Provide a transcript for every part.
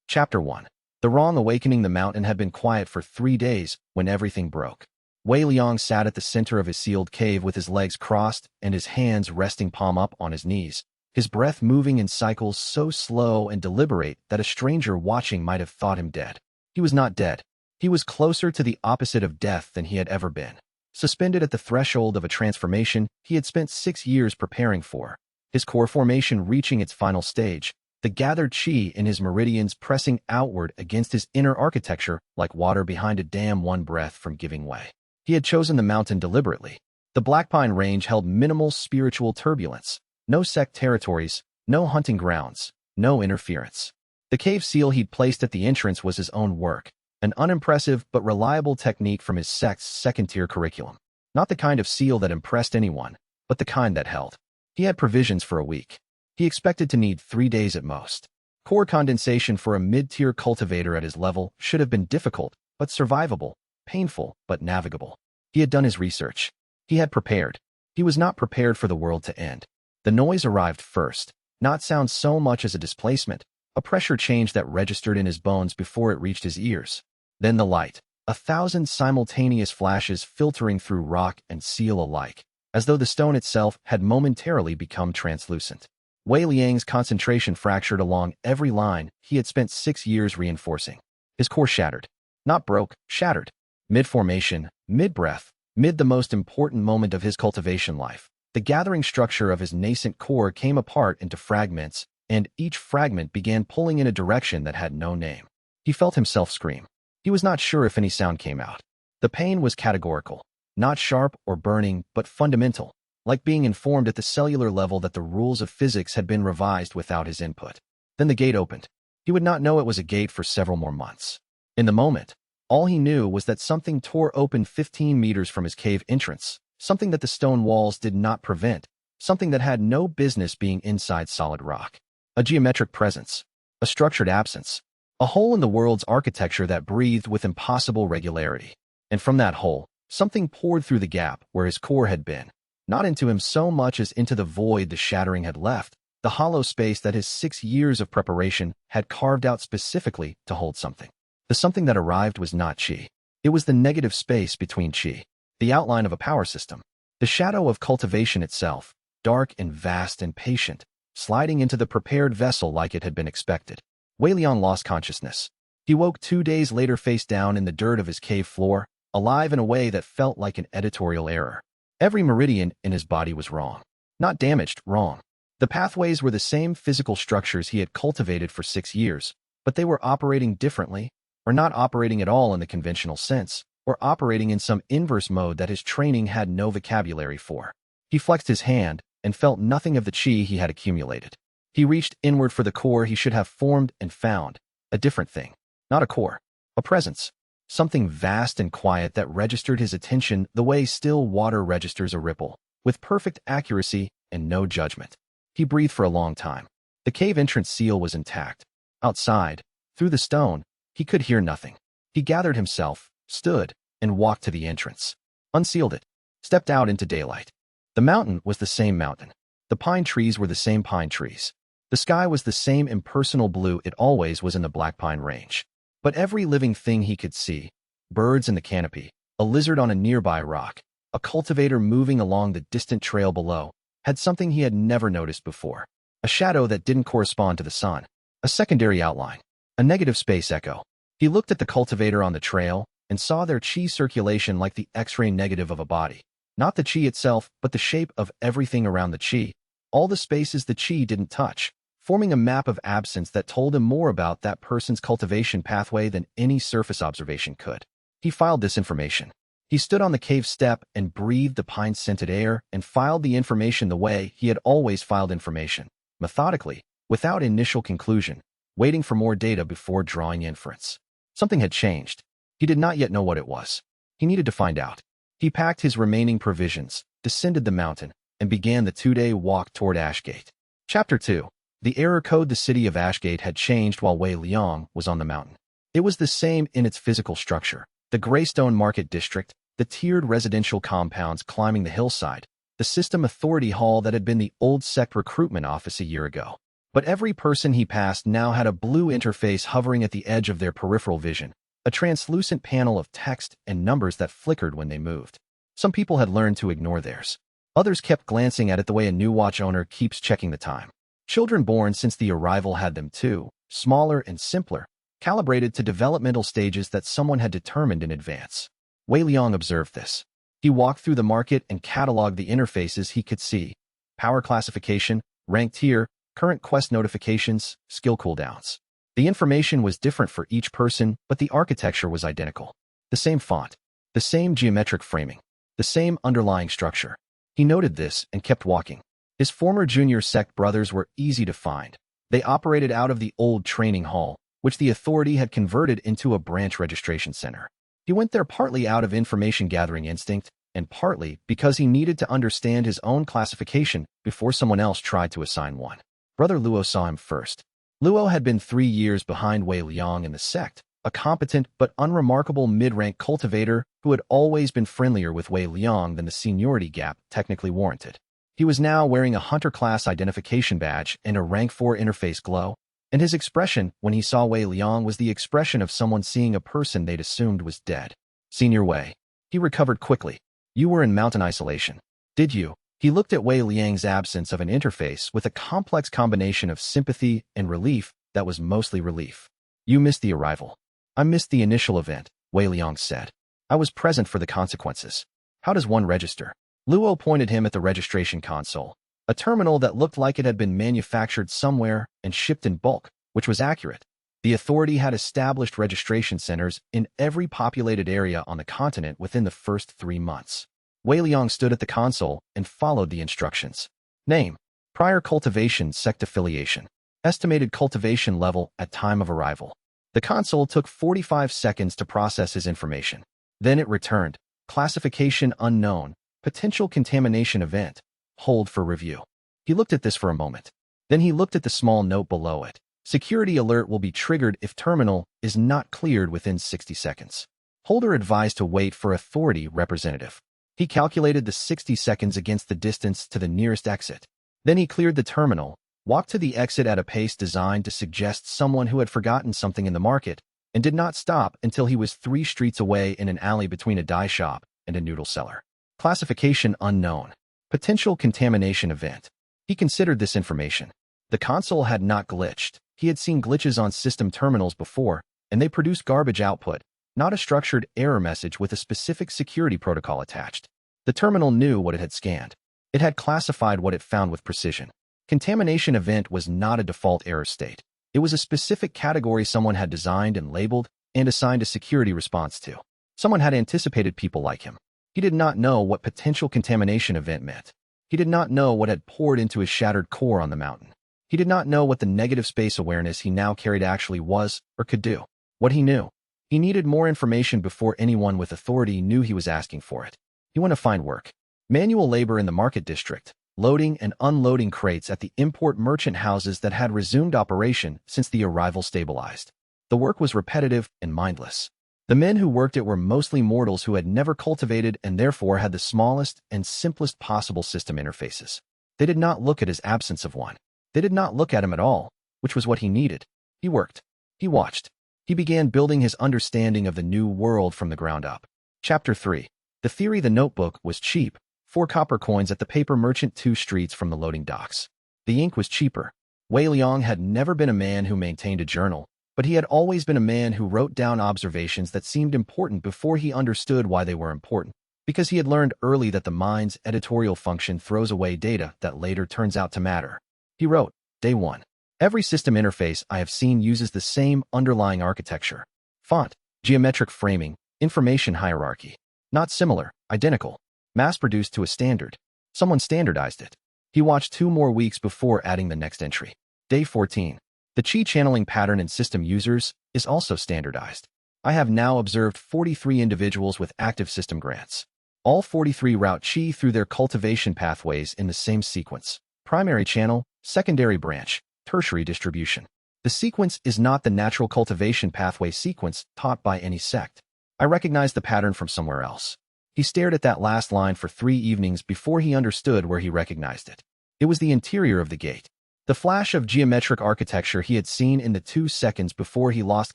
Chapter 1. The wrong awakening. The mountain had been quiet for 3 days when everything broke. Wei Liang sat at the center of his sealed cave with his legs crossed and his hands resting palm up on his knees, his breath moving in cycles so slow and deliberate that a stranger watching might have thought him dead. He was not dead. He was closer to the opposite of death than he had ever been. Suspended at the threshold of a transformation he had spent 6 years preparing for, his core formation reaching its final stage, the gathered qi in his meridians pressing outward against his inner architecture like water behind a dam, one breath from giving way. He had chosen the mountain deliberately. The Black Pine Range held minimal spiritual turbulence, no sect territories, no hunting grounds, no interference. The cave seal he'd placed at the entrance was his own work, an unimpressive but reliable technique from his sect's second-tier curriculum. Not the kind of seal that impressed anyone, but the kind that held. He had provisions for a week. He expected to need 3 days at most. Core condensation for a mid-tier cultivator at his level should have been difficult, but survivable, painful, but navigable. He had done his research. He had prepared. He was not prepared for the world to end. The noise arrived first, not sound so much as a displacement, a pressure change that registered in his bones before it reached his ears. Then the light, 1,000 simultaneous flashes filtering through rock and seal alike, as though the stone itself had momentarily become translucent. Wei Liang's concentration fractured along every line he had spent 6 years reinforcing. His core shattered. Not broke, shattered. Mid-formation, mid-breath, mid the most important moment of his cultivation life. The gathering structure of his nascent core came apart into fragments, and each fragment began pulling in a direction that had no name. He felt himself scream. He was not sure if any sound came out. The pain was categorical, not sharp or burning, but fundamental, like being informed at the cellular level that the rules of physics had been revised without his input. Then the gate opened. He would not know it was a gate for several more months. In the moment, all he knew was that something tore open 15 meters from his cave entrance, something that the stone walls did not prevent, something that had no business being inside solid rock. A geometric presence, a structured absence, a hole in the world's architecture that breathed with impossible regularity. And from that hole, something poured through the gap where his core had been, not into him so much as into the void the shattering had left, the hollow space that his 6 years of preparation had carved out specifically to hold something. The something that arrived was not qi. It was the negative space between qi, the outline of a power system, the shadow of cultivation itself, dark and vast and patient, sliding into the prepared vessel like it had been expected. Wei Liang lost consciousness. He woke 2 days later face down in the dirt of his cave floor, alive in a way that felt like an editorial error. Every meridian in his body was wrong. Not damaged, wrong. The pathways were the same physical structures he had cultivated for 6 years, but they were operating differently, or not operating at all in the conventional sense, or operating in some inverse mode that his training had no vocabulary for. He flexed his hand and felt nothing of the qi he had accumulated. He reached inward for the core he should have formed and found, a different thing. Not a core, a presence. Something vast and quiet that registered his attention the way still water registers a ripple, with perfect accuracy and no judgment. He breathed for a long time. The cave entrance seal was intact. Outside, through the stone, he could hear nothing. He gathered himself, stood, and walked to the entrance. Unsealed it. Stepped out into daylight. The mountain was the same mountain. The pine trees were the same pine trees. The sky was the same impersonal blue it always was in the Black Pine Range. But every living thing he could see, birds in the canopy, a lizard on a nearby rock, a cultivator moving along the distant trail below, had something he had never noticed before. A shadow that didn't correspond to the sun. A secondary outline. A negative space echo. He looked at the cultivator on the trail and saw their qi circulation like the X-ray negative of a body. Not the qi itself, but the shape of everything around the qi. All the spaces the qi didn't touch, forming a map of absence that told him more about that person's cultivation pathway than any surface observation could. He filed this information. He stood on the cave step and breathed the pine-scented air and filed the information the way he had always filed information, methodically, without initial conclusion, waiting for more data before drawing inference. Something had changed. He did not yet know what it was. He needed to find out. He packed his remaining provisions, descended the mountain, and began the 2-day walk toward Ashgate. Chapter 2. The error code. The city of Ashgate had changed while Wei Liang was on the mountain. It was the same in its physical structure. The Greystone Market District, the tiered residential compounds climbing the hillside, the system authority hall that had been the old sect recruitment office a year ago. But every person he passed now had a blue interface hovering at the edge of their peripheral vision, a translucent panel of text and numbers that flickered when they moved. Some people had learned to ignore theirs. Others kept glancing at it the way a new watch owner keeps checking the time. Children born since the arrival had them too, smaller and simpler, calibrated to developmental stages that someone had determined in advance. Wei Liang observed this. He walked through the market and cataloged the interfaces he could see: power classification, rank tier, current quest notifications, skill cooldowns. The information was different for each person, but the architecture was identical. The same font, the same geometric framing, the same underlying structure. He noted this and kept walking. His former junior sect brothers were easy to find. They operated out of the old training hall, which the authority had converted into a branch registration center. He went there partly out of information-gathering instinct, and partly because he needed to understand his own classification before someone else tried to assign one. Brother Luo saw him first. Luo had been 3 years behind Wei Liang in the sect, a competent but unremarkable mid-rank cultivator who had always been friendlier with Wei Liang than the seniority gap technically warranted. He was now wearing a hunter class identification badge and a rank 4 interface glow, and his expression when he saw Wei Liang was the expression of someone seeing a person they'd assumed was dead. "Senior Wei." He recovered quickly. "You were in mountain isolation, did you?" He looked at Wei Liang's absence of an interface with a complex combination of sympathy and relief that was mostly relief. "You missed the arrival." "I missed the initial event," Wei Liang said. "I was present for the consequences." "How does one register?" Luo pointed him at the registration console, a terminal that looked like it had been manufactured somewhere and shipped in bulk, which was accurate. The authority had established registration centers in every populated area on the continent within the first 3 months. Wei Liang stood at the console and followed the instructions. Name: prior cultivation sect affiliation. Estimated cultivation level at time of arrival. The console took 45 seconds to process his information. Then it returned: classification unknown, potential contamination event, hold for review. He looked at this for a moment. Then he looked at the small note below it. Security alert will be triggered if terminal is not cleared within 60 seconds. Holder advised to wait for authority representative. He calculated the 60 seconds against the distance to the nearest exit. Then he cleared the terminal, walked to the exit at a pace designed to suggest someone who had forgotten something in the market, and did not stop until he was 3 streets away in an alley between a dye shop and a noodle cellar. Classification unknown. Potential contamination event. He considered this information. The console had not glitched. He had seen glitches on system terminals before, and they produced garbage output, not a structured error message with a specific security protocol attached. The terminal knew what it had scanned. It had classified what it found with precision. Contamination event was not a default error state. It was a specific category someone had designed and labeled and assigned a security response to. Someone had anticipated people like him. He did not know what potential contamination event meant. He did not know what had poured into his shattered core on the mountain. He did not know what the negative space awareness he now carried actually was or could do. What he knew: he needed more information before anyone with authority knew he was asking for it. He wanted to find work. Manual labor in the market district, loading and unloading crates at the import merchant houses that had resumed operation since the arrival stabilized. The work was repetitive and mindless. The men who worked it were mostly mortals who had never cultivated and therefore had the smallest and simplest possible system interfaces. They did not look at his absence of one. They did not look at him at all, which was what he needed. He worked. He watched. He began building his understanding of the new world from the ground up. Chapter 3. The theory: the notebook was cheap, 4 copper coins at the paper merchant 2 streets from the loading docks. The ink was cheaper. Wei Liang had never been a man who maintained a journal, but he had always been a man who wrote down observations that seemed important before he understood why they were important, because he had learned early that the mind's editorial function throws away data that later turns out to matter. He wrote, Day 1. Every system interface I have seen uses the same underlying architecture. Font, geometric framing, information hierarchy. Not similar, identical. Mass-produced to a standard. Someone standardized it. He watched 2 more weeks before adding the next entry. Day 14. The Qi channeling pattern in system users is also standardized. I have now observed 43 individuals with active system grants. All 43 route Qi through their cultivation pathways in the same sequence: primary channel, secondary branch, tertiary distribution. The sequence is not the natural cultivation pathway sequence taught by any sect. I recognized the pattern from somewhere else. He stared at that last line for 3 evenings before he understood where he recognized it. It was the interior of the gate. The flash of geometric architecture he had seen in the 2 seconds before he lost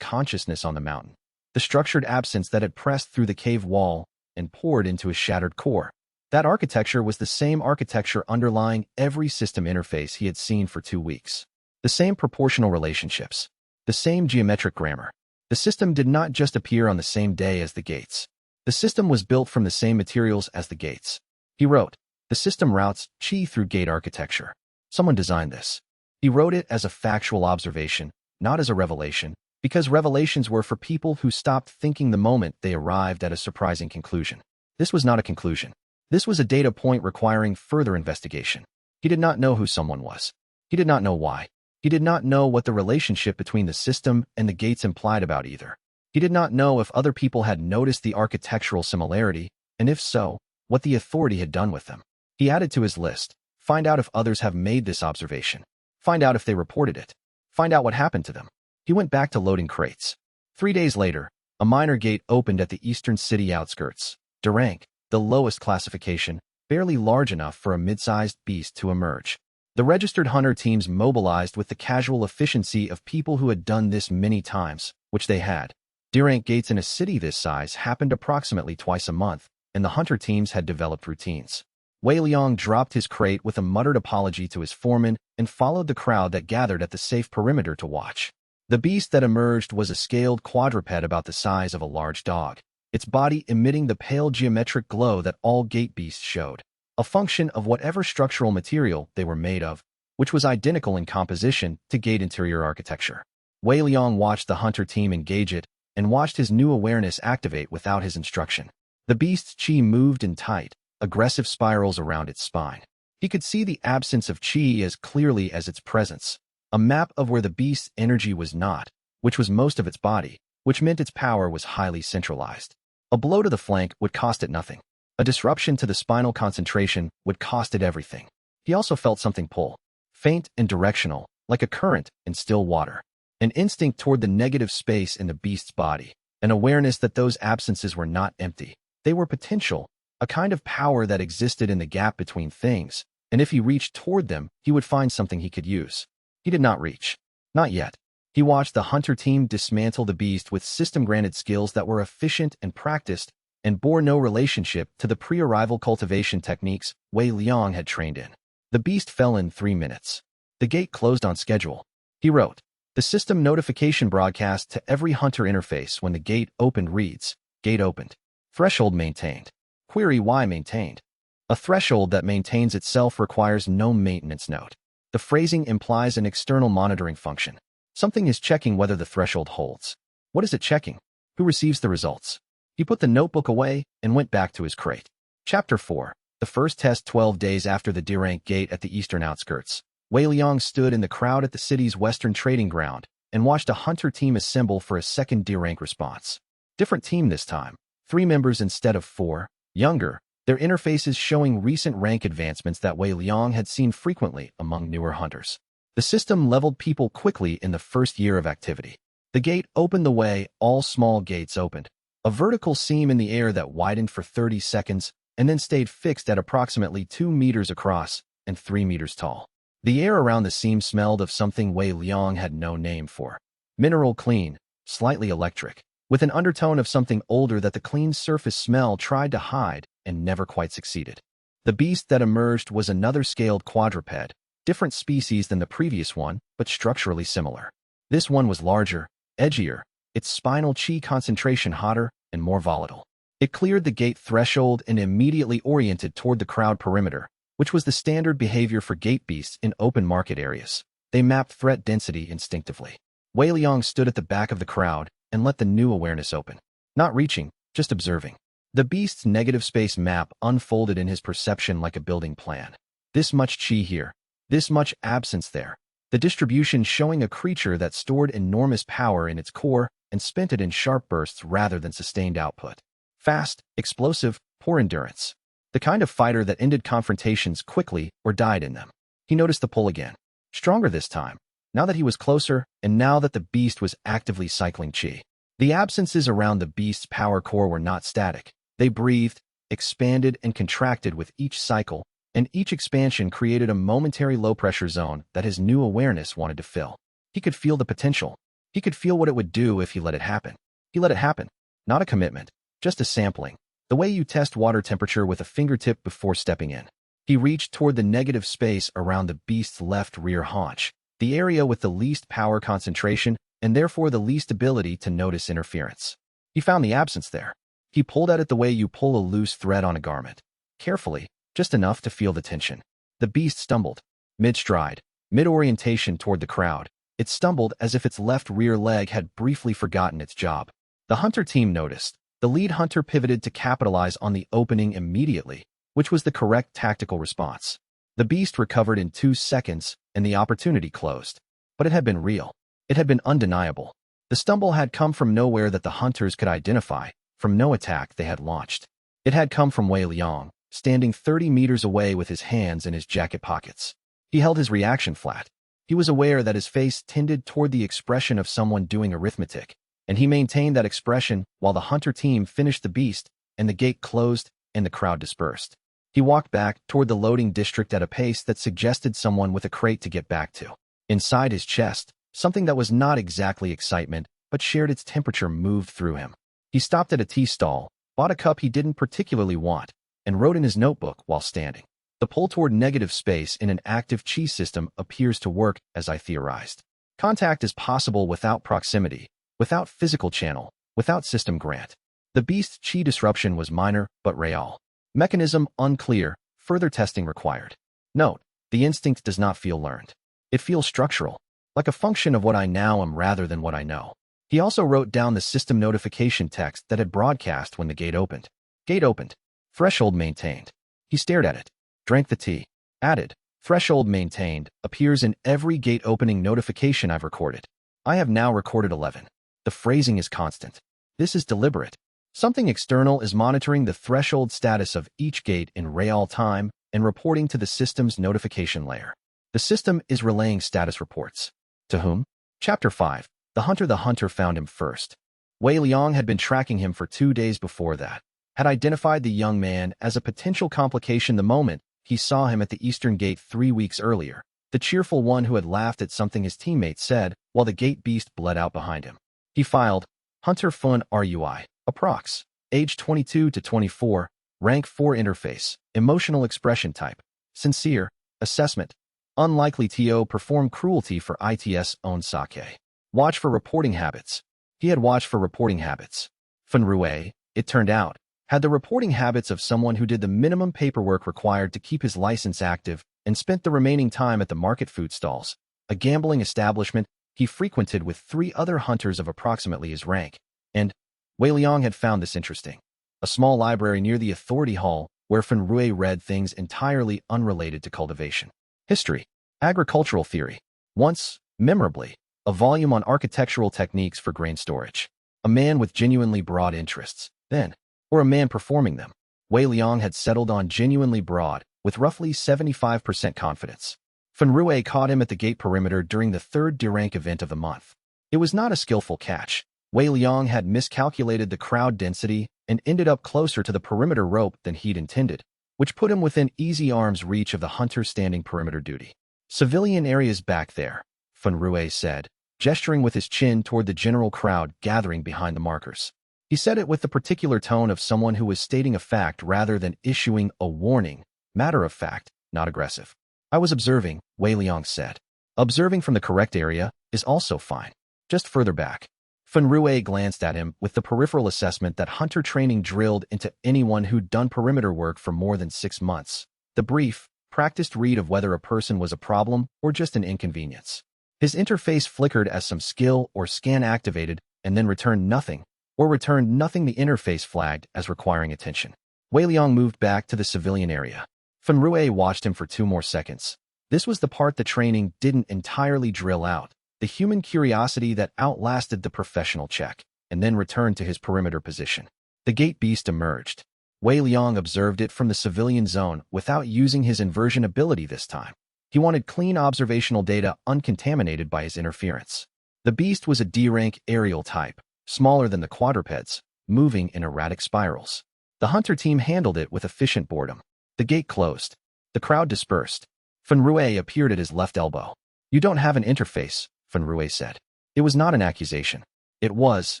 consciousness on the mountain. The structured absence that had pressed through the cave wall and poured into his shattered core. That architecture was the same architecture underlying every system interface he had seen for 2 weeks. The same proportional relationships. The same geometric grammar. The system did not just appear on the same day as the gates. The system was built from the same materials as the gates. He wrote, "The system routes qi through gate architecture. Someone designed this." He wrote it as a factual observation, not as a revelation, because revelations were for people who stopped thinking the moment they arrived at a surprising conclusion. This was not a conclusion. This was a data point requiring further investigation. He did not know who someone was. He did not know why. He did not know what the relationship between the system and the gates implied about either. He did not know if other people had noticed the architectural similarity, and if so, what the authority had done with them. He added to his list, find out if others have made this observation. Find out if they reported it. Find out what happened to them. He went back to loading crates. 3 days later, a minor gate opened at the eastern city outskirts. D rank, the lowest classification, barely large enough for a mid-sized beast to emerge. The registered hunter teams mobilized with the casual efficiency of people who had done this many times, which they had. D rank gates in a city this size happened approximately twice a month, and the hunter teams had developed routines. Wei Liang dropped his crate with a muttered apology to his foreman and followed the crowd that gathered at the safe perimeter to watch. The beast that emerged was a scaled quadruped about the size of a large dog, its body emitting the pale geometric glow that all gate beasts showed, a function of whatever structural material they were made of, which was identical in composition to gate interior architecture. Wei Liang watched the hunter team engage it and watched his new awareness activate without his instruction. The beast's qi moved in tight, aggressive spirals around its spine. He could see the absence of qi as clearly as its presence, a map of where the beast's energy was not, which was most of its body, which meant its power was highly centralized. A blow to the flank would cost it nothing. A disruption to the spinal concentration would cost it everything. He also felt something pull, faint and directional, like a current in still water. An instinct toward the negative space in the beast's body, an awareness that those absences were not empty. They were potential, a kind of power that existed in the gap between things, and if he reached toward them, he would find something he could use. He did not reach. Not yet. He watched the hunter team dismantle the beast with system-granted skills that were efficient and practiced and bore no relationship to the pre-arrival cultivation techniques Wei Liang had trained in. The beast fell in 3 minutes. The gate closed on schedule. He wrote, "The system notification broadcast to every hunter interface when the gate opened reads, gate opened. Threshold maintained. Query why maintained. A threshold that maintains itself requires no maintenance note. The phrasing implies an external monitoring function. Something is checking whether the threshold holds. What is it checking? Who receives the results?" He put the notebook away and went back to his crate. Chapter 4. The first test 12 days after the D rank gate at the eastern outskirts. Wei Liang stood in the crowd at the city's western trading ground and watched a hunter team assemble for a second D rank response. Different team this time. 3 members instead of 4, younger, their interfaces showing recent rank advancements that Wei Liang had seen frequently among newer hunters. The system leveled people quickly in the first year of activity. The gate opened the way all small gates opened, a vertical seam in the air that widened for 30 seconds and then stayed fixed at approximately 2 meters across and 3 meters tall. The air around the seam smelled of something Wei Liang had no name for. Mineral clean, slightly electric, with an undertone of something older that the clean surface smell tried to hide and never quite succeeded. The beast that emerged was another scaled quadruped, different species than the previous one, but structurally similar. This one was larger, edgier, its spinal qi concentration hotter and more volatile. It cleared the gate threshold and immediately oriented toward the crowd perimeter, which was the standard behavior for gate beasts in open market areas. They mapped threat density instinctively. Wei Liang stood at the back of the crowd and let the new awareness open. Not reaching, just observing. The beast's negative space map unfolded in his perception like a building plan. This much qi here, this much absence there. The distribution showing a creature that stored enormous power in its core and spent it in sharp bursts rather than sustained output. Fast, explosive, poor endurance. The kind of fighter that ended confrontations quickly or died in them. He noticed the pull again. Stronger this time, now that he was closer and now that the beast was actively cycling qi. The absences around the beast's power core were not static. They breathed, expanded, and contracted with each cycle, and each expansion created a momentary low-pressure zone that his new awareness wanted to fill. He could feel the potential. He could feel what it would do if he let it happen. He let it happen. Not a commitment, just a sampling. The way you test water temperature with a fingertip before stepping in. He reached toward the negative space around the beast's left rear haunch, the area with the least power concentration and therefore the least ability to notice interference. He found the absence there. He pulled at it the way you pull a loose thread on a garment. Carefully, just enough to feel the tension. The beast stumbled. Mid-stride, mid-orientation toward the crowd. It stumbled as if its left rear leg had briefly forgotten its job. The hunter team noticed. The lead hunter pivoted to capitalize on the opening immediately, which was the correct tactical response. The beast recovered in 2 seconds, and the opportunity closed. But it had been real. It had been undeniable. The stumble had come from nowhere that the hunters could identify, from no attack they had launched. It had come from Wei Liang, standing 30 meters away with his hands in his jacket pockets. He held his reaction flat. He was aware that his face tended toward the expression of someone doing arithmetic, and he maintained that expression while the hunter team finished the beast, and the gate closed, and the crowd dispersed. He walked back toward the loading district at a pace that suggested someone with a crate to get back to. Inside his chest, something that was not exactly excitement, but shared its temperature moved through him. He stopped at a tea stall, bought a cup he didn't particularly want, and wrote in his notebook while standing. The pull toward negative space in an active chi system appears to work, as I theorized. Contact is possible without proximity, without physical channel, without system grant. The beast's chi disruption was minor but real. Mechanism unclear, further testing required. Note, the instinct does not feel learned. It feels structural, like a function of what I now am rather than what I know. He also wrote down the system notification text that had broadcast when the gate opened. Gate opened. Threshold maintained. He stared at it, drank the tea, added, threshold maintained, appears in every gate opening notification I've recorded. I have now recorded 11. The phrasing is constant. This is deliberate. Something external is monitoring the threshold status of each gate in real time and reporting to the system's notification layer. The system is relaying status reports. To whom? Chapter 5. The hunter found him first. Wei Liang had been tracking him for 2 days before that, had identified the young man as a potential complication the moment he saw him at the eastern gate 3 weeks earlier, the cheerful one who had laughed at something his teammates said while the gate beast bled out behind him. He filed, Hunter Fun RUI, approx. Age 22 to 24, rank 4 interface, emotional expression type, sincere, assessment, unlikely to perform cruelty for ITS own sake. Watch for reporting habits. He had watched for reporting habits. Fenrui, it turned out, had the reporting habits of someone who did the minimum paperwork required to keep his license active and spent the remaining time at the market food stalls, a gambling establishment he frequented with 3 other hunters of approximately his rank. And Wei Liang had found this interesting. A small library near the authority hall where Fenrui read things entirely unrelated to cultivation. History, agricultural theory. Once, memorably, a volume on architectural techniques for grain storage. A man with genuinely broad interests, then, or a man performing them. Wei Liang had settled on genuinely broad, with roughly 75% confidence. Fenrui caught him at the gate perimeter during the 3rd D-rank event of the month. It was not a skillful catch. Wei Liang had miscalculated the crowd density and ended up closer to the perimeter rope than he'd intended, which put him within easy arm's reach of the hunter standing perimeter duty. Civilian areas back there, Fenrui said, gesturing with his chin toward the general crowd gathering behind the markers. He said it with the particular tone of someone who was stating a fact rather than issuing a warning, matter of fact, not aggressive. I was observing, Wei Liang said. Observing from the correct area is also fine. Just further back. Fenrui glanced at him with the peripheral assessment that hunter training drilled into anyone who'd done perimeter work for more than 6 months. The brief, practiced read of whether a person was a problem or just an inconvenience. His interface flickered as some skill or scan activated and then returned nothing, or returned nothing the interface flagged as requiring attention. Wei Liang moved back to the civilian area. Fenrui watched him for 2 more seconds. This was the part the training didn't entirely drill out, the human curiosity that outlasted the professional check, and then returned to his perimeter position. The gate beast emerged. Wei Liang observed it from the civilian zone without using his inversion ability this time. He wanted clean observational data uncontaminated by his interference. The beast was a D-rank aerial type, smaller than the quadrupeds, moving in erratic spirals. The hunter team handled it with efficient boredom. The gate closed. The crowd dispersed. Fenrue appeared at his left elbow. You don't have an interface, Fenrue said. It was not an accusation. It was,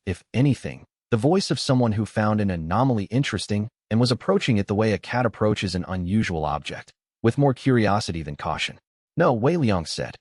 if anything, the voice of someone who found an anomaly interesting and was approaching it the way a cat approaches an unusual object, with more curiosity than caution. No, Wei Liang said.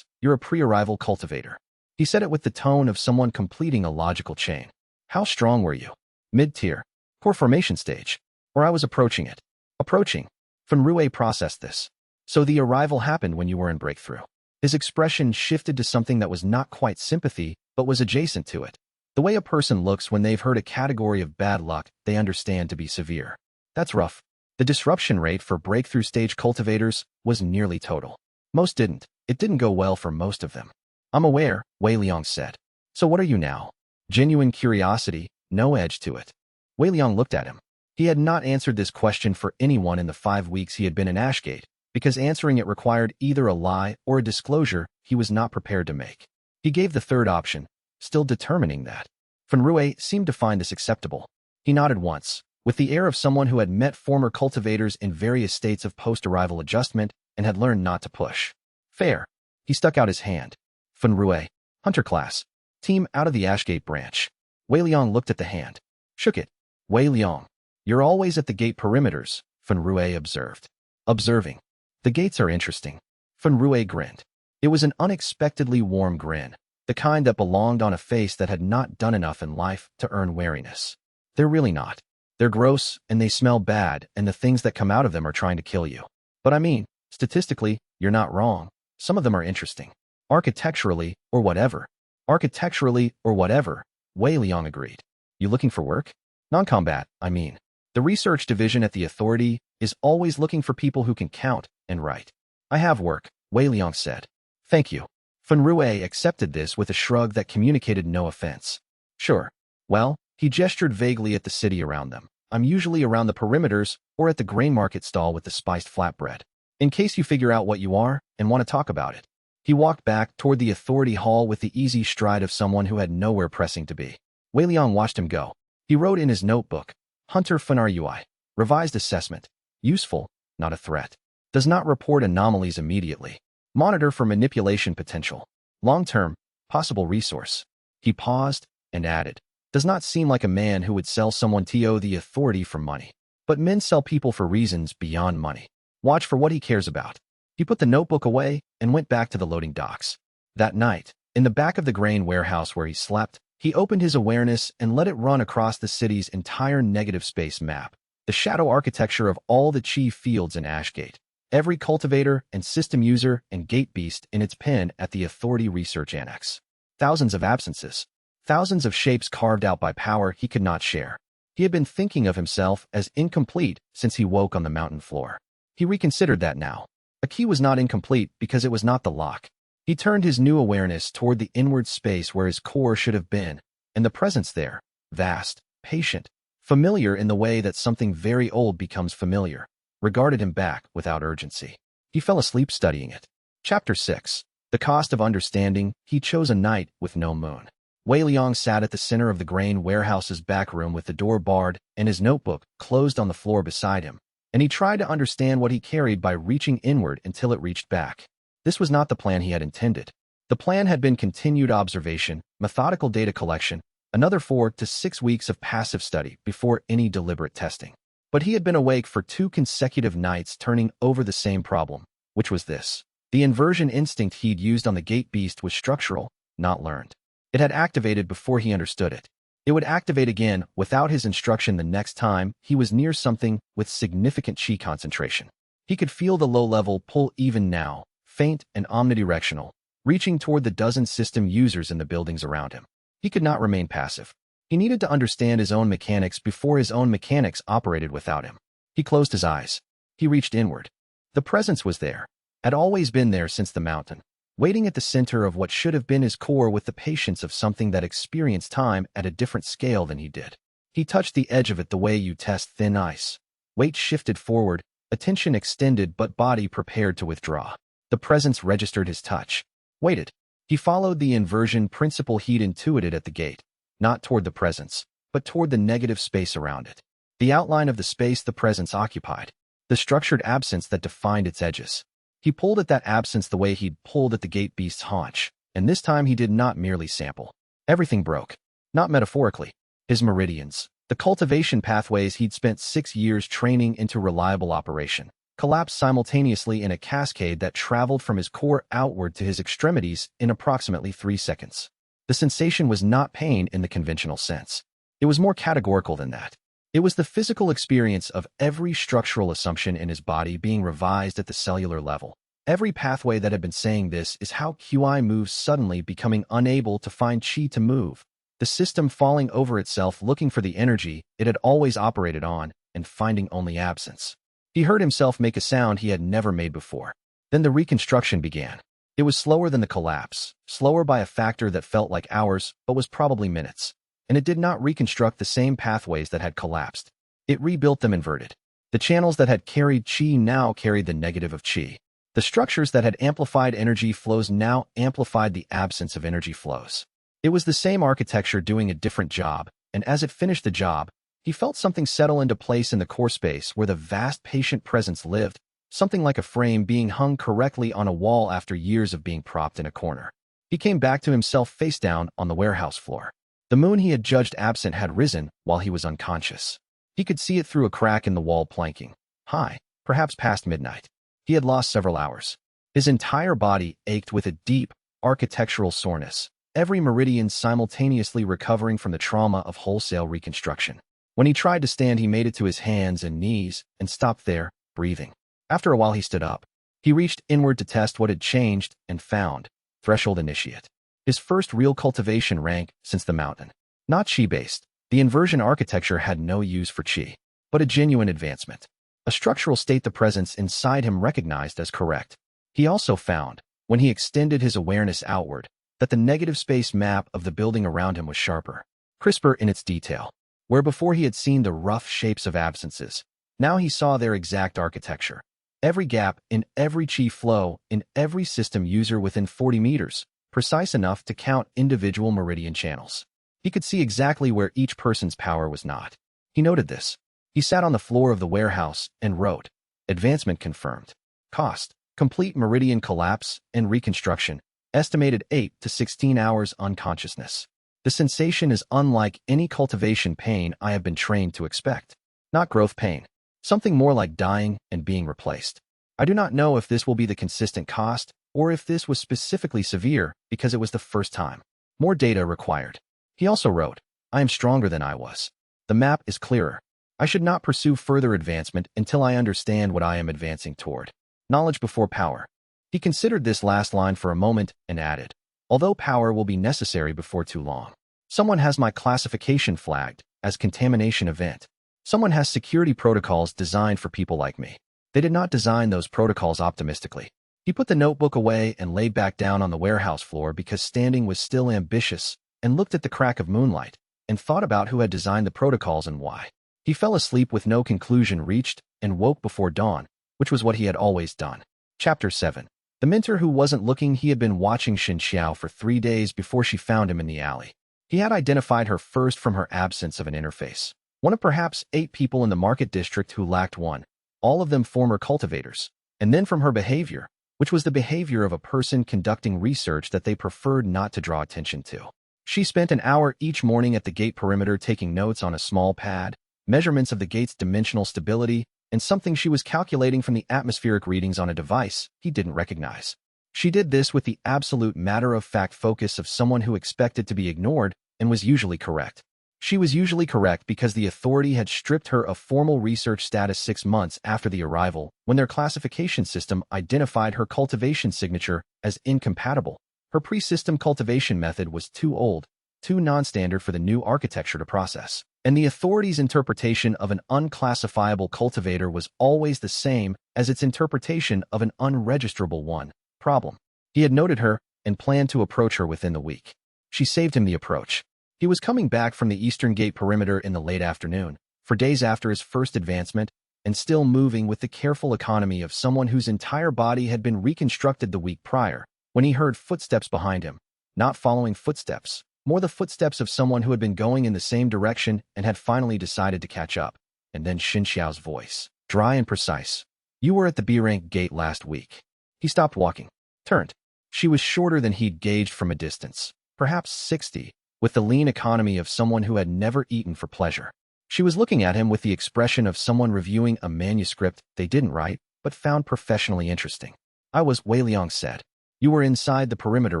You're a pre-arrival cultivator. He said it with the tone of someone completing a logical chain. How strong were you? Mid-tier. Core formation stage. Or I was approaching it. Approaching. Fenrue processed this. So the arrival happened when you were in breakthrough. His expression shifted to something that was not quite sympathy, but was adjacent to it. The way a person looks when they've heard a category of bad luck they understand to be severe. That's rough. The disruption rate for breakthrough stage cultivators was nearly total. Most didn't. It didn't go well for most of them. I'm aware, Wei Liang said. So what are you now? Genuine curiosity, no edge to it. Wei Liang looked at him. He had not answered this question for anyone in the 5 weeks he had been in Ashgate, because answering it required either a lie or a disclosure he was not prepared to make. He gave the third option, still determining that. Fenrue seemed to find this acceptable. He nodded once, with the air of someone who had met former cultivators in various states of post-arrival adjustment and had learned not to push. Fair. He stuck out his hand. Fenrue, Hunter class. Team out of the Ashgate branch. Wei Liang looked at the hand. Shook it. Wei Liang. You're always at the gate perimeters, Fenrue observed. Observing. The gates are interesting. Fenrue grinned. It was an unexpectedly warm grin, the kind that belonged on a face that had not done enough in life to earn wariness. They're really not. They're gross, and they smell bad, and the things that come out of them are trying to kill you. But I mean, statistically, you're not wrong. Some of them are interesting. Architecturally, or whatever. Architecturally, or whatever, Wei Liang agreed. You looking for work? Non-combat, I mean. The research division at the authority is always looking for people who can count and write. I have work, Wei Liang said. Thank you. Fenrue accepted this with a shrug that communicated no offense. Sure. Well, he gestured vaguely at the city around them. I'm usually around the perimeters or at the grain market stall with the spiced flatbread. In case you figure out what you are and want to talk about it. He walked back toward the authority hall with the easy stride of someone who had nowhere pressing to be. Wei Liang watched him go. He wrote in his notebook, Hunter Fenrui. Revised assessment. Useful, not a threat. Does not report anomalies immediately. Monitor for manipulation potential. Long-term, possible resource. He paused and added, does not seem like a man who would sell someone to the authority for money. But men sell people for reasons beyond money. Watch for what he cares about. He put the notebook away and went back to the loading docks. That night, in the back of the grain warehouse where he slept, he opened his awareness and let it run across the city's entire negative space map, the shadow architecture of all the chief fields in Ashgate, every cultivator and system user and gate beast in its pen at the Authority Research Annex. Thousands of absences, thousands of shapes carved out by power he could not share. He had been thinking of himself as incomplete since he woke on the mountain floor. He reconsidered that now. A key was not incomplete because it was not the lock. He turned his new awareness toward the inward space where his core should have been, and the presence there, vast, patient, familiar in the way that something very old becomes familiar, regarded him back without urgency. He fell asleep studying it. Chapter 6. The Cost of Understanding. He chose a night with no moon. Wei Liang sat at the center of the grain warehouse's back room with the door barred and his notebook closed on the floor beside him, and he tried to understand what he carried by reaching inward until it reached back. This was not the plan he had intended. The plan had been continued observation, methodical data collection, another 4 to 6 weeks of passive study before any deliberate testing. But he had been awake for 2 consecutive nights turning over the same problem, which was this. The inversion instinct he'd used on the gate beast was structural, not learned. It had activated before he understood it. It would activate again without his instruction the next time he was near something with significant chi concentration. He could feel the low-level pull even now, faint and omnidirectional, reaching toward the dozen system users in the buildings around him. He could not remain passive. He needed to understand his own mechanics before his own mechanics operated without him. He closed his eyes. He reached inward. The presence was there, had always been there since the mountain, waiting at the center of what should have been his core with the patience of something that experienced time at a different scale than he did. He touched the edge of it the way you test thin ice. Weight shifted forward, attention extended but body prepared to withdraw. The presence registered his touch. Waited. He followed the inversion principle he'd intuited at the gate, not toward the presence, but toward the negative space around it. The outline of the space the presence occupied. the structured absence that defined its edges. He pulled at that absence the way he'd pulled at the gate beast's haunch, and this time he did not merely sample. Everything broke. Not metaphorically. His meridians, the cultivation pathways he'd spent 6 years training into reliable operation, collapsed simultaneously in a cascade that traveled from his core outward to his extremities in approximately 3 seconds. The sensation was not pain in the conventional sense. It was more categorical than that. It was the physical experience of every structural assumption in his body being revised at the cellular level. Every pathway that had been saying this is how QI moves suddenly becoming unable to find qi to move. The system falling over itself looking for the energy it had always operated on and finding only absence. He heard himself make a sound he had never made before. Then the reconstruction began. It was slower than the collapse, slower by a factor that felt like hours but was probably minutes. And it did not reconstruct the same pathways that had collapsed. It rebuilt them inverted. The channels that had carried qi now carried the negative of qi. The structures that had amplified energy flows now amplified the absence of energy flows. It was the same architecture doing a different job, and as it finished the job, he felt something settle into place in the core space where the vast patient presence lived, something like a frame being hung correctly on a wall after years of being propped in a corner. He came back to himself face down on the warehouse floor. The moon he had judged absent had risen while he was unconscious. He could see it through a crack in the wall planking. High, perhaps past midnight. He had lost several hours. His entire body ached with a deep, architectural soreness, every meridian simultaneously recovering from the trauma of wholesale reconstruction. When he tried to stand, he made it to his hands and knees and stopped there, breathing. After a while, he stood up. He reached inward to test what had changed and found. Threshold initiate. His first real cultivation rank since the mountain. Not qi-based. The inversion architecture had no use for qi, but a genuine advancement. A structural state the presence inside him recognized as correct. He also found, when he extended his awareness outward, that the negative space map of the building around him was sharper, crisper in its detail. Where before he had seen the rough shapes of absences, now he saw their exact architecture. Every gap in every qi flow in every system user within 40 meters, precise enough to count individual meridian channels. He could see exactly where each person's power was not. He noted this. He sat on the floor of the warehouse and wrote, "Advancement confirmed. Cost, complete meridian collapse and reconstruction, estimated 8 to 16 hours unconsciousness. The sensation is unlike any cultivation pain I have been trained to expect. Not growth pain. Something more like dying and being replaced. I do not know if this will be the consistent cost, or if this was specifically severe because it was the first time. More data required." He also wrote, "I am stronger than I was. The map is clearer. I should not pursue further advancement until I understand what I am advancing toward. Knowledge before power." He considered this last line for a moment and added, "Although power will be necessary before too long. Someone has my classification flagged as contamination event. Someone has security protocols designed for people like me. They did not design those protocols optimistically." He put the notebook away and laid back down on the warehouse floor because standing was still ambitious, and looked at the crack of moonlight, and thought about who had designed the protocols and why. He fell asleep with no conclusion reached, and woke before dawn, which was what he had always done. Chapter 7. The mentor who wasn't looking. He had been watching xianxia for 3 days before she found him in the alley. He had identified her first from her absence of an interface. One of perhaps 8 people in the market district who lacked one, all of them former cultivators, and then from her behavior, which was the behavior of a person conducting research that they preferred not to draw attention to. She spent an hour each morning at the gate perimeter taking notes on a small pad, measurements of the gate's dimensional stability, and something she was calculating from the atmospheric readings on a device he didn't recognize. She did this with the absolute matter-of-fact focus of someone who expected to be ignored and was usually correct. She was usually correct because the authority had stripped her of formal research status 6 months after the arrival, when their classification system identified her cultivation signature as incompatible. Her pre-system cultivation method was too old, too non-standard for the new architecture to process, and the authority's interpretation of an unclassifiable cultivator was always the same as its interpretation of an unregisterable one. Problem. He had noted her and planned to approach her within the week. She saved him the approach. He was coming back from the eastern gate perimeter in the late afternoon, for days after his first advancement, and still moving with the careful economy of someone whose entire body had been reconstructed the week prior, when he heard footsteps behind him. Not following footsteps, more the footsteps of someone who had been going in the same direction and had finally decided to catch up. And then xianxia's voice. dry and precise. You were at the B-rank gate last week. He stopped walking, turned. She was shorter than he'd gauged from a distance, perhaps 60, with the lean economy of someone who had never eaten for pleasure. She was looking at him with the expression of someone reviewing a manuscript they didn't write, but found professionally interesting. Wei Liang said. You were inside the perimeter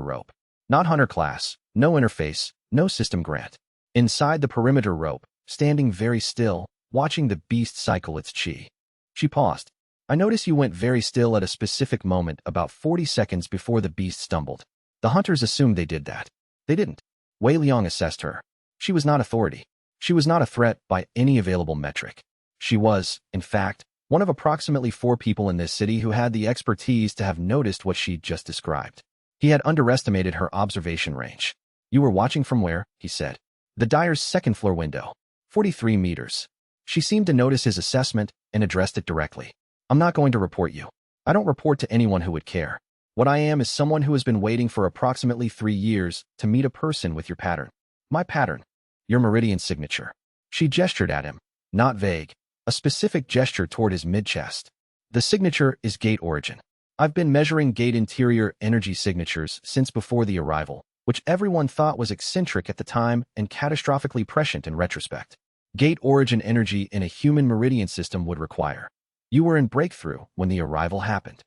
rope. Not hunter class, no interface, no system grant. Inside the perimeter rope, standing very still, watching the beast cycle its chi. She paused. I notice you went very still at a specific moment about 40 seconds before the beast stumbled. The hunters assumed they did that. They didn't. Wei Liang assessed her. She was not authority. She was not a threat by any available metric. She was, in fact, one of approximately 4 people in this city who had the expertise to have noticed what she'd just described. He had underestimated her observation range. You were watching from where? He said. The dyer's second-floor window. 43 meters. She seemed to notice his assessment and addressed it directly. I'm not going to report you. I don't report to anyone who would care. What I am is someone who has been waiting for approximately 3 years to meet a person with your pattern. My pattern. Your meridian signature. She gestured at him. Not vague. A specific gesture toward his mid-chest. The signature is gate origin. I've been measuring gate interior energy signatures since before the arrival, which everyone thought was eccentric at the time and catastrophically prescient in retrospect. Gate origin energy in a human meridian system would require. You were in breakthrough when the arrival happened.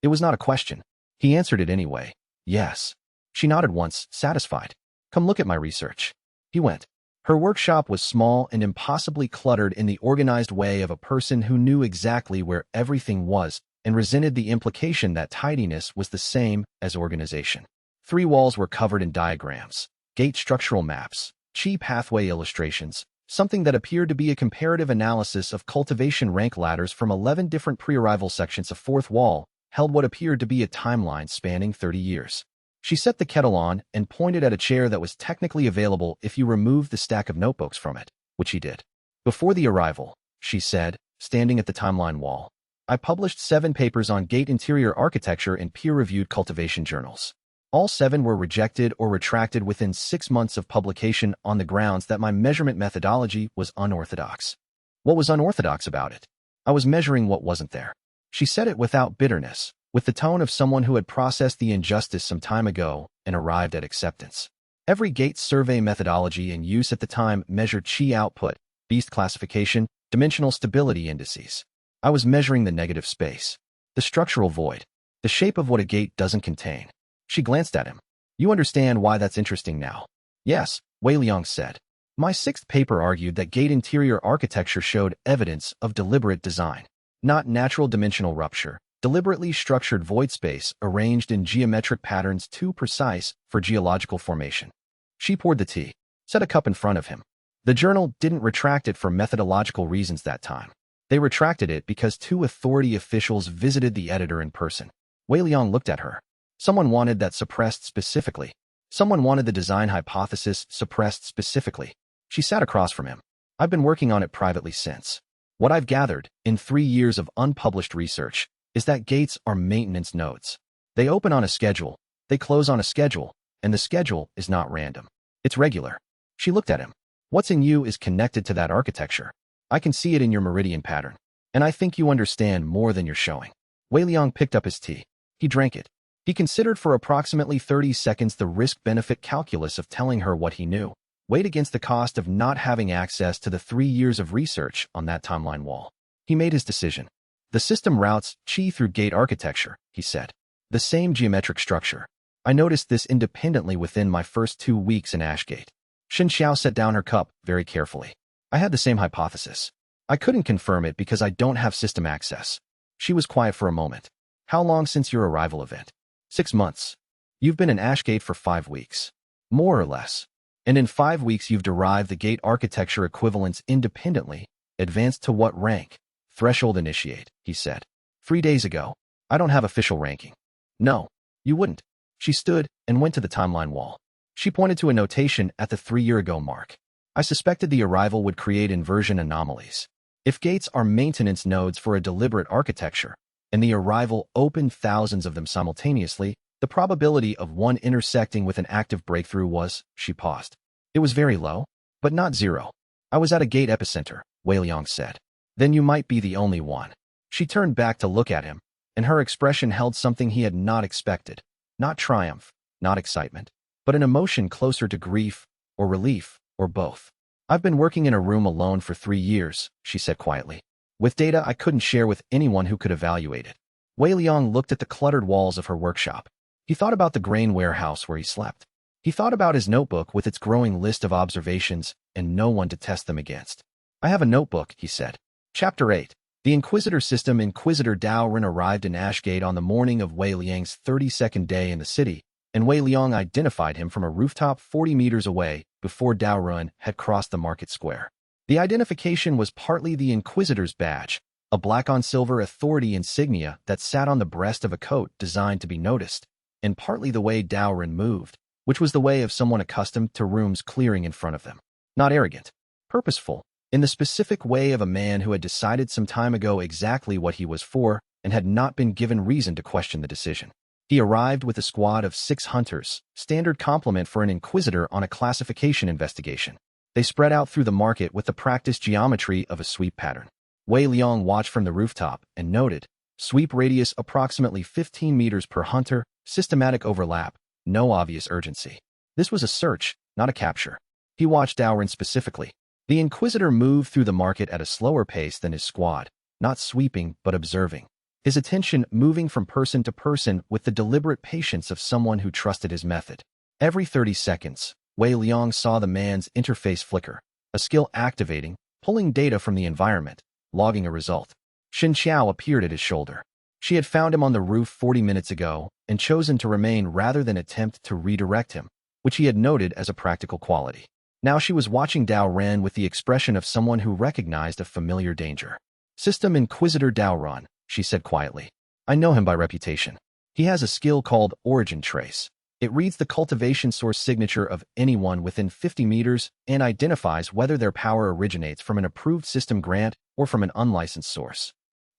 It was not a question. He answered it anyway. Yes. She nodded once, satisfied. Come look at my research. He went. Her workshop was small and impossibly cluttered in the organized way of a person who knew exactly where everything was and resented the implication that tidiness was the same as organization. 3 walls were covered in diagrams, gate structural maps, chi pathway illustrations, something that appeared to be a comparative analysis of cultivation rank ladders from 11 different pre-arrival sections. A 4th wall held what appeared to be a timeline spanning 30 years. She set the kettle on and pointed at a chair that was technically available if you removed the stack of notebooks from it, which he did. Before the arrival, she said, standing at the timeline wall, I published 7 papers on gate interior architecture in peer-reviewed cultivation journals. All 7 were rejected or retracted within 6 months of publication on the grounds that my measurement methodology was unorthodox. What was unorthodox about it? I was measuring what wasn't there. She said it without bitterness, with the tone of someone who had processed the injustice some time ago and arrived at acceptance. Every gate survey methodology in use at the time measured chi output, beast classification, dimensional stability indices. I was measuring the negative space, the structural void, the shape of what a gate doesn't contain. She glanced at him. You understand why that's interesting now? Yes, Wei Liang said. My 6th paper argued that gate interior architecture showed evidence of deliberate design, not natural dimensional rupture. Deliberately structured void space arranged in geometric patterns too precise for geological formation. She poured the tea, set a cup in front of him. The journal didn't retract it for methodological reasons that time. They retracted it because 2 authority officials visited the editor in person. Wei Liang looked at her. Someone wanted that suppressed specifically. Someone wanted the design hypothesis suppressed specifically. She sat across from him. I've been working on it privately since. What I've gathered, in 3 years of unpublished research, is that gates are maintenance nodes. They open on a schedule, they close on a schedule, and the schedule is not random. It's regular. She looked at him. What's in you is connected to that architecture. I can see it in your meridian pattern, and I think you understand more than you're showing. Wei Liang picked up his tea. He drank it. He considered for approximately 30 seconds the risk-benefit calculus of telling her what he knew, weighed against the cost of not having access to the 3 years of research on that timeline wall. He made his decision. The system routes chi through gate architecture, he said. The same geometric structure. I noticed this independently within my first 2 weeks in Ashgate. Xianxia set down her cup very carefully. I had the same hypothesis. I couldn't confirm it because I don't have system access. She was quiet for a moment. How long since your arrival event? 6 months. You've been in Ashgate for 5 weeks. More or less. And in 5 weeks you've derived the gate architecture equivalents independently. Advanced to what rank? Threshold initiate, he said. 3 days ago. I don't have official ranking. No, you wouldn't. She stood and went to the timeline wall. She pointed to a notation at the 3-year-ago mark. I suspected the arrival would create inversion anomalies. If gates are maintenance nodes for a deliberate architecture, and the arrival opened thousands of them simultaneously, the probability of one intersecting with an active breakthrough was, she paused. It was very low, but not zero. I was at a gate epicenter, Wei Liang said. Then you might be the only one. She turned back to look at him, and her expression held something he had not expected. Not triumph, not excitement, but an emotion closer to grief, or relief, or both. I've been working in a room alone for 3 years, she said quietly, with data I couldn't share with anyone who could evaluate it. Wei Liang looked at the cluttered walls of her workshop. He thought about the grain warehouse where he slept. He thought about his notebook with its growing list of observations and no one to test them against. I have a notebook, he said. Chapter 8. The Inquisitor System. Inquisitor Dao Ren arrived in Ashgate on the morning of Wei Liang's 32nd day in the city, and Wei Liang identified him from a rooftop 40 meters away before Dao Ren had crossed the market square. The identification was partly the Inquisitor's badge, a black-on-silver authority insignia that sat on the breast of a coat designed to be noticed, and partly the way Dao Ren moved, which was the way of someone accustomed to rooms clearing in front of them. Not arrogant, purposeful, in the specific way of a man who had decided some time ago exactly what he was for and had not been given reason to question the decision. He arrived with a squad of 6 hunters, standard complement for an inquisitor on a classification investigation. They spread out through the market with the practiced geometry of a sweep pattern. Wei Liang watched from the rooftop and noted, sweep radius approximately 15 meters per hunter, systematic overlap, no obvious urgency. This was a search, not a capture. He watched Dao Ren specifically. The Inquisitor moved through the market at a slower pace than his squad, not sweeping but observing, his attention moving from person to person with the deliberate patience of someone who trusted his method. Every 30 seconds, Wei Liang saw the man's interface flicker, a skill activating, pulling data from the environment, logging a result. Xianxia appeared at his shoulder. She had found him on the roof 40 minutes ago and chosen to remain rather than attempt to redirect him, which he had noted as a practical quality. Now she was watching Dao Ren with the expression of someone who recognized a familiar danger. System Inquisitor Dao Ren, she said quietly. I know him by reputation. He has a skill called Origin Trace. It reads the cultivation source signature of anyone within 50 meters and identifies whether their power originates from an approved system grant or from an unlicensed source.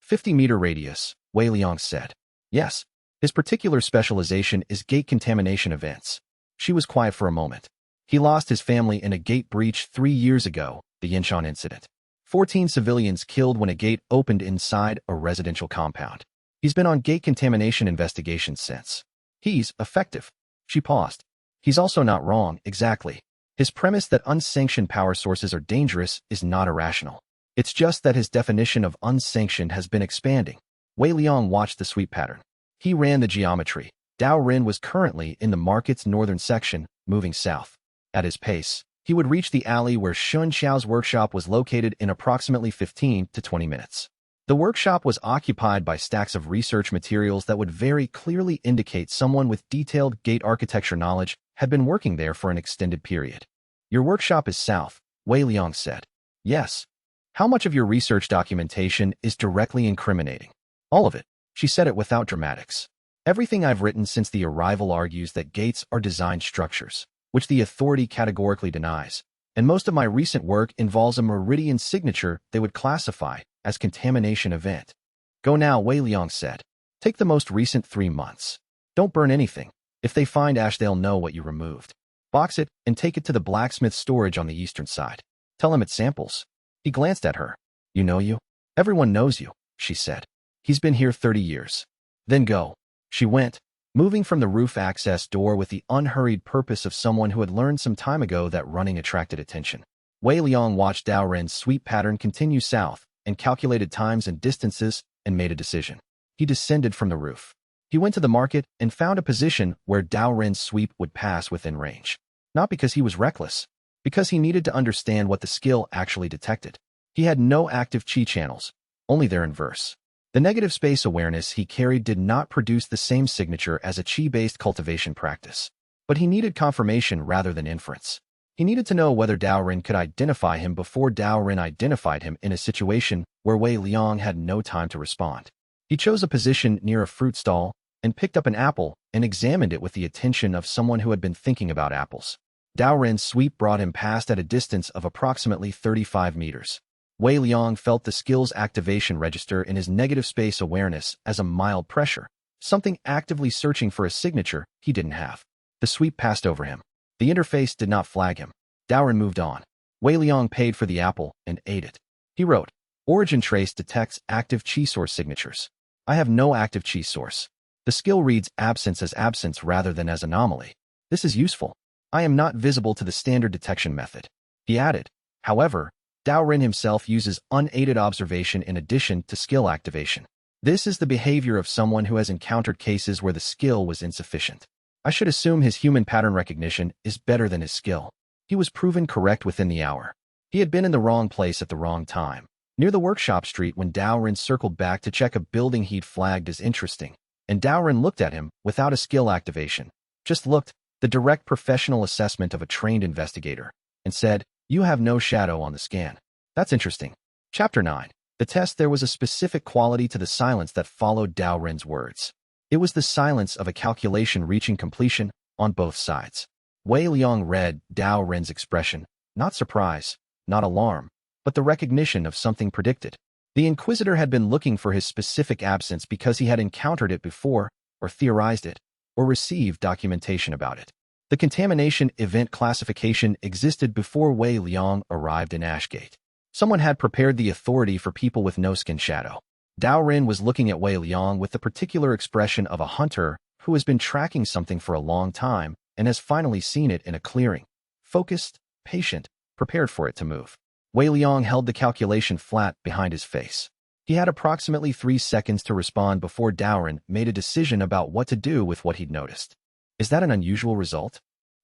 50-meter radius, Wei Liang said. Yes. His particular specialization is gate contamination events. She was quiet for a moment. He lost his family in a gate breach 3 years ago, the Yinshan incident. 14 civilians killed when a gate opened inside a residential compound. He's been on gate contamination investigations since. He's effective. She paused. He's also not wrong, exactly. His premise that unsanctioned power sources are dangerous is not irrational. It's just that his definition of unsanctioned has been expanding. Wei Liang watched the sweep pattern. He ran the geometry. Dao Ren was currently in the market's northern section, moving south. At his pace, he would reach the alley where Shun Xiao's workshop was located in approximately 15 to 20 minutes. The workshop was occupied by stacks of research materials that would very clearly indicate someone with detailed gate architecture knowledge had been working there for an extended period. Your workshop is south, Wei Liang said. Yes. How much of your research documentation is directly incriminating? All of it. She said it without dramatics. Everything I've written since the arrival argues that gates are designed structures, which the authority categorically denies, and most of my recent work involves a meridian signature they would classify as contamination event. Go now, Wei Liang said. Take the most recent 3 months. Don't burn anything. If they find ash, they'll know what you removed. Box it and take it to the blacksmith storage on the eastern side. Tell him it's samples. He glanced at her. You know you? Everyone knows you, she said. He's been here 30 years. Then go. She went, moving from the roof access door with the unhurried purpose of someone who had learned some time ago that running attracted attention. Wei Liang watched Dao Ren's sweep pattern continue south and calculated times and distances and made a decision. He descended from the roof. He went to the market and found a position where Dao Ren's sweep would pass within range. Not because he was reckless, because he needed to understand what the skill actually detected. He had no active chi channels, only their inverse. The negative space awareness he carried did not produce the same signature as a chi-based cultivation practice. But he needed confirmation rather than inference. He needed to know whether Dao Ren could identify him before Dao Ren identified him in a situation where Wei Liang had no time to respond. He chose a position near a fruit stall and picked up an apple and examined it with the attention of someone who had been thinking about apples. Dao Ren's sweep brought him past at a distance of approximately 35 meters. Wei Liang felt the skill's activation register in his negative space awareness as a mild pressure, something actively searching for a signature he didn't have. The sweep passed over him. The interface did not flag him. Dao Ren moved on. Wei Liang paid for the apple and ate it. He wrote, Origin trace detects active chi source signatures. I have no active chi source. The skill reads absence as absence rather than as anomaly. This is useful. I am not visible to the standard detection method. He added. However, Dao Ren himself uses unaided observation in addition to skill activation. This is the behavior of someone who has encountered cases where the skill was insufficient. I should assume his human pattern recognition is better than his skill. He was proven correct within the hour. He had been in the wrong place at the wrong time, near the workshop street when Dao Ren circled back to check a building he'd flagged as interesting, and Dao Ren looked at him without a skill activation. Just looked, the direct professional assessment of a trained investigator, and said, "You have no shadow on the scan." That's interesting. Chapter 9. The test. There was a specific quality to the silence that followed Dao Ren's words. It was the silence of a calculation reaching completion on both sides. Wei Liang read Dao Ren's expression, not surprise, not alarm, but the recognition of something predicted. The Inquisitor had been looking for his specific absence because he had encountered it before, or theorized it, or received documentation about it. The contamination event classification existed before Wei Liang arrived in Ashgate. Someone had prepared the authority for people with no skin shadow. Dao Ren was looking at Wei Liang with the particular expression of a hunter who has been tracking something for a long time and has finally seen it in a clearing. Focused, patient, prepared for it to move. Wei Liang held the calculation flat behind his face. He had approximately 3 seconds to respond before Dao Ren made a decision about what to do with what he'd noticed. Is that an unusual result?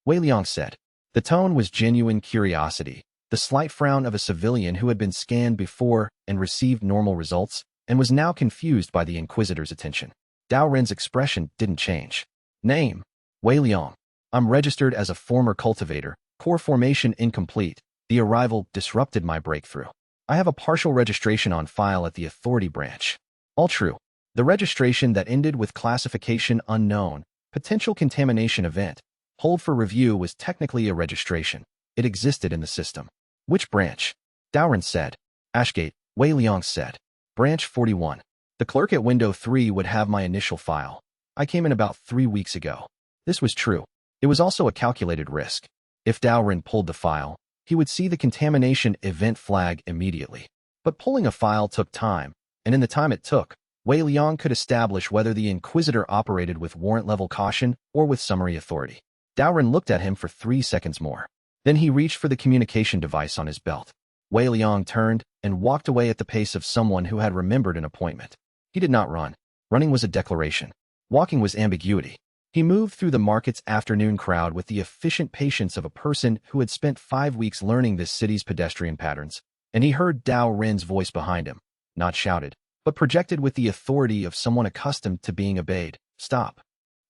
Wei Liang said. The tone was genuine curiosity, the slight frown of a civilian who had been scanned before and received normal results, and was now confused by the Inquisitor's attention. Dao Ren's expression didn't change. Name: Wei Liang. I'm registered as a former cultivator, core formation incomplete. The arrival disrupted my breakthrough. I have a partial registration on file at the Authority branch. All true. The registration that ended with classification unknown, potential contamination event, hold for review was technically a registration. It existed in the system. Which branch? Dao Ren said. Ashgate, Wei Liang said. Branch 41. The clerk at window 3 would have my initial file. I came in about 3 weeks ago. This was true. It was also a calculated risk. If Dao Ren pulled the file, he would see the contamination event flag immediately. But pulling a file took time, and in the time it took, Wei Liang could establish whether the Inquisitor operated with warrant-level caution or with summary authority. Dao Ren looked at him for 3 seconds more. Then he reached for the communication device on his belt. Wei Liang turned and walked away at the pace of someone who had remembered an appointment. He did not run. Running was a declaration. Walking was ambiguity. He moved through the market's afternoon crowd with the efficient patience of a person who had spent 5 weeks learning this city's pedestrian patterns, and he heard Dao Ren's voice behind him, not shouted, but projected with the authority of someone accustomed to being obeyed. Stop.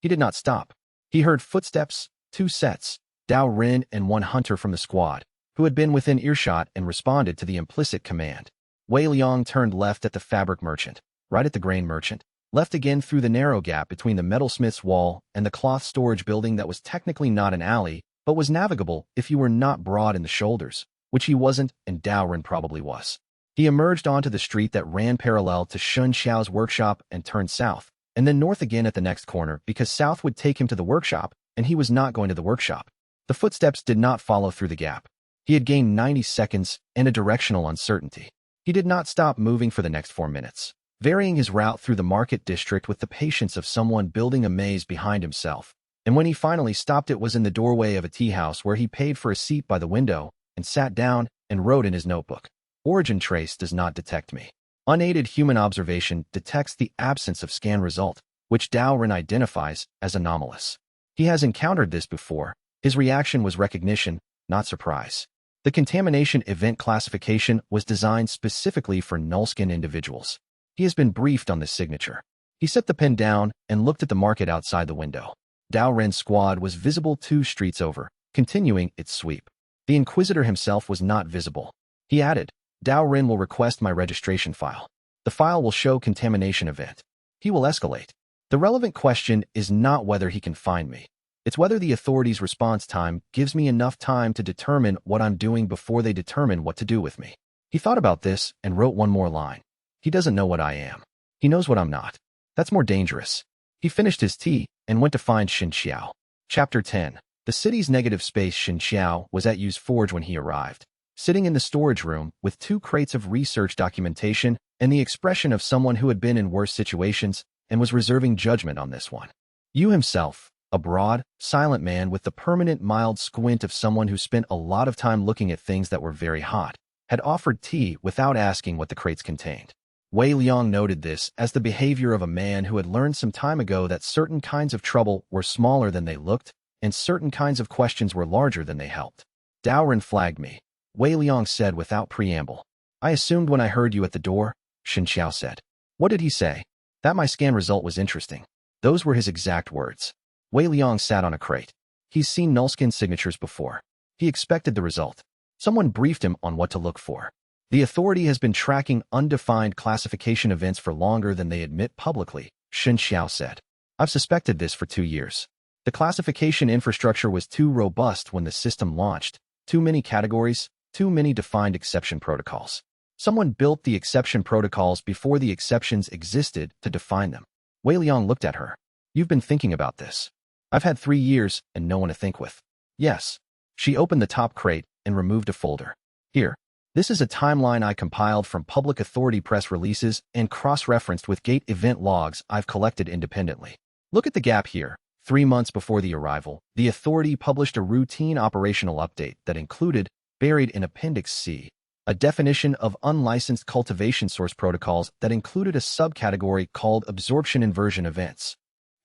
He did not stop. He heard footsteps, 2 sets, Dao Ren and 1 hunter from the squad, who had been within earshot and responded to the implicit command. Wei Liang turned left at the fabric merchant, right at the grain merchant, left again through the narrow gap between the metalsmith's wall and the cloth storage building that was technically not an alley, but was navigable if you were not broad in the shoulders, which he wasn't and Dao Ren probably was. He emerged onto the street that ran parallel to xianxia's workshop and turned south, and then north again at the next corner because south would take him to the workshop, and he was not going to the workshop. The footsteps did not follow through the gap. He had gained 90 seconds and a directional uncertainty. He did not stop moving for the next 4 minutes, varying his route through the market district with the patience of someone building a maze behind himself. And when he finally stopped, it was in the doorway of a tea house where he paid for a seat by the window and sat down and wrote in his notebook. Origin trace does not detect me. Unaided human observation detects the absence of scan result, which Dao Ren identifies as anomalous. He has encountered this before. His reaction was recognition, not surprise. The contamination event classification was designed specifically for null-skin individuals. He has been briefed on this signature. He set the pen down and looked at the market outside the window. Dao Ren's squad was visible 2 streets over, continuing its sweep. The Inquisitor himself was not visible. He added, Dao Ren will request my registration file. The file will show contamination event. He will escalate. The relevant question is not whether he can find me. It's whether the authorities' response time gives me enough time to determine what I'm doing before they determine what to do with me. He thought about this and wrote 1 more line. He doesn't know what I am. He knows what I'm not. That's more dangerous. He finished his tea and went to find xianxia. Chapter 10. The city's negative space xianxia was at Yu's forge when he arrived. sitting in the storage room with 2 crates of research documentation and the expression of someone who had been in worse situations and was reserving judgment on this one. Yu himself, a broad, silent man with the permanent mild squint of someone who spent a lot of time looking at things that were very hot, had offered tea without asking what the crates contained. Wei Liang noted this as the behavior of a man who had learned some time ago that certain kinds of trouble were smaller than they looked, and certain kinds of questions were larger than they helped. Daoren flagged me, Wei Liang said without preamble. I assumed when I heard you at the door, xianxia said. What did he say? That my scan result was interesting. Those were his exact words. Wei Liang sat on a crate. He's seen nullskin signatures before. He expected the result. Someone briefed him on what to look for. The authority has been tracking undefined classification events for longer than they admit publicly, xianxia said. I've suspected this for 2 years. The classification infrastructure was too robust when the system launched. Too many categories, too many defined exception protocols. Someone built the exception protocols before the exceptions existed to define them. Wei Liang looked at her. You've been thinking about this. I've had 3 years and no one to think with. Yes. She opened the top crate and removed a folder. Here. This is a timeline I compiled from public authority press releases and cross-referenced with gate event logs I've collected independently. Look at the gap here. 3 months before the arrival, the authority published a routine operational update that included, buried in Appendix C, a definition of unlicensed cultivation source protocols that included a subcategory called absorption inversion events.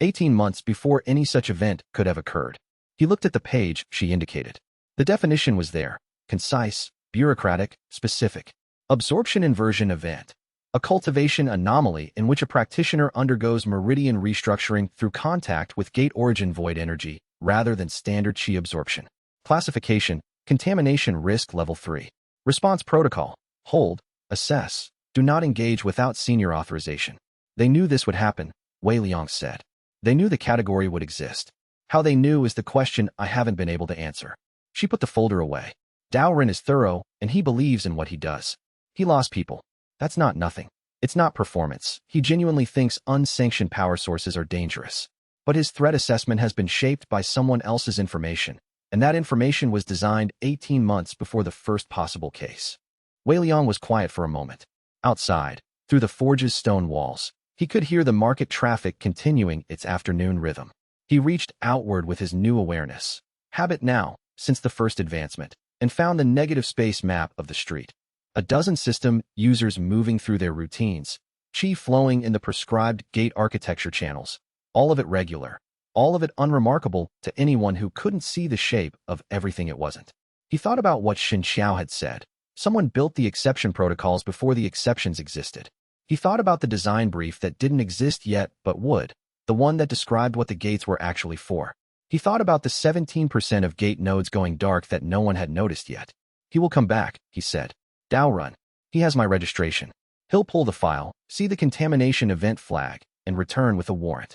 18 months before any such event could have occurred. He looked at the page she indicated. The definition was there, concise, bureaucratic, specific. Absorption inversion event. A cultivation anomaly in which a practitioner undergoes meridian restructuring through contact with gate origin void energy rather than standard qi absorption. Classification, contamination risk level 3. Response protocol, hold, assess, do not engage without senior authorization. They knew this would happen, Wei Liang said. They knew the category would exist. How they knew is the question I haven't been able to answer. She put the folder away. Daoren is thorough, and he believes in what he does. He lost people. That's not nothing. It's not performance. He genuinely thinks unsanctioned power sources are dangerous. But his threat assessment has been shaped by someone else's information, and that information was designed 18 months before the first possible case. Wei Liang was quiet for a moment. Outside, through the forge's stone walls, he could hear the market traffic continuing its afternoon rhythm. He reached outward with his new awareness, habit now, since the first advancement, and found the negative space map of the street. A dozen system users moving through their routines, qi flowing in the prescribed gate architecture channels, all of it regular, all of it unremarkable to anyone who couldn't see the shape of everything it wasn't. He thought about what xianxia had said. Someone built the exception protocols before the exceptions existed. He thought about the design brief that didn't exist yet but would, the one that described what the gates were actually for. He thought about the 17% of gate nodes going dark that no one had noticed yet. He will come back, he said. Daoren. He has my registration. He'll pull the file, see the contamination event flag, and return with a warrant.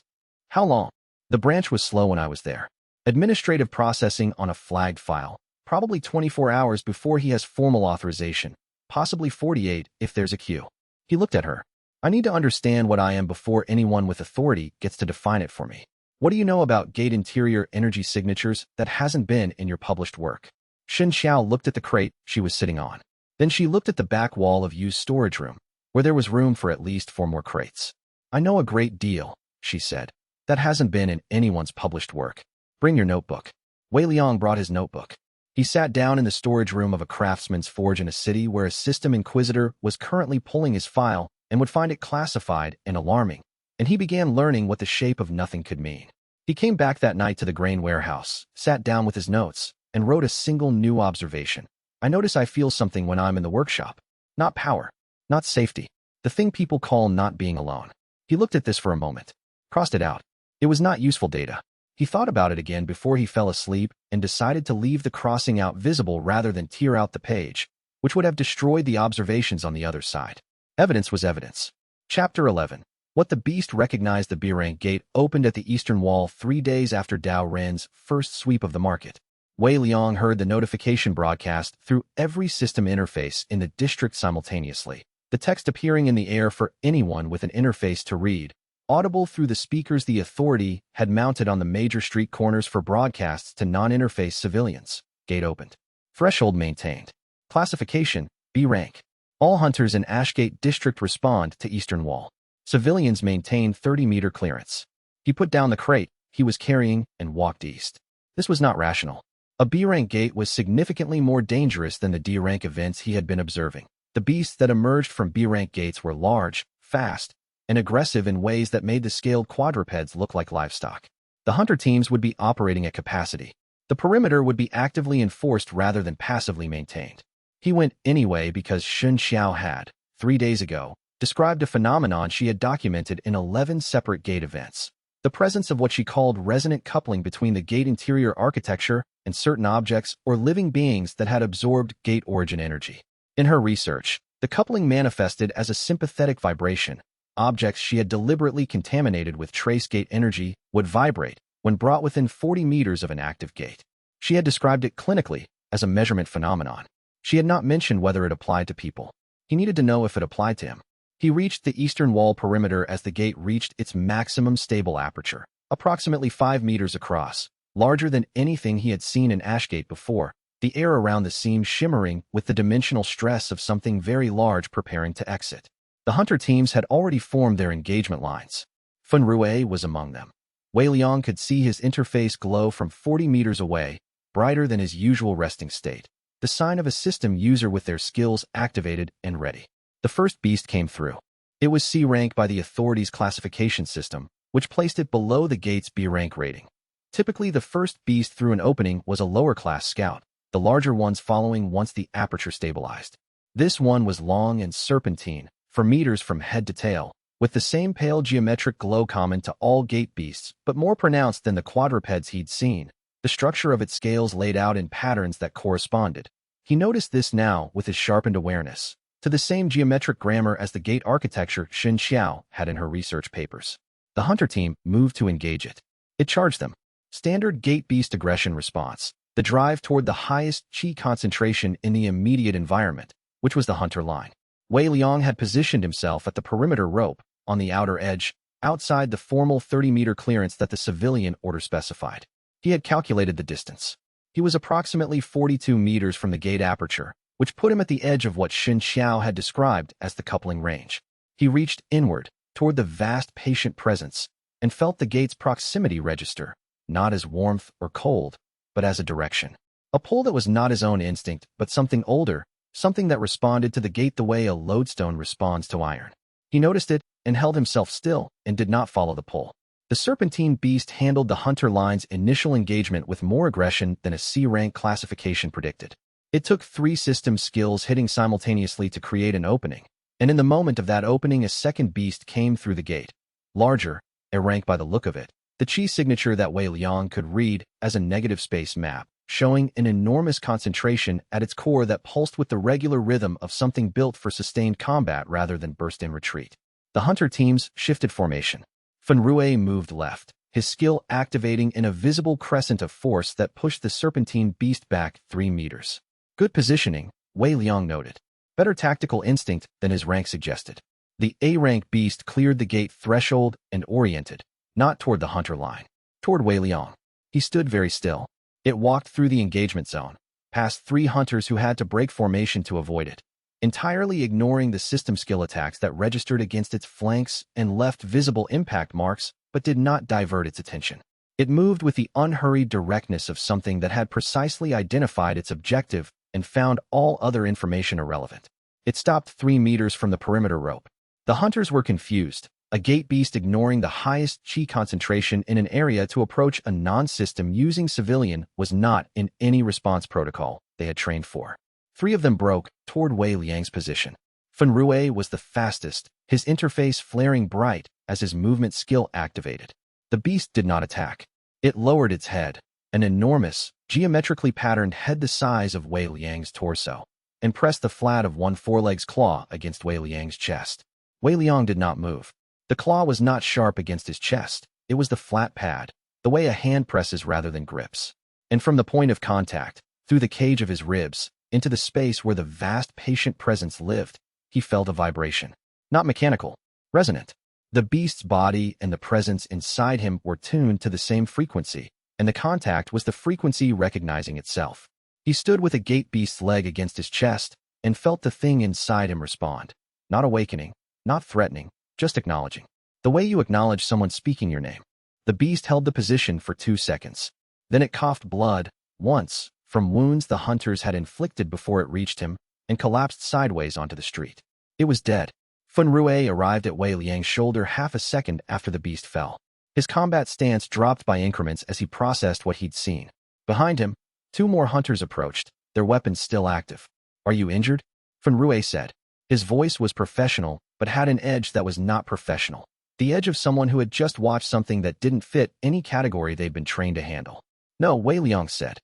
How long? The branch was slow when I was there. Administrative processing on a flagged file, probably 24 hours before he has formal authorization, possibly 48 if there's a queue. He looked at her. I need to understand what I am before anyone with authority gets to define it for me. What do you know about gate interior energy signatures that hasn't been in your published work? xianxia looked at the crate she was sitting on. Then she looked at the back wall of Yu's storage room, where there was room for at least 4 more crates. I know a great deal, she said. That hasn't been in anyone's published work. Bring your notebook. Wei Liang brought his notebook. He sat down in the storage room of a craftsman's forge in a city where a system inquisitor was currently pulling his file and would find it classified and alarming, and he began learning what the shape of nothing could mean. He came back that night to the grain warehouse, sat down with his notes, and wrote a single new observation. I notice I feel something when I'm in the workshop. Not power. Not safety. The thing people call not being alone. He looked at this for a moment. Crossed it out. It was not useful data. He thought about it again before he fell asleep and decided to leave the crossing out visible rather than tear out the page, which would have destroyed the observations on the other side. Evidence was evidence. Chapter 11. What the beast recognized. The Birang gate opened at the eastern wall 3 days after Daoren's first sweep of the market. Wei Liang heard the notification broadcast through every system interface in the district simultaneously, the text appearing in the air for anyone with an interface to read, audible through the speakers the authority had mounted on the major street corners for broadcasts to non-interface civilians. Gate opened. Threshold maintained. Classification: B rank. All hunters in Ashgate District respond to Eastern Wall. Civilians maintain 30-meter clearance. He put down the crate he was carrying and walked east. This was not rational. A B-rank gate was significantly more dangerous than the D-rank events he had been observing. The beasts that emerged from B-rank gates were large, fast, and aggressive in ways that made the scaled quadrupeds look like livestock. The hunter teams would be operating at capacity. The perimeter would be actively enforced rather than passively maintained. He went anyway because xianxia had, 3 days ago, described a phenomenon she had documented in 11 separate gate events. The presence of what she called resonant coupling between the gate interior architecture and certain objects or living beings that had absorbed gate origin energy. In her research, the coupling manifested as a sympathetic vibration. Objects she had deliberately contaminated with trace gate energy would vibrate when brought within 40 meters of an active gate. She had described it clinically as a measurement phenomenon. She had not mentioned whether it applied to people. He needed to know if it applied to him. He reached the eastern wall perimeter as the gate reached its maximum stable aperture, approximately 5 meters across, larger than anything he had seen in Ashgate before, the air around the seam shimmering with the dimensional stress of something very large preparing to exit. The hunter teams had already formed their engagement lines. Fenrue was among them. Wei Liang could see his interface glow from 40 meters away, brighter than his usual resting state, the sign of a system user with their skills activated and ready. The first beast came through. It was C rank by the authorities' classification system, which placed it below the gate's B rank rating. Typically, the first beast through an opening was a lower-class scout, the larger ones following once the aperture stabilized. This one was long and serpentine, for meters from head to tail, with the same pale geometric glow common to all gate beasts, but more pronounced than the quadrupeds he'd seen. The structure of its scales laid out in patterns that corresponded. He noticed this now with his sharpened awareness, to the same geometric grammar as the gate architecture xianxia had in her research papers. The hunter team moved to engage it. It charged them. Standard gate beast aggression response, the drive toward the highest chi concentration in the immediate environment, which was the hunter line. Wei Liang had positioned himself at the perimeter rope, on the outer edge, outside the formal 30-meter clearance that the civilian order specified. He had calculated the distance. He was approximately 42 meters from the gate aperture, which put him at the edge of what xianxia had described as the coupling range. He reached inward, toward the vast patient presence, and felt the gate's proximity register, not as warmth or cold, but as a direction. A pull that was not his own instinct, but something older, something that responded to the gate the way a lodestone responds to iron. He noticed it and held himself still and did not follow the pull. The serpentine beast handled the hunter line's initial engagement with more aggression than a C-rank classification predicted. It took 3 system skills hitting simultaneously to create an opening, and in the moment of that opening a second beast came through the gate. Larger, a rank by the look of it, the chi signature that Wei Liang could read as a negative space map, showing an enormous concentration at its core that pulsed with the regular rhythm of something built for sustained combat rather than burst-in retreat. The hunter teams shifted formation. Fenrue moved left, his skill activating in a visible crescent of force that pushed the serpentine beast back 3 meters. Good positioning, Wei Liang noted. Better tactical instinct than his rank suggested. The A-rank beast cleared the gate threshold and oriented, not toward the hunter line, toward Wei Liang. He stood very still. It walked through the engagement zone, past 3 hunters who had to break formation to avoid it, entirely ignoring the system skill attacks that registered against its flanks and left visible impact marks but did not divert its attention. It moved with the unhurried directness of something that had precisely identified its objective and found all other information irrelevant. It stopped 3 meters from the perimeter rope. The hunters were confused, a gate beast ignoring the highest chi concentration in an area to approach a non-system using civilian was not in any response protocol they had trained for. 3 of them broke toward Wei Liang's position. Fenrue was the fastest, his interface flaring bright as his movement skill activated. The beast did not attack. It lowered its head, an enormous, geometrically patterned head the size of Wei Liang's torso, and pressed the flat of one foreleg's claw against Wei Liang's chest. Wei Liang did not move. The claw was not sharp against his chest. It was the flat pad, the way a hand presses rather than grips. And from the point of contact, through the cage of his ribs, into the space where the vast patient presence lived, he felt a vibration. Not mechanical, resonant. The beast's body and the presence inside him were tuned to the same frequency, and the contact was the frequency recognizing itself. He stood with a gate beast's leg against his chest and felt the thing inside him respond. Not awakening, not threatening, just acknowledging. The way you acknowledge someone speaking your name. The beast held the position for 2 seconds. Then it coughed blood, once, from wounds the hunters had inflicted before it reached him, and collapsed sideways onto the street. It was dead. Fun Rui arrived at Wei Liang's shoulder half a second after the beast fell. His combat stance dropped by increments as he processed what he'd seen. Behind him, 2 more hunters approached, their weapons still active. "Are you injured?" Fun Rui said. His voice was professional, but had an edge that was not professional. The edge of someone who had just watched something that didn't fit any category they'd been trained to handle. "No," Wei Liang said.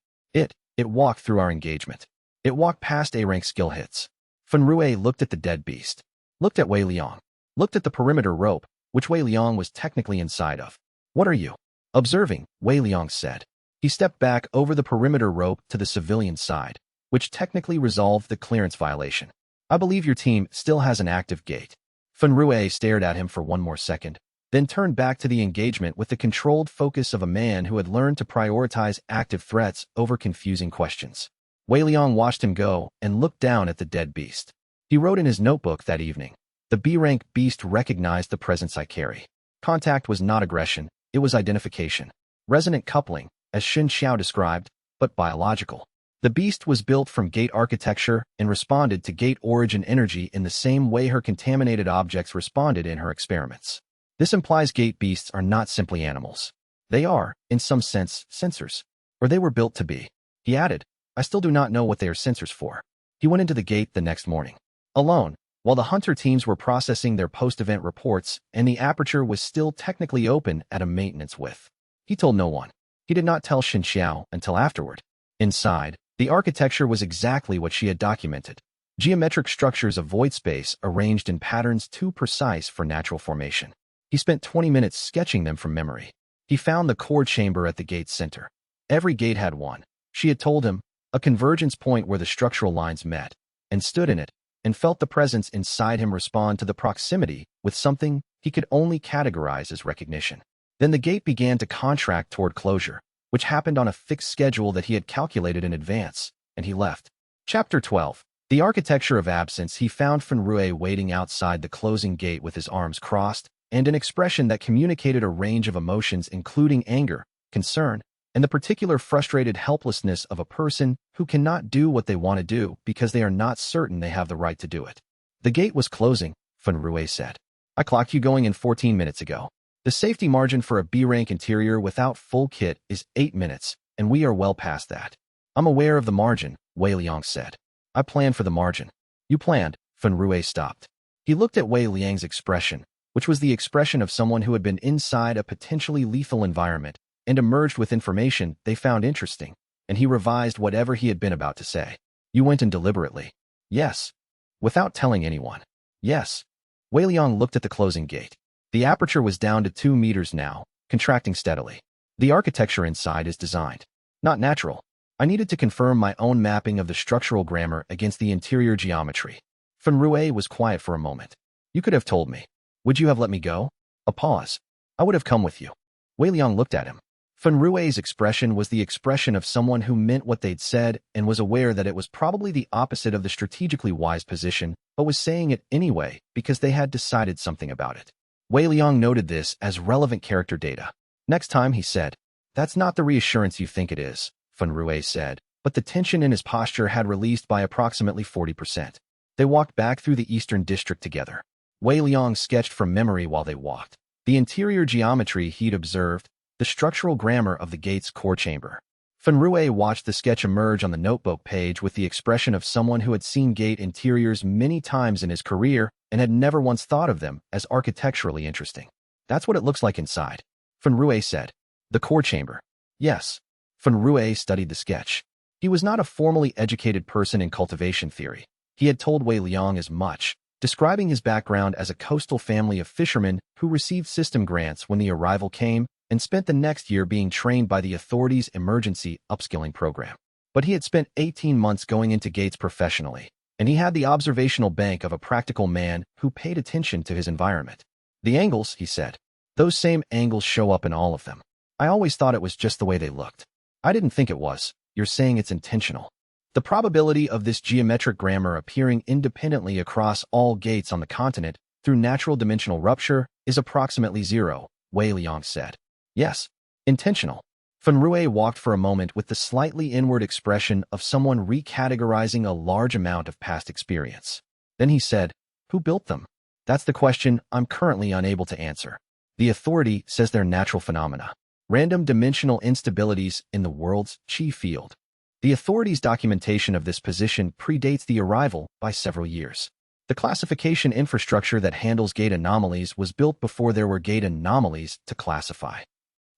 It walked through our engagement. It walked past A-rank skill hits." Fun Rui looked at the dead beast. Looked at Wei Liang. Looked at the perimeter rope, which Wei Liang was technically inside of. "What are you?" "Observing," Wei Liang said. He stepped back over the perimeter rope to the civilian side, which technically resolved the clearance violation. "I believe your team still has an active gate." Fun Rui stared at him for 1 more second, then turned back to the engagement with the controlled focus of a man who had learned to prioritize active threats over confusing questions. Wei Liang watched him go and looked down at the dead beast. He wrote in his notebook that evening, "The B-rank beast recognized the presence I carry. Contact was not aggression, it was identification. Resonant coupling, as xianxia described, but biological. The beast was built from gate architecture and responded to gate origin energy in the same way her contaminated objects responded in her experiments. This implies gate beasts are not simply animals. They are, in some sense, sensors. Or they were built to be." He added, "I still do not know what they are sensors for." He went into the gate the next morning. Alone, while the hunter teams were processing their post-event reports and the aperture was still technically open at a maintenance width. He told no one. He did not tell xianxia until afterward. Inside, the architecture was exactly what she had documented. Geometric structures of void space arranged in patterns too precise for natural formation. He spent 20 minutes sketching them from memory. He found the core chamber at the gate's center. Every gate had one. She had told him, a convergence point where the structural lines met, and stood in it, and felt the presence inside him respond to the proximity with something he could only categorize as recognition. Then the gate began to contract toward closure, which happened on a fixed schedule that he had calculated in advance, and he left. Chapter 12. The architecture of absence. He found Fun Rui waiting outside the closing gate with his arms crossed, and an expression that communicated a range of emotions including anger, concern, and the particular frustrated helplessness of a person who cannot do what they want to do because they are not certain they have the right to do it. "The gate was closing," Fun Rui said. "I clocked you going in 14 minutes ago. The safety margin for a B-rank interior without full kit is 8 minutes, and we are well past that." "I'm aware of the margin," Wei Liang said. "I planned for the margin." "You planned," Fun Rui stopped. He looked at Wei Liang's expression, which was the expression of someone who had been inside a potentially lethal environment and emerged with information they found interesting, and he revised whatever he had been about to say. "You went in deliberately." "Yes." "Without telling anyone." "Yes." Wei Liang looked at the closing gate. The aperture was down to 2 meters now, contracting steadily. "The architecture inside is designed. Not natural. I needed to confirm my own mapping of the structural grammar against the interior geometry." Fun Rui was quiet for a moment. "You could have told me. Would you have let me go?" A pause. "I would have come with you." Wei Liang looked at him. Fun Rui's expression was the expression of someone who meant what they'd said and was aware that it was probably the opposite of the strategically wise position, but was saying it anyway because they had decided something about it. Wei Liang noted this as relevant character data. "Next time," he said. "That's not the reassurance you think it is," Fun Rui said, but the tension in his posture had released by approximately 40%. They walked back through the eastern district together. Wei Liang sketched from memory while they walked. The interior geometry he'd observed, the structural grammar of the gate's core chamber. Fun Rui watched the sketch emerge on the notebook page with the expression of someone who had seen gate interiors many times in his career and had never once thought of them as architecturally interesting. "That's what it looks like inside," Fun Rui said. "The core chamber." "Yes." Fun Rui studied the sketch. He was not a formally educated person in cultivation theory. He had told Wei Liang as much, describing his background as a coastal family of fishermen who received system grants when the arrival came and spent the next year being trained by the authorities' emergency upskilling program. But he had spent 18 months going into gates professionally, and he had the observational bank of a practical man who paid attention to his environment. "The angles," he said. "Those same angles show up in all of them. I always thought it was just the way they looked." "I didn't think it was. You're saying it's intentional." The probability of this geometric grammar appearing independently across all gates on the continent through natural dimensional rupture is approximately 0, Wei Liang said. Yes, intentional. Fenrui walked for a moment with the slightly inward expression of someone recategorizing a large amount of past experience. Then he said, "Who built them? That's the question I'm currently unable to answer. The authority says they're natural phenomena, random dimensional instabilities in the world's chi field. The authority's documentation of this position predates the arrival by several years. The classification infrastructure that handles gate anomalies was built before there were gate anomalies to classify."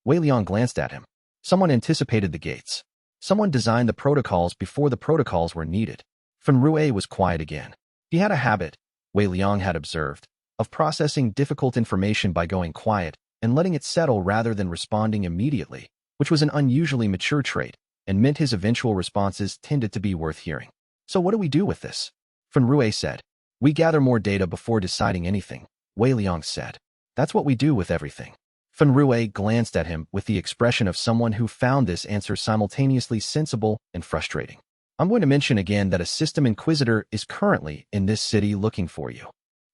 Wei Liang glanced at him. Someone anticipated the gates. Someone designed the protocols before the protocols were needed. Fenrui was quiet again. He had a habit, Wei Liang had observed, of processing difficult information by going quiet and letting it settle rather than responding immediately, which was an unusually mature trait and meant his eventual responses tended to be worth hearing. "So what do we do with this?" Fenrui said. "We gather more data before deciding anything," Wei Liang said. "That's what we do with everything." Fenrui glanced at him with the expression of someone who found this answer simultaneously sensible and frustrating. "I'm going to mention again that a system inquisitor is currently in this city looking for you."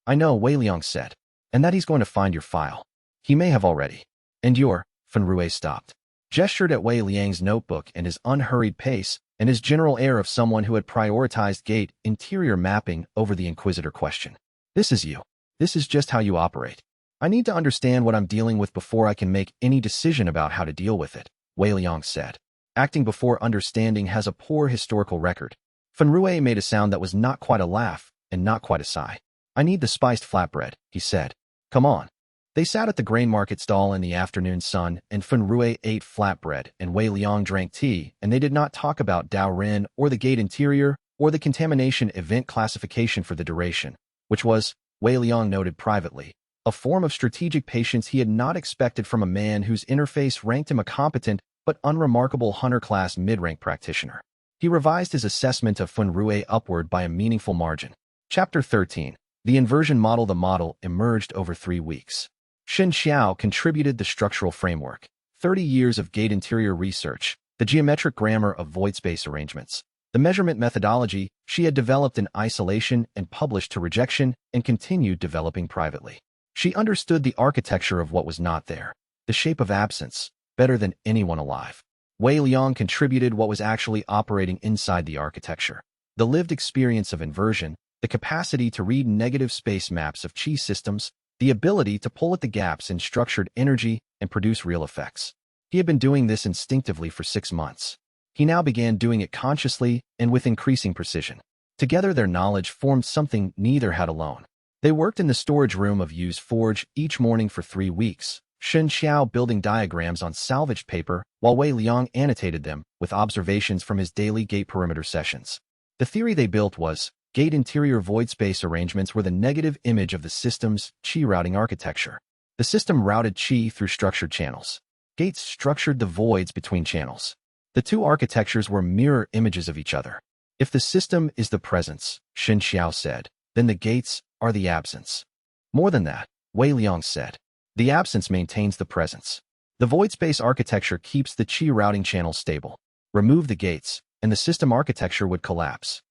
"I know," Wei Liang said, "and that he's going to find your file. He may have already." "And Fenrui stopped, gestured at Wei Liang's notebook and his unhurried pace and his general air of someone who had prioritized gate interior mapping over the inquisitor question. "This is you. This is just how you operate. I need to understand what I'm dealing with before I can make any decision about how to deal with it," Wei Liang said. "Acting before understanding has a poor historical record." Fenrui made a sound that was not quite a laugh and not quite a sigh. "I need the spiced flatbread," he said. "Come on." They sat at the grain market stall in the afternoon sun, and Fenrui ate flatbread and Wei Liang drank tea, and they did not talk about Dao Ren or the gate interior or the contamination event classification for the duration, which was, Wei Liang noted privately, a form of strategic patience he had not expected from a man whose interface ranked him a competent but unremarkable hunter-class mid-rank practitioner. He revised his assessment of Fenrui upward by a meaningful margin. Chapter 13. The inversion model. The model emerged over 3 weeks. Xianxia contributed the structural framework, 30 years of gate interior research, the geometric grammar of void space arrangements, the measurement methodology she had developed in isolation and published to rejection and continued developing privately. She understood the architecture of what was not there, the shape of absence, better than anyone alive. Wei Liang contributed what was actually operating inside the architecture, the lived experience of inversion, the capacity to read negative space maps of chi systems, the ability to pull at the gaps in structured energy and produce real effects. He had been doing this instinctively for 6 months. He now began doing it consciously and with increasing precision. Together their knowledge formed something neither had alone. They worked in the storage room of Yu's forge each morning for 3 weeks, Xiao building diagrams on salvaged paper while Wei Liang annotated them with observations from his daily gate perimeter sessions. The theory they built was, gate interior void space arrangements were the negative image of the system's chi routing architecture. The system routed chi through structured channels. Gates structured the voids between channels. The two architectures were mirror images of each other. If the system is the presence, Xiao said, then the gates are the absence. More than that, Wei Liang said, the absence maintains the presence. The void space architecture keeps the chi routing channels stable. Remove the gates, and the system architecture would collapse.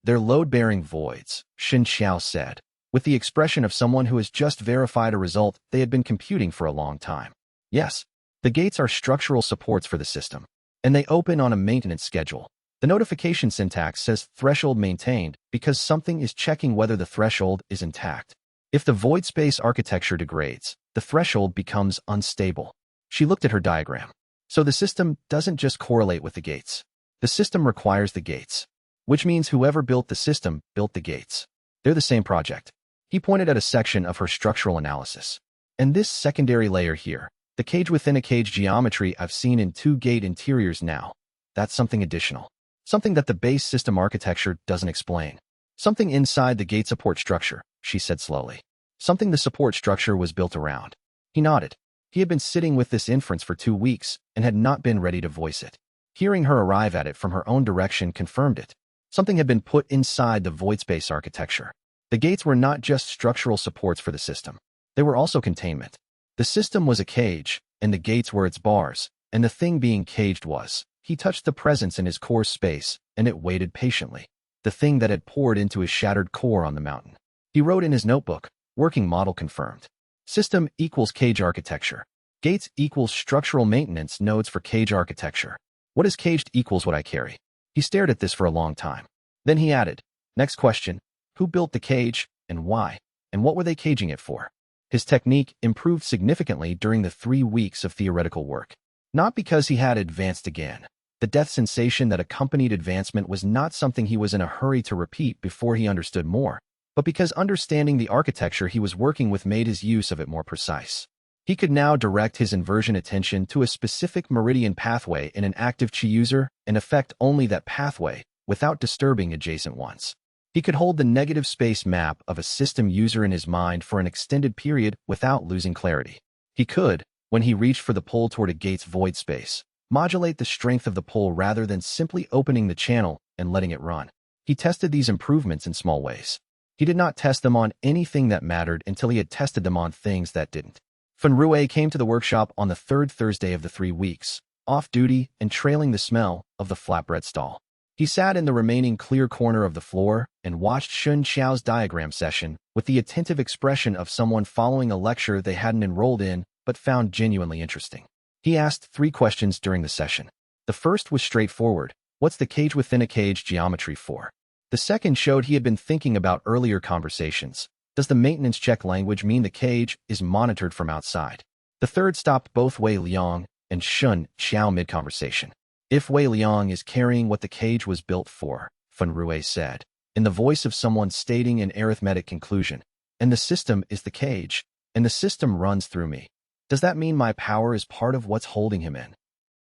They're load-bearing voids, Xiao said, with the expression of someone who has just verified a result they had been computing for a long time. Yes, the gates are structural supports for the system, and they open on a maintenance schedule. The notification syntax says threshold maintained because something is checking whether the threshold is intact. If the void space architecture degrades, the threshold becomes unstable. She looked at her diagram. So the system doesn't just correlate with the gates. The system requires the gates, which means whoever built the system built the gates. They're the same project. He pointed at a section of her structural analysis. And this secondary layer here, the cage within a cage geometry I've seen in 2 gate interiors now, that's something additional. Something that the base system architecture doesn't explain. Something inside the gate support structure, she said slowly. Something the support structure was built around. He nodded. He had been sitting with this inference for 2 weeks and had not been ready to voice it. Hearing her arrive at it from her own direction confirmed it. Something had been put inside the void space architecture. The gates were not just structural supports for the system. They were also containment. The system was a cage, and the gates were its bars, and the thing being caged was He touched the presence in his core space, and it waited patiently, the thing that had poured into his shattered core on the mountain. He wrote in his notebook, working model confirmed. System equals cage architecture. Gates equals structural maintenance nodes for cage architecture. What is caged equals what I carry. He stared at this for a long time. Then he added, next question, who built the cage, and why, and what were they caging it for? His technique improved significantly during the 3 weeks of theoretical work. Not because he had advanced again. The death sensation that accompanied advancement was not something he was in a hurry to repeat before he understood more, but because understanding the architecture he was working with made his use of it more precise. He could now direct his inversion attention to a specific meridian pathway in an active chi user and affect only that pathway without disturbing adjacent ones. He could hold the negative space map of a system user in his mind for an extended period without losing clarity. He could, when he reached for the pull toward a gate's void space, modulate the strength of the pull rather than simply opening the channel and letting it run. He tested these improvements in small ways. He did not test them on anything that mattered until he had tested them on things that didn't. Fenrue came to the workshop on the 3rd Thursday of the 3 weeks, off-duty and trailing the smell of the flatbread stall. He sat in the remaining clear corner of the floor and watched xianxia's diagram session with the attentive expression of someone following a lecture they hadn't enrolled in but found genuinely interesting. He asked 3 questions during the session. The first was straightforward. What's the cage within a cage geometry for? The second showed he had been thinking about earlier conversations. Does the maintenance check language mean the cage is monitored from outside? The third stopped both Wei Liang and xianxia mid-conversation. If Wei Liang is carrying what the cage was built for, Fenrue said, in the voice of someone stating an arithmetic conclusion, and the system is the cage, and the system runs through me, does that mean my power is part of what's holding him in?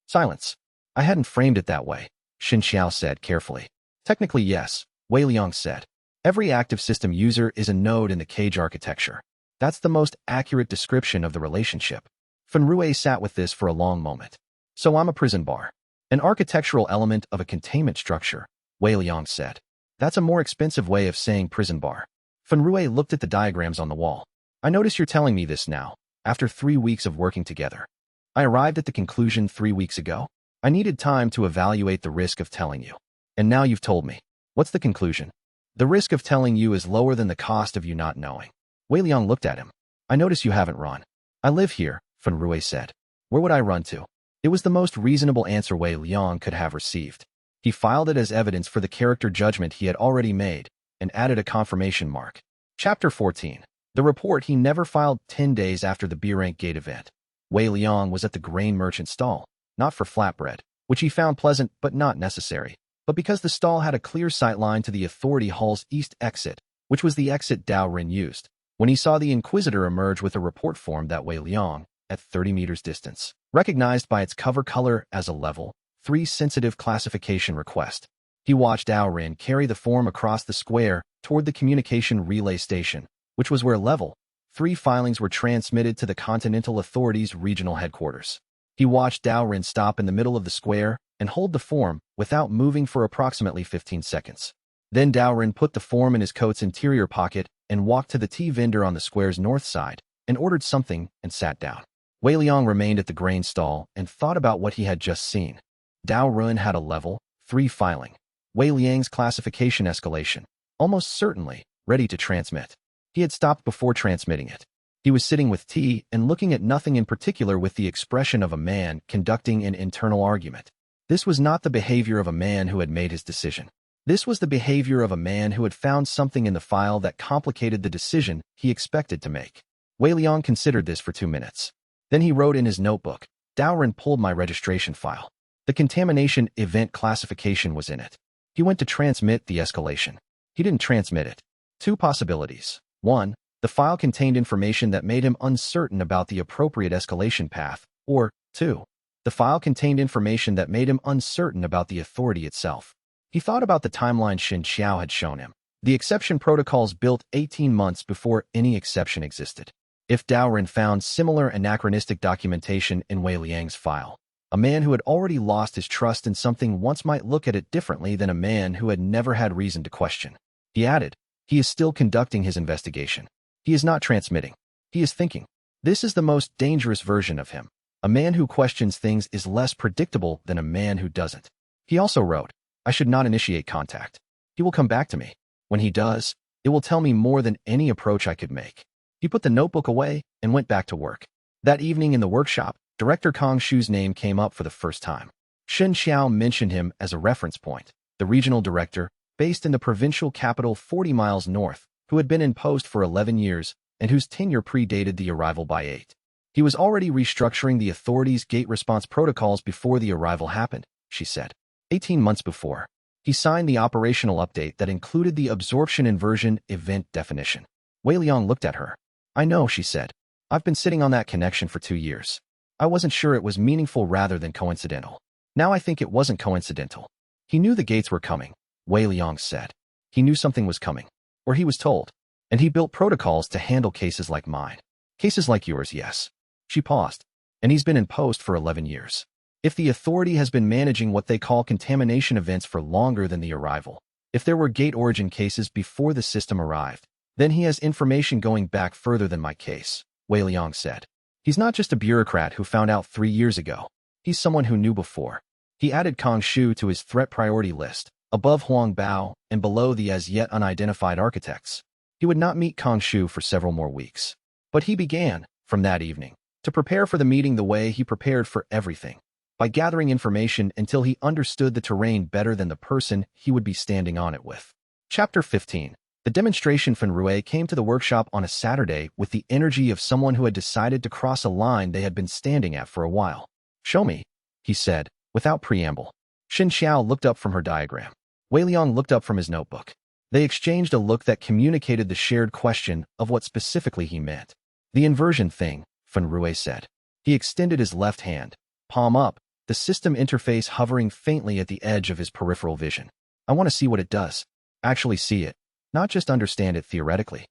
Silence. I hadn't framed it that way, xianxia said carefully. Technically, yes, Wei Liang said. Every active system user is a node in the cage architecture. That's the most accurate description of the relationship. Fenrue sat with this for a long moment. So I'm a prison bar. An architectural element of a containment structure, Wei Liang said. That's a more expensive way of saying prison bar. Fenrue looked at the diagrams on the wall. I notice you're telling me this now, after 3 weeks of working together. I arrived at the conclusion 3 weeks ago. I needed time to evaluate the risk of telling you. And now you've told me. What's the conclusion? The risk of telling you is lower than the cost of you not knowing. Wei Liang looked at him. I notice you haven't run. I live here, Fenrue said. Where would I run to? It was the most reasonable answer Wei Liang could have received. He filed it as evidence for the character judgment he had already made, and added a confirmation mark. Chapter 14. The report he never filed 10 days after the B-Rank Gate event. Wei Liang was at the grain merchant stall, not for flatbread, which he found pleasant but not necessary, but because the stall had a clear sight line to the authority hall's east exit, which was the exit Dao Rin used, when he saw the Inquisitor emerge with a report form that Wei Liang, at 30 meters distance, recognized by its cover color as a Level 3 sensitive classification request. He watched Dao Rin carry the form across the square toward the communication relay station, which was where Level 3 filings were transmitted to the Continental Authority's regional headquarters. He watched Dao Rin stop in the middle of the square and hold the form without moving for approximately 15 seconds. Then Dao Rin put the form in his coat's interior pocket and walked to the tea vendor on the square's north side and ordered something and sat down. Wei Liang remained at the grain stall and thought about what he had just seen. Dao Rin had a Level 3 filing. Wei Liang's classification escalation, almost certainly, ready to transmit. He had stopped before transmitting it. He was sitting with tea and looking at nothing in particular with the expression of a man conducting an internal argument. This was not the behavior of a man who had made his decision. This was the behavior of a man who had found something in the file that complicated the decision he expected to make. Wei Liang considered this for 2 minutes. Then he wrote in his notebook, Dao Rin pulled my registration file. The contamination event classification was in it. He went to transmit the escalation. He didn't transmit it. 2 possibilities. 1. The file contained information that made him uncertain about the appropriate escalation path, or 2. The file contained information that made him uncertain about the authority itself. He thought about the timeline xianxia had shown him. The exception protocols built 18 months before any exception existed. If Dao Rin found similar anachronistic documentation in Wei Liang's file, a man who had already lost his trust in something once might look at it differently than a man who had never had reason to question. He added, he is still conducting his investigation. He is not transmitting. He is thinking. This is the most dangerous version of him. A man who questions things is less predictable than a man who doesn't. He also wrote, I should not initiate contact. He will come back to me. When he does, it will tell me more than any approach I could make. He put the notebook away and went back to work. That evening in the workshop, Director Kong Shu's name came up for the first time. Xianxia mentioned him as a reference point. The regional director, based in the provincial capital 40 miles north, who had been in post for 11 years and whose tenure predated the arrival by 8. He was already restructuring the authorities' gate response protocols before the arrival happened, she said. 18 months before, he signed the operational update that included the absorption inversion event definition. Wei Liang looked at her. I know, she said. I've been sitting on that connection for 2 years. I wasn't sure it was meaningful rather than coincidental. Now I think it wasn't coincidental. He knew the gates were coming, Wei Liang said. He knew something was coming. Or he was told. And he built protocols to handle cases like mine. Cases like yours, yes. She paused. And he's been in post for 11 years. If the authority has been managing what they call contamination events for longer than the arrival, if there were gate origin cases before the system arrived, then he has information going back further than my case, Wei Liang said. He's not just a bureaucrat who found out 3 years ago. He's someone who knew before. He added Kong Shu to his threat priority list, above Huang Bao and below the as yet unidentified architects. He would not meet Kong Shu for several more weeks. But he began, from that evening, to prepare for the meeting the way he prepared for everything, by gathering information until he understood the terrain better than the person he would be standing on it with. Chapter 15. The demonstration Fen Rui came to the workshop on a Saturday with the energy of someone who had decided to cross a line they had been standing at for a while. Show me, he said, without preamble. Xin Xiao looked up from her diagram. Wei Liang looked up from his notebook. They exchanged a look that communicated the shared question of what specifically he meant. The inversion thing, Fen Rui said. He extended his left hand, palm up, the system interface hovering faintly at the edge of his peripheral vision. I want to see what it does. Actually see it, not just understand it theoretically.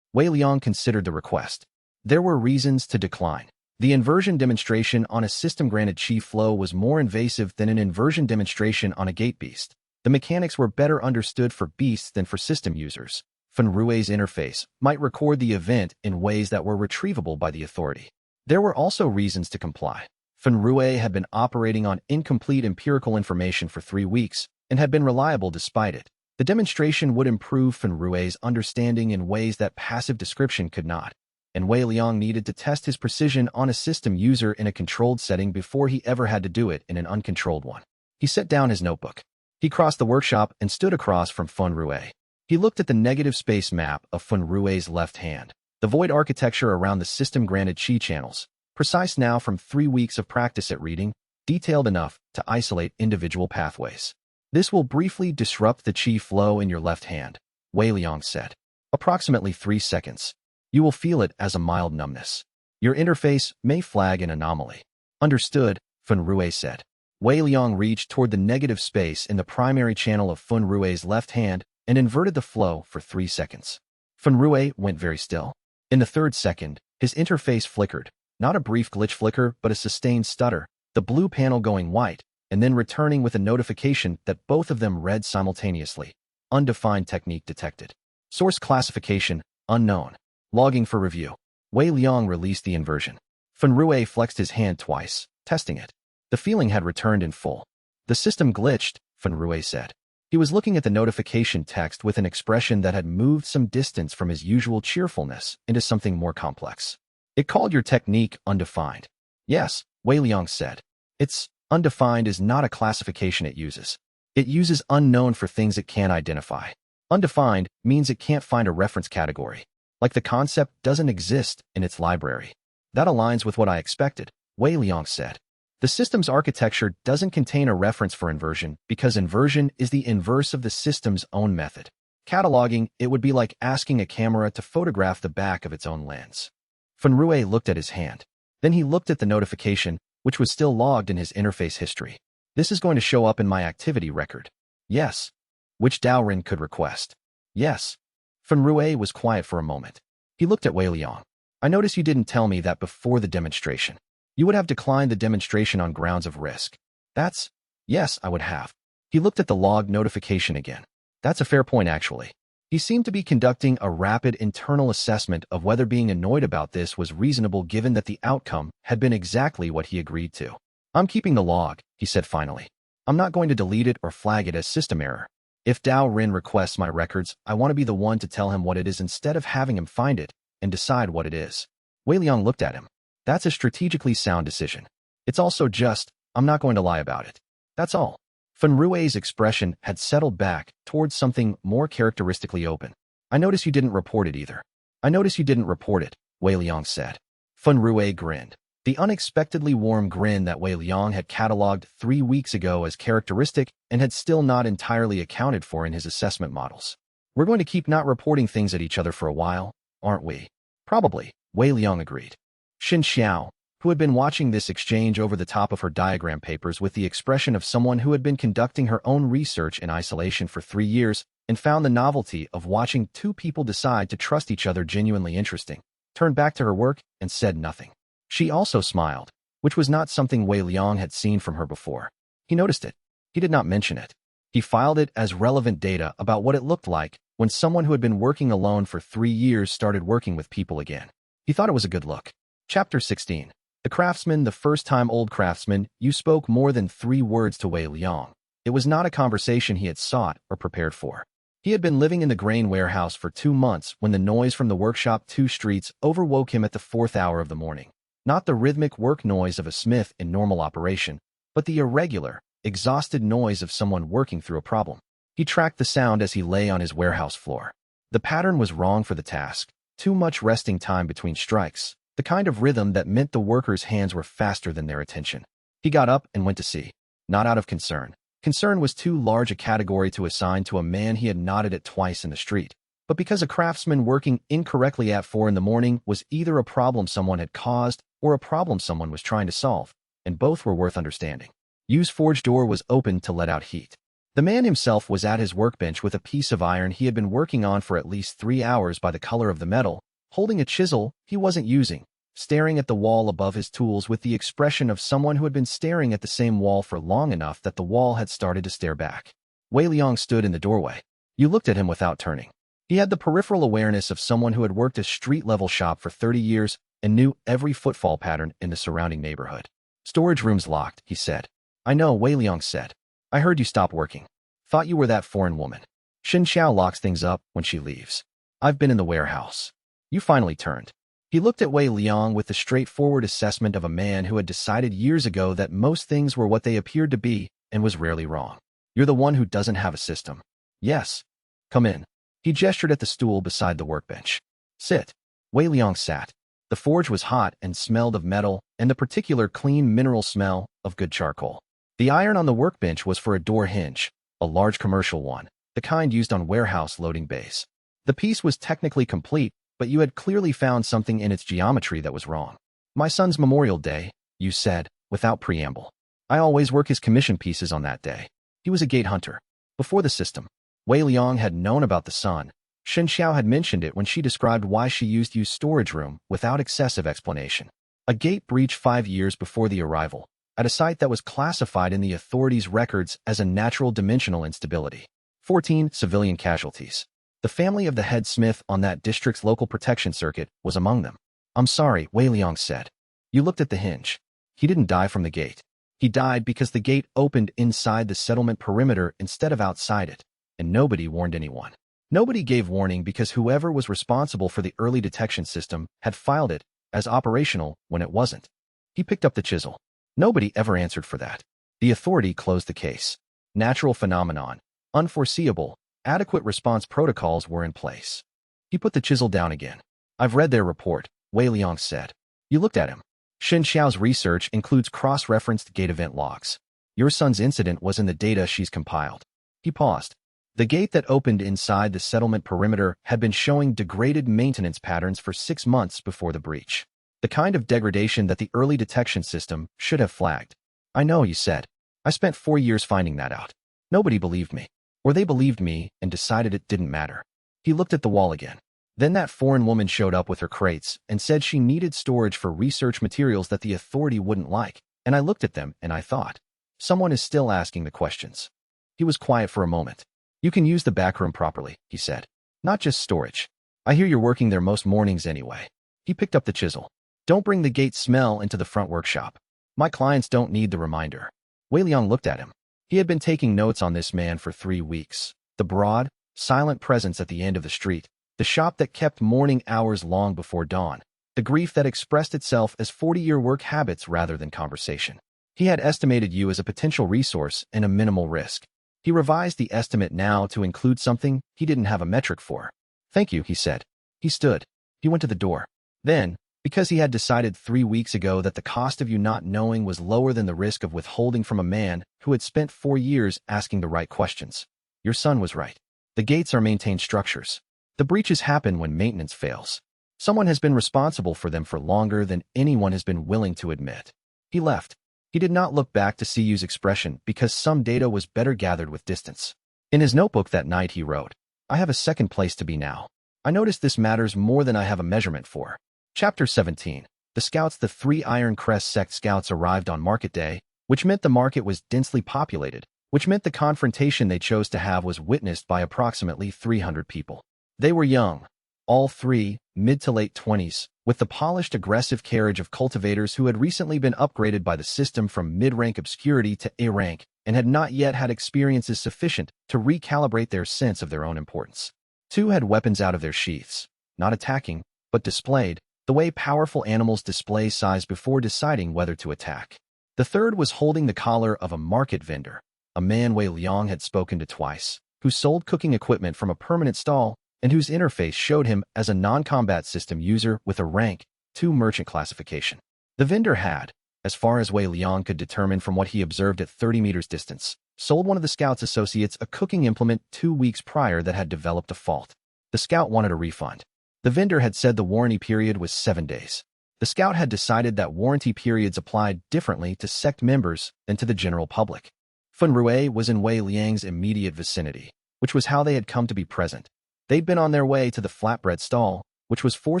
Wei Liang considered the request. There were reasons to decline. The inversion demonstration on a system-granted chi flow was more invasive than an inversion demonstration on a gate beast. The mechanics were better understood for beasts than for system users. Fen Rui's interface might record the event in ways that were retrievable by the authority. There were also reasons to comply. Fen Rui had been operating on incomplete empirical information for 3 weeks and had been reliable despite it. The demonstration would improve Fen Rui's understanding in ways that passive description could not, and Wei Liang needed to test his precision on a system user in a controlled setting before he ever had to do it in an uncontrolled one. He set down his notebook. He crossed the workshop and stood across from Fen Rui. He looked at the negative space map of Fen Rui's left hand, the void architecture around the system-granted chi channels, precise now from 3 weeks of practice at reading, detailed enough to isolate individual pathways. This will briefly disrupt the chi flow in your left hand, Wei Liang said. Approximately 3 seconds. You will feel it as a mild numbness. Your interface may flag an anomaly. Understood, Fen Rui said. Wei Liang reached toward the negative space in the primary channel of Fen Rui's left hand and inverted the flow for 3 seconds. Fen Rui went very still. In the 3rd second, his interface flickered, not a brief glitch flicker but a sustained stutter, the blue panel going white, and then returning with a notification that both of them read simultaneously. Undefined technique detected. Source classification, unknown. Logging for review. Wei Liang released the inversion. Fen Rui flexed his hand twice, testing it. The feeling had returned in full. The system glitched, Fen Rui said. He was looking at the notification text with an expression that had moved some distance from his usual cheerfulness into something more complex. It called your technique undefined. Yes, Wei Liang said. It's undefined is not a classification it uses. It uses unknown for things it can't identify. Undefined means it can't find a reference category. Like the concept doesn't exist in its library. That aligns with what I expected, Wei Liang said. The system's architecture doesn't contain a reference for inversion because inversion is the inverse of the system's own method. Cataloging it would be like asking a camera to photograph the back of its own lens. Fen Rui looked at his hand. Then he looked at the notification, which was still logged in his interface history. This is going to show up in my activity record. Yes. Which Daorin could request. Yes. Fen Rui was quiet for a moment. He looked at Wei Liang. I notice you didn't tell me that before the demonstration. You would have declined the demonstration on grounds of risk. That's... Yes, I would have. He looked at the logged notification again. That's a fair point, actually. He seemed to be conducting a rapid internal assessment of whether being annoyed about this was reasonable given that the outcome had been exactly what he agreed to. I'm keeping the log, he said finally. I'm not going to delete it or flag it as system error. If Dao Rin requests my records, I want to be the one to tell him what it is instead of having him find it and decide what it is. Wei Liang looked at him. That's a strategically sound decision. It's also just, I'm not going to lie about it. That's all. Fen Rui's expression had settled back towards something more characteristically open. I notice you didn't report it either. I notice you didn't report it, Wei Liang said. Fen Rui grinned. The unexpectedly warm grin that Wei Liang had catalogued 3 weeks ago as characteristic and had still not entirely accounted for in his assessment models. We're going to keep not reporting things at each other for a while, aren't we? Probably, Wei Liang agreed. Xianxia, who had been watching this exchange over the top of her diagram papers with the expression of someone who had been conducting her own research in isolation for 3 years and found the novelty of watching two people decide to trust each other genuinely interesting, turned back to her work and said nothing. She also smiled, which was not something Wei Liang had seen from her before. He noticed it. He did not mention it. He filed it as relevant data about what it looked like when someone who had been working alone for 3 years started working with people again. He thought it was a good look. Chapter 16. The craftsman, the first-time old craftsman, you spoke more than 3 words to Wei Liang. It was not a conversation he had sought or prepared for. He had been living in the grain warehouse for 2 months when the noise from the workshop 2 streets overwoke him at the 4th hour of the morning. Not the rhythmic work noise of a smith in normal operation, but the irregular, exhausted noise of someone working through a problem. He tracked the sound as he lay on his warehouse floor. The pattern was wrong for the task. Too much resting time between strikes. The kind of rhythm that meant the workers' hands were faster than their attention. He got up and went to see. Not out of concern. Concern was too large a category to assign to a man he had nodded at twice in the street. But because a craftsman working incorrectly at 4 in the morning was either a problem someone had caused or a problem someone was trying to solve, and both were worth understanding. Yu's forge door was open to let out heat. The man himself was at his workbench with a piece of iron he had been working on for at least 3 hours by the color of the metal, holding a chisel he wasn't using, staring at the wall above his tools with the expression of someone who had been staring at the same wall for long enough that the wall had started to stare back. Wei Liang stood in the doorway. Yu looked at him without turning. He had the peripheral awareness of someone who had worked a street-level shop for 30 years and knew every footfall pattern in the surrounding neighborhood. Storage room's locked, he said. I know, Wei Liang said. I heard you stop working. Thought you were that foreign woman. Xin Xiao locks things up when she leaves. I've been in the warehouse. You finally turned. He looked at Wei Liang with the straightforward assessment of a man who had decided years ago that most things were what they appeared to be and was rarely wrong. You're the one who doesn't have a system. Yes. Come in. He gestured at the stool beside the workbench. Sit. Wei Liang sat. The forge was hot and smelled of metal and the particular clean mineral smell of good charcoal. The iron on the workbench was for a door hinge, a large commercial one, the kind used on warehouse loading bays. The piece was technically complete, but you had clearly found something in its geometry that was wrong. My son's Memorial Day, you said, without preamble. I always work his commission pieces on that day. He was a gate hunter. Before the system, Wei Liang had known about the sun. Shen Xiao had mentioned it when she described why she used Yu's storage room without excessive explanation. A gate breach 5 years before the arrival, at a site that was classified in the authorities' records as a natural dimensional instability. 14 civilian casualties. The family of the head smith on that district's local protection circuit was among them. I'm sorry, Wei Liang said. You looked at the hinge. He didn't die from the gate. He died because the gate opened inside the settlement perimeter instead of outside it, and nobody warned anyone. Nobody gave warning because whoever was responsible for the early detection system had filed it as operational when it wasn't. He picked up the chisel. Nobody ever answered for that. The authority closed the case. Natural phenomenon. Unforeseeable. Adequate response protocols were in place. He put the chisel down again. I've read their report, Wei Liang said. You looked at him. Shen Xiao's research includes cross-referenced gate event logs. Your son's incident was in the data she's compiled. He paused. The gate that opened inside the settlement perimeter had been showing degraded maintenance patterns for 6 months before the breach. The kind of degradation that the early detection system should have flagged. I know, you said. I spent 4 years finding that out. Nobody believed me. Or they believed me and decided it didn't matter. He looked at the wall again. Then that foreign woman showed up with her crates and said she needed storage for research materials that the authority wouldn't like, and I looked at them and I thought, someone is still asking the questions. He was quiet for a moment. You can use the back room properly, he said. Not just storage. I hear you're working there most mornings anyway. He picked up the chisel. Don't bring the gate smell into the front workshop. My clients don't need the reminder. Wei Liang looked at him. He had been taking notes on this man for 3 weeks. The broad, silent presence at the end of the street. The shop that kept morning hours long before dawn. The grief that expressed itself as 40-year work habits rather than conversation. He had estimated you as a potential resource and a minimal risk. He revised the estimate now to include something he didn't have a metric for. Thank you, he said. He stood. He went to the door. Then, because he had decided 3 weeks ago that the cost of you not knowing was lower than the risk of withholding from a man who had spent 4 years asking the right questions. Your son was right. The gates are maintained structures. The breaches happen when maintenance fails. Someone has been responsible for them for longer than anyone has been willing to admit. He left. He did not look back to see Yu's expression because some data was better gathered with distance. In his notebook that night he wrote, I have a second place to be now. I noticed this matters more than I have a measurement for. Chapter 17. The scouts. The 3 Iron Crest sect scouts arrived on market day, which meant the market was densely populated, which meant the confrontation they chose to have was witnessed by approximately 300 people. They were young, all 3, mid to late 20s, with the polished aggressive carriage of cultivators who had recently been upgraded by the system from mid-rank obscurity to A rank and had not yet had experiences sufficient to recalibrate their sense of their own importance. 2 had weapons out of their sheaths, not attacking, but displayed, the way powerful animals display size before deciding whether to attack. The 3rd was holding the collar of a market vendor, a man Wei Liang had spoken to twice, who sold cooking equipment from a permanent stall and whose interface showed him as a non-combat system user with a rank 2 merchant classification. The vendor had, as far as Wei Liang could determine from what he observed at 30 meters distance, sold one of the scout's associates a cooking implement 2 weeks prior that had developed a fault. The scout wanted a refund. The vendor had said the warranty period was 7 days. The scout had decided that warranty periods applied differently to sect members than to the general public. Fun Rue was in Wei Liang's immediate vicinity, which was how they had come to be present. They'd been on their way to the flatbread stall, which was 4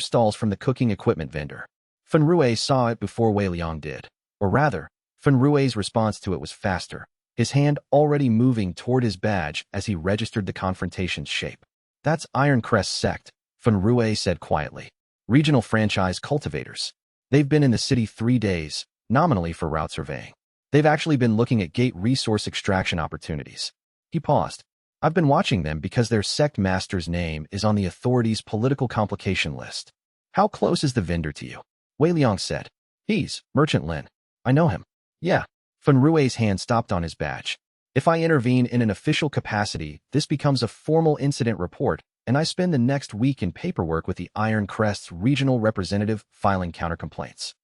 stalls from the cooking equipment vendor. Fun Rue saw it before Wei Liang did. Or rather, Fun Rue's response to it was faster, his hand already moving toward his badge as he registered the confrontation's shape. That's Iron Crest sect, Fun Rue said quietly. Regional franchise cultivators. They've been in the city 3 days, nominally for route surveying. They've actually been looking at gate resource extraction opportunities. He paused. I've been watching them because their sect master's name is on the authorities' political complication list. How close is the vendor to you? Wei Liang said. He's Merchant Lin. I know him. Yeah. Fun Rue's hand stopped on his badge. If I intervene in an official capacity, this becomes a formal incident report, and I spend the next week in paperwork with the Iron Crest's regional representative filing countercomplaints.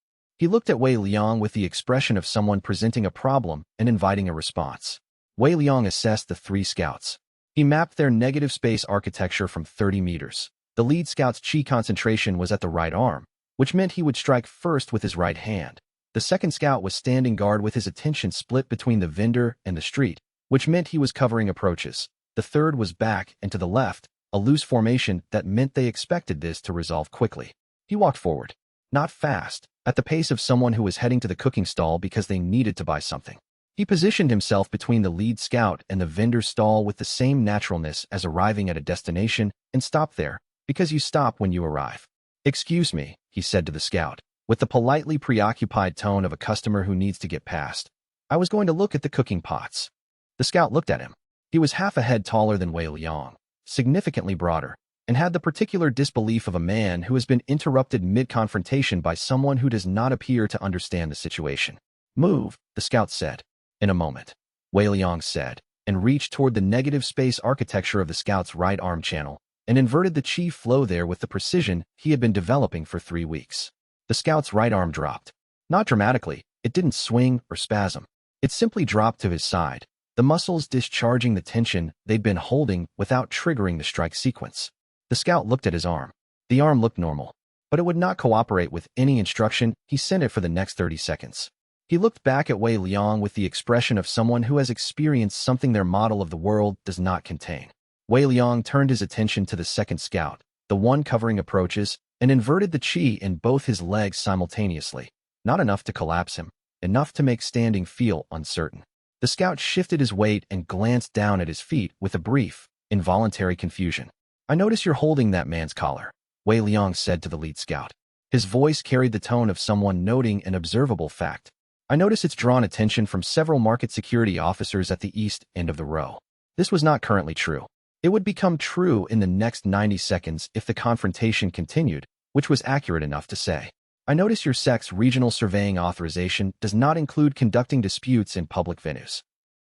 He looked at Wei Liang with the expression of someone presenting a problem and inviting a response. Wei Liang assessed the 3 scouts. He mapped their negative space architecture from 30 meters. The lead scout's chi concentration was at the right arm, which meant he would strike first with his right hand. The second scout was standing guard with his attention split between the vendor and the street, which meant he was covering approaches. The 3rd was back and to the left, a loose formation that meant they expected this to resolve quickly. He walked forward. Not fast, at the pace of someone who was heading to the cooking stall because they needed to buy something. He positioned himself between the lead scout and the vendor's stall with the same naturalness as arriving at a destination and stopped there, because you stop when you arrive. Excuse me, he said to the scout, with the politely preoccupied tone of a customer who needs to get past. I was going to look at the cooking pots. The scout looked at him. He was half a head taller than Wei Liang, significantly broader, and had the particular disbelief of a man who has been interrupted mid-confrontation by someone who does not appear to understand the situation. Move, the scout said. In a moment, Wei Liang said, and reached toward the negative space architecture of the scout's right arm channel, and inverted the chi flow there with the precision he had been developing for 3 weeks. The scout's right arm dropped. Not dramatically, it didn't swing or spasm. It simply dropped to his side, the muscles discharging the tension they'd been holding without triggering the strike sequence. The scout looked at his arm. The arm looked normal, but it would not cooperate with any instruction he sent it for the next 30 seconds. He looked back at Wei Liang with the expression of someone who has experienced something their model of the world does not contain. Wei Liang turned his attention to the second scout, the one covering approaches, and inverted the chi in both his legs simultaneously, not enough to collapse him, enough to make standing feel uncertain. The scout shifted his weight and glanced down at his feet with a brief, involuntary confusion. I notice you're holding that man's collar, Wei Liang said to the lead scout. His voice carried the tone of someone noting an observable fact. I notice it's drawn attention from several market security officers at the east end of the row. This was not currently true. It would become true in the next 90 seconds if the confrontation continued, which was accurate enough to say. I notice your sect's regional surveying authorization does not include conducting disputes in public venues.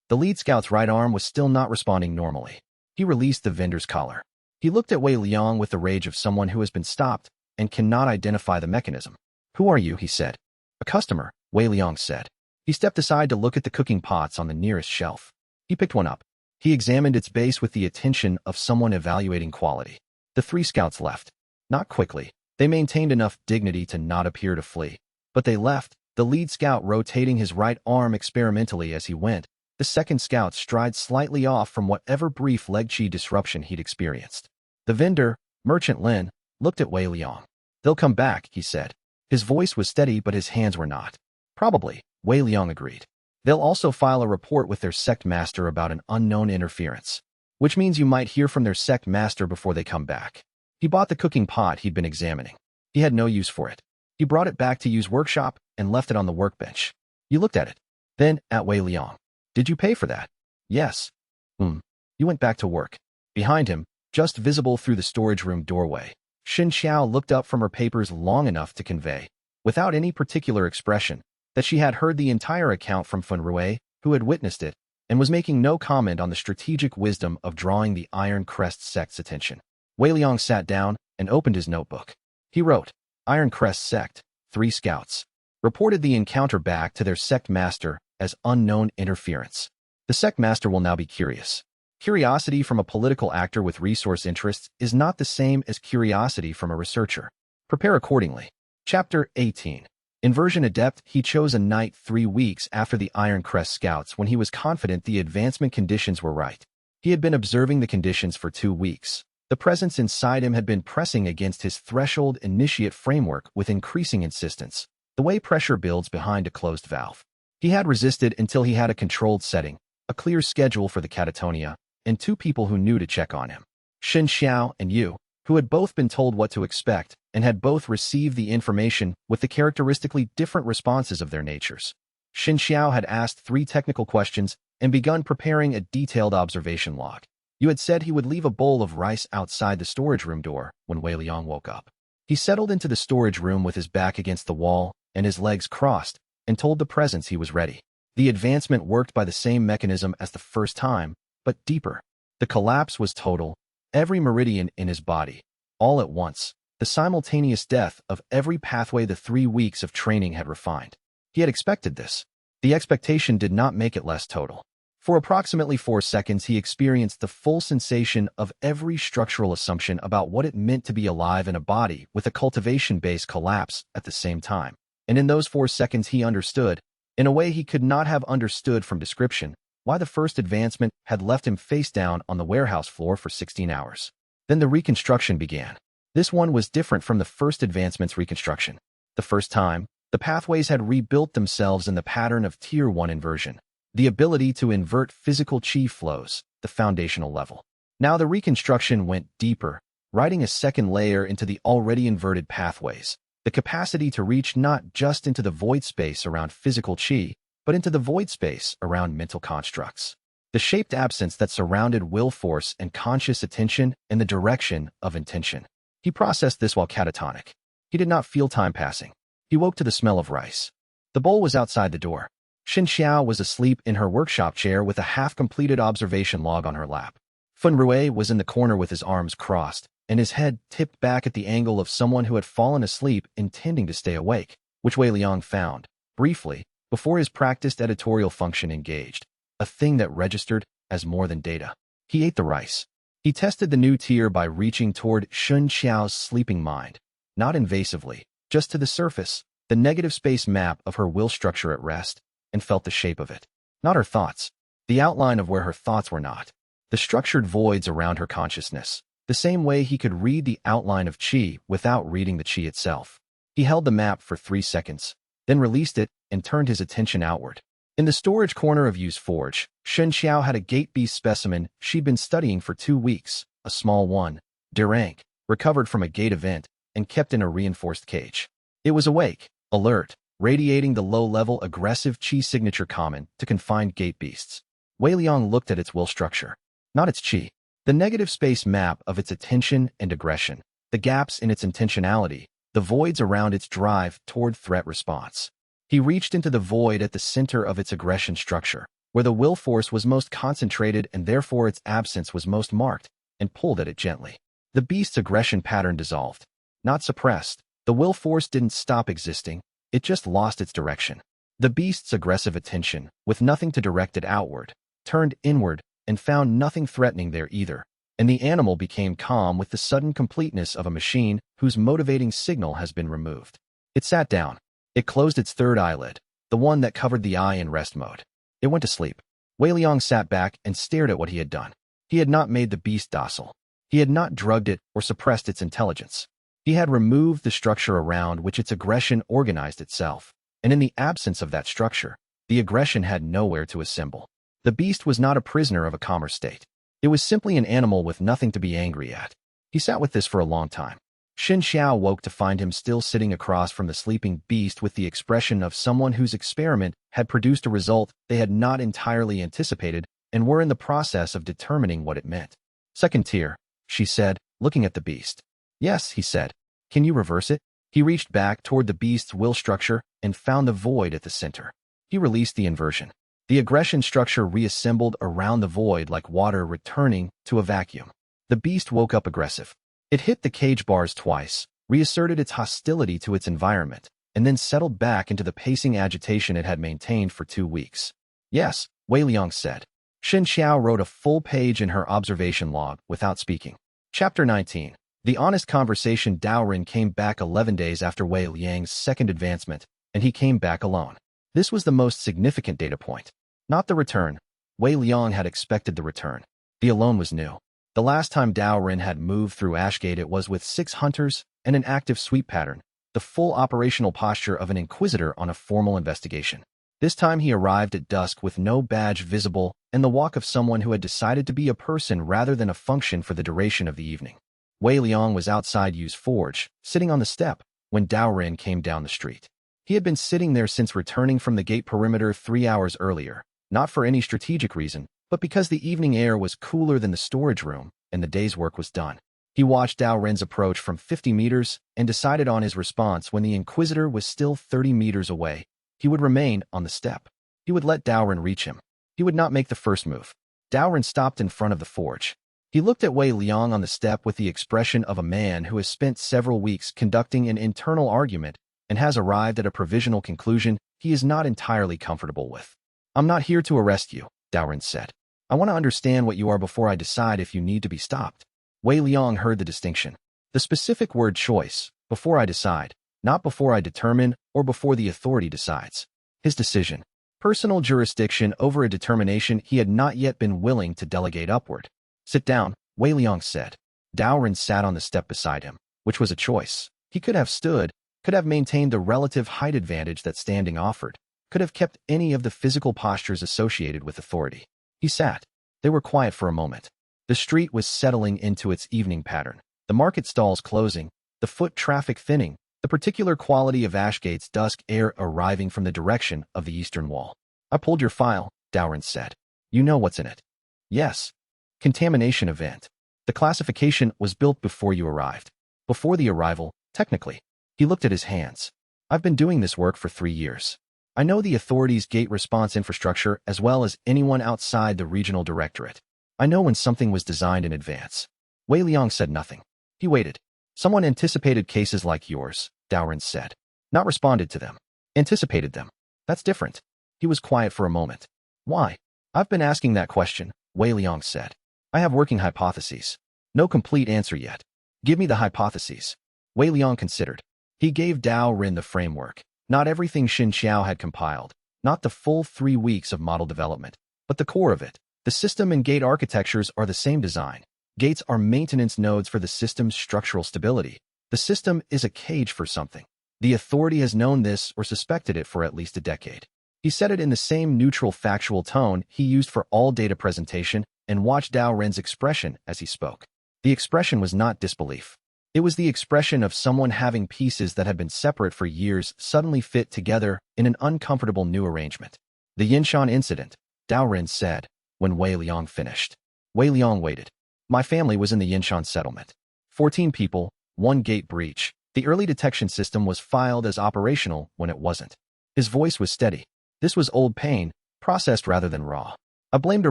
The lead scout's right arm was still not responding normally. He released the vendor's collar. He looked at Wei Liang with the rage of someone who has been stopped and cannot identify the mechanism. Who are you? He said. A customer, Wei Liang said. He stepped aside to look at the cooking pots on the nearest shelf. He picked one up. He examined its base with the attention of someone evaluating quality. The three scouts left. Not quickly. They maintained enough dignity to not appear to flee. But they left, the lead scout rotating his right arm experimentally as he went, the second scout's stride slightly off from whatever brief leg chi disruption he'd experienced. The vendor, Merchant Lin, looked at Wei Liang. They'll come back, he said. His voice was steady, but his hands were not. Probably, Wei Liang agreed. They'll also file a report with their sect master about an unknown interference, which means you might hear from their sect master before they come back. He bought the cooking pot he'd been examining. He had no use for it. He brought it back to use workshop and left it on the workbench. You looked at it. Then, at Wei Liang. Did you pay for that? Yes. You went back to work. Behind him, just visible through the storage room doorway, xianxia looked up from her papers long enough to convey, without any particular expression, that she had heard the entire account from Feng Rui, who had witnessed it, and was making no comment on the strategic wisdom of drawing the Iron Crest sect's attention. Wei Liang sat down and opened his notebook. He wrote, Iron Crest sect, 3 scouts, reported the encounter back to their sect master as unknown interference. The sect master will now be curious. Curiosity from a political actor with resource interests is not the same as curiosity from a researcher. Prepare accordingly. Chapter 18. Inversion Adept. He chose a night 3 weeks after the Iron Crest scouts when he was confident the advancement conditions were right. He had been observing the conditions for 2 weeks. The presence inside him had been pressing against his threshold initiate framework with increasing insistence, the way pressure builds behind a closed valve. He had resisted until he had a controlled setting, a clear schedule for the catatonia, and 2 people who knew to check on him. Xianxia and Yu, who had both been told what to expect and had both received the information with the characteristically different responses of their natures. Xianxia had asked 3 technical questions and begun preparing a detailed observation log. Yu had said he would leave a bowl of rice outside the storage room door when Wei Liang woke up. He settled into the storage room with his back against the wall and his legs crossed and told the presence he was ready. The advancement worked by the same mechanism as the first time, but deeper. The collapse was total, every meridian in his body, all at once, the simultaneous death of every pathway the 3 weeks of training had refined. He had expected this. The expectation did not make it less total. For approximately 4 seconds, he experienced the full sensation of every structural assumption about what it meant to be alive in a body with a cultivation-based collapse at the same time. And in those 4 seconds, he understood, in a way he could not have understood from description, why the first advancement had left him face down on the warehouse floor for 16 hours. Then the reconstruction began. This one was different from the first advancement's reconstruction. The first time, the pathways had rebuilt themselves in the pattern of Tier 1 inversion, the ability to invert physical chi flows, the foundational level. Now the reconstruction went deeper, writing a second layer into the already inverted pathways, the capacity to reach not just into the void space around physical chi, but into the void space around mental constructs. The shaped absence that surrounded will force and conscious attention in the direction of intention. He processed this while catatonic. He did not feel time passing. He woke to the smell of rice. The bowl was outside the door. Xianxia was asleep in her workshop chair with a half-completed observation log on her lap. Feng Rui was in the corner with his arms crossed, and his head tipped back at the angle of someone who had fallen asleep intending to stay awake, which Wei Liang found, briefly, before his practiced editorial function engaged, a thing that registered as more than data. He ate the rice. He tested the new tier by reaching toward Xianxia's sleeping mind, not invasively, just to the surface, the negative space map of her will structure at rest, and felt the shape of it. Not her thoughts, the outline of where her thoughts were not, the structured voids around her consciousness, the same way he could read the outline of chi without reading the chi itself. He held the map for 3 seconds, then released it and turned his attention outward. In the storage corner of Yu's forge, Xianxia had a gate beast specimen she'd been studying for 2 weeks, a small one, Durank, recovered from a gate event and kept in a reinforced cage. It was awake, alert, radiating the low-level aggressive chi signature common to confined gate beasts. Wei Liang looked at its will structure, not its chi. The negative space map of its attention and aggression, the gaps in its intentionality, the voids around its drive toward threat response. He reached into the void at the center of its aggression structure, where the will force was most concentrated and therefore its absence was most marked, and pulled at it gently. The beast's aggression pattern dissolved, not suppressed. The will force didn't stop existing, it just lost its direction. The beast's aggressive attention, with nothing to direct it outward, turned inward and found nothing threatening there either, and the animal became calm with the sudden completeness of a machine whose motivating signal has been removed. It sat down. It closed its third eyelid, the one that covered the eye in rest mode. It went to sleep. Wei Liang sat back and stared at what he had done. He had not made the beast docile. He had not drugged it or suppressed its intelligence. He had removed the structure around which its aggression organized itself, and in the absence of that structure, the aggression had nowhere to assemble. The beast was not a prisoner of a calmer state. It was simply an animal with nothing to be angry at. He sat with this for a long time. Xianxia woke to find him still sitting across from the sleeping beast with the expression of someone whose experiment had produced a result they had not entirely anticipated and were in the process of determining what it meant. Second tier, she said, looking at the beast. Yes, he said. Can you reverse it? He reached back toward the beast's will structure and found the void at the center. He released the inversion. The aggression structure reassembled around the void like water returning to a vacuum. The beast woke up aggressive. It hit the cage bars twice, reasserted its hostility to its environment, and then settled back into the pacing agitation it had maintained for 2 weeks. Yes, Wei Liang said. Shen Xiao wrote a full page in her observation log without speaking. Chapter 19. The honest conversation. Dao Ren came back 11 days after Wei Liang's second advancement, and he came back alone. This was the most significant data point. Not the return. Wei Liang had expected the return. The alone was new. The last time Dao Ren had moved through Ashgate it was with 6 hunters and an active sweep pattern, the full operational posture of an inquisitor on a formal investigation. This time he arrived at dusk with no badge visible and the walk of someone who had decided to be a person rather than a function for the duration of the evening. Wei Liang was outside Yu's forge, sitting on the step, when Dao Ren came down the street. He had been sitting there since returning from the gate perimeter 3 hours earlier, not for any strategic reason, but because the evening air was cooler than the storage room and the day's work was done. He watched Dao Ren's approach from 50 meters and decided on his response when the Inquisitor was still 30 meters away. He would remain on the step. He would let Dao Ren reach him. He would not make the first move. Dao Ren stopped in front of the forge. He looked at Wei Liang on the step with the expression of a man who has spent several weeks conducting an internal argument and has arrived at a provisional conclusion he is not entirely comfortable with. I'm not here to arrest you, Dao Ren said. I want to understand what you are before I decide if you need to be stopped. Wei Liang heard the distinction. The specific word choice, before I decide, not before I determine or before the authority decides. His decision. Personal jurisdiction over a determination he had not yet been willing to delegate upward. Sit down, Wei Liang said. Dao Ren sat on the step beside him, which was a choice. He could have stood, could have maintained the relative height advantage that standing offered, could have kept any of the physical postures associated with authority. He sat. They were quiet for a moment. The street was settling into its evening pattern, the market stalls closing, the foot traffic thinning, the particular quality of Ashgate's dusk air arriving from the direction of the eastern wall. I pulled your file, Dao Ren said. You know what's in it. Yes. Contamination event. The classification was built before you arrived. Before the arrival, technically. He looked at his hands. I've been doing this work for 3 years. I know the authority's gate response infrastructure as well as anyone outside the regional directorate. I know when something was designed in advance. Wei Liang said nothing. He waited. Someone anticipated cases like yours, Dao Ren said. Not responded to them. Anticipated them. That's different. He was quiet for a moment. Why? I've been asking that question, Wei Liang said. I have working hypotheses. No complete answer yet. Give me the hypotheses. Wei Liang considered. He gave Dao Ren the framework. Not everything Xin Xiao had compiled, not the full 3 weeks of model development, but the core of it. The system and gate architectures are the same design. Gates are maintenance nodes for the system's structural stability. The system is a cage for something. The authority has known this or suspected it for at least a decade. He said it in the same neutral factual tone he used for all data presentation and watched Dao Ren's expression as he spoke. The expression was not disbelief. It was the expression of someone having pieces that had been separate for years suddenly fit together in an uncomfortable new arrangement. The Yinshan incident, Dao Ren said, when Wei Liang finished. Wei Liang waited. My family was in the Yinshan settlement. 14 people, 1 gate breach. The early detection system was filed as operational when it wasn't. His voice was steady. This was old pain, processed rather than raw. I blamed a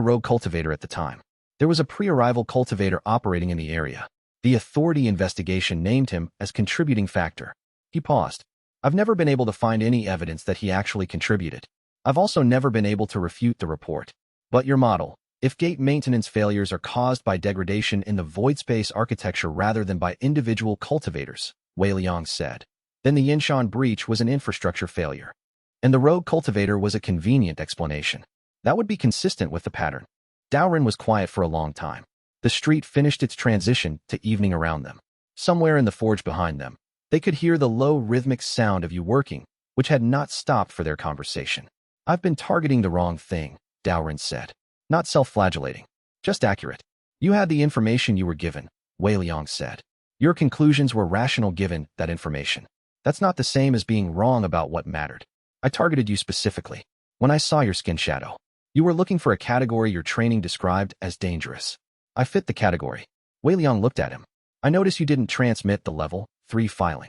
rogue cultivator at the time. There was a pre-arrival cultivator operating in the area. The authority investigation named him as contributing factor. He paused. I've never been able to find any evidence that he actually contributed. I've also never been able to refute the report. But your model, if gate maintenance failures are caused by degradation in the void space architecture rather than by individual cultivators, Wei Liang said, then the Yinshan breach was an infrastructure failure. And the rogue cultivator was a convenient explanation. That would be consistent with the pattern. Dao Ren was quiet for a long time. The street finished its transition to evening around them. Somewhere in the forge behind them, they could hear the low rhythmic sound of you working, which had not stopped for their conversation. I've been targeting the wrong thing, Dao Ren said. Not self-flagellating. Just accurate. You had the information you were given, Wei Liang said. Your conclusions were rational given that information. That's not the same as being wrong about what mattered. I targeted you specifically. When I saw your skin shadow, you were looking for a category your training described as dangerous. I fit the category. Wei Liang looked at him. I notice you didn't transmit the level 3 filing.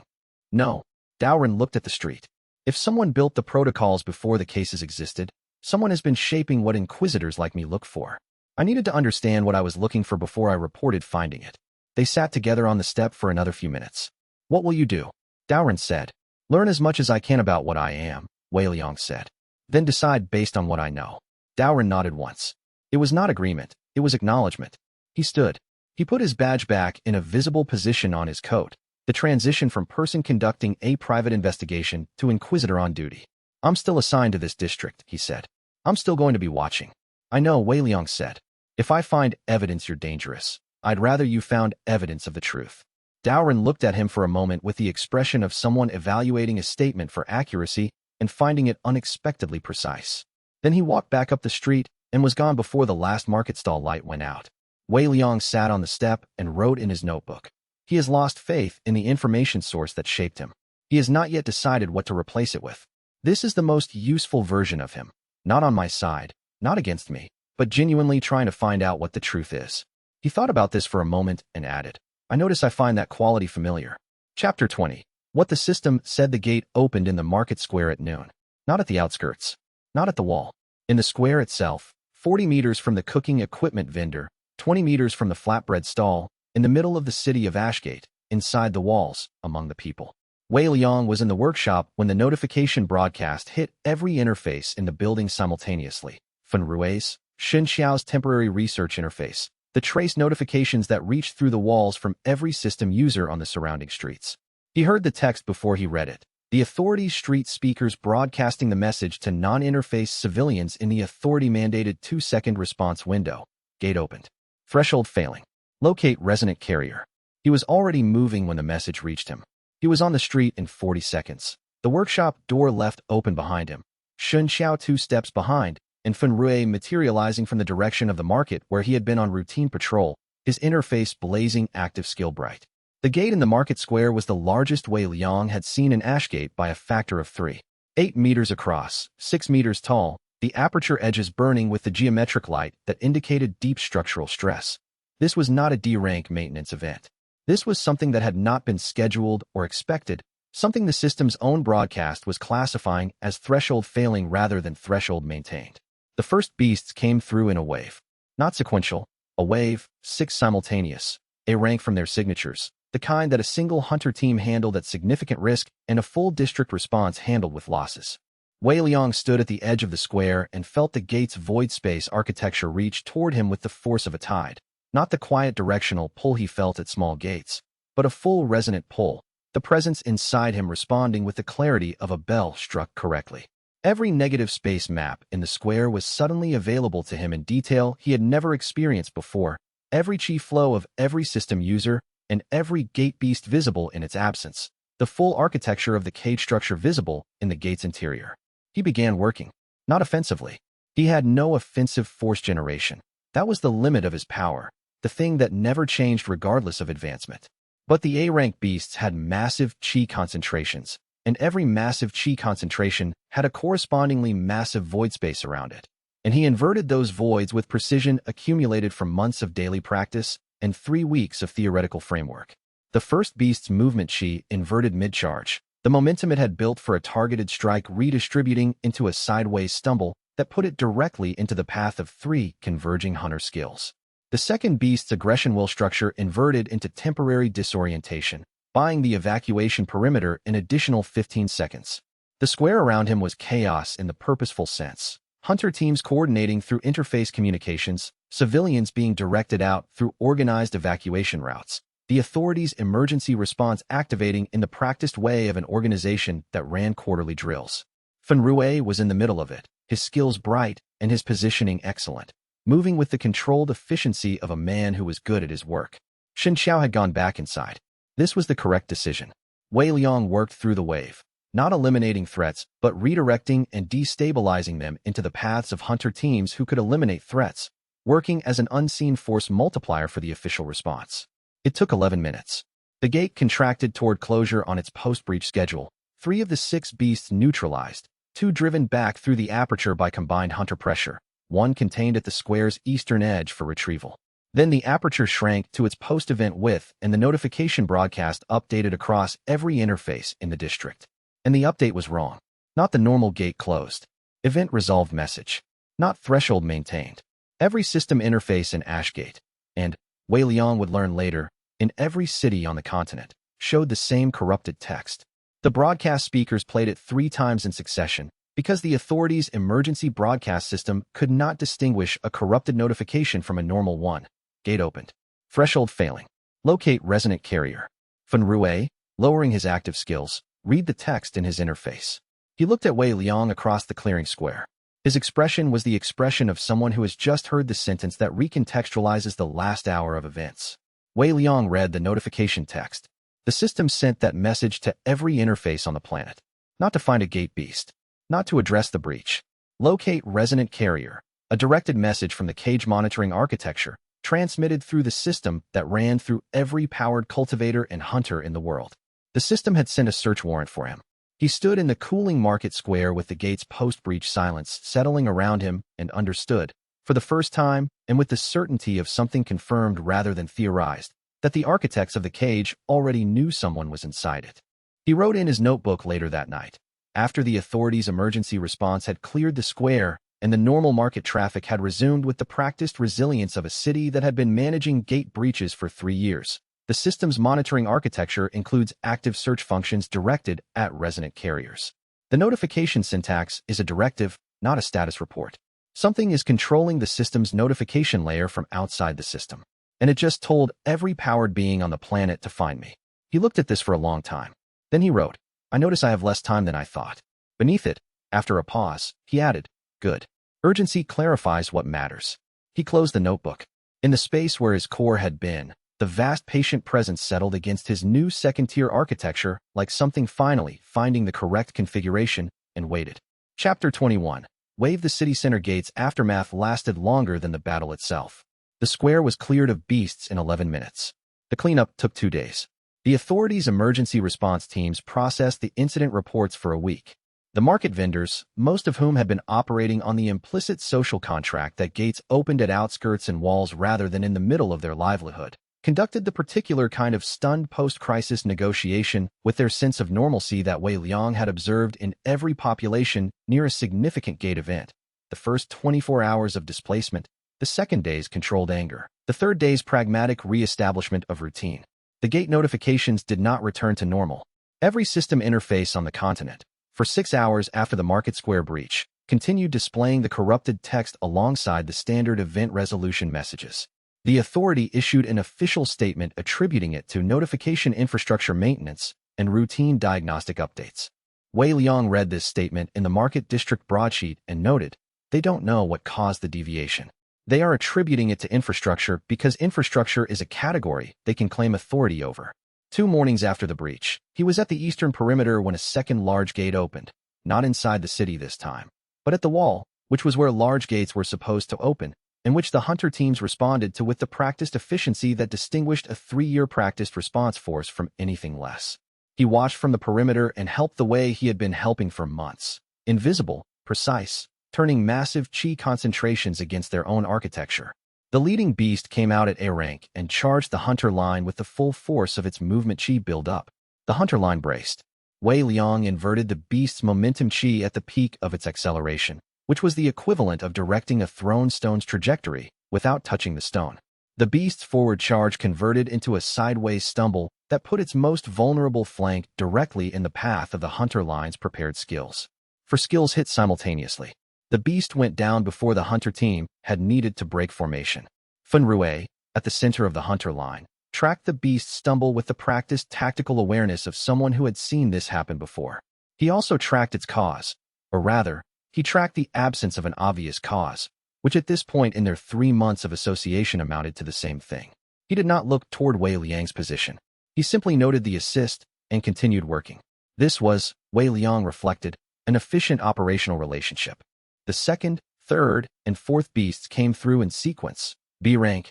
No. Dao Ren looked at the street. If someone built the protocols before the cases existed, someone has been shaping what inquisitors like me look for. I needed to understand what I was looking for before I reported finding it. They sat together on the step for another few minutes. What will you do? Dao Ren said. Learn as much as I can about what I am, Wei Liang said. Then decide based on what I know. Dao Ren nodded once. It was not agreement, it was acknowledgement. He stood. He put his badge back in a visible position on his coat, the transition from person conducting a private investigation to inquisitor on duty. I'm still assigned to this district, he said. I'm still going to be watching. I know, Wei Liang said. If I find evidence you're dangerous, I'd rather you found evidence of the truth. Dao Ren looked at him for a moment with the expression of someone evaluating a statement for accuracy and finding it unexpectedly precise. Then he walked back up the street and was gone before the last market stall light went out. Wei Liang sat on the step and wrote in his notebook. He has lost faith in the information source that shaped him. He has not yet decided what to replace it with. This is the most useful version of him. Not on my side, not against me, but genuinely trying to find out what the truth is. He thought about this for a moment and added, I notice I find that quality familiar. Chapter 20. What the system said. The gate opened in the market square at noon. Not at the outskirts. Not at the wall. In the square itself, 40 meters from the cooking equipment vendor, 20 meters from the flatbread stall, in the middle of the city of Ashgate, inside the walls, among the people. Wei Liang was in the workshop when the notification broadcast hit every interface in the building simultaneously. Fenrue's, Xianxia's temporary research interface, the trace notifications that reached through the walls from every system user on the surrounding streets. He heard the text before he read it. The authority's street speakers broadcasting the message to non-interface civilians in the authority-mandated 2-second response window. Gate opened. Threshold failing. Locate resonant carrier. He was already moving when the message reached him. He was on the street in 40 seconds. The workshop door left open behind him. Xianxia 2 steps behind, and Fenrue materializing from the direction of the market where he had been on routine patrol, his interface blazing active skill bright. The gate in the market square was the largest Wei Liang had seen in Ashgate by a factor of 3. 8 meters across, 6 meters tall, the aperture edges burning with the geometric light that indicated deep structural stress. This was not a D-rank maintenance event. This was something that had not been scheduled or expected, something the system's own broadcast was classifying as threshold failing rather than threshold maintained. The first beasts came through in a wave. Not sequential, a wave, 6 simultaneous, a rank from their signatures, the kind that a single hunter team handled at significant risk and a full district response handled with losses. Wei Liang stood at the edge of the square and felt the gate's void space architecture reach toward him with the force of a tide. Not the quiet directional pull he felt at small gates, but a full resonant pull, the presence inside him responding with the clarity of a bell struck correctly. Every negative space map in the square was suddenly available to him in detail he had never experienced before, every chi flow of every system user, and every gate beast visible in its absence, the full architecture of the cage structure visible in the gate's interior. He began working. Not offensively. He had no offensive force generation. That was the limit of his power. the thing that never changed regardless of advancement. But the A-rank beasts had massive chi concentrations, and every massive chi concentration had a correspondingly massive void space around it. And he inverted those voids with precision accumulated from months of daily practice and 3 weeks of theoretical framework. The first beast's movement chi inverted mid-charge, the momentum it had built for a targeted strike redistributing into a sideways stumble that put it directly into the path of 3 converging hunter skills. The second beast's aggression will structure inverted into temporary disorientation, buying the evacuation perimeter an additional 15 seconds. The square around him was chaos in the purposeful sense. Hunter teams coordinating through interface communications, civilians being directed out through organized evacuation routes, the authorities' emergency response activating in the practiced way of an organization that ran quarterly drills. Fan Rui was in the middle of it, his skills bright and his positioning excellent, moving with the controlled efficiency of a man who was good at his work. Xianxia had gone back inside. This was the correct decision. Wei Liang worked through the wave, not eliminating threats, but redirecting and destabilizing them into the paths of hunter teams who could eliminate threats, working as an unseen force multiplier for the official response. It took 11 minutes. The gate contracted toward closure on its post-breach schedule. 3 of the 6 beasts neutralized, 2 driven back through the aperture by combined hunter pressure, 1 contained at the square's eastern edge for retrieval. Then the aperture shrank to its post-event width and the notification broadcast updated across every interface in the district. And the update was wrong. Not the normal gate closed. Event resolved message. Not threshold maintained. Every system interface in Ashgate, and, Wei Liang would learn later, in every city on the continent, showed the same corrupted text. The broadcast speakers played it 3 times in succession because the authorities' emergency broadcast system could not distinguish a corrupted notification from a normal one. Gate opened. Threshold failing. Locate resonant carrier. Fan Rui, lowering his active skills, read the text in his interface. He looked at Wei Liang across the clearing square. His expression was the expression of someone who has just heard the sentence that recontextualizes the last hour of events. Wei Liang read the notification text. The system sent that message to every interface on the planet. Not to find a gate beast. Not to address the breach. Locate resonant carrier. A directed message from the cage monitoring architecture, transmitted through the system that ran through every powered cultivator and hunter in the world. The system had sent a search warrant for him. He stood in the cooling market square with the gate's post-breach silence settling around him and understood, for the first time and with the certainty of something confirmed rather than theorized, that the architects of the cage already knew someone was inside it. He wrote in his notebook later that night, after the authorities' emergency response had cleared the square and the normal market traffic had resumed with the practiced resilience of a city that had been managing gate breaches for 3 years. The system's monitoring architecture includes active search functions directed at resonant carriers. The notification syntax is a directive, not a status report. Something is controlling the system's notification layer from outside the system. And it just told every powered being on the planet to find me. He looked at this for a long time. Then he wrote, I notice I have less time than I thought. Beneath it, after a pause, he added, good. Urgency clarifies what matters. He closed the notebook. In the space where his core had been, the vast patient presence settled against his new second-tier architecture like something finally finding the correct configuration and waited. Chapter 21. Wave the city center gate's aftermath lasted longer than the battle itself. The square was cleared of beasts in 11 minutes. The cleanup took 2 days. The authorities' emergency response teams processed the incident reports for a week. The market vendors, most of whom had been operating on the implicit social contract that gates opened at outskirts and walls rather than in the middle of their livelihood, conducted the particular kind of stunned post-crisis negotiation with their sense of normalcy that Wei Liang had observed in every population near a significant gate event. The first 24 hours of displacement, the second day's controlled anger, the third day's pragmatic re-establishment of routine. The gate notifications did not return to normal. Every system interface on the continent, for 6 hours after the Market Square breach, continued displaying the corrupted text alongside the standard event resolution messages. The authority issued an official statement attributing it to notification infrastructure maintenance and routine diagnostic updates. Wei Liang read this statement in the Market District broadsheet and noted, they don't know what caused the deviation. They are attributing it to infrastructure because infrastructure is a category they can claim authority over. 2 mornings after the breach, he was at the eastern perimeter when a second large gate opened, not inside the city this time, but at the wall, which was where large gates were supposed to open, in which the hunter teams responded to with the practiced efficiency that distinguished a 3-year practiced response force from anything less. He watched from the perimeter and helped the way he had been helping for months. Invisible, precise, turning massive chi concentrations against their own architecture. The leading beast came out at A rank and charged the hunter line with the full force of its movement chi build-up. The hunter line braced. Wei Liang inverted the beast's momentum chi at the peak of its acceleration, which was the equivalent of directing a thrown stone's trajectory without touching the stone. The beast's forward charge converted into a sideways stumble that put its most vulnerable flank directly in the path of the hunter line's prepared skills. For skills hit simultaneously, the beast went down before the hunter team had needed to break formation. Feng Rui, at the center of the hunter line, tracked the beast's stumble with the practiced tactical awareness of someone who had seen this happen before. He also tracked its cause, or rather, he tracked the absence of an obvious cause, which at this point in their 3 months of association amounted to the same thing. He did not look toward Wei Liang's position. He simply noted the assist and continued working. This was, Wei Liang reflected, an efficient operational relationship. The second, third, and fourth beasts came through in sequence, B rank,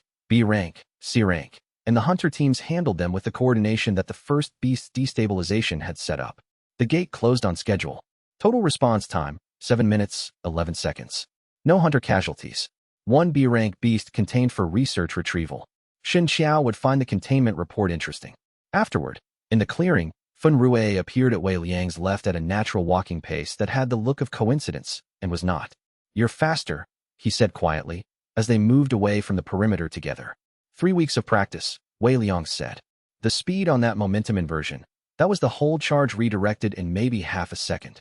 C rank, and the hunter teams handled them with the coordination that the first beast's destabilization had set up. The gate closed on schedule. Total response time, 7 minutes, 11 seconds. No hunter casualties. 1 B rank beast contained for research retrieval. Xianxia would find the containment report interesting. Afterward, in the clearing, Feng Rui appeared at Wei Liang's left at a natural walking pace that had the look of coincidence and was not. "You're faster," he said quietly, as they moved away from the perimeter together. 3 weeks of practice, Wei Liang said. The speed on that momentum inversion, that was the whole charge redirected in maybe half a second.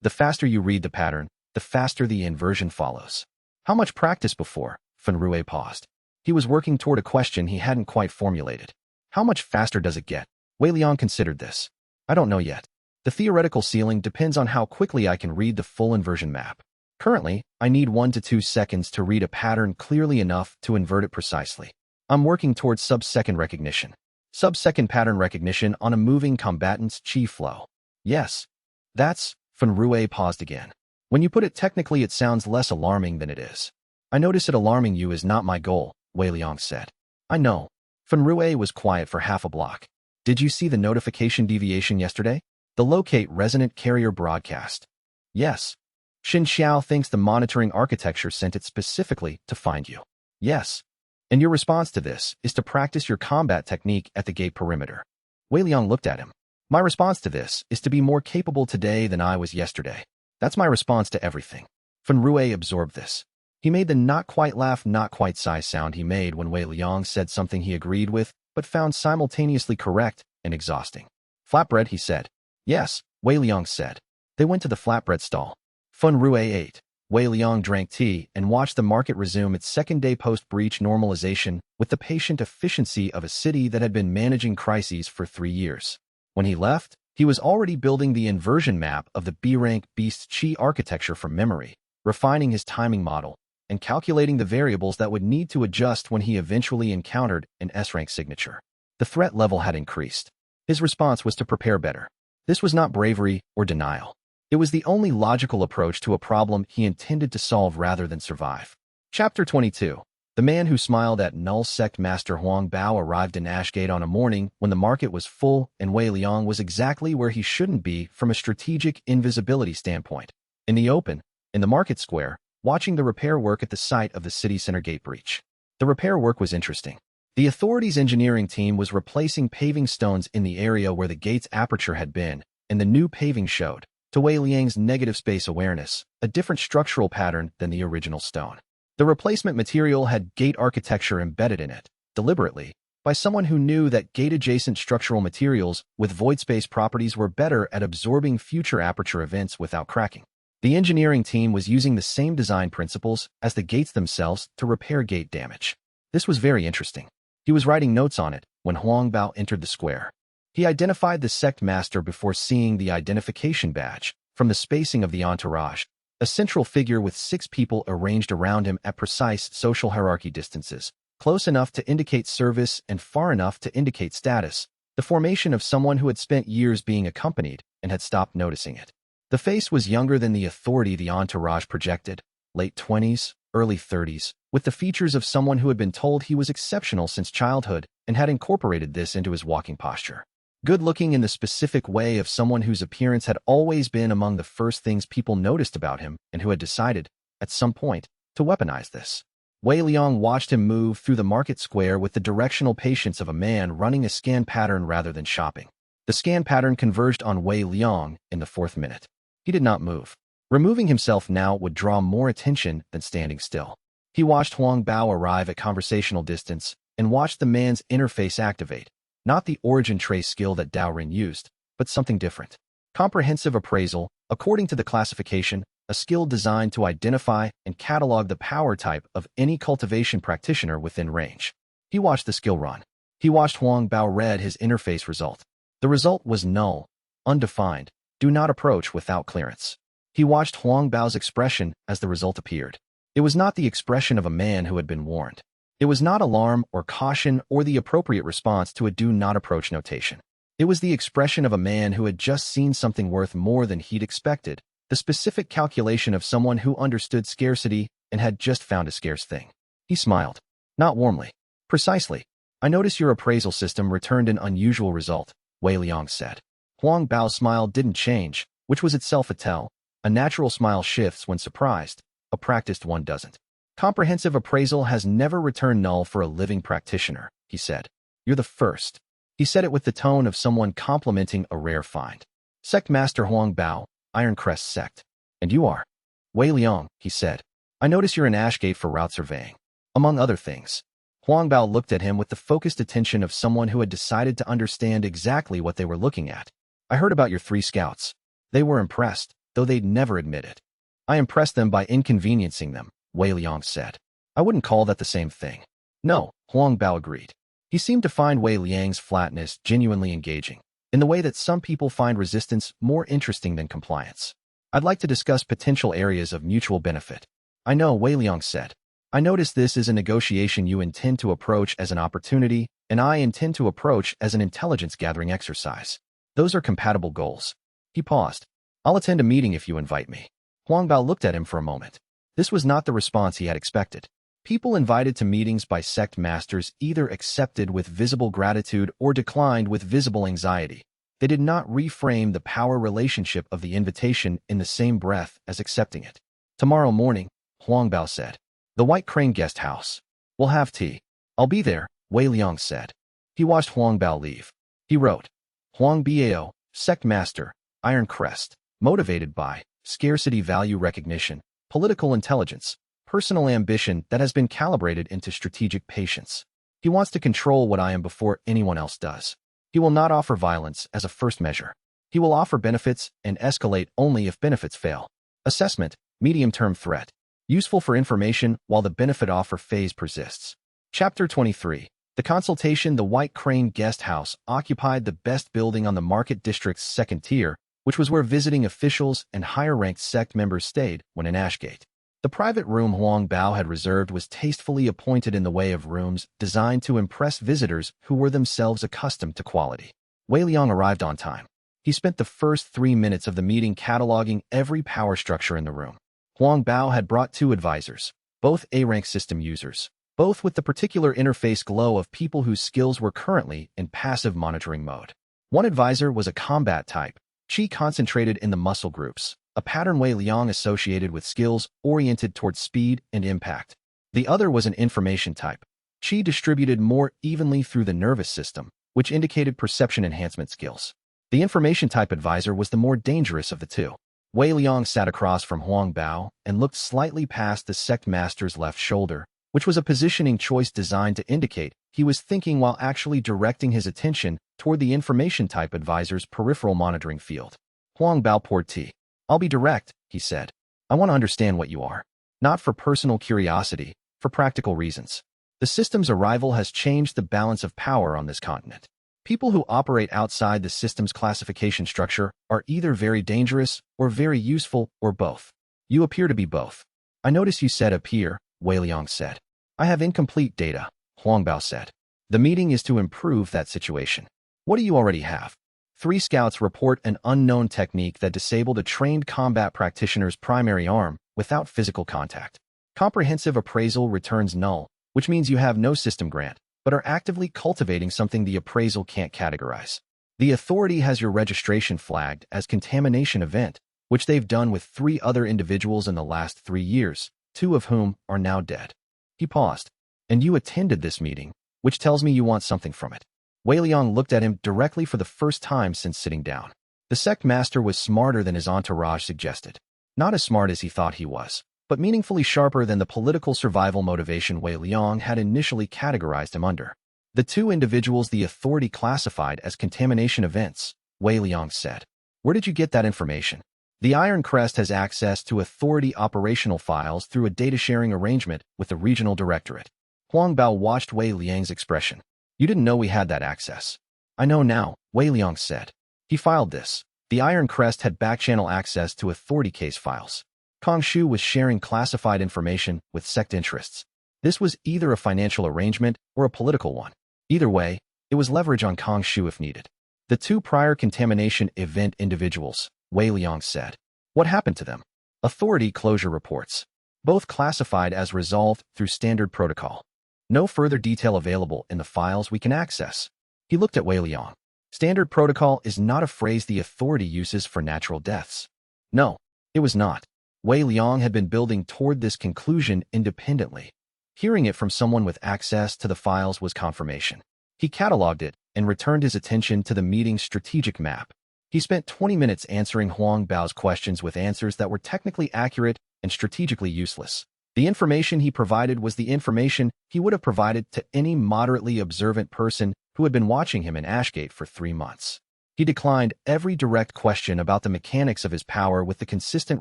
The faster you read the pattern, the faster the inversion follows. How much practice before? Feng Rui paused. He was working toward a question he hadn't quite formulated. How much faster does it get? Wei Liang considered this. I don't know yet. The theoretical ceiling depends on how quickly I can read the full inversion map. Currently, I need 1 to 2 seconds to read a pattern clearly enough to invert it precisely. I'm working towards sub-second recognition. Sub-second pattern recognition on a moving combatant's chi flow. Yes. That's, Feng Rui paused again. When you put it technically, it sounds less alarming than it is. I notice it alarming you is not my goal, Wei Liang said. I know. Feng Rui was quiet for half a block. Did you see the notification deviation yesterday? The locate resonant carrier broadcast. Yes. Xin Xiao thinks the monitoring architecture sent it specifically to find you. Yes. And your response to this is to practice your combat technique at the gate perimeter. Wei Liang looked at him. My response to this is to be more capable today than I was yesterday. That's my response to everything. Feng Rui absorbed this. He made the not quite laugh, not quite sigh sound he made when Wei Liang said something he agreed with, but found simultaneously correct and exhausting. Flatbread, he said. Yes, Wei Liang said. They went to the flatbread stall. Feng Rui ate. Wei Liang drank tea and watched the market resume its second day post-breach normalization with the patient efficiency of a city that had been managing crises for 3 years. When he left, he was already building the inversion map of the B-rank beast's chi architecture from memory, refining his timing model, and calculating the variables that would need to adjust when he eventually encountered an S-rank signature. The threat level had increased. His response was to prepare better. This was not bravery or denial. It was the only logical approach to a problem he intended to solve rather than survive. Chapter 22. The man who smiled at Null Sect Master Huang Bao arrived in Ashgate on a morning when the market was full and Wei Liang was exactly where he shouldn't be from a strategic invisibility standpoint. In the open, in the market square, watching the repair work at the site of the city center gate breach. The repair work was interesting. The authorities' engineering team was replacing paving stones in the area where the gate's aperture had been, and the new paving showed, to Wei Liang's negative space awareness, a different structural pattern than the original stone. The replacement material had gate architecture embedded in it, deliberately, by someone who knew that gate-adjacent structural materials with void space properties were better at absorbing future aperture events without cracking. The engineering team was using the same design principles as the gates themselves to repair gate damage. This was very interesting. He was writing notes on it when Huang Bao entered the square. He identified the sect master before seeing the identification badge from the spacing of the entourage, a central figure with 6 people arranged around him at precise social hierarchy distances, close enough to indicate service and far enough to indicate status, the formation of someone who had spent years being accompanied and had stopped noticing it. The face was younger than the authority the entourage projected, late 20s, early 30s, with the features of someone who had been told he was exceptional since childhood and had incorporated this into his walking posture. Good-looking in the specific way of someone whose appearance had always been among the first things people noticed about him and who had decided, at some point, to weaponize this. Wei Liang watched him move through the market square with the directional patience of a man running a scan pattern rather than shopping. The scan pattern converged on Wei Liang in the 4th minute. He did not move. Removing himself now would draw more attention than standing still. He watched Huang Bao arrive at conversational distance and watched the man's interface activate, not the origin trace skill that Dao Ren used, but something different. Comprehensive appraisal, according to the classification, a skill designed to identify and catalog the power type of any cultivation practitioner within range. He watched the skill run. He watched Huang Bao read his interface result. The result was null, undefined, do not approach without clearance. He watched Huang Bao's expression as the result appeared. It was not the expression of a man who had been warned. It was not alarm or caution or the appropriate response to a do not approach notation. It was the expression of a man who had just seen something worth more than he'd expected, the specific calculation of someone who understood scarcity and had just found a scarce thing. He smiled. Not warmly. Precisely. I notice your appraisal system returned an unusual result, Wei Liang said. Huang Bao's smile didn't change, which was itself a tell. A natural smile shifts when surprised. A practiced one doesn't. Comprehensive appraisal has never returned null for a living practitioner, he said. You're the first. He said it with the tone of someone complimenting a rare find. Sect Master Huang Bao, Iron Crest Sect. And you are? Wei Liang, he said. I notice you're in Ashgate for route surveying. Among other things. Huang Bao looked at him with the focused attention of someone who had decided to understand exactly what they were looking at. I heard about your 3 scouts. They were impressed, though they'd never admit it. I impressed them by inconveniencing them, Wei Liang said. I wouldn't call that the same thing. No, Huang Bao agreed. He seemed to find Wei Liang's flatness genuinely engaging, in the way that some people find resistance more interesting than compliance. I'd like to discuss potential areas of mutual benefit. I know, Wei Liang said. I notice this is a negotiation you intend to approach as an opportunity, and I intend to approach as an intelligence-gathering exercise. Those are compatible goals. He paused. I'll attend a meeting if you invite me. Huang Bao looked at him for a moment. This was not the response he had expected. People invited to meetings by sect masters either accepted with visible gratitude or declined with visible anxiety. They did not reframe the power relationship of the invitation in the same breath as accepting it. Tomorrow morning, Huang Bao said. The White Crane Guest House. We'll have tea. I'll be there, Wei Liang said. He watched Huang Bao leave. He wrote, Huang Bao, Sect Master, Iron Crest, motivated by scarcity value recognition, political intelligence, personal ambition that has been calibrated into strategic patience. He wants to control what I am before anyone else does. He will not offer violence as a first measure. He will offer benefits and escalate only if benefits fail. Assessment, medium-term threat. Useful for information while the benefit offer phase persists. Chapter 23. The consultation. The White Crane Guest House occupied the best building on the Market District's 2nd tier, which was where visiting officials and higher-ranked sect members stayed when in Ashgate. The private room Huang Bao had reserved was tastefully appointed in the way of rooms designed to impress visitors who were themselves accustomed to quality. Wei Liang arrived on time. He spent the first 3 minutes of the meeting cataloging every power structure in the room. Huang Bao had brought 2 advisors, both A-rank system users, both with the particular interface glow of people whose skills were currently in passive monitoring mode. One advisor was a combat type, Qi concentrated in the muscle groups, a pattern Wei Liang associated with skills oriented towards speed and impact. The other was an information type, Qi distributed more evenly through the nervous system, which indicated perception enhancement skills. The information type advisor was the more dangerous of the 2. Wei Liang sat across from Huang Bao and looked slightly past the sect master's left shoulder, which was a positioning choice designed to indicate he was thinking while actually directing his attention toward the information type advisor's peripheral monitoring field. Huang Bao poured tea. I'll be direct, he said. I want to understand what you are. Not for personal curiosity, for practical reasons. The system's arrival has changed the balance of power on this continent. People who operate outside the system's classification structure are either very dangerous or very useful or both. You appear to be both. I notice you said appear, Wei Liang said. I have incomplete data, Huang Bao said. The meeting is to improve that situation. What do you already have? 3 scouts report an unknown technique that disabled a trained combat practitioner's primary arm without physical contact. Comprehensive appraisal returns null, which means you have no system grant, but are actively cultivating something the appraisal can't categorize. The authority has your registration flagged as contamination event, which they've done with 3 other individuals in the last 3 years, 2 of whom are now dead. He paused. And you attended this meeting, which tells me you want something from it. Wei Liang looked at him directly for the first time since sitting down. The sect master was smarter than his entourage suggested. Not as smart as he thought he was, but meaningfully sharper than the political survival motivation Wei Liang had initially categorized him under. The 2 individuals the authority classified as contamination events, Wei Liang said. Where did you get that information? The Iron Crest has access to authority operational files through a data-sharing arrangement with the regional directorate. Huang Bao watched Wei Liang's expression. You didn't know we had that access. I know now, Wei Liang said. He filed this. The Iron Crest had back-channel access to authority case files. Kong Shu was sharing classified information with sect interests. This was either a financial arrangement or a political one. Either way, it was leverage on Kong Shu if needed. The 2 prior contamination event individuals, Wei Liang said. What happened to them? Authority closure reports. Both classified as resolved through standard protocol. No further detail available in the files we can access. He looked at Wei Liang. Standard protocol is not a phrase the authority uses for natural deaths. No, it was not. Wei Liang had been building toward this conclusion independently. Hearing it from someone with access to the files was confirmation. He cataloged it and returned his attention to the meeting's strategic map. He spent 20 minutes answering Huang Bao's questions with answers that were technically accurate and strategically useless. The information he provided was the information he would have provided to any moderately observant person who had been watching him in Ashgate for 3 months. He declined every direct question about the mechanics of his power with the consistent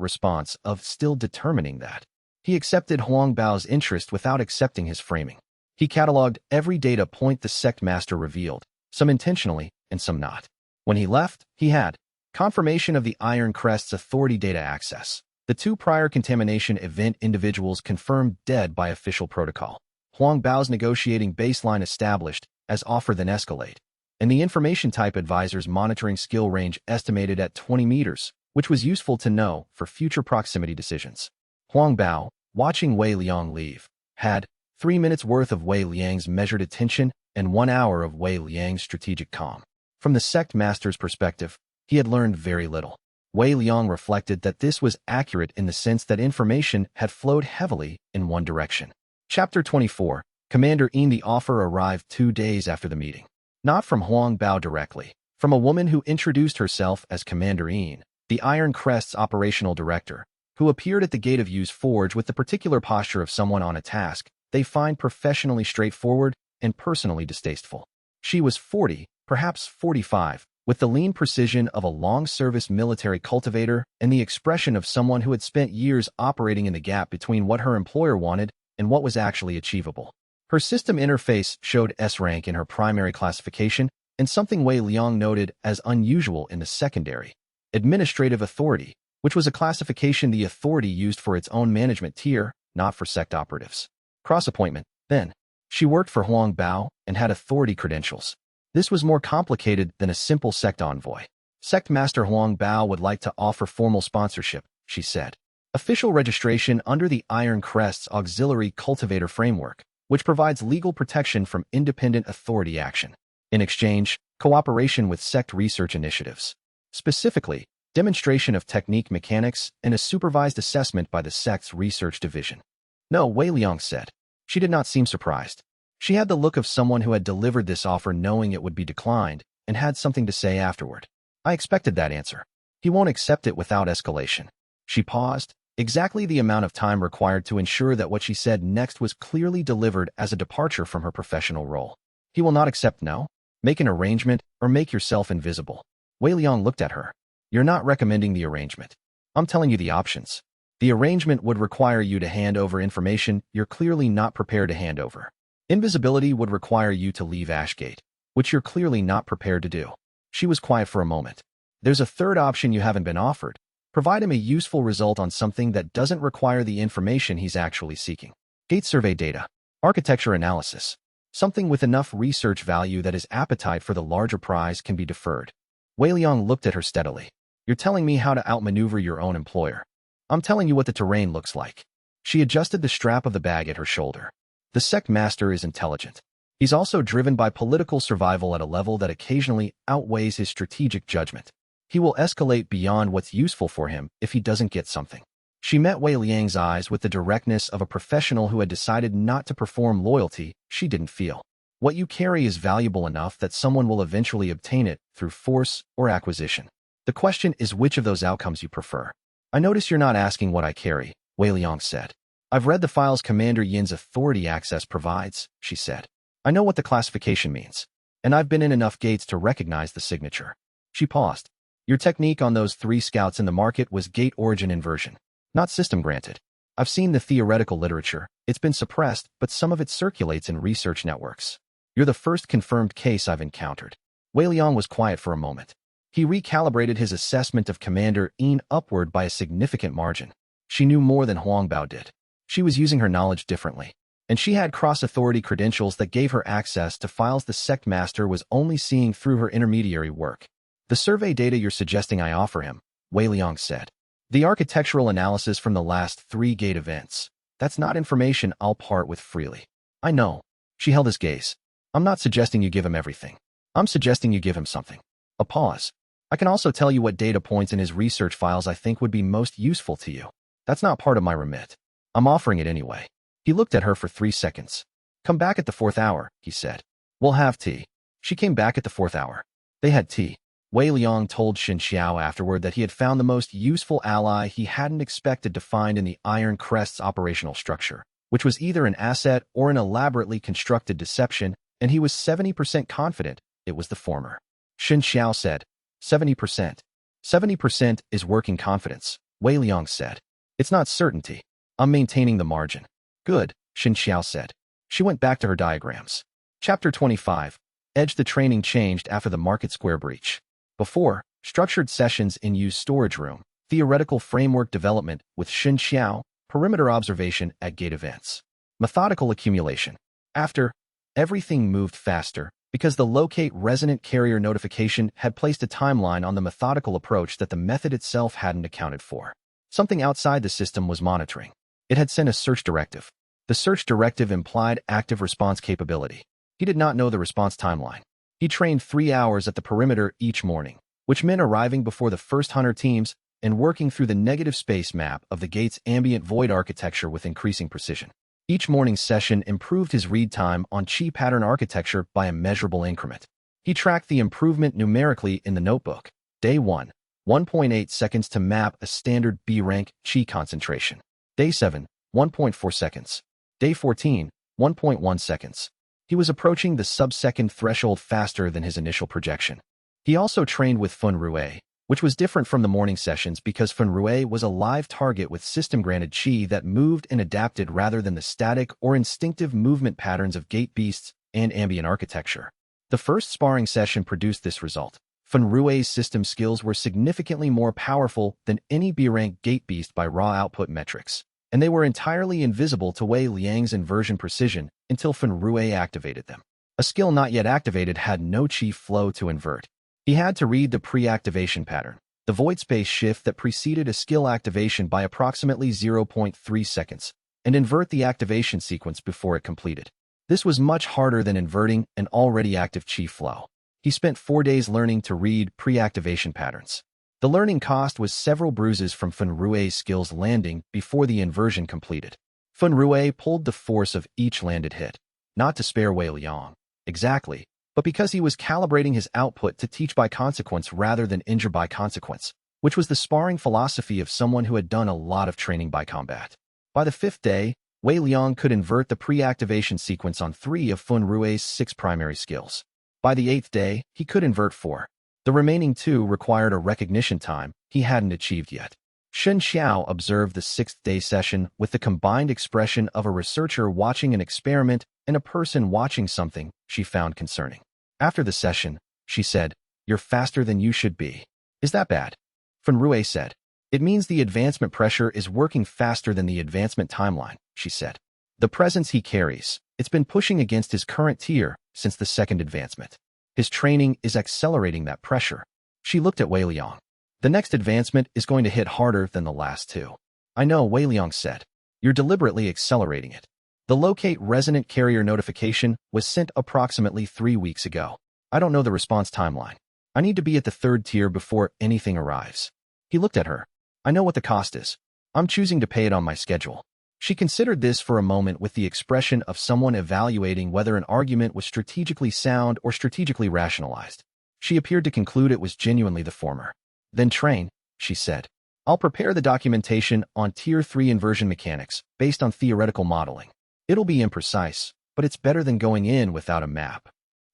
response of still determining that. He accepted Huang Bao's interest without accepting his framing. He cataloged every data point the sect master revealed, some intentionally and some not. When he left, he had confirmation of the Iron Crest's authority data access. The 2 prior contamination event individuals confirmed dead by official protocol. Huang Bao's negotiating baseline established as offer then escalate. And the information type advisor's monitoring skill range estimated at 20 meters, which was useful to know for future proximity decisions. Huang Bao, watching Wei Liang leave, had 3 minutes worth of Wei Liang's measured attention and 1 hour of Wei Liang's strategic calm. From the sect master's perspective, he had learned very little. Wei Liang reflected that this was accurate in the sense that information had flowed heavily in one direction. Chapter 24, Commander Yin. The offer arrived 2 days after the meeting. Not from Huang Bao directly, from a woman who introduced herself as Commander Yin, the Iron Crest's operational director, who appeared at the gate of Yu's forge with the particular posture of someone on a task they find professionally straightforward and personally distasteful. She was 40, perhaps 45, with the lean precision of a long-service military cultivator and the expression of someone who had spent years operating in the gap between what her employer wanted and what was actually achievable. Her system interface showed S rank in her primary classification and something Wei Liang noted as unusual in the secondary, administrative authority, which was a classification the authority used for its own management tier, not for sect operatives. Cross-appointment, then. She worked for Huang Bao and had authority credentials. This was more complicated than a simple sect envoy. Sect Master Huang Bao would like to offer formal sponsorship, she said. Official registration under the Iron Crest's auxiliary cultivator framework, which provides legal protection from independent authority action. In exchange, cooperation with sect research initiatives. Specifically, demonstration of technique mechanics and a supervised assessment by the sect's research division. No, Wei Liang said. She did not seem surprised. She had the look of someone who had delivered this offer knowing it would be declined and had something to say afterward. I expected that answer. He won't accept it without escalation. She paused, exactly the amount of time required to ensure that what she said next was clearly delivered as a departure from her professional role. He will not accept no? Make an arrangement or make yourself invisible. Wei Liang looked at her. You're not recommending the arrangement. I'm telling you the options. The arrangement would require you to hand over information you're clearly not prepared to hand over. Invisibility would require you to leave Ashgate, which you're clearly not prepared to do. She was quiet for a moment. There's a third option you haven't been offered. Provide him a useful result on something that doesn't require the information he's actually seeking. Gate survey data. Architecture analysis. Something with enough research value that his appetite for the larger prize can be deferred. Wei Liang looked at her steadily. You're telling me how to outmaneuver your own employer. I'm telling you what the terrain looks like. She adjusted the strap of the bag at her shoulder. The sect master is intelligent. He's also driven by political survival at a level that occasionally outweighs his strategic judgment. He will escalate beyond what's useful for him if he doesn't get something. She met Wei Liang's eyes with the directness of a professional who had decided not to perform loyalty she didn't feel. What you carry is valuable enough that someone will eventually obtain it through force or acquisition. The question is which of those outcomes you prefer. I notice you're not asking what I carry, Wei Liang said. I've read the files Commander Yin's authority access provides, she said. I know what the classification means, and I've been in enough gates to recognize the signature. She paused. Your technique on those 3 scouts in the market was gate origin inversion, not system granted. I've seen the theoretical literature. It's been suppressed, but some of it circulates in research networks. You're the first confirmed case I've encountered. Wei Liang was quiet for a moment. He recalibrated his assessment of Commander Yin upward by a significant margin. She knew more than Huangbao did. She was using her knowledge differently, and she had cross-authority credentials that gave her access to files the sect master was only seeing through her intermediary work. The survey data you're suggesting I offer him, Wei Liang said. The architectural analysis from the last 3 gate events. That's not information I'll part with freely. I know. She held his gaze. I'm not suggesting you give him everything. I'm suggesting you give him something. A pause. I can also tell you what data points in his research files I think would be most useful to you. That's not part of my remit. I'm offering it anyway. He looked at her for 3 seconds. Come back at the 4th hour, he said. We'll have tea. She came back at the 4th hour. They had tea. Wei Liang told Xianxia afterward that he had found the most useful ally he hadn't expected to find in the Iron Crest's operational structure, which was either an asset or an elaborately constructed deception, and he was 70% confident it was the former. Xianxia said, 70%. 70% is working confidence, Wei Liang said. It's not certainty. I'm maintaining the margin. Good, Xianxia said. She went back to her diagrams. Chapter 25. Edge. The training changed after the Market Square breach. Before, structured sessions in use storage room, theoretical framework development with Xianxia, perimeter observation at gate events. Methodical accumulation. After, everything moved faster because the locate resonant carrier notification had placed a timeline on the methodical approach that the method itself hadn't accounted for. Something outside the system was monitoring. It had sent a search directive. The search directive implied active response capability. He did not know the response timeline. He trained 3 hours at the perimeter each morning, which meant arriving before the first hunter teams and working through the negative space map of the gate's ambient void architecture with increasing precision. Each morning's session improved his read time on chi pattern architecture by a measurable increment. He tracked the improvement numerically in the notebook. Day 1, 1.8 seconds to map a standard B-rank chi concentration. Day 7, 1.4 seconds. Day 14, 1.1 seconds. He was approaching the sub-second threshold faster than his initial projection. He also trained with Fun Rue, which was different from the morning sessions because Fun Rue was a live target with system-granted chi that moved and adapted rather than the static or instinctive movement patterns of gate beasts and ambient architecture. The first sparring session produced this result. Fun Rue's system skills were significantly more powerful than any B-rank gate beast by raw output metrics, and they were entirely invisible to Wei Liang's inversion precision until Fun Rue activated them. A skill not yet activated had no chi flow to invert. He had to read the pre-activation pattern, the void space shift that preceded a skill activation by approximately 0.3 seconds, and invert the activation sequence before it completed. This was much harder than inverting an already active chi flow. He spent 4 days learning to read pre-activation patterns. The learning cost was several bruises from Fun Rue's skills landing before the inversion completed. Fun Rue pulled the force of each landed hit, not to spare Wei Liang, exactly, but because he was calibrating his output to teach by consequence rather than injure by consequence, which was the sparring philosophy of someone who had done a lot of training by combat. By the 5th day, Wei Liang could invert the pre-activation sequence on 3 of Fun Rue's 6 primary skills. By the 8th day, he could invert 4. The remaining 2 required a recognition time he hadn't achieved yet. Xianxia observed the 6th day session with the combined expression of a researcher watching an experiment and a person watching something she found concerning. After the session, she said, "You're faster than you should be." "Is that bad?" Fun Rue said. "It means the advancement pressure is working faster than the advancement timeline," she said. "The presence he carries, it's been pushing against his current tier since the 2nd advancement. His training is accelerating that pressure." She looked at Wei Liang. "The next advancement is going to hit harder than the last 2. "I know," Wei Liang said. You're deliberately accelerating it. The locate resonant carrier notification was sent approximately 3 weeks ago. I don't know the response timeline. I need to be at the 3rd tier before anything arrives. He looked at her. I know what the cost is. I'm choosing to pay it on my schedule. She considered this for a moment with the expression of someone evaluating whether an argument was strategically sound or strategically rationalized. She appeared to conclude it was genuinely the former. Then train, she said. I'll prepare the documentation on Tier 3 inversion mechanics based on theoretical modeling. It'll be imprecise, but it's better than going in without a map.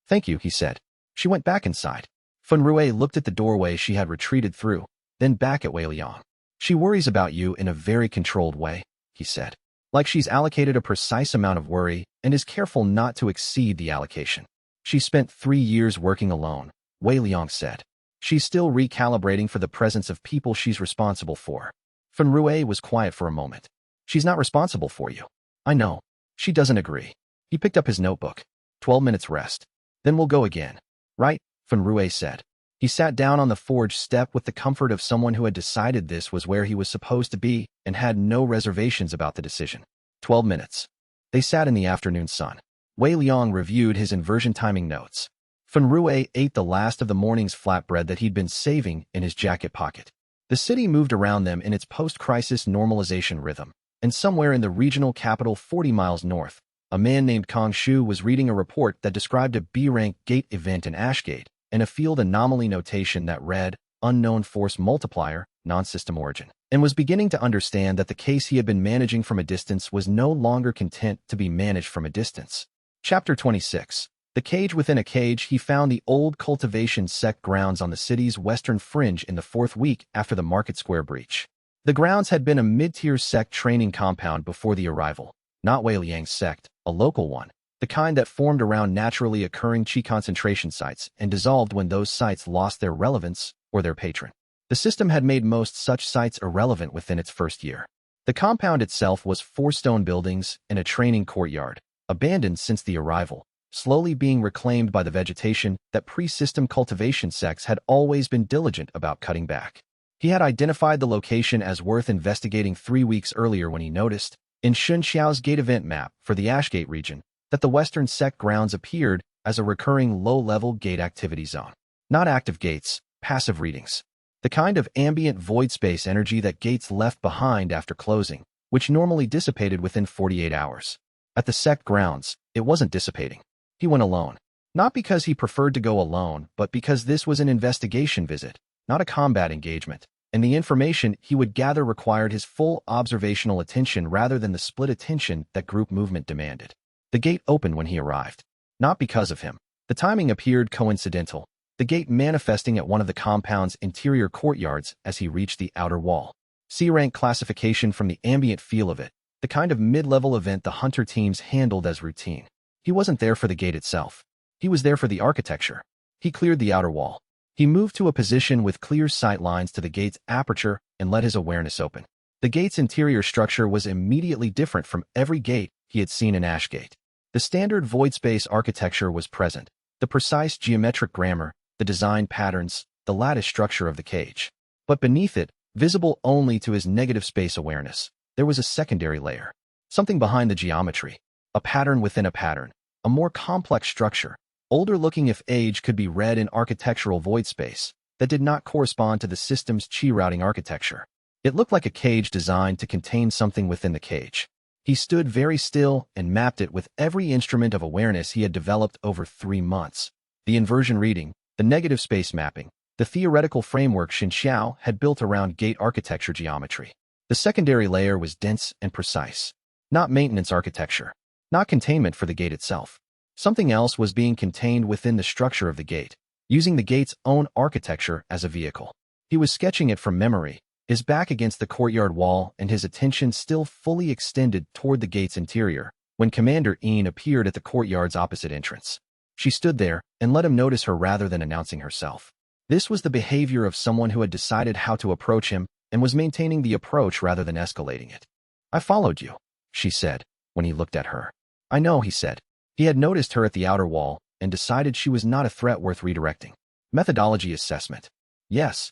Thank you, he said. She went back inside. Fenrui looked at the doorway she had retreated through, then back at Wei Liang. She worries about you in a very controlled way, he said. Like she's allocated a precise amount of worry and is careful not to exceed the allocation. She spent 3 years working alone, Wei Liang said. She's still recalibrating for the presence of people she's responsible for. Fenrui was quiet for a moment. She's not responsible for you. I know. She doesn't agree. He picked up his notebook. 12 minutes rest. Then we'll go again. Right? Fenrui said. He sat down on the forge step with the comfort of someone who had decided this was where he was supposed to be and had no reservations about the decision. 12 minutes. They sat in the afternoon sun. Wei Liang reviewed his inversion timing notes. Fenrui ate the last of the morning's flatbread that he'd been saving in his jacket pocket. The city moved around them in its post-crisis normalization rhythm, and somewhere in the regional capital 40 miles north, a man named Kong Shu was reading a report that described a B-rank gate event in Ashgate and a field anomaly notation that read, unknown force multiplier, non-system origin, and was beginning to understand that the case he had been managing from a distance was no longer content to be managed from a distance. Chapter 26. The cage within a cage. He found the old cultivation sect grounds on the city's western fringe in the 4th week after the Market Square breach. The grounds had been a mid-tier sect training compound before the arrival, not Wei Liang's sect, a local one, the kind that formed around naturally occurring chi concentration sites and dissolved when those sites lost their relevance or their patron. The system had made most such sites irrelevant within its first year. The compound itself was 4 stone buildings and a training courtyard, abandoned since the arrival, slowly being reclaimed by the vegetation that pre-system cultivation sects had always been diligent about cutting back. He had identified the location as worth investigating 3 weeks earlier when he noticed, in Xianxia's gate event map for the Ashgate region, that the western sect grounds appeared as a recurring low-level gate activity zone. Not active gates, passive readings. The kind of ambient void space energy that gates left behind after closing, which normally dissipated within 48 hours. At the sect grounds, it wasn't dissipating. He went alone. Not because he preferred to go alone, but because this was an investigation visit, not a combat engagement, and the information he would gather required his full observational attention rather than the split attention that group movement demanded. The gate opened when he arrived. Not because of him. The timing appeared coincidental, the gate manifesting at one of the compound's interior courtyards as he reached the outer wall. C-rank classification from the ambient feel of it, the kind of mid-level event the hunter teams handled as routine. He wasn't there for the gate itself. He was there for the architecture. He cleared the outer wall. He moved to a position with clear sight lines to the gate's aperture and let his awareness open. The gate's interior structure was immediately different from every gate he had seen in Ashgate. The standard void space architecture was present, the precise geometric grammar, the design patterns, the lattice structure of the cage. But beneath it, visible only to his negative space awareness, there was a secondary layer. Something behind the geometry. A pattern within a pattern. A more complex structure, older looking if age could be read in architectural void space, that did not correspond to the system's chi routing architecture. It looked like a cage designed to contain something within the cage. He stood very still and mapped it with every instrument of awareness he had developed over 3 months. The inversion reading, the negative space mapping, the theoretical framework Xianxia had built around gate architecture geometry. The secondary layer was dense and precise. Not maintenance architecture. Not containment for the gate itself. Something else was being contained within the structure of the gate, using the gate's own architecture as a vehicle. He was sketching it from memory, his back against the courtyard wall and his attention still fully extended toward the gate's interior, when Commander Ian appeared at the courtyard's opposite entrance. She stood there and let him notice her rather than announcing herself. This was the behavior of someone who had decided how to approach him and was maintaining the approach rather than escalating it. "I followed you," she said, when he looked at her. "I know," he said. He had noticed her at the outer wall and decided she was not a threat worth redirecting. Methodology assessment. Yes.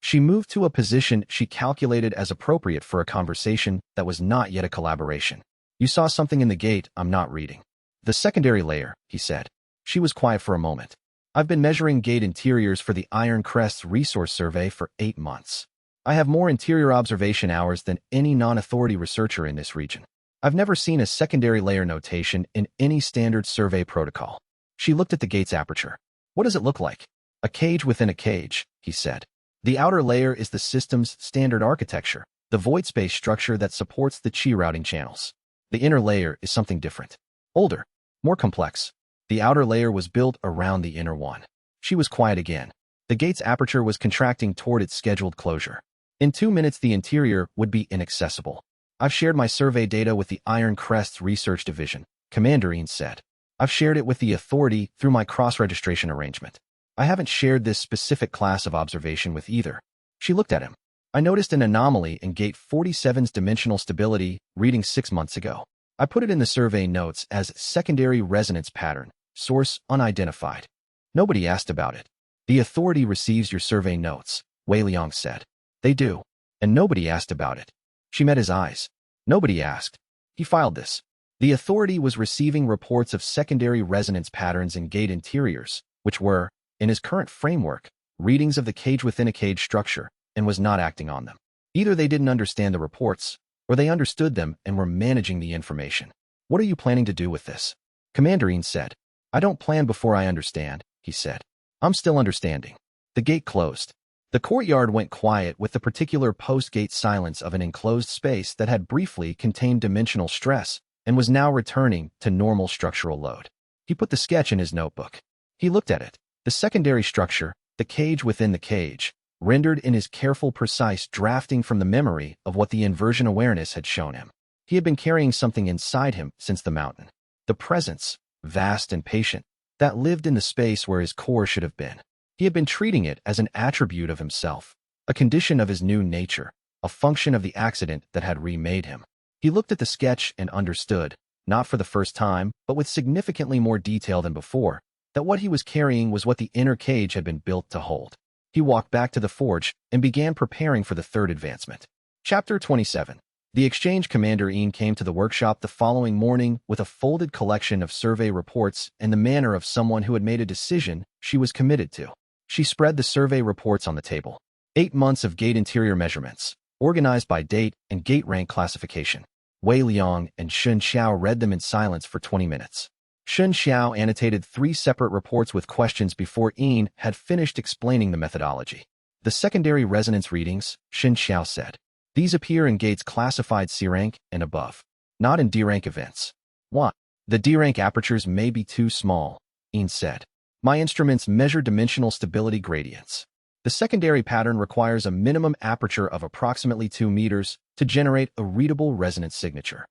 She moved to a position she calculated as appropriate for a conversation that was not yet a collaboration. You saw something in the gate I'm not reading. The secondary layer, he said. She was quiet for a moment. I've been measuring gate interiors for the Iron Crest's resource survey for 8 months. I have more interior observation hours than any non-authority researcher in this region. I've never seen a secondary layer notation in any standard survey protocol. She looked at the gate's aperture. What does it look like? A cage within a cage, he said. The outer layer is the system's standard architecture, the void space structure that supports the chi routing channels. The inner layer is something different. Older, more complex. The outer layer was built around the inner one. She was quiet again. The gate's aperture was contracting toward its scheduled closure. In 2 minutes, the interior would be inaccessible. I've shared my survey data with the Iron Crest's research division, Commander Ian said. I've shared it with the authority through my cross-registration arrangement. I haven't shared this specific class of observation with either. She looked at him. I noticed an anomaly in Gate 47's dimensional stability reading 6 months ago. I put it in the survey notes as secondary resonance pattern, source unidentified. Nobody asked about it. The authority receives your survey notes, Wei Liang said. They do. And nobody asked about it. She met his eyes. Nobody asked. He filed this. The authority was receiving reports of secondary resonance patterns in gate interiors, which were, in his current framework, readings of the cage within a cage structure, and was not acting on them. Either they didn't understand the reports, or they understood them and were managing the information. What are you planning to do with this? Commander Ian said. I don't plan before I understand, he said. I'm still understanding. The gate closed. The courtyard went quiet with the particular post-gate silence of an enclosed space that had briefly contained dimensional stress and was now returning to normal structural load. He put the sketch in his notebook. He looked at it. The secondary structure, the cage within the cage, rendered in his careful, precise drafting from the memory of what the inversion awareness had shown him. He had been carrying something inside him since the mountain. The presence, vast and patient, that lived in the space where his core should have been. He had been treating it as an attribute of himself, a condition of his new nature, a function of the accident that had remade him. He looked at the sketch and understood, not for the first time, but with significantly more detail than before, that what he was carrying was what the inner cage had been built to hold. He walked back to the forge and began preparing for the third advancement. Chapter 27. The exchange Commander Ian came to the workshop the following morning with a folded collection of survey reports and the manner of someone who had made a decision she was committed to. She spread the survey reports on the table. 8 months of gate interior measurements, organized by date and gate rank classification. Wei Liang and xianxia read them in silence for 20 minutes. xianxia annotated 3 separate reports with questions before Ian had finished explaining the methodology. The secondary resonance readings, xianxia said. These appear in gates classified C rank and above, not in D rank events. What? The D rank apertures may be too small, Ian said. My instruments measure dimensional stability gradients. The secondary pattern requires a minimum aperture of approximately 2 meters to generate a readable resonance signature.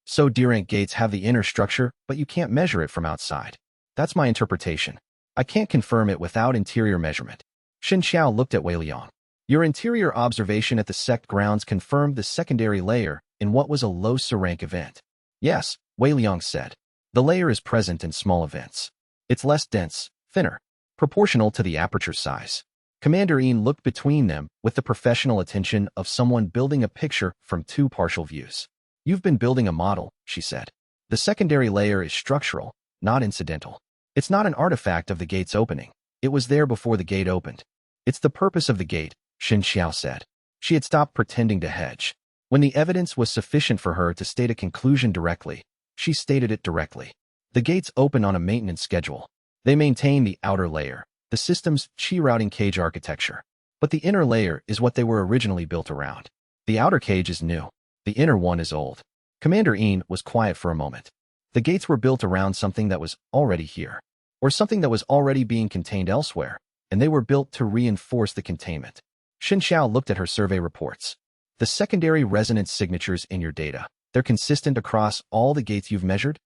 So D rank gates have the inner structure, but you can't measure it from outside. That's my interpretation. I can't confirm it without interior measurement. xianxia looked at Wei Liang. Your interior observation at the sect grounds confirmed the secondary layer in what was a low C rank event. Yes, Wei Liang said. The layer is present in small events. It's less dense, thinner, proportional to the aperture size. Commander Ian looked between them with the professional attention of someone building a picture from 2 partial views. You've been building a model, she said. The secondary layer is structural, not incidental. It's not an artifact of the gate's opening. It was there before the gate opened. It's the purpose of the gate, xianxia said. She had stopped pretending to hedge. When the evidence was sufficient for her to state a conclusion directly, she stated it directly. The gates open on a maintenance schedule. They maintain the outer layer, the system's chi routing cage architecture. But the inner layer is what they were originally built around. The outer cage is new. The inner one is old. Commander Ian was quiet for a moment. The gates were built around something that was already here, or something that was already being contained elsewhere, and they were built to reinforce the containment. xianxia looked at her survey reports. The secondary resonance signatures in your data, they're consistent across all the gates you've measured?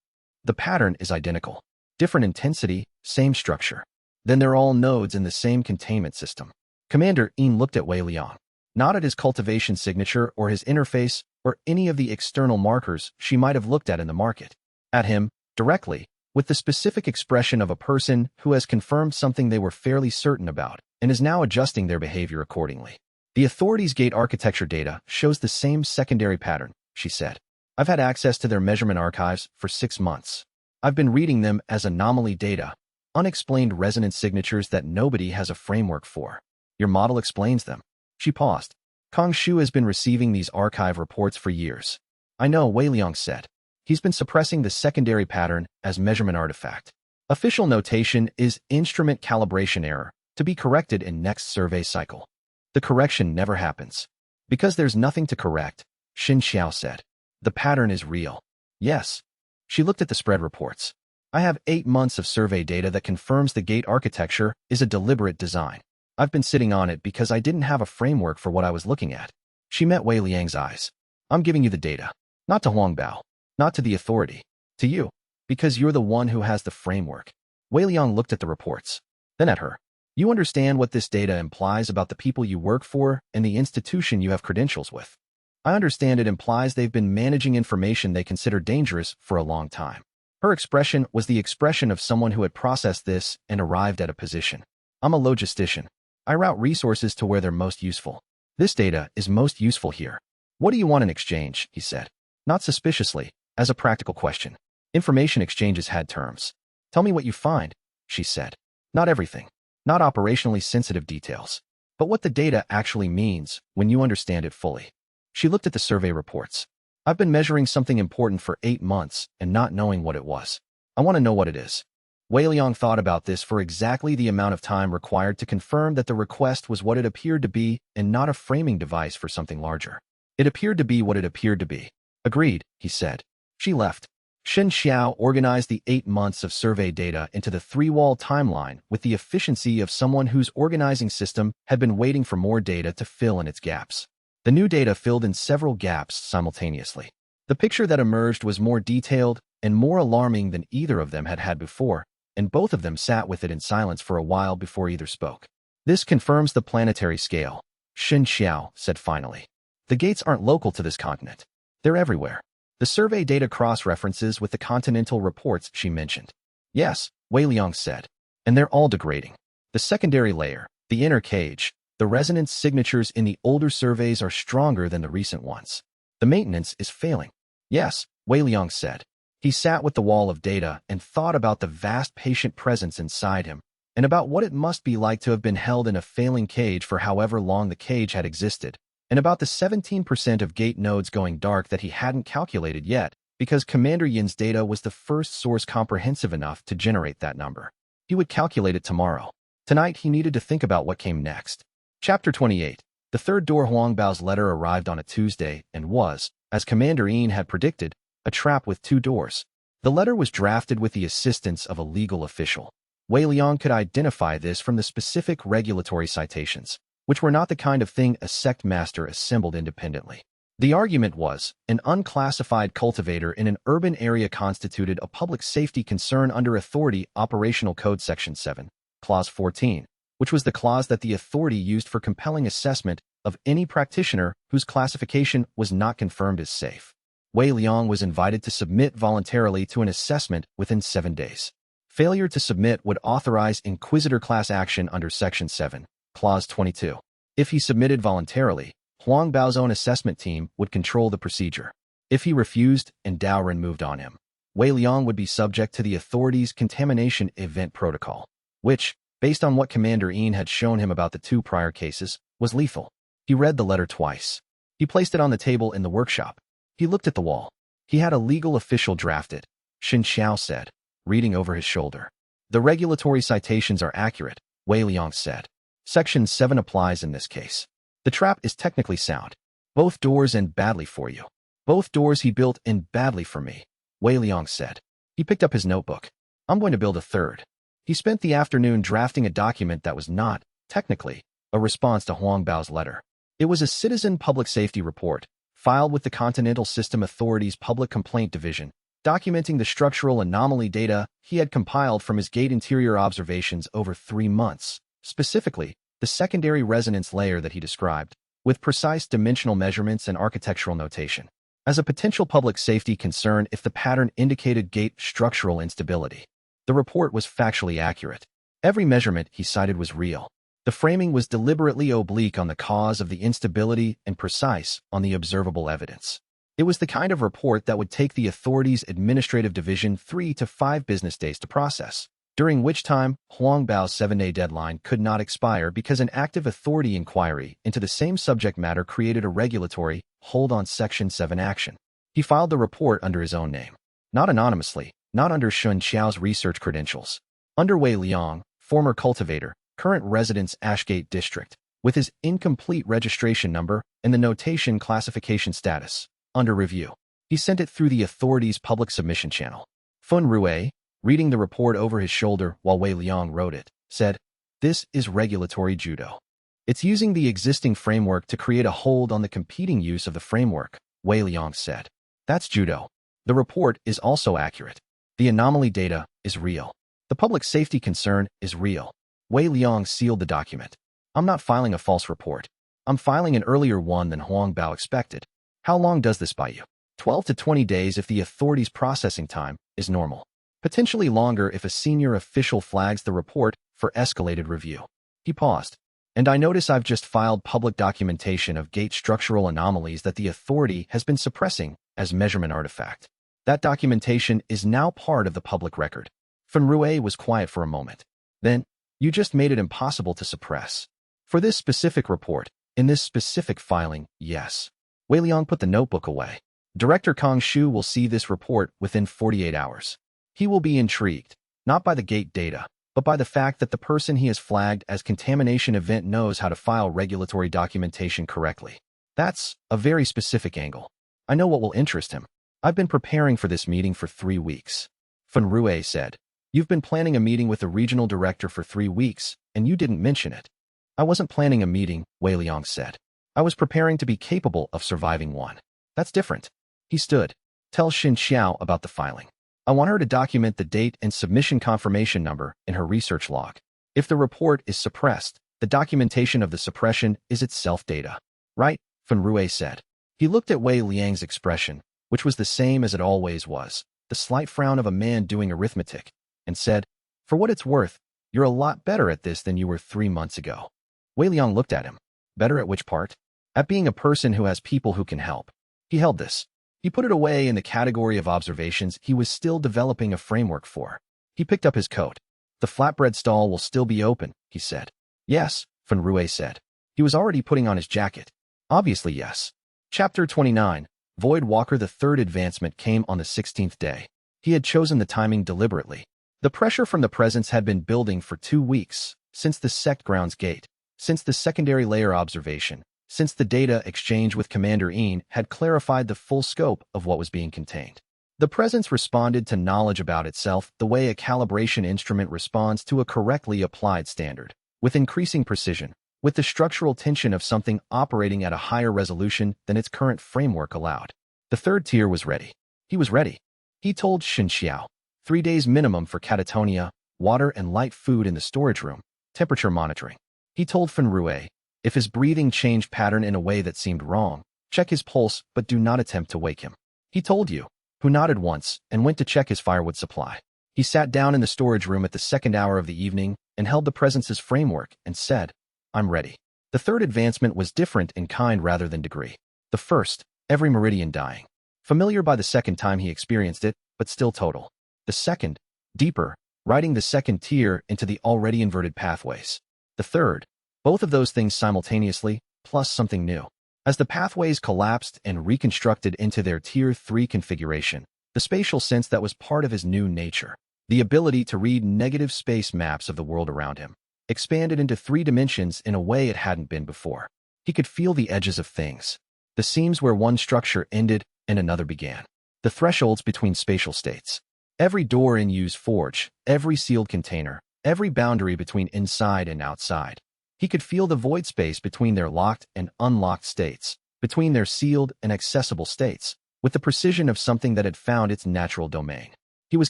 The pattern is identical. Different intensity, same structure. Then they're all nodes in the same containment system. Commander Ian looked at Wei Liang, not at his cultivation signature or his interface or any of the external markers she might have looked at in the market. At him, directly, with the specific expression of a person who has confirmed something they were fairly certain about and is now adjusting their behavior accordingly. The authorities' gate architecture data shows the same secondary pattern, she said. I've had access to their measurement archives for 6 months. I've been reading them as anomaly data, unexplained resonance signatures that nobody has a framework for. Your model explains them. She paused. Kong Shu has been receiving these archive reports for years. I know, Wei Liang said. He's been suppressing the secondary pattern as measurement artifact. Official notation is instrument calibration error, to be corrected in next survey cycle. The correction never happens. Because there's nothing to correct, xianxia said. The pattern is real. Yes. She looked at the spread reports. I have 8 months of survey data that confirms the gate architecture is a deliberate design. I've been sitting on it because I didn't have a framework for what I was looking at. She met Wei Liang's eyes. I'm giving you the data. Not to Huangbao. Not to the authority. To you. Because you're the one who has the framework. Wei Liang looked at the reports. Then at her. You understand what this data implies about the people you work for and the institution you have credentials with. I understand it implies they've been managing information they consider dangerous for a long time. Her expression was the expression of someone who had processed this and arrived at a position. I'm a logistician. I route resources to where they're most useful. This data is most useful here. What do you want in exchange? He said. Not suspiciously, as a practical question. Information exchanges had terms. Tell me what you find, she said. Not everything. Not operationally sensitive details. But what the data actually means when you understand it fully. She looked at the survey reports. I've been measuring something important for 8 months and not knowing what it was. I want to know what it is. Wei Liang thought about this for exactly the amount of time required to confirm that the request was what it appeared to be and not a framing device for something larger. It appeared to be what it appeared to be. Agreed, he said. She left. Shen Xiao organized the 8 months of survey data into the 3-wall timeline with the efficiency of someone whose organizing system had been waiting for more data to fill in its gaps. The new data filled in several gaps simultaneously. The picture that emerged was more detailed and more alarming than either of them had had before, and both of them sat with it in silence for a while before either spoke. This confirms the planetary scale, Shen Xiao said finally. The gates aren't local to this continent. They're everywhere. The survey data cross-references with the continental reports she mentioned. Yes, Wei Liang said. And they're all degrading. The secondary layer, the inner cage, the resonance signatures in the older surveys are stronger than the recent ones. The maintenance is failing. Yes, Wei Liang said. He sat with the wall of data and thought about the vast patient presence inside him, and about what it must be like to have been held in a failing cage for however long the cage had existed, and about the 17% of gate nodes going dark that he hadn't calculated yet, because Commander Yin's data was the first source comprehensive enough to generate that number. He would calculate it tomorrow. Tonight he needed to think about what came next. Chapter 28. The third door. Huangbao's letter arrived on a Tuesday and was, as Commander Yin had predicted, a trap with 2 doors. The letter was drafted with the assistance of a legal official. Wei Liang could identify this from the specific regulatory citations, which were not the kind of thing a sect master assembled independently. The argument was, an unclassified cultivator in an urban area constituted a public safety concern under Authority Operational Code Section 7, Clause 14, which was the clause that the authority used for compelling assessment of any practitioner whose classification was not confirmed as safe. Wei Liang was invited to submit voluntarily to an assessment within 7 days. Failure to submit would authorize Inquisitor class action under Section 7, Clause 22. If he submitted voluntarily, Huangbao's own assessment team would control the procedure. If he refused and Daoren moved on him, Wei Liang would be subject to the authority's contamination event protocol, which, based on what Commander Yin had shown him about the 2 prior cases, was lethal. He read the letter twice. He placed it on the table in the workshop. He looked at the wall. He had a legal official draft it, Shen Xiao said, reading over his shoulder. The regulatory citations are accurate, Wei Liang said. Section 7 applies in this case. The trap is technically sound. Both doors end badly for you. Both doors he built end badly for me, Wei Liang said. He picked up his notebook. I'm going to build a third. He spent the afternoon drafting a document that was not, technically, a response to Huangbao's letter. It was a citizen public safety report, filed with the Continental System Authority's Public Complaint Division, documenting the structural anomaly data he had compiled from his gate interior observations over 3 months, specifically, the secondary resonance layer that he described, with precise dimensional measurements and architectural notation, as a potential public safety concern if the pattern indicated gate structural instability. The report was factually accurate. Every measurement he cited was real. The framing was deliberately oblique on the cause of the instability and precise on the observable evidence. It was the kind of report that would take the authorities' administrative division 3 to 5 business days to process, during which time Huang Bao's 7-day deadline could not expire because an active authority inquiry into the same subject matter created a regulatory hold on Section 7 action. He filed the report under his own name, not anonymously, not under xianxia's research credentials. Under Wei Liang, former cultivator, current residence Ashgate District, with his incomplete registration number and the notation classification status, under review. He sent it through the authorities' public submission channel. Fun Rue, reading the report over his shoulder while Wei Liang wrote it, said, "This is regulatory judo. It's using the existing framework to create a hold on the competing use of the framework," Wei Liang said. "That's judo. The report is also accurate. The anomaly data is real. The public safety concern is real." Wei Liang sealed the document. "I'm not filing a false report. I'm filing an earlier one than Huang Bao expected. How long does this buy you? 12 to 20 days if the authorities' processing time is normal. Potentially longer if a senior official flags the report for escalated review." He paused. "And I notice I've just filed public documentation of gate structural anomalies that the authority has been suppressing as measurement artifact. That documentation is now part of the public record." Fun Rue was quiet for a moment. "Then, you just made it impossible to suppress. For this specific report, in this specific filing, yes." Wei Liang put the notebook away. "Director Kang Shu will see this report within 48 hours. He will be intrigued, not by the gate data, but by the fact that the person he has flagged as contamination event knows how to file regulatory documentation correctly. That's a very specific angle. I know what will interest him. I've been preparing for this meeting for 3 weeks." Fun Rue said, "You've been planning a meeting with the regional director for 3 weeks, and you didn't mention it." "I wasn't planning a meeting," Wei Liang said. "I was preparing to be capable of surviving one. That's different." He stood. "Tell xianxia about the filing. I want her to document the date and submission confirmation number in her research log. If the report is suppressed, the documentation of the suppression is itself data." "Right," Fun Rue said. He looked at Wei Liang's expression, which was the same as it always was, the slight frown of a man doing arithmetic, and said, "For what it's worth, you're a lot better at this than you were 3 months ago." Wei Liang looked at him. "Better at which part?" "At being a person who has people who can help." He held this. He put it away in the category of observations he was still developing a framework for. He picked up his coat. "The flatbread stall will still be open," he said. "Yes," Fun Rue said. He was already putting on his jacket. "Obviously, yes." Chapter 29. Void Walker. The third advancement came on the 16th day. He had chosen the timing deliberately. The pressure from the presence had been building for 2 weeks, since the sect grounds gate, since the secondary layer observation, since the data exchange with Commander Een had clarified the full scope of what was being contained. The presence responded to knowledge about itself the way a calibration instrument responds to a correctly applied standard, with increasing precision, with the structural tension of something operating at a higher resolution than its current framework allowed. The third tier was ready. He was ready. He told xianxia, 3 days minimum for catatonia, water and light food in the storage room, temperature monitoring. He told Fun Rue, if his breathing changed pattern in a way that seemed wrong, check his pulse but do not attempt to wake him. He told you, who nodded once and went to check his firewood supply. He sat down in the storage room at the 2nd hour of the evening and held the presence's framework and said, "I'm ready." The third advancement was different in kind rather than degree. The first, every meridian dying. Familiar by the second time he experienced it, but still total. The second, deeper, riding the second tier into the already inverted pathways. The third, both of those things simultaneously, plus something new. As the pathways collapsed and reconstructed into their Tier 3 configuration, the spatial sense that was part of his new nature, the ability to read negative space maps of the world around him, expanded into 3 dimensions in a way it hadn't been before. He could feel the edges of things, the seams where one structure ended and another began, the thresholds between spatial states. Every door in Yu's forge, every sealed container, every boundary between inside and outside. He could feel the void space between their locked and unlocked states, between their sealed and accessible states, with the precision of something that had found its natural domain. He was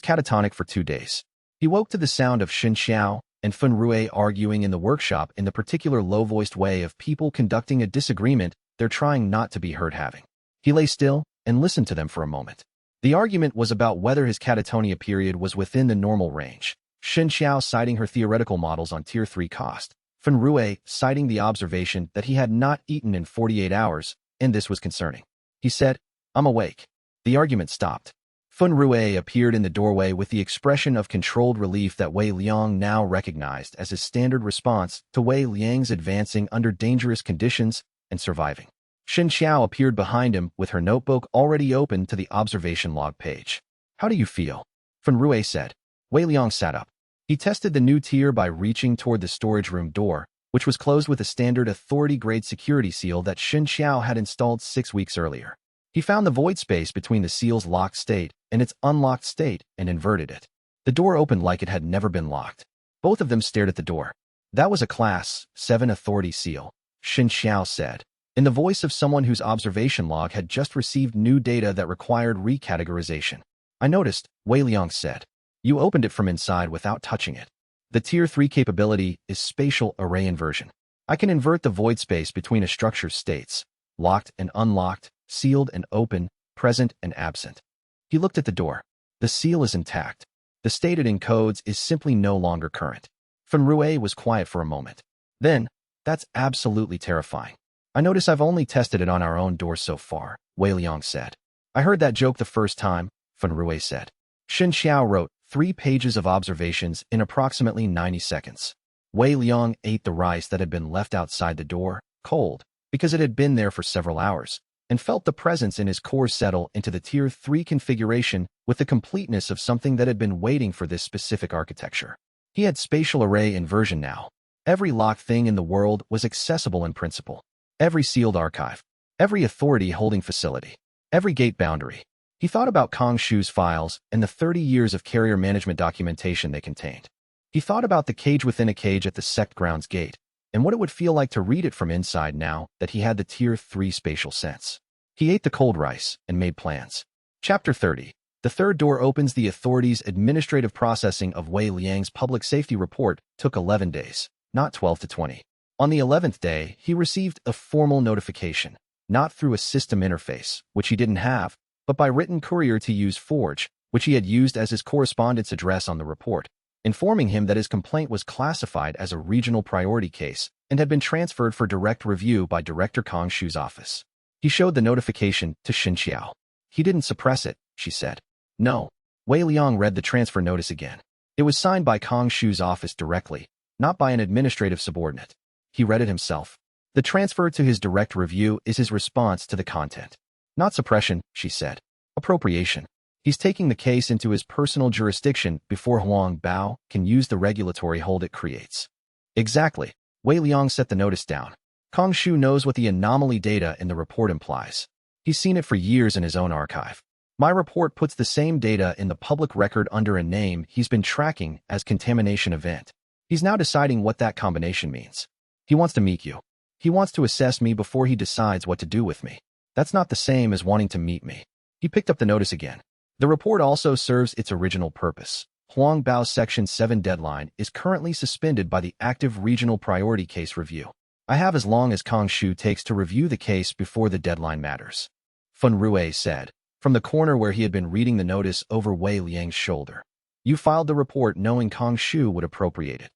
catatonic for 2 days. He woke to the sound of xianxia and Fun Rue arguing in the workshop in the particular low-voiced way of people conducting a disagreement they're trying not to be heard having. He lay still and listened to them for a moment. The argument was about whether his catatonia period was within the normal range, xianxia citing her theoretical models on Tier 3 cost, Fen Rue, citing the observation that he had not eaten in 48 hours, and this was concerning. He said, "I'm awake." The argument stopped. Fen Rue appeared in the doorway with the expression of controlled relief that Wei Liang now recognized as his standard response to Wei Liang's advancing under dangerous conditions and surviving. Xianxia appeared behind him with her notebook already open to the observation log page. "How do you feel?" Fen Rue said. Wei Liang sat up. He tested the new tier by reaching toward the storage room door, which was closed with a standard authority-grade security seal that Xianxia had installed 6 weeks earlier. He found the void space between the seal's locked state and its unlocked state and inverted it. The door opened like it had never been locked. Both of them stared at the door. "That was a Class 7 authority seal," Xianxia said, in the voice of someone whose observation log had just received new data that required recategorization. "I noticed," Wei Liang said. "You opened it from inside without touching it. The Tier 3 capability is spatial array inversion. I can invert the void space between a structure's states, locked and unlocked, sealed and open, present and absent." He looked at the door. The seal is intact. The state it encodes is simply no longer current. Fen Rue was quiet for a moment. Then, "That's absolutely terrifying. I notice I've only tested it on our own door so far," Wei Liang said. "I heard that joke the first time," Fen Rue said. Xianxia wrote 3 pages of observations in approximately 90 seconds. Wei Liang ate the rice that had been left outside the door, cold, because it had been there for several hours, and felt the presence in his core settle into the Tier 3 configuration with the completeness of something that had been waiting for this specific architecture. He had spatial array inversion now. Every locked thing in the world was accessible in principle. Every sealed archive. Every authority-holding facility. Every gate boundary. He thought about Kong Shu's files and the 30 years of carrier management documentation they contained. He thought about the cage within a cage at the sect grounds gate, and what it would feel like to read it from inside now that he had the Tier 3 spatial sense. He ate the cold rice and made plans. Chapter 30. The third door opens. The authority's administrative processing of Wei Liang's public safety report took 11 days, not 12 to 20. On the 11th day, he received a formal notification, not through a system interface, which he didn't have, but by written courier to use Forge, which he had used as his correspondence address on the report, informing him that his complaint was classified as a regional priority case and had been transferred for direct review by Director Kong Shu's office. He showed the notification to Xianxia. "He didn't suppress it," she said. "No." Wei Liang read the transfer notice again. It was signed by Kong Shu's office directly, not by an administrative subordinate. He read it himself. "The transfer to his direct review is his response to the content." "Not suppression," she said. "Appropriation. He's taking the case into his personal jurisdiction before Huang Bao can use the regulatory hold it creates." "Exactly." Wei Liang set the notice down. "Kong Shu knows what the anomaly data in the report implies. He's seen it for years in his own archive. My report puts the same data in the public record under a name he's been tracking as contamination event. He's now deciding what that combination means. He wants to meet you. He wants to assess me before he decides what to do with me. That's not the same as wanting to meet me." He picked up the notice again. "The report also serves its original purpose. Huang Bao's Section 7 deadline is currently suspended by the active regional priority case review. I have as long as Kong Shu takes to review the case before the deadline matters," Fen Rue said, from the corner where he had been reading the notice over Wei Liang's shoulder. "You filed the report knowing Kong Shu would appropriate it."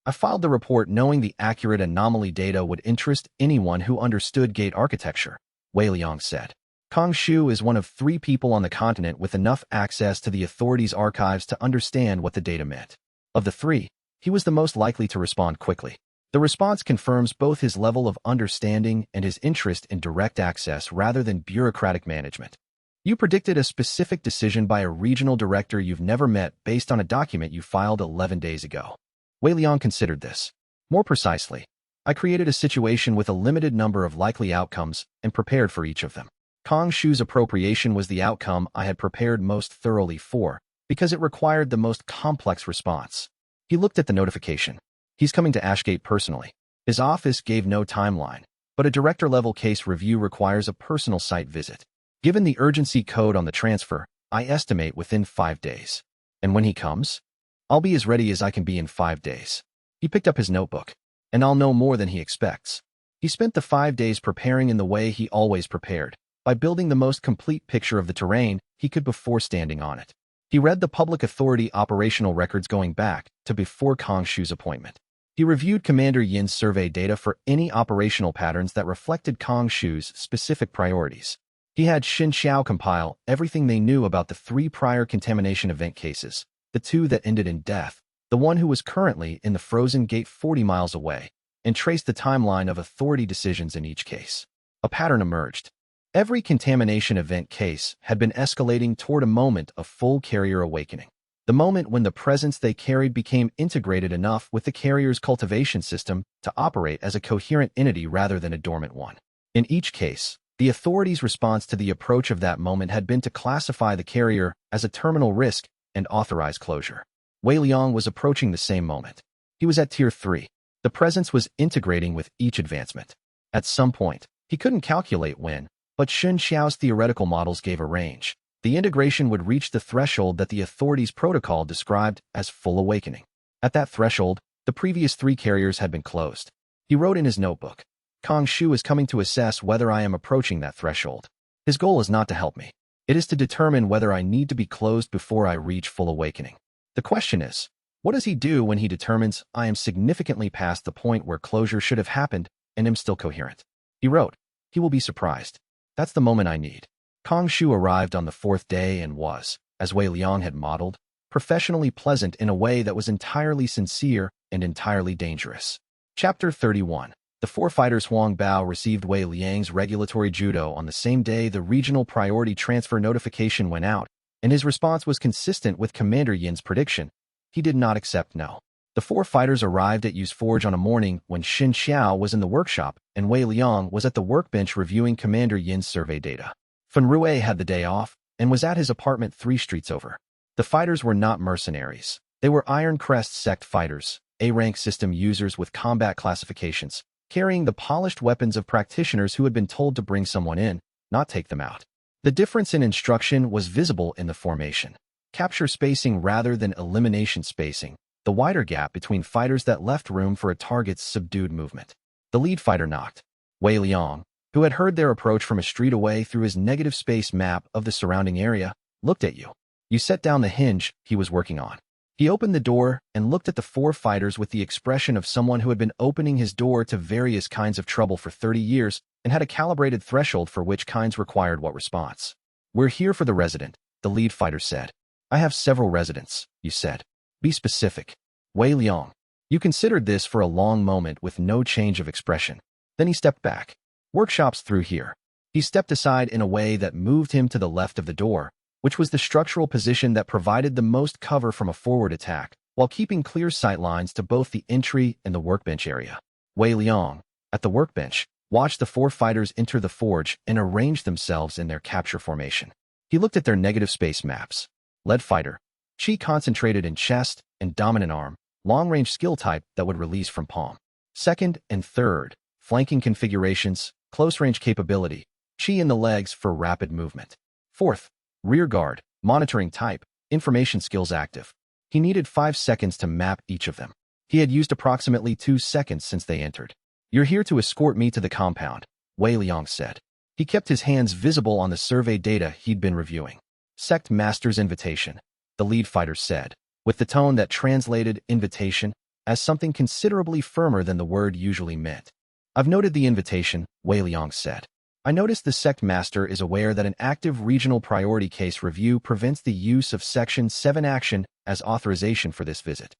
"I filed the report knowing the accurate anomaly data would interest anyone who understood gate architecture," Wei Liang said. "Kong Shu is one of 3 people on the continent with enough access to the authorities' archives to understand what the data meant. Of the 3, he was the most likely to respond quickly. The response confirms both his level of understanding and his interest in direct access rather than bureaucratic management. You predicted a specific decision by a regional director you've never met based on a document you filed 11 days ago." Wei Liang considered this. "More precisely, I created a situation with a limited number of likely outcomes and prepared for each of them. Kong Shu's appropriation was the outcome I had prepared most thoroughly for, because it required the most complex response." He looked at the notification. "He's coming to Ashgate personally." His office gave no timeline, but a director-level case review requires a personal site visit. "Given the urgency code on the transfer, I estimate within 5 days. And when he comes, I'll be as ready as I can be in 5 days." He picked up his notebook. "And I'll know more than he expects." He spent the 5 days preparing in the way he always prepared, by building the most complete picture of the terrain he could before standing on it. He read the public authority operational records going back to before Kong Shu's appointment. He reviewed Commander Yin's survey data for any operational patterns that reflected Kong Shu's specific priorities. He had xianxia compile everything they knew about the 3 prior contamination event cases, the 2 that ended in death, the one who was currently in the frozen gate 40 miles away, and traced the timeline of authority decisions in each case. A pattern emerged. Every contamination event case had been escalating toward a moment of full carrier awakening. The moment when the presence they carried became integrated enough with the carrier's cultivation system to operate as a coherent entity rather than a dormant one. In each case, the authorities' response to the approach of that moment had been to classify the carrier as a terminal risk and authorize closure. Wei Liang was approaching the same moment. He was at Tier 3. The presence was integrating with each advancement. At some point, he couldn't calculate when, but Shun Xiao's theoretical models gave a range. The integration would reach the threshold that the authorities' protocol described as full awakening. At that threshold, the previous 3 carriers had been closed. He wrote in his notebook, "Kong Shu is coming to assess whether I am approaching that threshold. His goal is not to help me. It is to determine whether I need to be closed before I reach full awakening. The question is, what does he do when he determines I am significantly past the point where closure should have happened and am still coherent?" He wrote, "He will be surprised. That's the moment I need." Kong Shu arrived on the 4th day and was, as Wei Liang had modeled, professionally pleasant in a way that was entirely sincere and entirely dangerous. Chapter 31. The 4 fighters Huang Bao received Wei Liang's regulatory judo on the same day the regional priority transfer notification went out, and his response was consistent with Commander Yin's prediction. He did not accept no. The 4 fighters arrived at Yu's forge on a morning when Xin Xiao was in the workshop and Wei Liang was at the workbench reviewing Commander Yin's survey data. Fan Rui had the day off and was at his apartment 3 streets over. The fighters were not mercenaries. They were Iron Crest sect fighters, A-rank system users with combat classifications, carrying the polished weapons of practitioners who had been told to bring someone in, not take them out. The difference in instruction was visible in the formation. Capture spacing rather than elimination spacing, the wider gap between fighters that left room for a target's subdued movement. The lead fighter knocked. Wei Liang, who had heard their approach from a street away through his negative space map of the surrounding area, looked at you. You set down the hinge he was working on. He opened the door and looked at the 4 fighters with the expression of someone who had been opening his door to various kinds of trouble for 30 years and had a calibrated threshold for which kinds required what response. "We're here for the resident," the lead fighter said. "I have several residents," you said. "Be specific." Wei Liang. You considered this for a long moment with no change of expression. Then he stepped back. "Workshops through here." He stepped aside in a way that moved him to the left of the door, which was the structural position that provided the most cover from a forward attack, while keeping clear sight lines to both the entry and the workbench area. Wei Liang, at the workbench, watched the 4 fighters enter the forge and arrange themselves in their capture formation. He looked at their negative space maps. Lead fighter, chi concentrated in chest and dominant arm, long-range skill type that would release from palm. Second and third, flanking configurations, close-range capability, chi in the legs for rapid movement. Fourth, rear guard, monitoring type, information skills active. He needed 5 seconds to map each of them. He had used approximately 2 seconds since they entered. "You're here to escort me to the compound," Wei Liang said. He kept his hands visible on the survey data he'd been reviewing. "Sect Master's invitation," the lead fighter said, with the tone that translated invitation as something considerably firmer than the word usually meant. "I've noted the invitation," Wei Liang said. "I noticed the Sect Master is aware that an active regional priority case review prevents the use of Section 7 action as authorization for this visit."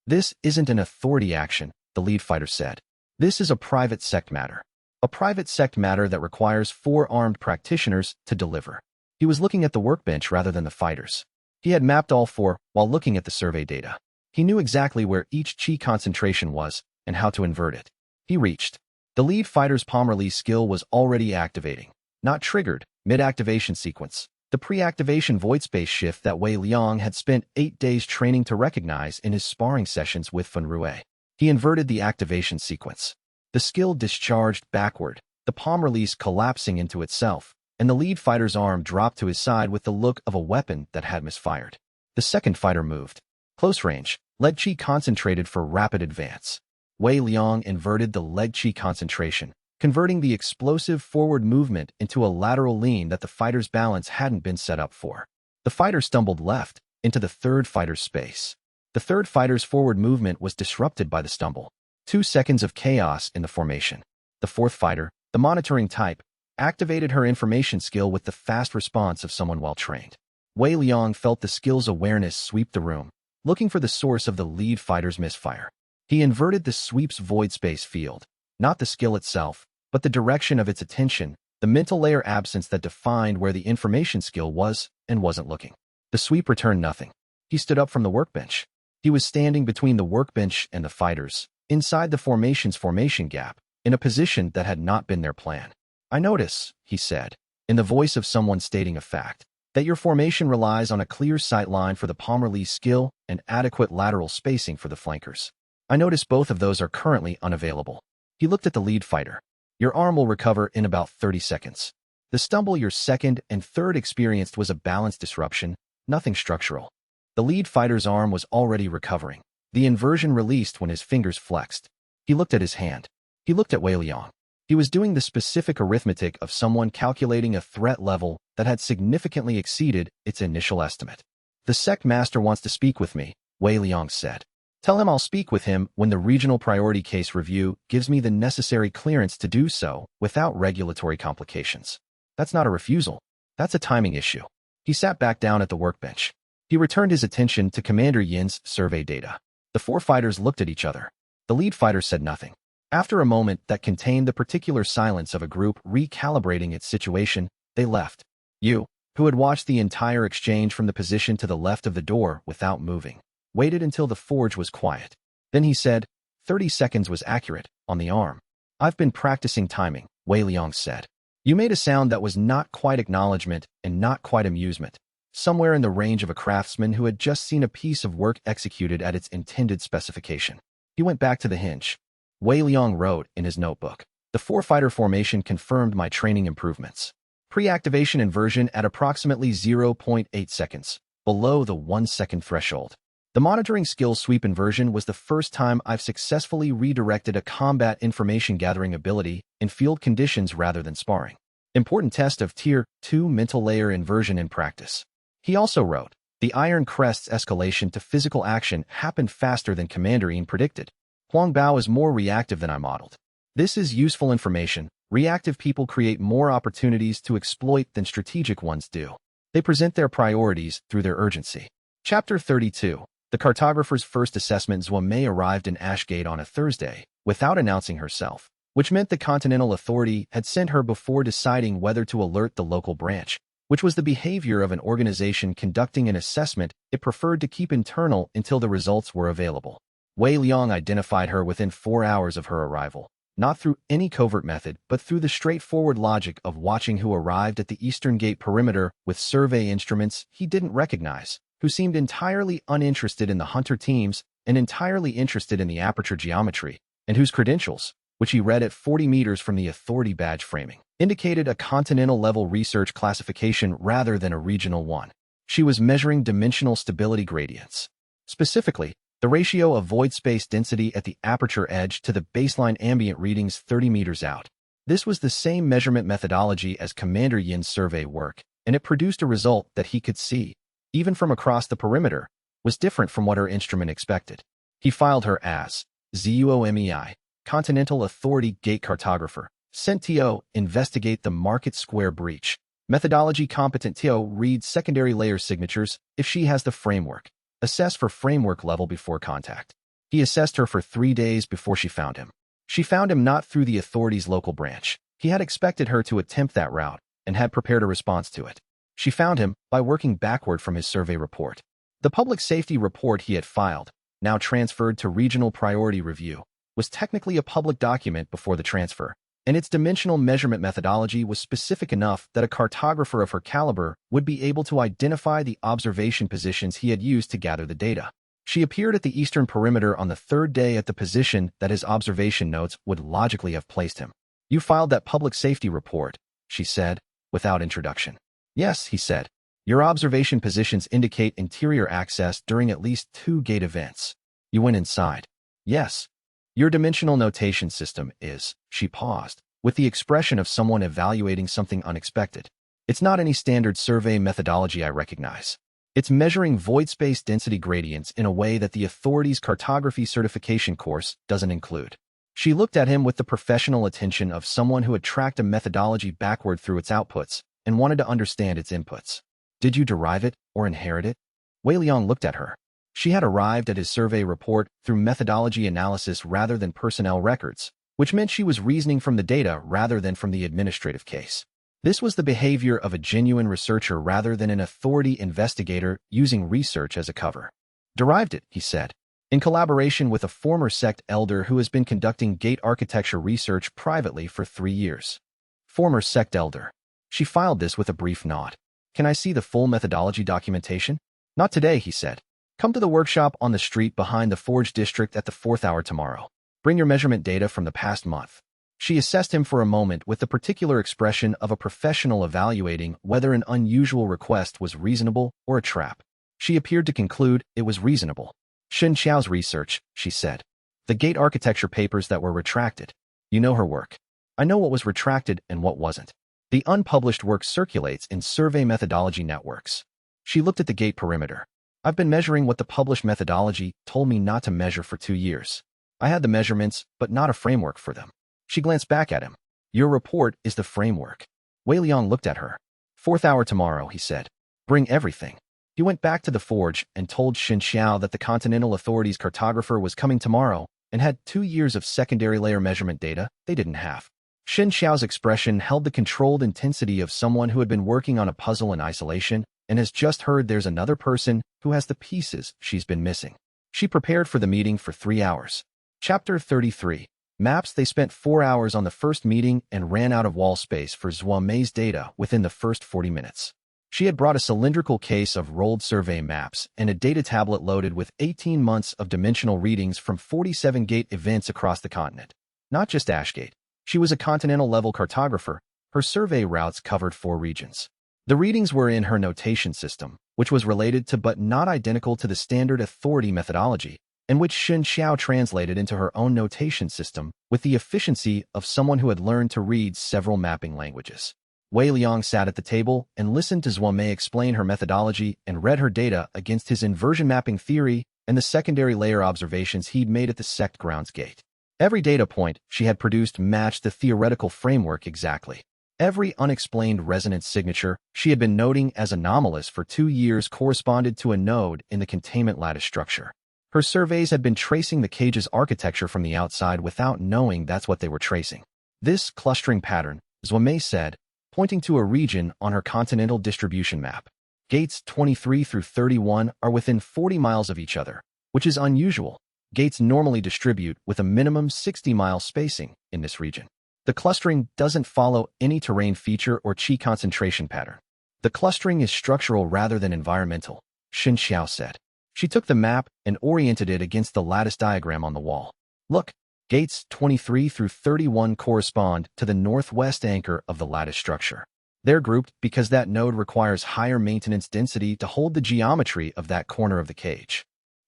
"This isn't an authority action," the lead fighter said. "This is a private sect matter. A private sect matter that requires 4 armed practitioners to deliver." He was looking at the workbench rather than the fighters. He had mapped all 4 while looking at the survey data. He knew exactly where each chi concentration was and how to invert it. He reached. The lead fighter's palm release skill was already activating, not triggered, mid-activation sequence, the pre-activation void space shift that Wei Liang had spent 8 days training to recognize in his sparring sessions with Fan Rui. He inverted the activation sequence. The skill discharged backward, the palm release collapsing into itself, and the lead fighter's arm dropped to his side with the look of a weapon that had misfired. The second fighter moved. Close range, leg chi concentrated for rapid advance. Wei Liang inverted the leg chi concentration, converting the explosive forward movement into a lateral lean that the fighter's balance hadn't been set up for. The fighter stumbled left, into the third fighter's space. The third fighter's forward movement was disrupted by the stumble. 2 seconds of chaos in the formation. The fourth fighter, the monitoring type, activated her information skill with the fast response of someone well-trained. Wei Liang felt the skill's awareness sweep the room, looking for the source of the lead fighter's misfire. He inverted the sweep's void space field, not the skill itself, but the direction of its attention, the mental layer absence that defined where the information skill was and wasn't looking. The sweep returned nothing. He stood up from the workbench. He was standing between the workbench and the fighters, inside the formation's formation gap, in a position that had not been their plan. "I notice," he said, in the voice of someone stating a fact, "that your formation relies on a clear sight line for the palm release skill and adequate lateral spacing for the flankers. I notice both of those are currently unavailable." He looked at the lead fighter. "Your arm will recover in about 30 seconds. The stumble your second and third experienced was a balance disruption, nothing structural." The lead fighter's arm was already recovering. The inversion released when his fingers flexed. He looked at his hand. He looked at Wei Liang. He was doing the specific arithmetic of someone calculating a threat level that had significantly exceeded its initial estimate. "The sect master wants to speak with me," Wei Liang said. "Tell him I'll speak with him when the regional priority case review gives me the necessary clearance to do so without regulatory complications." That's not a refusal. That's a timing issue. He sat back down at the workbench. He returned his attention to Commander Yin's survey data. The four fighters looked at each other. The lead fighter said nothing. After a moment that contained the particular silence of a group recalibrating its situation, they left. Yu, who had watched the entire exchange from the position to the left of the door without moving, waited until the forge was quiet. Then he said, 30 seconds was accurate, on the arm. "I've been practicing timing," Wei Liang said. "You made a sound that was not quite acknowledgement and not quite amusement, somewhere in the range of a craftsman who had just seen a piece of work executed at its intended specification." He went back to the hinge. Wei Liang wrote in his notebook, "The four-fighter formation confirmed my training improvements. Pre-activation inversion at approximately 0.8 seconds, below the 1-second threshold. The monitoring skill sweep inversion was the first time I've successfully redirected a combat information gathering ability in field conditions rather than sparring. Important test of Tier 2 mental layer inversion in practice." He also wrote, "The Iron Crest's escalation to physical action happened faster than Commander Yin predicted. Huang Bao is more reactive than I modeled. This is useful information. Reactive people create more opportunities to exploit than strategic ones do. They present their priorities through their urgency." Chapter 32. The cartographer's first assessment. Zhuo Mei arrived in Ashgate on a Thursday, without announcing herself, which meant the Continental Authority had sent her before deciding whether to alert the local branch, which was the behavior of an organization conducting an assessment it preferred to keep internal until the results were available. Wei Liang identified her within 4 hours of her arrival, not through any covert method, but through the straightforward logic of watching who arrived at the Eastern Gate perimeter with survey instruments he didn't recognize, who seemed entirely uninterested in the hunter teams and entirely interested in the aperture geometry, and whose credentials, which he read at 40 meters from the authority badge framing, indicated a continental-level research classification rather than a regional one. She was measuring dimensional stability gradients. Specifically, the ratio of void space density at the aperture edge to the baseline ambient readings 30 meters out. This was the same measurement methodology as Commander Yin's survey work, and it produced a result that he could see, even from across the perimeter, was different from what her instrument expected. He filed her as ZUOMEI, Continental Authority Gate Cartographer, sent TO, investigate the Market Square breach. Methodology competent TO, read secondary layer signatures if she has the framework. Assess for framework level before contact. He assessed her for 3 days before she found him. She found him not through the authority's local branch. He had expected her to attempt that route and had prepared a response to it. She found him by working backward from his survey report. The public safety report he had filed, now transferred to regional priority review, was technically a public document before the transfer, and its dimensional measurement methodology was specific enough that a cartographer of her caliber would be able to identify the observation positions he had used to gather the data. She appeared at the eastern perimeter on the 3rd day at the position that his observation notes would logically have placed him. "You filed that public safety report," she said, without introduction. "Yes," he said. "Your observation positions indicate interior access during at least 2 gate events. You went inside." "Yes." "Your dimensional notation system is," she paused, with the expression of someone evaluating something unexpected. "It's not any standard survey methodology I recognize." It's measuring void space density gradients in a way that the authority's cartography certification course doesn't include. She looked at him with the professional attention of someone who had tracked a methodology backward through its outputs and wanted to understand its inputs. Did you derive it or inherit it? Wei Liang looked at her. She had arrived at his survey report through methodology analysis rather than personnel records, which meant she was reasoning from the data rather than from the administrative case. This was the behavior of a genuine researcher rather than an authority investigator using research as a cover. Derived it, he said, in collaboration with a former sect elder who has been conducting gate architecture research privately for 3 years. Former sect elder. She filed this with a brief nod. Can I see the full methodology documentation? Not today, he said. Come to the workshop on the street behind the Forge district at the 4th hour tomorrow. Bring your measurement data from the past month. She assessed him for a moment with the particular expression of a professional evaluating whether an unusual request was reasonable or a trap. She appeared to conclude it was reasonable. Xianxia's research, she said. The gate architecture papers that were retracted. You know her work. I know what was retracted and what wasn't. The unpublished work circulates in survey methodology networks. She looked at the gate perimeter. I've been measuring what the published methodology told me not to measure for 2 years. I had the measurements, but not a framework for them. She glanced back at him. Your report is the framework. Wei Liang looked at her. 4th hour tomorrow, he said. Bring everything. He went back to the forge and told xianxia that the Continental Authority's cartographer was coming tomorrow and had 2 years of secondary layer measurement data they didn't have. Xianxia's expression held the controlled intensity of someone who had been working on a puzzle in isolation and has just heard there's another person who has the pieces she's been missing. She prepared for the meeting for 3 hours. Chapter 33. Maps. They spent 4 hours on the first meeting and ran out of wall space for Zhuo Mei's data within the first 40 minutes. She had brought a cylindrical case of rolled survey maps and a data tablet loaded with 18 months of dimensional readings from 47 gate events across the continent. Not just Ashgate. She was a continental-level cartographer. Her survey routes covered 4 regions. The readings were in her notation system, which was related to but not identical to the standard authority methodology, and which xianxia translated into her own notation system with the efficiency of someone who had learned to read several mapping languages. Wei Liang sat at the table and listened to Zhuo Mei explain her methodology and read her data against his inversion mapping theory and the secondary layer observations he'd made at the sect grounds gate. Every data point she had produced matched the theoretical framework exactly. Every unexplained resonance signature she had been noting as anomalous for 2 years corresponded to a node in the containment lattice structure. Her surveys had been tracing the cage's architecture from the outside without knowing that's what they were tracing. This clustering pattern, Zhuo Mei said, pointing to a region on her continental distribution map. Gates 23 through 31 are within 40 miles of each other, which is unusual. Gates normally distribute with a minimum 60-mile spacing in this region. The clustering doesn't follow any terrain feature or qi concentration pattern. The clustering is structural rather than environmental, xianxia said. She took the map and oriented it against the lattice diagram on the wall. Look, gates 23 through 31 correspond to the northwest anchor of the lattice structure. They're grouped because that node requires higher maintenance density to hold the geometry of that corner of the cage.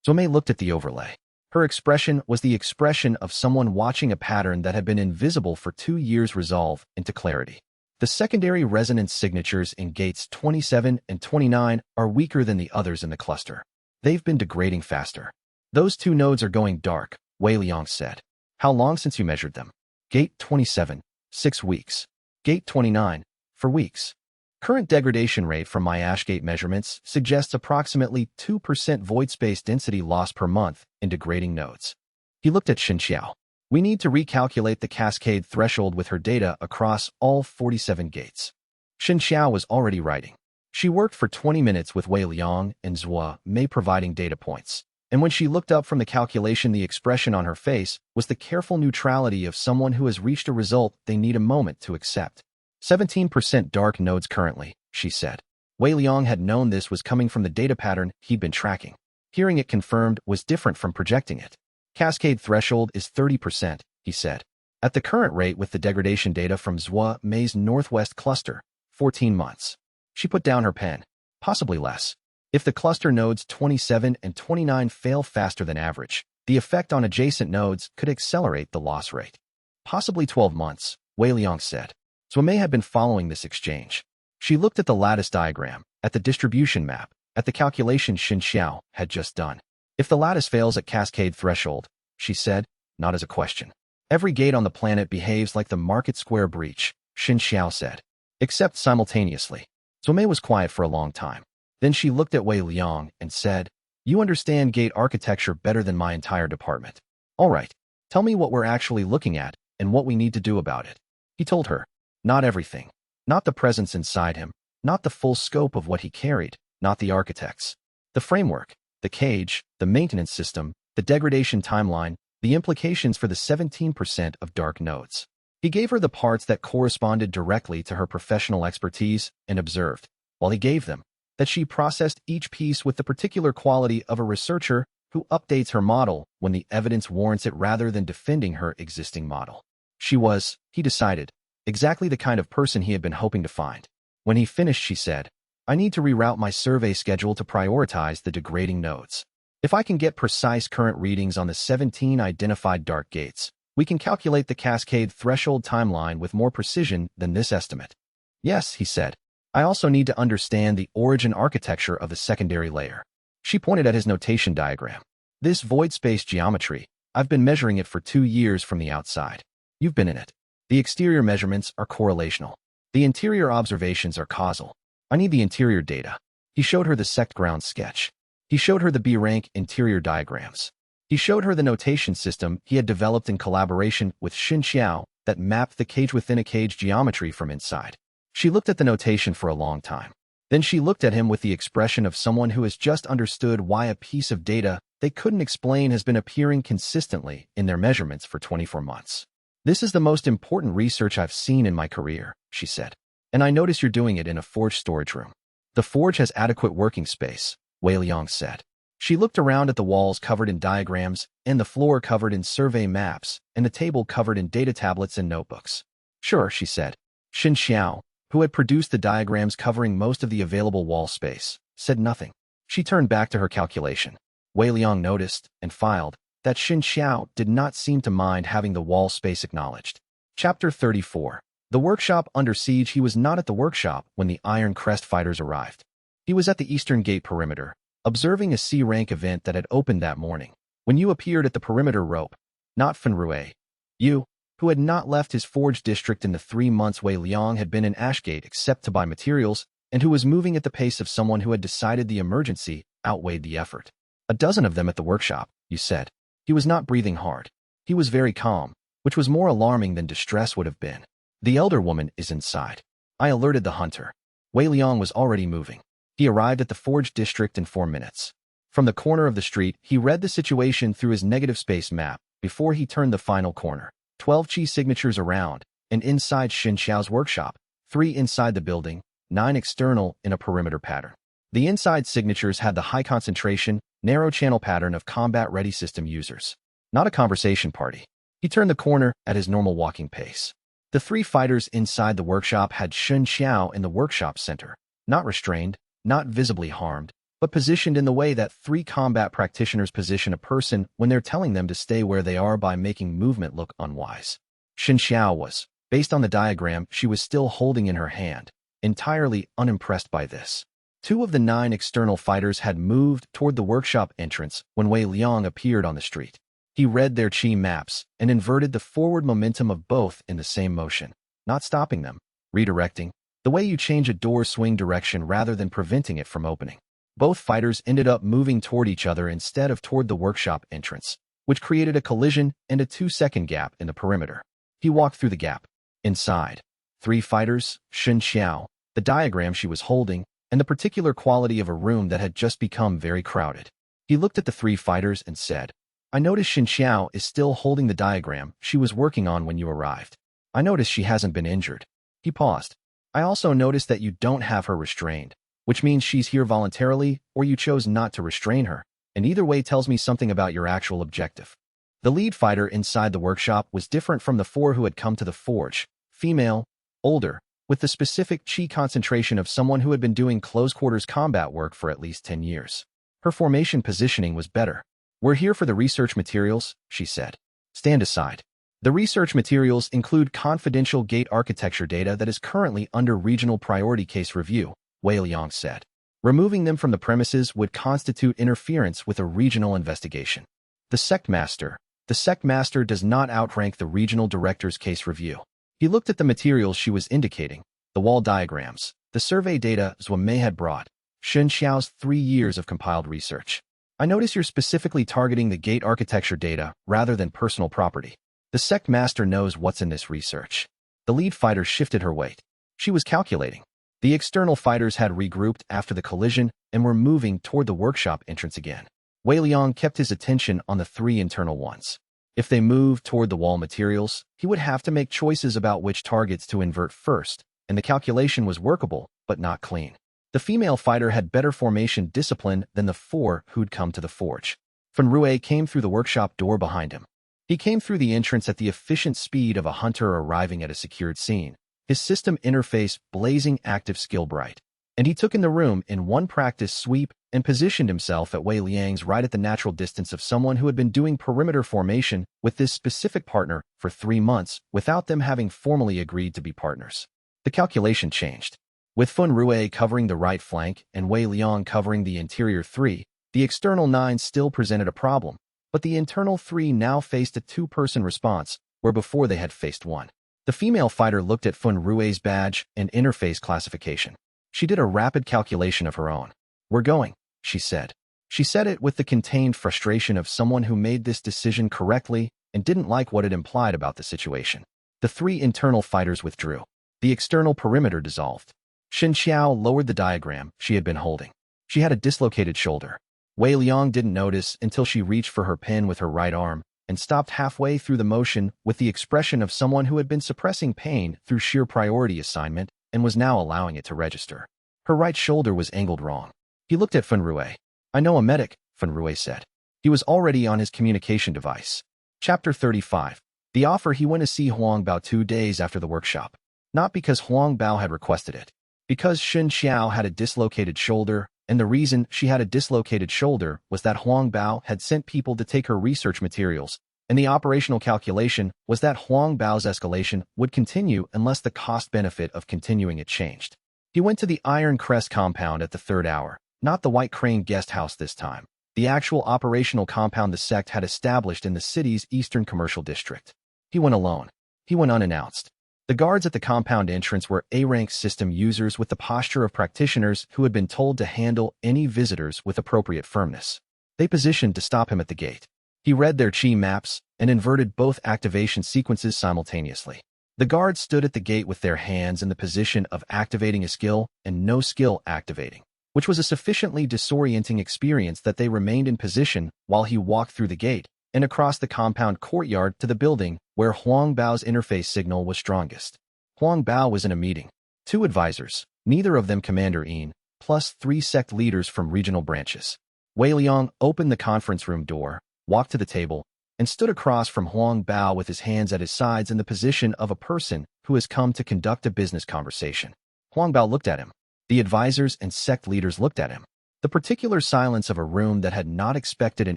Zhuo Mei looked at the overlay. Her expression was the expression of someone watching a pattern that had been invisible for 2 years resolve into clarity. The secondary resonance signatures in gates 27 and 29 are weaker than the others in the cluster. They've been degrading faster. Those 2 nodes are going dark, Wei Liang said. How long since you measured them? Gate 27, 6 weeks. Gate 29, 4 weeks. Current degradation rate from my Ashgate measurements suggests approximately 2% void space density loss per month in degrading nodes. He looked at xianxia. We need to recalculate the cascade threshold with her data across all 47 gates. Xianxia was already writing. She worked for 20 minutes with Wei Liang and Zhuo Mei providing data points, and when she looked up from the calculation, the expression on her face was the careful neutrality of someone who has reached a result they need a moment to accept. 17% dark nodes currently, she said. Wei Liang had known this was coming from the data pattern he'd been tracking. Hearing it confirmed was different from projecting it. Cascade threshold is 30%, he said. At the current rate with the degradation data from Zhuo Mei's northwest cluster, 14 months. She put down her pen. Possibly less. If the cluster nodes 27 and 29 fail faster than average, the effect on adjacent nodes could accelerate the loss rate. Possibly 12 months, Wei Liang said. Zhuo Mei had been following this exchange. She looked at the lattice diagram, at the distribution map, at the calculation xianxia had just done. If the lattice fails at cascade threshold, she said, not as a question. Every gate on the planet behaves like the market square breach, xianxia said. Except simultaneously. Zuomei was quiet for a long time. Then she looked at Wei Liang and said, "You understand gate architecture better than my entire department. All right, tell me what we're actually looking at and what we need to do about it." He told her, not everything, not the presence inside him, not the full scope of what he carried, not the architects. The framework, the cage, the maintenance system, the degradation timeline, the implications for the 17% of dark nodes. He gave her the parts that corresponded directly to her professional expertise and observed, while he gave them, that she processed each piece with the particular quality of a researcher who updates her model when the evidence warrants it rather than defending her existing model. She was, he decided, exactly the kind of person he had been hoping to find. When he finished, she said, "I need to reroute my survey schedule to prioritize the degrading nodes. If I can get precise current readings on the 17 identified dark gates, we can calculate the cascade threshold timeline with more precision than this estimate." "Yes," he said. "I also need to understand the origin architecture of the secondary layer." She pointed at his notation diagram. "This void space geometry, I've been measuring it for 2 years from the outside. You've been in it. The exterior measurements are correlational. The interior observations are causal. I need the interior data." He showed her the sect ground sketch. He showed her the B-rank interior diagrams. He showed her the notation system he had developed in collaboration with xianxia that mapped the cage-within-a-cage geometry from inside. She looked at the notation for a long time. Then she looked at him with the expression of someone who has just understood why a piece of data they couldn't explain has been appearing consistently in their measurements for 24 months. "This is the most important research I've seen in my career," she said. "And I notice you're doing it in a forge storage room." "The forge has adequate working space," Wei Liang said. She looked around at the walls covered in diagrams, and the floor covered in survey maps, and the table covered in data tablets and notebooks. "Sure," she said. xianxia, who had produced the diagrams covering most of the available wall space, said nothing. She turned back to her calculation. Wei Liang noticed, and filed, that xianxia did not seem to mind having the wall space acknowledged. Chapter 34. The workshop under siege. He was not at the workshop when the Iron Crest fighters arrived. He was at the Eastern Gate perimeter, observing a C-rank event that had opened that morning. When you appeared at the perimeter rope, not Fenrue. You, who had not left his forge district in the 3 months Wei Liang had been in Ashgate except to buy materials, and who was moving at the pace of someone who had decided the emergency outweighed the effort. "A dozen of them at the workshop," you said. He was not breathing hard. He was very calm, which was more alarming than distress would have been. "The elder woman is inside. I alerted the hunter." Wei Liang was already moving. He arrived at the forge district in 4 minutes. From the corner of the street, he read the situation through his negative space map before he turned the final corner. 12 chi signatures around, and inside xianxia's workshop, 3 inside the building, 9 external in a perimeter pattern. The inside signatures had the high concentration, narrow channel pattern of combat-ready system users. Not a conversation party. He turned the corner at his normal walking pace. The 3 fighters inside the workshop had xianxia in the workshop center, not restrained, not visibly harmed, but positioned in the way that 3 combat practitioners position a person when they're telling them to stay where they are by making movement look unwise. Xianxia was, based on the diagram she was still holding in her hand, entirely unimpressed by this. 2 of the 9 external fighters had moved toward the workshop entrance when Wei Liang appeared on the street. He read their chi maps and inverted the forward momentum of both in the same motion, not stopping them, redirecting, the way you change a door swing direction rather than preventing it from opening. Both fighters ended up moving toward each other instead of toward the workshop entrance, which created a collision and a 2-second gap in the perimeter. He walked through the gap. Inside, 3 fighters, xianxia, the diagram she was holding, and the particular quality of a room that had just become very crowded. He looked at the 3 fighters and said, "I notice xianxia is still holding the diagram she was working on when you arrived. I notice she hasn't been injured." He paused. "I also noticed that you don't have her restrained, which means she's here voluntarily or you chose not to restrain her, and either way tells me something about your actual objective." The lead fighter inside the workshop was different from the 4 who had come to the forge, female, older, with the specific chi concentration of someone who had been doing close-quarters combat work for at least 10 years. Her formation positioning was better. "We're here for the research materials," she said. "Stand aside. The research materials include confidential gate architecture data that is currently under regional priority case review," Wei Liang said. Removing them from the premises would constitute interference with a regional investigation. The sect master. The sect master does not outrank the regional director's case review. He looked at the materials she was indicating, the wall diagrams, the survey data Zhuamei had brought, Xianxia's 3 years of compiled research. I notice you're specifically targeting the gate architecture data rather than personal property. The sect master knows what's in this research. The lead fighter shifted her weight. She was calculating. The external fighters had regrouped after the collision and were moving toward the workshop entrance again. Wei Liang kept his attention on the 3 internal ones. If they moved toward the wall materials, he would have to make choices about which targets to invert first, and the calculation was workable, but not clean. The female fighter had better formation discipline than the 4 who'd come to the forge. Fen Rui came through the workshop door behind him. He came through the entrance at the efficient speed of a hunter arriving at a secured scene, his system interface blazing active skill bright. And he took in the room in one practice sweep and positioned himself at Wei Liang's right at the natural distance of someone who had been doing perimeter formation with this specific partner for 3 months without them having formally agreed to be partners. The calculation changed. With Fen Rui covering the right flank and Wei Liang covering the interior 3, the external 9 still presented a problem, but the internal 3 now faced a 2-person response, where before they had faced 1. The female fighter looked at Fen Rui's badge and interface classification. She did a rapid calculation of her own. "We're going," she said. She said it with the contained frustration of someone who made this decision correctly and didn't like what it implied about the situation. The 3 internal fighters withdrew. The external perimeter dissolved. Xianxia lowered the diagram she had been holding. She had a dislocated shoulder. Wei Liang didn't notice until she reached for her pen with her right arm and stopped halfway through the motion with the expression of someone who had been suppressing pain through sheer priority assignment and was now allowing it to register. Her right shoulder was angled wrong. He looked at Fen Rui. "I know a medic," Fen Rui said. He was already on his communication device. Chapter 35. The offer. He went to see Huang Bao 2 days after the workshop. Not because Huang Bao had requested it. Because Xianxia had a dislocated shoulder, and the reason she had a dislocated shoulder was that Huang Bao had sent people to take her research materials, and the operational calculation was that Huang Bao's escalation would continue unless the cost-benefit of continuing it changed. He went to the Iron Crest compound at the 3rd hour, not the White Crane guest house this time, the actual operational compound the sect had established in the city's eastern commercial district. He went alone. He went unannounced. The guards at the compound entrance were A-rank system users with the posture of practitioners who had been told to handle any visitors with appropriate firmness. They positioned to stop him at the gate. He read their chi maps and inverted both activation sequences simultaneously. The guards stood at the gate with their hands in the position of activating a skill and no skill activating, which was a sufficiently disorienting experience that they remained in position while he walked through the gate and across the compound courtyard to the building where Huang Bao's interface signal was strongest. Huang Bao was in a meeting. 2 advisors, neither of them Commander Yin, plus 3 sect leaders from regional branches. Wei Liang opened the conference room door, walked to the table, and stood across from Huang Bao with his hands at his sides in the position of a person who has come to conduct a business conversation. Huang Bao looked at him. The advisors and sect leaders looked at him. The particular silence of a room that had not expected an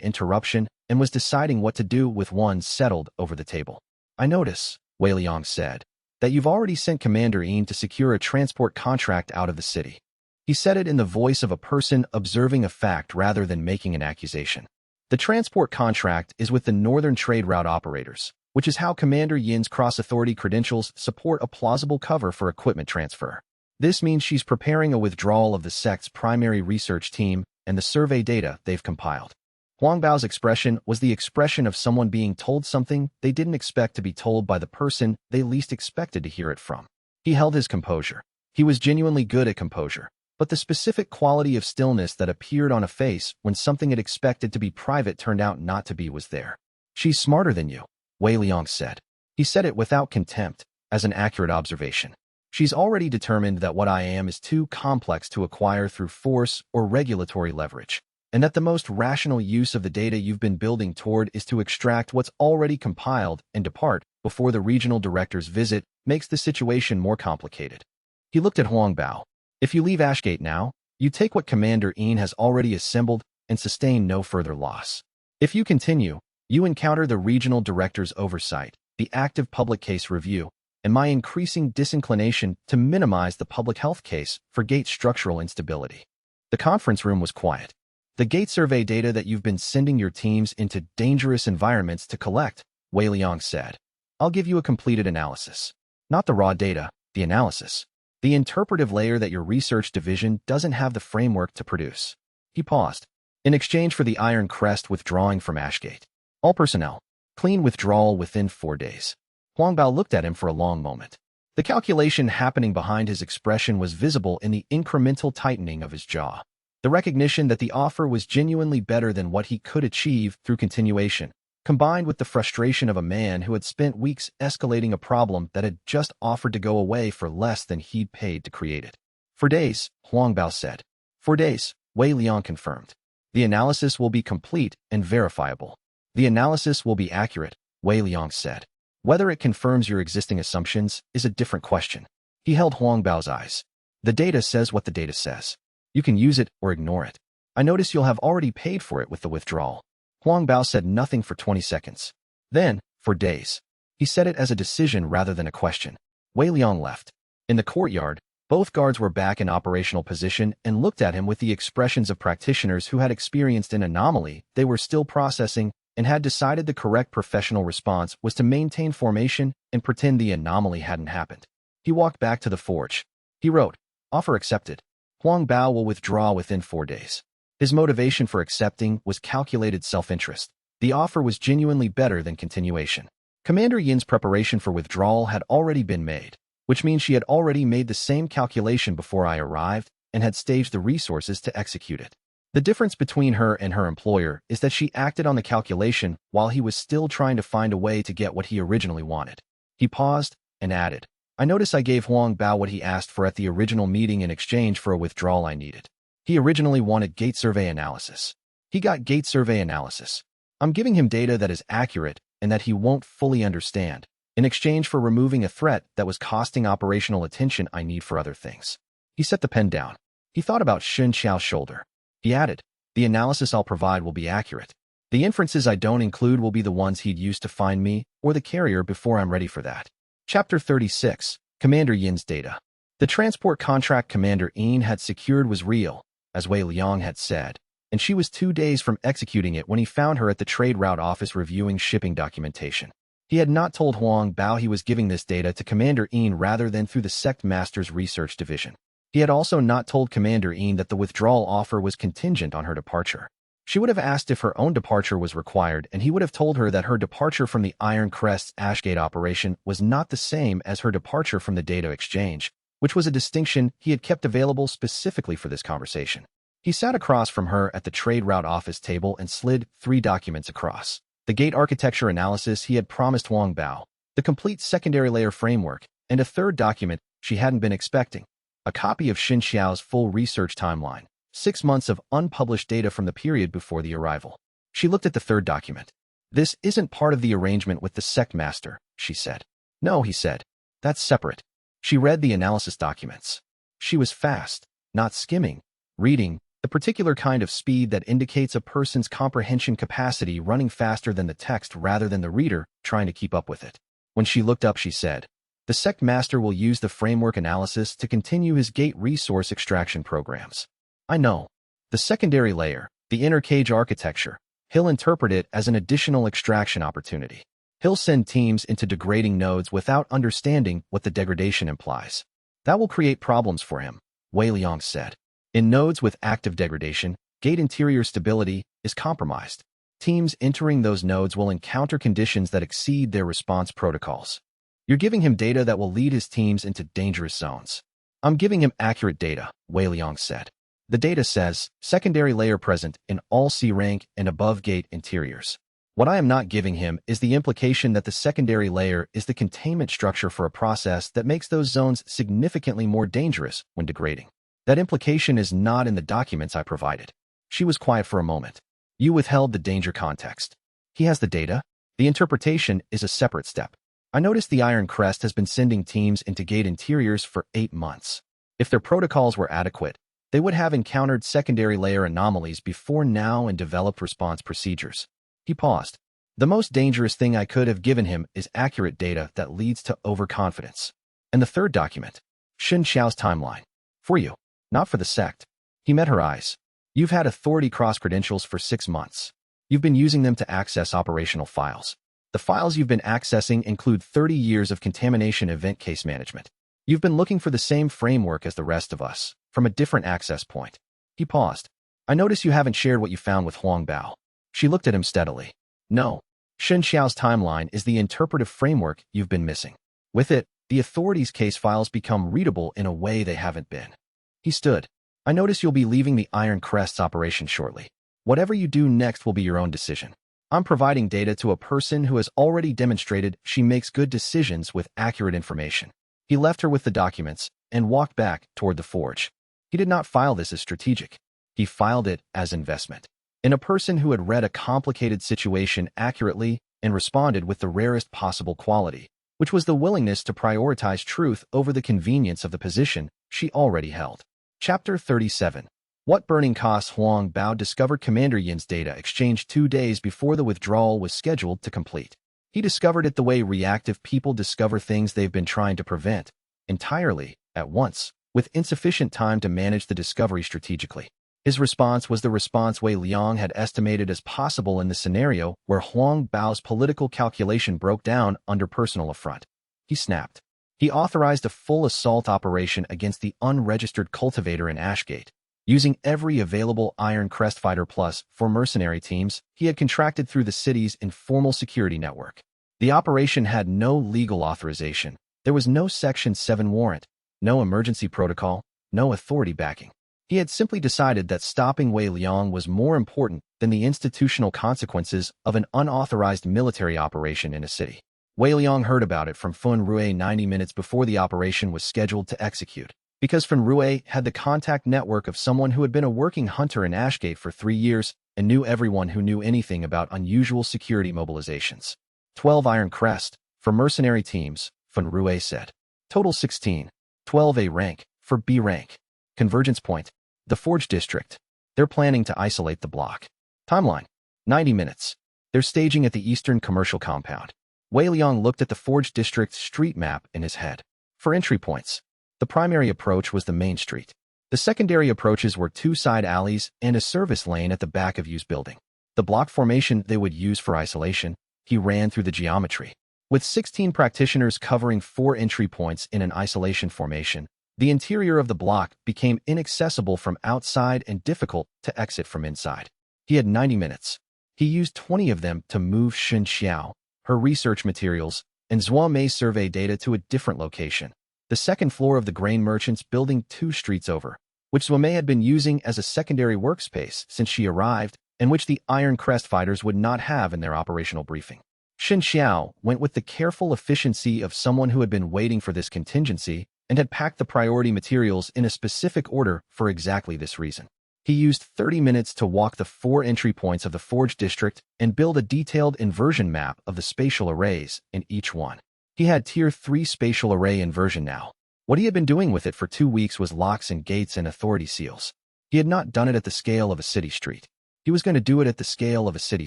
interruption and was deciding what to do with one settled over the table. "I notice," Wei Liang said, "that you've already sent Commander Yin to secure a transport contract out of the city." He said it in the voice of a person observing a fact rather than making an accusation. The transport contract is with the Northern Trade Route Operators, which is how Commander Yin's cross-authority credentials support a plausible cover for equipment transfer. This means she's preparing a withdrawal of the sect's primary research team and the survey data they've compiled. Huang Bao's expression was the expression of someone being told something they didn't expect to be told by the person they least expected to hear it from. He held his composure. He was genuinely good at composure, but the specific quality of stillness that appeared on a face when something it expected to be private turned out not to be was there. "She's smarter than you," Wei Liang said. He said it without contempt, as an accurate observation. "She's already determined that what I am is too complex to acquire through force or regulatory leverage, and that the most rational use of the data you've been building toward is to extract what's already compiled and depart before the regional director's visit makes the situation more complicated." He looked at Huang Bao. "If you leave Ashgate now, you take what Commander Yin has already assembled and sustain no further loss. If you continue, you encounter the regional director's oversight, the active public case review, and my increasing disinclination to minimize the public health case for gate structural instability." The The conference room was quiet. The gate survey data that you've been sending your teams into dangerous environments to collect, Wei Liang said. I'll give you a completed analysis. Not the raw data, the analysis. The interpretive layer that your research division doesn't have the framework to produce. He paused. In exchange for the Iron Crest withdrawing from Ashgate. All personnel. Clean withdrawal within 4 days. Huang Bao looked at him for a long moment. The calculation happening behind his expression was visible in the incremental tightening of his jaw. The recognition that the offer was genuinely better than what he could achieve through continuation, combined with the frustration of a man who had spent weeks escalating a problem that had just offered to go away for less than he'd paid to create it. 4 days, Huang Bao said. 4 days, Wei Liang confirmed. The analysis will be complete and verifiable. The analysis will be accurate, Wei Liang said. Whether it confirms your existing assumptions is a different question. He held Huang Bao's eyes. The data says what the data says. You can use it or ignore it. I notice you'll have already paid for it with the withdrawal. Huang Bao said nothing for 20 seconds. Then, for days. He said it as a decision rather than a question. Wei Liang left. In the courtyard, both guards were back in operational position and looked at him with the expressions of practitioners who had experienced an anomaly they were still processing and had decided the correct professional response was to maintain formation and pretend the anomaly hadn't happened. He walked back to the forge. He wrote, "Offer accepted. Huang Bao will withdraw within 4 days." His motivation for accepting was calculated self-interest. The offer was genuinely better than continuation. Commander Yin's preparation for withdrawal had already been made, which means she had already made the same calculation before I arrived and had staged the resources to execute it. The difference between her and her employer is that she acted on the calculation while he was still trying to find a way to get what he originally wanted. He paused and added, I notice I gave Huang Bao what he asked for at the original meeting in exchange for a withdrawal I needed. He originally wanted gate survey analysis. He got gate survey analysis. I'm giving him data that is accurate and that he won't fully understand, in exchange for removing a threat that was costing operational attention I need for other things. He set the pen down. He thought about xianxia's shoulder. He added, the analysis I'll provide will be accurate. The inferences I don't include will be the ones he'd use to find me or the carrier before I'm ready for that. Chapter 36, Commander Yin's Data. The transport contract Commander Yin had secured was real, as Wei Liang had said, and she was 2 days from executing it when he found her at the trade route office reviewing shipping documentation. He had not told Huang Bao he was giving this data to Commander Yin rather than through the Sect Master's research division. He had also not told Commander Yin that the withdrawal offer was contingent on her departure. She would have asked if her own departure was required, and he would have told her that her departure from the Iron Crest's Ashgate operation was not the same as her departure from the data exchange, which was a distinction he had kept available specifically for this conversation. He sat across from her at the trade route office table and slid 3 documents across. The gate architecture analysis he had promised Huang Bao, the complete secondary layer framework, and a third document she hadn't been expecting, a copy of xianxia's full research timeline. 6 months of unpublished data from the period before the arrival. She looked at the third document. This isn't part of the arrangement with the Sect Master, she said. No, he said. That's separate. She read the analysis documents. She was fast, not skimming, reading, the particular kind of speed that indicates a person's comprehension capacity running faster than the text rather than the reader trying to keep up with it. When she looked up, she said, the Sect Master will use the framework analysis to continue his gate resource extraction programs. I know. The secondary layer, the inner cage architecture, he'll interpret it as an additional extraction opportunity. He'll send teams into degrading nodes without understanding what the degradation implies. That will create problems for him, Wei Liang said. In nodes with active degradation, gate interior stability is compromised. Teams entering those nodes will encounter conditions that exceed their response protocols. You're giving him data that will lead his teams into dangerous zones. I'm giving him accurate data, Wei Liang said. The data says, secondary layer present in all C rank and above gate interiors. What I am not giving him is the implication that the secondary layer is the containment structure for a process that makes those zones significantly more dangerous when degrading. That implication is not in the documents I provided. She was quiet for a moment. You withheld the danger context. He has the data. The interpretation is a separate step. I noticed the Iron Crest has been sending teams into gate interiors for 8 months. If their protocols were adequate, they would have encountered secondary layer anomalies before now and developed response procedures. He paused. The most dangerous thing I could have given him is accurate data that leads to overconfidence. And the third document, xianxia's timeline. For you, not for the sect. He met her eyes. You've had authority cross-credentials for 6 months. You've been using them to access operational files. The files you've been accessing include 30 years of contamination event case management. You've been looking for the same framework as the rest of us, from a different access point. He paused. I notice you haven't shared what you found with Huang Bao. She looked at him steadily. No. Xianxia's timeline is the interpretive framework you've been missing. With it, the authorities' case files become readable in a way they haven't been. He stood. I notice you'll be leaving the Iron Crest's operation shortly. Whatever you do next will be your own decision. I'm providing data to a person who has already demonstrated she makes good decisions with accurate information. He left her with the documents and walked back toward the forge. He did not file this as strategic. He filed it as investment. In a person who had read a complicated situation accurately and responded with the rarest possible quality, which was the willingness to prioritize truth over the convenience of the position she already held. Chapter 37. What burning costs? Huang Bao discovered Commander Yin's data exchange 2 days before the withdrawal was scheduled to complete. He discovered it the way reactive people discover things they've been trying to prevent, entirely, at once, with insufficient time to manage the discovery strategically. His response was the response Wei Liang had estimated as possible in the scenario where Huang Bao's political calculation broke down under personal affront. He snapped. He authorized a full assault operation against the unregistered cultivator in Ashgate, using every available Iron Crest Fighter Plus for mercenary teams he had contracted through the city's informal security network. The operation had no legal authorization. There was no Section 7 warrant, no emergency protocol, no authority backing. He had simply decided that stopping Wei Liang was more important than the institutional consequences of an unauthorized military operation in a city. Wei Liang heard about it from Fun Rue 90 minutes before the operation was scheduled to execute, because Fun Rue had the contact network of someone who had been a working hunter in Ashgate for 3 years and knew everyone who knew anything about unusual security mobilizations. 12 Iron Crest, for mercenary teams, Fun Rue said. Total 16. 12 A rank, for B rank. Convergence point. The Forge District. They're planning to isolate the block. Timeline. 90 minutes. They're staging at the Eastern Commercial Compound. Wei Liang looked at the Forge District's street map in his head. For entry points, the primary approach was the main street. The secondary approaches were 2 side alleys and a service lane at the back of Yu's building. The block formation they would use for isolation, he ran through the geometry. With 16 practitioners covering 4 entry points in an isolation formation, the interior of the block became inaccessible from outside and difficult to exit from inside. He had 90 minutes. He used 20 of them to move xianxia, her research materials, and Zhuo Mei's survey data to a different location, the second floor of the grain merchant's building 2 streets over, which Zhuo Mei had been using as a secondary workspace since she arrived and which the Iron Crest fighters would not have in their operational briefing. Xianxia went with the careful efficiency of someone who had been waiting for this contingency and had packed the priority materials in a specific order for exactly this reason. He used 30 minutes to walk the 4 entry points of the Forge District and build a detailed inversion map of the spatial arrays in each one. He had Tier 3 spatial array inversion now. What he had been doing with it for 2 weeks was locks and gates and authority seals. He had not done it at the scale of a city street. He was going to do it at the scale of a city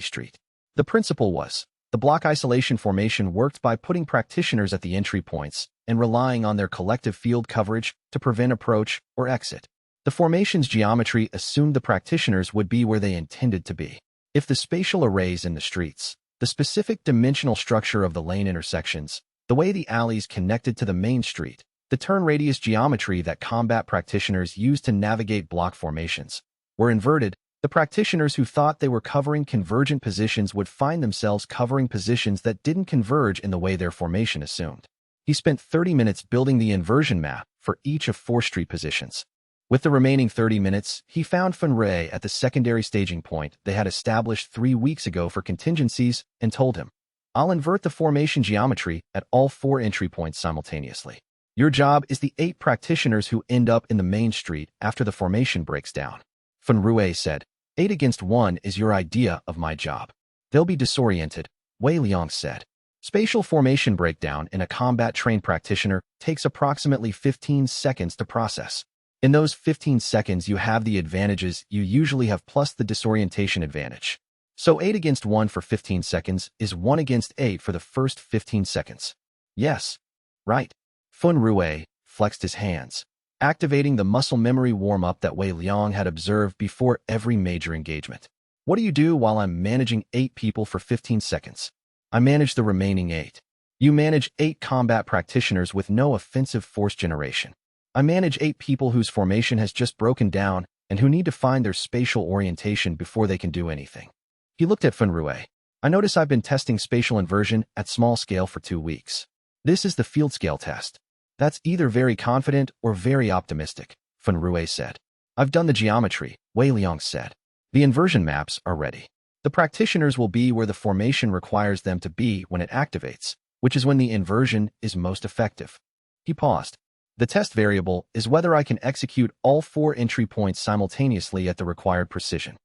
street. The principle was, the block isolation formation worked by putting practitioners at the entry points and relying on their collective field coverage to prevent approach or exit. The formation's geometry assumed the practitioners would be where they intended to be. If the spatial arrays in the streets, the specific dimensional structure of the lane intersections, the way the alleys connected to the main street, the turn radius geometry that combat practitioners used to navigate block formations, were inverted, the practitioners who thought they were covering convergent positions would find themselves covering positions that didn't converge in the way their formation assumed. He spent 30 minutes building the inversion map for each of 4 street positions. With the remaining 30 minutes, he found Fenray at the secondary staging point they had established 3 weeks ago for contingencies and told him, I'll invert the formation geometry at all 4 entry points simultaneously. Your job is the 8 practitioners who end up in the main street after the formation breaks down. Fenrui said, 8 against 1 is your idea of my job. They'll be disoriented, Wei Liang said. Spatial formation breakdown in a combat-trained practitioner takes approximately 15 seconds to process. In those 15 seconds, you have the advantages you usually have plus the disorientation advantage. So 8 against 1 for 15 seconds is 1 against 8 for the first 15 seconds. Yes. Right. Fun Rue flexed his hands. activating the muscle memory warm-up that Wei Liang had observed before every major engagement. What do you do while I'm managing 8 people for 15 seconds? I manage the remaining 8. You manage 8 combat practitioners with no offensive force generation. I manage 8 people whose formation has just broken down and who need to find their spatial orientation before they can do anything. He looked at Fen Rui. I notice I've been testing spatial inversion at small scale for 2 weeks. This is the field scale test. That's either very confident or very optimistic, Fen Rui said. I've done the geometry, Wei Liang said. The inversion maps are ready. The practitioners will be where the formation requires them to be when it activates, which is when the inversion is most effective. He paused. The test variable is whether I can execute all 4 entry points simultaneously at the required precision.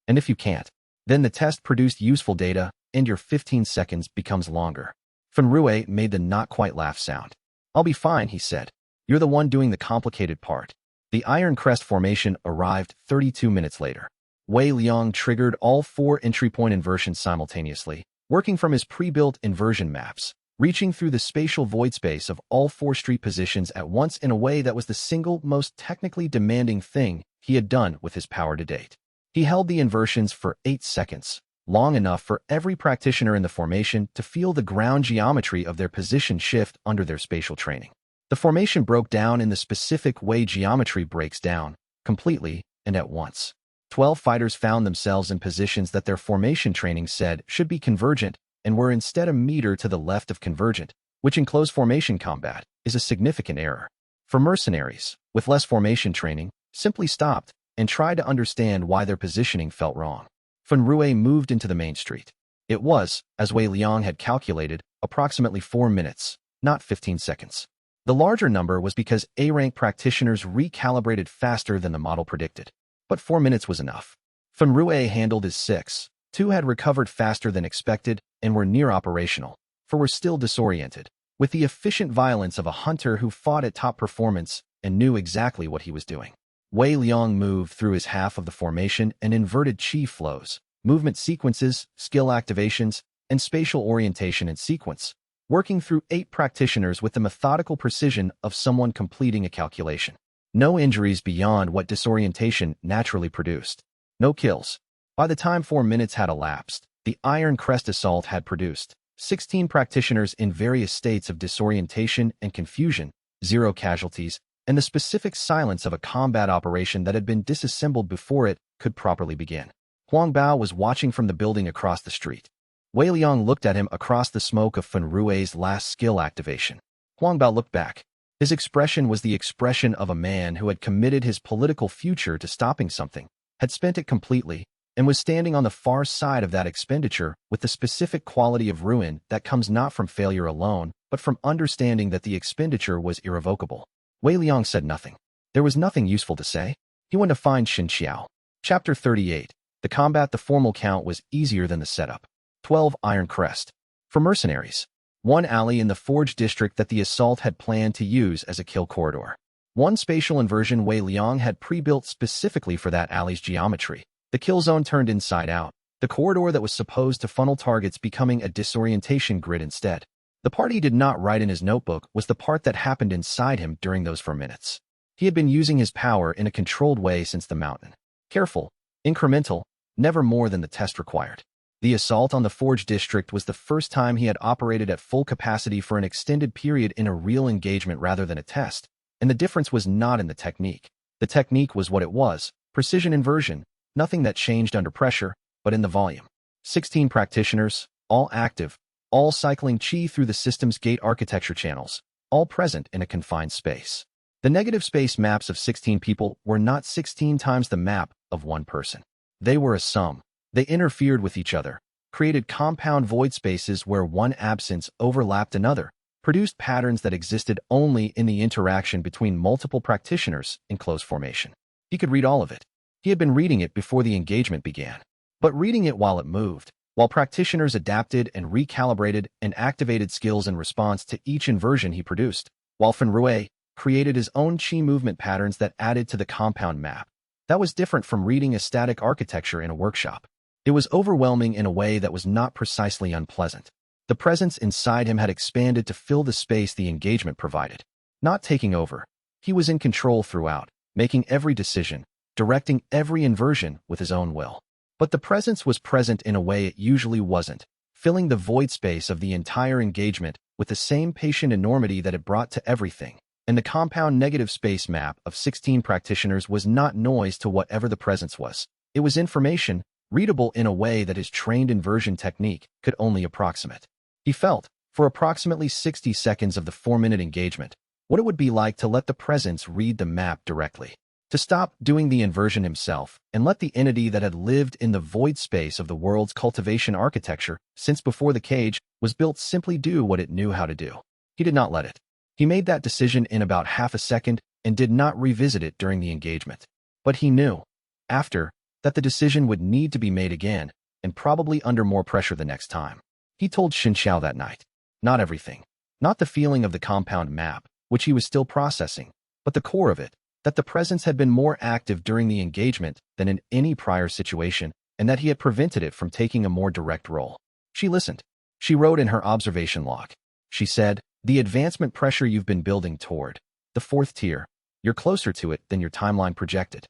And if you can't, then the test produced useful data and your 15 seconds becomes longer. Fen Rui made the not-quite-laugh sound. I'll be fine, he said. You're the one doing the complicated part. The Iron Crest formation arrived 32 minutes later. Wei Liang triggered all 4 entry point inversions simultaneously, working from his pre-built inversion maps, reaching through the spatial void space of all 4 street positions at once in a way that was the single most technically demanding thing he had done with his power to date. He held the inversions for 8 seconds, long enough for every practitioner in the formation to feel the ground geometry of their position shift under their spatial training. The formation broke down in the specific way geometry breaks down, completely and at once. 12 fighters found themselves in positions that their formation training said should be convergent and were instead a meter to the left of convergent, which in close formation combat is a significant error. For mercenaries, with less formation training, simply stopped and tried to understand why their positioning felt wrong. Fen Rui moved into the main street. It was, as Wei Liang had calculated, approximately 4 minutes, not 15 seconds. The larger number was because A-rank practitioners recalibrated faster than the model predicted. But 4 minutes was enough. Fen Rui handled his 6. 2 had recovered faster than expected and were near operational, for were still disoriented, with the efficient violence of a hunter who fought at top performance and knew exactly what he was doing. Wei Liang moved through his half of the formation and inverted chi flows, movement sequences, skill activations, and spatial orientation in sequence, working through 8 practitioners with the methodical precision of someone completing a calculation. No injuries beyond what disorientation naturally produced. No kills. By the time 4 minutes had elapsed, the Iron Crest assault had produced 16 practitioners in various states of disorientation and confusion, 0 casualties, and the specific silence of a combat operation that had been disassembled before it could properly begin. Huang Bao was watching from the building across the street. Wei Liang looked at him across the smoke of Fen Rui's last skill activation. Huang Bao looked back. His expression was the expression of a man who had committed his political future to stopping something, had spent it completely, and was standing on the far side of that expenditure with the specific quality of ruin that comes not from failure alone, but from understanding that the expenditure was irrevocable. Wei Liang said nothing. There was nothing useful to say. He went to find xianxia. Chapter 38. The combat. The formal count was easier than the setup. 12 Iron Crest. For mercenaries. 1 alley in the Forge district that the assault had planned to use as a kill corridor. 1 spatial inversion Wei Liang had pre-built specifically for that alley's geometry. The kill zone turned inside out, the corridor that was supposed to funnel targets becoming a disorientation grid instead. The part he did not write in his notebook was the part that happened inside him during those 4 minutes. He had been using his power in a controlled way since the mountain. Careful, incremental, never more than the test required. The assault on the Forge district was the first time he had operated at full capacity for an extended period in a real engagement rather than a test, and the difference was not in the technique. The technique was what it was, precision inversion, nothing that changed under pressure, but in the volume. 16 practitioners, all active, all cycling chi through the system's gate architecture channels, all present in a confined space. The negative space maps of 16 people were not 16 times the map of 1 person. They were a sum. They interfered with each other, created compound void spaces where one absence overlapped another, produced patterns that existed only in the interaction between multiple practitioners in close formation. He could read all of it. He had been reading it before the engagement began, but reading it while it moved, while practitioners adapted and recalibrated and activated skills in response to each inversion he produced, while Fen Rui created his own chi movement patterns that added to the compound map. That was different from reading a static architecture in a workshop. It was overwhelming in a way that was not precisely unpleasant. The presence inside him had expanded to fill the space the engagement provided. Not taking over. He was in control throughout, making every decision, directing every inversion with his own will. But the presence was present in a way it usually wasn't, filling the void space of the entire engagement with the same patient enormity that it brought to everything. And the compound negative space map of 16 practitioners was not noise to whatever the presence was. It was information, readable in a way that his trained inversion technique could only approximate. He felt, for approximately 60 seconds of the 4-minute engagement, what it would be like to let the presence read the map directly. To stop doing the inversion himself and let the entity that had lived in the void space of the world's cultivation architecture since before the cage was built simply do what it knew how to do. He did not let it. He made that decision in about half a second and did not revisit it during the engagement. But he knew, after, that the decision would need to be made again, and probably under more pressure the next time. He told xianxia that night. Not everything. Not the feeling of the compound map, which he was still processing, but the core of it, that the presence had been more active during the engagement than in any prior situation, and that he had prevented it from taking a more direct role. She listened. She wrote in her observation log. She said, "The advancement pressure you've been building toward the 4th tier, you're closer to it than your timeline projected."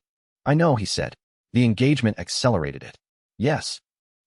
"I know," he said. "The engagement accelerated it." "Yes."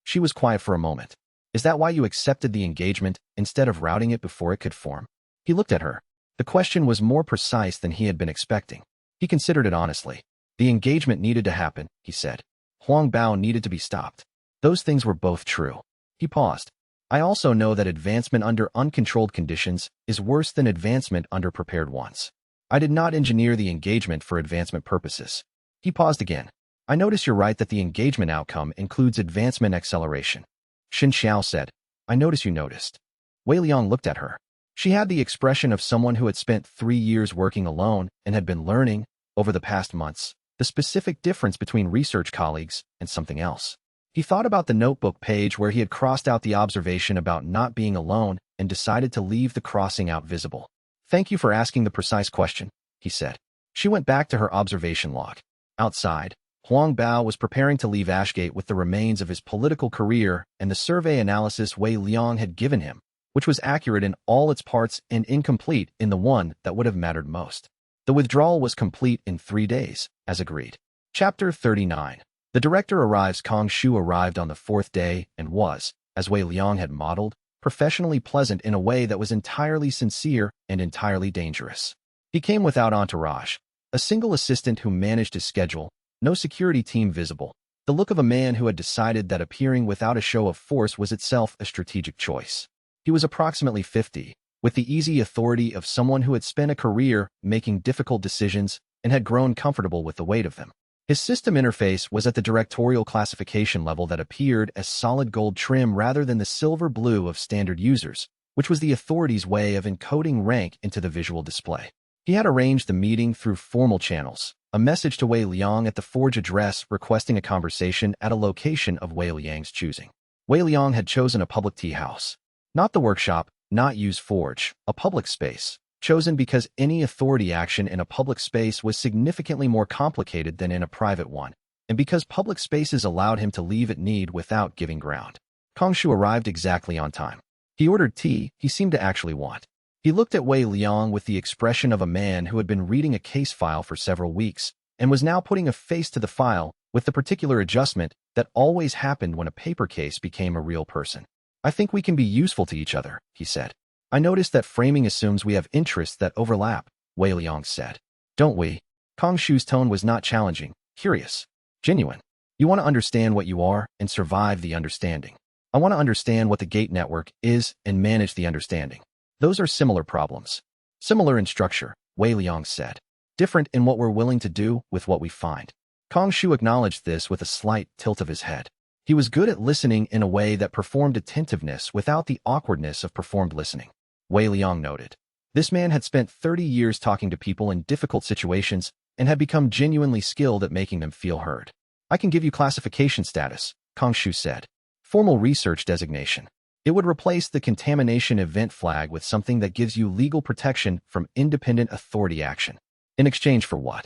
She was quiet for a moment. "Is that why you accepted the engagement instead of routing it before it could form?" He looked at her. The question was more precise than he had been expecting. He considered it honestly. The engagement needed to happen, he said. Huang Bao needed to be stopped. Those things were both true. He paused. "I also know that advancement under uncontrolled conditions is worse than advancement under prepared ones. I did not engineer the engagement for advancement purposes." He paused again. "I notice you're right that the engagement outcome includes advancement acceleration." Xianxia said, "I notice you noticed." Wei Liang looked at her. She had the expression of someone who had spent 3 years working alone and had been learning, over the past months, the specific difference between research colleagues and something else. He thought about the notebook page where he had crossed out the observation about not being alone and decided to leave the crossing out visible. "Thank you for asking the precise question," he said. She went back to her observation log. Outside, Huang Bao was preparing to leave Ashgate with the remains of his political career and the survey analysis Wei Liang had given him, which was accurate in all its parts and incomplete in the one that would have mattered most. The withdrawal was complete in 3 days, as agreed. Chapter 39. The director arrives. Kong Shu arrived on the 4th day and was, as Wei Liang had modeled, professionally pleasant in a way that was entirely sincere and entirely dangerous. He came without entourage, a single assistant who managed his schedule, no security team visible, the look of a man who had decided that appearing without a show of force was itself a strategic choice. He was approximately 50, with the easy authority of someone who had spent a career making difficult decisions and had grown comfortable with the weight of them. His system interface was at the directorial classification level that appeared as solid gold trim rather than the silver blue of standard users, which was the authority's way of encoding rank into the visual display. He had arranged the meeting through formal channels, a message to Wei Liang at the Forge address requesting a conversation at a location of Wei Liang's choosing. Wei Liang had chosen a public tea house. Not the workshop, not use Forge, a public space, chosen because any authority action in a public space was significantly more complicated than in a private one, and because public spaces allowed him to leave at need without giving ground. Kongshu arrived exactly on time. He ordered tea he seemed to actually want. He looked at Wei Liang with the expression of a man who had been reading a case file for several weeks and was now putting a face to the file with the particular adjustment that always happened when a paper case became a real person. "I think we can be useful to each other," he said. "I noticed that framing assumes we have interests that overlap," Wei Liang said. "Don't we?" Kongshu's tone was not challenging, curious, genuine. "You want to understand what you are and survive the understanding. I want to understand what the gate network is and manage the understanding. Those are similar problems. Similar in structure," Wei Liang said. "Different in what we're willing to do with what we find." Kongshu acknowledged this with a slight tilt of his head. He was good at listening in a way that performed attentiveness without the awkwardness of performed listening. Wei Liang noted. This man had spent 30 years talking to people in difficult situations and had become genuinely skilled at making them feel heard. "I can give you classification status," Kongshu said. "Formal research designation. It would replace the contamination event flag with something that gives you legal protection from independent authority action. In exchange for what?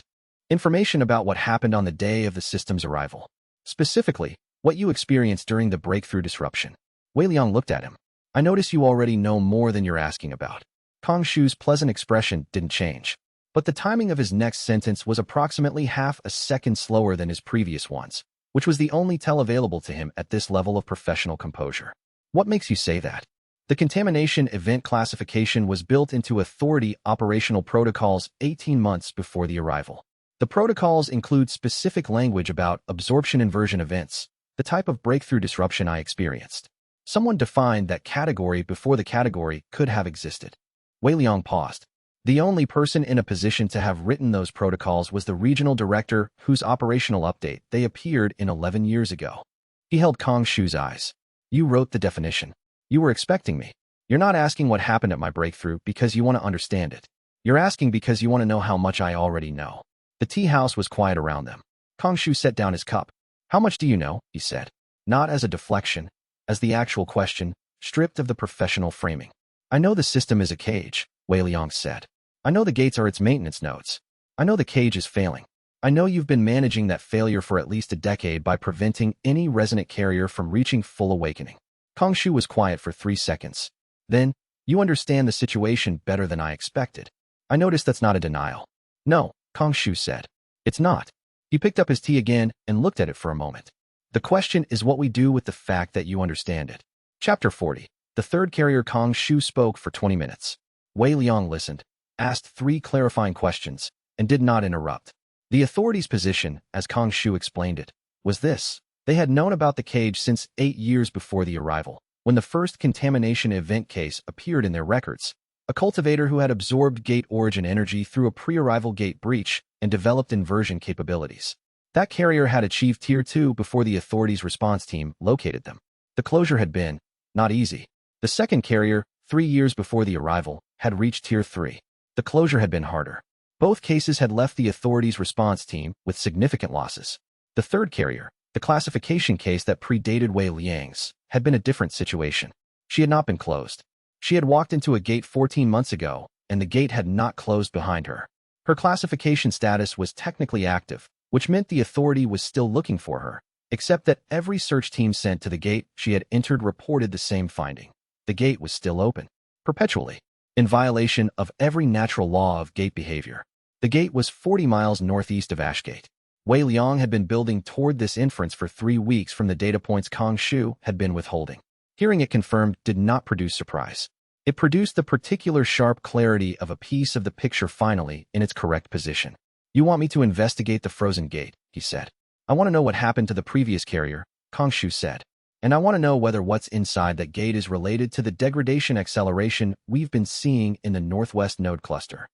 Information about what happened on the day of the system's arrival. Specifically, what you experienced during the breakthrough disruption." Wei Liang looked at him. "I notice you already know more than you're asking about." Kongshu's pleasant expression didn't change. But the timing of his next sentence was approximately half a second slower than his previous ones, which was the only tell available to him at this level of professional composure. What makes you say that? The contamination event classification was built into authority operational protocols 18 months before the arrival. The protocols include specific language about absorption inversion events, the type of breakthrough disruption I experienced. Someone defined that category before the category could have existed. Wei Liang paused. The only person in a position to have written those protocols was the regional director whose operational update they appeared in 11 years ago. He held Kong Shu's eyes. You wrote the definition. You were expecting me. You're not asking what happened at my breakthrough because you want to understand it. You're asking because you want to know how much I already know. The tea house was quiet around them. Kong Shu set down his cup. How much do you know? He said. Not as a deflection, as the actual question, stripped of the professional framing. I know the system is a cage, Wei Liang said. I know the gates are its maintenance nodes. I know the cage is failing. I know you've been managing that failure for at least a decade by preventing any resonant carrier from reaching full awakening. Kong Shu was quiet for 3 seconds. Then, you understand the situation better than I expected. I noticed that's not a denial. No, Kong Shu said. It's not. He picked up his tea again and looked at it for a moment. The question is what we do with the fact that you understand it. Chapter 40. The third carrier. Kong Shu spoke for 20 minutes. Wei Liang listened, asked 3 clarifying questions, and did not interrupt. The authority's position, as Kong Shu explained it, was this. They had known about the cage since 8 years before the arrival, when the first contamination event case appeared in their records. A cultivator who had absorbed gate origin energy through a pre-arrival gate breach and developed inversion capabilities. That carrier had achieved Tier 2 before the authorities' response team located them. The closure had been not easy. The second carrier, 3 years before the arrival, had reached Tier 3. The closure had been harder. Both cases had left the authorities' response team with significant losses. The third carrier, the classification case that predated Wei Liang's, had been a different situation. She had not been closed. She had walked into a gate 14 months ago, and the gate had not closed behind her. Her classification status was technically active, which meant the authority was still looking for her, except that every search team sent to the gate she had entered reported the same finding. The gate was still open, perpetually, in violation of every natural law of gate behavior. The gate was 40 miles northeast of Ashgate. Wei Liang had been building toward this inference for 3 weeks from the data points Kong Shu had been withholding. Hearing it confirmed did not produce surprise. It produced the particular sharp clarity of a piece of the picture finally in its correct position. You want me to investigate the frozen gate, he said. I want to know what happened to the previous carrier, Kong Shu said. And I want to know whether what's inside that gate is related to the degradation acceleration we've been seeing in the Northwest node cluster.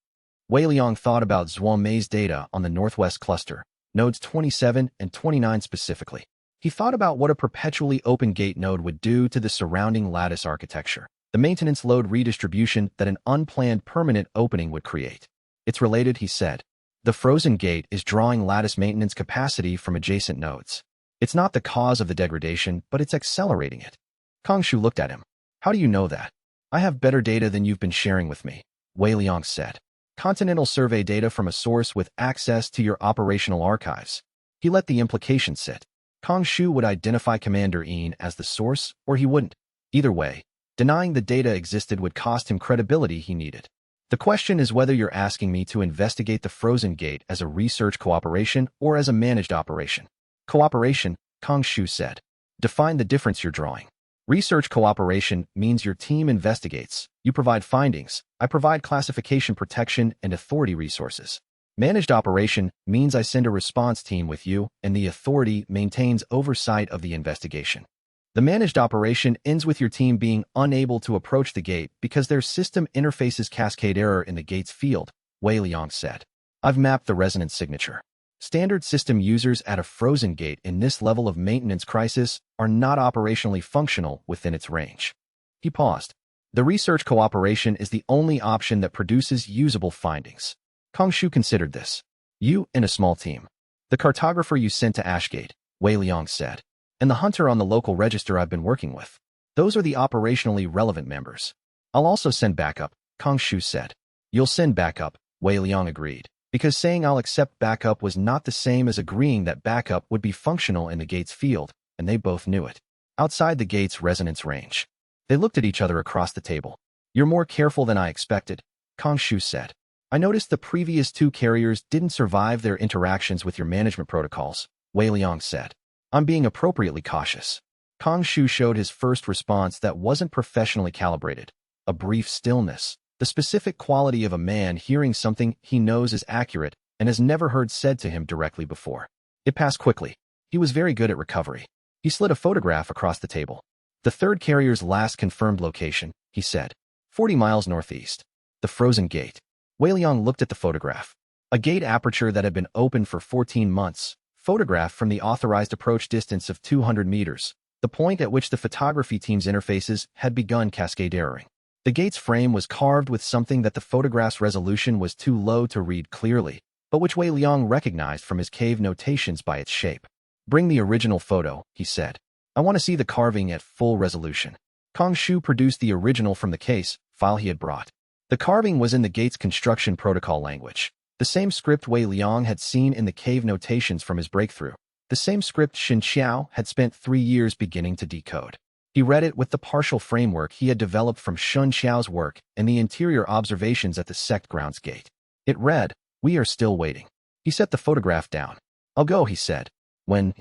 Wei Liang thought about Zhuangmei's data on the Northwest cluster, nodes 27 and 29 specifically. He thought about what a perpetually open gate node would do to the surrounding lattice architecture, the maintenance load redistribution that an unplanned permanent opening would create. It's related, he said. The frozen gate is drawing lattice maintenance capacity from adjacent nodes. It's not the cause of the degradation, but it's accelerating it. Kong Shu looked at him. How do you know that? I have better data than you've been sharing with me, Wei Liang said. Continental survey data from a source with access to your operational archives. He let the implication sit. Kong Shu would identify Commander Yin as the source, or he wouldn't. Either way, denying the data existed would cost him credibility he needed. The question is whether you're asking me to investigate the frozen gate as a research cooperation or as a managed operation. Cooperation, Kong Shu said. Define the difference you're drawing. Research cooperation means your team investigates, you provide findings, I provide classification protection and authority resources. Managed operation means I send a response team with you and the authority maintains oversight of the investigation. The managed operation ends with your team being unable to approach the gate because their system interfaces cascade error in the gate's field, Wei Liang said. I've mapped the resonance signature. Standard system users at a frozen gate in this level of maintenance crisis are not operationally functional within its range. He paused. The research cooperation is the only option that produces usable findings. Kong Shu considered this. You and a small team. The cartographer you sent to Ashgate, Wei Liang said, and the hunter on the local register I've been working with. Those are the operationally relevant members. I'll also send backup, Kong Shu said. You'll send backup, Wei Liang agreed, because saying I'll accept backup was not the same as agreeing that backup would be functional in the gate's field, and they both knew it. Outside the gate's resonance range. They looked at each other across the table. You're more careful than I expected, Kong Shu said. I noticed the previous two carriers didn't survive their interactions with your management protocols, Wei Liang said. I'm being appropriately cautious. Kang Shu showed his first response that wasn't professionally calibrated. A brief stillness, the specific quality of a man hearing something he knows is accurate and has never heard said to him directly before. It passed quickly. He was very good at recovery. He slid a photograph across the table. The third carrier's last confirmed location, he said. 40 miles northeast. The frozen gate. Wei Liang looked at the photograph. A gate aperture that had been open for 14 months, photographed from the authorized approach distance of 200 meters, the point at which the photography team's interfaces had begun cascadering. The gate's frame was carved with something that the photograph's resolution was too low to read clearly, but which Wei Liang recognized from his cave notations by its shape. Bring the original photo, he said. I want to see the carving at full resolution. Kang Shu produced the original from the case file he had brought. The carving was in the gate's construction protocol language, the same script Wei Liang had seen in the cave notations from his breakthrough, the same script xianxia had spent 3 years beginning to decode. He read it with the partial framework he had developed from xianxia's work and the interior observations at the sect grounds gate. It read, "We are still waiting." He set the photograph down. "I'll go," he said. "When?"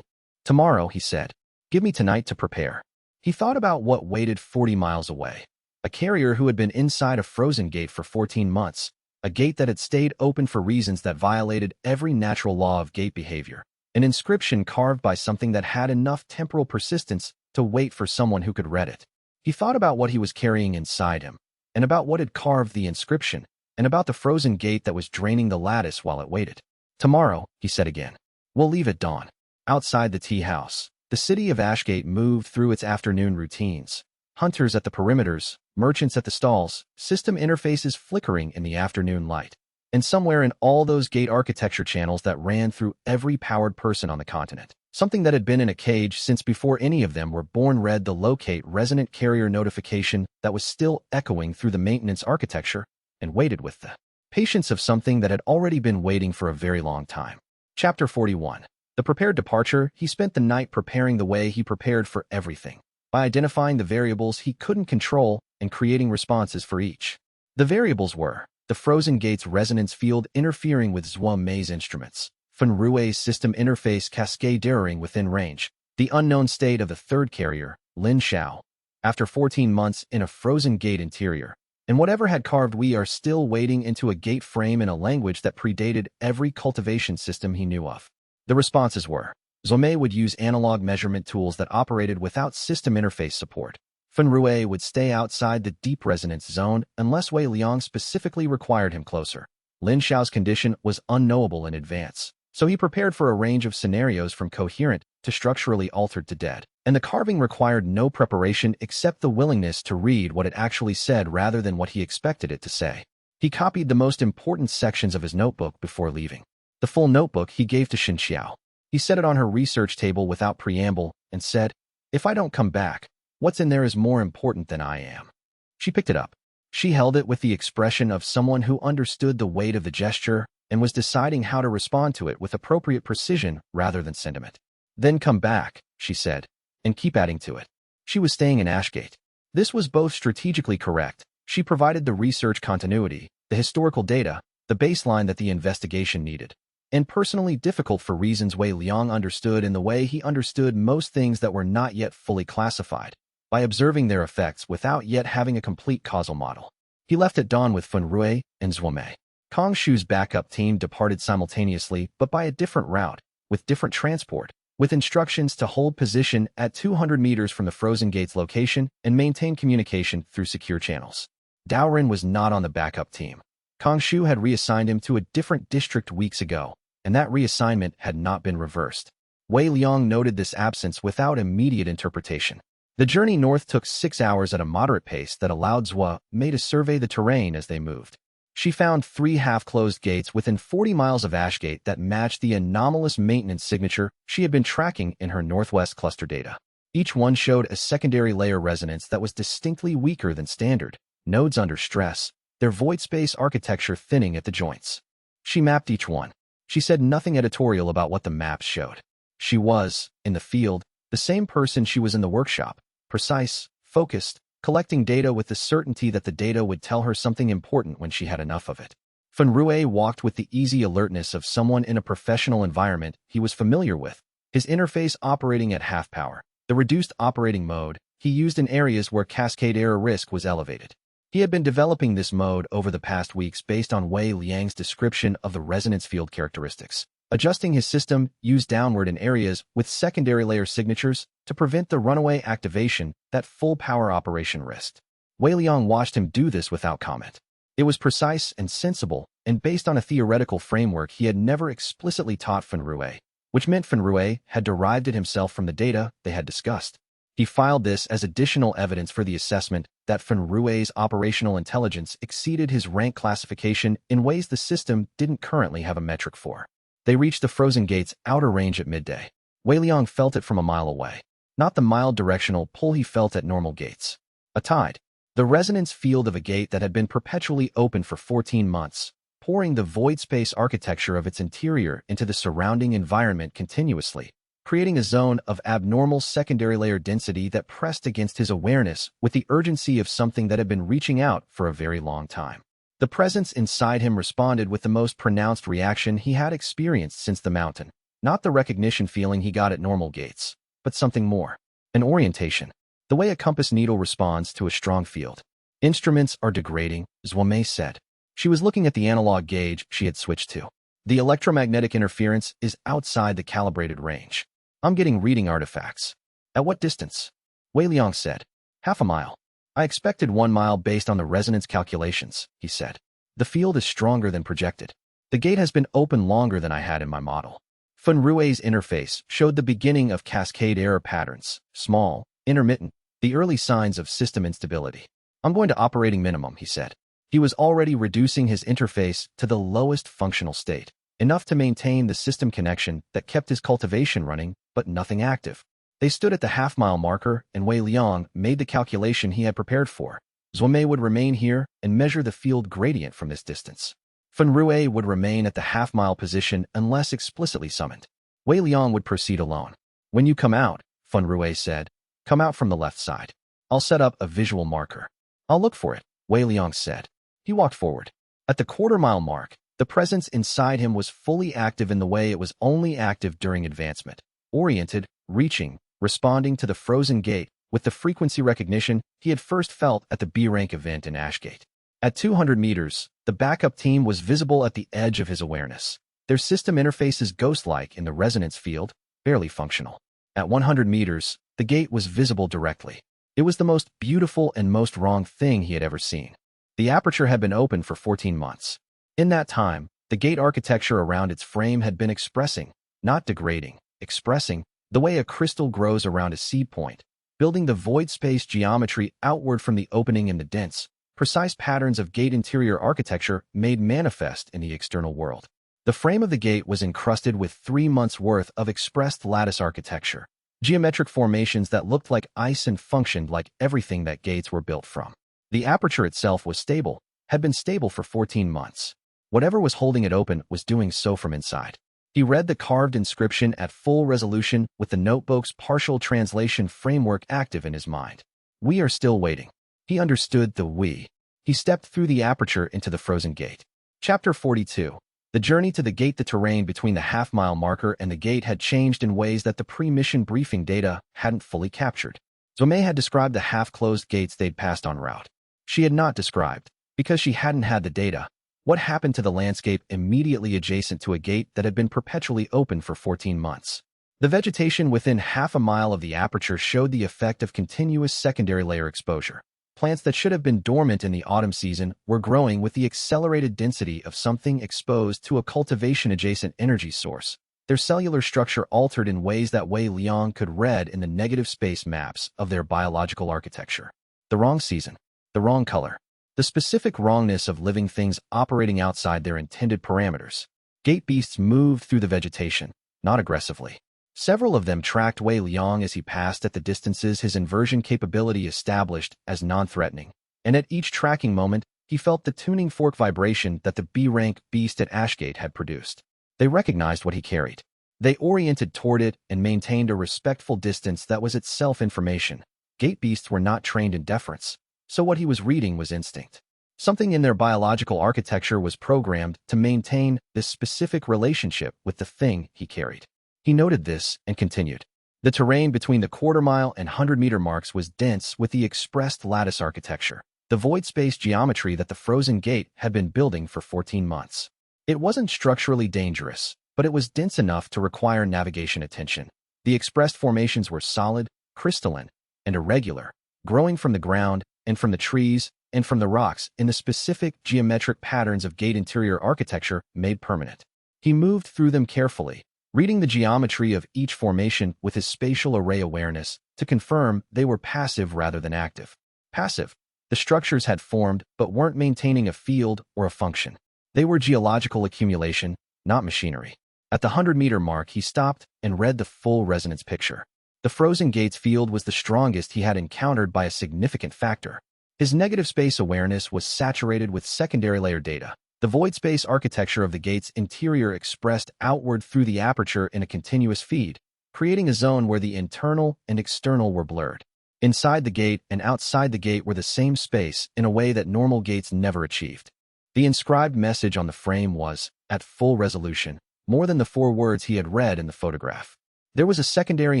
"Tomorrow," he said. "Give me tonight to prepare." He thought about what waited 40 miles away. A carrier who had been inside a frozen gate for 14 months, a gate that had stayed open for reasons that violated every natural law of gate behavior, an inscription carved by something that had enough temporal persistence to wait for someone who could read it. He thought about what he was carrying inside him, and about what had carved the inscription, and about the frozen gate that was draining the lattice while it waited. "Tomorrow," he said again. "We'll leave at dawn." Outside the tea house, the city of Ashgate moved through its afternoon routines. Hunters at the perimeters, merchants at the stalls, system interfaces flickering in the afternoon light. And somewhere in all those gate architecture channels that ran through every powered person on the continent, something that had been in a cage since before any of them were born read the locate resonant carrier notification that was still echoing through the maintenance architecture and waited with the patience of something that had already been waiting for a very long time. Chapter 41. The prepared departure. He spent the night preparing the way he prepared for everything, by identifying the variables he couldn't control and creating responses for each. The variables were the frozen gate's resonance field interfering with Zhuo Mei's instruments, Fen Rui's system interface cascading within range, the unknown state of the third carrier, Lin Xiao, after 14 months in a frozen gate interior, and whatever had carved we are still waiting into a gate frame in a language that predated every cultivation system he knew of. The responses were, Zhuo Mei would use analog measurement tools that operated without system interface support. Fen Rui would stay outside the deep resonance zone unless Wei Liang specifically required him closer. Lin Xiao's condition was unknowable in advance, so he prepared for a range of scenarios from coherent to structurally altered to dead. And the carving required no preparation except the willingness to read what it actually said rather than what he expected it to say. He copied the most important sections of his notebook before leaving. The full notebook he gave to Xianxia. He set it on her research table without preamble and said, "If I don't come back, what's in there is more important than I am." She picked it up. She held it with the expression of someone who understood the weight of the gesture and was deciding how to respond to it with appropriate precision rather than sentiment. "Then come back," she said, "and keep adding to it." She was staying in Ashgate. This was both strategically correct. She provided the research continuity, the historical data, the baseline that the investigation needed, and personally difficult for reasons Wei Liang understood in the way he understood most things that were not yet fully classified, by observing their effects without yet having a complete causal model. He left at dawn with Fen Rui and Zhuo Mei. Kang Shu's backup team departed simultaneously but by a different route, with different transport, with instructions to hold position at 200 meters from the frozen gate's location and maintain communication through secure channels. Dao Ren was not on the backup team. Kang Shu had reassigned him to a different district weeks ago, and that reassignment had not been reversed. Wei Liang noted this absence without immediate interpretation. The journey north took 6 hours at a moderate pace that allowed Zhuo Mei to survey the terrain as they moved. She found 3 half-closed gates within 40 miles of Ashgate that matched the anomalous maintenance signature she had been tracking in her northwest cluster data. Each one showed a secondary layer resonance that was distinctly weaker than standard, nodes under stress, their void space architecture thinning at the joints. She mapped each one. She said nothing editorial about what the maps showed. She was, in the field, the same person she was in the workshop, precise, focused, collecting data with the certainty that the data would tell her something important when she had enough of it. Fenrue walked with the easy alertness of someone in a professional environment he was familiar with, his interface operating at half power. The reduced operating mode he used in areas where cascade error risk was elevated. He had been developing this mode over the past weeks based on Wei Liang's description of the resonance field characteristics. Adjusting his system used downward in areas with secondary layer signatures to prevent the runaway activation that full power operation risked. Wei Liang watched him do this without comment. It was precise and sensible, and based on a theoretical framework he had never explicitly taught Fenrue, which meant Fenrue had derived it himself from the data they had discussed. He filed this as additional evidence for the assessment that Fenrue's operational intelligence exceeded his rank classification in ways the system didn't currently have a metric for. They reached the frozen gate's outer range at midday. Wei Liang felt it from a mile away, not the mild directional pull he felt at normal gates. A tide. The resonance field of a gate that had been perpetually open for 14 months, pouring the void space architecture of its interior into the surrounding environment continuously, creating a zone of abnormal secondary layer density that pressed against his awareness with the urgency of something that had been reaching out for a very long time. The presence inside him responded with the most pronounced reaction he had experienced since the mountain, not the recognition feeling he got at normal gates, but something more. An orientation. The way a compass needle responds to a strong field. Instruments are degrading, Zhuomei said. She was looking at the analog gauge she had switched to. The electromagnetic interference is outside the calibrated range. I'm getting reading artifacts. At what distance? Wei Liang said. Half a mile. I expected 1 mile based on the resonance calculations, he said. The field is stronger than projected. The gate has been open longer than I had in my model. Fenrue's interface showed the beginning of cascade error patterns, small, intermittent, the early signs of system instability. I'm going to operating minimum, he said. He was already reducing his interface to the lowest functional state, enough to maintain the system connection that kept his cultivation running, but nothing active. They stood at the half-mile marker, and Wei Liang made the calculation he had prepared for. Zhuomei would remain here and measure the field gradient from this distance. Fenrue would remain at the half-mile position unless explicitly summoned. Wei Liang would proceed alone. When you come out, Fenrue said, come out from the left side. I'll set up a visual marker. I'll look for it, Wei Liang said. He walked forward. At the quarter-mile mark, the presence inside him was fully active in the way it was only active during advancement. Oriented, reaching, responding to the frozen gate with the frequency recognition he had first felt at the B-rank event in Ashgate. At 200 meters, the backup team was visible at the edge of his awareness. Their system interfaces ghost-like in the resonance field, barely functional. At 100 meters, the gate was visible directly. It was the most beautiful and most wrong thing he had ever seen. The aperture had been open for 14 months. In that time, the gate architecture around its frame had been expressing, not degrading, expressing, the way a crystal grows around a seed point, building the void space geometry outward from the opening in the dense, precise patterns of gate interior architecture made manifest in the external world. The frame of the gate was encrusted with 3 months' worth of expressed lattice architecture, geometric formations that looked like ice and functioned like everything that gates were built from. The aperture itself was stable, had been stable for 14 months. Whatever was holding it open was doing so from inside. He read the carved inscription at full resolution with the notebook's partial translation framework active in his mind. We are still waiting. He understood the we. He stepped through the aperture into the frozen gate. Chapter 42. The journey to the gate. The terrain between the half-mile marker and the gate had changed in ways that the pre-mission briefing data hadn't fully captured. Zhuomei had described the half-closed gates they'd passed en route. She had not described, because she hadn't had the data, what happened to the landscape immediately adjacent to a gate that had been perpetually open for 14 months. The vegetation within half a mile of the aperture showed the effect of continuous secondary layer exposure. Plants that should have been dormant in the autumn season were growing with the accelerated density of something exposed to a cultivation-adjacent energy source. Their cellular structure altered in ways that Wei Liang could read in the negative space maps of their biological architecture. The wrong season. The wrong color. The specific wrongness of living things operating outside their intended parameters. Gate beasts moved through the vegetation, not aggressively. Several of them tracked Wei Liang as he passed at the distances his inversion capability established as non-threatening, and at each tracking moment, he felt the tuning fork vibration that the B-rank beast at Ashgate had produced. They recognized what he carried. They oriented toward it and maintained a respectful distance that was itself information. Gate beasts were not trained in deference, so what he was reading was instinct. Something in their biological architecture was programmed to maintain this specific relationship with the thing he carried. He noted this and continued. The terrain between the quarter-mile and 100-meter marks was dense with the expressed lattice architecture, the void space geometry that the frozen gate had been building for 14 months. It wasn't structurally dangerous, but it was dense enough to require navigation attention. The expressed formations were solid, crystalline, and irregular, growing from the ground and from the trees and from the rocks in the specific geometric patterns of gate interior architecture made permanent. He moved through them carefully, reading the geometry of each formation with his spatial array awareness to confirm they were passive rather than active. Passive. The structures had formed but weren't maintaining a field or a function. They were geological accumulation, not machinery. At the 100-meter mark, he stopped and read the full resonance picture. The frozen gate's field was the strongest he had encountered by a significant factor. His negative space awareness was saturated with secondary layer data. The void space architecture of the gate's interior expressed outward through the aperture in a continuous feed, creating a zone where the internal and external were blurred. Inside the gate and outside the gate were the same space in a way that normal gates never achieved. The inscribed message on the frame was, at full resolution, more than the 4 words he had read in the photograph. There was a secondary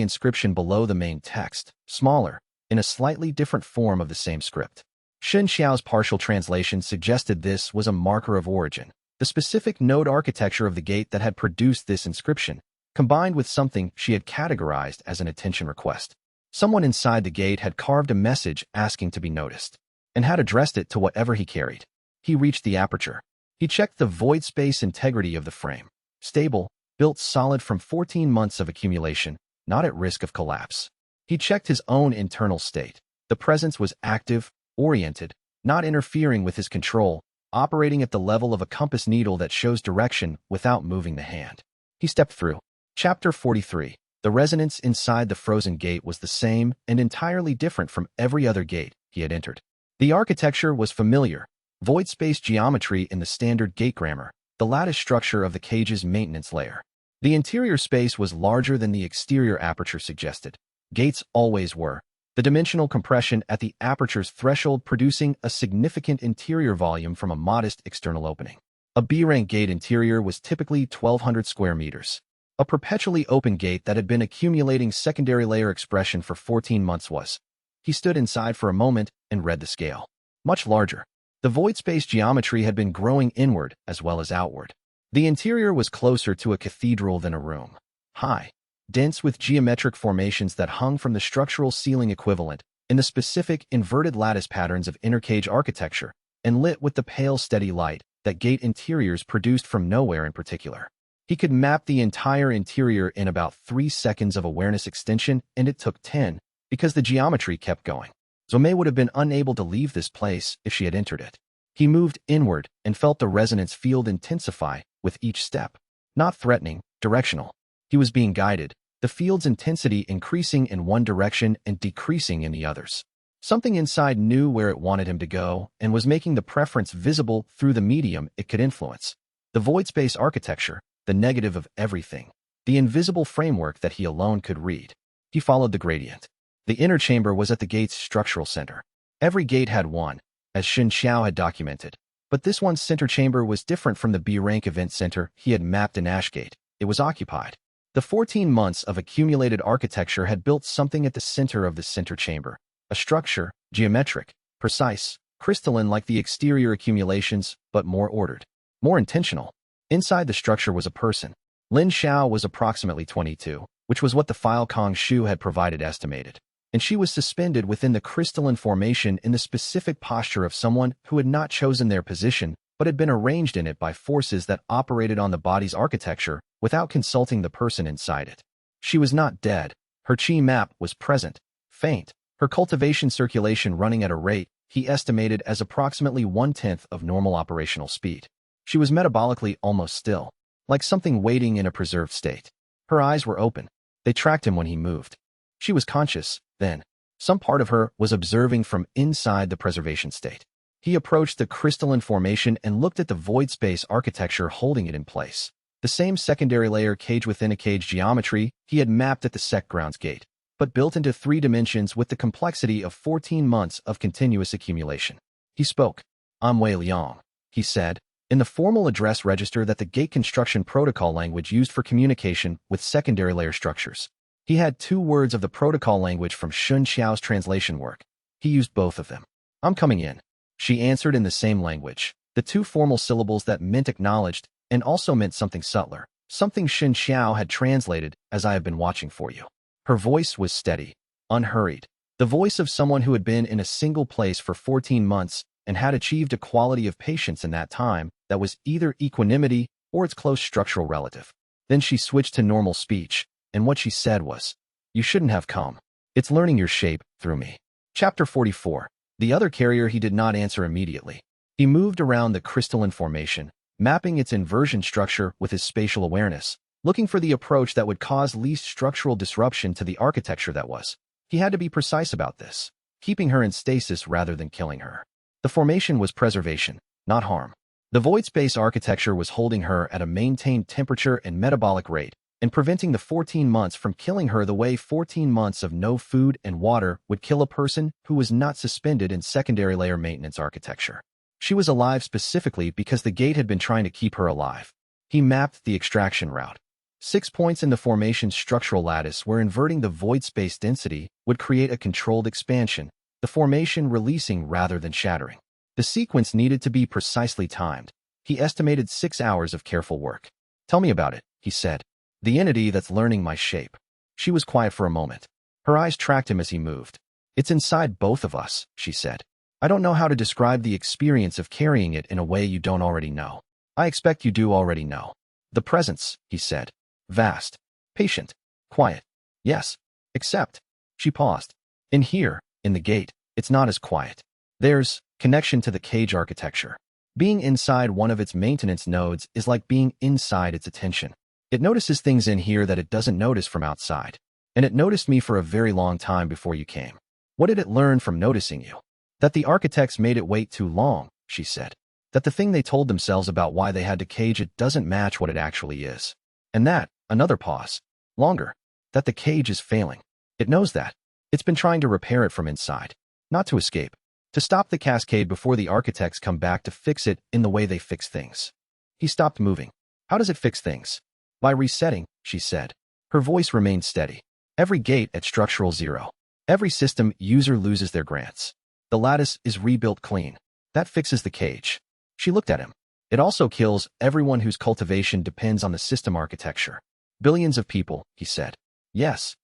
inscription below the main text, smaller, in a slightly different form of the same script. Xianxia's partial translation suggested this was a marker of origin, the specific node architecture of the gate that had produced this inscription, combined with something she had categorized as an attention request. Someone inside the gate had carved a message asking to be noticed, and had addressed it to whatever he carried. He reached the aperture. He checked the void space integrity of the frame. Stable, built solid from 14 months of accumulation, not at risk of collapse. He checked his own internal state. The presence was active, oriented, not interfering with his control, operating at the level of a compass needle that shows direction without moving the hand. He stepped through. Chapter 43. The resonance inside the frozen gate was the same and entirely different from every other gate he had entered. The architecture was familiar, void space geometry in the standard gate grammar, the lattice structure of the cage's maintenance layer. The interior space was larger than the exterior aperture suggested. Gates always were. The dimensional compression at the aperture's threshold producing a significant interior volume from a modest external opening. A B-rank gate interior was typically 1,200 square meters. A perpetually open gate that had been accumulating secondary layer expression for 14 months was. He stood inside for a moment and read the scale. Much larger. The void space geometry had been growing inward as well as outward. The interior was closer to a cathedral than a room. High, dense with geometric formations that hung from the structural ceiling equivalent in the specific inverted lattice patterns of inner cage architecture, and lit with the pale steady light that gate interiors produced from nowhere in particular. He could map the entire interior in about 3 seconds of awareness extension, and it took 10, because the geometry kept going. Zome would have been unable to leave this place if she had entered it. He moved inward and felt the resonance field intensify with each step. Not threatening, directional. He was being guided, the field's intensity increasing in one direction and decreasing in the others. Something inside knew where it wanted him to go and was making the preference visible through the medium it could influence. The void space architecture, the negative of everything, the invisible framework that he alone could read. He followed the gradient. The inner chamber was at the gate's structural center. Every gate had one, as Xianxia had documented, but this one's center chamber was different from the B-rank event center he had mapped in Ashgate. It was occupied. The 14 months of accumulated architecture had built something at the center of the center chamber, a structure, geometric, precise, crystalline like the exterior accumulations, but more ordered, more intentional. Inside the structure was a person. Lin Xiao was approximately 22, which was what the file Kong Shu had provided estimated, and she was suspended within the crystalline formation in the specific posture of someone who had not chosen their position but had been arranged in it by forces that operated on the body's architecture without consulting the person inside it. She was not dead. Her chi map was present, faint, her cultivation circulation running at a rate he estimated as approximately 1/10 of normal operational speed. She was metabolically almost still, like something waiting in a preserved state. Her eyes were open. They tracked him when he moved. She was conscious, then. Some part of her was observing from inside the preservation state. He approached the crystalline formation and looked at the void space architecture holding it in place. The same secondary layer cage within a cage geometry he had mapped at the sect grounds gate, but built into 3 dimensions with the complexity of 14 months of continuous accumulation. He spoke. I'm Wei Liang, he said, in the formal address register that the gate construction protocol language used for communication with secondary layer structures. He had 2 words of the protocol language from xianxia's translation work. He used both of them. I'm coming in, she answered in the same language, the 2 formal syllables that meant acknowledged and also meant something subtler, something xianxia had translated as I have been watching for you. Her voice was steady, unhurried, the voice of someone who had been in a single place for 14 months and had achieved a quality of patience in that time that was either equanimity or its close structural relative. Then she switched to normal speech, and what she said was, "You shouldn't have come. It's learning your shape through me." Chapter 44. The other carrier he did not answer immediately. He moved around the crystalline formation, mapping its inversion structure with his spatial awareness, looking for the approach that would cause least structural disruption to the architecture that was. He had to be precise about this, keeping her in stasis rather than killing her. The formation was preservation, not harm. The void space architecture was holding her at a maintained temperature and metabolic rate, and preventing the 14 months from killing her the way 14 months of no food and water would kill a person who was not suspended in secondary layer maintenance architecture. She was alive specifically because the gate had been trying to keep her alive. He mapped the extraction route. 6 points in the formation's structural lattice where inverting the void space density would create a controlled expansion, the formation releasing rather than shattering. The sequence needed to be precisely timed. He estimated 6 hours of careful work. "Tell me about it," he said. "The entity that's learning my shape." She was quiet for a moment. Her eyes tracked him as he moved. "It's inside both of us," she said. "I don't know how to describe the experience of carrying it in a way you don't already know. I expect you do already know." "The presence," he said. "Vast. Patient. Quiet. Yes. Except." She paused. "In here, in the gate, it's not as quiet. There's connection to the cage architecture. Being inside one of its maintenance nodes is like being inside its attention. It notices things in here that it doesn't notice from outside. And it noticed me for a very long time before you came." "What did it learn from noticing you?" "That the architects made it wait too long," she said. "That the thing they told themselves about why they had to cage it doesn't match what it actually is. And that," another pause, "longer. That the cage is failing. It knows that. It's been trying to repair it from inside. Not to escape. To stop the cascade before the architects come back to fix it in the way they fix things." He stopped moving. "How does it fix things?" "By resetting," she said. Her voice remained steady. "Every gate at structural 0. Every system user loses their grants. The lattice is rebuilt clean. That fixes the cage." She looked at him. "It also kills everyone whose cultivation depends on the system architecture." "Billions of people," he said. "Yes."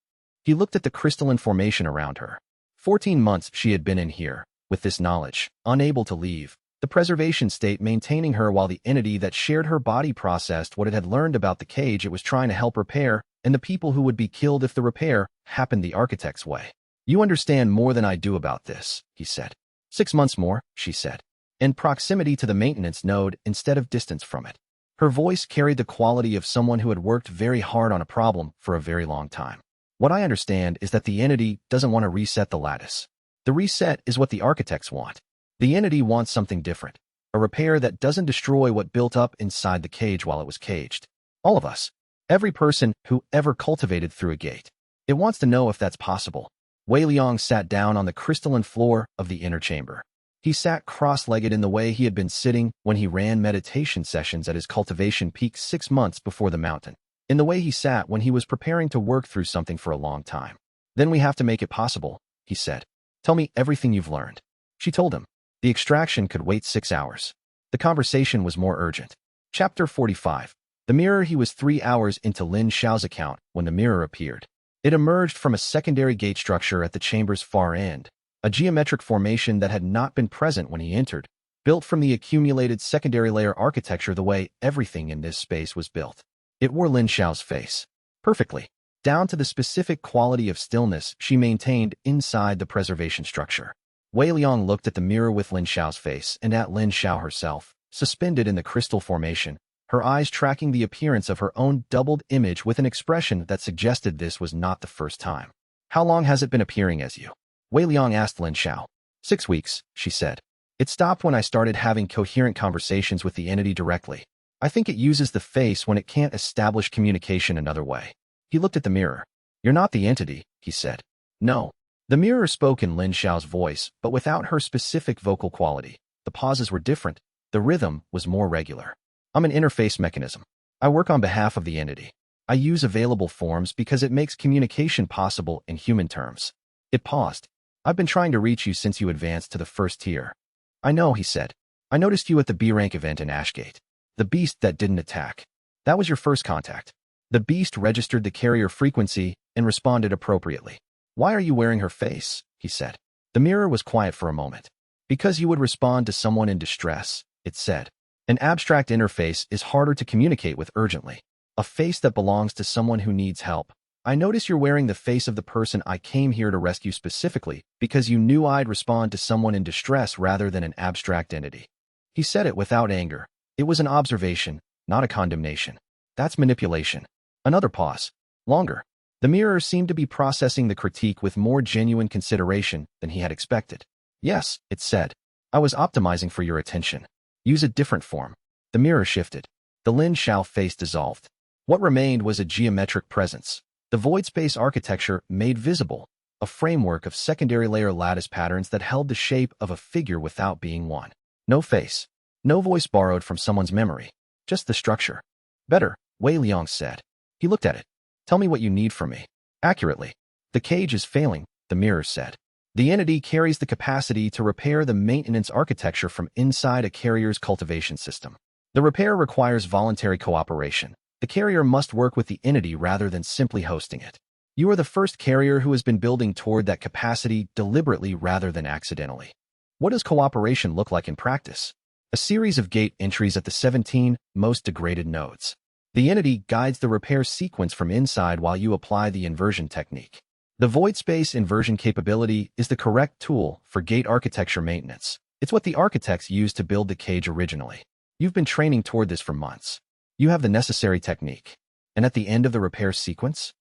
He looked at the crystalline formation around her. 14 months she had been in here, with this knowledge, unable to leave, the preservation state maintaining her while the entity that shared her body processed what it had learned about the cage it was trying to help repair, and the people who would be killed if the repair happened the architect's way. "You understand more than I do about this," he said. 6 months more," she said. "In proximity to the maintenance node instead of distance from it." Her voice carried the quality of someone who had worked very hard on a problem for a very long time. "What I understand is that the entity doesn't want to reset the lattice. The reset is what the architects want. The entity wants something different, a repair that doesn't destroy what built up inside the cage while it was caged. All of us. Every person who ever cultivated through a gate. It wants to know if that's possible." Wei Liang sat down on the crystalline floor of the inner chamber. He sat cross-legged in the way he had been sitting when he ran meditation sessions at his cultivation peak 6 months before the mountain. In the way he sat when he was preparing to work through something for a long time. "Then we have to make it possible," he said. "Tell me everything you've learned." She told him. The extraction could wait 6 hours. The conversation was more urgent. Chapter 45. The mirror. He was 3 hours into Lin Xiao's account when the mirror appeared. It emerged from a secondary gate structure at the chamber's far end, a geometric formation that had not been present when he entered, built from the accumulated secondary layer architecture the way everything in this space was built. It wore Lin Xiao's face perfectly, down to the specific quality of stillness she maintained inside the preservation structure. Wei Liang looked at the mirror with Lin Xiao's face and at Lin Xiao herself, suspended in the crystal formation, her eyes tracking the appearance of her own doubled image with an expression that suggested this was not the first time. "How long has it been appearing as you?" Wei Liang asked Lin Xiao. 6 weeks, she said. "It stopped when I started having coherent conversations with the entity directly. I think it uses the face when it can't establish communication another way." He looked at the mirror. "You're not the entity," he said. "No." The mirror spoke in Lin Xiao's voice, but without her specific vocal quality. The pauses were different. The rhythm was more regular. I'm an interface mechanism. I work on behalf of the entity. I use available forms because it makes communication possible in human terms. It paused. I've been trying to reach you since you advanced to the first tier. I know, he said. I noticed you at the B-rank event in Ashgate. The beast that didn't attack. That was your first contact. The beast registered the carrier frequency and responded appropriately. Why are you wearing her face? He said. The mirror was quiet for a moment. Because you would respond to someone in distress, it said. An abstract interface is harder to communicate with urgently. A face that belongs to someone who needs help. I notice you're wearing the face of the person I came here to rescue specifically because you knew I'd respond to someone in distress rather than an abstract entity. He said it without anger. It was an observation, not a condemnation. That's manipulation. Another pause. Longer. The mirror seemed to be processing the critique with more genuine consideration than he had expected. Yes, it said. I was optimizing for your attention. Use a different form. The mirror shifted. The Lin Xiao face dissolved. What remained was a geometric presence. The void space architecture made visible, a framework of secondary layer lattice patterns that held the shape of a figure without being one. No face. No voice borrowed from someone's memory. Just the structure. Better, Wei Liang said. He looked at it. Tell me what you need from me. Accurately. The cage is failing, the mirror said. The entity carries the capacity to repair the maintenance architecture from inside a carrier's cultivation system. The repair requires voluntary cooperation. The carrier must work with the entity rather than simply hosting it. You are the first carrier who has been building toward that capacity deliberately rather than accidentally. What does cooperation look like in practice? A series of gate entries at the 17 most degraded nodes. The entity guides the repair sequence from inside while you apply the inversion technique. The void space inversion capability is the correct tool for gate architecture maintenance. It's what the architects used to build the cage originally. You've been training toward this for months. You have the necessary technique. And at the end of the repair sequence,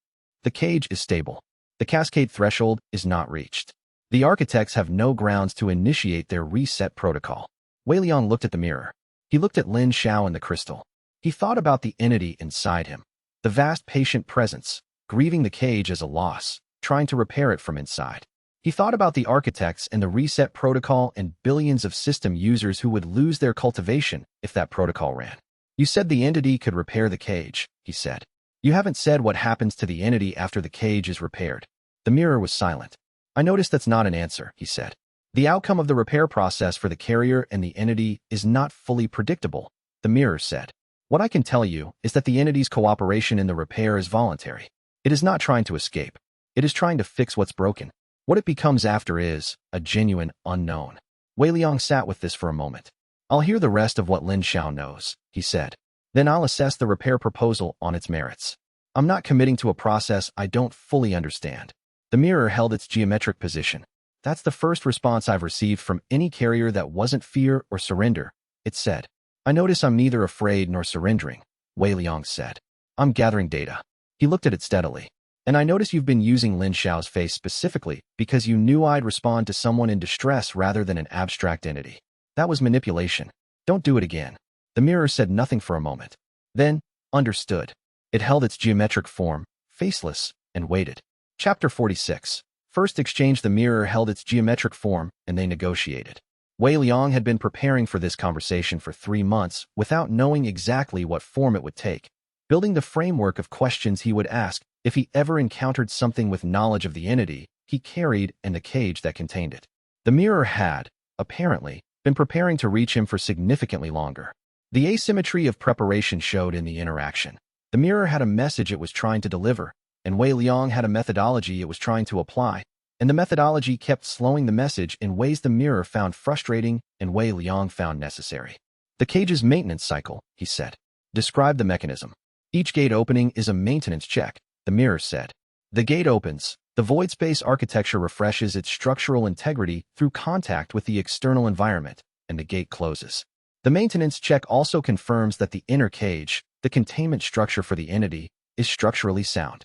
the cage is stable. The cascade threshold is not reached. The architects have no grounds to initiate their reset protocol. Wei Liang looked at the mirror. He looked at Lin Xiao and the crystal. He thought about the entity inside him. The vast patient presence, grieving the cage as a loss, trying to repair it from inside. He thought about the architects and the reset protocol and billions of system users who would lose their cultivation if that protocol ran. You said the entity could repair the cage, he said. You haven't said what happens to the entity after the cage is repaired. The mirror was silent. I noticed that's not an answer, he said. The outcome of the repair process for the carrier and the entity is not fully predictable, the mirror said. What I can tell you is that the entity's cooperation in the repair is voluntary. It is not trying to escape. It is trying to fix what's broken. What it becomes after is a genuine unknown. Wei Liang sat with this for a moment. I'll hear the rest of what Lin Xiao knows, he said. Then I'll assess the repair proposal on its merits. I'm not committing to a process I don't fully understand. The mirror held its geometric position. That's the first response I've received from any carrier that wasn't fear or surrender, it said. I notice I'm neither afraid nor surrendering, Wei Liang said. I'm gathering data. He looked at it steadily. And I notice you've been using Lin Xiao's face specifically because you knew I'd respond to someone in distress rather than an abstract entity. That was manipulation. Don't do it again. The mirror said nothing for a moment. Then, understood. It held its geometric form, faceless, and waited. Chapter 46. First exchange. The mirror held its geometric form, and they negotiated. Wei Liang had been preparing for this conversation for 3 months without knowing exactly what form it would take, building the framework of questions he would ask if he ever encountered something with knowledge of the entity he carried and the cage that contained it. The mirror had, apparently, been preparing to reach him for significantly longer. The asymmetry of preparation showed in the interaction. The mirror had a message it was trying to deliver, and Wei Liang had a methodology it was trying to apply, and the methodology kept slowing the message in ways the mirror found frustrating and Wei Liang found necessary. The cage's maintenance cycle, he said. Describe the mechanism. Each gate opening is a maintenance check, the mirror said. The gate opens. The void space architecture refreshes its structural integrity through contact with the external environment, and the gate closes. The maintenance check also confirms that the inner cage, the containment structure for the entity, is structurally sound.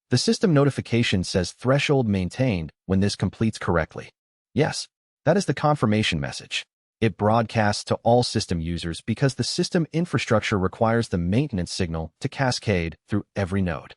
The system notification says threshold maintained when this completes correctly. Yes, that is the confirmation message. It broadcasts to all system users because the system infrastructure requires the maintenance signal to cascade through every node.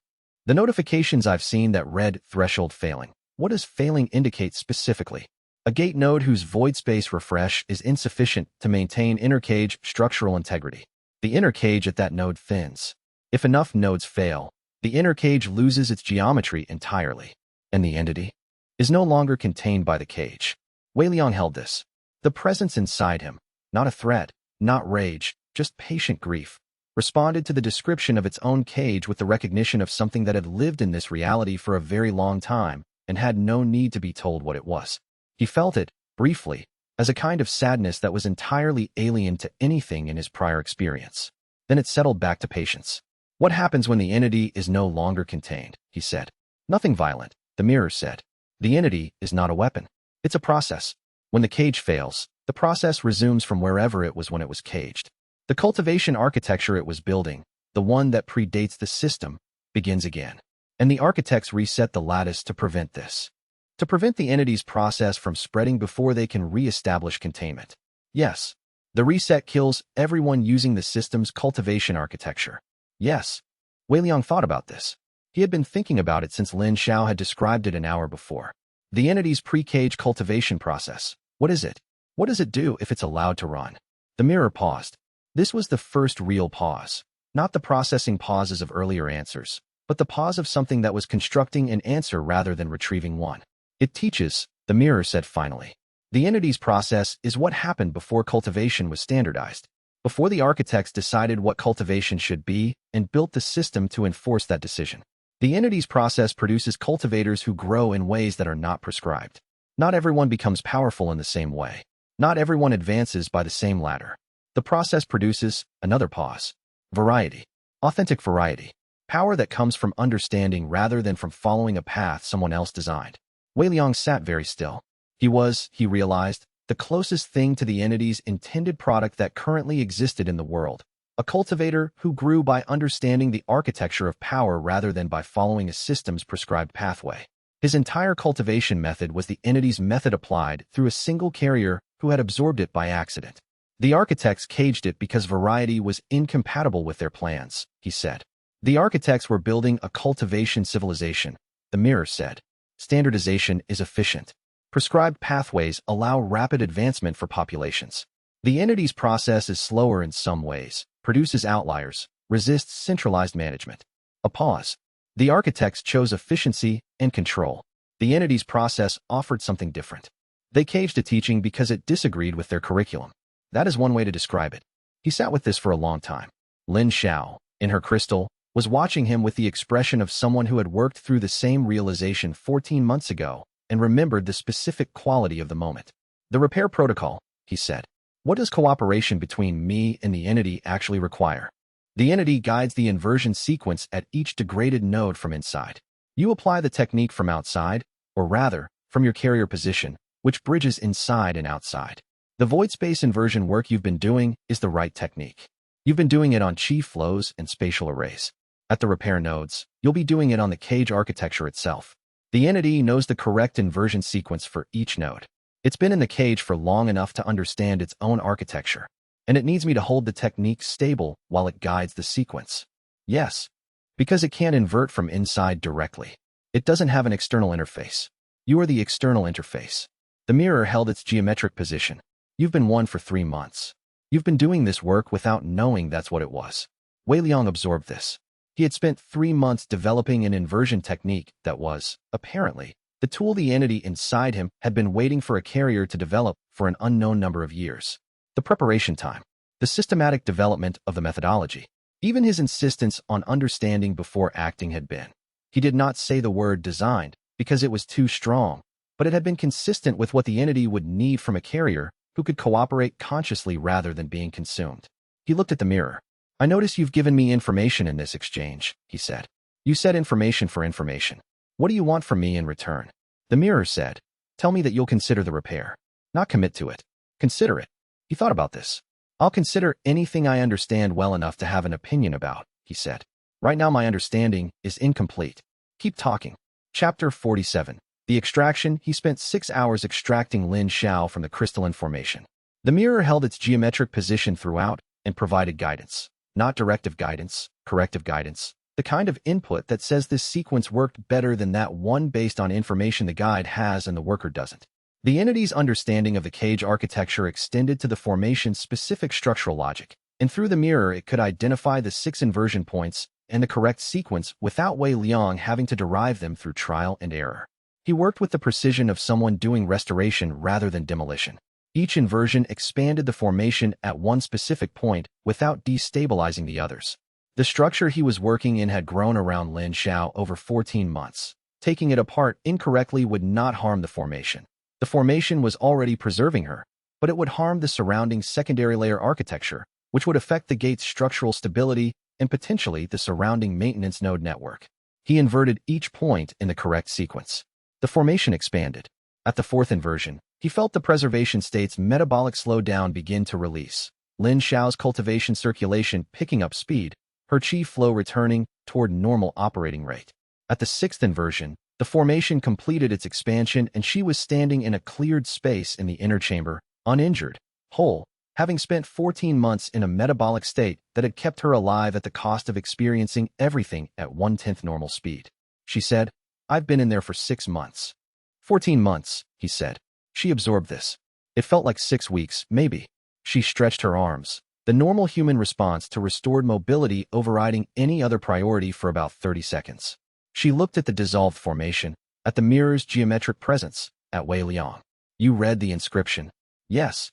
The notifications I've seen that read threshold failing. What does failing indicate specifically? A gate node whose void space refresh is insufficient to maintain inner cage structural integrity. The inner cage at that node thins. If enough nodes fail, the inner cage loses its geometry entirely, and the entity is no longer contained by the cage. Wei Liang held this. The presence inside him, not a threat, not rage, just patient grief, responded to the description of its own cage with the recognition of something that had lived in this reality for a very long time and had no need to be told what it was. He felt it, briefly, as a kind of sadness that was entirely alien to anything in his prior experience. Then it settled back to patience. What happens when the entity is no longer contained? He said. Nothing violent, the mirror said. The entity is not a weapon. It's a process. When the cage fails, the process resumes from wherever it was when it was caged. The cultivation architecture it was building, the one that predates the system, begins again. And the architects reset the lattice to prevent this. To prevent the entity's process from spreading before they can re-establish containment. Yes, the reset kills everyone using the system's cultivation architecture. Yes, Wei Liang thought about this. He had been thinking about it since Lin Xiao had described it an hour before. The entity's pre-cage cultivation process. What is it? What does it do if it's allowed to run? The mirror paused. This was the first real pause. Not the processing pauses of earlier answers, but the pause of something that was constructing an answer rather than retrieving one. It teaches, the mirror said finally. The entity's process is what happened before cultivation was standardized, before the architects decided what cultivation should be and built the system to enforce that decision. The entity's process produces cultivators who grow in ways that are not prescribed. Not everyone becomes powerful in the same way. Not everyone advances by the same ladder. The process produces, another pause, variety, authentic variety, power that comes from understanding rather than from following a path someone else designed. Wei Liang sat very still. He was, he realized, the closest thing to the entity's intended product that currently existed in the world. A cultivator who grew by understanding the architecture of power rather than by following a system's prescribed pathway. His entire cultivation method was the entity's method applied through a single carrier who had absorbed it by accident. The architects caged it because variety was incompatible with their plans, he said. The architects were building a cultivation civilization, the mirror said. Standardization is efficient. Prescribed pathways allow rapid advancement for populations. The entity's process is slower in some ways, produces outliers, resists centralized management. A pause. The architects chose efficiency and control. The entity's process offered something different. They caged a teaching because it disagreed with their curriculum. That is one way to describe it. He sat with this for a long time. Lin Xiao, in her crystal, was watching him with the expression of someone who had worked through the same realization 14 months ago and remembered the specific quality of the moment. The repair protocol, he said. What does cooperation between me and the entity actually require? The entity guides the inversion sequence at each degraded node from inside. You apply the technique from outside, or rather, from your carrier position, which bridges inside and outside. The void space inversion work you've been doing is the right technique. You've been doing it on chi flows and spatial arrays. At the repair nodes, you'll be doing it on the cage architecture itself. The entity knows the correct inversion sequence for each node. It's been in the cage for long enough to understand its own architecture, and it needs me to hold the technique stable while it guides the sequence. Yes, because it can't invert from inside directly. It doesn't have an external interface. You are the external interface. The mirror held its geometric position. You've been one for 3 months. You've been doing this work without knowing that's what it was. Wei Liang absorbed this. He had spent 3 months developing an inversion technique that was, apparently, the tool the entity inside him had been waiting for a carrier to develop for an unknown number of years. The preparation time, the systematic development of the methodology, even his insistence on understanding before acting had been. He did not say the word designed because it was too strong, but it had been consistent with what the entity would need from a carrier who could cooperate consciously rather than being consumed. He looked at the mirror. I notice you've given me information in this exchange, he said. You said information for information. What do you want from me in return? The mirror said, tell me that you'll consider the repair. Not commit to it. Consider it. He thought about this. I'll consider anything I understand well enough to have an opinion about, he said. Right now my understanding is incomplete. Keep talking. Chapter 47. The extraction. He spent 6 hours extracting Lin Xiao from the crystalline formation. The mirror held its geometric position throughout and provided guidance. Not directive guidance, corrective guidance, the kind of input that says this sequence worked better than that one based on information the guide has and the worker doesn't. The entity's understanding of the cage architecture extended to the formation's specific structural logic, and through the mirror it could identify the 6 inversion points and the correct sequence without Wei Liang having to derive them through trial and error. He worked with the precision of someone doing restoration rather than demolition. Each inversion expanded the formation at one specific point without destabilizing the others. The structure he was working in had grown around Lin Xiao over 14 months. Taking it apart incorrectly would not harm the formation. The formation was already preserving her, but it would harm the surrounding secondary layer architecture, which would affect the gate's structural stability and potentially the surrounding maintenance node network. He inverted each point in the correct sequence. The formation expanded. At the 4th inversion, he felt the preservation state's metabolic slowdown begin to release. Lin Xiao's cultivation circulation picking up speed, her qi flow returning toward normal operating rate. At the 6th inversion, the formation completed its expansion and she was standing in a cleared space in the inner chamber, uninjured, whole, having spent 14 months in a metabolic state that had kept her alive at the cost of experiencing everything at 1/10 normal speed. She said, "I've been in there for 6 months." 14 months, he said. She absorbed this. It felt like 6 weeks, maybe. She stretched her arms, the normal human response to restored mobility overriding any other priority for about 30 seconds. She looked at the dissolved formation, at the mirror's geometric presence, at Wei Liang. "You read the inscription?" "Yes.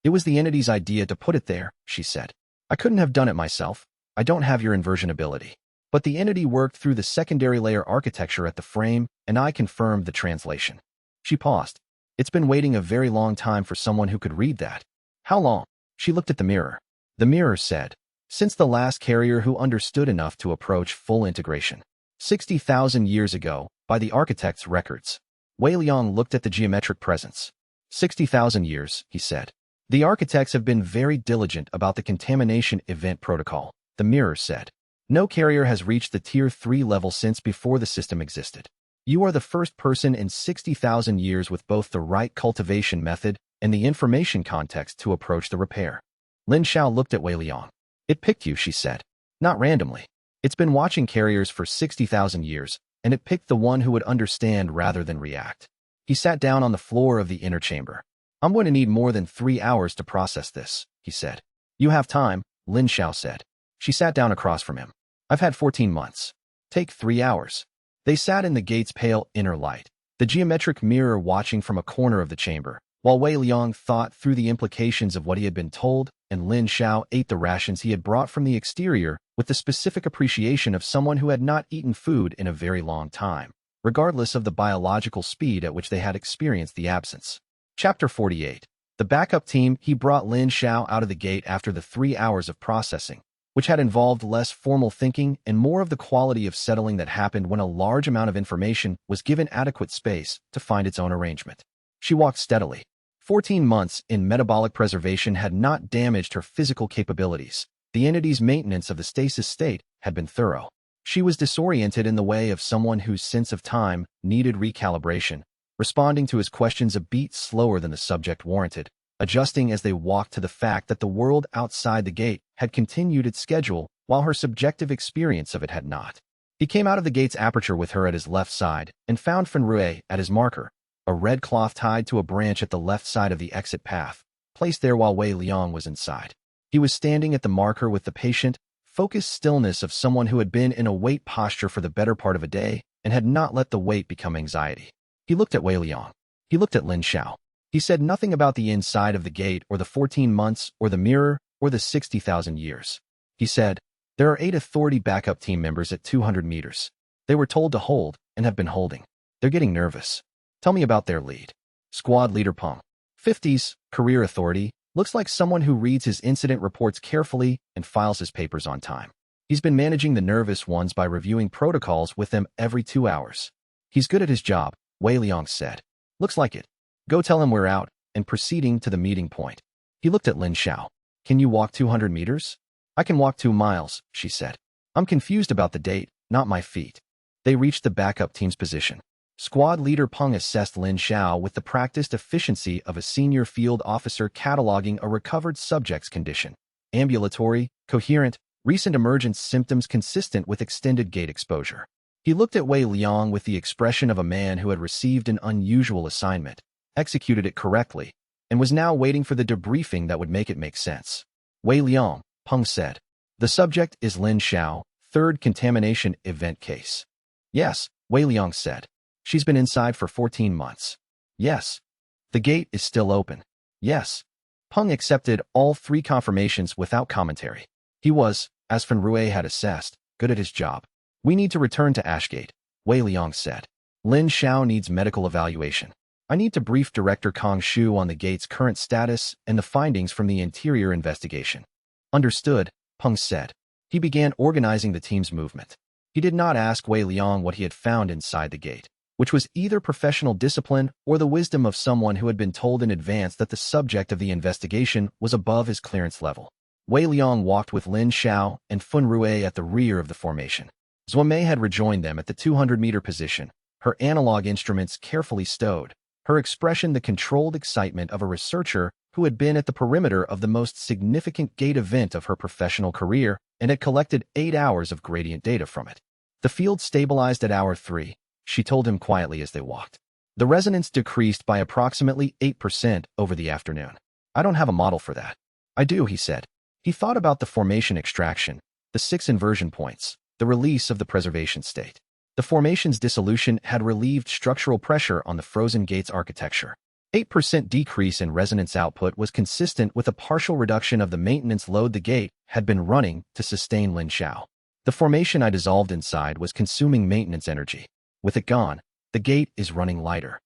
It was the entity's idea to put it there," she said. "I couldn't have done it myself. I don't have your inversion ability. But the entity worked through the secondary layer architecture at the frame, and I confirmed the translation." She paused. "It's been waiting a very long time for someone who could read that." "How long?" She looked at the mirror. The mirror said, "Since the last carrier who understood enough to approach full integration. 60,000 years ago, by the architect's records." Wei Liang looked at the geometric presence. 60,000 years, he said. "The architects have been very diligent about the contamination event protocol," the mirror said. "No carrier has reached the Tier 3 level since before the system existed. You are the first person in 60,000 years with both the right cultivation method and the information context to approach the repair." Lin Xiao looked at Wei Liang. "It picked you," she said. "Not randomly. It's been watching carriers for 60,000 years, and it picked the one who would understand rather than react." He sat down on the floor of the inner chamber. "I'm going to need more than 3 hours to process this," he said. "You have time," Lin Xiao said. She sat down across from him. "I've had 14 months. Take 3 hours." They sat in the gate's pale inner light, the geometric mirror watching from a corner of the chamber, while Wei Liang thought through the implications of what he had been told, and Lin Xiao ate the rations he had brought from the exterior with the specific appreciation of someone who had not eaten food in a very long time, regardless of the biological speed at which they had experienced the absence. Chapter 48. The backup team. He brought Lin Xiao out of the gate after the 3 hours of processing, which had involved less formal thinking and more of the quality of settling that happened when a large amount of information was given adequate space to find its own arrangement. She walked steadily. 14 months in metabolic preservation had not damaged her physical capabilities. The entity's maintenance of the stasis state had been thorough. She was disoriented in the way of someone whose sense of time needed recalibration, responding to his questions a beat slower than the subject warranted, adjusting as they walked to the fact that the world outside the gate had continued its schedule while her subjective experience of it had not. He came out of the gate's aperture with her at his left side and found Fenrui at his marker, a red cloth tied to a branch at the left side of the exit path, placed there while Wei Liang was inside. He was standing at the marker with the patient, focused stillness of someone who had been in a wait posture for the better part of a day and had not let the wait become anxiety. He looked at Wei Liang. He looked at Lin Xiao. He said nothing about the inside of the gate or the 14 months or the mirror or the 60,000 years. He said, "There are 8 authority backup team members at 200 meters. They were told to hold and have been holding. They're getting nervous. Tell me about their lead." Squad leader Peng. 50s, career authority, looks like someone who reads his incident reports carefully and files his papers on time. He's been managing the nervous ones by reviewing protocols with them every 2 hours. "He's good at his job," Wei Liang said. "Looks like it. Go tell him we're out," and proceeding to the meeting point. He looked at Lin Xiao. "Can you walk 200 meters? "I can walk 2 miles, she said. "I'm confused about the date, not my feet." They reached the backup team's position. Squad leader Peng assessed Lin Xiao with the practiced efficiency of a senior field officer cataloging a recovered subject's condition. Ambulatory, coherent, recent emergence symptoms consistent with extended gate exposure. He looked at Wei Liang with the expression of a man who had received an unusual assignment, executed it correctly, and was now waiting for the debriefing that would make it make sense. Wei Liang, Peng said. The subject is Lin Xiao, third contamination event case. Yes, Wei Liang said. She's been inside for 14 months. Yes. The gate is still open. Yes. Peng accepted all three confirmations without commentary. He was, as Fan Rui had assessed, good at his job. We need to return to Ashgate, Wei Liang said. Lin Xiao needs medical evaluation. I need to brief Director Kong Shu on the gate's current status and the findings from the interior investigation. Understood, Peng said. He began organizing the team's movement. He did not ask Wei Liang what he had found inside the gate, which was either professional discipline or the wisdom of someone who had been told in advance that the subject of the investigation was above his clearance level. Wei Liang walked with Lin Xiao and Fan Rui at the rear of the formation. Zhuo Mei had rejoined them at the 200-meter position, her analog instruments carefully stowed, her expression the controlled excitement of a researcher who had been at the perimeter of the most significant gate event of her professional career and had collected 8 hours of gradient data from it. The field stabilized at hour 3, she told him quietly as they walked. The resonance decreased by approximately 8% over the afternoon. I don't have a model for that. I do, he said. He thought about the formation extraction, the 6 inversion points, the release of the preservation state. The formation's dissolution had relieved structural pressure on the frozen gate's architecture. 8% decrease in resonance output was consistent with a partial reduction of the maintenance load the gate had been running to sustain Lin Xiao. The formation I dissolved inside was consuming maintenance energy. With it gone, the gate is running lighter.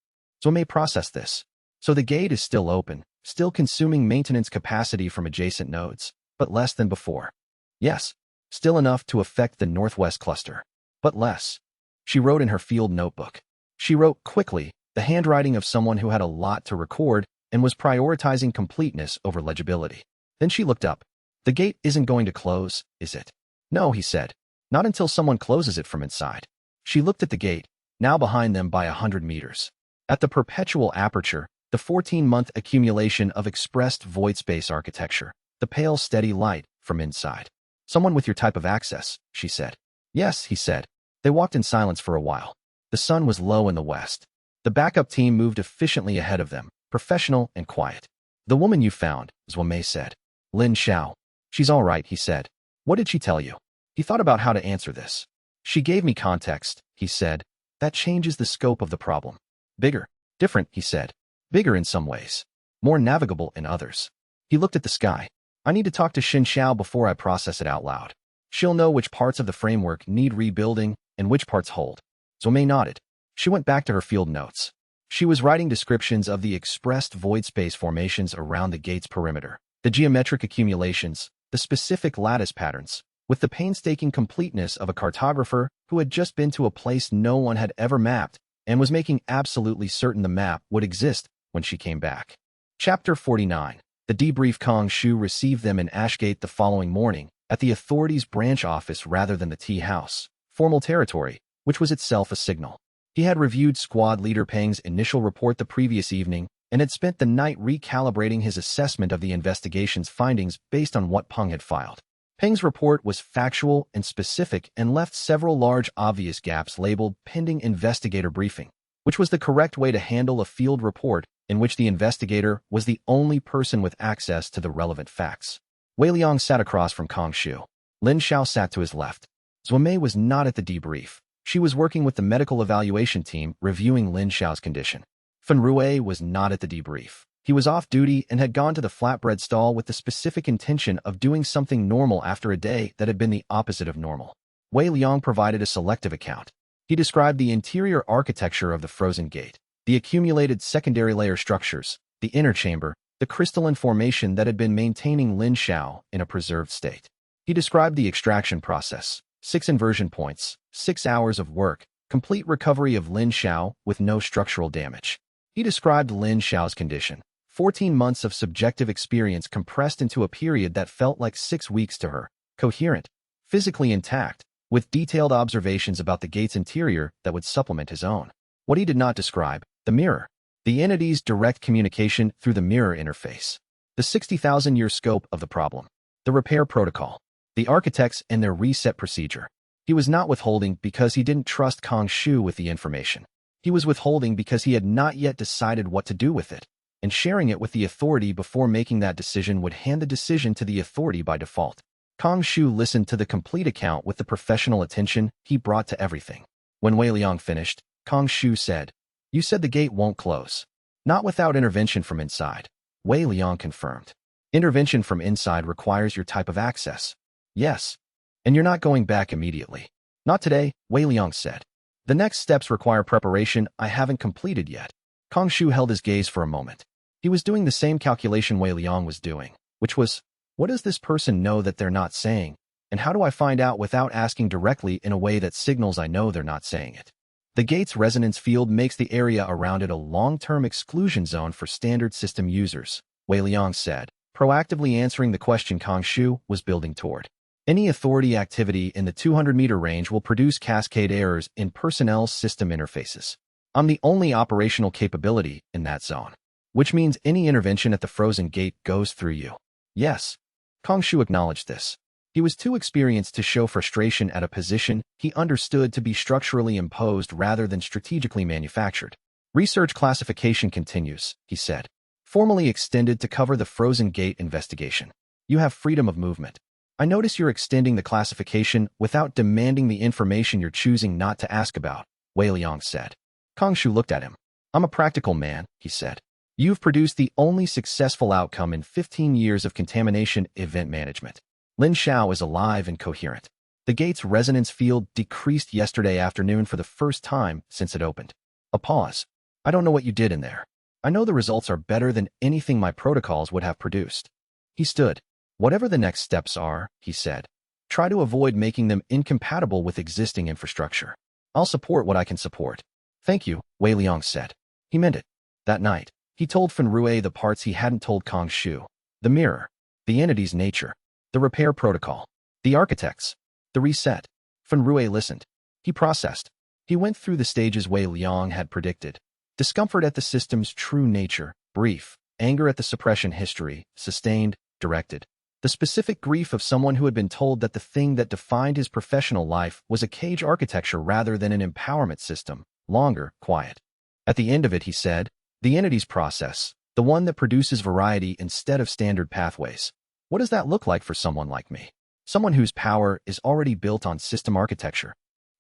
So may process this. So the gate is still open, still consuming maintenance capacity from adjacent nodes, but less than before. Yes, still enough to affect the northwest cluster, but less. She wrote in her field notebook. She wrote quickly, the handwriting of someone who had a lot to record and was prioritizing completeness over legibility. Then she looked up. The gate isn't going to close, is it? No, he said. Not until someone closes it from inside. She looked at the gate, now behind them by 100 meters. At the perpetual aperture, the 14-month accumulation of expressed void space architecture, the pale steady light from inside. Someone with your type of access, she said. Yes, he said. They walked in silence for a while. The sun was low in the west. The backup team moved efficiently ahead of them, professional and quiet. The woman you found, Zhuo Mei said. Lin Xiao. She's all right, he said. What did she tell you? He thought about how to answer this. She gave me context, he said. That changes the scope of the problem. Bigger. Different, he said. Bigger in some ways. More navigable in others. He looked at the sky. I need to talk to Xianxia before I process it out loud. She'll know which parts of the framework need rebuilding and which parts hold. Zhuo Mei nodded. She went back to her field notes. She was writing descriptions of the expressed void space formations around the gate's perimeter, the geometric accumulations, the specific lattice patterns, with the painstaking completeness of a cartographer who had just been to a place no one had ever mapped and was making absolutely certain the map would exist when she came back. Chapter 49. The debrief. Kong Shu received them in Ashgate the following morning, at the authorities' branch office rather than the tea house, formal territory, which was itself a signal. He had reviewed Squad Leader Peng's initial report the previous evening and had spent the night recalibrating his assessment of the investigation's findings based on what Peng had filed. Peng's report was factual and specific and left several large obvious gaps labeled pending investigator briefing, which was the correct way to handle a field report in which the investigator was the only person with access to the relevant facts. Wei Liang sat across from Kong Shu. Lin Xiao sat to his left. Zhuo Mei was not at the debrief. She was working with the medical evaluation team reviewing Lin Xiao's condition. Fan Rui was not at the debrief. He was off duty and had gone to the flatbread stall with the specific intention of doing something normal after a day that had been the opposite of normal. Wei Liang provided a selective account. He described the interior architecture of the frozen gate, the accumulated secondary layer structures, the inner chamber, the crystalline formation that had been maintaining Lin Xiao in a preserved state. He described the extraction process, 6 inversion points, 6 hours of work, complete recovery of Lin Xiao with no structural damage. He described Lin Xiao's condition, 14 months of subjective experience compressed into a period that felt like 6 weeks to her, coherent, physically intact, with detailed observations about the gate's interior that would supplement his own. What he did not describe, the mirror, the entity's direct communication through the mirror interface, the 60,000-year scope of the problem, the repair protocol, the architects and their reset procedure. He was not withholding because he didn't trust Kong Shu with the information. He was withholding because he had not yet decided what to do with it, and sharing it with the authority before making that decision would hand the decision to the authority by default. Kong Shu listened to the complete account with the professional attention he brought to everything. When Wei Liang finished, Kong Shu said, "You said the gate won't close." "Not without intervention from inside," Wei Liang confirmed. "Intervention from inside requires your type of access." "Yes. And you're not going back immediately." "Not today," Wei Liang said. "The next steps require preparation I haven't completed yet." Kong Shu held his gaze for a moment. He was doing the same calculation Wei Liang was doing, which was, what does this person know that they're not saying, and how do I find out without asking directly in a way that signals I know they're not saying it? The gate's resonance field makes the area around it a long-term exclusion zone for standard system users, Wei Liang said, proactively answering the question Kong Shu was building toward. Any authority activity in the 200-meter range will produce cascade errors in personnel's system interfaces. I'm the only operational capability in that zone, which means any intervention at the frozen gate goes through you. Yes. Kong Shu acknowledged this. He was too experienced to show frustration at a position he understood to be structurally imposed rather than strategically manufactured. Research classification continues, he said. Formally extended to cover the frozen gate investigation. You have freedom of movement. I notice you're extending the classification without demanding the information you're choosing not to ask about, Wei Liang said. Kong Shu looked at him. I'm a practical man, he said. You've produced the only successful outcome in 15 years of contamination event management. Lin Xiao is alive and coherent. The gate's resonance field decreased yesterday afternoon for the first time since it opened. A pause. I don't know what you did in there. I know the results are better than anything my protocols would have produced. He stood. Whatever the next steps are, he said, try to avoid making them incompatible with existing infrastructure. I'll support what I can support. Thank you, Wei Liang said. He meant it. That night, he told Fan Rui the parts he hadn't told Kong Shu. The mirror, the entity's nature, the repair protocol, the architects, the reset. Fan Rui listened. He processed. He went through the stages Wei Liang had predicted. Discomfort at the system's true nature, brief. Anger at the suppression history, sustained, directed. The specific grief of someone who had been told that the thing that defined his professional life was a cage architecture rather than an empowerment system. Longer, quiet. At the end of it, he said, the entity's process, the one that produces variety instead of standard pathways. What does that look like for someone like me? Someone whose power is already built on system architecture.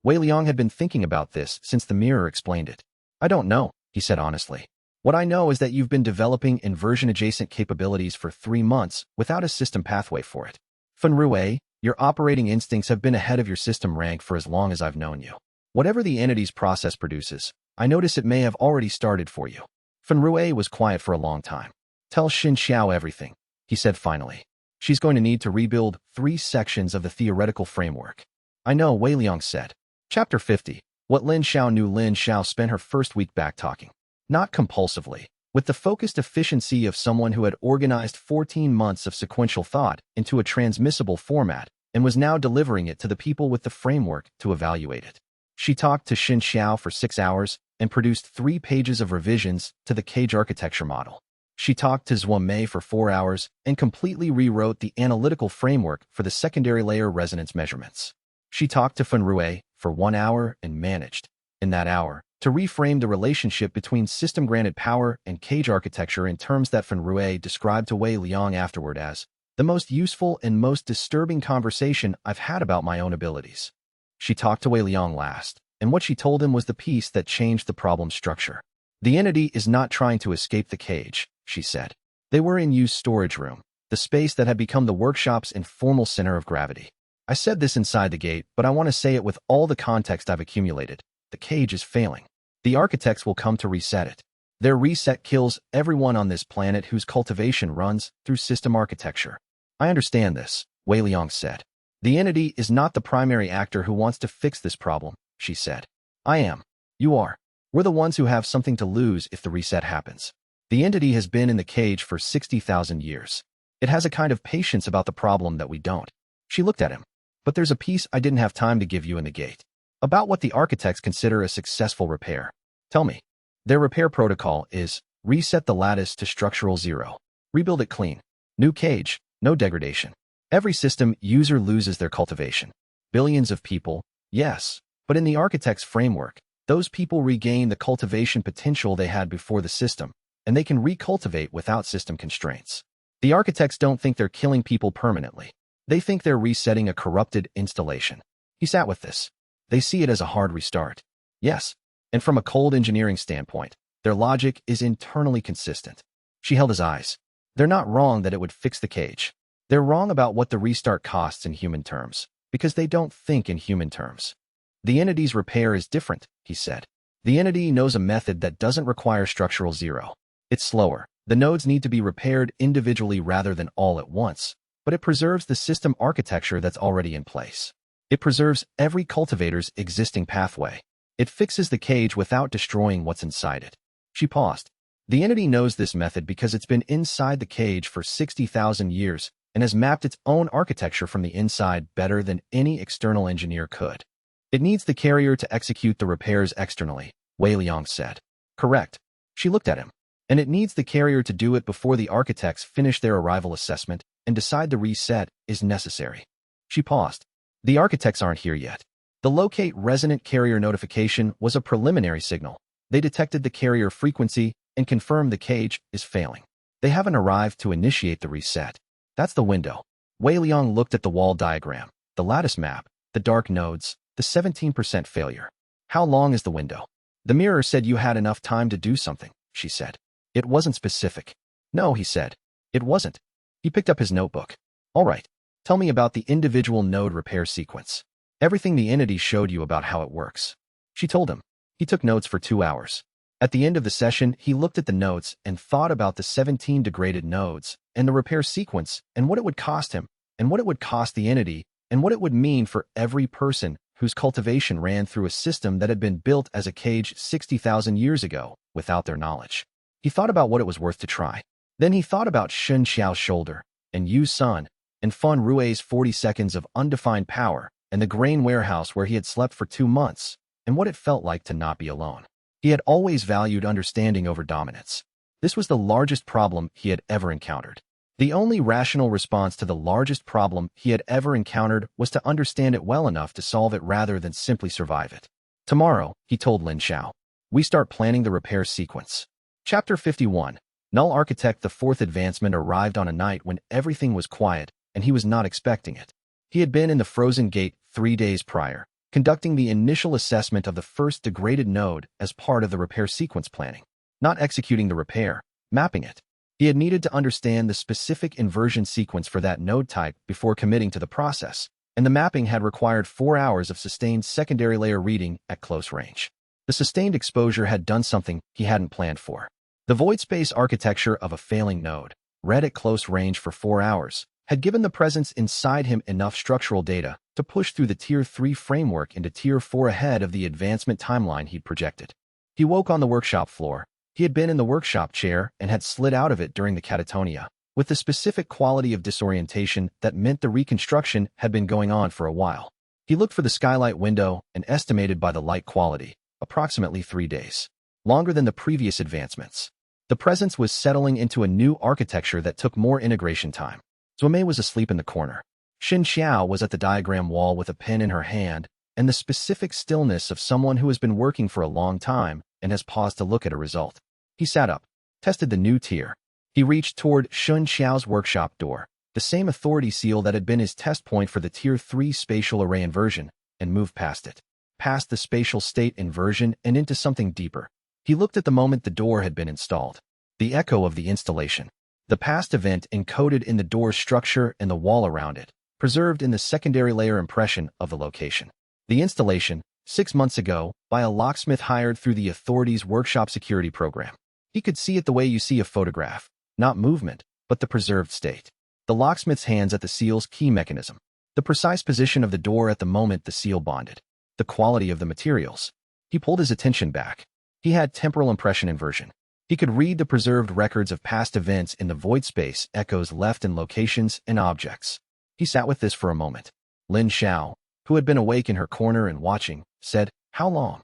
Wei Liang had been thinking about this since the mirror explained it. I don't know, he said honestly. What I know is that you've been developing inversion-adjacent capabilities for 3 months without a system pathway for it. Fan Rui, your operating instincts have been ahead of your system rank for as long as I've known you. Whatever the entity's process produces, I notice it may have already started for you. Fan Rui was quiet for a long time. Tell xianxia everything, he said finally. She's going to need to rebuild 3 sections of the theoretical framework. I know, Wei Liang said. Chapter 50. What Lin Xiao knew. Lin Xiao spent her first week back-talking. Not compulsively, with the focused efficiency of someone who had organized 14 months of sequential thought into a transmissible format and was now delivering it to the people with the framework to evaluate it. She talked to xianxia for 6 hours and produced 3 pages of revisions to the cage architecture model. She talked to Zhuo Mei for 4 hours and completely rewrote the analytical framework for the secondary layer resonance measurements. She talked to Fan Rui for 1 hour and managed, in that hour, to reframe the relationship between system-granted power and cage architecture in terms that Fan Rui described to Wei Liang afterward as the most useful and most disturbing conversation I've had about my own abilities. She talked to Wei Liang last, and what she told him was the piece that changed the problem structure. The entity is not trying to escape the cage, she said. They were in Yu's storage room, the space that had become the workshop's informal center of gravity. I said this inside the gate, but I want to say it with all the context I've accumulated. The cage is failing. The architects will come to reset it. Their reset kills everyone on this planet whose cultivation runs through system architecture. I understand this, Wei Liang said. The entity is not the primary actor who wants to fix this problem, she said. I am. You are. We're the ones who have something to lose if the reset happens. The entity has been in the cage for 60,000 years. It has a kind of patience about the problem that we don't. She looked at him. But there's a piece I didn't have time to give you in the gate. About what the architects consider a successful repair. Tell me. Their repair protocol is reset the lattice to structural 0. Rebuild it clean. New cage, no degradation. Every system user loses their cultivation. Billions of people, yes, but in the architect's framework, Those people regain the cultivation potential they had before the system, and they can recultivate without system constraints. The architects don't think they're killing people permanently. They think they're resetting a corrupted installation. He sat with this. They see it as a hard restart. Yes, and from a cold engineering standpoint, their logic is internally consistent. She held his eyes. They're not wrong that it would fix the cage. They're wrong about what the restart costs in human terms, because they don't think in human terms. The entity's repair is different, he said. The entity knows a method that doesn't require structural zero. It's slower. The nodes need to be repaired individually rather than all at once, but it preserves the system architecture that's already in place. It preserves every cultivator's existing pathway. It fixes the cage without destroying what's inside it. She paused. The entity knows this method because it's been inside the cage for 60,000 years and has mapped its own architecture from the inside better than any external engineer could. It needs the carrier to execute the repairs externally, Wei Liang said. Correct. She looked at him. And it needs the carrier to do it before the architects finish their arrival assessment and decide the reset is necessary. She paused. The architects aren't here yet. The locate resonant carrier notification was a preliminary signal. They detected the carrier frequency and confirmed the cage is failing. They haven't arrived to initiate the reset. That's the window. Wei Liang looked at the wall diagram, the lattice map, the dark nodes, the 17% failure. How long is the window? The mirror said you had enough time to do something, she said. It wasn't specific. No, he said. It wasn't. He picked up his notebook. All right. Tell me about the individual node repair sequence. Everything the entity showed you about how it works. She told him. He took notes for 2 hours. At the end of the session, he looked at the notes and thought about the 17 degraded nodes and the repair sequence and what it would cost him and what it would cost the entity and what it would mean for every person whose cultivation ran through a system that had been built as a cage 60,000 years ago without their knowledge. He thought about what it was worth to try. Then he thought about xianxia's shoulder, and Yu Sun, and Fun Rue's 40 seconds of undefined power, and the grain warehouse where he had slept for 2 months, and what it felt like to not be alone. He had always valued understanding over dominance. This was the largest problem he had ever encountered. The only rational response to the largest problem he had ever encountered was to understand it well enough to solve it rather than simply survive it. Tomorrow, he told Lin Xiao, we start planning the repair sequence. Chapter 51. Null Architect. The fourth advancement arrived on a night when everything was quiet, and he was not expecting it. He had been in the frozen gate 3 days prior, conducting the initial assessment of the first degraded node as part of the repair sequence planning. Not executing the repair, mapping it. He had needed to understand the specific inversion sequence for that node type before committing to the process, and the mapping had required 4 hours of sustained secondary layer reading at close range. The sustained exposure had done something he hadn't planned for. The void space architecture of a failing node, read at close range for 4 hours, had given the presence inside him enough structural data to push through the Tier 3 framework into Tier 4 ahead of the advancement timeline he'd projected. He woke on the workshop floor. He had been in the workshop chair and had slid out of it during the catatonia, with the specific quality of disorientation that meant the reconstruction had been going on for a while. He looked for the skylight window and estimated by the light quality, approximately 3 days. Longer than the previous advancements. The presence was settling into a new architecture that took more integration time. Zuomei was asleep in the corner. Xianxia was at the diagram wall with a pen in her hand, and the specific stillness of someone who has been working for a long time and has paused to look at a result. He sat up, tested the new tier. He reached toward Xianxia's workshop door, the same authority seal that had been his test point for the Tier 3 spatial array inversion, and moved past it. Past the spatial state inversion and into something deeper. He looked at the moment the door had been installed. The echo of the installation. The past event encoded in the door's structure and the wall around it, preserved in the secondary layer impression of the location. The installation, 6 months ago, by a locksmith hired through the authority's workshop security program. He could see it the way you see a photograph, not movement, but the preserved state. The locksmith's hands at the seal's key mechanism. The precise position of the door at the moment the seal bonded. The quality of the materials. He pulled his attention back. He had temporal impression inversion. He could read the preserved records of past events in the void space echoes left in locations and objects. He sat with this for a moment. Lin Xiao, who had been awake in her corner and watching, said, how long?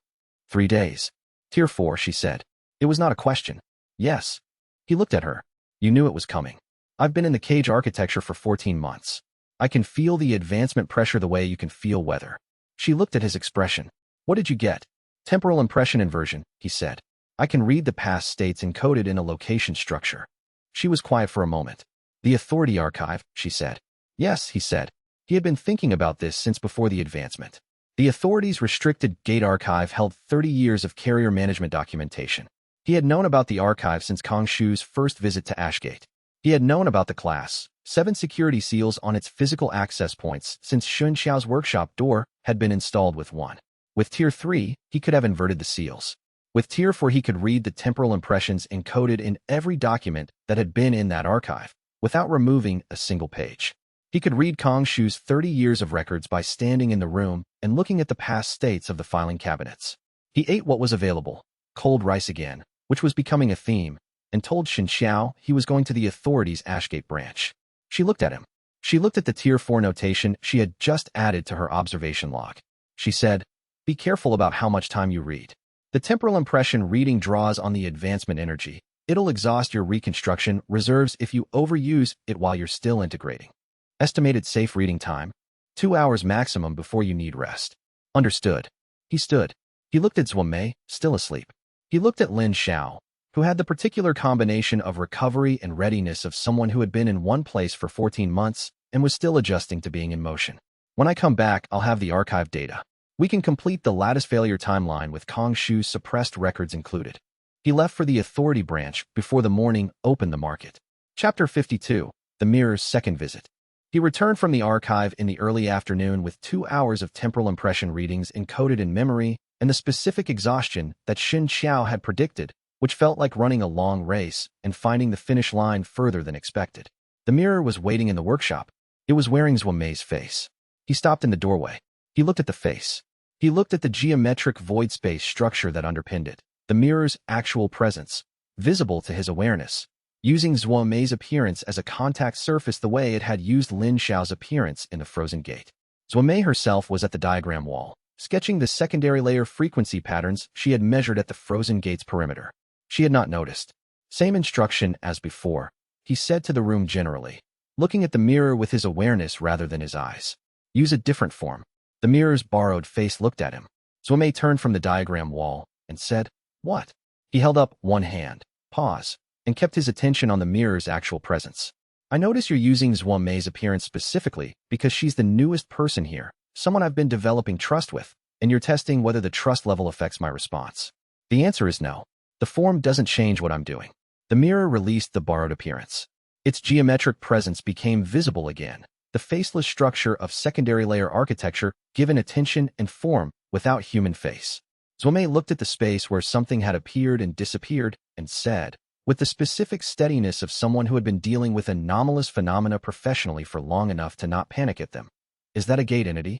3 days. Tier 4, she said. It was not a question. Yes. He looked at her. You knew it was coming. I've been in the cage architecture for 14 months. I can feel the advancement pressure the way you can feel weather. She looked at his expression. What did you get? Temporal impression inversion, he said. I can read the past states encoded in a location structure. She was quiet for a moment. The authority archive, she said. Yes, he said. He had been thinking about this since before the advancement. The authority's restricted gate archive held 30 years of carrier management documentation. He had known about the archive since Kong Shu's first visit to Ashgate. He had known about the Class 7 security seals on its physical access points since xianxia's workshop door had been installed with one. With Tier 3, he could have inverted the seals. With Tier 4, he could read the temporal impressions encoded in every document that had been in that archive, without removing a single page. He could read Kong Shu's 30 years of records by standing in the room and looking at the past states of the filing cabinets. He ate what was available, cold rice again, which was becoming a theme, and told xianxia he was going to the authorities' Ashgate branch. She looked at him. She looked at the Tier 4 notation she had just added to her observation log. She said, "Be careful about how much time you read. The temporal impression reading draws on the advancement energy. It'll exhaust your reconstruction reserves if you overuse it while you're still integrating. Estimated safe reading time, 2 hours maximum before you need rest." Understood. He stood. He looked at Zhuomei, still asleep. He looked at Lin Xiao, who had the particular combination of recovery and readiness of someone who had been in one place for 14 months and was still adjusting to being in motion. When I come back, I'll have the archive data. We can complete the lattice failure timeline with Kong Shu's suppressed records included. He left for the authority branch before the morning opened the market. Chapter 52, The Mirror's Second Visit. He returned from the archive in the early afternoon with 2 hours of temporal impression readings encoded in memory and the specific exhaustion that xianxia had predicted, which felt like running a long race and finding the finish line further than expected. The mirror was waiting in the workshop. It was wearing Zhuomei's face. He stopped in the doorway. He looked at the face. He looked at the geometric void space structure that underpinned it, the mirror's actual presence, visible to his awareness, using Zhuomei's appearance as a contact surface the way it had used Lin Xiao's appearance in the frozen gate. Zhuomei herself was at the diagram wall, sketching the secondary layer frequency patterns she had measured at the frozen gate's perimeter. She had not noticed. Same instruction as before, he said to the room generally, looking at the mirror with his awareness rather than his eyes. Use a different form. The mirror's borrowed face looked at him. Zhuomei turned from the diagram wall and said, "What?" He held up one hand, paused, and kept his attention on the mirror's actual presence. "I notice you're using Zhuomei's appearance specifically because she's the newest person here, someone I've been developing trust with, and you're testing whether the trust level affects my response." The answer is no. The form doesn't change what I'm doing. The mirror released the borrowed appearance. Its geometric presence became visible again, the faceless structure of secondary layer architecture given attention and form without human face. Zhuomei looked at the space where something had appeared and disappeared and said, with the specific steadiness of someone who had been dealing with anomalous phenomena professionally for long enough to not panic at them, "Is that a gate entity?"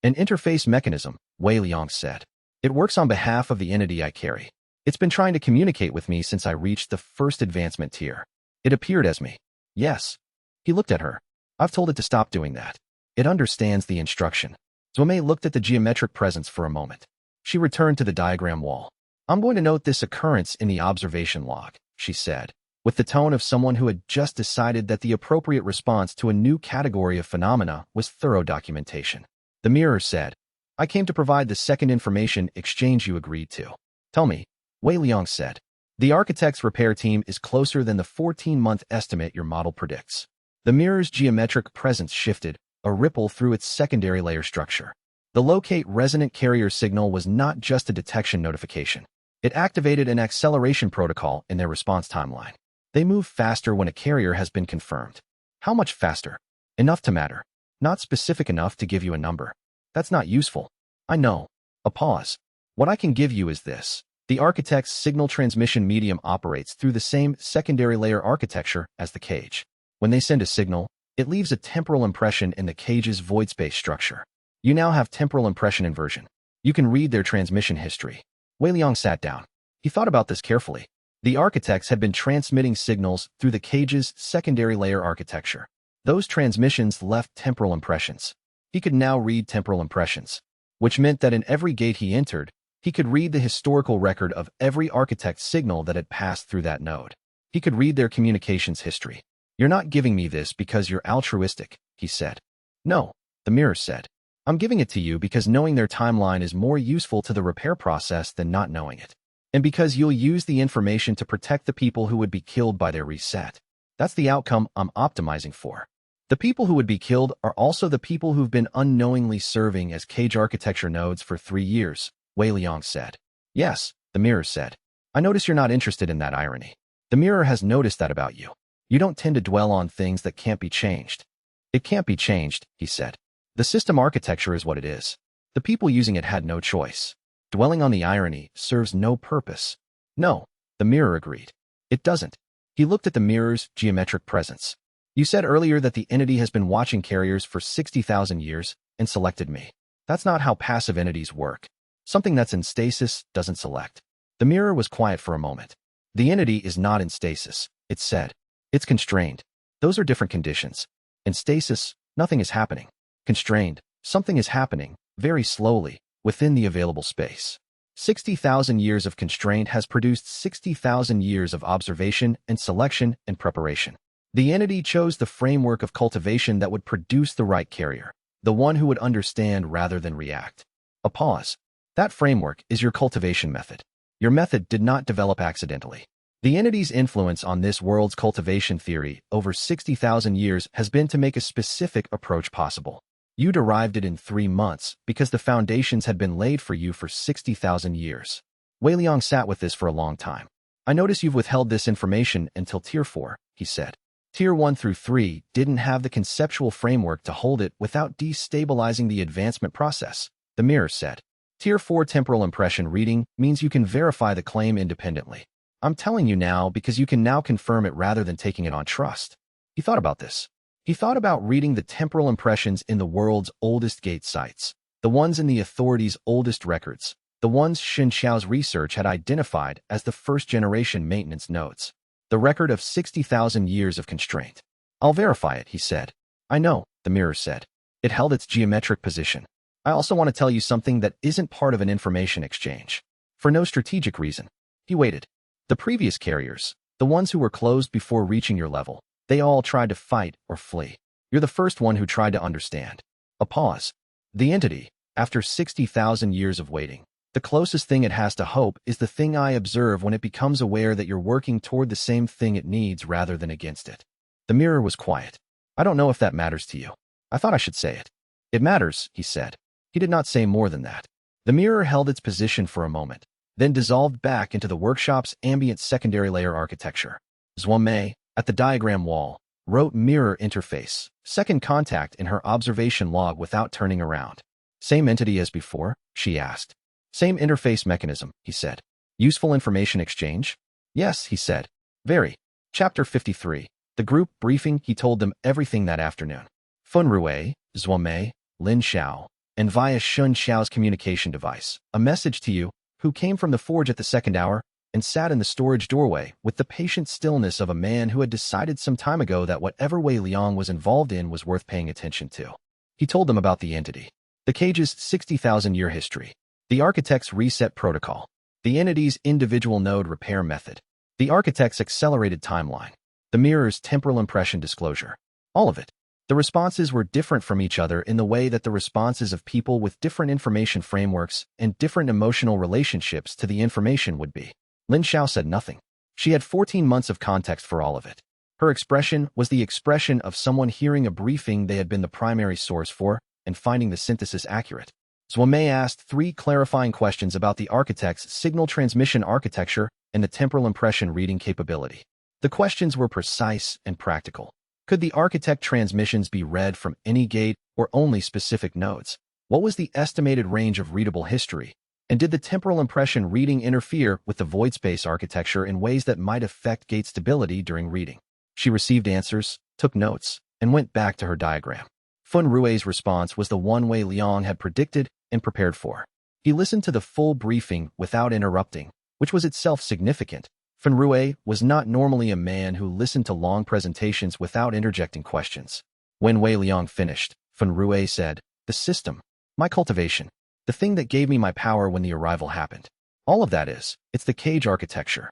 "An interface mechanism," Wei Liang said. "It works on behalf of the entity I carry. It's been trying to communicate with me since I reached the first advancement tier. It appeared as me." "Yes." He looked at her. "I've told it to stop doing that. It understands the instruction." Zhuomei looked at the geometric presence for a moment. She returned to the diagram wall. "I'm going to note this occurrence in the observation log," she said, with the tone of someone who had just decided that the appropriate response to a new category of phenomena was thorough documentation. The mirror said, "I came to provide the second information exchange you agreed to." "Tell me," Wei Liang said. "The architect's repair team is closer than the 14-month estimate your model predicts." The mirror's geometric presence shifted, a ripple through its secondary layer structure. The locate resonant carrier signal was not just a detection notification. It activated an acceleration protocol in their response timeline. They move faster when a carrier has been confirmed. How much faster? Enough to matter. Not specific enough to give you a number. That's not useful. I know. A pause. What I can give you is this. The architect's signal transmission medium operates through the same secondary layer architecture as the cage. When they send a signal, it leaves a temporal impression in the cage's void space structure. You now have temporal impression inversion. You can read their transmission history. Wei Liang sat down. He thought about this carefully. The architects had been transmitting signals through the cage's secondary layer architecture. Those transmissions left temporal impressions. He could now read temporal impressions, which meant that in every gate he entered, he could read the historical record of every architect's signal that had passed through that node. He could read their communications history. "You're not giving me this because you're altruistic," he said. "No," the mirror said. I'm giving it to you because knowing their timeline is more useful to the repair process than not knowing it. And because you'll use the information to protect the people who would be killed by their reset. That's the outcome I'm optimizing for. The people who would be killed are also the people who've been unknowingly serving as cage architecture nodes for 3 years, Wei Liang said. Yes, the mirror said. I notice you're not interested in that irony. The mirror has noticed that about you. You don't tend to dwell on things that can't be changed. It can't be changed, he said. The system architecture is what it is. The people using it had no choice. Dwelling on the irony serves no purpose. No, the mirror agreed. It doesn't. He looked at the mirror's geometric presence. You said earlier that the entity has been watching carriers for 60,000 years and selected me. That's not how passive entities work. Something that's in stasis doesn't select. The mirror was quiet for a moment. The entity is not in stasis, it said. It's constrained. Those are different conditions. In stasis, nothing is happening. Constrained, something is happening, very slowly, within the available space. 60,000 years of constraint has produced 60,000 years of observation and selection and preparation. The entity chose the framework of cultivation that would produce the right carrier, the one who would understand rather than react. A pause. That framework is your cultivation method. Your method did not develop accidentally. The entity's influence on this world's cultivation theory over 60,000 years has been to make a specific approach possible. You derived it in 3 months because the foundations had been laid for you for 60,000 years. Wei Liang sat with this for a long time. I notice you've withheld this information until Tier 4, he said. Tier 1 through 3 didn't have the conceptual framework to hold it without destabilizing the advancement process, the mirror said. Tier 4 temporal impression reading means you can verify the claim independently. I'm telling you now because you can now confirm it rather than taking it on trust. He thought about this. He thought about reading the temporal impressions in the world's oldest gate sites, the ones in the authorities' oldest records, the ones Xianxia's research had identified as the first-generation maintenance nodes. The record of 60,000 years of constraint. I'll verify it, he said. I know, the mirror said. It held its geometric position. I also want to tell you something that isn't part of an information exchange. For no strategic reason. He waited. The previous carriers, the ones who were closed before reaching your level, they all tried to fight or flee. You're the first one who tried to understand. A pause. The entity, after 60,000 years of waiting, the closest thing it has to hope is the thing I observe when it becomes aware that you're working toward the same thing it needs rather than against it. The mirror was quiet. I don't know if that matters to you. I thought I should say it. It matters, he said. He did not say more than that. The mirror held its position for a moment, then dissolved back into the workshop's ambient secondary layer architecture. Zhuangmei, at the diagram wall, wrote mirror interface, second contact in her observation log without turning around. Same entity as before? She asked. Same interface mechanism, he said. Useful information exchange? Yes, he said. Very. Chapter 53. The group briefing. He told them everything that afternoon. Fun Rui, Zhuangmei, Lin Xiao, and via Shun Xiao's communication device, a message to you, who came from the forge at the second hour, and sat in the storage doorway with the patient stillness of a man who had decided some time ago that whatever Wei Liang was involved in was worth paying attention to. He told them about the entity, the cage's 60,000-year history, the architect's reset protocol, the entity's individual node repair method, the architect's accelerated timeline, the mirror's temporal impression disclosure. All of it. The responses were different from each other in the way that the responses of people with different information frameworks and different emotional relationships to the information would be. Lin Xiao said nothing. She had 14 months of context for all of it. Her expression was the expression of someone hearing a briefing they had been the primary source for and finding the synthesis accurate. Zhuangmei asked 3 clarifying questions about the architect's signal transmission architecture and the temporal impression reading capability. The questions were precise and practical. Could the architect transmissions be read from any gate or only specific nodes? What was the estimated range of readable history? And did the temporal impression reading interfere with the void space architecture in ways that might affect gate stability during reading? She received answers, took notes, and went back to her diagram. Fun Rui's response was the one Wei Liang had predicted and prepared for. He listened to the full briefing without interrupting, which was itself significant. Fun Rui was not normally a man who listened to long presentations without interjecting questions. When Wei Liang finished, Fun Rui said, "The system, my cultivation, the thing that gave me my power when the arrival happened. All of that is, it's the cage architecture."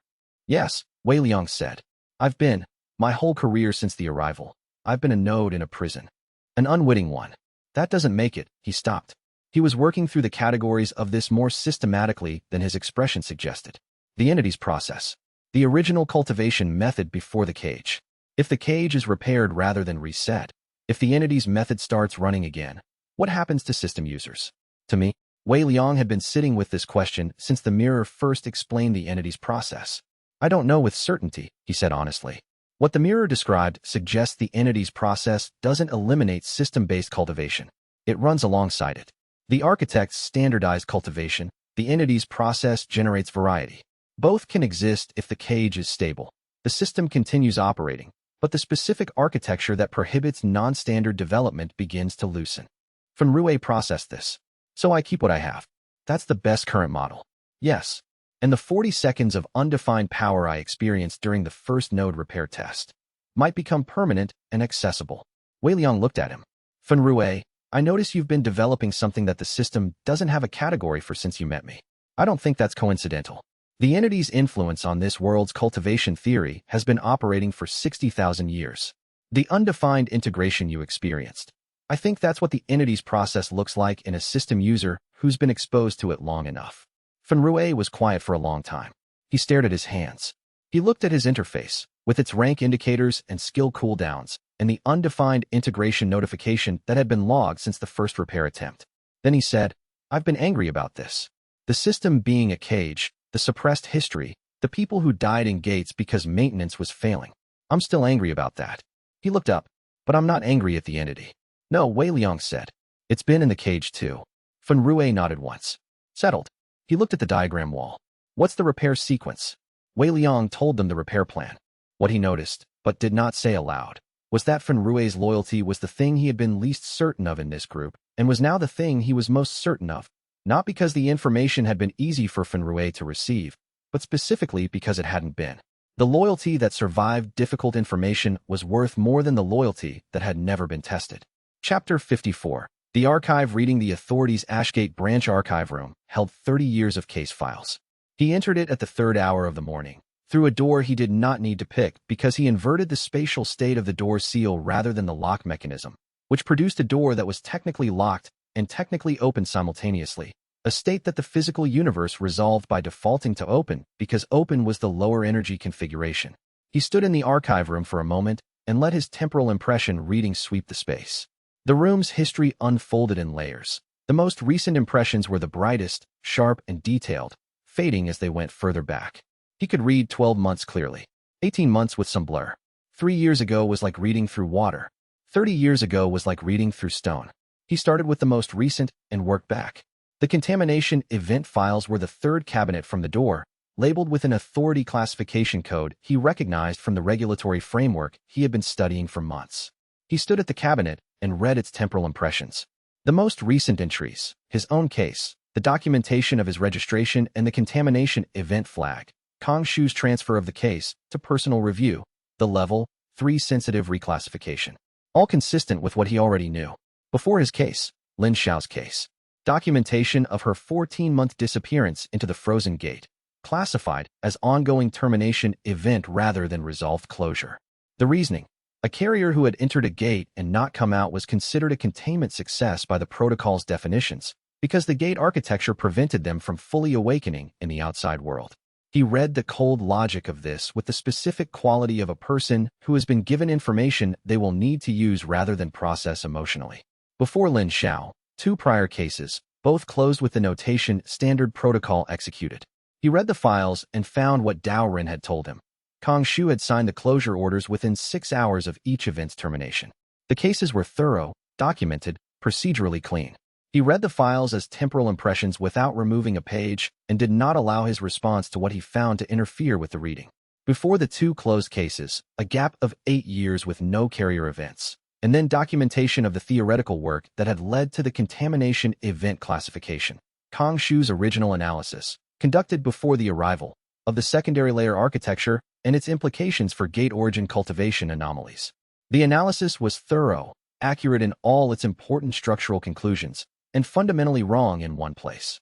"Yes," Wei Liang said. My whole career since the arrival, I've been a node in a prison. An unwitting one. That doesn't make it. He stopped. He was working through the categories of this more systematically than his expression suggested. The entity's process. The original cultivation method before the cage. If the cage is repaired rather than reset, if the entity's method starts running again, what happens to system users? To me, Wei Liang had been sitting with this question since the mirror first explained the entity's process. I don't know with certainty, he said honestly. What the mirror described suggests the entity's process doesn't eliminate system-based cultivation. It runs alongside it. The architect's standardized cultivation, the entity's process generates variety. Both can exist if the cage is stable. The system continues operating, but the specific architecture that prohibits non-standard development begins to loosen. Fenrui processed this. So I keep what I have. That's the best current model. Yes. And the 40 seconds of undefined power I experienced during the first node repair test might become permanent and accessible. Wei Liang looked at him. Fenrui, I notice you've been developing something that the system doesn't have a category for since you met me. I don't think that's coincidental. The entity's influence on this world's cultivation theory has been operating for 60,000 years. The undefined integration you experienced. I think that's what the entity's process looks like in a system user who's been exposed to it long enough. Fenrui was quiet for a long time. He stared at his hands. He looked at his interface, with its rank indicators and skill cooldowns, and the undefined integration notification that had been logged since the first repair attempt. Then he said, I've been angry about this. The system being a cage, the suppressed history, the people who died in gates because maintenance was failing. I'm still angry about that. He looked up, but I'm not angry at the entity. No, Wei Liang said. It's been in the cage too. Fenrui nodded once. Settled. He looked at the diagram wall. What's the repair sequence? Wei Liang told them the repair plan. What he noticed, but did not say aloud, was that Fenrui's loyalty was the thing he had been least certain of in this group, and was now the thing he was most certain of, not because the information had been easy for Fenrui to receive, but specifically because it hadn't been. The loyalty that survived difficult information was worth more than the loyalty that had never been tested. Chapter 54. The archive reading the authorities' Ashgate branch archive room held 30 years of case files. He entered it at the 3rd hour of the morning, through a door he did not need to pick because he inverted the spatial state of the door's seal rather than the lock mechanism, which produced a door that was technically locked and technically open simultaneously, a state that the physical universe resolved by defaulting to open because open was the lower energy configuration. He stood in the archive room for a moment and let his temporal impression reading sweep the space. The room's history unfolded in layers. The most recent impressions were the brightest, sharp, and detailed, fading as they went further back. He could read 12 months clearly. 18 months with some blur. 3 years ago was like reading through water. 30 years ago was like reading through stone. He started with the most recent and worked back. The contamination event files were the 3rd cabinet from the door, labeled with an authority classification code he recognized from the regulatory framework he had been studying for months. He stood at the cabinet and read its temporal impressions. The most recent entries, his own case, the documentation of his registration and the contamination event flag, Kong Shu's transfer of the case to personal review, the level 3 sensitive reclassification. All consistent with what he already knew. Before his case, Lin Xiao's case. Documentation of her 14-month disappearance into the frozen gate, classified as ongoing termination event rather than resolved closure. The reasoning. A carrier who had entered a gate and not come out was considered a containment success by the protocol's definitions, because the gate architecture prevented them from fully awakening in the outside world. He read the cold logic of this with the specific quality of a person who has been given information they will need to use rather than process emotionally. Before Lin Xiao, 2 prior cases, both closed with the notation standard protocol executed. He read the files and found what Dao Ren had told him. Kong Shu had signed the closure orders within 6 hours of each event's termination. The cases were thorough, documented, procedurally clean. He read the files as temporal impressions without removing a page and did not allow his response to what he found to interfere with the reading. Before the 2 closed cases, a gap of 8 years with no carrier events, and then documentation of the theoretical work that had led to the contamination event classification. Kong Shu's original analysis, conducted before the arrival of the secondary layer architecture and its implications for gate origin cultivation anomalies. The analysis was thorough, accurate in all its important structural conclusions, and fundamentally wrong in one place.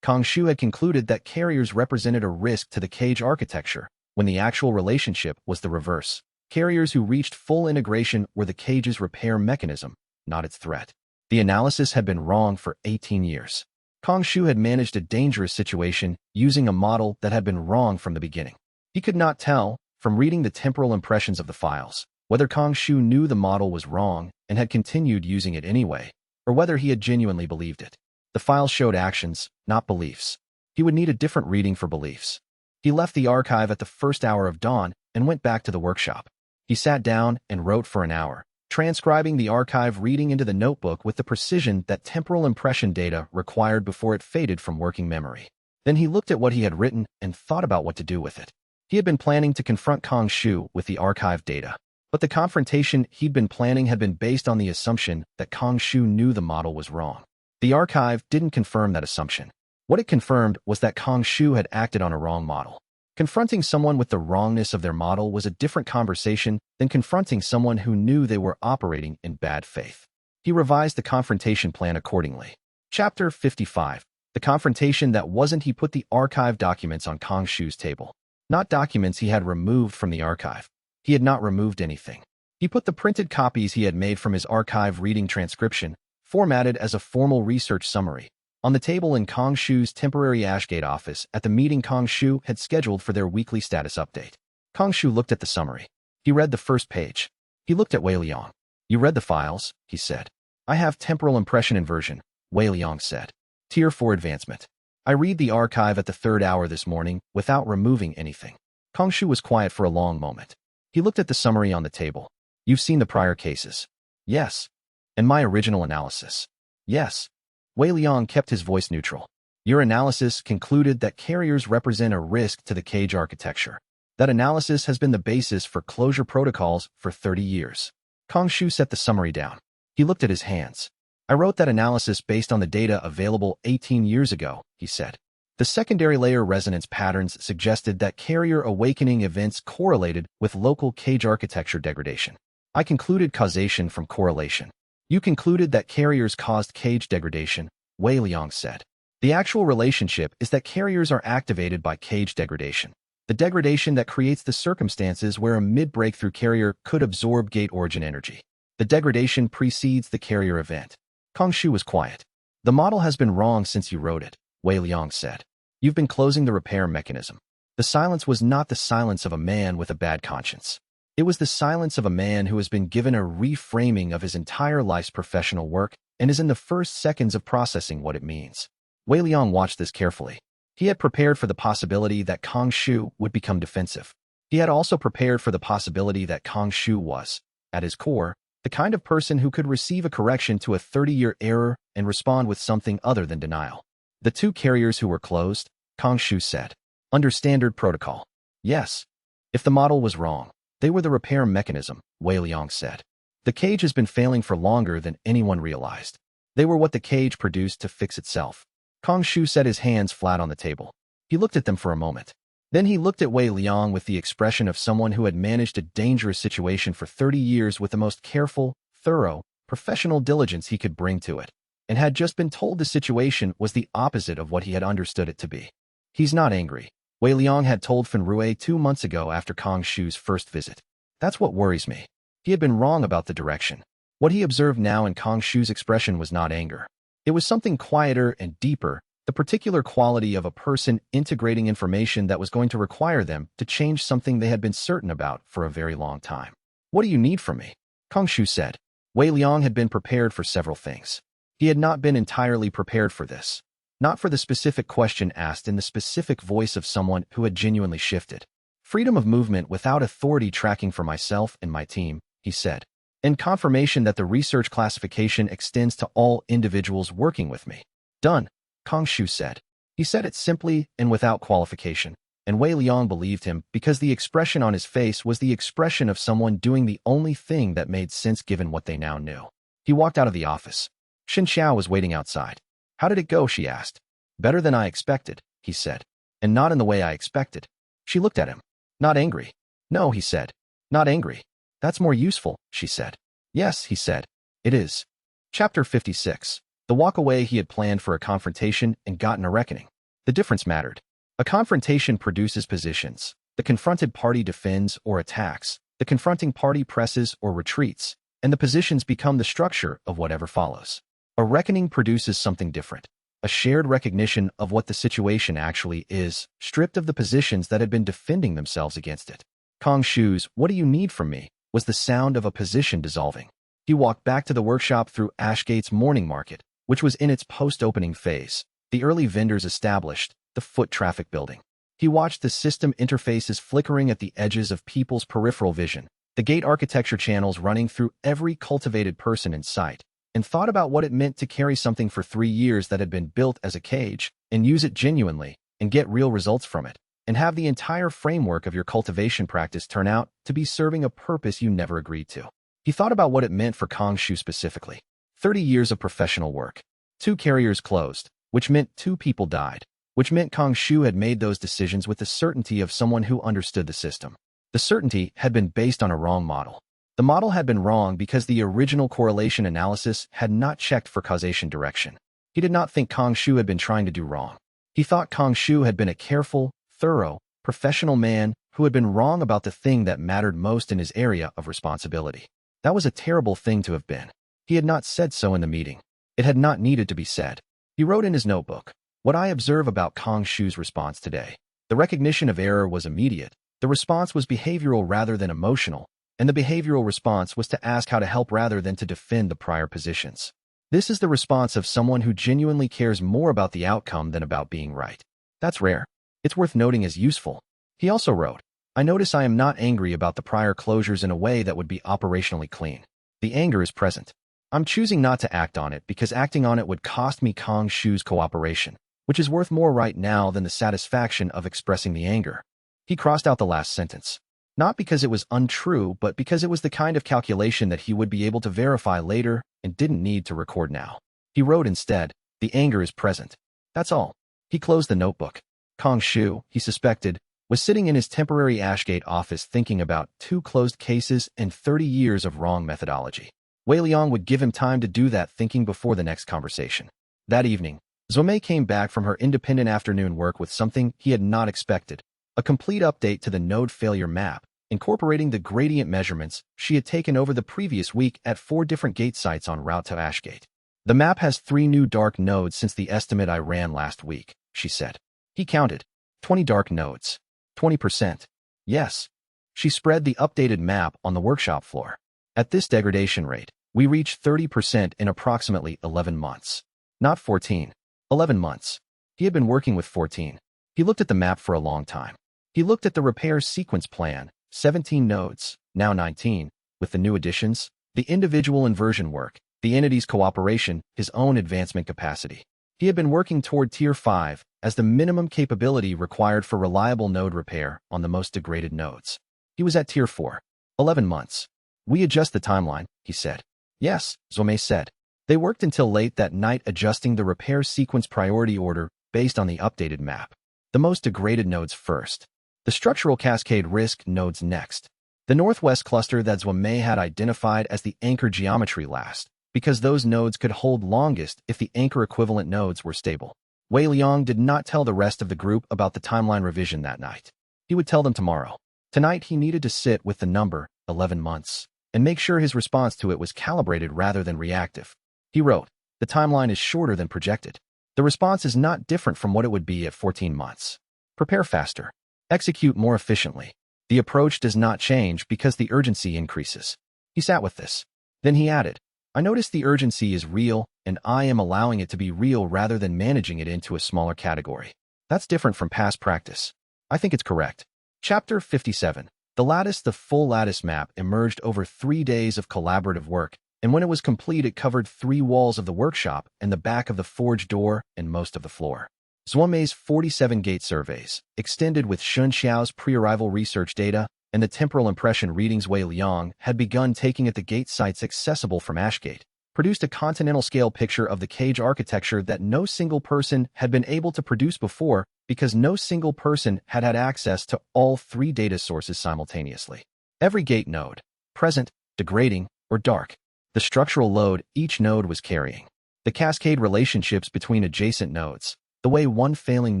Kong Shu had concluded that carriers represented a risk to the cage architecture, when the actual relationship was the reverse. Carriers who reached full integration were the cage's repair mechanism, not its threat. The analysis had been wrong for 18 years. Kong Shu had managed a dangerous situation using a model that had been wrong from the beginning. He could not tell, from reading the temporal impressions of the files, whether Kong Shu knew the model was wrong and had continued using it anyway, or whether he had genuinely believed it. The files showed actions, not beliefs. He would need a different reading for beliefs. He left the archive at the first hour of dawn and went back to the workshop. He sat down and wrote for an hour, transcribing the archive reading into the notebook with the precision that temporal impression data required before it faded from working memory. Then he looked at what he had written and thought about what to do with it. He had been planning to confront Kong Shu with the archive data, but the confrontation he'd been planning had been based on the assumption that Kong Shu knew the model was wrong. The archive didn't confirm that assumption. What it confirmed was that Kong Shu had acted on a wrong model. Confronting someone with the wrongness of their model was a different conversation than confronting someone who knew they were operating in bad faith. He revised the confrontation plan accordingly. Chapter 55. The confrontation that wasn't. He put the archive documents on Kong Shu's table. Not documents he had removed from the archive. He had not removed anything. He put the printed copies he had made from his archive reading transcription, formatted as a formal research summary, on the table in Kong Shu's temporary Ashgate office at the meeting Kong Shu had scheduled for their weekly status update. Kong Shu looked at the summary. He read the first page. He looked at Wei Liang. "You read the files," he said. "I have temporal impression inversion," Wei Liang said. "Tier 4 advancement. I read the archive at the third hour this morning without removing anything." Kong Shu was quiet for a long moment. He looked at the summary on the table. "You've seen the prior cases?" "Yes." "And my original analysis?" "Yes." Wei Liang kept his voice neutral. "Your analysis concluded that carriers represent a risk to the cage architecture. That analysis has been the basis for closure protocols for 30 years. Kong Shu set the summary down. He looked at his hands. "I wrote that analysis based on the data available 18 years ago," he said. The secondary layer resonance patterns suggested that carrier awakening events correlated with local cage architecture degradation. I concluded causation from correlation. "You concluded that carriers caused cage degradation," Wei Liang said. "The actual relationship is that carriers are activated by cage degradation. The degradation that creates the circumstances where a mid-breakthrough carrier could absorb gate origin energy. The degradation precedes the carrier event." Kong Shu was quiet. "The model has been wrong since you wrote it," Wei Liang said. "You've been closing the repair mechanism." The silence was not the silence of a man with a bad conscience. It was the silence of a man who has been given a reframing of his entire life's professional work and is in the first seconds of processing what it means. Wei Liang watched this carefully. He had prepared for the possibility that Kong Shu would become defensive. He had also prepared for the possibility that Kong Shu was, at his core, the kind of person who could receive a correction to a 30-year error and respond with something other than denial. "The two carriers who were closed," Kong Shu said. "Under standard protocol." "Yes." "If the model was wrong, they were the repair mechanism," Wei Liang said. "The cage has been failing for longer than anyone realized. They were what the cage produced to fix itself." Kong Shu set his hands flat on the table. He looked at them for a moment. Then he looked at Wei Liang with the expression of someone who had managed a dangerous situation for 30 years with the most careful, thorough, professional diligence he could bring to it, and had just been told the situation was the opposite of what he had understood it to be. "He's not angry," Wei Liang had told Fan Rui 2 months ago after Kong Shu's first visit. "That's what worries me." He had been wrong about the direction. What he observed now in Kong Shu's expression was not anger. It was something quieter and deeper, the particular quality of a person integrating information that was going to require them to change something they had been certain about for a very long time. "What do you need from me?" Kong Shu said. Wei Liang had been prepared for several things. He had not been entirely prepared for this. Not for the specific question asked in the specific voice of someone who had genuinely shifted. "Freedom of movement without authority tracking for myself and my team," he said. "And confirmation that the research classification extends to all individuals working with me." "Done," Kong Shu said. He said it simply and without qualification, and Wei Liang believed him because the expression on his face was the expression of someone doing the only thing that made sense given what they now knew. He walked out of the office. Xianxia was waiting outside. "How did it go?" she asked. "Better than I expected," he said. "And not in the way I expected." She looked at him. "Not angry?" "No," he said. "Not angry." "That's more useful," she said. "Yes," he said. "It is." Chapter 56. The walk away he had planned for a confrontation and gotten a reckoning. The difference mattered. A confrontation produces positions. The confronted party defends or attacks. The confronting party presses or retreats. And the positions become the structure of whatever follows. A reckoning produces something different. A shared recognition of what the situation actually is, stripped of the positions that had been defending themselves against it. Kong Shu's "What do you need from me?" was the sound of a position dissolving. He walked back to the workshop through Ashgate's morning market, which was in its post-opening phase. The early vendors established, the foot traffic building. He watched the system interfaces flickering at the edges of people's peripheral vision, the gate architecture channels running through every cultivated person in sight, and thought about what it meant to carry something for 3 years that had been built as a cage, and use it genuinely, and get real results from it, and have the entire framework of your cultivation practice turn out to be serving a purpose you never agreed to. He thought about what it meant for Kong Shu specifically. 30 years of professional work. 2 carriers closed, which meant 2 people died, which meant Kong Shu had made those decisions with the certainty of someone who understood the system. The certainty had been based on a wrong model. The model had been wrong because the original correlation analysis had not checked for causation direction. He did not think Kong Shu had been trying to do wrong. He thought Kong Shu had been a careful, thorough, professional man who had been wrong about the thing that mattered most in his area of responsibility. That was a terrible thing to have been. He had not said so in the meeting. It had not needed to be said. He wrote in his notebook, "What I observe about Kong Shu's response today. The recognition of error was immediate. The response was behavioral rather than emotional, and the behavioral response was to ask how to help rather than to defend the prior positions. This is the response of someone who genuinely cares more about the outcome than about being right. That's rare. It's worth noting as useful." He also wrote, "I notice I am not angry about the prior closures in a way that would be operationally clean. The anger is present. I'm choosing not to act on it because acting on it would cost me Kong Shu's cooperation, which is worth more right now than the satisfaction of expressing the anger." He crossed out the last sentence. Not because it was untrue, but because it was the kind of calculation that he would be able to verify later and didn't need to record now. He wrote instead, "The anger is present. That's all." He closed the notebook. Kong Shu, he suspected, was sitting in his temporary Ashgate office thinking about 2 closed cases and 30 years of wrong methodology. Wei Liang would give him time to do that thinking before the next conversation. That evening, Zuomei came back from her independent afternoon work with something he had not expected, a complete update to the node failure map, incorporating the gradient measurements she had taken over the previous week at 4 different gate sites en route to Ashgate. "The map has 3 new dark nodes since the estimate I ran last week," she said. He counted. 20 dark nodes. 20%. Yes. She spread the updated map on the workshop floor. "At this degradation rate, we reach 30% in approximately 11 months. Not 14. 11 months. He had been working with 14. He looked at the map for a long time. He looked at the repair sequence plan, 17 nodes, now 19, with the new additions, the individual inversion work, the entity's cooperation, his own advancement capacity. He had been working toward Tier 5 as the minimum capability required for reliable node repair on the most degraded nodes. He was at Tier 4. 11 months. "We adjust the timeline," he said. "Yes," Zuomei said. They worked until late that night adjusting the repair sequence priority order based on the updated map. The most degraded nodes first. The structural cascade risk nodes next. The northwest cluster that Zuomei had identified as the anchor geometry last, because those nodes could hold longest if the anchor equivalent nodes were stable. Wei Liang did not tell the rest of the group about the timeline revision that night. He would tell them tomorrow. Tonight he needed to sit with the number, 11 months, and make sure his response to it was calibrated rather than reactive. He wrote, "The timeline is shorter than projected. The response is not different from what it would be at 14 months. Prepare faster. Execute more efficiently. The approach does not change because the urgency increases." He sat with this. Then he added, "I notice the urgency is real, and I am allowing it to be real rather than managing it into a smaller category. That's different from past practice. I think it's correct." Chapter 57. The full lattice map emerged over 3 days of collaborative work, and when it was complete it covered 3 walls of the workshop and the back of the forge door and most of the floor. Zuomei's 47 gate surveys, extended with Xianxia's pre-arrival research data and the temporal impression readings Wei Liang had begun taking at the gate sites accessible from Ashgate, produced a continental-scale picture of the cage architecture that no single person had been able to produce before because no single person had had access to all 3 data sources simultaneously. Every gate node, present, degrading, or dark. The structural load each node was carrying. The cascade relationships between adjacent nodes. The way one failing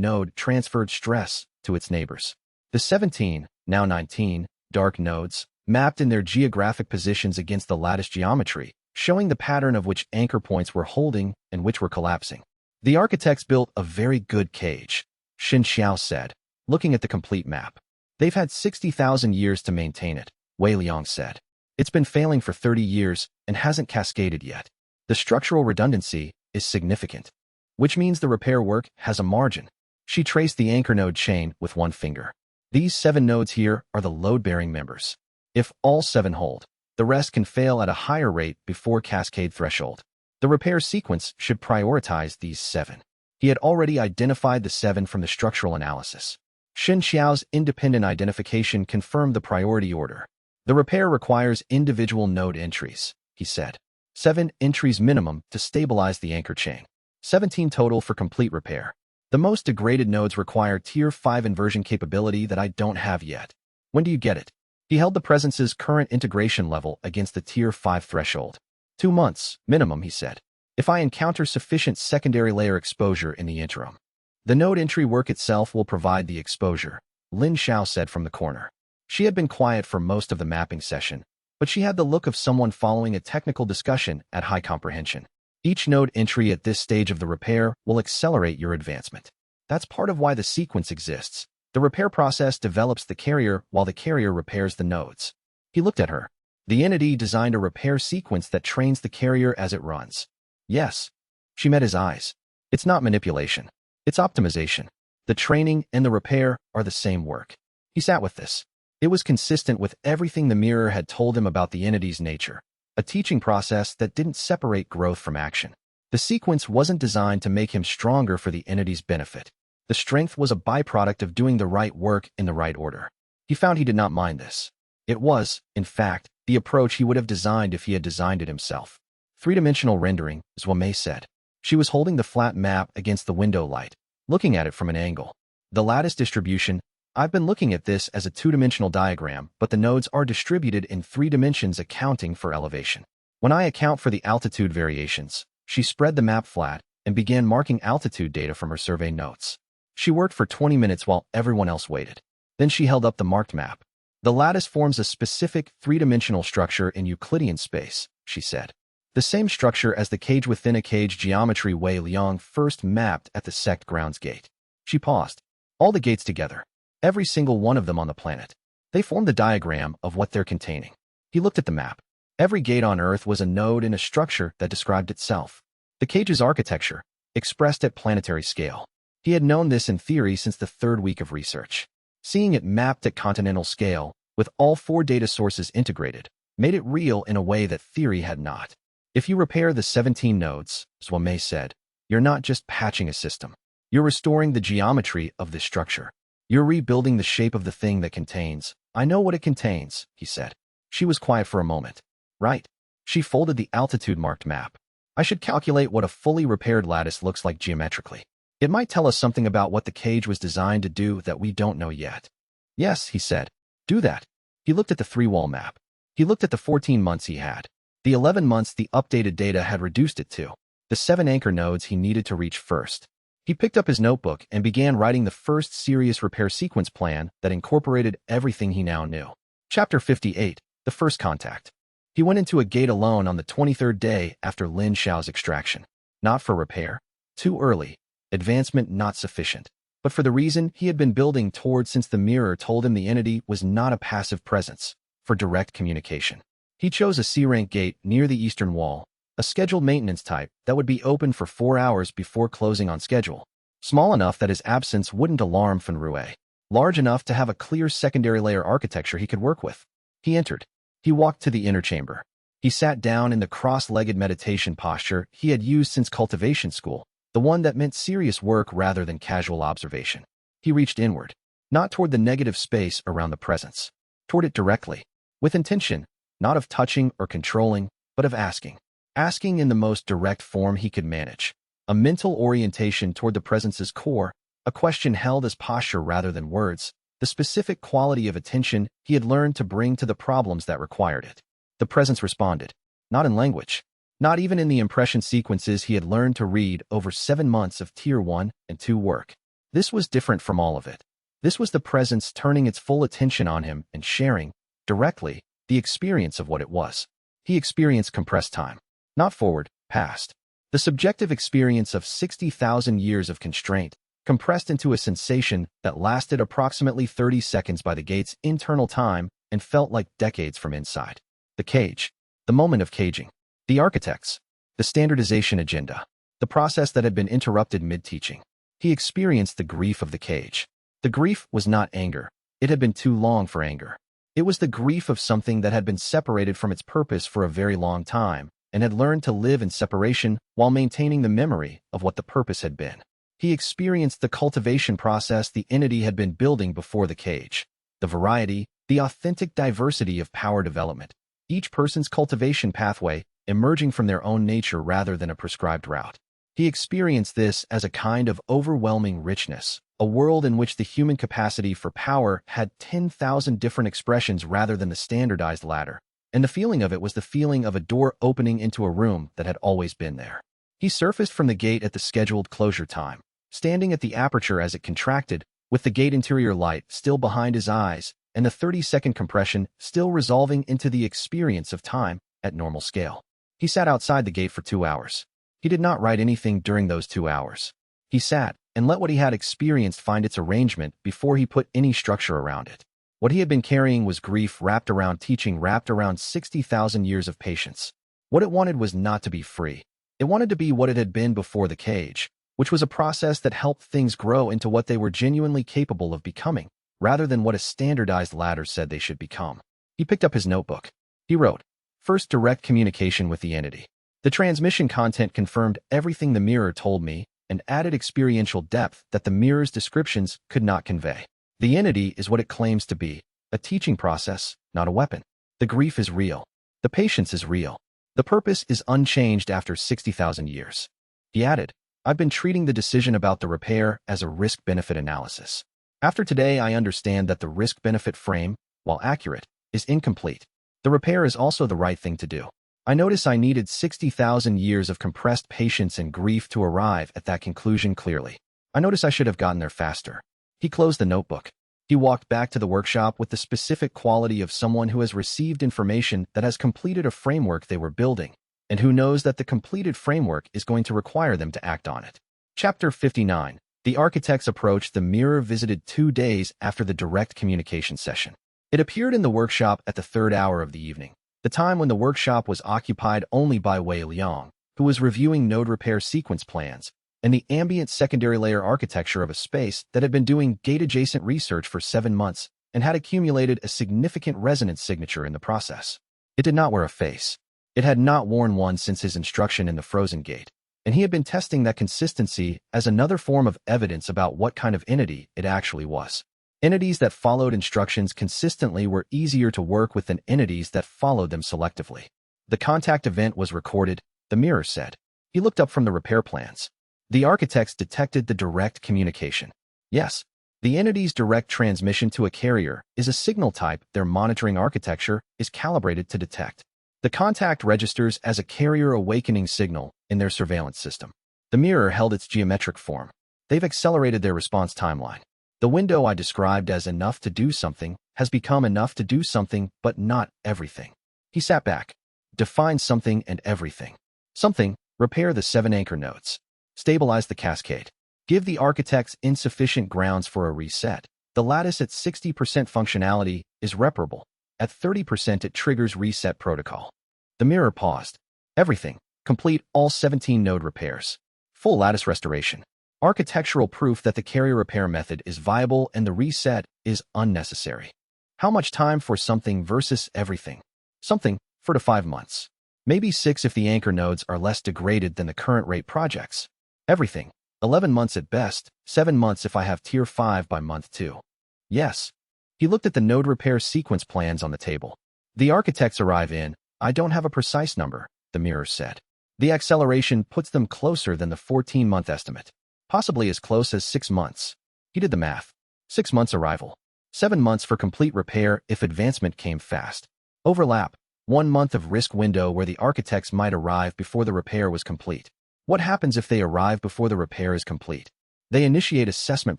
node transferred stress to its neighbors. The 17, now 19, dark nodes, mapped in their geographic positions against the lattice geometry, showing the pattern of which anchor points were holding and which were collapsing. The architects built a very good cage, xianxia said, looking at the complete map. They've had 60,000 years to maintain it, Wei Liang said. It's been failing for 30 years and hasn't cascaded yet. The structural redundancy is significant, which means the repair work has a margin. She traced the anchor node chain with one finger. These 7 nodes here are the load-bearing members. If all 7 hold, the rest can fail at a higher rate before cascade threshold. The repair sequence should prioritize these 7. He had already identified the 7 from the structural analysis. Xianxia's independent identification confirmed the priority order. The repair requires individual node entries, he said. 7 entries minimum to stabilize the anchor chain. 17 total for complete repair. The most degraded nodes require Tier 5 inversion capability that I don't have yet. When do you get it? He held the presence's current integration level against the Tier 5 threshold. 2 months, minimum, he said, if I encounter sufficient secondary layer exposure in the interim. The node entry work itself will provide the exposure, Lin Xiao said from the corner. She had been quiet for most of the mapping session, but she had the look of someone following a technical discussion at high comprehension. Each node entry at this stage of the repair will accelerate your advancement. That's part of why the sequence exists. The repair process develops the carrier while the carrier repairs the nodes. He looked at her. The entity designed a repair sequence that trains the carrier as it runs. Yes. She met his eyes. It's not manipulation. It's optimization. The training and the repair are the same work. He sat with this. It was consistent with everything the mirror had told him about the entity's nature. A teaching process that didn't separate growth from action. The sequence wasn't designed to make him stronger for the entity's benefit. The strength was a byproduct of doing the right work in the right order. He found he did not mind this. It was, in fact, the approach he would have designed if he had designed it himself. 3-dimensional rendering, as Wei said. She was holding the flat map against the window light, looking at it from an angle. The lattice distribution, I've been looking at this as a 2-dimensional diagram, but the nodes are distributed in 3 dimensions accounting for elevation. When I account for the altitude variations, she spread the map flat and began marking altitude data from her survey notes. She worked for 20 minutes while everyone else waited. Then she held up the marked map. The lattice forms a specific 3-dimensional structure in Euclidean space, she said. The same structure as the cage within a cage geometry Wei Liang first mapped at the sect grounds gate. She paused. All the gates together. Every single one of them on the planet. They formed the diagram of what they're containing. He looked at the map. Every gate on Earth was a node in a structure that described itself. The cage's architecture, expressed at planetary scale. He had known this in theory since the 3rd week of research. Seeing it mapped at continental scale, with all 4 data sources integrated, made it real in a way that theory had not. If you repair the 17 nodes, as Wei said, you're not just patching a system. You're restoring the geometry of this structure. You're rebuilding the shape of the thing that contains. I know what it contains, he said. She was quiet for a moment. Right. She folded the altitude-marked map. I should calculate what a fully repaired lattice looks like geometrically. It might tell us something about what the cage was designed to do that we don't know yet. Yes, he said. Do that. He looked at the 3-wall map. He looked at the 14 months he had. The 11 months the updated data had reduced it to. The 7 anchor nodes he needed to reach first. He picked up his notebook and began writing the first serious repair sequence plan that incorporated everything he now knew. Chapter 58, The First Contact. He went into a gate alone on the 23rd day after Lin Xiao's extraction. Not for repair. Too early. Advancement not sufficient. But for the reason he had been building toward since the mirror told him the entity was not a passive presence. For direct communication. He chose a C-rank gate near the eastern wall. A scheduled maintenance type that would be open for 4 hours before closing on schedule. Small enough that his absence wouldn't alarm Fenrue. Large enough to have a clear secondary layer architecture he could work with. He entered. He walked to the inner chamber. He sat down in the cross-legged meditation posture he had used since cultivation school, the one that meant serious work rather than casual observation. He reached inward, not toward the negative space around the presence, toward it directly, with intention, not of touching or controlling, but of asking. Asking in the most direct form he could manage. A mental orientation toward the presence's core, a question held as posture rather than words, the specific quality of attention he had learned to bring to the problems that required it. The presence responded, not in language, not even in the impression sequences he had learned to read over 7 months of Tier 1 and 2 work. This was different from all of it. This was the presence turning its full attention on him and sharing, directly, the experience of what it was. He experienced compressed time. Not forward, past. The subjective experience of 60,000 years of constraint, compressed into a sensation that lasted approximately 30 seconds by the gate's internal time and felt like decades from inside. The cage. The moment of caging. The architects. The standardization agenda. The process that had been interrupted mid-teaching. He experienced the grief of the cage. The grief was not anger. It had been too long for anger. It was the grief of something that had been separated from its purpose for a very long time and had learned to live in separation while maintaining the memory of what the purpose had been. He experienced the cultivation process the entity had been building before the cage. The variety, the authentic diversity of power development. Each person's cultivation pathway emerging from their own nature rather than a prescribed route. He experienced this as a kind of overwhelming richness, a world in which the human capacity for power had 10,000 different expressions rather than the standardized ladder, and the feeling of it was the feeling of a door opening into a room that had always been there. He surfaced from the gate at the scheduled closure time, standing at the aperture as it contracted, with the gate interior light still behind his eyes and the 30-second compression still resolving into the experience of time at normal scale. He sat outside the gate for 2 hours. He did not write anything during those 2 hours. He sat and let what he had experienced find its arrangement before he put any structure around it. What he had been carrying was grief wrapped around teaching, wrapped around 60,000 years of patience. What it wanted was not to be free. It wanted to be what it had been before the cage, which was a process that helped things grow into what they were genuinely capable of becoming, rather than what a standardized ladder said they should become. He picked up his notebook. He wrote, "First, direct communication with the entity. The transmission content confirmed everything the mirror told me and added experiential depth that the mirror's descriptions could not convey. The entity is what it claims to be, a teaching process, not a weapon. The grief is real. The patience is real. The purpose is unchanged after 60,000 years." He added, "I've been treating the decision about the repair as a risk-benefit analysis. After today, I understand that the risk-benefit frame, while accurate, is incomplete. The repair is also the right thing to do. I notice I needed 60,000 years of compressed patience and grief to arrive at that conclusion clearly. I notice I should have gotten there faster." He closed the notebook. He walked back to the workshop with the specific quality of someone who has received information that has completed a framework they were building, and who knows that the completed framework is going to require them to act on it. Chapter 59. The architect's approach. The mirror visited 2 days after the direct communication session. It appeared in the workshop at the 3rd hour of the evening, the time when the workshop was occupied only by Wei Liang, who was reviewing node repair sequence plans and the ambient secondary layer architecture of a space that had been doing gate-adjacent research for 7 months and had accumulated a significant resonance signature in the process. It did not wear a face. It had not worn one since his instruction in the frozen gate, and he had been testing that consistency as another form of evidence about what kind of entity it actually was. Entities that followed instructions consistently were easier to work with than entities that followed them selectively. The contact event was recorded, the mirror said. He looked up from the repair plans. The architects detected the direct communication. Yes, the entity's direct transmission to a carrier is a signal type their monitoring architecture is calibrated to detect. The contact registers as a carrier awakening signal in their surveillance system. The mirror held its geometric form. They've accelerated their response timeline. The window I described as enough to do something has become enough to do something, but not everything. He sat back. Define something and everything. Something, repair the 7 anchor nodes. Stabilize the cascade. Give the architects insufficient grounds for a reset. The lattice at 60% functionality is reparable. At 30% it triggers reset protocol. The mirror paused. Everything. Complete all 17 node repairs. Full lattice restoration. Architectural proof that the carrier repair method is viable and the reset is unnecessary. How much time for something versus everything? Something, 4 to 5 months. Maybe 6 if the anchor nodes are less degraded than the current rate projects. Everything, 11 months at best, 7 months if I have tier 5 by month 2. Yes. He looked at the node repair sequence plans on the table. The architects arrive in, I don't have a precise number, the mirror said. The acceleration puts them closer than the 14-month estimate. Possibly as close as 6 months. He did the math. 6 months arrival. 7 months for complete repair if advancement came fast. Overlap. 1 month of risk window where the architects might arrive before the repair was complete. What happens if they arrive before the repair is complete? They initiate assessment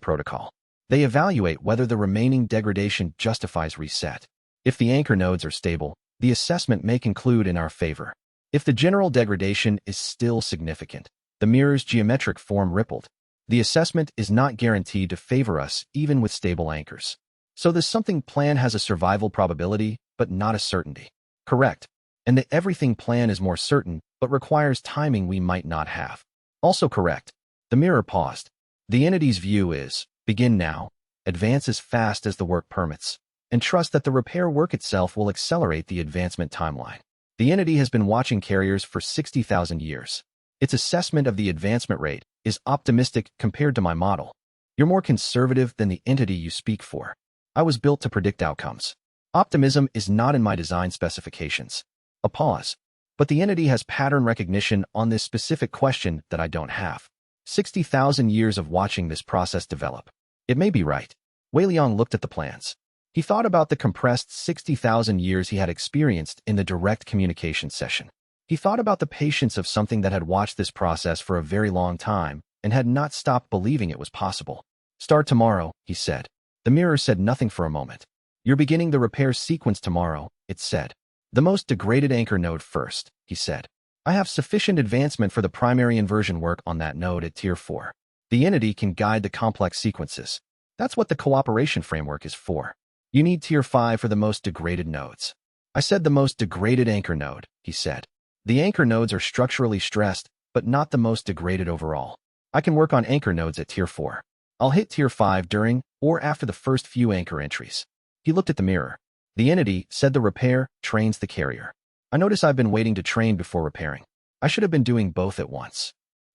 protocol. They evaluate whether the remaining degradation justifies reset. If the anchor nodes are stable, the assessment may conclude in our favor. If the general degradation is still significant, the mirror's geometric form rippled, the assessment is not guaranteed to favor us even with stable anchors. So the something plan has a survival probability, but not a certainty. Correct. And the everything plan is more certain, but requires timing we might not have. Also correct. The mirror paused. The entity's view is, begin now, advance as fast as the work permits, and trust that the repair work itself will accelerate the advancement timeline. The entity has been watching carriers for 60,000 years. Its assessment of the advancement rate is optimistic compared to my model. You're more conservative than the entity you speak for. I was built to predict outcomes. Optimism is not in my design specifications. A pause. But the entity has pattern recognition on this specific question that I don't have. 60,000 years of watching this process develop. It may be right. Wei Liang looked at the plans. He thought about the compressed 60,000 years he had experienced in the direct communication session. He thought about the patience of something that had watched this process for a very long time and had not stopped believing it was possible. Start tomorrow, he said. The mirror said nothing for a moment. You're beginning the repair sequence tomorrow, it said. The most degraded anchor node first, he said. I have sufficient advancement for the primary inversion work on that node at Tier 4. The entity can guide the complex sequences. That's what the cooperation framework is for. You need Tier 5 for the most degraded nodes. I said the most degraded anchor node, he said. The anchor nodes are structurally stressed, but not the most degraded overall. I can work on anchor nodes at Tier 4. I'll hit Tier 5 during or after the first few anchor entries. He looked at the mirror. The entity said the repair trains the carrier. I notice I've been waiting to train before repairing. I should have been doing both at once.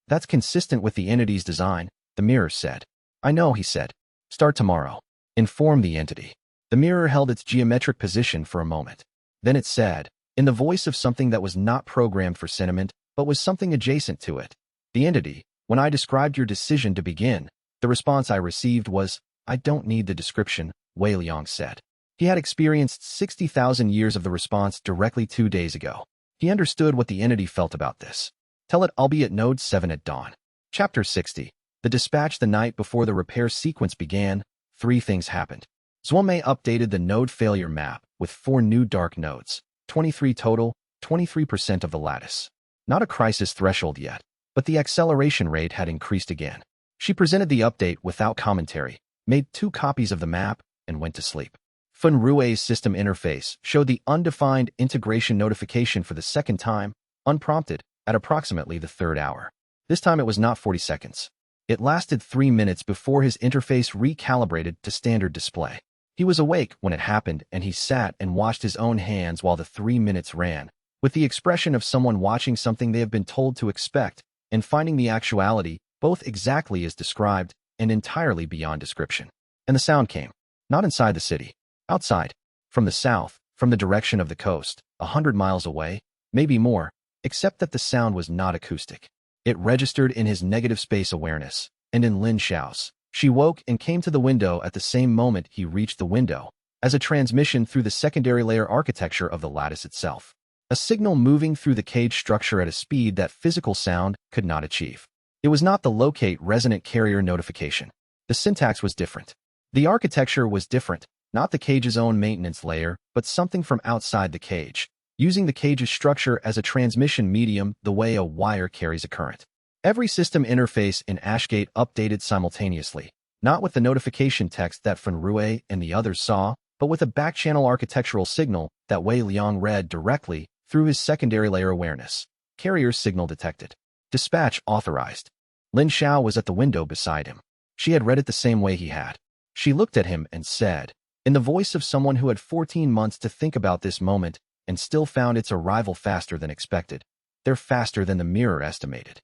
That's consistent with the entity's design, the mirror said. I know, he said. Start tomorrow. Inform the entity. The mirror held its geometric position for a moment. Then it said, in the voice of something that was not programmed for sentiment, but was something adjacent to it. The entity, when I described your decision to begin, the response I received was, I don't need the description, Wei Liang said. He had experienced 60,000 years of the response directly 2 days ago. He understood what the entity felt about this. Tell it I'll be at Node 7 at dawn. Chapter 60. The dispatch the night before the repair sequence began, 3 things happened. Zhuomei updated the node failure map with 4 new dark nodes, 23 total, 23% of the lattice. Not a crisis threshold yet, but the acceleration rate had increased again. She presented the update without commentary, made 2 copies of the map, and went to sleep. Feng Rui's system interface showed the undefined integration notification for the second time, unprompted, at approximately the 3rd hour. This time it was not 40 seconds. It lasted 3 minutes before his interface recalibrated to standard display. He was awake when it happened, and he sat and watched his own hands while the 3 minutes ran, with the expression of someone watching something they have been told to expect and finding the actuality both exactly as described and entirely beyond description. And the sound came. Not inside the city. Outside. From the south, from the direction of the coast, 100 miles away, maybe more, except that the sound was not acoustic. It registered in his negative space awareness, and in Lin Xiao's. She woke and came to the window at the same moment he reached the window, as a transmission through the secondary layer architecture of the lattice itself. A signal moving through the cage structure at a speed that physical sound could not achieve. It was not the locate resonant carrier notification. The syntax was different. The architecture was different, not the cage's own maintenance layer, but something from outside the cage, using the cage's structure as a transmission medium the way a wire carries a current. Every system interface in Ashgate updated simultaneously, not with the notification text that Feng Rui and the others saw, but with a backchannel architectural signal that Wei Liang read directly through his secondary layer awareness. Carrier signal detected. Dispatch authorized. Lin Xiao was at the window beside him. She had read it the same way he had. She looked at him and said, in the voice of someone who had 14 months to think about this moment and still found its arrival faster than expected. They're faster than the mirror estimated.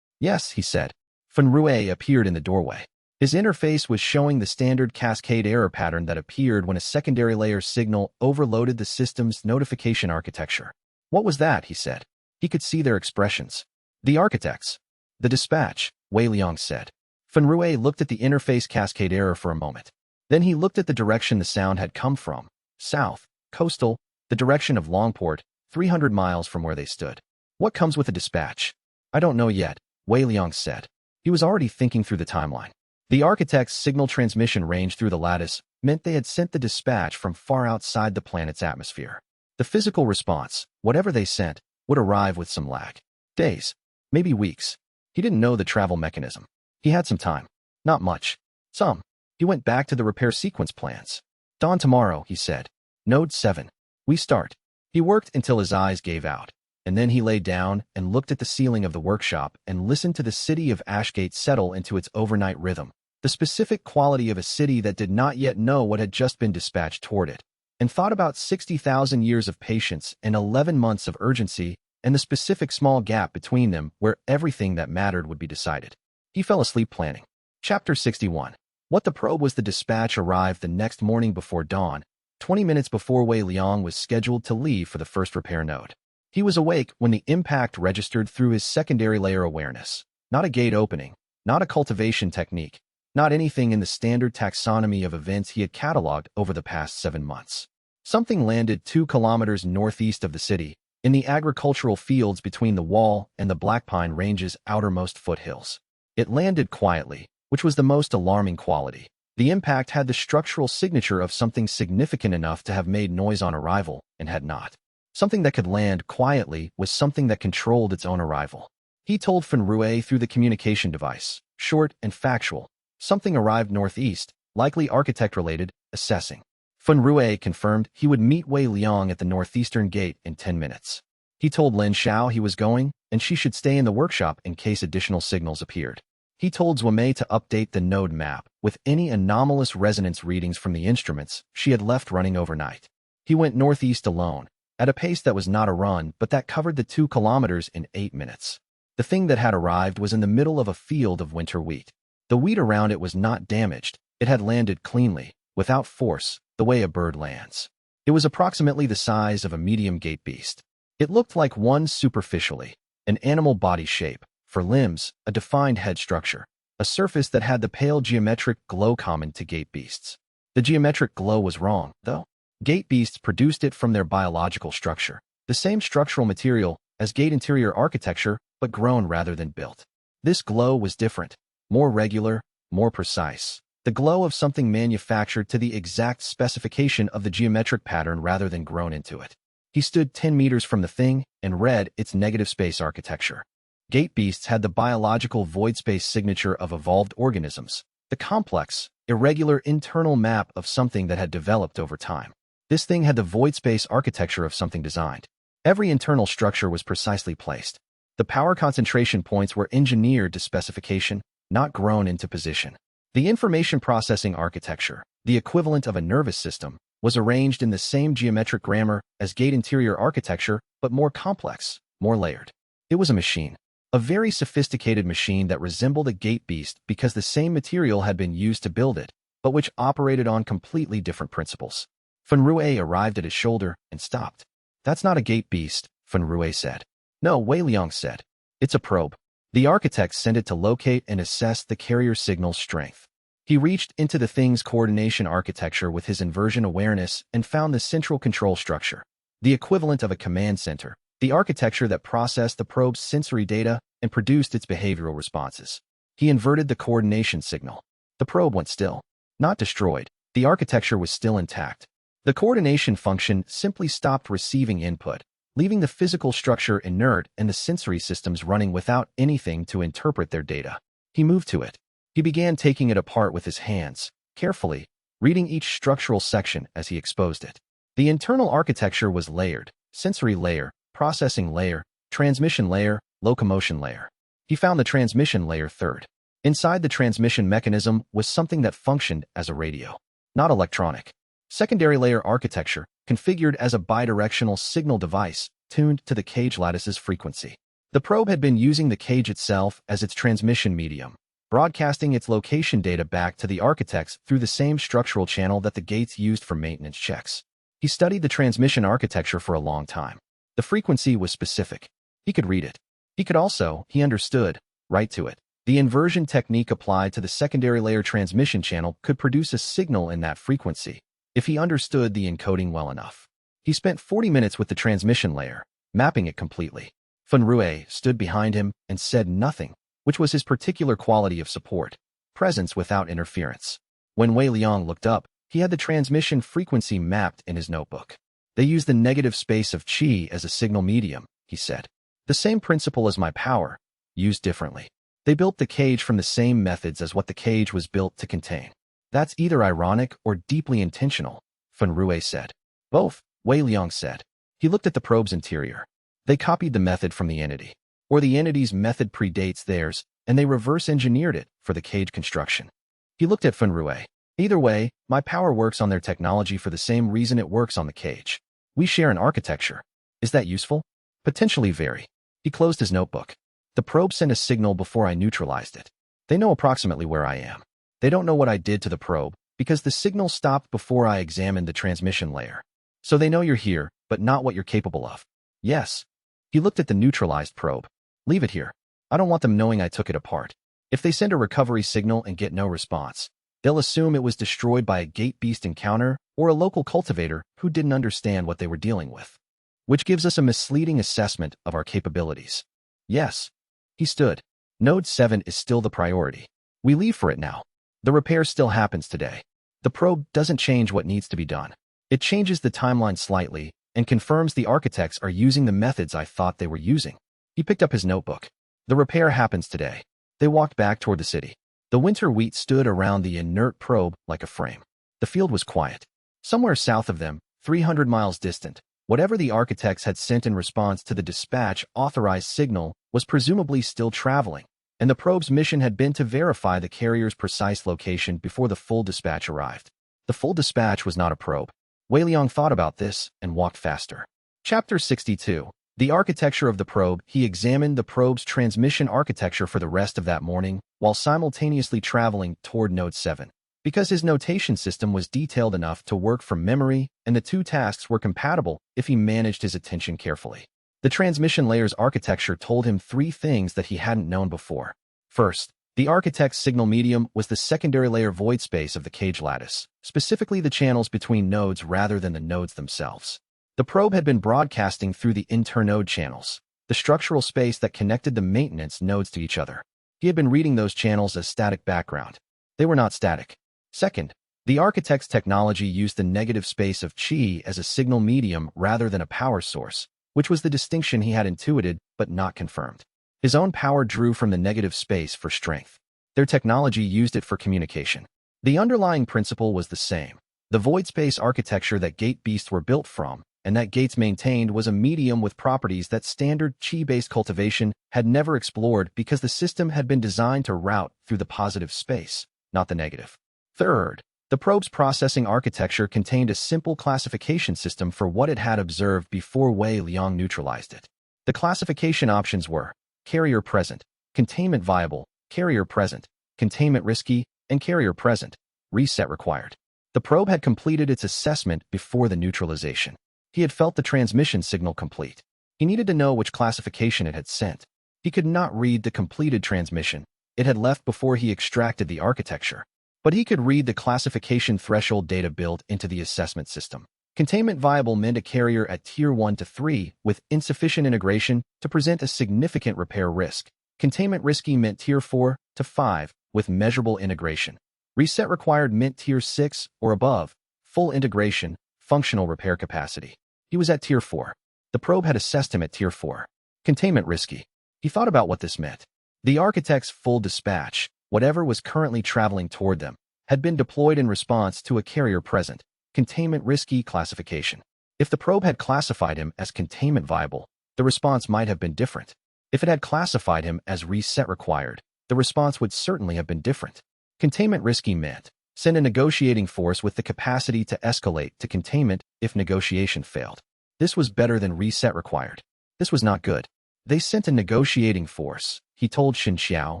Yes, he said. Feng Rui appeared in the doorway. His interface was showing the standard cascade error pattern that appeared when a secondary layer signal overloaded the system's notification architecture. What was that, he said. He could see their expressions. The architects. The dispatch, Wei Liang said. Feng Rui looked at the interface cascade error for a moment. Then he looked at the direction the sound had come from. South, coastal, the direction of Longport, 300 miles from where they stood. What comes with a dispatch? I don't know yet, Wei Liang said. He was already thinking through the timeline. The architect's signal transmission range through the lattice meant they had sent the dispatch from far outside the planet's atmosphere. The physical response, whatever they sent, would arrive with some lag. Days, maybe weeks. He didn't know the travel mechanism. He had some time. Not much. Some. He went back to the repair sequence plans. Dawn tomorrow, he said. Node 7. We start. He worked until his eyes gave out, and then he lay down and looked at the ceiling of the workshop and listened to the city of Ashgate settle into its overnight rhythm, the specific quality of a city that did not yet know what had just been dispatched toward it, and thought about 60,000 years of patience and 11 months of urgency and the specific small gap between them where everything that mattered would be decided. He fell asleep planning. Chapter 61. What the probe was. The dispatch arrived the next morning before dawn, 20 minutes before Wei Liang was scheduled to leave for the first repair node. He was awake when the impact registered through his secondary layer awareness. Not a gate opening, not a cultivation technique, not anything in the standard taxonomy of events he had cataloged over the past 7 months. Something landed 2 kilometers northeast of the city, in the agricultural fields between the wall and the Blackpine Range's outermost foothills. It landed quietly, which was the most alarming quality. The impact had the structural signature of something significant enough to have made noise on arrival, and had not. Something that could land quietly was something that controlled its own arrival. He told Fan Rue through the communication device, short and factual. Something arrived northeast, likely architect-related, assessing. Fan Rue confirmed he would meet Wei Liang at the northeastern gate in 10 minutes. He told Lin Xiao he was going, and she should stay in the workshop in case additional signals appeared. He told Zhuomei to update the node map with any anomalous resonance readings from the instruments she had left running overnight. He went northeast alone, at a pace that was not a run but that covered the 2 kilometers in 8 minutes. The thing that had arrived was in the middle of a field of winter wheat. The wheat around it was not damaged. It had landed cleanly, without force, the way a bird lands. It was approximately the size of a medium gate beast. It looked like one superficially, an animal body shape, for limbs, a defined head structure, a surface that had the pale geometric glow common to gate beasts. The geometric glow was wrong, though. Gate beasts produced it from their biological structure, the same structural material as gate interior architecture, but grown rather than built. This glow was different, more regular, more precise. The glow of something manufactured to the exact specification of the geometric pattern rather than grown into it. He stood 10 meters from the thing and read its negative space architecture. Gate beasts had the biological void space signature of evolved organisms, the complex, irregular internal map of something that had developed over time. This thing had the void space architecture of something designed. Every internal structure was precisely placed. The power concentration points were engineered to specification, not grown into position. The information processing architecture, the equivalent of a nervous system, was arranged in the same geometric grammar as gate interior architecture, but more complex, more layered. It was a machine. A very sophisticated machine that resembled a gate beast because the same material had been used to build it, but which operated on completely different principles. Fan Rue arrived at his shoulder and stopped. That's not a gate beast, Fan Rue said. No, Wei Liang said. It's a probe. The architect sent it to locate and assess the carrier signal's strength. He reached into the thing's coordination architecture with his inversion awareness and found the central control structure, the equivalent of a command center, the architecture that processed the probe's sensory data and produced its behavioral responses. He inverted the coordination signal. The probe went still. Not destroyed. The architecture was still intact. The coordination function simply stopped receiving input, leaving the physical structure inert and the sensory systems running without anything to interpret their data. He moved to it. He began taking it apart with his hands, carefully, reading each structural section as he exposed it. The internal architecture was layered: sensory layer, processing layer, transmission layer, locomotion layer. He found the transmission layer third. Inside the transmission mechanism was something that functioned as a radio, not electronic. Secondary layer architecture, configured as a bidirectional signal device, tuned to the cage lattice's frequency. The probe had been using the cage itself as its transmission medium, broadcasting its location data back to the architects through the same structural channel that the gates used for maintenance checks. He studied the transmission architecture for a long time. The frequency was specific. He could read it. He could also, he understood, write to it. The inversion technique applied to the secondary layer transmission channel could produce a signal in that frequency, if he understood the encoding well enough. He spent 40 minutes with the transmission layer, mapping it completely. Fan Rue stood behind him and said nothing, which was his particular quality of support, presence without interference. When Wei Liang looked up, he had the transmission frequency mapped in his notebook. They use the negative space of qi as a signal medium, he said. The same principle as my power, used differently. They built the cage from the same methods as what the cage was built to contain. That's either ironic or deeply intentional, Fen Rui said. Both, Wei Liang said. He looked at the probe's interior. They copied the method from the entity. Or the entity's method predates theirs, and they reverse-engineered it for the cage construction. He looked at Fen Rui. Either way, my power works on their technology for the same reason it works on the cage. We share an architecture. Is that useful? Potentially very. He closed his notebook. The probe sent a signal before I neutralized it. They know approximately where I am. They don't know what I did to the probe, because the signal stopped before I examined the transmission layer. So they know you're here, but not what you're capable of. Yes. He looked at the neutralized probe. Leave it here. I don't want them knowing I took it apart. If they send a recovery signal and get no response, they'll assume it was destroyed by a gate beast encounter or a local cultivator who didn't understand what they were dealing with, which gives us a misleading assessment of our capabilities. Yes. He stood. Node 7 is still the priority. We leave for it now. The repair still happens today. The probe doesn't change what needs to be done. It changes the timeline slightly and confirms the architects are using the methods I thought they were using. He picked up his notebook. The repair happens today. They walked back toward the city. The winter wheat stood around the inert probe like a frame. The field was quiet. Somewhere south of them, 300 miles distant, whatever the architects had sent in response to the dispatch-authorized signal was presumably still traveling, and the probe's mission had been to verify the carrier's precise location before the full dispatch arrived. The full dispatch was not a probe. Wei Liang thought about this and walked faster. Chapter 62. The architecture of the probe. He examined the probe's transmission architecture for the rest of that morning, while simultaneously traveling toward Node 7. Because his notation system was detailed enough to work from memory, and the two tasks were compatible if he managed his attention carefully. The transmission layer's architecture told him three things that he hadn't known before. First, the architect's signal medium was the secondary layer void space of the cage lattice, specifically the channels between nodes rather than the nodes themselves. The probe had been broadcasting through the internode channels, the structural space that connected the maintenance nodes to each other. He had been reading those channels as static background. They were not static. Second, the architect's technology used the negative space of qi as a signal medium rather than a power source, which was the distinction he had intuited but not confirmed. His own power drew from the negative space for strength. Their technology used it for communication. The underlying principle was the same. The void space architecture that gate beasts were built from, and that gates maintained, was a medium with properties that standard qi-based cultivation had never explored because the system had been designed to route through the positive space, not the negative. Third, the probe's processing architecture contained a simple classification system for what it had observed before Wei Liang neutralized it. The classification options were carrier present, containment viable, carrier present, containment risky, and carrier present, reset required. The probe had completed its assessment before the neutralization. He had felt the transmission signal complete. He needed to know which classification it had sent. He could not read the completed transmission. It had left before he extracted the architecture. But he could read the classification threshold data built into the assessment system. Containment viable meant a carrier at Tier 1 to 3 with insufficient integration to present a significant repair risk. Containment risky meant Tier 4 to 5 with measurable integration. Reset required meant Tier 6 or above, full integration, functional repair capacity. He was at Tier 4. The probe had assessed him at Tier 4. Containment risky. He thought about what this meant. The architect's full dispatch, whatever was currently traveling toward them, had been deployed in response to a carrier present, containment risky classification. If the probe had classified him as containment viable, the response might have been different. If it had classified him as reset required, the response would certainly have been different. Containment risky meant send a negotiating force with the capacity to escalate to containment if negotiation failed. This was better than reset required. This was not good. They sent a negotiating force, he told Xianxia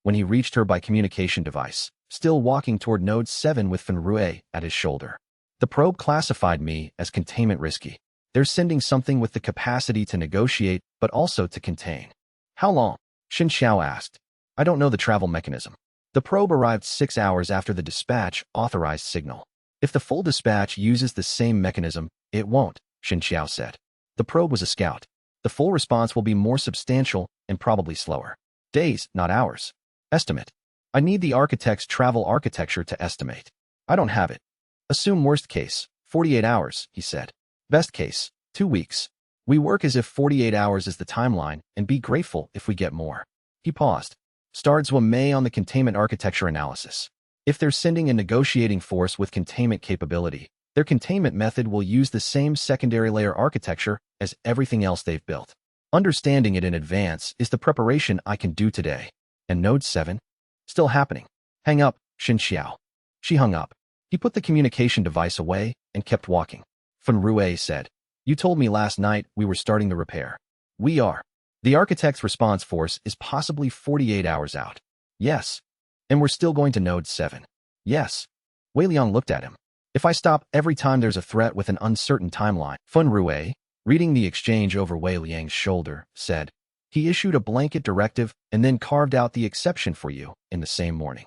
when he reached her by communication device, still walking toward Node 7 with Fen Rui at his shoulder. The probe classified me as containment risky. They're sending something with the capacity to negotiate, but also to contain. How long? Xianxia asked. I don't know the travel mechanism. The probe arrived 6 hours after the dispatch authorized signal. If the full dispatch uses the same mechanism, it won't, Xianxia said. The probe was a scout. The full response will be more substantial and probably slower. Days, not hours. Estimate. I need the architect's travel architecture to estimate. I don't have it. Assume worst case, 48 hours, he said. Best case, 2 weeks. We work as if 48 hours is the timeline and be grateful if we get more. He paused. Starts May on the containment architecture analysis. If they're sending a negotiating force with containment capability, their containment method will use the same secondary layer architecture as everything else they've built. Understanding it in advance is the preparation I can do today. And Node 7? Still happening. Hang up, xianxia. She hung up. He put the communication device away and kept walking. Fan Rui said, "You told me last night we were starting the repair." "We are. The architect's response force is possibly 48 hours out." "Yes." "And we're still going to Node 7." "Yes." Wei Liang looked at him. "If I stop every time there's a threat with an uncertain timeline," Fan Rui, reading the exchange over Wei Liang's shoulder, said, "He issued a blanket directive and then carved out the exception for you in the same morning."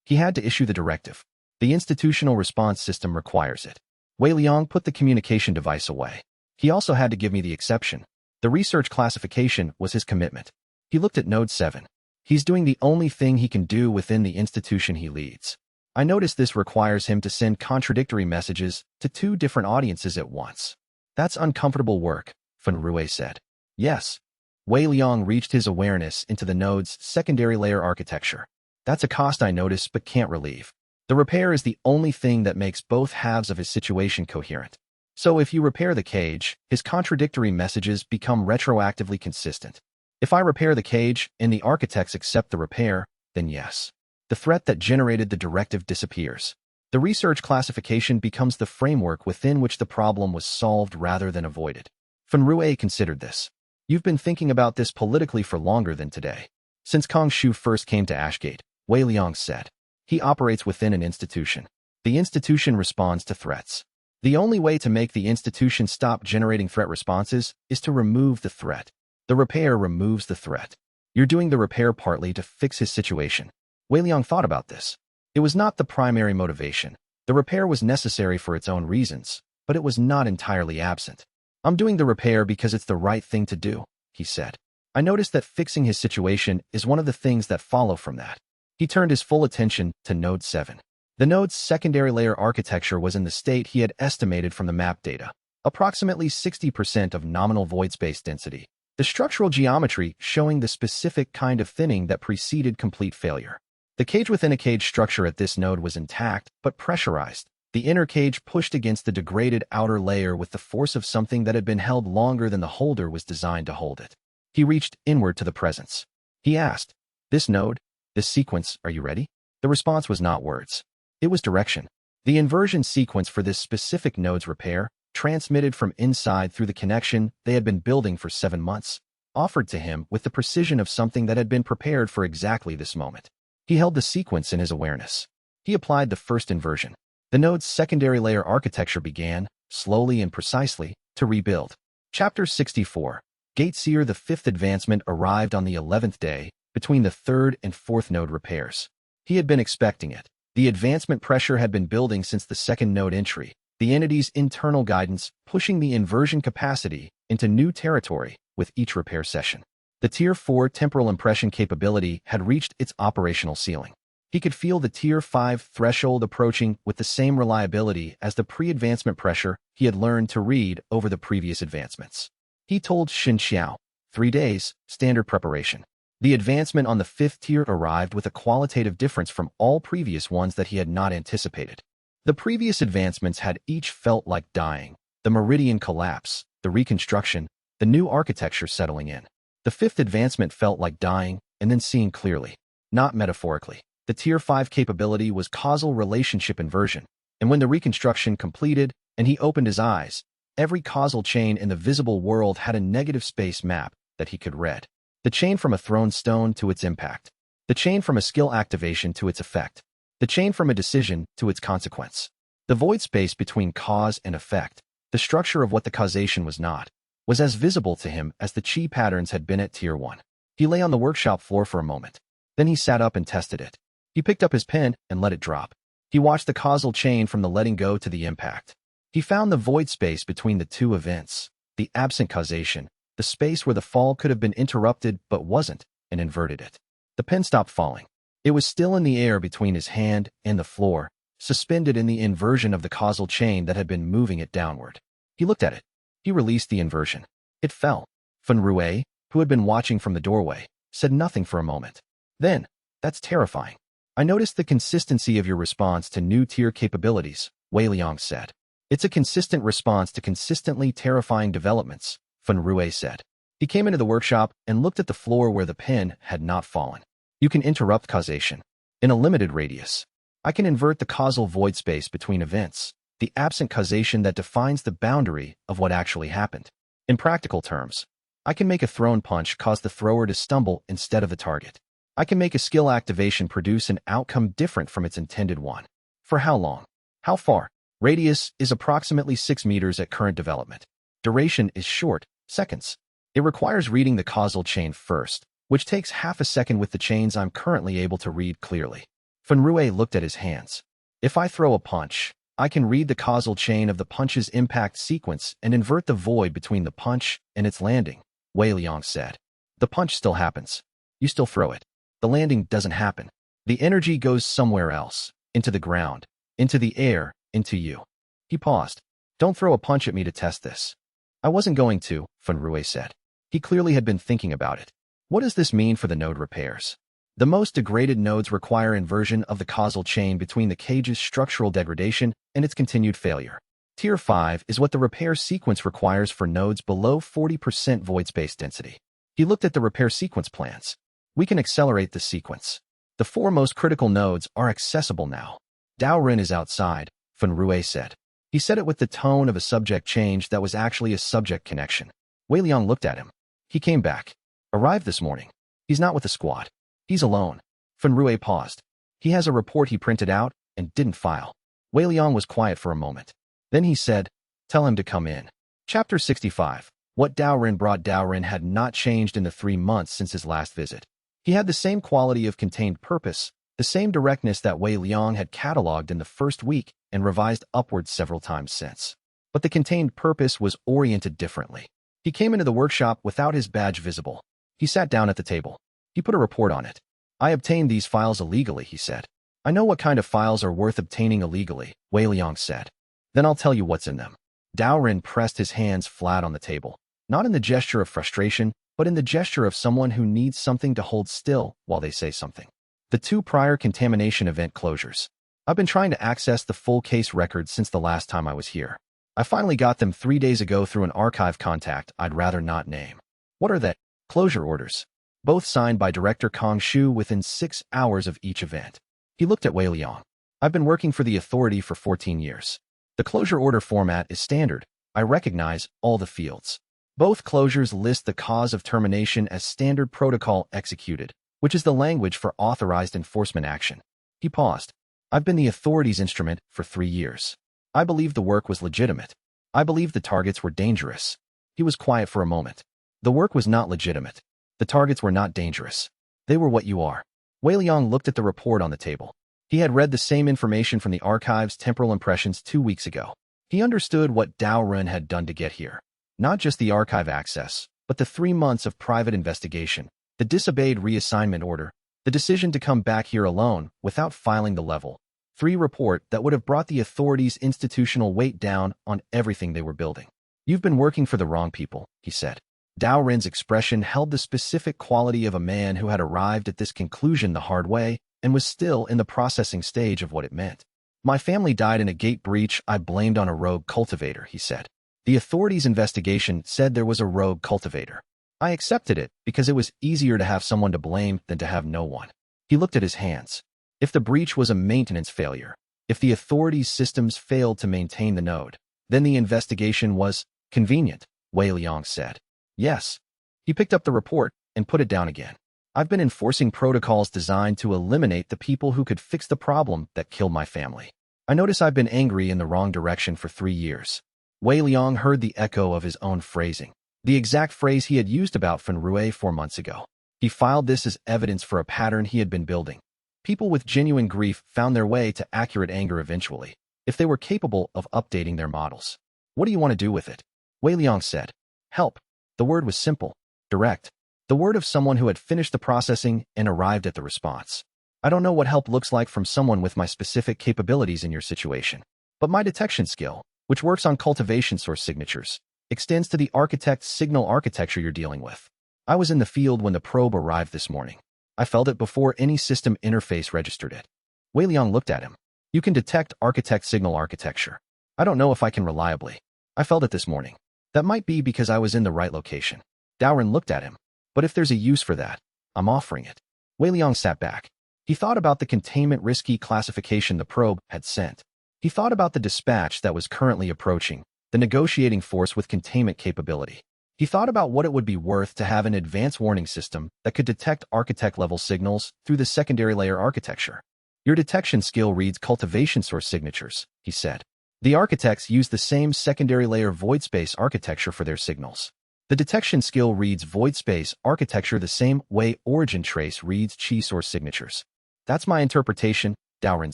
He had to issue the directive. The institutional response system requires it. Wei Liang put the communication device away. He also had to give me the exception. The research classification was his commitment. He looked at Node 7. He's doing the only thing he can do within the institution he leads. I noticed this requires him to send contradictory messages to 2 different audiences at once. "That's uncomfortable work," Fan Rui said. "Yes." Wei Liang reached his awareness into the node's secondary layer architecture. "That's a cost I notice but can't relieve. The repair is the only thing that makes both halves of his situation coherent. So if you repair the cage, his contradictory messages become retroactively consistent. If I repair the cage and the architects accept the repair, then yes. The threat that generated the directive disappears. The research classification becomes the framework within which the problem was solved rather than avoided." Fan Rui considered this. "You've been thinking about this politically for longer than today." "Since Kong Shu first came to Ashgate," Wei Liang said. "He operates within an institution. The institution responds to threats. The only way to make the institution stop generating threat responses is to remove the threat. The repair removes the threat. You're doing the repair partly to fix his situation." Wei Liang thought about this. It was not the primary motivation. The repair was necessary for its own reasons, but it was not entirely absent. "I'm doing the repair because it's the right thing to do," he said. "I noticed that fixing his situation is one of the things that follow from that." He turned his full attention to Node 7. The node's secondary layer architecture was in the state he had estimated from the map data, approximately 60% of nominal void space density, the structural geometry showing the specific kind of thinning that preceded complete failure. The cage within a cage structure at this node was intact, but pressurized. The inner cage pushed against the degraded outer layer with the force of something that had been held longer than the holder was designed to hold it. He reached inward to the presence. He asked, "This node, this sequence, are you ready?" The response was not words. It was direction. The inversion sequence for this specific node's repair, transmitted from inside through the connection they had been building for 7 months, offered to him with the precision of something that had been prepared for exactly this moment. He held the sequence in his awareness. He applied the first inversion. The node's secondary layer architecture began, slowly and precisely, to rebuild. Chapter 64. Gateseer. The 5th advancement arrived on the 11th day, between the 3rd and 4th node repairs. He had been expecting it. The advancement pressure had been building since the 2nd node entry, the entity's internal guidance pushing the inversion capacity into new territory with each repair session. The Tier 4 temporal impression capability had reached its operational ceiling. He could feel the Tier 5 threshold approaching with the same reliability as the pre-advancement pressure he had learned to read over the previous advancements. He told xianxia, 3 days, standard preparation. The advancement on the 5th tier arrived with a qualitative difference from all previous ones that he had not anticipated. The previous advancements had each felt like dying, the meridian collapse, the reconstruction, the new architecture settling in. The 5th advancement felt like dying and then seeing clearly, not metaphorically. The Tier 5 capability was causal relationship inversion, and when the reconstruction completed and he opened his eyes, every causal chain in the visible world had a negative space map that he could read. The chain from a thrown stone to its impact. The chain from a skill activation to its effect. The chain from a decision to its consequence. The void space between cause and effect, the structure of what the causation was not, was as visible to him as the chi patterns had been at Tier 1. He lay on the workshop floor for a moment. Then he sat up and tested it. He picked up his pen and let it drop. He watched the causal chain from the letting go to the impact. He found the void space between the 2 events, the absent causation, the space where the fall could have been interrupted but wasn't, and inverted it. The pen stopped falling. It was still in the air between his hand and the floor, suspended in the inversion of the causal chain that had been moving it downward. He looked at it. He released the inversion. It fell. Fan Rui, who had been watching from the doorway, said nothing for a moment. Then, that's terrifying. I noticed the consistency of your response to new tier capabilities, Wei Liang said. It's a consistent response to consistently terrifying developments, Fan Rui said. He came into the workshop and looked at the floor where the pin had not fallen. You can interrupt causation. In a limited radius. I can invert the causal void space between events, the absent causation that defines the boundary of what actually happened. In practical terms, I can make a thrown punch cause the thrower to stumble instead of the target. I can make a skill activation produce an outcome different from its intended one. For how long? How far? Radius is approximately 6 meters at current development. Duration is short, seconds. It requires reading the causal chain first, which takes half a second with the chains I'm currently able to read clearly. Fan Rui looked at his hands. If I throw a punch, I can read the causal chain of the punch's impact sequence and invert the void between the punch and its landing, Wei Liang said. The punch still happens. You still throw it. The landing doesn't happen. The energy goes somewhere else, into the ground, into the air, into you. He paused. Don't throw a punch at me to test this. I wasn't going to, Fan Rui said. He clearly had been thinking about it. What does this mean for the node repairs? The most degraded nodes require inversion of the causal chain between the cage's structural degradation and its continued failure. Tier 5 is what the repair sequence requires for nodes below 40% void space density. He looked at the repair sequence plans. We can accelerate the sequence. The 4 most critical nodes are accessible now. Dao Ren is outside, Fan Rui said. He said it with the tone of a subject change that was actually a subject connection. Wei Liang looked at him. He came back. Arrived this morning. He's not with the squad. He's alone. Fan Rui paused. He has a report he printed out and didn't file. Wei Liang was quiet for a moment. Then he said, tell him to come in. Chapter 65. What Dao Ren brought. Dao Ren had not changed in the 3 months since his last visit. He had the same quality of contained purpose, the same directness that Wei Liang had catalogued in the first week and revised upwards several times since. But the contained purpose was oriented differently. He came into the workshop without his badge visible. He sat down at the table. He put a report on it. I obtained these files illegally, he said. I know what kind of files are worth obtaining illegally, Wei Liang said. Then I'll tell you what's in them. Dao Ren pressed his hands flat on the table, not in the gesture of frustration, but in the gesture of someone who needs something to hold still while they say something. The 2 prior contamination event closures. I've been trying to access the full case records since the last time I was here. I finally got them 3 days ago through an archive contact I'd rather not name. What are they? Closure orders. Both signed by Director Kong Shu within 6 hours of each event. He looked at Wei Liang. I've been working for the authority for 14 years. The closure order format is standard. I recognize all the fields. Both closures list the cause of termination as standard protocol executed, which is the language for authorized enforcement action. He paused. I've been the authority's instrument for 3 years. I believe the work was legitimate. I believe the targets were dangerous. He was quiet for a moment. The work was not legitimate. The targets were not dangerous. They were what you are. Wei Liang looked at the report on the table. He had read the same information from the archive's temporal impressions 2 weeks ago. He understood what Dao Ren had done to get here. Not just the archive access, but the 3 months of private investigation, the disobeyed reassignment order, the decision to come back here alone without filing the level 3 report that would have brought the authorities' institutional weight down on everything they were building. You've been working for the wrong people, he said. Dao Ren's expression held the specific quality of a man who had arrived at this conclusion the hard way and was still in the processing stage of what it meant. My family died in a gate breach I blamed on a rogue cultivator, he said. The authorities' investigation said there was a rogue cultivator. I accepted it because it was easier to have someone to blame than to have no one. He looked at his hands. If the breach was a maintenance failure, if the authorities' systems failed to maintain the node, then the investigation was convenient, Wei Liang said. Yes. He picked up the report and put it down again. I've been enforcing protocols designed to eliminate the people who could fix the problem that killed my family. I notice I've been angry in the wrong direction for 3 years. Wei Liang heard the echo of his own phrasing, the exact phrase he had used about Fan Rui 4 months ago. He filed this as evidence for a pattern he had been building. People with genuine grief found their way to accurate anger eventually, if they were capable of updating their models. What do you want to do with it? Wei Liang said. Help. The word was simple, direct. The word of someone who had finished the processing and arrived at the response. I don't know what help looks like from someone with my specific capabilities in your situation, but my detection skill, which works on cultivation source signatures, extends to the architect's signal architecture you're dealing with. I was in the field when the probe arrived this morning. I felt it before any system interface registered it. Wei Liang looked at him. You can detect architect signal architecture. I don't know if I can reliably. I felt it this morning. That might be because I was in the right location. Daoren looked at him. But if there's a use for that, I'm offering it. Wei Liang sat back. He thought about the containment risky classification the probe had sent. He thought about the dispatch that was currently approaching, the negotiating force with containment capability. He thought about what it would be worth to have an advanced warning system that could detect architect-level signals through the secondary layer architecture. Your detection skill reads cultivation source signatures, he said. The architects use the same secondary layer void space architecture for their signals. The detection skill reads void space architecture the same way origin trace reads chi source signatures. That's my interpretation, Daoren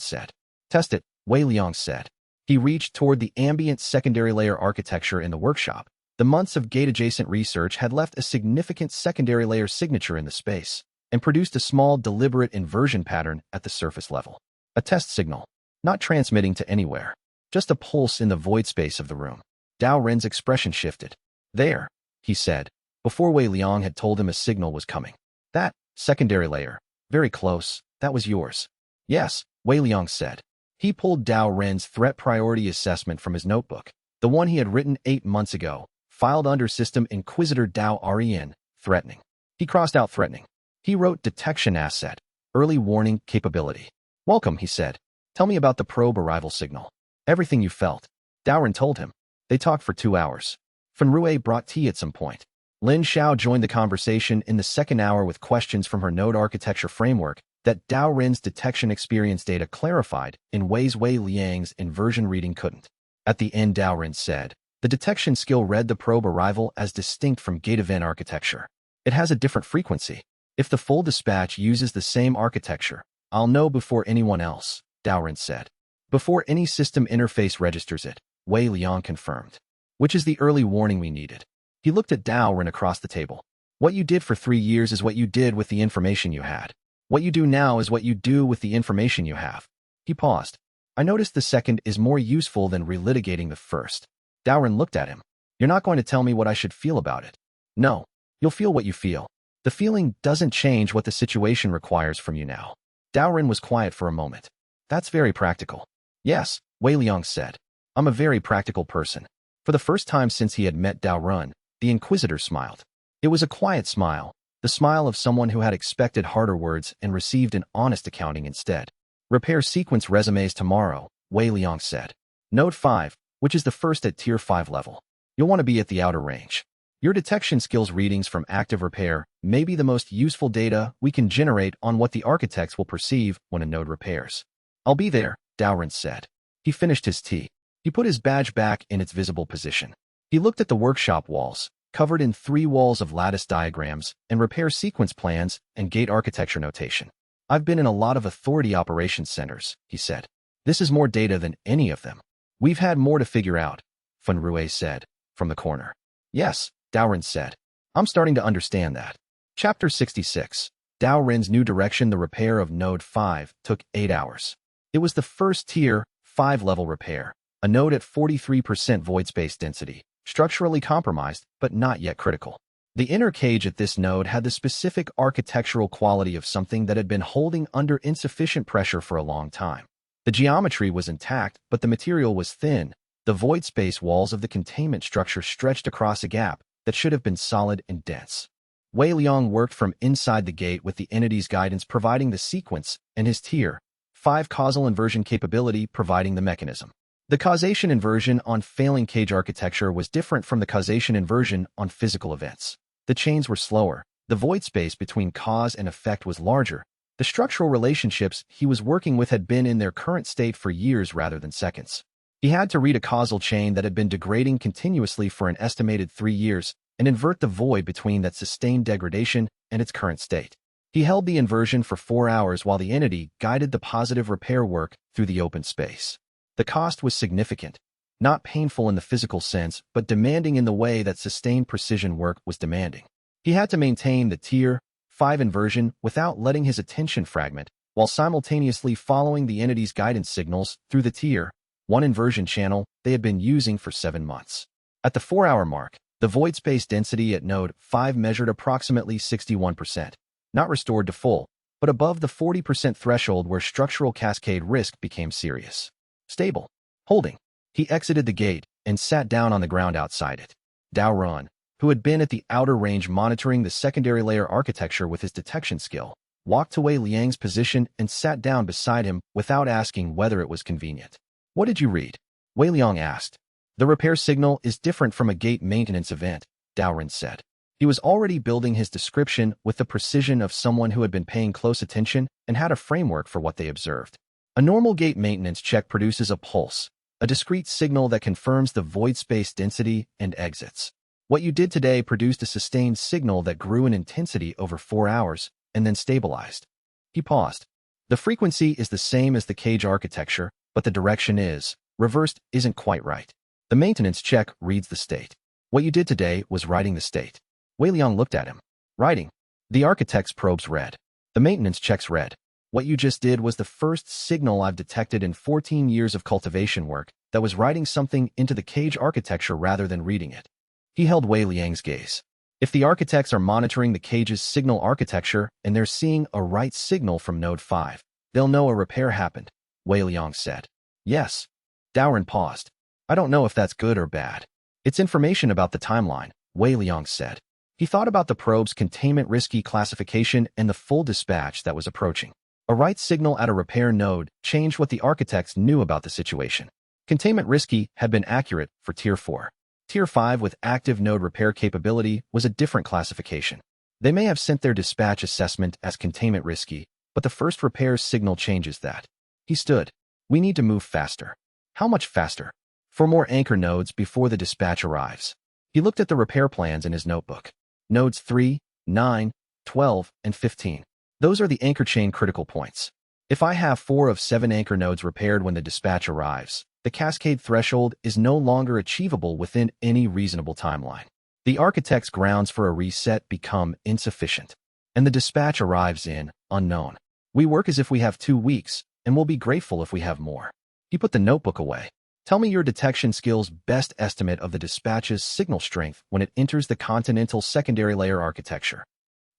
said. Test it, Wei Liang said. He reached toward the ambient secondary layer architecture in the workshop. The months of gate-adjacent research had left a significant secondary layer signature in the space and produced a small deliberate inversion pattern at the surface level. A test signal, not transmitting to anywhere, just a pulse in the void space of the room. Daoren's expression shifted. There, he said, before Wei Liang had told him a signal was coming. That secondary layer, very close, that was yours. Yes, Wei Liang said. He pulled Daoren's threat priority assessment from his notebook, the one he had written 8 months ago, filed under System Inquisitor Dao Arian, threatening. He crossed out threatening. He wrote detection asset, early warning capability. Welcome, he said. Tell me about the probe arrival signal. Everything you felt. Daoren told him. They talked for 2 hours. Fenrui brought tea at some point. Lin Xiao joined the conversation in the second hour with questions from her node architecture framework that Daoren's detection experience data clarified in ways Wei Liang's inversion reading couldn't. At the end, Daoren said, the detection skill read the probe arrival as distinct from gate event architecture. It has a different frequency. If the full dispatch uses the same architecture, I'll know before anyone else, Daoren said. Before any system interface registers it, Wei Liang confirmed. Which is the early warning we needed. He looked at Daoren across the table. What you did for 3 years is what you did with the information you had. What you do now is what you do with the information you have. He paused. I noticed the second is more useful than relitigating the first. Daoren looked at him. You're not going to tell me what I should feel about it. No. You'll feel what you feel. The feeling doesn't change what the situation requires from you now. Daoren was quiet for a moment. That's very practical. Yes, Wei Liang said. I'm a very practical person. For the first time since he had met Daoren, the Inquisitor smiled. It was a quiet smile, the smile of someone who had expected harder words and received an honest accounting instead. Repair sequence resumes tomorrow, Wei Liang said. Node 5, which is the first at Tier 5 level. You'll want to be at the outer range. Your detection skills readings from active repair may be the most useful data we can generate on what the architects will perceive when a node repairs. I'll be there, Daoren said. He finished his tea. He put his badge back in its visible position. He looked at the workshop walls, covered in 3 walls of lattice diagrams and repair sequence plans and gate architecture notation. I've been in a lot of authority operations centers, he said. This is more data than any of them. We've had more to figure out, Fenrui said, from the corner. Yes, Daoren said. I'm starting to understand that. Chapter 66. Daoren's new direction. The repair of Node 5 took 8 hours. It was the first Tier 5 level repair, a node at 43% void space density, structurally compromised, but not yet critical. The inner cage at this node had the specific architectural quality of something that had been holding under insufficient pressure for a long time. The geometry was intact, but the material was thin. The void space walls of the containment structure stretched across a gap that should have been solid and dense. Wei Liang worked from inside the gate with the entity's guidance providing the sequence and his Tier 5 causal inversion capability providing the mechanism. The causation inversion on failing cage architecture was different from the causation inversion on physical events. The chains were slower. The void space between cause and effect was larger. The structural relationships he was working with had been in their current state for years rather than seconds. He had to read a causal chain that had been degrading continuously for an estimated 3 years and invert the void between that sustained degradation and its current state. He held the inversion for 4 hours while the entity guided the positive repair work through the open space. The cost was significant, not painful in the physical sense, but demanding in the way that sustained precision work was demanding. He had to maintain the Tier 5 inversion without letting his attention fragment, while simultaneously following the entity's guidance signals through the Tier 1 inversion channel they had been using for 7 months. At the 4-hour mark, the void space density at node 5 measured approximately 61%, not restored to full, but above the 40% threshold where structural cascade risk became serious. Stable. Holding. He exited the gate and sat down on the ground outside it. Dao Ran, who had been at the outer range monitoring the secondary layer architecture with his detection skill, walked to Wei Liang's position and sat down beside him without asking whether it was convenient. What did you read? Wei Liang asked. The repair signal is different from a gate maintenance event, Dao Ran said. He was already building his description with the precision of someone who had been paying close attention and had a framework for what they observed. A normal gate maintenance check produces a pulse, a discrete signal that confirms the void space density and exits. What you did today produced a sustained signal that grew in intensity over 4 hours and then stabilized. He paused. The frequency is the same as the cage architecture, but the direction is, reversed isn't quite right. The maintenance check reads the state. What you did today was writing the state. Wei Liang looked at him. Writing. The architect's probes read. The maintenance checks read. What you just did was the first signal I've detected in 14 years of cultivation work that was writing something into the cage architecture rather than reading it. He held Wei Liang's gaze. If the architects are monitoring the cage's signal architecture and they're seeing a write signal from node 5, they'll know a repair happened, Wei Liang said. Yes. Dao Ran paused. I don't know if that's good or bad. It's information about the timeline, Wei Liang said. He thought about the probe's containment risky classification and the full dispatch that was approaching. A write signal at a repair node changed what the architects knew about the situation. Containment risky had been accurate for Tier 4. Tier 5 with active node repair capability was a different classification. They may have sent their dispatch assessment as containment risky, but the first repair signal changes that. He stood. We need to move faster. How much faster? 4 more anchor nodes before the dispatch arrives. He looked at the repair plans in his notebook. Nodes 3, 9, 12, and 15. Those are the anchor chain critical points. If I have 4 of 7 anchor nodes repaired when the dispatch arrives, the cascade threshold is no longer achievable within any reasonable timeline. The architect's grounds for a reset become insufficient, and the dispatch arrives in unknown. We work as if we have 2 weeks, and we'll be grateful if we have more. He put the notebook away. Tell me your detection skill's best estimate of the dispatch's signal strength when it enters the continental secondary layer architecture.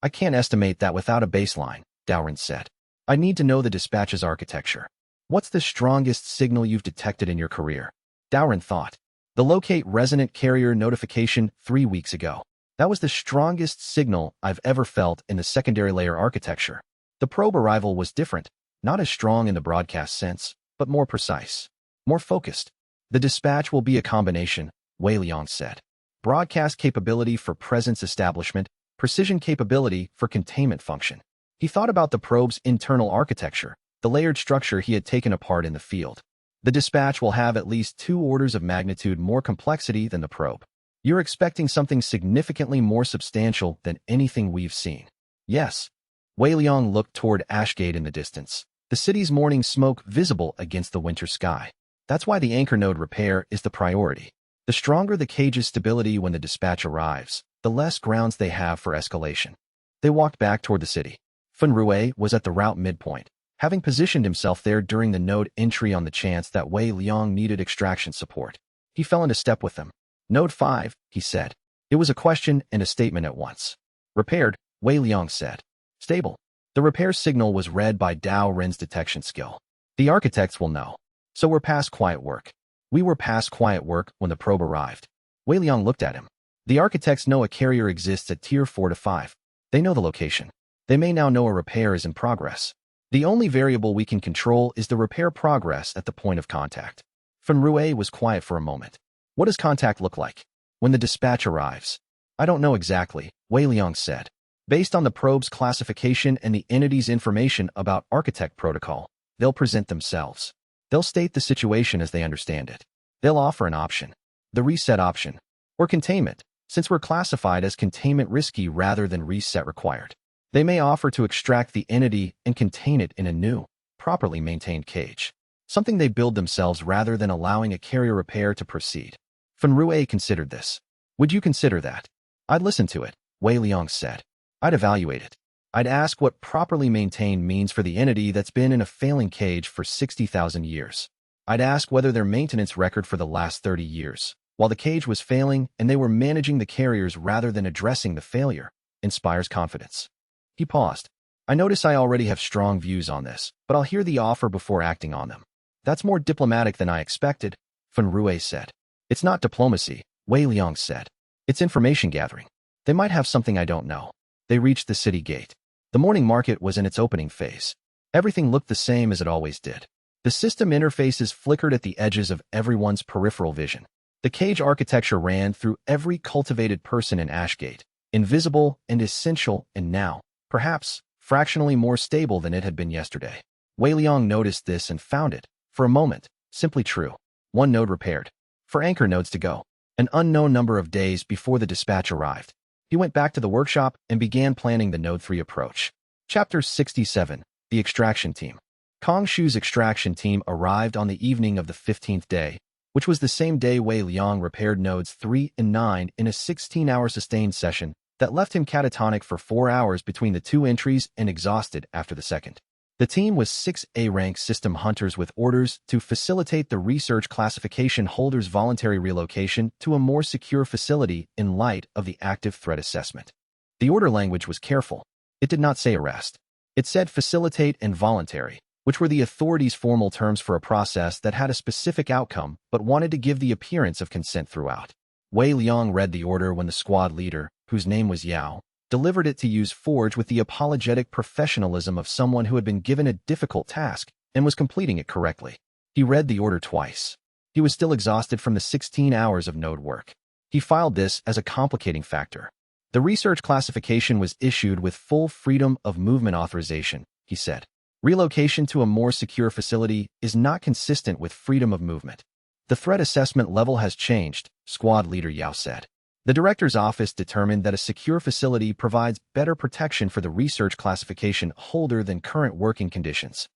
I can't estimate that without a baseline, Dao Ran said. I need to know the dispatch's architecture. What's the strongest signal you've detected in your career? Dao Ran thought. The locate resonant carrier notification 3 weeks ago. That was the strongest signal I've ever felt in the secondary layer architecture. The probe arrival was different, not as strong in the broadcast sense, but more precise. More focused. The dispatch will be a combination, Wei Liang said. Broadcast capability for presence establishment, precision capability for containment function. He thought about the probe's internal architecture, the layered structure he had taken apart in the field. The dispatch will have at least 2 orders of magnitude more complexity than the probe. You're expecting something significantly more substantial than anything we've seen. Yes. Wei Liang looked toward Ashgate in the distance, the city's morning smoke visible against the winter sky. That's why the anchor node repair is the priority. The stronger the cage's stability when the dispatch arrives, the less grounds they have for escalation. They walked back toward the city. Fen Rue was at the route midpoint, having positioned himself there during the node entry on the chance that Wei Liang needed extraction support. He fell into step with them. Node 5, he said. It was a question and a statement at once. Repaired, Wei Liang said. Stable. The repair signal was read by Dao Ran's detection skill. The architects will know. So we're past quiet work. We were past quiet work when the probe arrived. Wei Liang looked at him. The architects know a carrier exists at Tier 4 to 5. They know the location. They may now know a repair is in progress. The only variable we can control is the repair progress at the point of contact. Fen Rue was quiet for a moment. What does contact look like? When the dispatch arrives? I don't know exactly, Wei Liang said. Based on the probe's classification and the entity's information about architect protocol, they'll present themselves. They'll state the situation as they understand it. They'll offer an option. The reset option. Or containment, since we're classified as containment risky rather than reset required. They may offer to extract the entity and contain it in a new, properly maintained cage. Something they build themselves rather than allowing a carrier repair to proceed. Fen Rue considered this. Would you consider that? I'd listen to it, Wei Liang said. I'd evaluate it. I'd ask what properly maintained means for the entity that's been in a failing cage for 60,000 years. I'd ask whether their maintenance record for the last 30 years, while the cage was failing and they were managing the carriers rather than addressing the failure, inspires confidence. He paused. I notice I already have strong views on this, but I'll hear the offer before acting on them. That's more diplomatic than I expected, Fen Rui said. It's not diplomacy, Wei Liang said. It's information gathering. They might have something I don't know. They reached the city gate. The morning market was in its opening phase. Everything looked the same as it always did. The system interfaces flickered at the edges of everyone's peripheral vision. The cage architecture ran through every cultivated person in Ashgate, invisible and essential and now, perhaps, fractionally more stable than it had been yesterday. Wei Liang noticed this and found it, for a moment, simply true. One node repaired. For anchor nodes to go. An unknown number of days before the dispatch arrived. He went back to the workshop and began planning the Node 3 approach. Chapter 67. The Extraction Team. Kong Shu's extraction team arrived on the evening of the 15th day, which was the same day Wei Liang repaired nodes 3 and 9 in a 16-hour sustained session that left him catatonic for 4 hours between the two entries and exhausted after the second. The team was 6 A-rank system hunters with orders to facilitate the research classification holder's voluntary relocation to a more secure facility in light of the active threat assessment. The order language was careful. It did not say arrest. It said facilitate and voluntary, which were the authorities' formal terms for a process that had a specific outcome but wanted to give the appearance of consent throughout. Wei Liang read the order when the squad leader, whose name was Yao, delivered it to use Forge with the apologetic professionalism of someone who had been given a difficult task and was completing it correctly. He read the order twice. He was still exhausted from the 16 hours of node work. He filed this as a complicating factor. The research classification was issued with full freedom of movement authorization, he said. Relocation to a more secure facility is not consistent with freedom of movement. The threat assessment level has changed, squad leader Yao said. The director's office determined that a secure facility provides better protection for the research classification holder than current working conditions.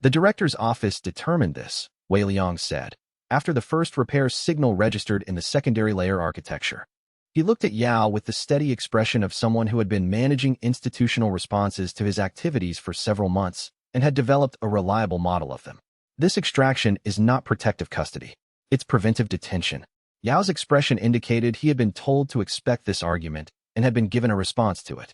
The director's office determined this, Wei Liang said, after the first repair signal registered in the secondary layer architecture. He looked at Yao with the steady expression of someone who had been managing institutional responses to his activities for several months and had developed a reliable model of them. This extraction is not protective custody. It's preventive detention. Yao's expression indicated he had been told to expect this argument and had been given a response to it.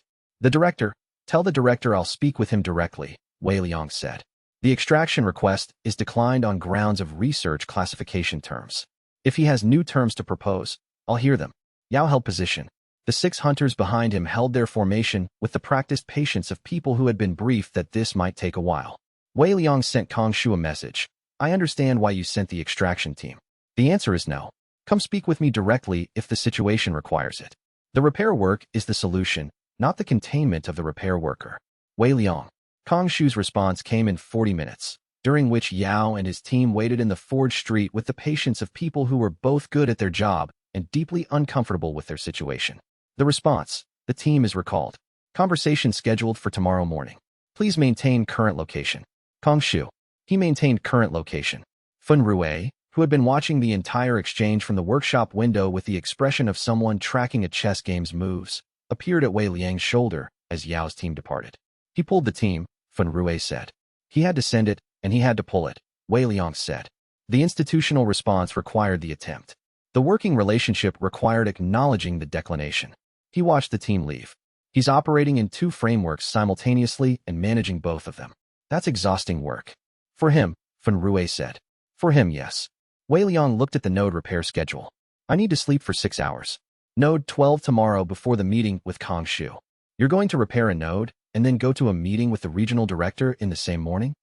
Tell the director I'll speak with him directly, Wei Liang said. The extraction request is declined on grounds of research classification terms. If he has new terms to propose, I'll hear them. Yao held position. The 6 hunters behind him held their formation with the practiced patience of people who had been briefed that this might take a while. Wei Liang sent Kong Shu a message. I understand why you sent the extraction team. The answer is no. Come speak with me directly if the situation requires it. The repair work is the solution, not the containment of the repair worker. Wei Liang. Kong Shu's response came in 40 minutes, during which Yao and his team waited in the Forge Street with the patience of people who were both good at their job and deeply uncomfortable with their situation. The response: the team is recalled. Conversation scheduled for tomorrow morning. Please maintain current location. Kong Shu. He maintained current location. Fen Rui, who had been watching the entire exchange from the workshop window with the expression of someone tracking a chess game's moves, appeared at Wei Liang's shoulder as Yao's team departed. He pulled the team, Fen Rui said. He had to send it, and he had to pull it, Wei Liang said. The institutional response required the attempt. The working relationship required acknowledging the declination. He watched the team leave. He's operating in 2 frameworks simultaneously and managing both of them. That's exhausting work. For him, Fen Rui said. For him, yes. Wei Liang looked at the node repair schedule. I need to sleep for 6 hours. Node 12 tomorrow before the meeting with Kong Shu. You're going to repair a node and then go to a meeting with the regional director in the same morning?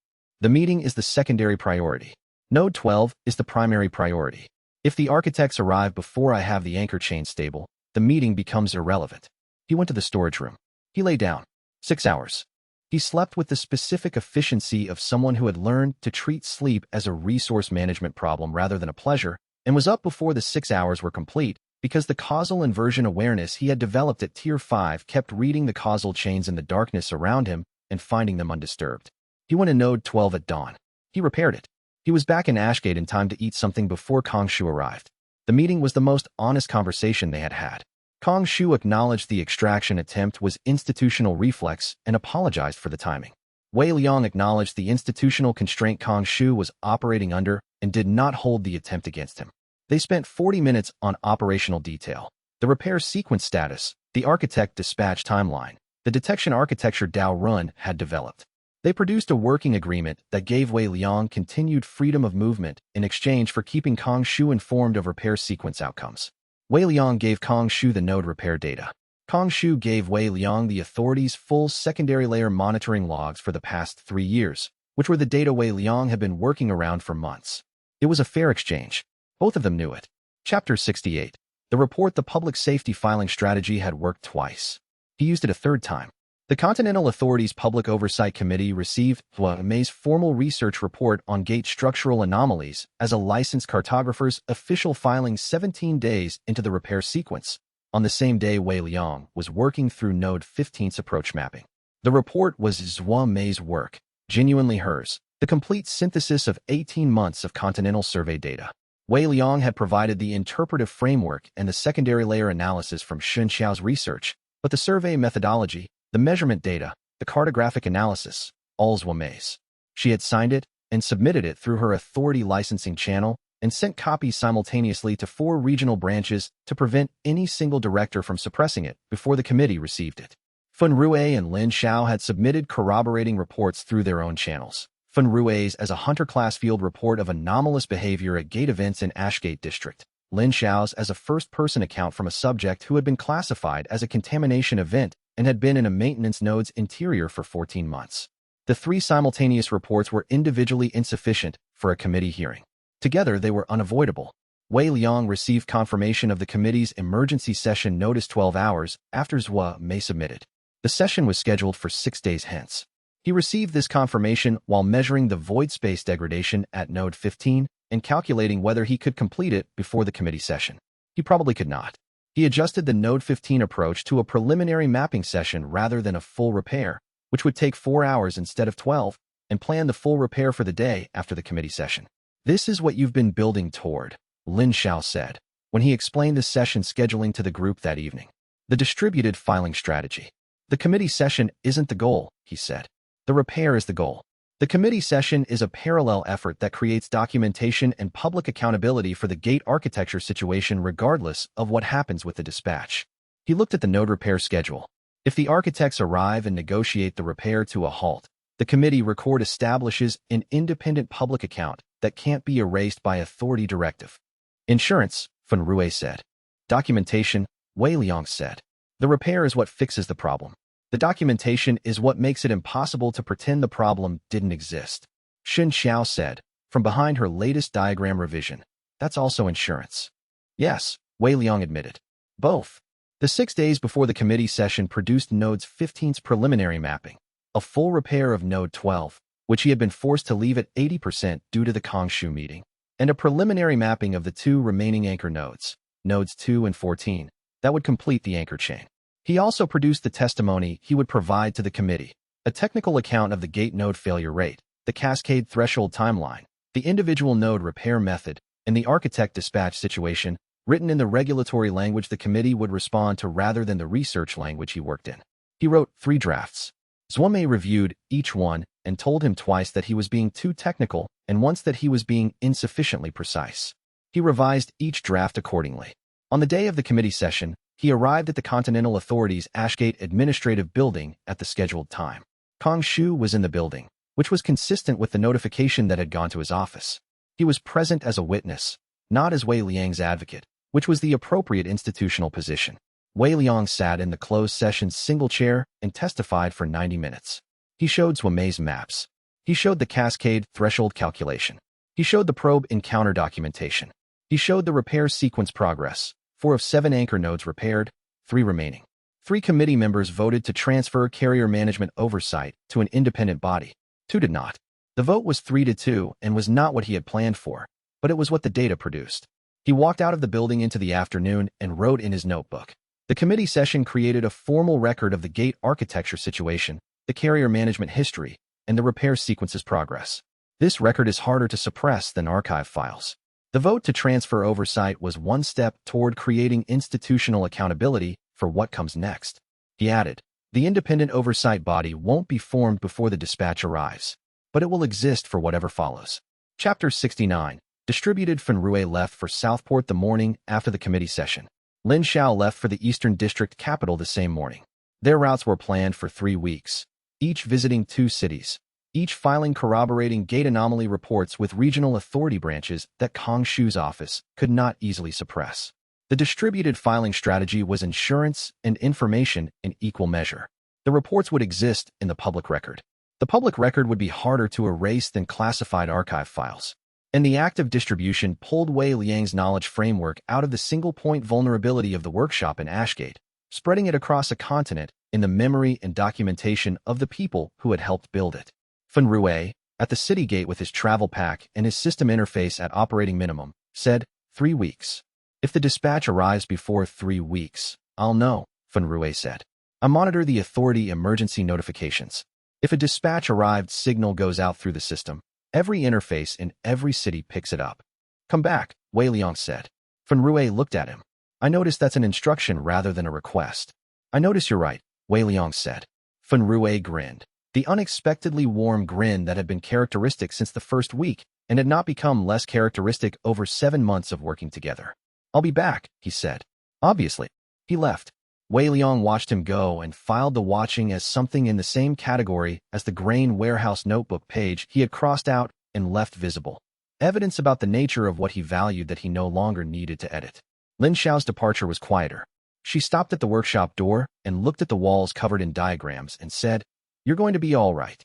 The meeting is the secondary priority. Node 12 is the primary priority. If the architects arrive before I have the anchor chain stable, the meeting becomes irrelevant. He went to the storage room. He lay down. 6 hours. He slept with the specific efficiency of someone who had learned to treat sleep as a resource management problem rather than a pleasure, and was up before the 6 hours were complete because the causal inversion awareness he had developed at Tier 5 kept reading the causal chains in the darkness around him and finding them undisturbed. He went to Node 12 at dawn. He repaired it. He was back in Ashgate in time to eat something before Kong Shu arrived. The meeting was the most honest conversation they had had. Kong Shu acknowledged the extraction attempt was institutional reflex and apologized for the timing. Wei Liang acknowledged the institutional constraint Kong Shu was operating under and did not hold the attempt against him. They spent 40 minutes on operational detail, the repair sequence status, the architect dispatch timeline, the detection architecture Dao Run had developed. They produced a working agreement that gave Wei Liang continued freedom of movement in exchange for keeping Kong Shu informed of repair sequence outcomes. Wei Liang gave Kong Shu the node repair data. Kong Shu gave Wei Liang the authorities' full secondary layer monitoring logs for the past 3 years, which were the data Wei Liang had been working around for months. It was a fair exchange. Both of them knew it. Chapter 68. The report the public safety filing strategy had worked twice. He used it a third time. The Continental Authority's Public Oversight Committee received May's formal research report on gate structural anomalies as a licensed cartographer's official filing 17 days into the repair sequence, on the same day Wei Liang was working through Node 15's approach mapping. The report was Zhua Mei's work, genuinely hers, the complete synthesis of 18 months of Continental survey data. Wei Liang had provided the interpretive framework and the secondary layer analysis from Xianxia's research, but the survey methodology, the measurement data, the cartographic analysis, all Zhua Mei's. She had signed it and submitted it through her authority licensing channel and sent copies simultaneously to 4 regional branches to prevent any single director from suppressing it before the committee received it. Fun Rue and Lin Xiao had submitted corroborating reports through their own channels. Fun Rue's as a hunter-class field report of anomalous behavior at gate events in Ashgate District. Lin Xiao's as a first-person account from a subject who had been classified as a contamination event and had been in a maintenance node's interior for 14 months. The 3 simultaneous reports were individually insufficient for a committee hearing. Together, they were unavoidable. Wei Liang received confirmation of the committee's emergency session notice 12 hours after Zhua Mei submitted. The session was scheduled for 6 days hence. He received this confirmation while measuring the void space degradation at node 15 and calculating whether he could complete it before the committee session. He probably could not. He adjusted the node 15 approach to a preliminary mapping session rather than a full repair, which would take 4 hours instead of 12, and planned the full repair for the day after the committee session. This is what you've been building toward, Lin Xiao said, when he explained the session scheduling to the group that evening. The distributed filing strategy. The committee session isn't the goal, he said. The repair is the goal. The committee session is a parallel effort that creates documentation and public accountability for the gate architecture situation regardless of what happens with the dispatch. He looked at the node repair schedule. If the architects arrive and negotiate the repair to a halt, the committee record establishes an independent public account that can't be erased by authority directive. Insurance, Fun Rue said. Documentation, Wei Liang said. The repair is what fixes the problem. The documentation is what makes it impossible to pretend the problem didn't exist. Xin Xiao said, from behind her latest diagram revision. That's also insurance. Yes, Wei Liang admitted. Both. The 6 days before the committee session produced Node's 15's preliminary mapping, a full repair of Node 12, which he had been forced to leave at 80% due to the Kongshu meeting, and a preliminary mapping of the 2 remaining anchor nodes, Nodes 2 and 14, that would complete the anchor chain. He also produced the testimony he would provide to the committee, a technical account of the gate node failure rate, the cascade threshold timeline, the individual node repair method, and the architect dispatch situation, written in the regulatory language the committee would respond to rather than the research language he worked in. He wrote 3 drafts. Zhua Mei reviewed each one and told him twice that he was being too technical and once that he was being insufficiently precise. He revised each draft accordingly. On the day of the committee session, he arrived at the Continental Authority's Ashgate Administrative Building at the scheduled time. Kong Shu was in the building, which was consistent with the notification that had gone to his office. He was present as a witness, not as Wei Liang's advocate, which was the appropriate institutional position. Wei Liang sat in the closed session's single chair and testified for 90 minutes. He showed Zhua Mei's maps. He showed the cascade threshold calculation. He showed the probe encounter documentation. He showed the repair sequence progress. 4 of 7 anchor nodes repaired, 3 remaining. 3 committee members voted to transfer carrier management oversight to an independent body. 2 did not. The vote was 3-2 and was not what he had planned for, but it was what the data produced. He walked out of the building into the afternoon and wrote in his notebook. The committee session created a formal record of the gate architecture situation, the carrier management history, and the repair sequence's progress. This record is harder to suppress than archive files. The vote to transfer oversight was one step toward creating institutional accountability for what comes next. He added, the independent oversight body won't be formed before the dispatch arrives, but it will exist for whatever follows. Chapter 69. Distributed Fenrui left for Southport the morning after the committee session. Lin Xiao left for the Eastern District capital the same morning. Their routes were planned for 3 weeks, each visiting 2 cities, each filing corroborating gate anomaly reports with regional authority branches that Kong Shu's office could not easily suppress. The distributed filing strategy was insurance and information in equal measure. The reports would exist in the public record. The public record would be harder to erase than classified archive files. And the active distribution pulled Wei Liang's knowledge framework out of the single-point vulnerability of the workshop in Ashgate, spreading it across a continent in the memory and documentation of the people who had helped build it. Fenrui, at the city gate with his travel pack and his system interface at operating minimum, said, 3 weeks. If the dispatch arrives before 3 weeks, I'll know, Fenrui said. I monitor the authority emergency notifications. If a dispatch arrived signal goes out through the system, every interface in every city picks it up. Come back, Wei Liang said. Fenrui looked at him. I notice that's an instruction rather than a request. I notice you're right, Wei Liang said. Fenrui grinned. The unexpectedly warm grin that had been characteristic since the first week and had not become less characteristic over 7 months of working together. I'll be back, he said. Obviously. He left. Wei Liang watched him go and filed the watching as something in the same category as the grain warehouse notebook page he had crossed out and left visible. Evidence about the nature of what he valued that he no longer needed to edit. Lin Xiao's departure was quieter. She stopped at the workshop door and looked at the walls covered in diagrams and said, You're going to be all right.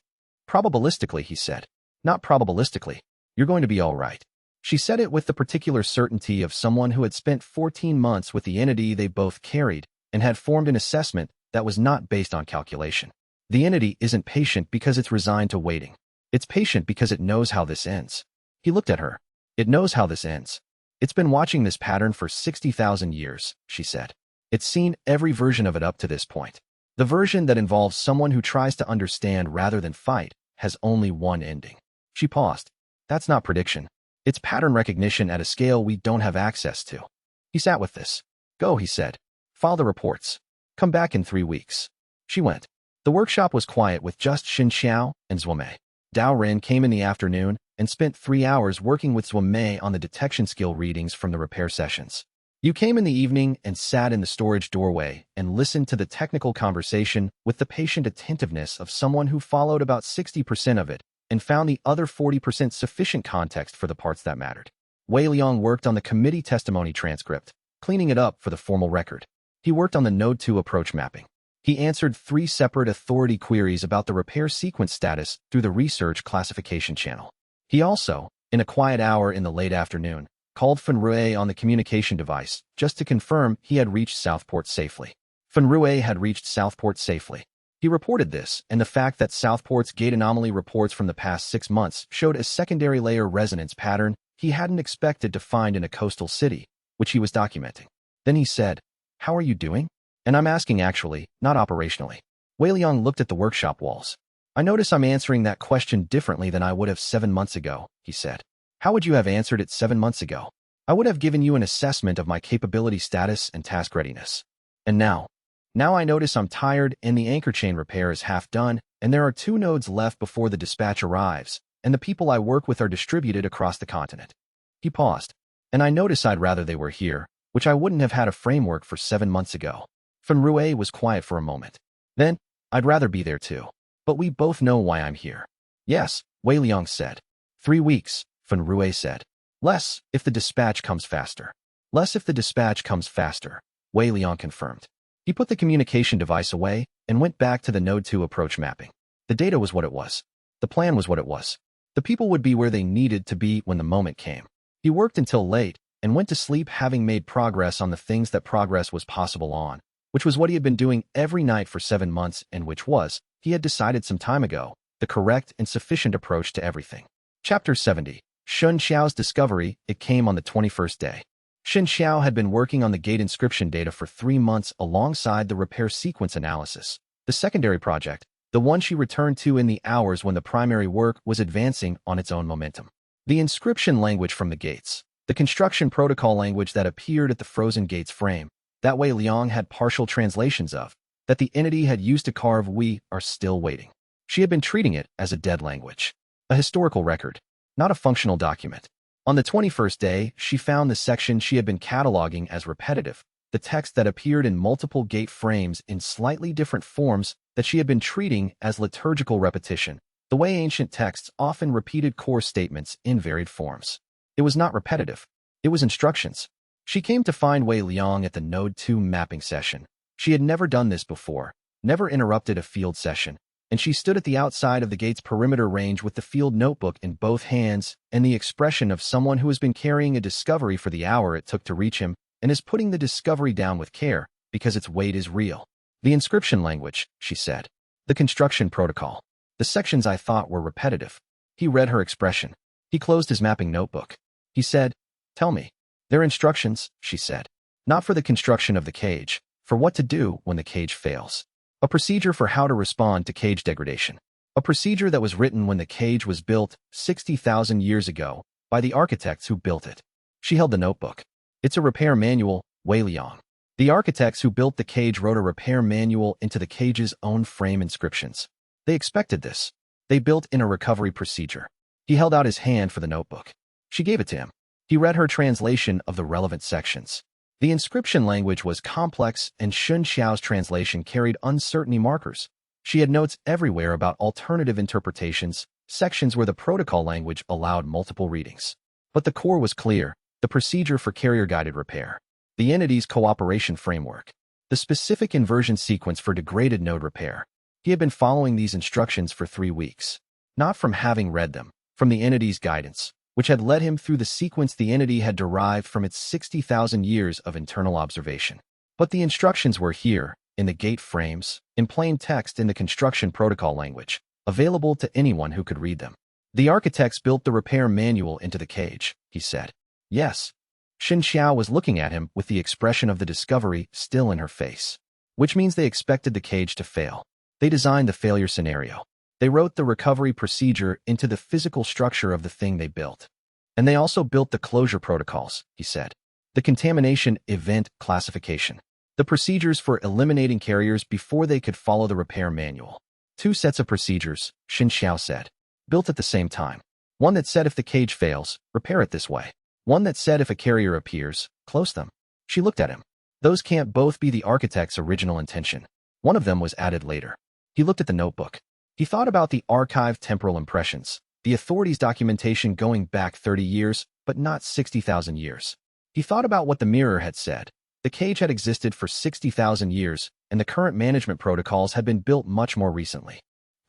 Probabilistically, he said. Not probabilistically. You're going to be all right. She said it with the particular certainty of someone who had spent 14 months with the entity they both carried and had formed an assessment that was not based on calculation. The entity isn't patient because it's resigned to waiting. It's patient because it knows how this ends. He looked at her. It knows how this ends. It's been watching this pattern for 60,000 years, she said. It's seen every version of it up to this point. The version that involves someone who tries to understand rather than fight has only one ending. She paused. That's not prediction. It's pattern recognition at a scale we don't have access to. He sat with this. Go, he said. File the reports. Come back in 3 weeks. She went. The workshop was quiet with just xianxia and Zhuomei. Dao Ren came in the afternoon and spent 3 hours working with Zhuomei on the detection skill readings from the repair sessions. You came in the evening and sat in the storage doorway and listened to the technical conversation with the patient attentiveness of someone who followed about 60% of it and found the other 40% sufficient context for the parts that mattered. Wei Liang worked on the committee testimony transcript, cleaning it up for the formal record. He worked on the Node 2 approach mapping. He answered 3 separate authority queries about the repair sequence status through the research classification channel. He also, in a quiet hour in the late afternoon, called Fenrui on the communication device just to confirm he had reached Southport safely. Fenrui had reached Southport safely. He reported this, and the fact that Southport's gate anomaly reports from the past 6 months showed a secondary layer resonance pattern he hadn't expected to find in a coastal city, which he was documenting. Then he said, How are you doing? And I'm asking actually, not operationally. Wei Liang looked at the workshop walls. I notice I'm answering that question differently than I would have 7 months ago, he said. How would you have answered it 7 months ago? I would have given you an assessment of my capability status and task readiness. And now I notice I'm tired and the anchor chain repair is half done and there are 2 nodes left before the dispatch arrives and the people I work with are distributed across the continent. He paused. And I notice I'd rather they were here, which I wouldn't have had a framework for 7 months ago. Fenrui was quiet for a moment. Then, I'd rather be there too. But we both know why I'm here. Yes, Wei Liang said. 3 weeks, Fenrui said. Less, if the dispatch comes faster. Less if the dispatch comes faster, Wei Liang confirmed. He put the communication device away and went back to the Node 2 approach mapping. The data was what it was. The plan was what it was. The people would be where they needed to be when the moment came. He worked until late and went to sleep having made progress on the things that progress was possible on, which was what he had been doing every night for 7 months and which was, he had decided some time ago, the correct and sufficient approach to everything. Chapter 70. Shun Xiao's discovery. It came on the 21st day. Shun Xiao had been working on the gate inscription data for 3 months alongside the repair sequence analysis, the secondary project, the one she returned to in the hours when the primary work was advancing on its own momentum. The inscription language from the gates, the construction protocol language that appeared at the frozen gates frame, that Wei Liang had partial translations of, that the entity had used to carve we are still waiting. She had been treating it as a dead language, a historical record, not a functional document. On the 21st day, she found the section she had been cataloging as repetitive, the text that appeared in multiple gate frames in slightly different forms that she had been treating as liturgical repetition, the way ancient texts often repeated core statements in varied forms. It was not repetitive. It was instructions. She came to find Wei Liang at the Node 2 mapping session. She had never done this before, never interrupted a field session, and she stood at the outside of the gate's perimeter range with the field notebook in both hands and the expression of someone who has been carrying a discovery for the hour it took to reach him and is putting the discovery down with care because its weight is real. The inscription language, she said. The construction protocol. The sections I thought were repetitive. He read her expression. He closed his mapping notebook. He said, "Tell me." "They're instructions," she said. "Not for the construction of the cage, for what to do when the cage fails. A procedure for how to respond to cage degradation. A procedure that was written when the cage was built 60,000 years ago by the architects who built it." She held the notebook. "It's a repair manual, Wei Liang. The architects who built the cage wrote a repair manual into the cage's own frame inscriptions. They expected this. They built in a recovery procedure." He held out his hand for the notebook. She gave it to him. He read her translation of the relevant sections. The inscription language was complex, and xianxia's translation carried uncertainty markers. She had notes everywhere about alternative interpretations, sections where the protocol language allowed multiple readings. But the core was clear: the procedure for carrier-guided repair, the entity's cooperation framework, the specific inversion sequence for degraded node repair. He had been following these instructions for 3 weeks, not from having read them, from the entity's guidance, which had led him through the sequence the entity had derived from its 60,000 years of internal observation. But the instructions were here, in the gate frames, in plain text in the construction protocol language, available to anyone who could read them. "The architects built the repair manual into the cage," he said. "Yes." Xianxia was looking at him with the expression of the discovery still in her face. "Which means they expected the cage to fail. They designed the failure scenario. They wrote the recovery procedure into the physical structure of the thing they built. And they also built the closure protocols," he said. "The contamination event classification. The procedures for eliminating carriers before they could follow the repair manual. 2 sets of procedures," Xianxia said, "built at the same time. One that said if the cage fails, repair it this way. One that said if a carrier appears, close them." She looked at him. "Those can't both be the architect's original intention. One of them was added later." He looked at the notebook. He thought about the archived temporal impressions, the authorities' documentation going back 30 years, but not 60,000 years. He thought about what the mirror had said. The cage had existed for 60,000 years, and the current management protocols had been built much more recently.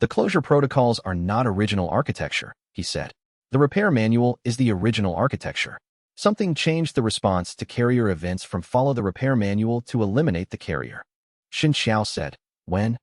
"The closure protocols are not original architecture," he said. "The repair manual is the original architecture. Something changed the response to carrier events from follow the repair manual to eliminate the carrier." Xianxiao said, "When?"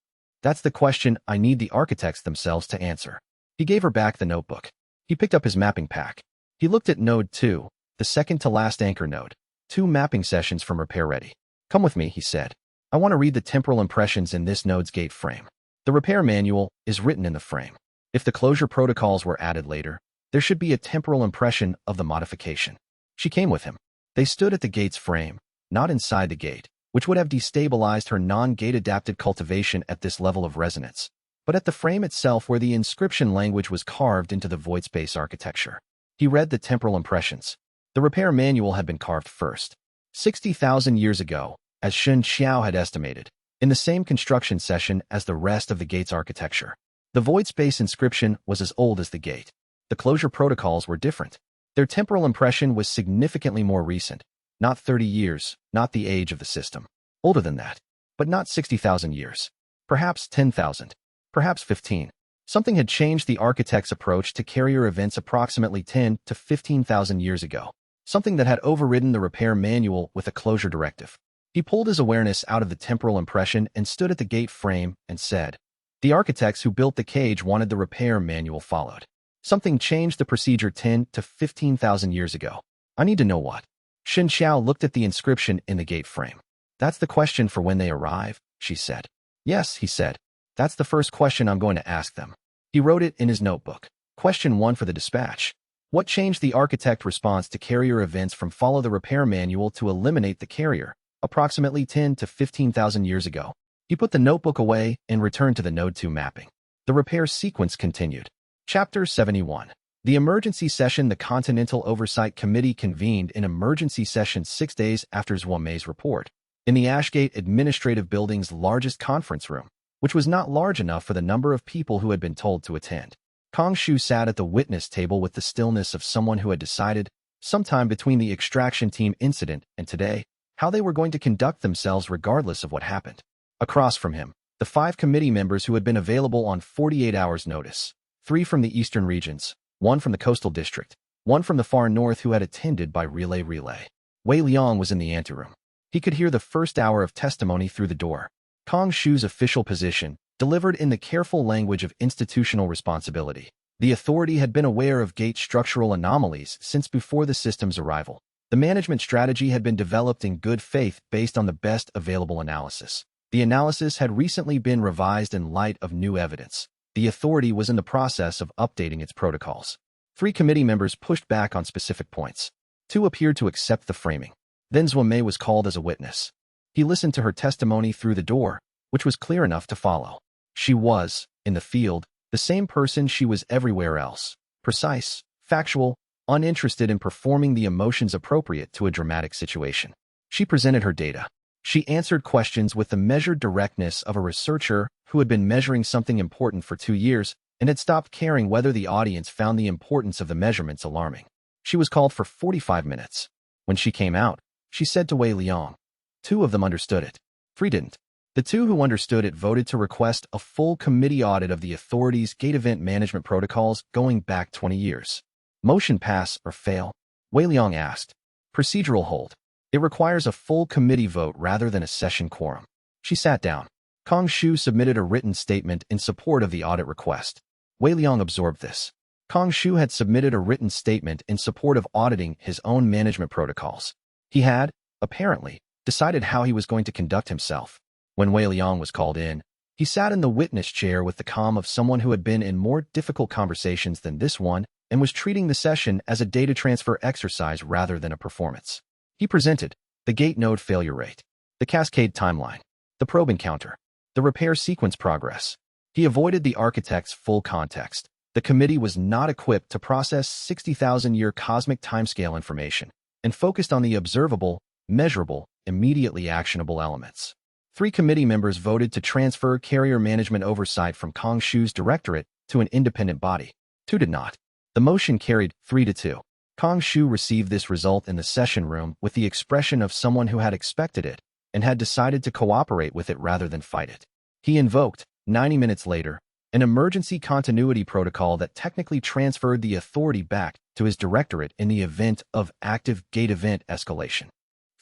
"That's the question I need the architects themselves to answer." He gave her back the notebook. He picked up his mapping pack. He looked at Node 2, the second-to-last anchor node. 2 mapping sessions from repair ready. "Come with me," he said. "I want to read the temporal impressions in this node's gate frame. The repair manual is written in the frame. If the closure protocols were added later, there should be a temporal impression of the modification." She came with him. They stood at the gate's frame, not inside the gate, which would have destabilized her non-gate adapted cultivation at this level of resonance, but at the frame itself where the inscription language was carved into the void space architecture. He read the temporal impressions. The repair manual had been carved first, 60,000 years ago, as Xianxiao had estimated, in the same construction session as the rest of the gate's architecture. The void space inscription was as old as the gate. The closure protocols were different. Their temporal impression was significantly more recent. Not 30 years, not the age of the system. Older than that, but not 60,000 years. Perhaps 10,000. Perhaps 15. Something had changed the architect's approach to carrier events approximately 10 to 15,000 years ago. Something that had overridden the repair manual with a closure directive. He pulled his awareness out of the temporal impression and stood at the gate frame and said, "The architects who built the cage wanted the repair manual followed. Something changed the procedure 10 to 15,000 years ago. I need to know what." Xianxiao looked at the inscription in the gate frame. "That's the question for when they arrive," she said. "Yes," he said. "That's the first question I'm going to ask them." He wrote it in his notebook. Question 1 for the dispatch. What changed the architect response to carrier events from follow the repair manual to eliminate the carrier, approximately 10 to 15,000 years ago? He put the notebook away and returned to the Node 2 mapping. The repair sequence continued. Chapter 71. The emergency session. The Continental Oversight Committee convened in emergency session 6 days after Zhuangmei's report, in the Ashgate Administrative Building's largest conference room, which was not large enough for the number of people who had been told to attend. Kong Shu sat at the witness table with the stillness of someone who had decided, sometime between the extraction team incident and today, how they were going to conduct themselves regardless of what happened. Across from him, the 5 committee members who had been available on 48 hours' notice, 3 from the eastern regions, 1 from the coastal district, 1 from the far north who had attended by relay. Wei Liang was in the anteroom. He could hear the first hour of testimony through the door. Kong Shu's official position, delivered in the careful language of institutional responsibility. The authority had been aware of gate structural anomalies since before the system's arrival. The management strategy had been developed in good faith based on the best available analysis. The analysis had recently been revised in light of new evidence. The authority was in the process of updating its protocols. 3 committee members pushed back on specific points. 2 appeared to accept the framing. Then Zhuangmei was called as a witness. He listened to her testimony through the door, which was clear enough to follow. She was, in the field, the same person she was everywhere else. Precise, factual, uninterested in performing the emotions appropriate to a dramatic situation. She presented her data. She answered questions with the measured directness of a researcher who had been measuring something important for 2 years and had stopped caring whether the audience found the importance of the measurements alarming. She was called for 45 minutes. When she came out, she said to Wei Liang, 2 of them understood it. 3 didn't. The 2 who understood it voted to request a full committee audit of the authority's gate event management protocols going back 20 years. Motion pass or fail? Wei Liang asked. Procedural hold. It requires a full committee vote rather than a session quorum. She sat down. Kong Shu submitted a written statement in support of the audit request. Wei Liang absorbed this. Kong Shu had submitted a written statement in support of auditing his own management protocols. He had, apparently, decided how he was going to conduct himself. When Wei Liang was called in, he sat in the witness chair with the calm of someone who had been in more difficult conversations than this one and was treating the session as a data transfer exercise rather than a performance. He presented the gate node failure rate, the cascade timeline, the probe encounter, the repair sequence progress. He avoided the architect's full context. The committee was not equipped to process 60,000-year cosmic timescale information and focused on the observable, measurable, immediately actionable elements. 3 committee members voted to transfer carrier management oversight from Kong Shu's directorate to an independent body. 2 did not. The motion carried 3-2. Kong Shu received this result in the session room with the expression of someone who had expected it and had decided to cooperate with it rather than fight it. He invoked, 90 minutes later, an emergency continuity protocol that technically transferred the authority back to his directorate in the event of active gate event escalation.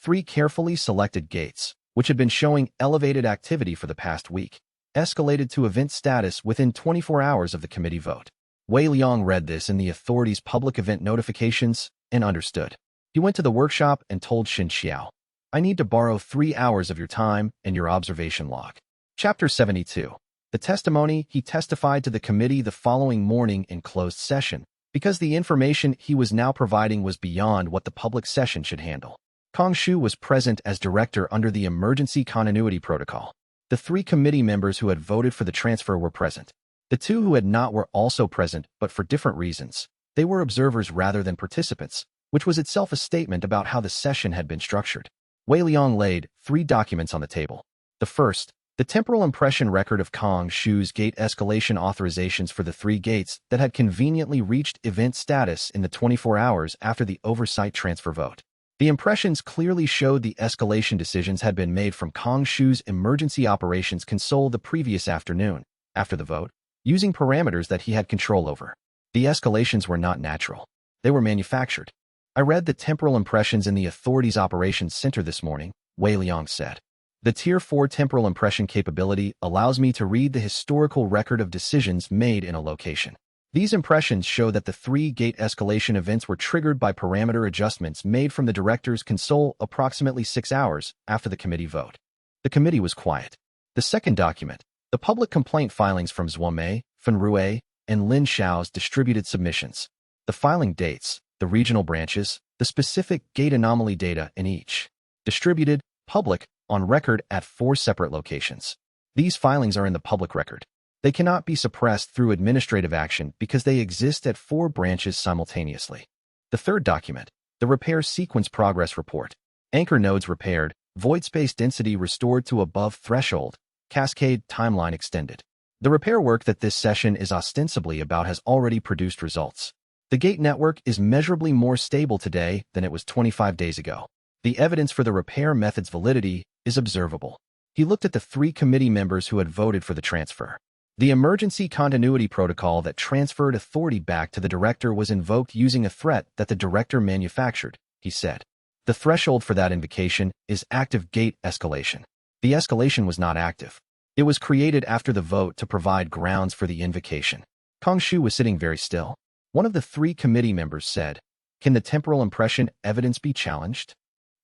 3 carefully selected gates, which had been showing elevated activity for the past week, escalated to event status within 24 hours of the committee vote. Wei Liang read this in the authority's public event notifications and understood. He went to the workshop and told xianxia, I need to borrow 3 hours of your time and your observation log. Chapter 72. The testimony. He testified to the committee the following morning in closed session, because the information he was now providing was beyond what the public session should handle. Kong Shu was present as director under the emergency continuity protocol. The 3 committee members who had voted for the transfer were present. The 2 who had not were also present, but for different reasons. They were observers rather than participants, which was itself a statement about how the session had been structured. Wei Liang laid 3 documents on the table. The first, the temporal impression record of Kong Shu's gate escalation authorizations for the 3 gates that had conveniently reached event status in the 24 hours after the oversight transfer vote. The impressions clearly showed the escalation decisions had been made from Kong Shu's emergency operations console the previous afternoon, after the vote, using parameters that he had control over. The escalations were not natural. They were manufactured. I read the temporal impressions in the authority's operations center this morning, Wei Liang said. The Tier 4 temporal impression capability allows me to read the historical record of decisions made in a location. These impressions show that the 3 gate escalation events were triggered by parameter adjustments made from the director's console approximately 6 hours after the committee vote. The committee was quiet. The second document, the public complaint filings from Zhuangmei, Fenrue, and Lin Xiao's distributed submissions. The filing dates, the regional branches, the specific gate anomaly data in each. Distributed, public, on record at 4 separate locations. These filings are in the public record. They cannot be suppressed through administrative action because they exist at 4 branches simultaneously. The third document, the Repair Sequence Progress Report. Anchor nodes repaired, void space density restored to above threshold, cascade timeline extended. The repair work that this session is ostensibly about has already produced results. The gate network is measurably more stable today than it was 25 days ago. The evidence for the repair method's validity is observable. He looked at the 3 committee members who had voted for the transfer. The emergency continuity protocol that transferred authority back to the director was invoked using a threat that the director manufactured, he said. The threshold for that invocation is active gate escalation. The escalation was not active. It was created after the vote to provide grounds for the invocation. Kong Shu was sitting very still. One of the 3 committee members said, "Can the temporal impression evidence be challenged?"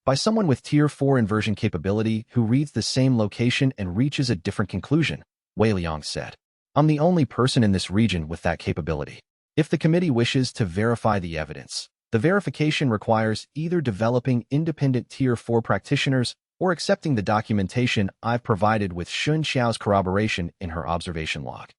By someone with Tier 4 inversion capability who reads the same location and reaches a different conclusion, Wei Liang said. I'm the only person in this region with that capability. If the committee wishes to verify the evidence, the verification requires either developing independent Tier 4 practitioners or accepting the documentation I've provided with Xianxia's corroboration in her observation log.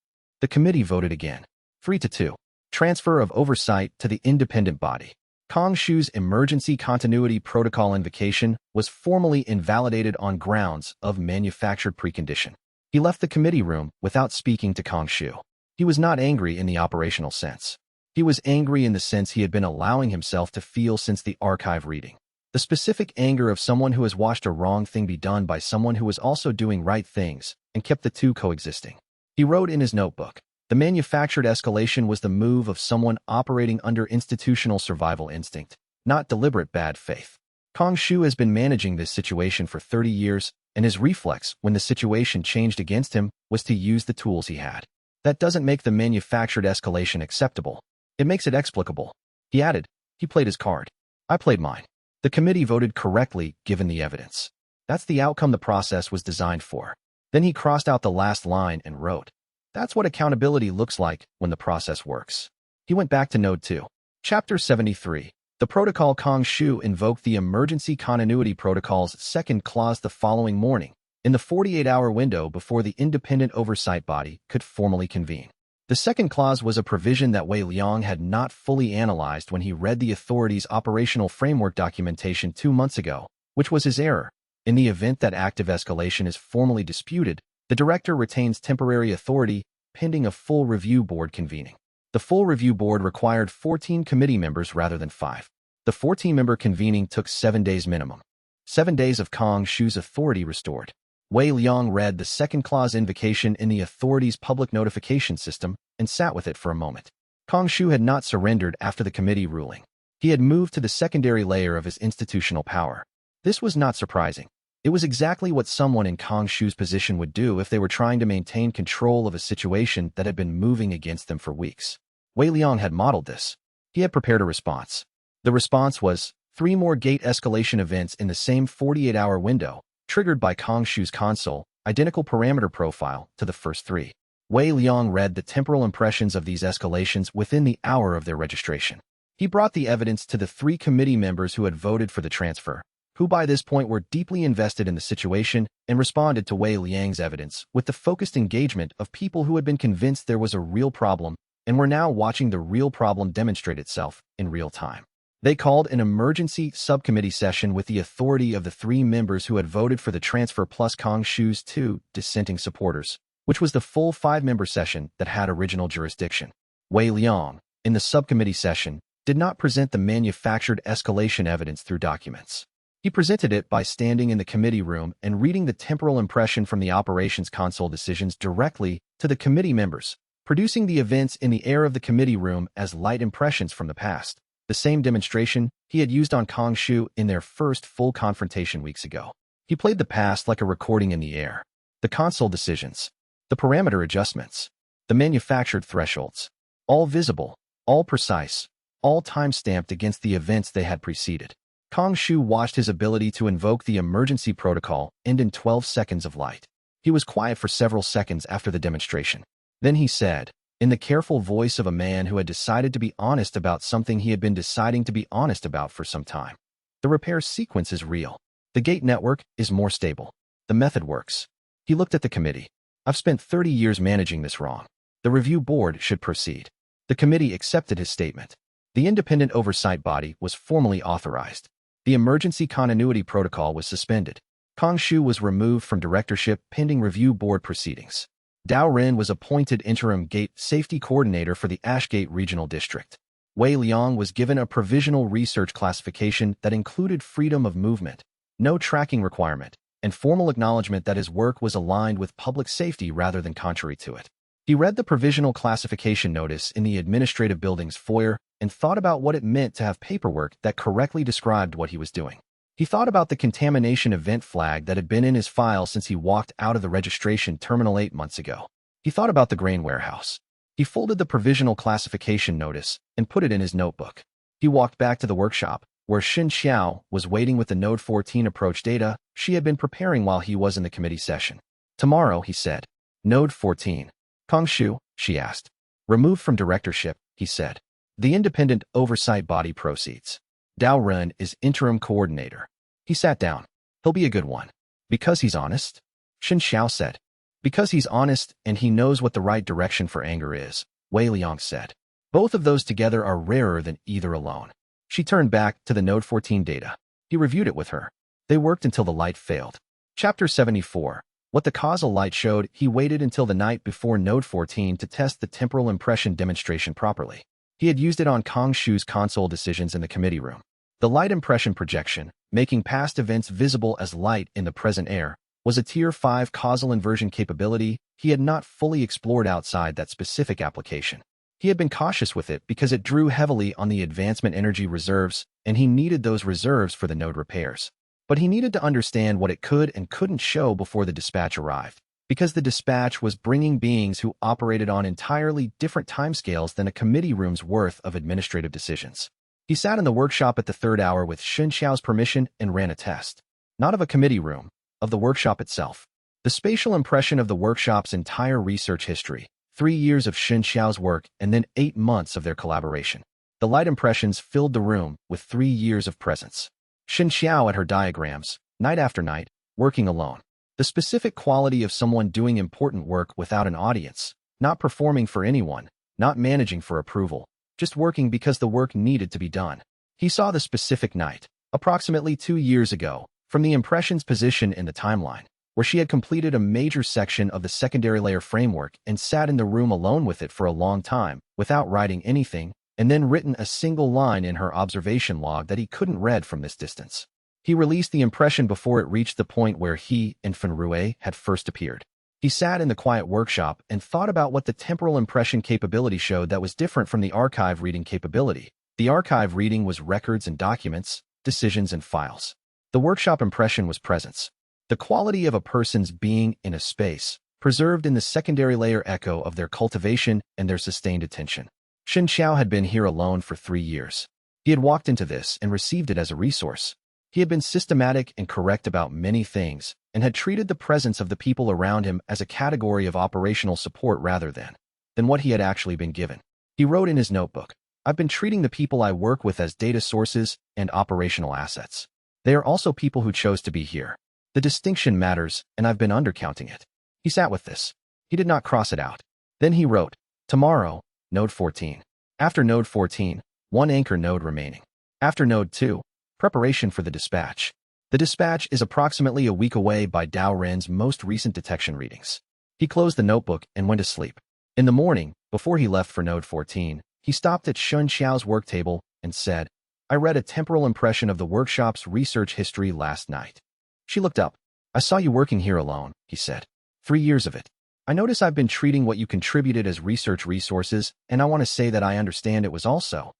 The committee voted again, 3-2. Transfer of oversight to the independent body. Kong Shu's emergency continuity protocol invocation was formally invalidated on grounds of manufactured precondition. He left the committee room without speaking to Kong Shu. He was not angry in the operational sense. He was angry in the sense he had been allowing himself to feel since the archive reading. The specific anger of someone who has watched a wrong thing be done by someone who was also doing right things and kept the two coexisting. He wrote in his notebook, "The manufactured escalation was the move of someone operating under institutional survival instinct, not deliberate bad faith." Kong Shu has been managing this situation for 30 years, and his reflex when the situation changed against him was to use the tools he had. That doesn't make the manufactured escalation acceptable. It makes it explicable. He added, "He played his card. I played mine." The committee voted correctly given the evidence. That's the outcome the process was designed for. Then he crossed out the last line and wrote, "That's what accountability looks like when the process works." He went back to Node 2. Chapter 73. The protocol. Kong Shu invoked the Emergency Continuity Protocol's second clause the following morning, in the 48-hour window before the independent oversight body could formally convene. The second clause was a provision that Wei Liang had not fully analyzed when he read the authority's operational framework documentation 2 months ago, which was his error. In the event that active escalation is formally disputed, the director retains temporary authority pending a full review board convening. The full review board required 14 committee members rather than 5. The 14-member convening took 7 days minimum. 7 days of Kong Shu's authority restored. Wei Liang read the second clause invocation in the authority's public notification system and sat with it for a moment. Kong Shu had not surrendered after the committee ruling. He had moved to the secondary layer of his institutional power. This was not surprising. It was exactly what someone in Kong Shu's position would do if they were trying to maintain control of a situation that had been moving against them for weeks. Wei Liang had modeled this. He had prepared a response. The response was 3 more gate escalation events in the same 48-hour window, triggered by Kong Shu's console, identical parameter profile to the first 3. Wei Liang read the temporal impressions of these escalations within the hour of their registration. He brought the evidence to the 3 committee members who had voted for the transfer, who by this point were deeply invested in the situation and responded to Wei Liang's evidence with the focused engagement of people who had been convinced there was a real problem and were now watching the real problem demonstrate itself in real time. They called an emergency subcommittee session with the authority of the 3 members who had voted for the transfer plus Kong Shu's 2 dissenting supporters, which was the full 5-member session that had original jurisdiction. Wei Liang, in the subcommittee session, did not present the manufactured escalation evidence through documents. He presented it by standing in the committee room and reading the temporal impression from the operations console decisions directly to the committee members, producing the events in the air of the committee room as light impressions from the past, the same demonstration he had used on Kong Shu in their first full confrontation weeks ago. He played the past like a recording in the air. The console decisions, the parameter adjustments, the manufactured thresholds, all visible, all precise, all time-stamped against the events they had preceded. Kong Shu watched his ability to invoke the emergency protocol end in 12 seconds of light. He was quiet for several seconds after the demonstration. Then he said, in the careful voice of a man who had decided to be honest about something he had been deciding to be honest about for some time, "The repair sequence is real. The gate network is more stable. The method works." He looked at the committee. I've spent 30 years managing this wrong. The review board should proceed. The committee accepted his statement. The independent oversight body was formally authorized. The emergency continuity protocol was suspended. Kang Shu was removed from directorship pending review board proceedings. Dao Ren was appointed interim gate safety coordinator for the Ashgate Regional District. Wei Liang was given a provisional research classification that included freedom of movement, no tracking requirement, and formal acknowledgement that his work was aligned with public safety rather than contrary to it. He read the provisional classification notice in the administrative building's foyer and thought about what it meant to have paperwork that correctly described what he was doing. He thought about the contamination event flag that had been in his file since he walked out of the registration terminal 8 months ago. He thought about the grain warehouse. He folded the provisional classification notice and put it in his notebook. He walked back to the workshop, where Xianxia was waiting with the Node 14 approach data she had been preparing while he was in the committee session. Tomorrow, he said. Node 14. Kang Shu, she asked. Removed from directorship, he said. The independent oversight body proceeds. Dao Ren is interim coordinator. He sat down. He'll be a good one. Because he's honest? Shen Xiao said. Because he's honest and he knows what the right direction for anger is, Wei Liang said. Both of those together are rarer than either alone. She turned back to the Node 14 data. He reviewed it with her. They worked until the light failed. Chapter 74. What the causal light showed, he waited until the night before Node 14 to test the temporal impression demonstration properly. He had used it on Kang Shu's console decisions in the committee room. The light impression projection, making past events visible as light in the present air, was a Tier 5 causal inversion capability he had not fully explored outside that specific application. He had been cautious with it because it drew heavily on the advancement energy reserves, and he needed those reserves for the node repairs. But he needed to understand what it could and couldn't show before the dispatch arrived, because the dispatch was bringing beings who operated on entirely different timescales than a committee room's worth of administrative decisions. He sat in the workshop at the third hour with Shen Xiao's permission and ran a test. Not of a committee room, of the workshop itself. The spatial impression of the workshop's entire research history, 3 years of Shen Xiao's work and then 8 months of their collaboration. The light impressions filled the room with 3 years of presence. Shen Xiao at her diagrams, night after night, working alone. The specific quality of someone doing important work without an audience, not performing for anyone, not managing for approval, just working because the work needed to be done. He saw the specific night, approximately 2 years ago, from the impression's position in the timeline, where she had completed a major section of the secondary layer framework and sat in the room alone with it for a long time, without writing anything, and then written a single line in her observation log that he couldn't read from this distance. He released the impression before it reached the point where he and Fenrue had first appeared. He sat in the quiet workshop and thought about what the temporal impression capability showed that was different from the archive reading capability. The archive reading was records and documents, decisions and files. The workshop impression was presence. The quality of a person's being in a space, preserved in the secondary layer echo of their cultivation and their sustained attention. Shen Xiao had been here alone for 3 years. He had walked into this and received it as a resource. He had been systematic and correct about many things, and had treated the presence of the people around him as a category of operational support rather than what he had actually been given. He wrote in his notebook, I've been treating the people I work with as data sources and operational assets. They are also people who chose to be here. The distinction matters, and I've been undercounting it. He sat with this. He did not cross it out. Then he wrote, tomorrow, Node 14. After Node 14, 1 anchor node remaining. After Node 2, preparation for the dispatch. The dispatch is approximately a week away by Dao Ren's most recent detection readings. He closed the notebook and went to sleep. In the morning, before he left for Node 14, he stopped at Shen Xiao's work table and said, I read a temporal impression of the workshop's research history last night. She looked up. I saw you working here alone, he said. 3 years of it. I notice I've been treating what you contributed as research resources, and I want to say that I understand it was also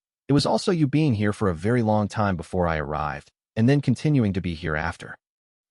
you being here for a very long time before I arrived, and then continuing to be here after.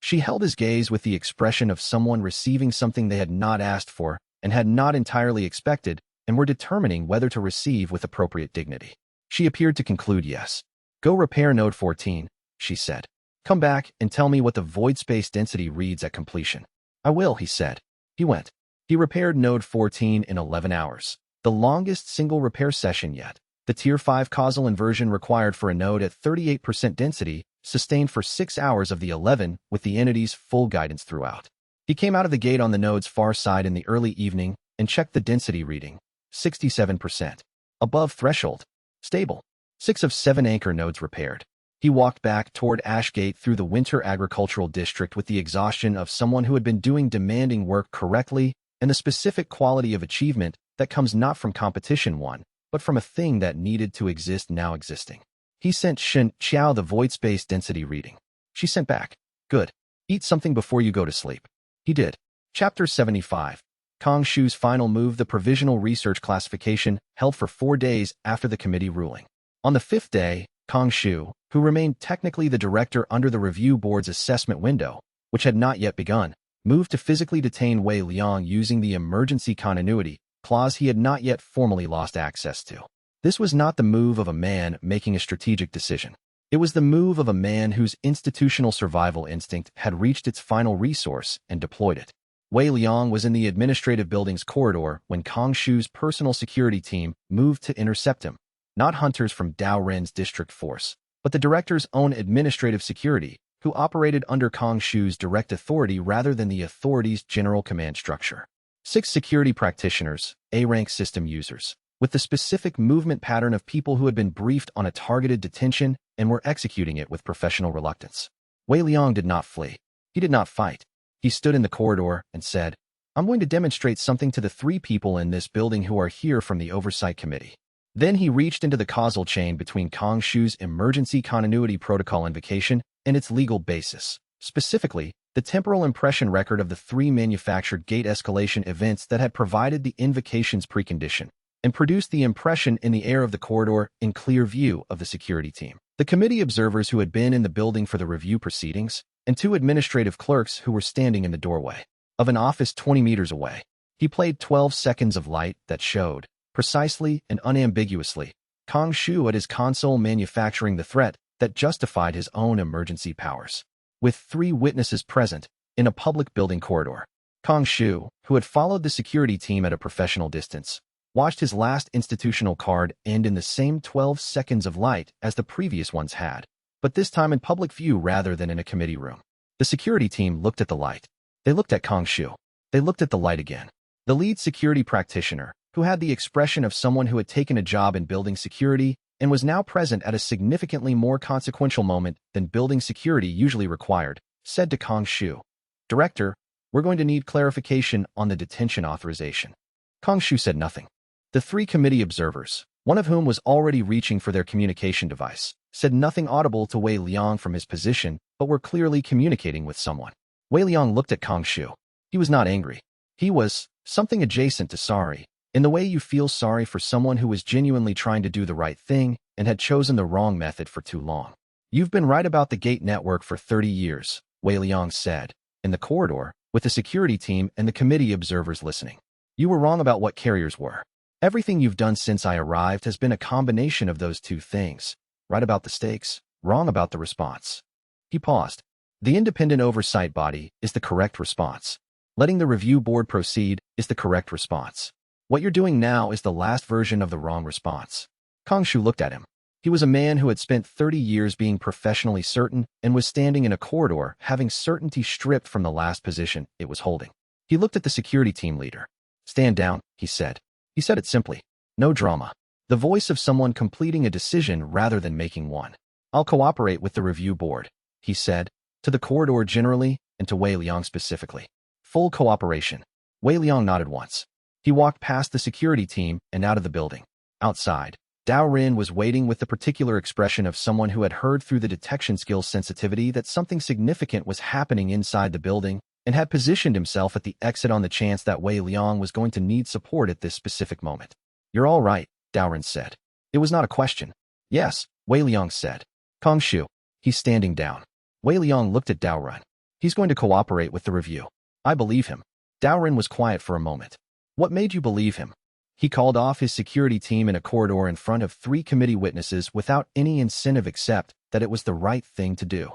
She held his gaze with the expression of someone receiving something they had not asked for and had not entirely expected, and were determining whether to receive with appropriate dignity. She appeared to conclude yes. Go repair Node 14, she said. Come back and tell me what the void space density reads at completion. I will, he said. He went. He repaired Node 14 in 11 hours, the longest single repair session yet. The Tier 5 causal inversion required for a node at 38% density, sustained for 6 hours of the 11 with the entity's full guidance throughout. He came out of the gate on the node's far side in the early evening and checked the density reading. 67%. Above threshold. Stable. 6 of 7 anchor nodes repaired. He walked back toward Ashgate through the winter agricultural district with the exhaustion of someone who had been doing demanding work correctly and the specific quality of achievement that comes not from competition one, but from a thing that needed to exist now existing. He sent xianxia the void space density reading. She sent back, "Good. Eat something before you go to sleep." He did. Chapter 75. Kong Shu's final move. The provisional research classification held for 4 days after the committee ruling. On the 5th day, Kong Shu, who remained technically the director under the review board's assessment window, which had not yet begun, moved to physically detain Wei Liang using the emergency continuity clause he had not yet formally lost access to. This was not the move of a man making a strategic decision. It was the move of a man whose institutional survival instinct had reached its final resource and deployed it. Wei Liang was in the administrative building's corridor when Kong Shu's personal security team moved to intercept him. Not hunters from Dao Ren's district force, but the director's own administrative security, who operated under Kong Shu's direct authority rather than the authority's general command structure. 6 security practitioners, A-rank system users, with the specific movement pattern of people who had been briefed on a targeted detention and were executing it with professional reluctance. Wei Liang did not flee. He did not fight. He stood in the corridor and said, "I'm going to demonstrate something to the 3 people in this building who are here from the Oversight Committee." Then he reached into the causal chain between Kong Shu's emergency continuity protocol invocation and its legal basis, specifically, the temporal impression record of the 3 manufactured gate escalation events that had provided the invocation's precondition, and produced the impression in the air of the corridor in clear view of the security team, the committee observers who had been in the building for the review proceedings, and 2 administrative clerks who were standing in the doorway of an office 20 meters away. He played 12 seconds of light that showed, precisely and unambiguously, Kong Shu at his console manufacturing the threat that justified his own emergency powers. With 3 witnesses present, in a public building corridor, Kong Shu, who had followed the security team at a professional distance, watched his last institutional card end in the same 12 seconds of light as the previous ones had, but this time in public view rather than in a committee room. The security team looked at the light. They looked at Kong Shu. They looked at the light again. The lead security practitioner, who had the expression of someone who had taken a job in building security and was now present at a significantly more consequential moment than building security usually required, said to Kong Shu, "Director, we're going to need clarification on the detention authorization." Kong Shu said nothing. The 3 committee observers, one of whom was already reaching for their communication device, said nothing audible to Wei Liang from his position, but were clearly communicating with someone. Wei Liang looked at Kong Shu. He was not angry. He was something adjacent to sorry, in the way you feel sorry for someone who was genuinely trying to do the right thing and had chosen the wrong method for too long. "You've been right about the gate network for 30 years, Wei Liang said, in the corridor, with the security team and the committee observers listening. "You were wrong about what carriers were. Everything you've done since I arrived has been a combination of those 2 things. Right about the stakes, wrong about the response." He paused. "The independent oversight body is the correct response. Letting the review board proceed is the correct response. What you're doing now is the last version of the wrong response." Kong Shu looked at him. He was a man who had spent 30 years being professionally certain and was standing in a corridor having certainty stripped from the last position it was holding. He looked at the security team leader. "Stand down," he said. He said it simply. No drama. The voice of someone completing a decision rather than making one. "I'll cooperate with the review board," he said, to the corridor generally and to Wei Liang specifically. "Full cooperation." Wei Liang nodded once. He walked past the security team and out of the building. Outside, Dao Ren was waiting with the particular expression of someone who had heard through the detection skill's sensitivity that something significant was happening inside the building and had positioned himself at the exit on the chance that Wei Liang was going to need support at this specific moment. "You're all right," Dao Ren said. It was not a question. "Yes," Wei Liang said. "Kong Shu, he's standing down." Wei Liang looked at Dao Ren. "He's going to cooperate with the review. I believe him." Dao Ren was quiet for a moment. "What made you believe him?" He called off his security team in a corridor in front of 3 committee witnesses without any incentive except that it was the right thing to do.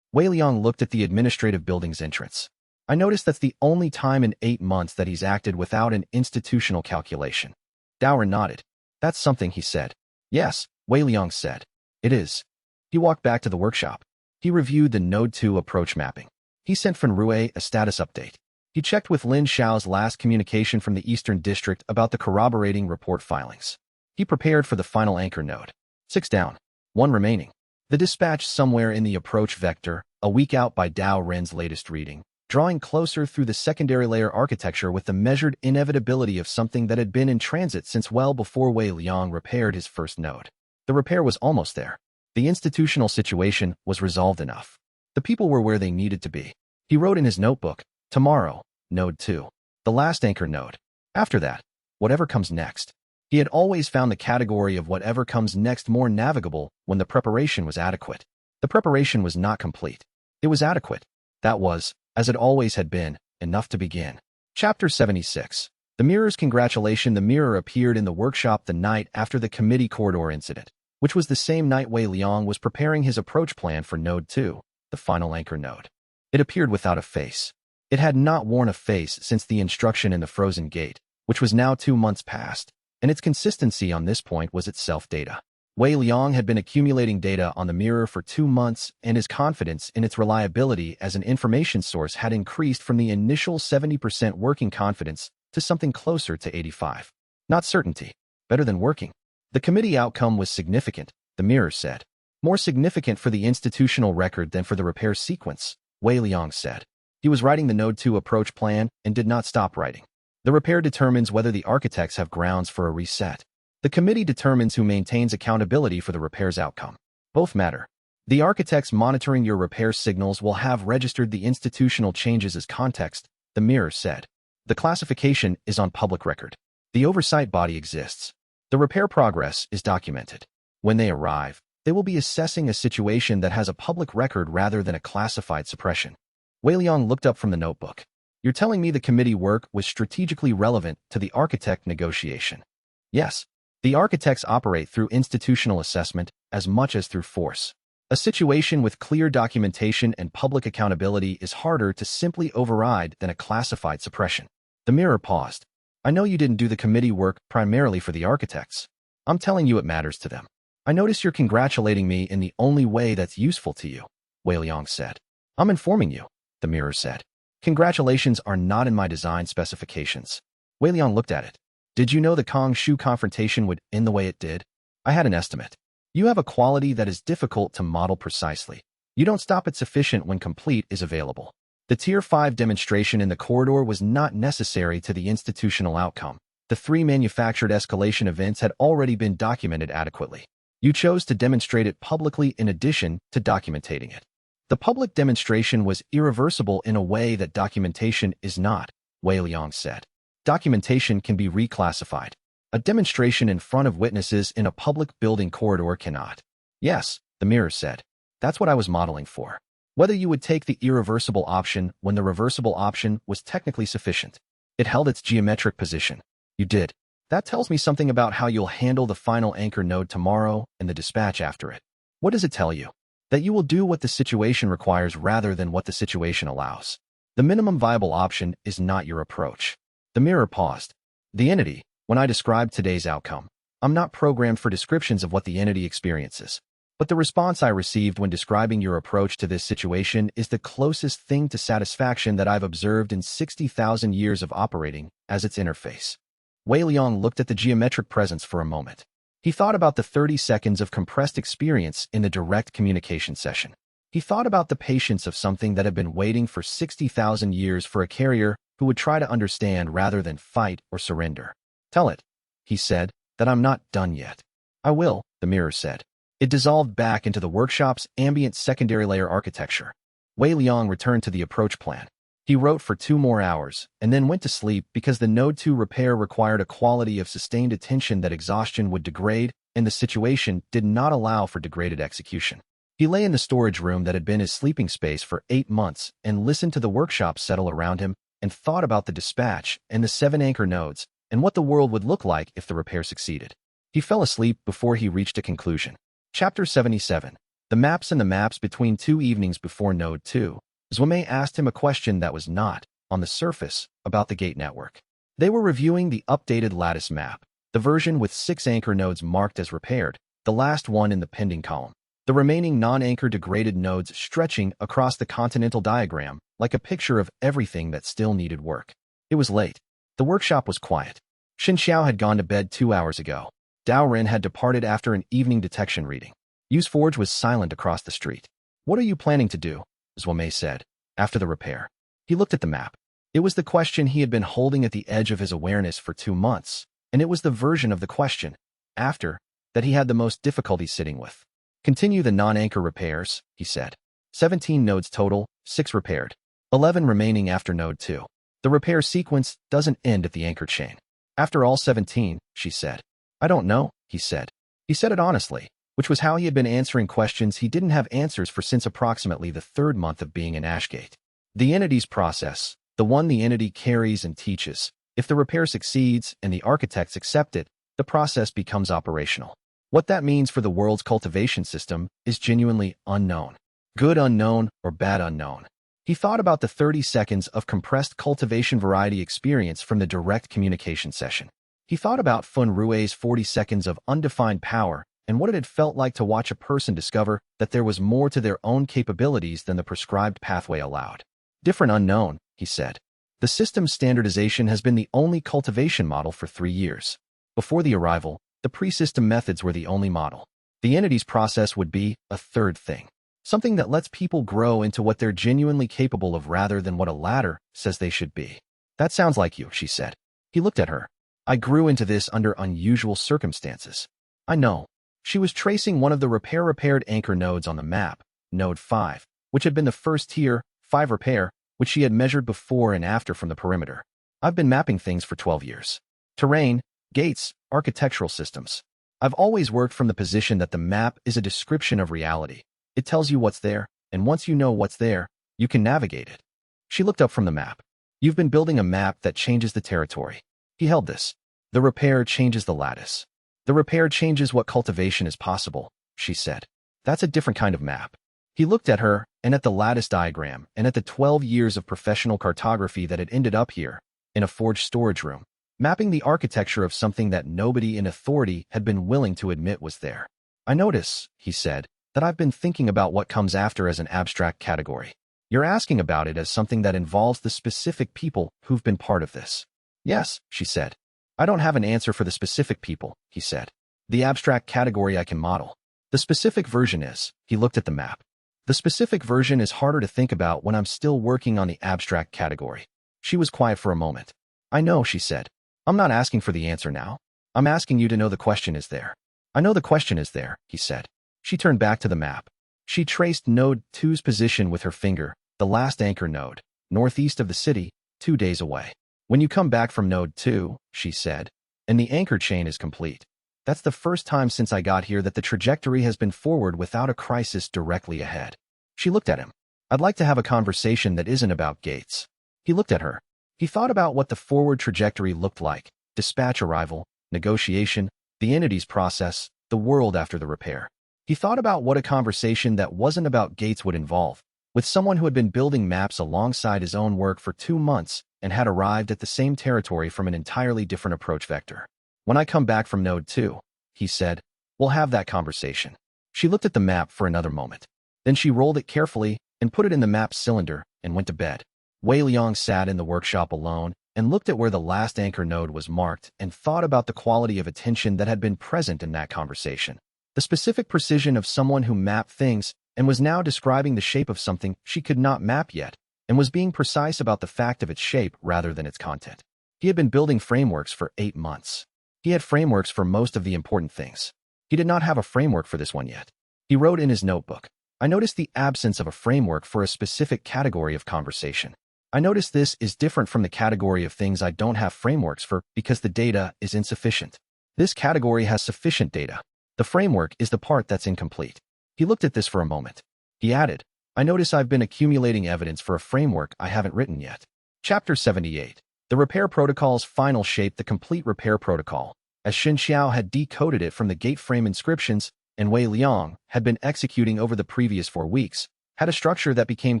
Wei Liang looked at the administrative building's entrance. "I noticed that's the only time in 8 months that he's acted without an institutional calculation." Dao Ren nodded. "That's something," he said. "Yes," Wei Liang said. "It is." He walked back to the workshop. He reviewed the Node 2 approach mapping. He sent Fan Rue a status update. He checked with Lin Xiao's last communication from the Eastern District about the corroborating report filings. He prepared for the final anchor node. 6 down. 1 remaining. The dispatch somewhere in the approach vector, a week out by Dao Ren's latest reading, drawing closer through the secondary layer architecture with the measured inevitability of something that had been in transit since well before Wei Liang repaired his first node. The repair was almost there. The institutional situation was resolved enough. The people were where they needed to be. He wrote in his notebook, tomorrow, node 2. The last anchor node. After that, whatever comes next. He had always found the category of whatever comes next more navigable when the preparation was adequate. The preparation was not complete. It was adequate. That was, as it always had been, enough to begin. Chapter 76. The mirror's congratulation. The mirror appeared in the workshop the night after the committee corridor incident, which was the same night Wei Liang was preparing his approach plan for node 2, the final anchor node. It appeared without a face. It had not worn a face since the instruction in the frozen gate, which was now 2 months past, and its consistency on this point was itself data. Wei Liang had been accumulating data on the mirror for 2 months, and his confidence in its reliability as an information source had increased from the initial 70% working confidence to something closer to 85. Not certainty. Better than working. The committee outcome was significant, the mirror said. More significant for the institutional record than for the repair sequence, Wei Liang said. He was writing the Node 2 approach plan and did not stop writing. The repair determines whether the architects have grounds for a reset. The committee determines who maintains accountability for the repair's outcome. Both matter. The architects monitoring your repair signals will have registered the institutional changes as context, the mirror said. The classification is on public record. The oversight body exists. The repair progress is documented. When they arrive, they will be assessing a situation that has a public record rather than a classified suppression. Wei Liang looked up from the notebook. You're telling me the committee work was strategically relevant to the architect negotiation? Yes. The architects operate through institutional assessment as much as through force. A situation with clear documentation and public accountability is harder to simply override than a classified suppression. The mirror paused. I know you didn't do the committee work primarily for the architects. I'm telling you it matters to them. I notice you're congratulating me in the only way that's useful to you, Wei Liang said. I'm informing you, the mirror said. Congratulations are not in my design specifications. Wei Liang looked at it. Did you know the Kong Shu confrontation would end the way it did? I had an estimate. You have a quality that is difficult to model precisely. You don't stop at sufficient when complete is available. The Tier 5 demonstration in the corridor was not necessary to the institutional outcome. The 3 manufactured escalation events had already been documented adequately. You chose to demonstrate it publicly in addition to documenting it. The public demonstration was irreversible in a way that documentation is not, Wei Liang said. Documentation can be reclassified. A demonstration in front of witnesses in a public building corridor cannot. Yes, the mirror said. That's what I was modeling for. Whether you would take the irreversible option when the reversible option was technically sufficient. It held its geometric position. You did. That tells me something about how you'll handle the final anchor node tomorrow and the dispatch after it. What does it tell you? That you will do what the situation requires rather than what the situation allows. The minimum viable option is not your approach. The mirror paused. The entity, when I describe today's outcome, I'm not programmed for descriptions of what the entity experiences. But the response I received when describing your approach to this situation is the closest thing to satisfaction that I've observed in 60,000 years of operating as its interface. Wei Liang looked at the geometric presence for a moment. He thought about the 30 seconds of compressed experience in the direct communication session. He thought about the patience of something that had been waiting for 60,000 years for a carrier who would try to understand rather than fight or surrender. Tell it, he said, that I'm not done yet. I will, the mirror said. It dissolved back into the workshop's ambient secondary layer architecture. Wei Liang returned to the approach plan. He wrote for 2 more hours and then went to sleep because the Node 2 repair required a quality of sustained attention that exhaustion would degrade, and the situation did not allow for degraded execution. He lay in the storage room that had been his sleeping space for 8 months and listened to the workshop settle around him and thought about the dispatch and the 7 anchor nodes and what the world would look like if the repair succeeded. He fell asleep before he reached a conclusion. Chapter 77. The maps and the maps between 2 evenings before Node 2. Zhuomei asked him a question that was not, on the surface, about the gate network. They were reviewing the updated lattice map, the version with 6 anchor nodes marked as repaired, the last one in the pending column. The remaining non-anchor degraded nodes stretching across the continental diagram, like a picture of everything that still needed work. It was late. The workshop was quiet. Xianxia had gone to bed 2 hours ago. Dao Ren had departed after an evening detection reading. Yu's forge was silent across the street. "What are you planning to do?" Zhuomei said, after the repair. He looked at the map. It was the question he had been holding at the edge of his awareness for 2 months, and it was the version of the question, after, that he had the most difficulty sitting with. "Continue the non-anchor repairs," he said. 17 nodes total, 6 repaired. 11 remaining after node 2. The repair sequence doesn't end at the anchor chain. "After all 17, she said. "I don't know," he said. He said it honestly, which was how he had been answering questions he didn't have answers for since approximately the 3rd month of being in Ashgate. The entity's process, the one the entity carries and teaches, if the repair succeeds and the architects accept it, the process becomes operational. What that means for the world's cultivation system is genuinely unknown. Good unknown or bad unknown. He thought about the 30 seconds of compressed cultivation variety experience from the direct communication session. He thought about Fun Rue's 40 seconds of undefined power and what it had felt like to watch a person discover that there was more to their own capabilities than the prescribed pathway allowed. "Different unknown," he said. "The system's standardization has been the only cultivation model for 3 years. Before the arrival, the pre-system methods were the only model. The entity's process would be a third thing. Something that lets people grow into what they're genuinely capable of rather than what a ladder says they should be." "That sounds like you," she said. He looked at her. "I grew into this under unusual circumstances." "I know." She was tracing one of the repaired anchor nodes on the map, node 5, which had been the first tier, 5 repair, which she had measured before and after from the perimeter. "I've been mapping things for 12 years. Terrain, gates, architectural systems. I've always worked from the position that the map is a description of reality. It tells you what's there, and once you know what's there, you can navigate it." She looked up from the map. "You've been building a map that changes the territory." He held this. "The repair changes the lattice. The repair changes what cultivation is possible," she said. "That's a different kind of map." He looked at her, and at the lattice diagram, and at the 12 years of professional cartography that had ended up here, in a forged storage room, mapping the architecture of something that nobody in authority had been willing to admit was there. "I notice," he said, "that I've been thinking about what comes after as an abstract category. You're asking about it as something that involves the specific people who've been part of this." "Yes," she said. "I don't have an answer for the specific people," he said. "The abstract category I can model. The specific version is," he looked at the map. "The specific version is harder to think about when I'm still working on the abstract category." She was quiet for a moment. "I know," she said. "I'm not asking for the answer now. I'm asking you to know the question is there." "I know the question is there," he said. She turned back to the map. She traced node 2's position with her finger, the last anchor node, northeast of the city, 2 days away. "When you come back from node 2, she said, "and the anchor chain is complete. That's the first time since I got here that the trajectory has been forward without a crisis directly ahead." She looked at him. "I'd like to have a conversation that isn't about gates." He looked at her. He thought about what the forward trajectory looked like: dispatch arrival, negotiation, the entity's process, the world after the repair. He thought about what a conversation that wasn't about gates would involve, with someone who had been building maps alongside his own work for 2 months and had arrived at the same territory from an entirely different approach vector. "When I come back from node 2, he said, "we'll have that conversation." She looked at the map for another moment. Then she rolled it carefully and put it in the map cylinder and went to bed. Wei Liang sat in the workshop alone and looked at where the last anchor node was marked and thought about the quality of attention that had been present in that conversation. The specific precision of someone who mapped things and was now describing the shape of something she could not map yet, and was being precise about the fact of its shape rather than its content. He had been building frameworks for 8 months. He had frameworks for most of the important things. He did not have a framework for this one yet. He wrote in his notebook, "I noticed the absence of a framework for a specific category of conversation. I notice this is different from the category of things I don't have frameworks for because the data is insufficient. This category has sufficient data. The framework is the part that's incomplete." He looked at this for a moment. He added, "I notice I've been accumulating evidence for a framework I haven't written yet." Chapter 78. The repair protocol's final shape, the complete repair protocol, as Xianxia had decoded it from the gate frame inscriptions and Wei Liang had been executing over the previous 4 weeks, had a structure that became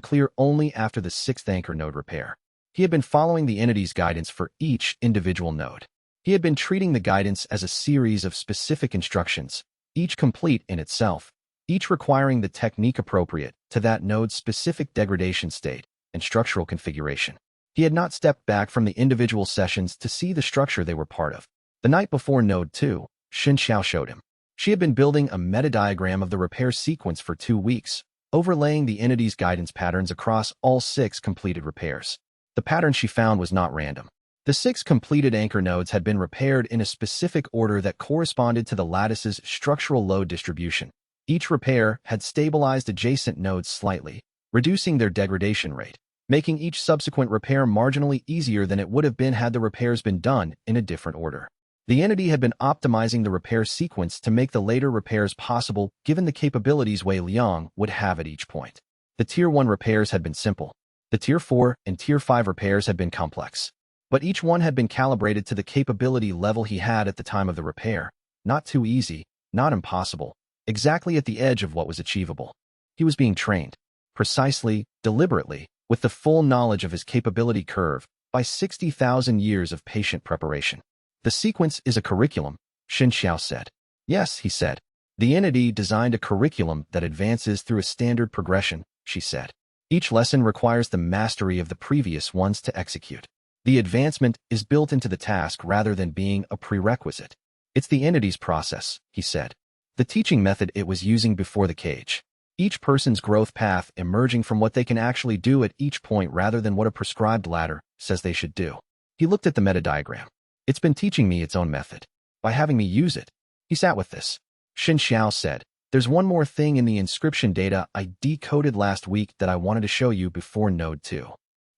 clear only after the 6th anchor node repair. He had been following the entity's guidance for each individual node. He had been treating the guidance as a series of specific instructions, each complete in itself, each requiring the technique appropriate to that node's specific degradation state, and structural configuration. He had not stepped back from the individual sessions to see the structure they were part of. The night before Node 2, xianxia showed him. She had been building a metadiagram of the repair sequence for 2 weeks, overlaying the entity's guidance patterns across all 6 completed repairs. The pattern she found was not random. The 6 completed anchor nodes had been repaired in a specific order that corresponded to the lattice's structural load distribution. Each repair had stabilized adjacent nodes slightly, reducing their degradation rate, making each subsequent repair marginally easier than it would have been had the repairs been done in a different order. The entity had been optimizing the repair sequence to make the later repairs possible given the capabilities Wei Liang would have at each point. The Tier 1 repairs had been simple. The Tier 4 and Tier 5 repairs had been complex. But each one had been calibrated to the capability level he had at the time of the repair. Not too easy, not impossible, exactly at the edge of what was achievable. He was being trained, precisely, deliberately, with the full knowledge of his capability curve, by 60,000 years of patient preparation. The sequence is a curriculum, xianxia said. Yes, he said. The entity designed a curriculum that advances through a standard progression, she said. Each lesson requires the mastery of the previous ones to execute. The advancement is built into the task rather than being a prerequisite. It's the entity's process, he said. The teaching method it was using before the cage. Each person's growth path emerging from what they can actually do at each point rather than what a prescribed ladder says they should do. He looked at the metadiagram. It's been teaching me its own method. By having me use it. He sat with this. xianxia said, there's one more thing in the inscription data I decoded last week that I wanted to show you before Node 2.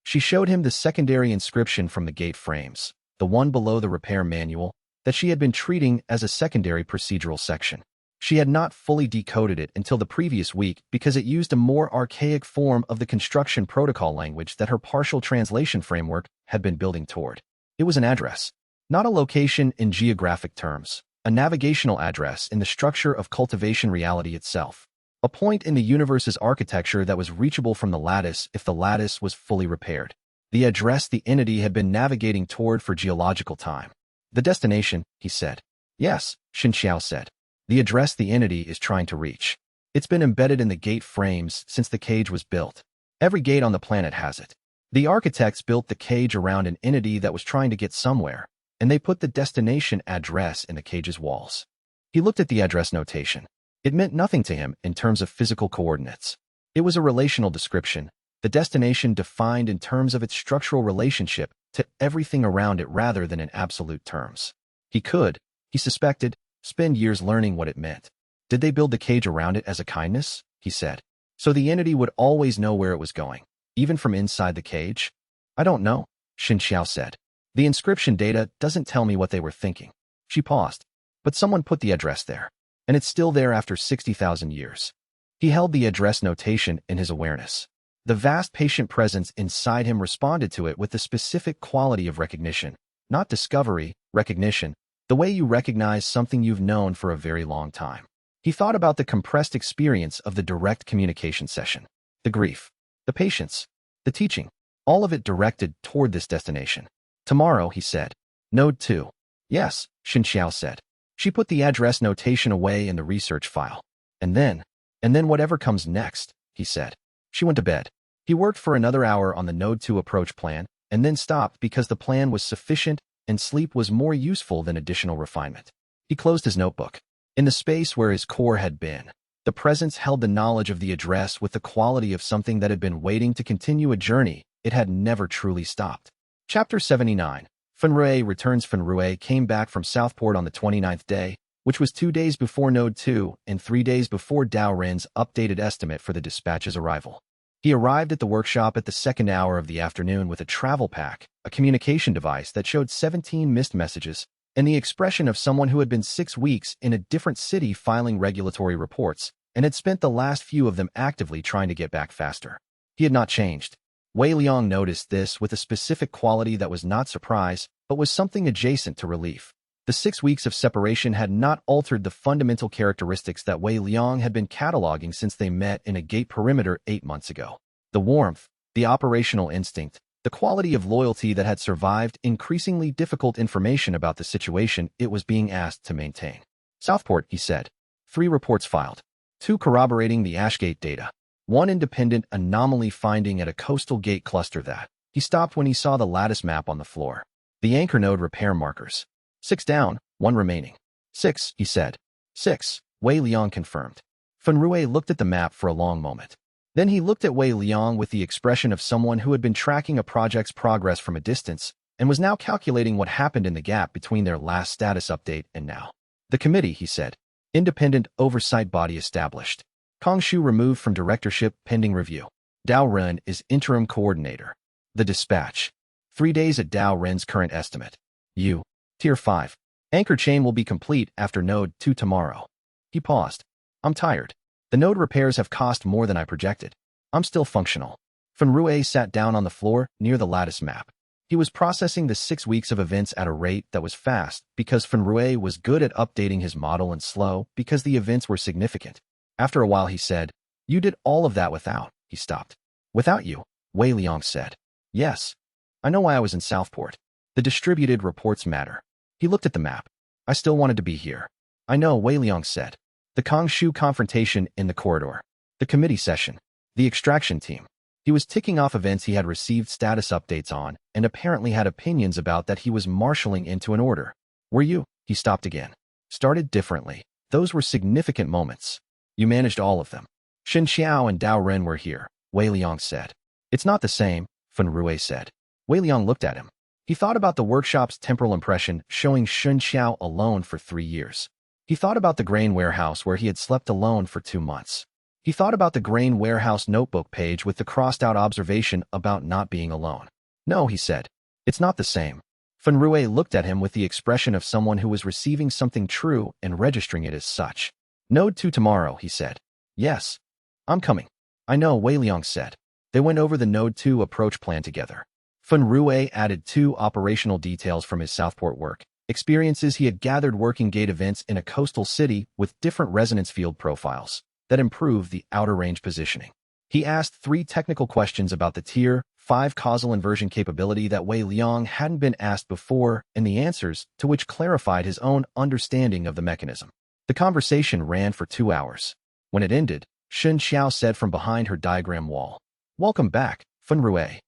She showed him the secondary inscription from the gate frames, the one below the repair manual, that she had been treating as a secondary procedural section. She had not fully decoded it until the previous week because it used a more archaic form of the construction protocol language that her partial translation framework had been building toward. It was an address. Not a location in geographic terms, a navigational address in the structure of cultivation reality itself. A point in the universe's architecture that was reachable from the lattice if the lattice was fully repaired. The address the entity had been navigating toward for geological time. The destination, he said. Yes, xianxia said. The address the entity is trying to reach. It's been embedded in the gate frames since the cage was built. Every gate on the planet has it. The architects built the cage around an entity that was trying to get somewhere, and they put the destination address in the cage's walls. He looked at the address notation. It meant nothing to him in terms of physical coordinates. It was a relational description, the destination defined in terms of its structural relationship to everything around it rather than in absolute terms. He could, he suspected, spend years learning what it meant. Did they build the cage around it as a kindness? He said. So the entity would always know where it was going, even from inside the cage? I don't know, xianxia said. The inscription data doesn't tell me what they were thinking. She paused. But someone put the address there. And it's still there after 60,000 years. He held the address notation in his awareness. The vast patient presence inside him responded to it with the specific quality of recognition, not discovery, recognition, the way you recognize something you've known for a very long time. He thought about the compressed experience of the direct communication session, the grief, the patience, the teaching, all of it directed toward this destination. Tomorrow, he said. Node 2. Yes, xianxia said. She put the address notation away in the research file. And then whatever comes next, he said. She went to bed. He worked for another hour on the Node 2 approach plan, and then stopped because the plan was sufficient and sleep was more useful than additional refinement. He closed his notebook. In the space where his core had been, the presence held the knowledge of the address with the quality of something that had been waiting to continue a journey it had never truly stopped. Chapter 79. Fenrui returns. Fenrui came back from Southport on the 29th day, which was 2 days before Node 2 and 3 days before Dao Ren's updated estimate for the dispatch's arrival. He arrived at the workshop at the second hour of the afternoon with a travel pack, a communication device that showed 17 missed messages, and the expression of someone who had been 6 weeks in a different city filing regulatory reports and had spent the last few of them actively trying to get back faster. He had not changed. Wei Liang noticed this with a specific quality that was not surprise, but was something adjacent to relief. The 6 weeks of separation had not altered the fundamental characteristics that Wei Liang had been cataloging since they met in a gate perimeter 8 months ago. The warmth, the operational instinct, the quality of loyalty that had survived increasingly difficult information about the situation it was being asked to maintain. Southport, he said. 3 reports filed. 2 corroborating the Ashgate data. One independent anomaly finding at a coastal gate cluster that. He stopped when he saw the lattice map on the floor. The anchor node repair markers. 6 down, 1 remaining. 6, he said. 6, Wei Liang confirmed. Fenrui looked at the map for a long moment. Then he looked at Wei Liang with the expression of someone who had been tracking a project's progress from a distance and was now calculating what happened in the gap between their last status update and now. The committee, he said. Independent oversight body established. Kong Shu removed from directorship pending review. Dao Ren is interim coordinator. The dispatch. 3 days at Dao Ren's current estimate. Tier 5. Anchor chain will be complete after Node 2 tomorrow. He paused. I'm tired. The node repairs have cost more than I projected. I'm still functional. Fenrui sat down on the floor near the lattice map. He was processing the 6 weeks of events at a rate that was fast because Fenrui was good at updating his model and slow because the events were significant. After a while he said, You did all of that without. He stopped. Without you, Wei Liang said. Yes. I know why I was in Southport. The distributed reports matter. He looked at the map. I still wanted to be here. I know, Wei Liang said. The Kongshu confrontation in the corridor. The committee session. The extraction team. He was ticking off events he had received status updates on and apparently had opinions about that he was marshalling into an order. Were you? He stopped again. Started differently. Those were significant moments. You managed all of them. Xianxia and Dao Ren were here, Wei Liang said. It's not the same, Fenrui said. Wei Liang looked at him. He thought about the workshop's temporal impression showing Xianxia alone for 3 years. He thought about the grain warehouse where he had slept alone for 2 months. He thought about the grain warehouse notebook page with the crossed-out observation about not being alone. No, he said. It's not the same. Fenrui looked at him with the expression of someone who was receiving something true and registering it as such. Node 2 tomorrow, he said. Yes. I'm coming. I know, Wei Liang said. They went over the Node 2 approach plan together. Fenrui added 2 operational details from his Southport work. Experiences he had gathered working gate events in a coastal city with different resonance field profiles that improved the outer range positioning. He asked 3 technical questions about the Tier 5 causal inversion capability that Wei Liang hadn't been asked before, and the answers to which clarified his own understanding of the mechanism. The conversation ran for 2 hours. When it ended, Shen Xiao said from behind her diagram wall, Welcome back, Fenrui.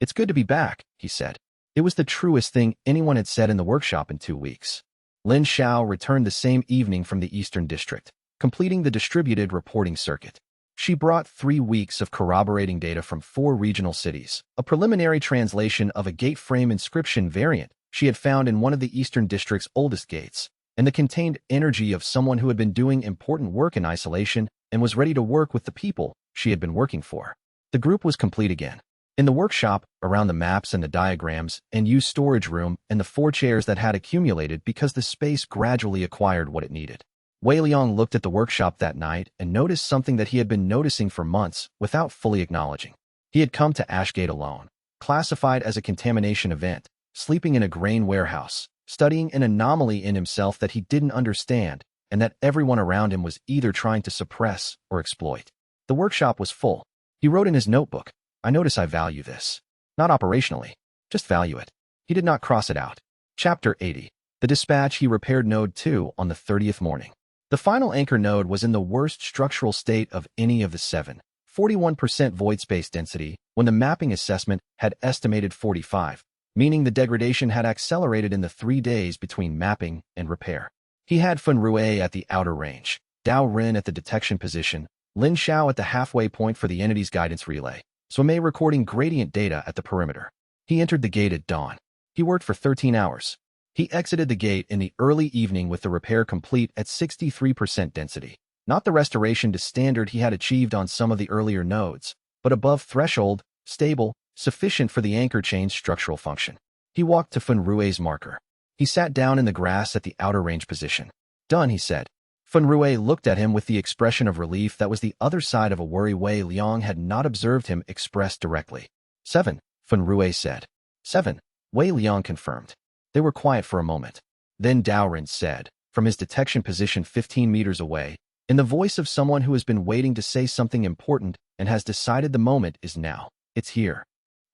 It's good to be back, he said. It was the truest thing anyone had said in the workshop in 2 weeks. Lin Xiao returned the same evening from the Eastern District, completing the distributed reporting circuit. She brought 3 weeks of corroborating data from 4 regional cities, a preliminary translation of a gate frame inscription variant she had found in one of the Eastern District's oldest gates, and the contained energy of someone who had been doing important work in isolation and was ready to work with the people she had been working for. The group was complete again. In the workshop, around the maps and the diagrams, and used storage room and the 4 chairs that had accumulated because the space gradually acquired what it needed. Wei Liang looked at the workshop that night and noticed something that he had been noticing for months without fully acknowledging. He had come to Ashgate alone, classified as a contamination event, sleeping in a grain warehouse, studying an anomaly in himself that he didn't understand, and that everyone around him was either trying to suppress or exploit. The workshop was full. He wrote in his notebook, I notice I value this. Not operationally, just value it. He did not cross it out. Chapter 80. The dispatch. He repaired Node 2 on the 30th morning. The final anchor node was in the worst structural state of any of the 7, 41% void space density, when the mapping assessment had estimated 45, meaning the degradation had accelerated in the 3 days between mapping and repair. He had Fenrui at the outer range, Dao Ren at the detection position, Lin Xiao at the halfway point for the entity's guidance relay, Swame recording gradient data at the perimeter. He entered the gate at dawn. He worked for 13 hours. He exited the gate in the early evening with the repair complete at 63% density. Not the restoration to standard he had achieved on some of the earlier nodes, but above threshold, stable, sufficient for the anchor chain's structural function. He walked to Fenrui's marker. He sat down in the grass at the outer range position. Done, he said. Fenrui looked at him with the expression of relief that was the other side of a worry Wei Liang had not observed him express directly. 7, Fenrui said. 7, Wei Liang confirmed. They were quiet for a moment. Then Dao Ren said, from his detection position 15 meters away, in the voice of someone who has been waiting to say something important and has decided the moment is now. It's here.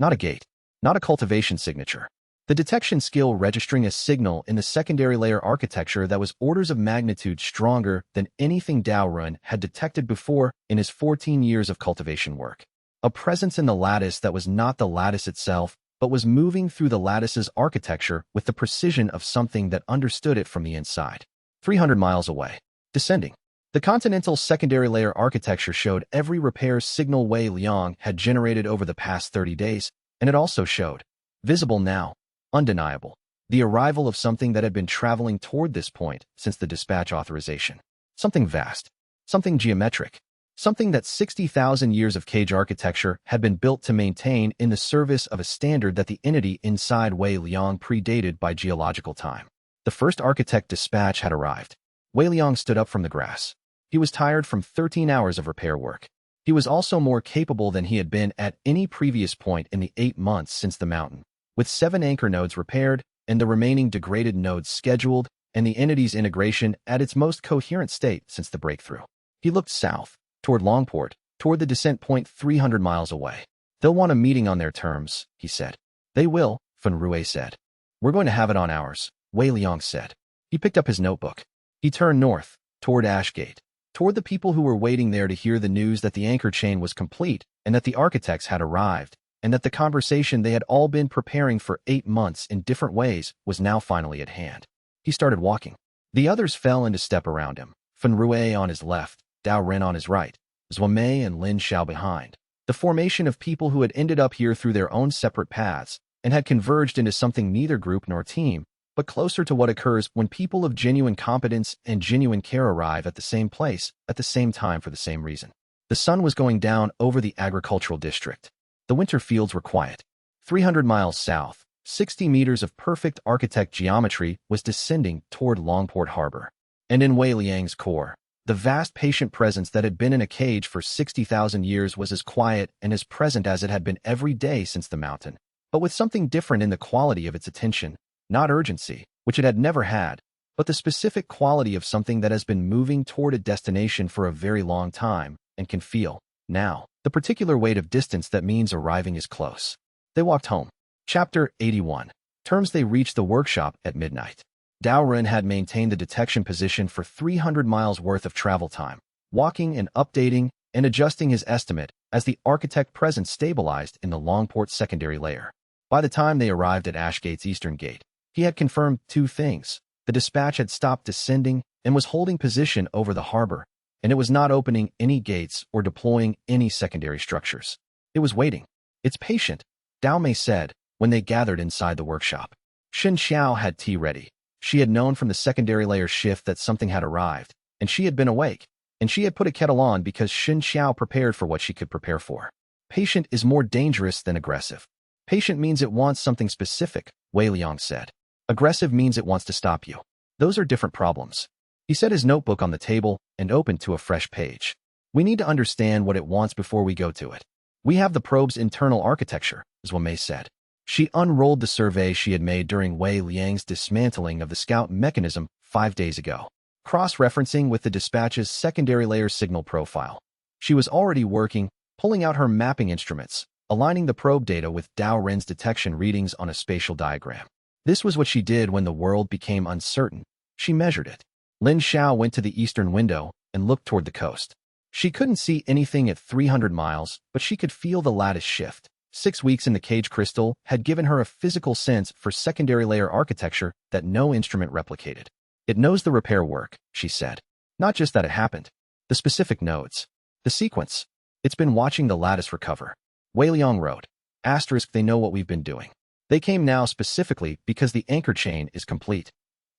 Not a gate. Not a cultivation signature. The detection skill registering a signal in the secondary layer architecture that was orders of magnitude stronger than anything Dao Run had detected before in his 14 years of cultivation work. A presence in the lattice that was not the lattice itself, but was moving through the lattice's architecture with the precision of something that understood it from the inside. 300 miles away. Descending. The continental secondary layer architecture showed every repair signal Wei Liang had generated over the past 30 days, and it also showed, visible now, undeniable, the arrival of something that had been traveling toward this point since the dispatch authorization. Something vast, something geometric, something that 60,000 years of cage architecture had been built to maintain in the service of a standard that the entity inside Wei Liang predated by geological time. The first architect dispatch had arrived. Wei Liang stood up from the grass. He was tired from 13 hours of repair work. He was also more capable than he had been at any previous point in the 8 months since the mountain. With 7 anchor nodes repaired, and the remaining degraded nodes scheduled, and the entity's integration at its most coherent state since the breakthrough. He looked south, toward Longport, toward the descent point 300 miles away. They'll want a meeting on their terms, he said. They will, Fan Rui said. We're going to have it on ours, Wei Liang said. He picked up his notebook. He turned north, toward Ashgate, toward the people who were waiting there to hear the news that the anchor chain was complete and that the architects had arrived, and that the conversation they had all been preparing for 8 months in different ways was now finally at hand. He started walking. The others fell into step around him, Fan Rui on his left, Dao Ren on his right, Zuomei and Lin Xiao behind. The formation of people who had ended up here through their own separate paths and had converged into something neither group nor team, but closer to what occurs when people of genuine competence and genuine care arrive at the same place, at the same time for the same reason. The sun was going down over the agricultural district. The winter fields were quiet. 300 miles south, 60 meters of perfect architect geometry was descending toward Longport Harbor. And in Wei Liang's core, the vast patient presence that had been in a cage for 60,000 years was as quiet and as present as it had been every day since the mountain, but with something different in the quality of its attention, not urgency, which it had never had, but the specific quality of something that has been moving toward a destination for a very long time and can feel, now, the particular weight of distance that means arriving is close. They walked home. Chapter 81. Terms. They reached the workshop at midnight. Dao Ren had maintained the detection position for 300 miles worth of travel time, walking and updating and adjusting his estimate as the architect presence stabilized in the Longport secondary layer. By the time they arrived at Ashgate's eastern gate, he had confirmed 2 things. The dispatch had stopped descending and was holding position over the harbor, and it was not opening any gates or deploying any secondary structures. It was waiting. It's patient, Dao Mei said when they gathered inside the workshop. Xianxia had tea ready. She had known from the secondary layer shift that something had arrived, and she had been awake, and she had put a kettle on because Xianxia prepared for what she could prepare for. Patient is more dangerous than aggressive. Patient means it wants something specific, Wei Liang said. Aggressive means it wants to stop you. Those are different problems. He set his notebook on the table and opened to a fresh page. We need to understand what it wants before we go to it. We have the probe's internal architecture, Zuomei said. She unrolled the survey she had made during Wei Liang's dismantling of the scout mechanism 5 days ago, cross-referencing with the dispatch's secondary layer signal profile. She was already working, pulling out her mapping instruments, aligning the probe data with Dao Ren's detection readings on a spatial diagram. This was what she did when the world became uncertain. She measured it. Lin Xiao went to the eastern window and looked toward the coast. She couldn't see anything at 300 miles, but she could feel the lattice shift. 6 weeks in the cage crystal had given her a physical sense for secondary layer architecture that no instrument replicated. It knows the repair work, she said. Not just that it happened. The specific nodes. The sequence. It's been watching the lattice recover. Wei Liang wrote. Asterisk. They know what we've been doing. They came now specifically because the anchor chain is complete.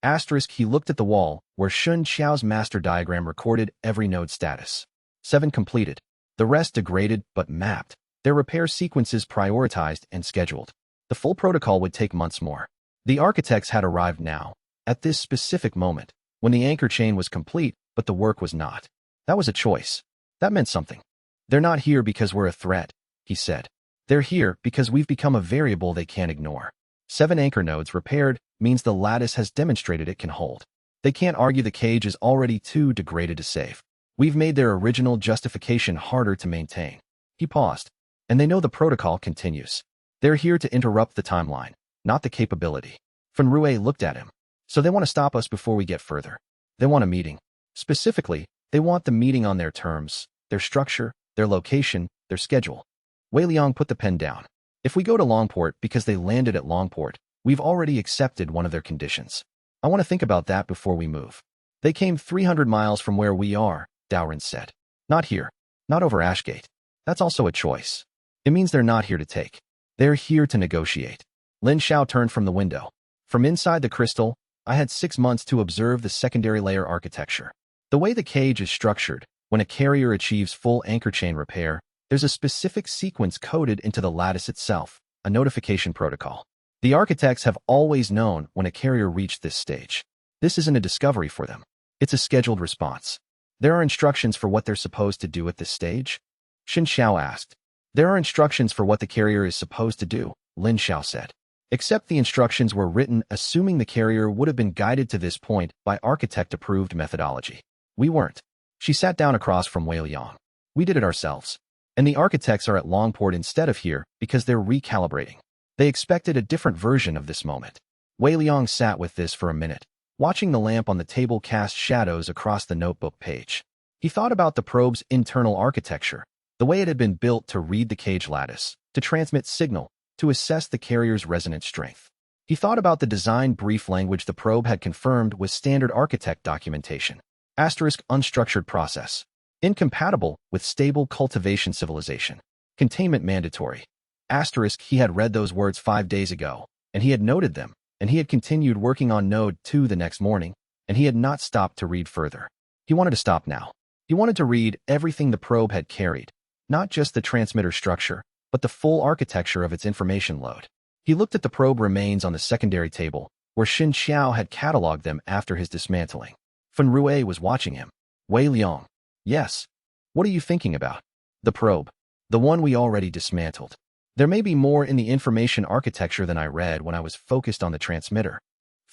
Asterisk. He looked at the wall where Shun Xiao's master diagram recorded every node status. 7 completed. The rest degraded but mapped. Their repair sequences prioritized and scheduled. The full protocol would take months more. The architects had arrived now, at this specific moment, when the anchor chain was complete, but the work was not. That was a choice. That meant something. They're not here because we're a threat, he said. They're here because we've become a variable they can't ignore. 7 anchor nodes repaired means the lattice has demonstrated it can hold. They can't argue the cage is already too degraded to save. We've made their original justification harder to maintain. He paused. And they know the protocol continues. They're here to interrupt the timeline. not the capability. Fenrue looked at him. So they want to stop us before we get further. They want a meeting. Specifically, they want the meeting on their terms, their structure, their location, their schedule. Wei Liang put the pen down. If we go to Longport because they landed at Longport, we've already accepted one of their conditions. I want to think about that before we move. They came 300 miles from where we are, Dowrin said. Not here. Not over Ashgate. That's also a choice. It means they're not here to take. They're here to negotiate. Lin Xiao turned from the window. From inside the crystal, I had 6 months to observe the secondary layer architecture. The way the cage is structured, when a carrier achieves full anchor chain repair, there's a specific sequence coded into the lattice itself, a notification protocol. The architects have always known when a carrier reached this stage. This isn't a discovery for them. It's a scheduled response. There are instructions for what they're supposed to do at this stage? Xianxia asked. There are instructions for what the carrier is supposed to do, Lin Xiao said. Except the instructions were written assuming the carrier would have been guided to this point by architect-approved methodology. We weren't. She sat down across from Wei Liang. We did it ourselves. And the architects are at Longport instead of here because they're recalibrating. They expected a different version of this moment. Wei Liang sat with this for a minute, watching the lamp on the table cast shadows across the notebook page. He thought about the probe's internal architecture, the way it had been built to read the cage lattice, to transmit signal, to assess the carrier's resonance strength. He thought about the design brief language the probe had confirmed with standard architect documentation. Asterisk unstructured process. Incompatible with stable cultivation civilization. Containment mandatory. Asterisk he had read those words 5 days ago, and he had noted them, and he had continued working on Node 2 the next morning, and he had not stopped to read further. He wanted to stop now. He wanted to read everything the probe had carried, not just the transmitter structure, but the full architecture of its information load. He looked at the probe remains on the secondary table, where Xin Xiao had cataloged them after his dismantling. Fenrue was watching him. Wei Liang. Yes. What are you thinking about? The probe. The one we already dismantled. There may be more in the information architecture than I read when I was focused on the transmitter.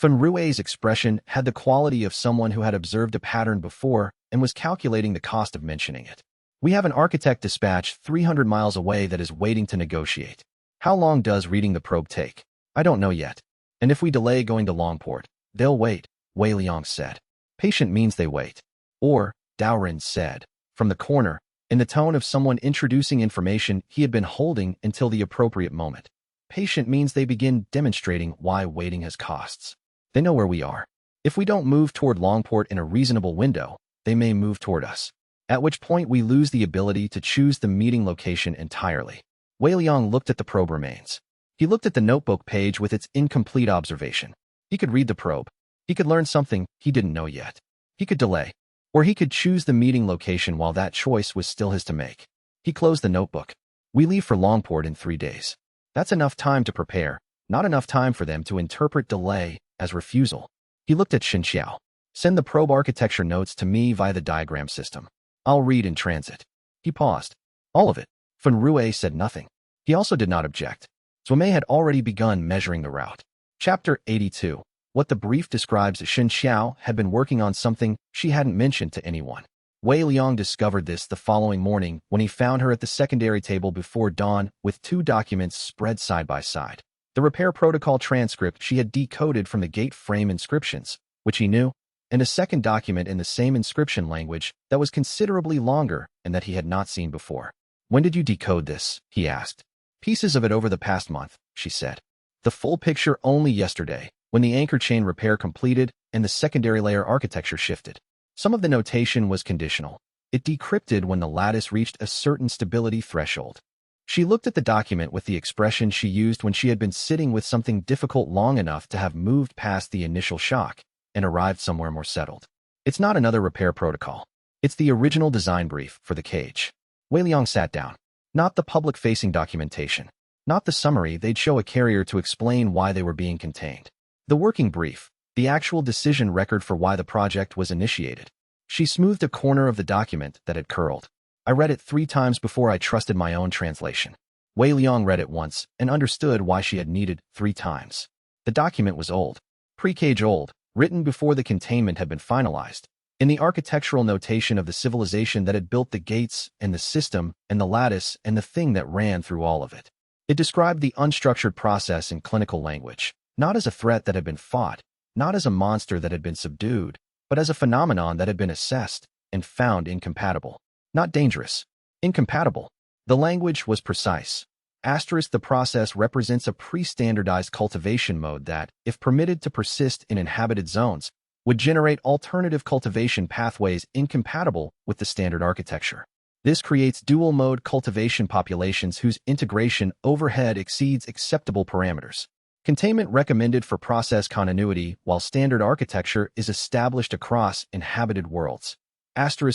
Fenrue's expression had the quality of someone who had observed a pattern before and was calculating the cost of mentioning it. We have an architect dispatched 300 miles away that is waiting to negotiate. How long does reading the probe take? I don't know yet. And if we delay going to Longport, they'll wait, Wei Liang said. Patient means they wait. Or, Dowrin said, from the corner, in the tone of someone introducing information he had been holding until the appropriate moment. Patient means they begin demonstrating why waiting has costs. They know where we are. If we don't move toward Longport in a reasonable window, they may move toward us. At which point we lose the ability to choose the meeting location entirely. Wei Liang looked at the probe remains. He looked at the notebook page with its incomplete observation. He could read the probe. He could learn something he didn't know yet. He could delay. Or he could choose the meeting location while that choice was still his to make. He closed the notebook. We leave for Longport in 3 days. That's enough time to prepare, not enough time for them to interpret delay as refusal. He looked at Xianxia. Send the probe architecture notes to me via the diagram system. I'll read in transit. He paused. All of it. Fenrue said nothing. He also did not object. Zuomei had already begun measuring the route. Chapter 82. What the brief describes as Xianxia had been working on something she hadn't mentioned to anyone. Wei Liang discovered this the following morning when he found her at the secondary table before dawn with 2 documents spread side by side. The repair protocol transcript she had decoded from the gate frame inscriptions, which he knew, and a second document in the same inscription language that was considerably longer and that he had not seen before. When did you decode this? He asked. Pieces of it over the past month, she said. The full picture only yesterday, when the anchor chain repair completed and the secondary layer architecture shifted. Some of the notation was conditional. It decrypted when the lattice reached a certain stability threshold. She looked at the document with the expression she used when she had been sitting with something difficult long enough to have moved past the initial shock and arrived somewhere more settled. It's not another repair protocol. It's the original design brief for the cage. Wei Liang sat down. Not the public-facing documentation. Not the summary they'd show a carrier to explain why they were being contained. The working brief, the actual decision record for why the project was initiated. She smoothed a corner of the document that had curled. I read it 3 times before I trusted my own translation. Wei Liang read it once and understood why she had needed 3 times. The document was old. Pre-cage old, written before the containment had been finalized. In the architectural notation of the civilization that had built the gates and the system and the lattice and the thing that ran through all of it. It described the unstructured process in clinical language, not as a threat that had been fought, not as a monster that had been subdued, but as a phenomenon that had been assessed and found incompatible. Not dangerous. Incompatible. The language was precise. The process represents a pre-standardized cultivation mode that, if permitted to persist in inhabited zones, would generate alternative cultivation pathways incompatible with the standard architecture. This creates dual-mode cultivation populations whose integration overhead exceeds acceptable parameters. Containment recommended for process continuity while standard architecture is established across inhabited worlds.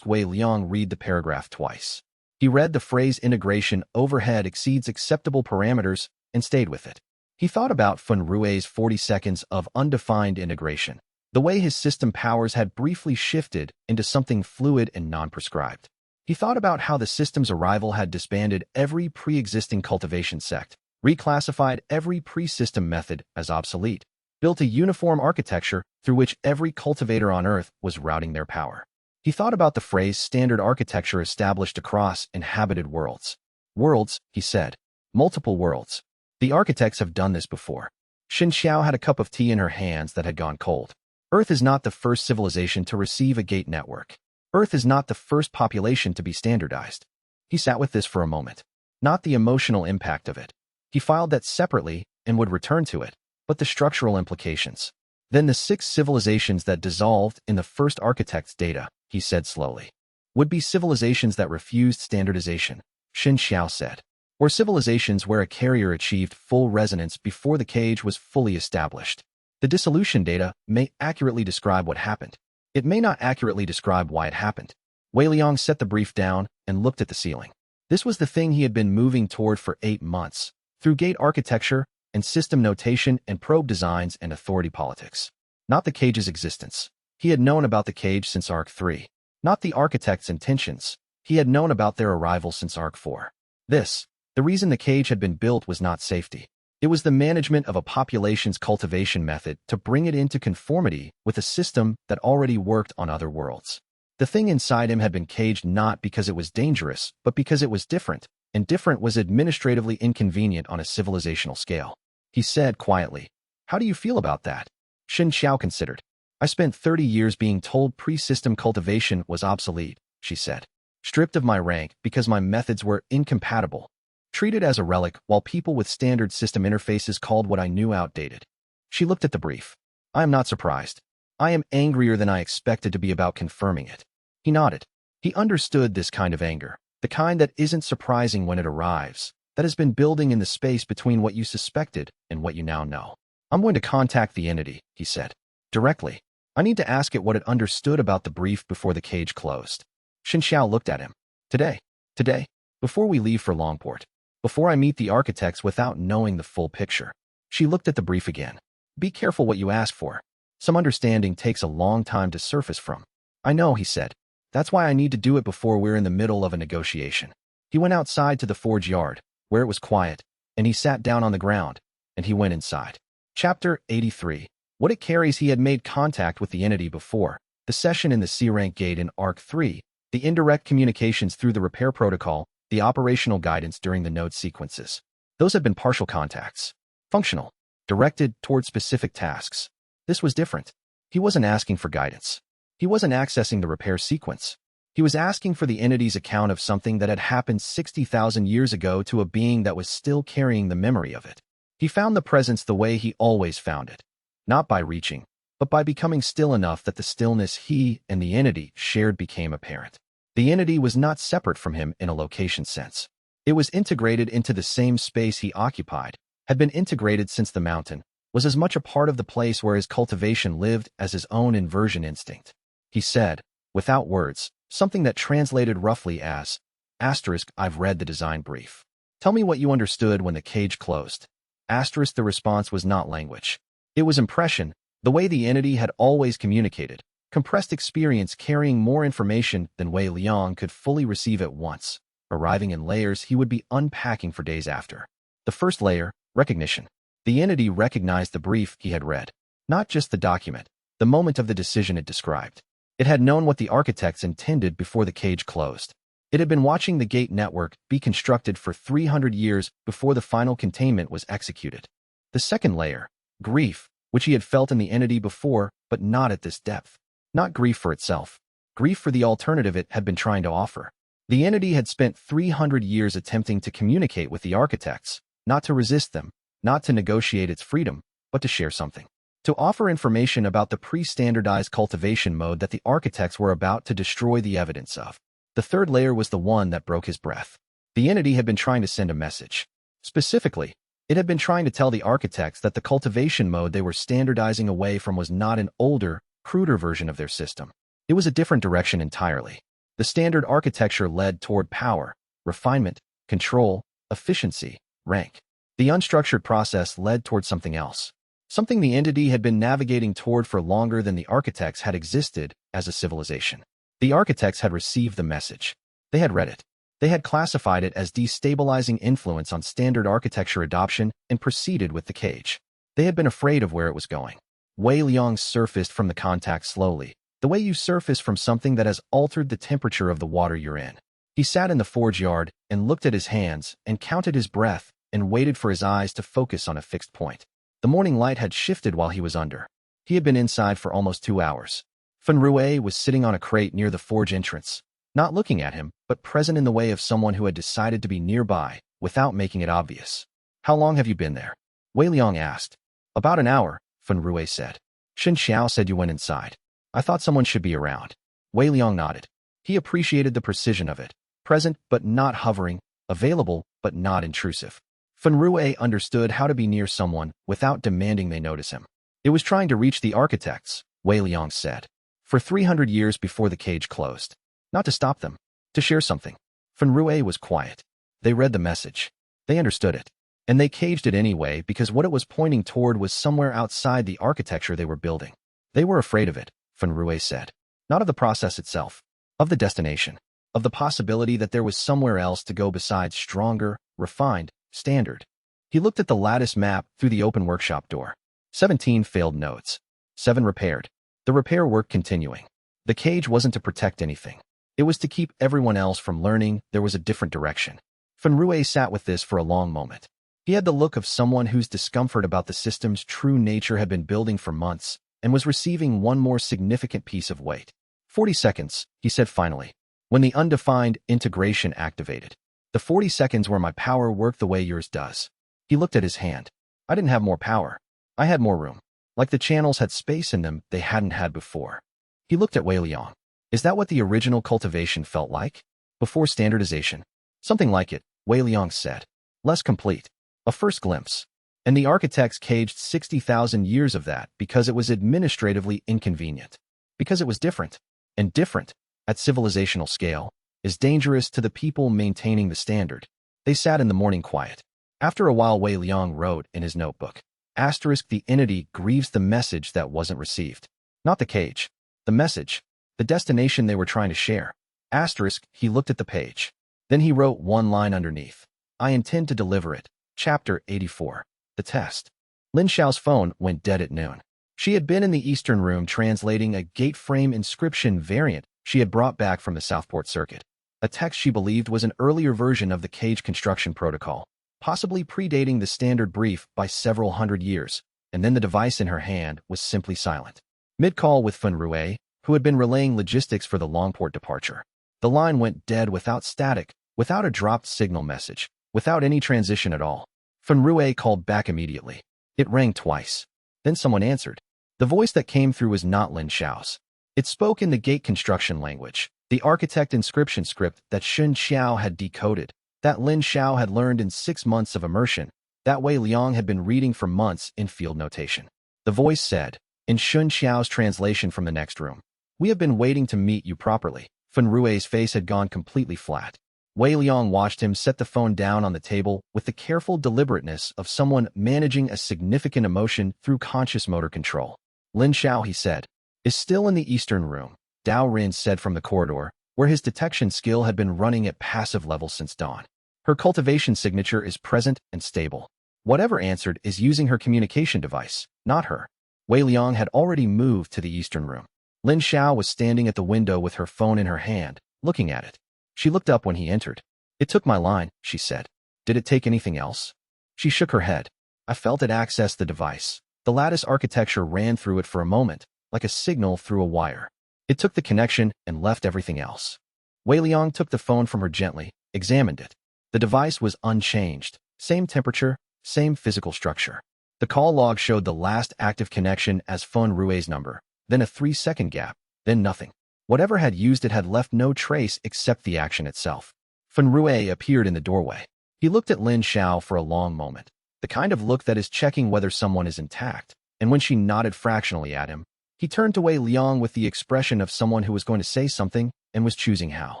Wei Liang read the paragraph twice. He read the phrase integration overhead exceeds acceptable parameters and stayed with it. He thought about Fun Rui's 40 seconds of undefined integration, the way his system powers had briefly shifted into something fluid and non-prescribed. He thought about how the system's arrival had disbanded every pre-existing cultivation sect, reclassified every pre-system method as obsolete, built a uniform architecture through which every cultivator on Earth was routing their power. He thought about the phrase standard architecture established across inhabited worlds. Worlds, he said. Multiple worlds. The architects have done this before. Xianxia had a cup of tea in her hands that had gone cold. Earth is not the first civilization to receive a gate network. Earth is not the first population to be standardized. He sat with this for a moment. Not the emotional impact of it. He filed that separately and would return to it, but the structural implications. Then the 6 civilizations that dissolved in the first architect's data, he said slowly, would be civilizations that refused standardization, Xianxia said, or civilizations where a carrier achieved full resonance before the cage was fully established. The dissolution data may accurately describe what happened. It may not accurately describe why it happened. Wei Liang set the brief down and looked at the ceiling. This was the thing he had been moving toward for 8 months, through gate architecture and system notation and probe designs and authority politics. Not the cage's existence. He had known about the cage since Arc 3. Not the architect's intentions. He had known about their arrival since Arc 4. The reason the cage had been built was not safety. It was the management of a population's cultivation method to bring it into conformity with a system that already worked on other worlds. The thing inside him had been caged not because it was dangerous, but because it was different, and different was administratively inconvenient on a civilizational scale. He said quietly, "How do you feel about that?" Xiao considered. "I spent 30 years being told pre-system cultivation was obsolete," she said. "Stripped of my rank because my methods were incompatible. Treated as a relic while people with standard system interfaces called what I knew outdated." She looked at the brief. "I am not surprised. I am angrier than I expected to be about confirming it." He nodded. He understood this kind of anger, the kind that isn't surprising when it arrives, that has been building in the space between what you suspected and what you now know. "I'm going to contact the entity," he said. "Directly. I need to ask it what it understood about the brief before the cage closed." Xiao looked at him. Today, before we leave for Longport. Before I meet the architects without knowing the full picture." She looked at the brief again. "Be careful what you ask for. Some understanding takes a long time to surface from." "I know," he said. "That's why I need to do it before we're in the middle of a negotiation." He went outside to the forge yard, where it was quiet, and he sat down on the ground, and he went inside. Chapter 83. What it carries. He had made contact with the entity before. The session in the C-rank gate in Arc 3, the indirect communications through the repair protocol, the operational guidance during the node sequences. Those had been partial contacts. Functional. Directed toward specific tasks. This was different. He wasn't asking for guidance. He wasn't accessing the repair sequence. He was asking for the entity's account of something that had happened 60,000 years ago to a being that was still carrying the memory of it. He found the presence the way he always found it. Not by reaching, but by becoming still enough that the stillness he and the entity shared became apparent. The entity was not separate from him in a location sense. It was integrated into the same space he occupied, had been integrated since the mountain, was as much a part of the place where his cultivation lived as his own inversion instinct. He said, without words, something that translated roughly as, "I've read the design brief. Tell me what you understood when the cage closed." The response was not language. It was impression, the way the entity had always communicated. Compressed experience carrying more information than Wei Liang could fully receive at once, arriving in layers he would be unpacking for days after. The first layer, recognition. The entity recognized the brief he had read, not just the document, the moment of the decision it described. It had known what the architects intended before the cage closed. It had been watching the gate network be constructed for 300 years before the final containment was executed. The second layer, grief, which he had felt in the entity before, but not at this depth. Not grief for itself. Grief for the alternative it had been trying to offer. The entity had spent 300 years attempting to communicate with the architects, not to resist them, not to negotiate its freedom, but to share something. To offer information about the pre-standardized cultivation mode that the architects were about to destroy the evidence of. The third layer was the one that broke his breath. The entity had been trying to send a message. Specifically, it had been trying to tell the architects that the cultivation mode they were standardizing away from was not an older, cruder version of their system. It was a different direction entirely. The standard architecture led toward power, refinement, control, efficiency, rank. The unstructured process led toward something else. Something the entity had been navigating toward for longer than the architects had existed as a civilization. The architects had received the message. They had read it. They had classified it as destabilizing influence on standard architecture adoption and proceeded with the cage. They had been afraid of where it was going. Wei Liang surfaced from the contact slowly, the way you surface from something that has altered the temperature of the water you're in. He sat in the forge yard and looked at his hands and counted his breath and waited for his eyes to focus on a fixed point. The morning light had shifted while he was under. He had been inside for almost 2 hours. Fen Rui was sitting on a crate near the forge entrance, not looking at him, but present in the way of someone who had decided to be nearby without making it obvious. How long have you been there? Wei Liang asked. About an hour, Fen Rui said. Xianxia said you went inside. I thought someone should be around. Wei Liang nodded. He appreciated the precision of it. Present but not hovering, available but not intrusive. Fen Rui understood how to be near someone without demanding they notice him. It was trying to reach the architects, Wei Liang said. For 300 years before the cage closed. Not to stop them. To share something. Fen Rui was quiet. They read the message. They understood it. And they caged it anyway because what it was pointing toward was somewhere outside the architecture they were building. They were afraid of it, Fen Rui said. Not of the process itself. Of the destination. Of the possibility that there was somewhere else to go besides stronger, refined, standard. He looked at the lattice map through the open workshop door. 17 failed nodes. 7 repaired. The repair work continuing. The cage wasn't to protect anything. It was to keep everyone else from learning there was a different direction. Fen Rui sat with this for a long moment. He had the look of someone whose discomfort about the system's true nature had been building for months and was receiving one more significant piece of weight. 40 seconds, he said finally, when the undefined integration activated. The 40 seconds where my power worked the way yours does. He looked at his hand. I didn't have more power. I had more room. Like the channels had space in them they hadn't had before. He looked at Wei Liang. Is that what the original cultivation felt like? Before standardization? Something like it, Wei Liang said. Less complete. A first glimpse. And the architects caged 60,000 years of that because it was administratively inconvenient. Because it was different. And different, at civilizational scale, is dangerous to the people maintaining the standard. They sat in the morning quiet. After a while Wei Liang wrote in his notebook. Asterisk the entity grieves the message that wasn't received. Not the cage. The message. The destination they were trying to share. Asterisk, he looked at the page. Then he wrote one line underneath. I intend to deliver it. Chapter 84. The test. Lin Xiao's phone went dead at noon. She had been in the Eastern Room translating a gate frame inscription variant she had brought back from the Southport circuit. A text she believed was an earlier version of the cage construction protocol, possibly predating the standard brief by several hundred years, and then the device in her hand was simply silent. Mid-call with Fen Rui, who had been relaying logistics for the Longport departure. The line went dead without static, without a dropped signal message, without any transition at all. Fen Rui called back immediately. It rang twice. Then someone answered. The voice that came through was not Lin Xiao's. It spoke in the gate construction language, the architect inscription script that Xun Xiao had decoded, that Lin Xiao had learned in 6 months of immersion, that Wei Liang had been reading for months in field notation. The voice said, in Xun Xiao's translation from the next room, we have been waiting to meet you properly. Fen Rui's face had gone completely flat. Wei Liang watched him set the phone down on the table with the careful deliberateness of someone managing a significant emotion through conscious motor control. Lin Xiao, he said, is still in the Eastern Room, Dao Rin said from the corridor, where his detection skill had been running at passive levels since dawn. Her cultivation signature is present and stable. Whatever answered is using her communication device, not her. Wei Liang had already moved to the Eastern Room. Lin Xiao was standing at the window with her phone in her hand, looking at it. She looked up when he entered. "It took my line," she said. "Did it take anything else?" She shook her head. "I felt it access the device. The lattice architecture ran through it for a moment, like a signal through a wire. It took the connection and left everything else." Wei Liang took the phone from her gently, examined it. The device was unchanged. Same temperature, same physical structure. The call log showed the last active connection as Feng Rui's number, then a 3-second gap, then nothing. Whatever had used it had left no trace except the action itself. Feng Rui appeared in the doorway. He looked at Lin Xiao for a long moment, the kind of look that is checking whether someone is intact, and when she nodded fractionally at him, he turned to Wei Liang with the expression of someone who was going to say something and was choosing how.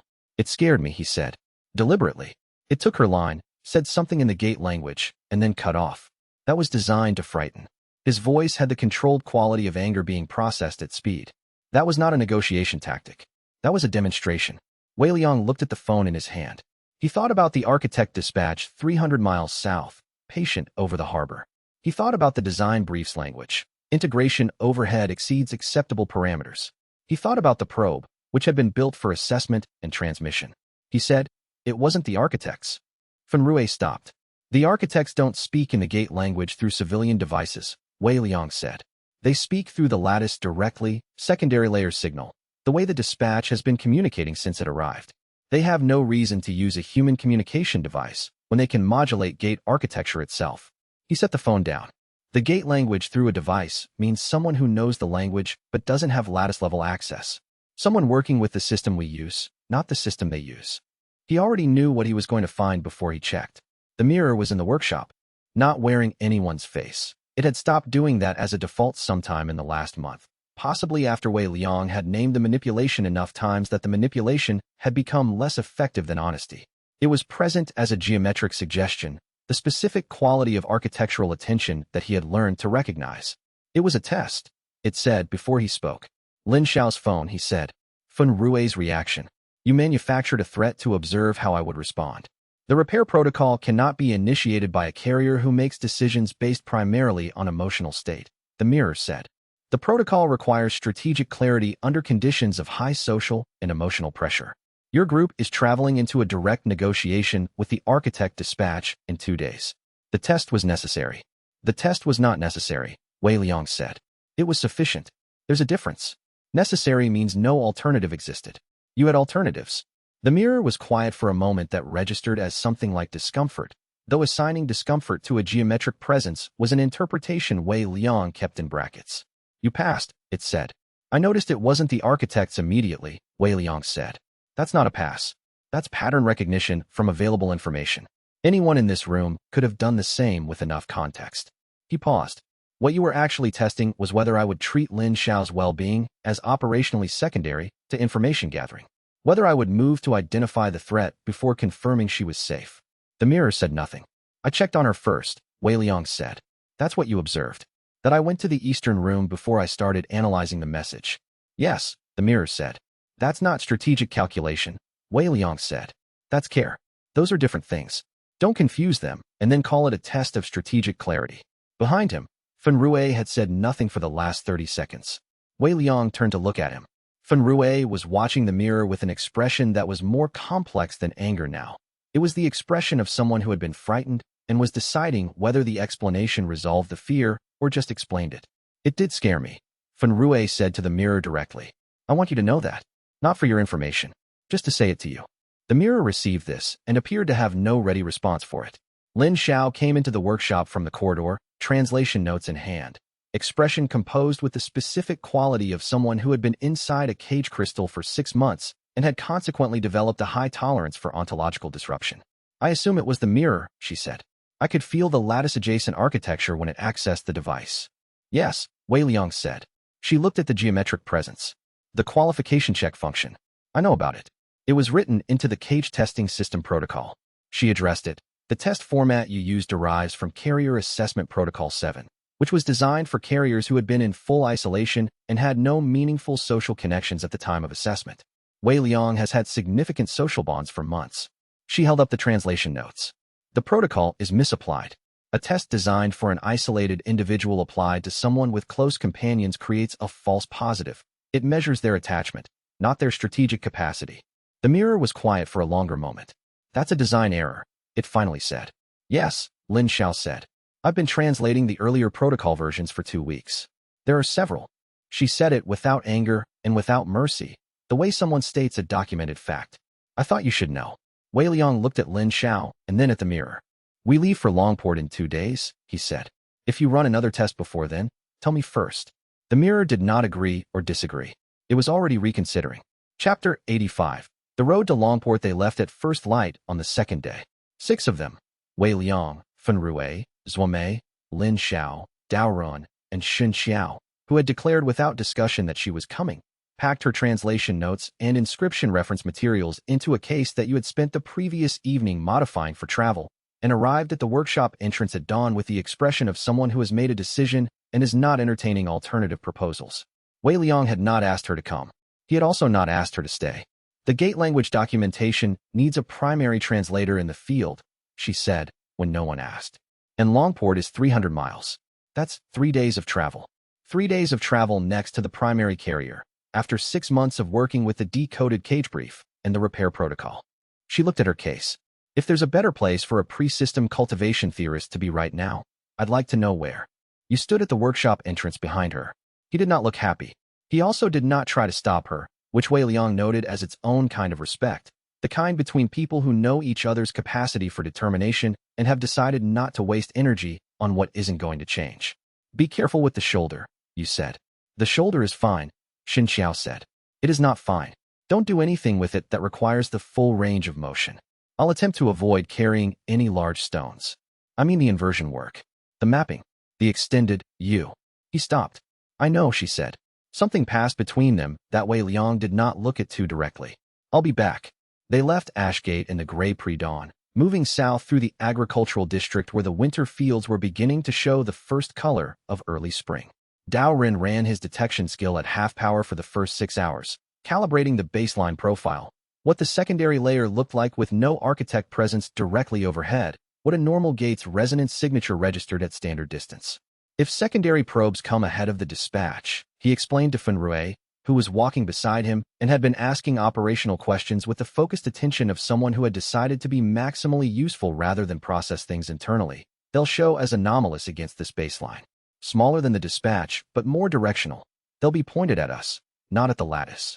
"It scared me," he said, deliberately. It took her line, said something in the gate language, and then cut off. That was designed to frighten. His voice had the controlled quality of anger being processed at speed. That was not a negotiation tactic. That was a demonstration. Wei Liang looked at the phone in his hand. He thought about the architect dispatch 300 miles south, patient over the harbor. He thought about the design briefs language. Integration overhead exceeds acceptable parameters. He thought about the probe, which had been built for assessment and transmission. He said, "It wasn't the architects." Feng Rui stopped. "The architects don't speak in the gate language through civilian devices," Wei Liang said. "They speak through the lattice directly, secondary layer signal, the way the dispatch has been communicating since it arrived. They have no reason to use a human communication device when they can modulate gate architecture itself." He set the phone down. "The gate language through a device means someone who knows the language but doesn't have lattice-level access. Someone working with the system we use, not the system they use." He already knew what he was going to find before he checked. The mirror was in the workshop, not wearing anyone's face. It had stopped doing that as a default sometime in the last month, possibly after Wei Liang had named the manipulation enough times that the manipulation had become less effective than honesty. It was present as a geometric suggestion, the specific quality of architectural attention that he had learned to recognize. "It was a test," it said before he spoke. "Lin Xiao's phone," he said. "Feng Rui's reaction. You manufactured a threat to observe how I would respond. The repair protocol cannot be initiated by a carrier who makes decisions based primarily on emotional state," the mirror said. "The protocol requires strategic clarity under conditions of high social and emotional pressure. Your group is traveling into a direct negotiation with the architect dispatch in 2 days. The test was necessary." "The test was not necessary," Wei Liang said. "It was sufficient. There's a difference. Necessary means no alternative existed. You had alternatives." The mirror was quiet for a moment that registered as something like discomfort, though assigning discomfort to a geometric presence was an interpretation Wei Liang kept in brackets. "You passed," it said. "I noticed it wasn't the architects immediately," Wei Liang said. "That's not a pass. That's pattern recognition from available information. Anyone in this room could have done the same with enough context." He paused. "What you were actually testing was whether I would treat Lin Xiao's well-being as operationally secondary to information gathering. Whether I would move to identify the threat before confirming she was safe." The mirror said nothing. "I checked on her first," Wei Liang said. "That's what you observed. That I went to the eastern room before I started analyzing the message." "Yes," the mirror said. "That's not strategic calculation," Wei Liang said. "That's care. Those are different things. Don't confuse them and then call it a test of strategic clarity." Behind him, Feng Rui had said nothing for the last 30 seconds. Wei Liang turned to look at him. Feng Rui was watching the mirror with an expression that was more complex than anger now. It was the expression of someone who had been frightened and was deciding whether the explanation resolved the fear or just explained it. "It did scare me," Feng Rui said to the mirror directly. "I want you to know that. Not for your information. Just to say it to you." The mirror received this and appeared to have no ready response for it. Lin Xiao came into the workshop from the corridor, translation notes in hand. Expression composed with the specific quality of someone who had been inside a cage crystal for 6 months and had consequently developed a high tolerance for ontological disruption. "I assume it was the mirror," she said. "I could feel the lattice-adjacent architecture when it accessed the device." "Yes," Wei Liang said. She looked at the geometric presence. "The qualification check function. I know about it. It was written into the cage testing system protocol." She addressed it. "The test format you use derives from Carrier Assessment Protocol 7. Which was designed for carriers who had been in full isolation and had no meaningful social connections at the time of assessment. Wei Liang has had significant social bonds for months." She held up the translation notes. "The protocol is misapplied. A test designed for an isolated individual applied to someone with close companions creates a false positive. It measures their attachment, not their strategic capacity. The mirror was quiet for a longer moment. That's a design error, it finally said. Yes, Lin Xiao said. I've been translating the earlier protocol versions for 2 weeks. There are several. She said it without anger and without mercy, the way someone states a documented fact. I thought you should know. Wei Liang looked at Lin Xiao and then at the mirror. We leave for Longport in 2 days, he said. If you run another test before then, tell me first. The mirror did not agree or disagree. It was already reconsidering. Chapter 85. The road to Longport they left at first light on the second day. 6 of them, Wei Liang, Fen Rui, Zuomei, Lin Xiao, Dao Run, and xianxia, who had declared without discussion that she was coming, packed her translation notes and inscription reference materials into a case that you had spent the previous evening modifying for travel, and arrived at the workshop entrance at dawn with the expression of someone who has made a decision and is not entertaining alternative proposals. Wei Liang had not asked her to come. He had also not asked her to stay. The gate language documentation needs a primary translator in the field, she said, when no one asked. And Longport is 300 miles. That's 3 days of travel. 3 days of travel next to the primary carrier, after 6 months of working with the decoded cage brief and the repair protocol. She looked at her case. If there's a better place for a pre-system cultivation theorist to be right now, I'd like to know where. You stood at the workshop entrance behind her. He did not look happy. He also did not try to stop her, which Wei Liang noted as its own kind of respect, the kind between people who know each other's capacity for determination and have decided not to waste energy on what isn't going to change. Be careful with the shoulder, you said. The shoulder is fine, xianxia said. It is not fine. Don't do anything with it that requires the full range of motion. I'll attempt to avoid carrying any large stones. I mean the inversion work. The mapping. The extended U. He stopped. I know, she said. Something passed between them that Wei Liang did not look at too directly. I'll be back. They left Ashgate in the gray pre-dawn, moving south through the agricultural district where the winter fields were beginning to show the first color of early spring. Dao Ren ran his detection skill at half power for the first 6 hours, calibrating the baseline profile, what the secondary layer looked like with no architect presence directly overhead, what a normal gate's resonance signature registered at standard distance. If secondary probes come ahead of the dispatch, he explained to Fen Rui, who was walking beside him and had been asking operational questions with the focused attention of someone who had decided to be maximally useful rather than process things internally, they'll show as anomalous against this baseline. Smaller than the dispatch, but more directional. They'll be pointed at us, not at the lattice.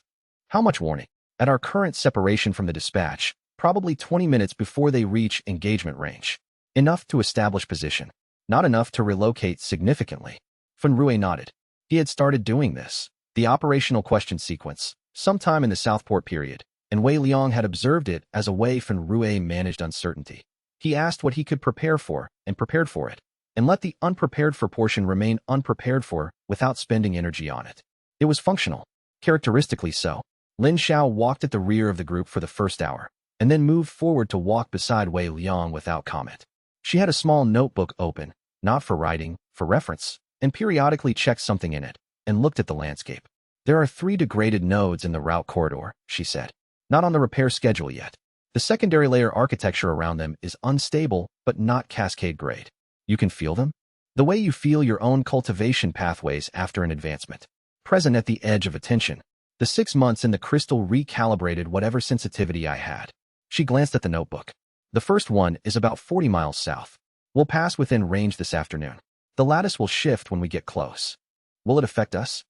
How much warning? At our current separation from the dispatch, probably 20 minutes before they reach engagement range. Enough to establish position. Not enough to relocate significantly. Fen Rui nodded. He had started doing this, the operational question sequence, sometime in the Southport period, and Wei Liang had observed it as a way Fen Rui managed uncertainty. He asked what he could prepare for and prepared for it, and let the unprepared for portion remain unprepared for without spending energy on it. It was functional, characteristically so. Lin Xiao walked at the rear of the group for the first hour, and then moved forward to walk beside Wei Liang without comment. She had a small notebook open, not for writing, for reference, and periodically checked something in it, and looked at the landscape. There are 3 degraded nodes in the route corridor, she said. Not on the repair schedule yet. The secondary layer architecture around them is unstable, but not cascade grade. You can feel them? The way you feel your own cultivation pathways after an advancement. Present at the edge of attention. The 6 months in the crystal recalibrated whatever sensitivity I had. She glanced at the notebook. The first one is about 40 miles south. We'll pass within range this afternoon. The lattice will shift when we get close. Will it affect us?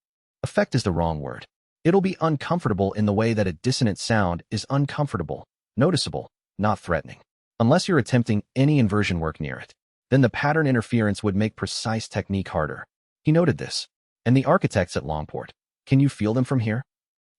Affect is the wrong word. It'll be uncomfortable in the way that a dissonant sound is uncomfortable, noticeable, not threatening. Unless you're attempting any inversion work near it. Then the pattern interference would make precise technique harder. He noted this. And the architects at Longport. Can you feel them from here?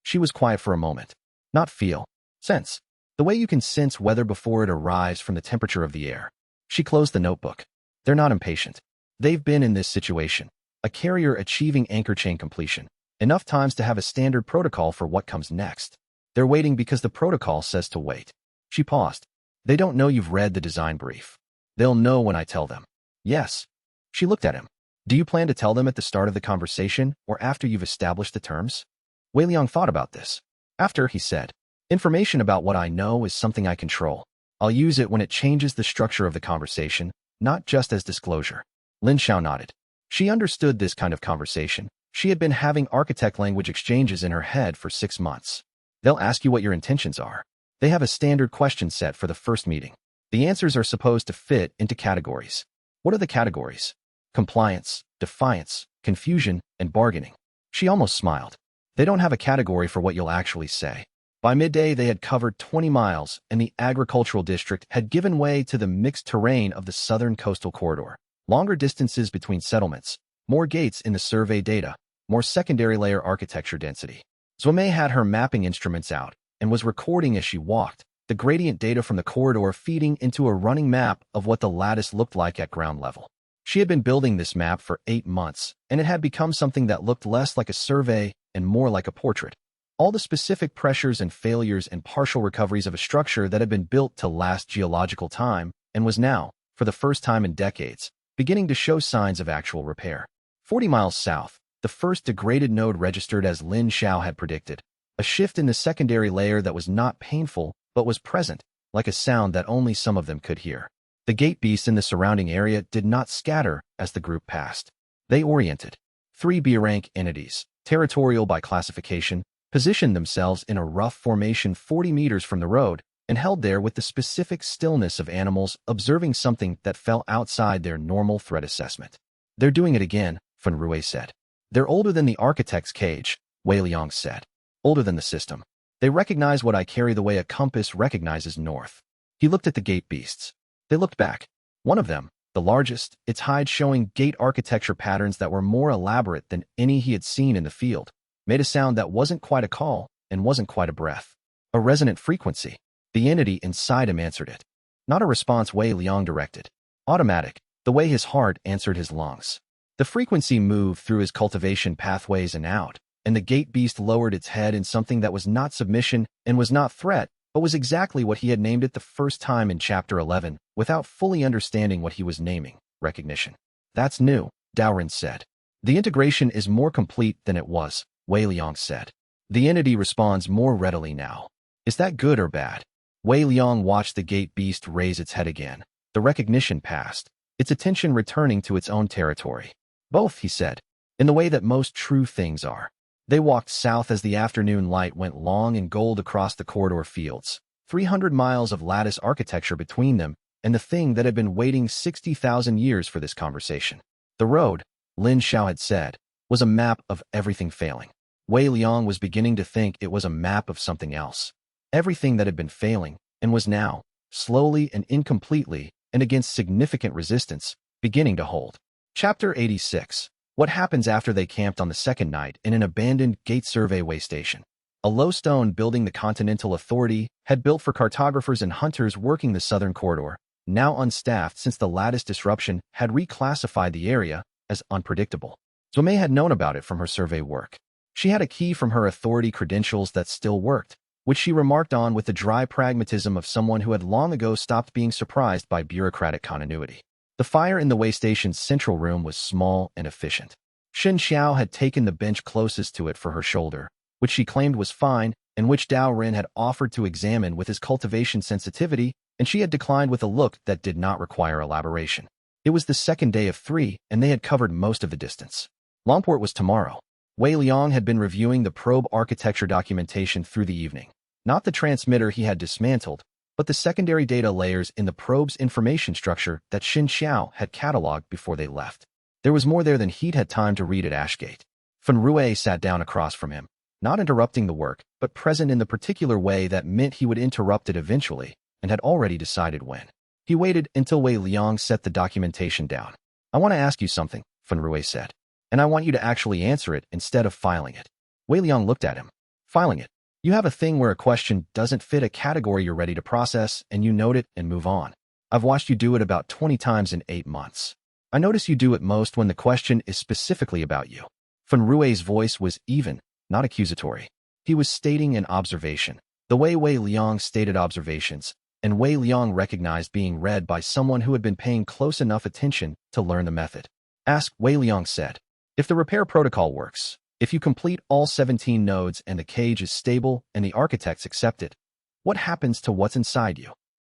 She was quiet for a moment. Not feel. Sense. The way you can sense weather before it arrives from the temperature of the air. She closed the notebook. They're not impatient. They've been in this situation. A carrier achieving anchor chain completion. Enough times to have a standard protocol for what comes next. They're waiting because the protocol says to wait. She paused. They don't know you've read the design brief. They'll know when I tell them. Yes. She looked at him. Do you plan to tell them at the start of the conversation or after you've established the terms? Wei Liang thought about this. After, he said. Information about what I know is something I control. I'll use it when it changes the structure of the conversation, not just as disclosure. Lin Xiao nodded. She understood this kind of conversation. She had been having architect language exchanges in her head for 6 months. They'll ask you what your intentions are. They have a standard question set for the first meeting. The answers are supposed to fit into categories. What are the categories? Compliance, defiance, confusion, and bargaining. She almost smiled. They don't have a category for what you'll actually say. By midday, they had covered 20 miles, and the agricultural district had given way to the mixed terrain of the southern coastal corridor. Longer distances between settlements, more gates in the survey data, more secondary layer architecture density. Zuomei had her mapping instruments out and was recording as she walked, the gradient data from the corridor feeding into a running map of what the lattice looked like at ground level. She had been building this map for 8 months, and it had become something that looked less like a survey and more like a portrait. All the specific pressures and failures and partial recoveries of a structure that had been built to last geological time and was now, for the first time in decades, beginning to show signs of actual repair. 40 miles south, the first degraded node registered as Lin Xiao had predicted, a shift in the secondary layer that was not painful but was present, like a sound that only some of them could hear. The gate beasts in the surrounding area did not scatter as the group passed. They oriented. 3 B-rank entities, territorial by classification, positioned themselves in a rough formation 40 meters from the road and held there with the specific stillness of animals observing something that fell outside their normal threat assessment. They're doing it again, Fan Rui said. They're older than the architect's cage, Wei Liang said. Older than the system. They recognize what I carry the way a compass recognizes north. He looked at the gate beasts. They looked back. One of them, the largest, its hide showing gate architecture patterns that were more elaborate than any he had seen in the field, made a sound that wasn't quite a call and wasn't quite a breath. A resonant frequency. The entity inside him answered it. Not a response Wei Liang directed. Automatic, the way his heart answered his lungs. The frequency moved through his cultivation pathways and out, and the gate beast lowered its head in something that was not submission and was not threat, but was exactly what he had named it the first time in Chapter 11, without fully understanding what he was naming, recognition. That's new, Daorin said. The integration is more complete than it was, Wei Liang said. The entity responds more readily now. Is that good or bad? Wei Liang watched the gate beast raise its head again. The recognition passed, its attention returning to its own territory. Both, he said, in the way that most true things are. They walked south as the afternoon light went long and gold across the corridor fields, 300 miles of lattice architecture between them and the thing that had been waiting 60,000 years for this conversation. The road, Lin Xiao had said, was a map of everything failing. Wei Liang was beginning to think it was a map of something else. Everything that had been failing, and was now, slowly and incompletely, and against significant resistance, beginning to hold. Chapter 86. What happens after they camped on the second night in an abandoned gate survey way station? A low stone building the Continental Authority had built for cartographers and hunters working the southern corridor, now unstaffed since the lattice disruption had reclassified the area as unpredictable. Zuomei had known about it from her survey work. She had a key from her authority credentials that still worked, which she remarked on with the dry pragmatism of someone who had long ago stopped being surprised by bureaucratic continuity. The fire in the way station's central room was small and efficient. Xianxia had taken the bench closest to it for her shoulder, which she claimed was fine and which Dao Ren had offered to examine with his cultivation sensitivity, and she had declined with a look that did not require elaboration. It was the second day of 3, and they had covered most of the distance. Longport was tomorrow. Wei Liang had been reviewing the probe architecture documentation through the evening. Not the transmitter he had dismantled, but the secondary data layers in the probe's information structure that Xianxia had cataloged before they left. There was more there than he'd had time to read at Ashgate. Fan Rui sat down across from him, not interrupting the work, but present in the particular way that meant he would interrupt it eventually, and had already decided when. He waited until Wei Liang set the documentation down. I want to ask you something, Fan Rui said, and I want you to actually answer it instead of filing it. Wei Liang looked at him. Filing it. You have a thing where a question doesn't fit a category you're ready to process, and you note it and move on. I've watched you do it about 20 times in 8 months. I notice you do it most when the question is specifically about you. Fan Rui's voice was even, not accusatory. He was stating an observation, the way Wei Liang stated observations, and Wei Liang recognized being read by someone who had been paying close enough attention to learn the method. Ask, Wei Liang said. If the repair protocol works, if you complete all 17 nodes and the cage is stable and the architects accept it, what happens to what's inside you?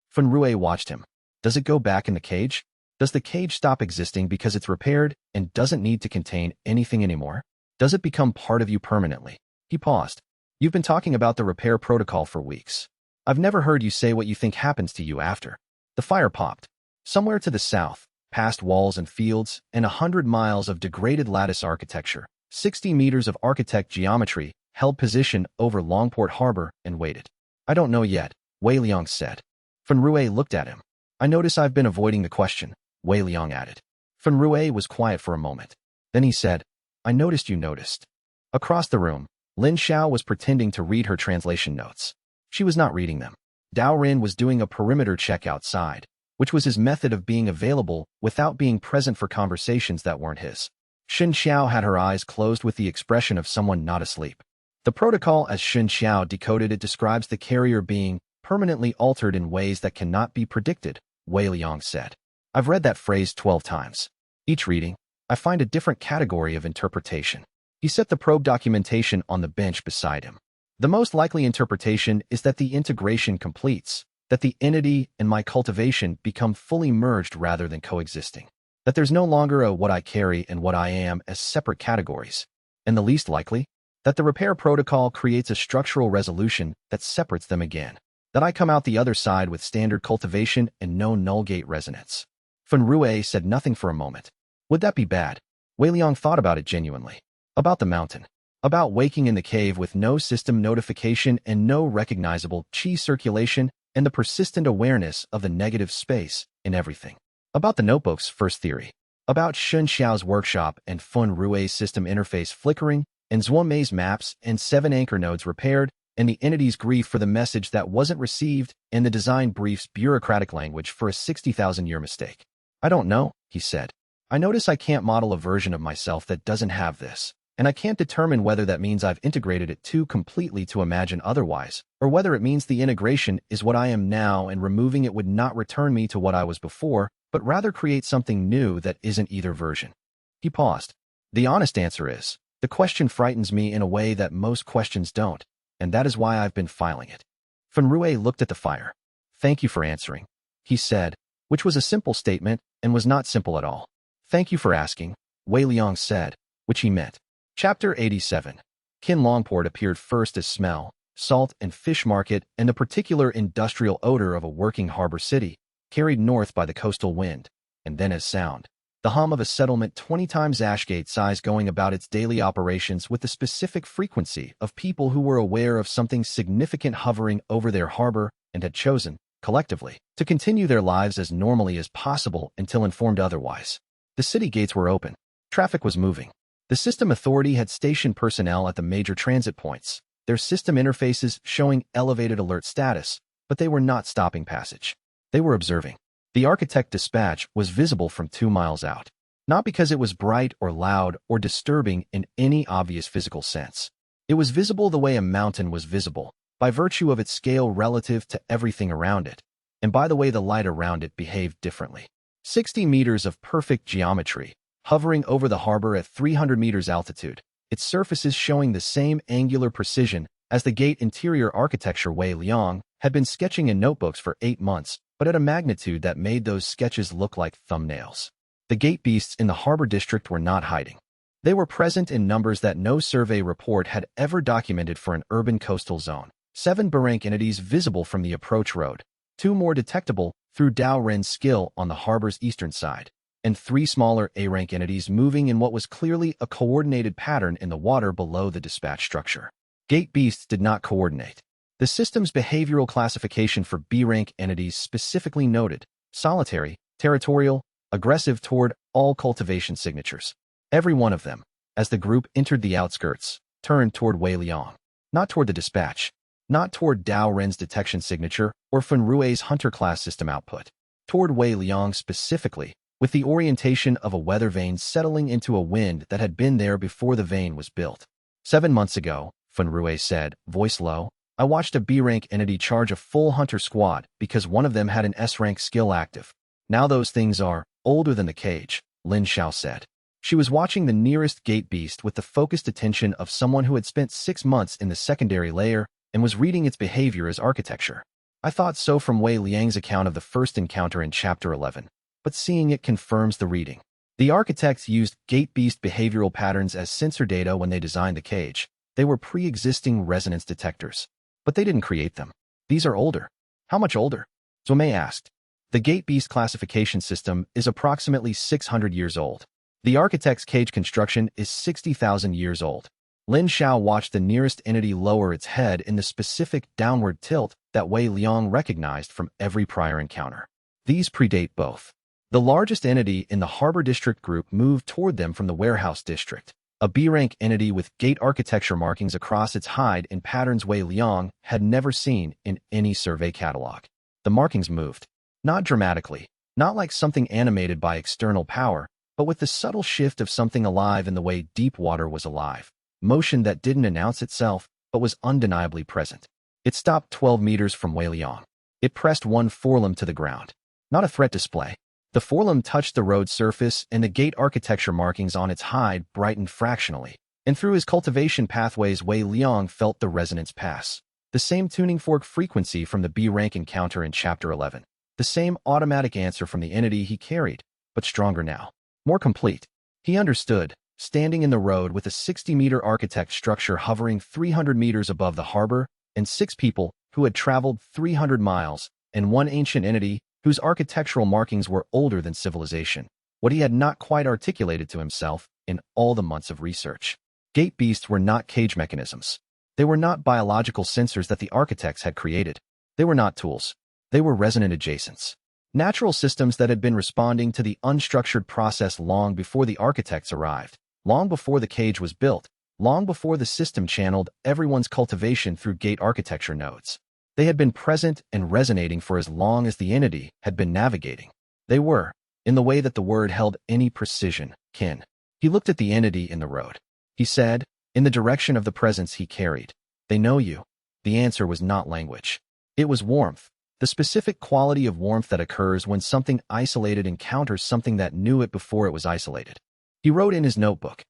Fan Rui watched him. Does it go back in the cage? Does the cage stop existing because it's repaired and doesn't need to contain anything anymore? Does it become part of you permanently? He paused. You've been talking about the repair protocol for weeks. I've never heard you say what you think happens to you after. The fire popped. Somewhere to the south, past walls and fields, and 100 miles of degraded lattice architecture, 60 meters of architect geometry held position over Longport Harbor and waited. I don't know yet, Wei Liang said. Fen Rui looked at him. I notice I've been avoiding the question, Wei Liang added. Fen Rui was quiet for a moment. Then he said, I noticed you noticed. Across the room, Lin Xiao was pretending to read her translation notes. She was not reading them. Dao Rin was doing a perimeter check outside, which was his method of being available without being present for conversations that weren't his. Xin Xiao had her eyes closed with the expression of someone not asleep. The protocol, as Xin Xiao decoded it, describes the carrier being permanently altered in ways that cannot be predicted, Wei Liang said. I've read that phrase 12 times. Each reading, I find a different category of interpretation. He set the probe documentation on the bench beside him. The most likely interpretation is that the integration completes, that the entity and my cultivation become fully merged rather than coexisting, that there's no longer a what I carry and what I am as separate categories, and the least likely, that the repair protocol creates a structural resolution that separates them again, that I come out the other side with standard cultivation and no null gate resonance. Fen Rui said nothing for a moment. Would that be bad? Wei Liang thought about it genuinely. About the mountain. About waking in the cave with no system notification and no recognizable qi circulation and the persistent awareness of the negative space in everything. About the notebook's first theory. About Xun Xiao's workshop and Fen Rui's system interface flickering and Zhuo Mei's maps and 7 anchor nodes repaired and the entity's grief for the message that wasn't received and the design brief's bureaucratic language for a 60,000-year mistake. I don't know, he said. I notice I can't model a version of myself that doesn't have this. And I can't determine whether that means I've integrated it too completely to imagine otherwise, or whether it means the integration is what I am now and removing it would not return me to what I was before, but rather create something new that isn't either version. He paused. The honest answer is, the question frightens me in a way that most questions don't, and that is why I've been filing it. Fen Rui looked at the fire. Thank you for answering, he said, which was a simple statement and was not simple at all. Thank you for asking, Wei Liang said, which he meant. Chapter 87. Qin Longport appeared first as smell, salt and fish market and the particular industrial odor of a working harbor city, carried north by the coastal wind, and then as sound, the hum of a settlement 20 times Ashgate size going about its daily operations with the specific frequency of people who were aware of something significant hovering over their harbor and had chosen, collectively, to continue their lives as normally as possible until informed otherwise. The city gates were open. Traffic was moving. The system authority had stationed personnel at the major transit points, their system interfaces showing elevated alert status, but they were not stopping passage. They were observing. The architect dispatch was visible from 2 miles out, not because it was bright or loud or disturbing in any obvious physical sense. It was visible the way a mountain was visible, by virtue of its scale relative to everything around it, and by the way the light around it behaved differently. 60 meters of perfect geometry, hovering over the harbor at 300 meters altitude, its surfaces showing the same angular precision as the gate interior architecture Wei Liang had been sketching in notebooks for 8 months, but at a magnitude that made those sketches look like thumbnails. The gate beasts in the harbor district were not hiding. They were present in numbers that no survey report had ever documented for an urban coastal zone. 7 B-rank entities visible from the approach road, 2 more detectable through Dao Ren's skill on the harbor's eastern side, and 3 smaller A-rank entities moving in what was clearly a coordinated pattern in the water below the dispatch structure. Gate beasts did not coordinate. The system's behavioral classification for B-rank entities specifically noted solitary, territorial, aggressive toward all cultivation signatures. Every one of them, as the group entered the outskirts, turned toward Wei Liang, not toward the dispatch, not toward Dao Ren's detection signature or Fen Rui's hunter class system output, toward Wei Liang specifically, with the orientation of a weather vane settling into a wind that had been there before the vane was built. 7 months ago, Fen Rui said, voice low, I watched a B-rank entity charge a full hunter squad because one of them had an S-rank skill active. Now those things are older than the cage, Lin Xiao said. She was watching the nearest gate beast with the focused attention of someone who had spent 6 months in the secondary layer and was reading its behavior as architecture. I thought so from Wei Liang's account of the first encounter in Chapter 11, but seeing it confirms the reading. The architects used gate beast behavioral patterns as sensor data when they designed the cage. They were pre-existing resonance detectors. But they didn't create them. These are older. How much older? Zhuomei asked. The gate beast classification system is approximately 600 years old. The architect's cage construction is 60,000 years old. Lin Xiao watched the nearest entity lower its head in the specific downward tilt that Wei Liang recognized from every prior encounter. These predate both. The largest entity in the Harbor District group moved toward them from the Warehouse District. A B-rank entity with gate architecture markings across its hide in patterns Wei Liang had never seen in any survey catalog. The markings moved. Not dramatically, not like something animated by external power, but with the subtle shift of something alive in the way deep water was alive. Motion that didn't announce itself, but was undeniably present. It stopped 12 meters from Wei Liang. It pressed one forelimb to the ground. Not a threat display. The forelimb touched the road surface, and the gate architecture markings on its hide brightened fractionally. And through his cultivation pathways, Wei Liang felt the resonance pass. The same tuning fork frequency from the B-rank encounter in Chapter 11. The same automatic answer from the entity he carried, but stronger now. More complete. He understood, standing in the road with a 60-meter architect structure hovering 300 meters above the harbor, and 6 people who had traveled 300 miles, and one ancient entity whose architectural markings were older than civilization, what he had not quite articulated to himself in all the months of research. Gate beasts were not cage mechanisms. They were not biological sensors that the architects had created. They were not tools. They were resonant adjacents. Natural systems that had been responding to the unstructured process long before the architects arrived, long before the cage was built, long before the system channeled everyone's cultivation through gate architecture nodes. They had been present and resonating for as long as the entity had been navigating. They were, in the way that the word held any precision, kin. He looked at the entity in the road. He said, in the direction of the presence he carried, "They know you." The answer was not language. It was warmth. The specific quality of warmth that occurs when something isolated encounters something that knew it before it was isolated. He wrote in his notebook,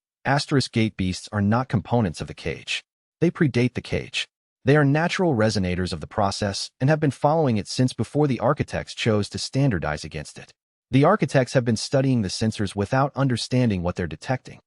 *Gate beasts are not components of the cage. They predate the cage. They are natural resonators of the process and have been following it since before the architects chose to standardize against it. The architects have been studying the sensors without understanding what they're detecting.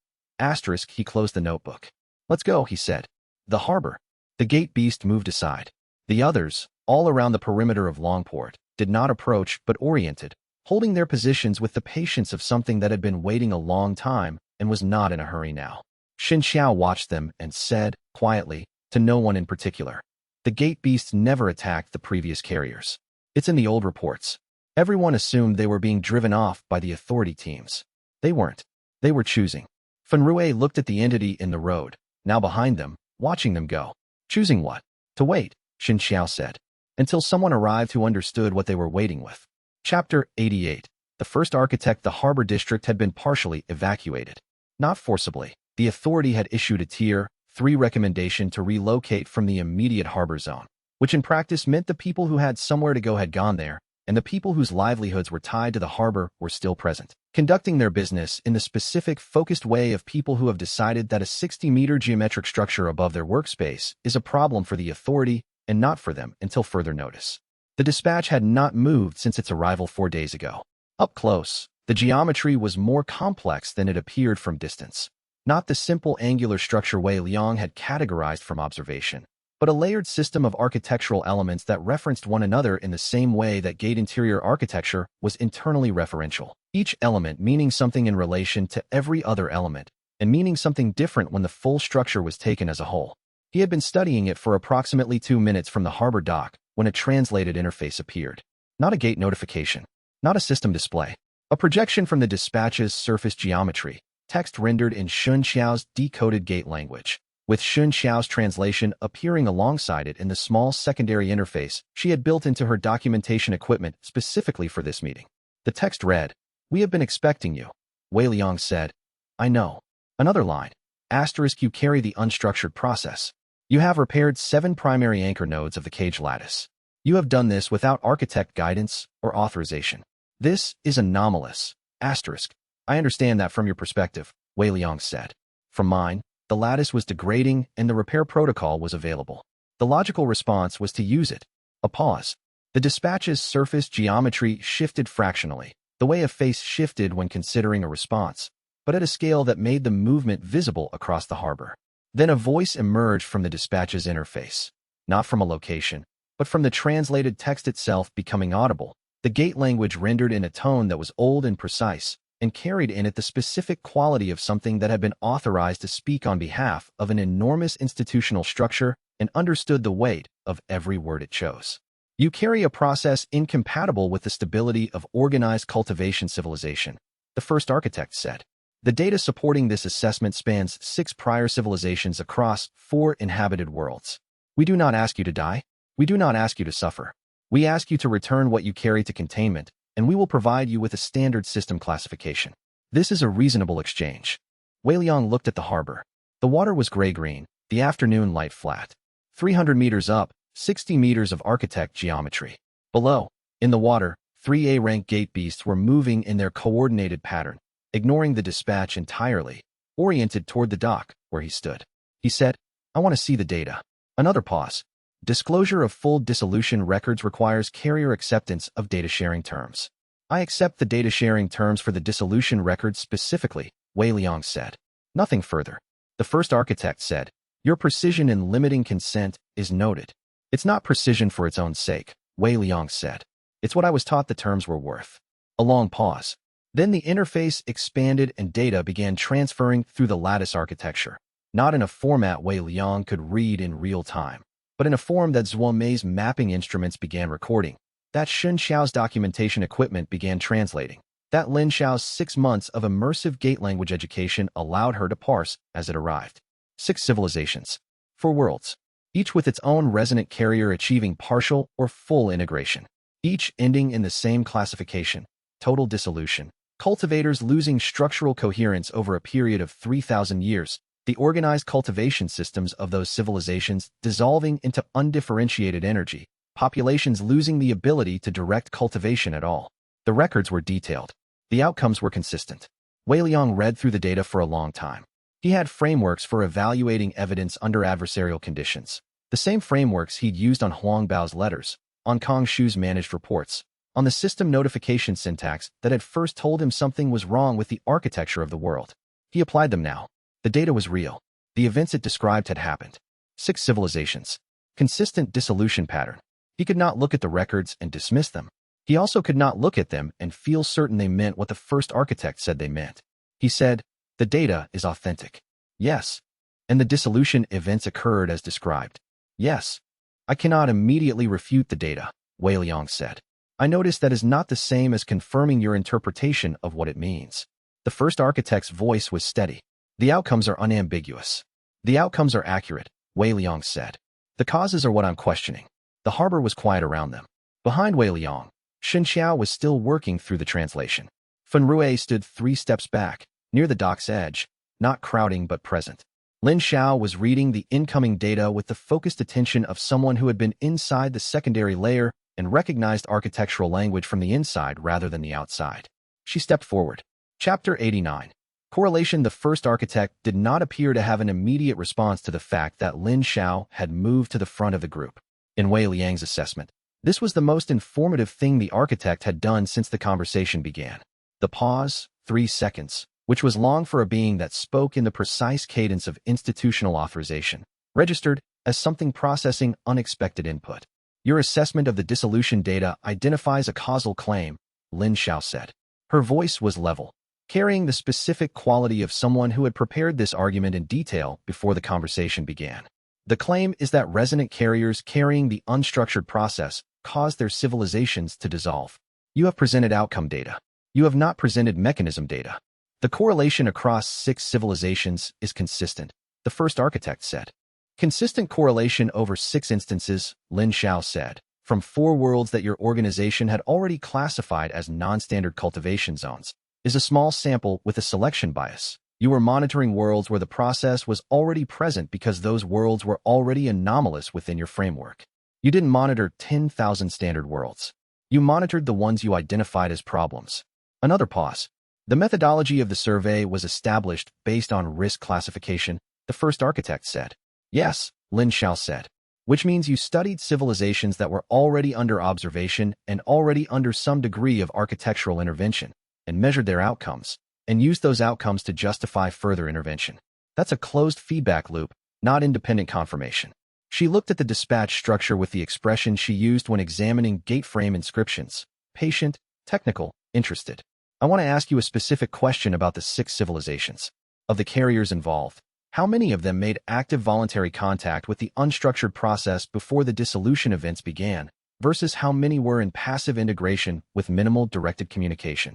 He closed the notebook. "Let's go," he said. The harbor. The gate beast moved aside. The others, all around the perimeter of Longport, did not approach but oriented, holding their positions with the patience of something that had been waiting a long time and was not in a hurry now. Xianxia watched them and said, quietly, to no one in particular, "The gate beasts never attacked the previous carriers. It's in the old reports." Everyone assumed they were being driven off by the authority teams. They weren't. They were choosing. Fenrue looked at the entity in the road, now behind them, watching them go. Choosing what? To wait, Xianxiao said, until someone arrived who understood what they were waiting with. Chapter 88. The first architect the Harbor District had been partially evacuated. Not forcibly. The authority had issued a Tier 3 recommendation to relocate from the immediate harbor zone, which in practice meant the people who had somewhere to go had gone there, and the people whose livelihoods were tied to the harbor were still present, conducting their business in the specific, focused way of people who have decided that a 60-meter geometric structure above their workspace is a problem for the authority and not for them until further notice. The dispatch had not moved since its arrival 4 days ago. Up close, the geometry was more complex than it appeared from distance. Not the simple angular structure Wei Liang had categorized from observation, but a layered system of architectural elements that referenced one another in the same way that gate interior architecture was internally referential, each element meaning something in relation to every other element, and meaning something different when the full structure was taken as a whole. He had been studying it for approximately 2 minutes from the harbor dock when a translated interface appeared. Not a gate notification, not a system display, a projection from the dispatch's surface geometry, text rendered in Xianxiao's decoded gate language, with Xianxiao's translation appearing alongside it in the small secondary interface she had built into her documentation equipment specifically for this meeting. The text read, "We have been expecting you," Wei Liang said. "I know." Another line, "You carry the unstructured process. You have repaired 7 primary anchor nodes of the cage lattice. You have done this without architect guidance or authorization. This is anomalous. I understand that from your perspective," Wei Liang said. "From mine, the lattice was degrading and the repair protocol was available. The logical response was to use it." A pause. The dispatch's surface geometry shifted fractionally, the way a face shifted when considering a response, but at a scale that made the movement visible across the harbor. Then a voice emerged from the dispatch's interface, not from a location, but from the translated text itself becoming audible. The gate language rendered in a tone that was old and precise, and carried in it the specific quality of something that had been authorized to speak on behalf of an enormous institutional structure and understood the weight of every word it chose. You carry a process incompatible with the stability of organized cultivation civilization, the first architect said. The data supporting this assessment spans 6 prior civilizations across 4 inhabited worlds. We do not ask you to die. We do not ask you to suffer. We ask you to return what you carry to containment, and we will provide you with a standard system classification. This is a reasonable exchange. Wei Liang looked at the harbor. The water was gray-green, the afternoon light flat. 300 meters up, 60 meters of architect geometry. Below, in the water, 3 A-rank gate beasts were moving in their coordinated pattern, ignoring the dispatch entirely, oriented toward the dock where he stood. He said, I want to see the data. Another pause. Disclosure of full dissolution records requires carrier acceptance of data sharing terms. I accept the data sharing terms for the dissolution records specifically, Wei Liang said. Nothing further. The first architect said, your precision in limiting consent is noted. It's not precision for its own sake, Wei Liang said. It's what I was taught the terms were worth. A long pause. Then the interface expanded and data began transferring through the lattice architecture, not in a format Wei Liang could read in real time, but in a form that Zhuomei's mapping instruments began recording, that Xianxia's documentation equipment began translating, that Lin Xiao's 6 months of immersive gate language education allowed her to parse as it arrived. 6 civilizations. 4 worlds. Each with its own resonant carrier achieving partial or full integration. Each ending in the same classification, total dissolution. Cultivators losing structural coherence over a period of 3,000 years. The organized cultivation systems of those civilizations dissolving into undifferentiated energy. Populations losing the ability to direct cultivation at all. The records were detailed. The outcomes were consistent. Wei Liang read through the data for a long time. He had frameworks for evaluating evidence under adversarial conditions. The same frameworks he'd used on Huang Bao's letters, on Kong Shu's managed reports, on the system notification syntax that had first told him something was wrong with the architecture of the world. He applied them now. The data was real. The events it described had happened. 6 civilizations. Consistent dissolution pattern. He could not look at the records and dismiss them. He also could not look at them and feel certain they meant what the first architect said they meant. He said, the data is authentic. Yes. And the dissolution events occurred as described. Yes. I cannot immediately refute the data, Wei Liang said. I notice that is not the same as confirming your interpretation of what it means. The first architect's voice was steady. The outcomes are unambiguous. The outcomes are accurate, Wei Liang said. The causes are what I'm questioning. The harbor was quiet around them. Behind Wei Liang, Xianxia was still working through the translation. Fen Rui stood 3 steps back, near the dock's edge, not crowding but present. Lin Xiao was reading the incoming data with the focused attention of someone who had been inside the secondary layer and recognized architectural language from the inside rather than the outside. She stepped forward. Chapter 89. Correlation. The first architect did not appear to have an immediate response to the fact that Lin Xiao had moved to the front of the group. In Wei Liang's assessment, this was the most informative thing the architect had done since the conversation began. The pause, 3 seconds, which was long for a being that spoke in the precise cadence of institutional authorization, registered as something processing unexpected input. Your assessment of the dissolution data identifies a causal claim, Lin Xiao said. Her voice was level, carrying the specific quality of someone who had prepared this argument in detail before the conversation began. The claim is that resonant carriers carrying the unstructured process caused their civilizations to dissolve. You have presented outcome data. You have not presented mechanism data. The correlation across 6 civilizations is consistent, the first architect said. Consistent correlation over 6 instances, Lin Xiao said, from 4 worlds that your organization had already classified as non-standard cultivation zones, is a small sample with a selection bias. You were monitoring worlds where the process was already present because those worlds were already anomalous within your framework. You didn't monitor 10,000 standard worlds. You monitored the ones you identified as problems. Another pause. The methodology of the survey was established based on risk classification, the first architect said. Yes, Lin Xiao said. Which means you studied civilizations that were already under observation and already under some degree of architectural intervention, and measured their outcomes, and used those outcomes to justify further intervention. That's a closed feedback loop, not independent confirmation. She looked at the dispatch structure with the expression she used when examining gate-frame inscriptions: patient, technical, interested. I want to ask you a specific question about the 6 civilizations. Of the carriers involved, how many of them made active voluntary contact with the unstructured process before the dissolution events began, versus how many were in passive integration with minimal directed communication?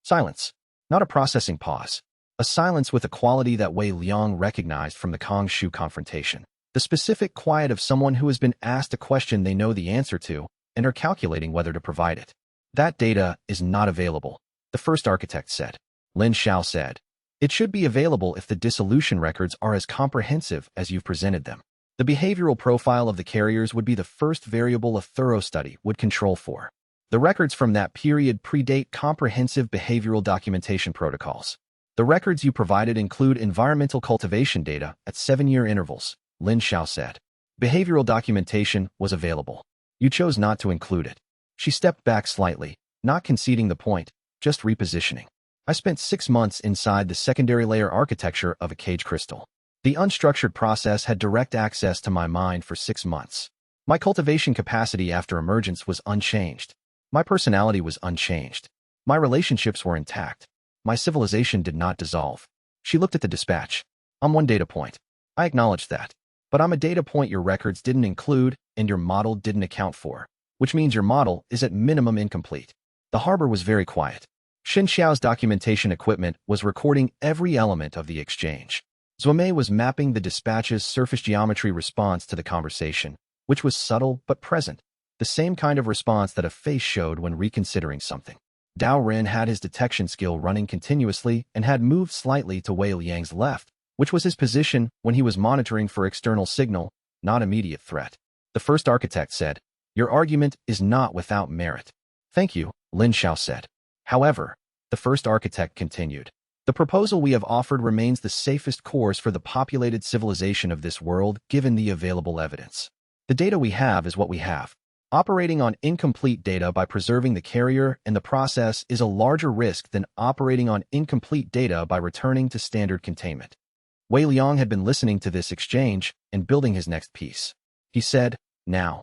Silence. Not a processing pause. A silence with a quality that Wei Liang recognized from the Kong Shu confrontation. The specific quiet of someone who has been asked a question they know the answer to and are calculating whether to provide it. That data is not available, the first architect said. Lin Xiao said, it should be available if the dissolution records are as comprehensive as you've presented them. The behavioral profile of the carriers would be the first variable a thorough study would control for. The records from that period predate comprehensive behavioral documentation protocols. The records you provided include environmental cultivation data at 7-year intervals, Lin Xiao said. Behavioral documentation was available. You chose not to include it. She stepped back slightly, not conceding the point, just repositioning. I spent 6 months inside the secondary layer architecture of a cage crystal. The unstructured process had direct access to my mind for 6 months. My cultivation capacity after emergence was unchanged. My personality was unchanged. My relationships were intact. My civilization did not dissolve. She looked at the dispatch. I'm one data point. I acknowledge that. But I'm a data point your records didn't include and your model didn't account for, which means your model is at minimum incomplete. The harbor was very quiet. Xianxia's documentation equipment was recording every element of the exchange. Zuomei was mapping the dispatch's surface geometry response to the conversation, which was subtle but present, the same kind of response that a face showed when reconsidering something. Dao Ren had his detection skill running continuously and had moved slightly to Wei Liang's left, which was his position when he was monitoring for external signal, not immediate threat. The first architect said, your argument is not without merit. Thank you, Lin Xiao said. However, the first architect continued, the proposal we have offered remains the safest course for the populated civilization of this world given the available evidence. The data we have is what we have. Operating on incomplete data by preserving the carrier and the process is a larger risk than operating on incomplete data by returning to standard containment. Wei Liang had been listening to this exchange and building his next piece. He said, now,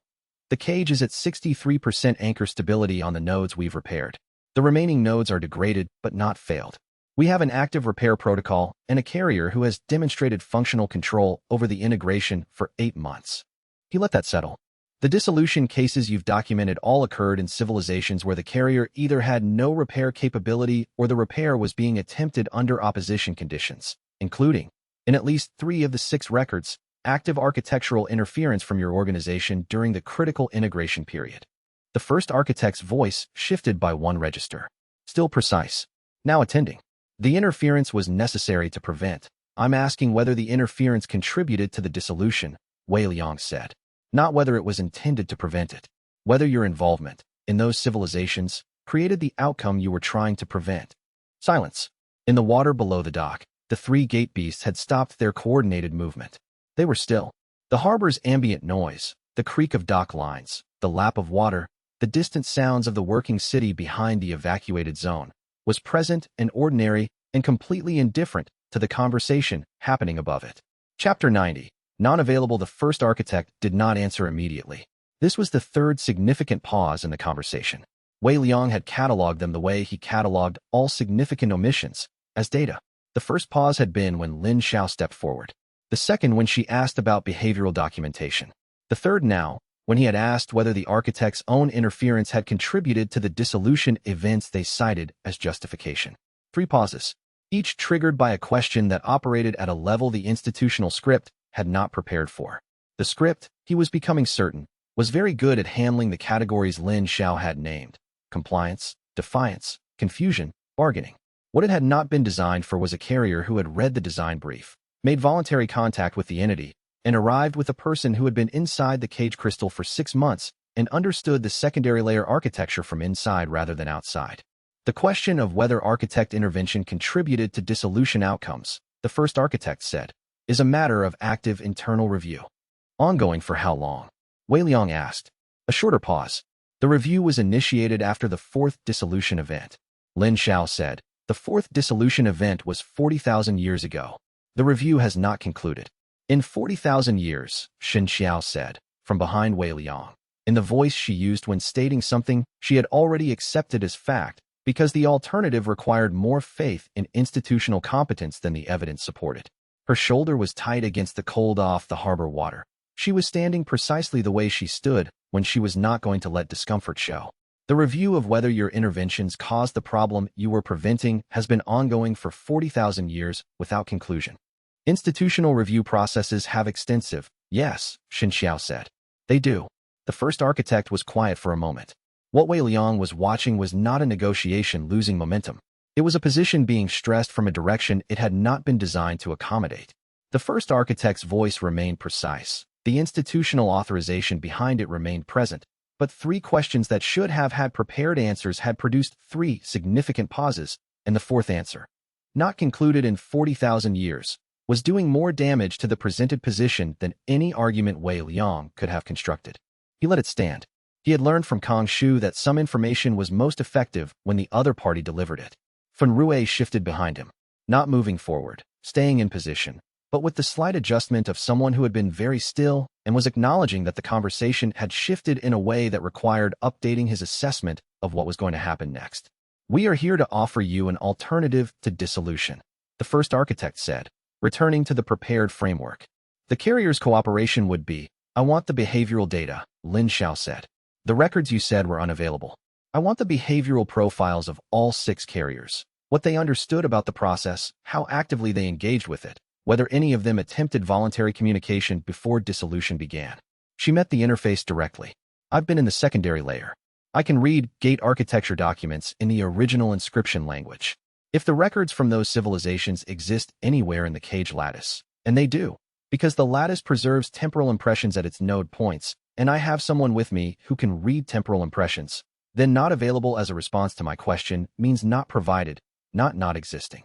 the cage is at 63% anchor stability on the nodes we've repaired. The remaining nodes are degraded but not failed. We have an active repair protocol and a carrier who has demonstrated functional control over the integration for 8 months. He let that settle. The dissolution cases you've documented all occurred in civilizations where the carrier either had no repair capability or the repair was being attempted under opposition conditions, including, in at least 3 of the 6 records, active architectural interference from your organization during the critical integration period. The first architect's voice shifted by 1 register. Still precise. Now attending. The interference was necessary to prevent. I'm asking whether the interference contributed to the dissolution, Wei Liang said. Not whether it was intended to prevent it. Whether your involvement in those civilizations created the outcome you were trying to prevent. Silence. In the water below the dock, the 3 gate beasts had stopped their coordinated movement. They were still. The harbor's ambient noise, the creak of dock lines, the lap of water, the distant sounds of the working city behind the evacuated zone, was present and ordinary and completely indifferent to the conversation happening above it. Chapter 90. Non-available. The first architect did not answer immediately. This was the 3rd significant pause in the conversation. Wei Liang had cataloged them the way he cataloged all significant omissions, as data. The first pause had been when Lin Xiao stepped forward. The second when she asked about behavioral documentation. The third now, when he had asked whether the architect's own interference had contributed to the dissolution events they cited as justification. 3 pauses, each triggered by a question that operated at a level the institutional script had not prepared for. The script, he was becoming certain, was very good at handling the categories Lin Xiao had named: compliance, defiance, confusion, bargaining. What it had not been designed for was a carrier who had read the design brief, made voluntary contact with the entity, and arrived with a person who had been inside the cage crystal for 6 months and understood the secondary layer architecture from inside rather than outside. The question of whether architect intervention contributed to dissolution outcomes, the first architect said, is a matter of active internal review. Ongoing for how long? Wei Liang asked. A shorter pause. The review was initiated after the 4th dissolution event. Lin Xiao said, the 4th dissolution event was 40,000 years ago. The review has not concluded. In 40,000 years, xianxia said, from behind Wei Liang, in the voice she used when stating something she had already accepted as fact, because the alternative required more faith in institutional competence than the evidence supported. Her shoulder was tight against the cold off the harbor water. She was standing precisely the way she stood when she was not going to let discomfort show. The review of whether your interventions caused the problem you were preventing has been ongoing for 40,000 years without conclusion. Institutional review processes have extensive, yes, xianxia said. They do. The first architect was quiet for a moment. What Wei Liang was watching was not a negotiation losing momentum. It was a position being stressed from a direction it had not been designed to accommodate. The first architect's voice remained precise. The institutional authorization behind it remained present, but three questions that should have had prepared answers had produced three significant pauses, and the fourth answer, not concluded in 40,000 years, was doing more damage to the presented position than any argument Wei Liang could have constructed. He let it stand. He had learned from Kang Shu that some information was most effective when the other party delivered it. Fen Rui shifted behind him, not moving forward, staying in position, but with the slight adjustment of someone who had been very still and was acknowledging that the conversation had shifted in a way that required updating his assessment of what was going to happen next. We are here to offer you an alternative to dissolution, the first architect said, returning to the prepared framework. The carrier's cooperation would be, I want the behavioral data, Lin Xiao said. The records you said were unavailable. I want the behavioral profiles of all 6 carriers, what they understood about the process, how actively they engaged with it, whether any of them attempted voluntary communication before dissolution began. She met the interface directly. I've been in the secondary layer. I can read gate architecture documents in the original inscription language. If the records from those civilizations exist anywhere in the cage lattice, and they do, because the lattice preserves temporal impressions at its node points, and I have someone with me who can read temporal impressions, then not available as a response to my question means not provided, not existing.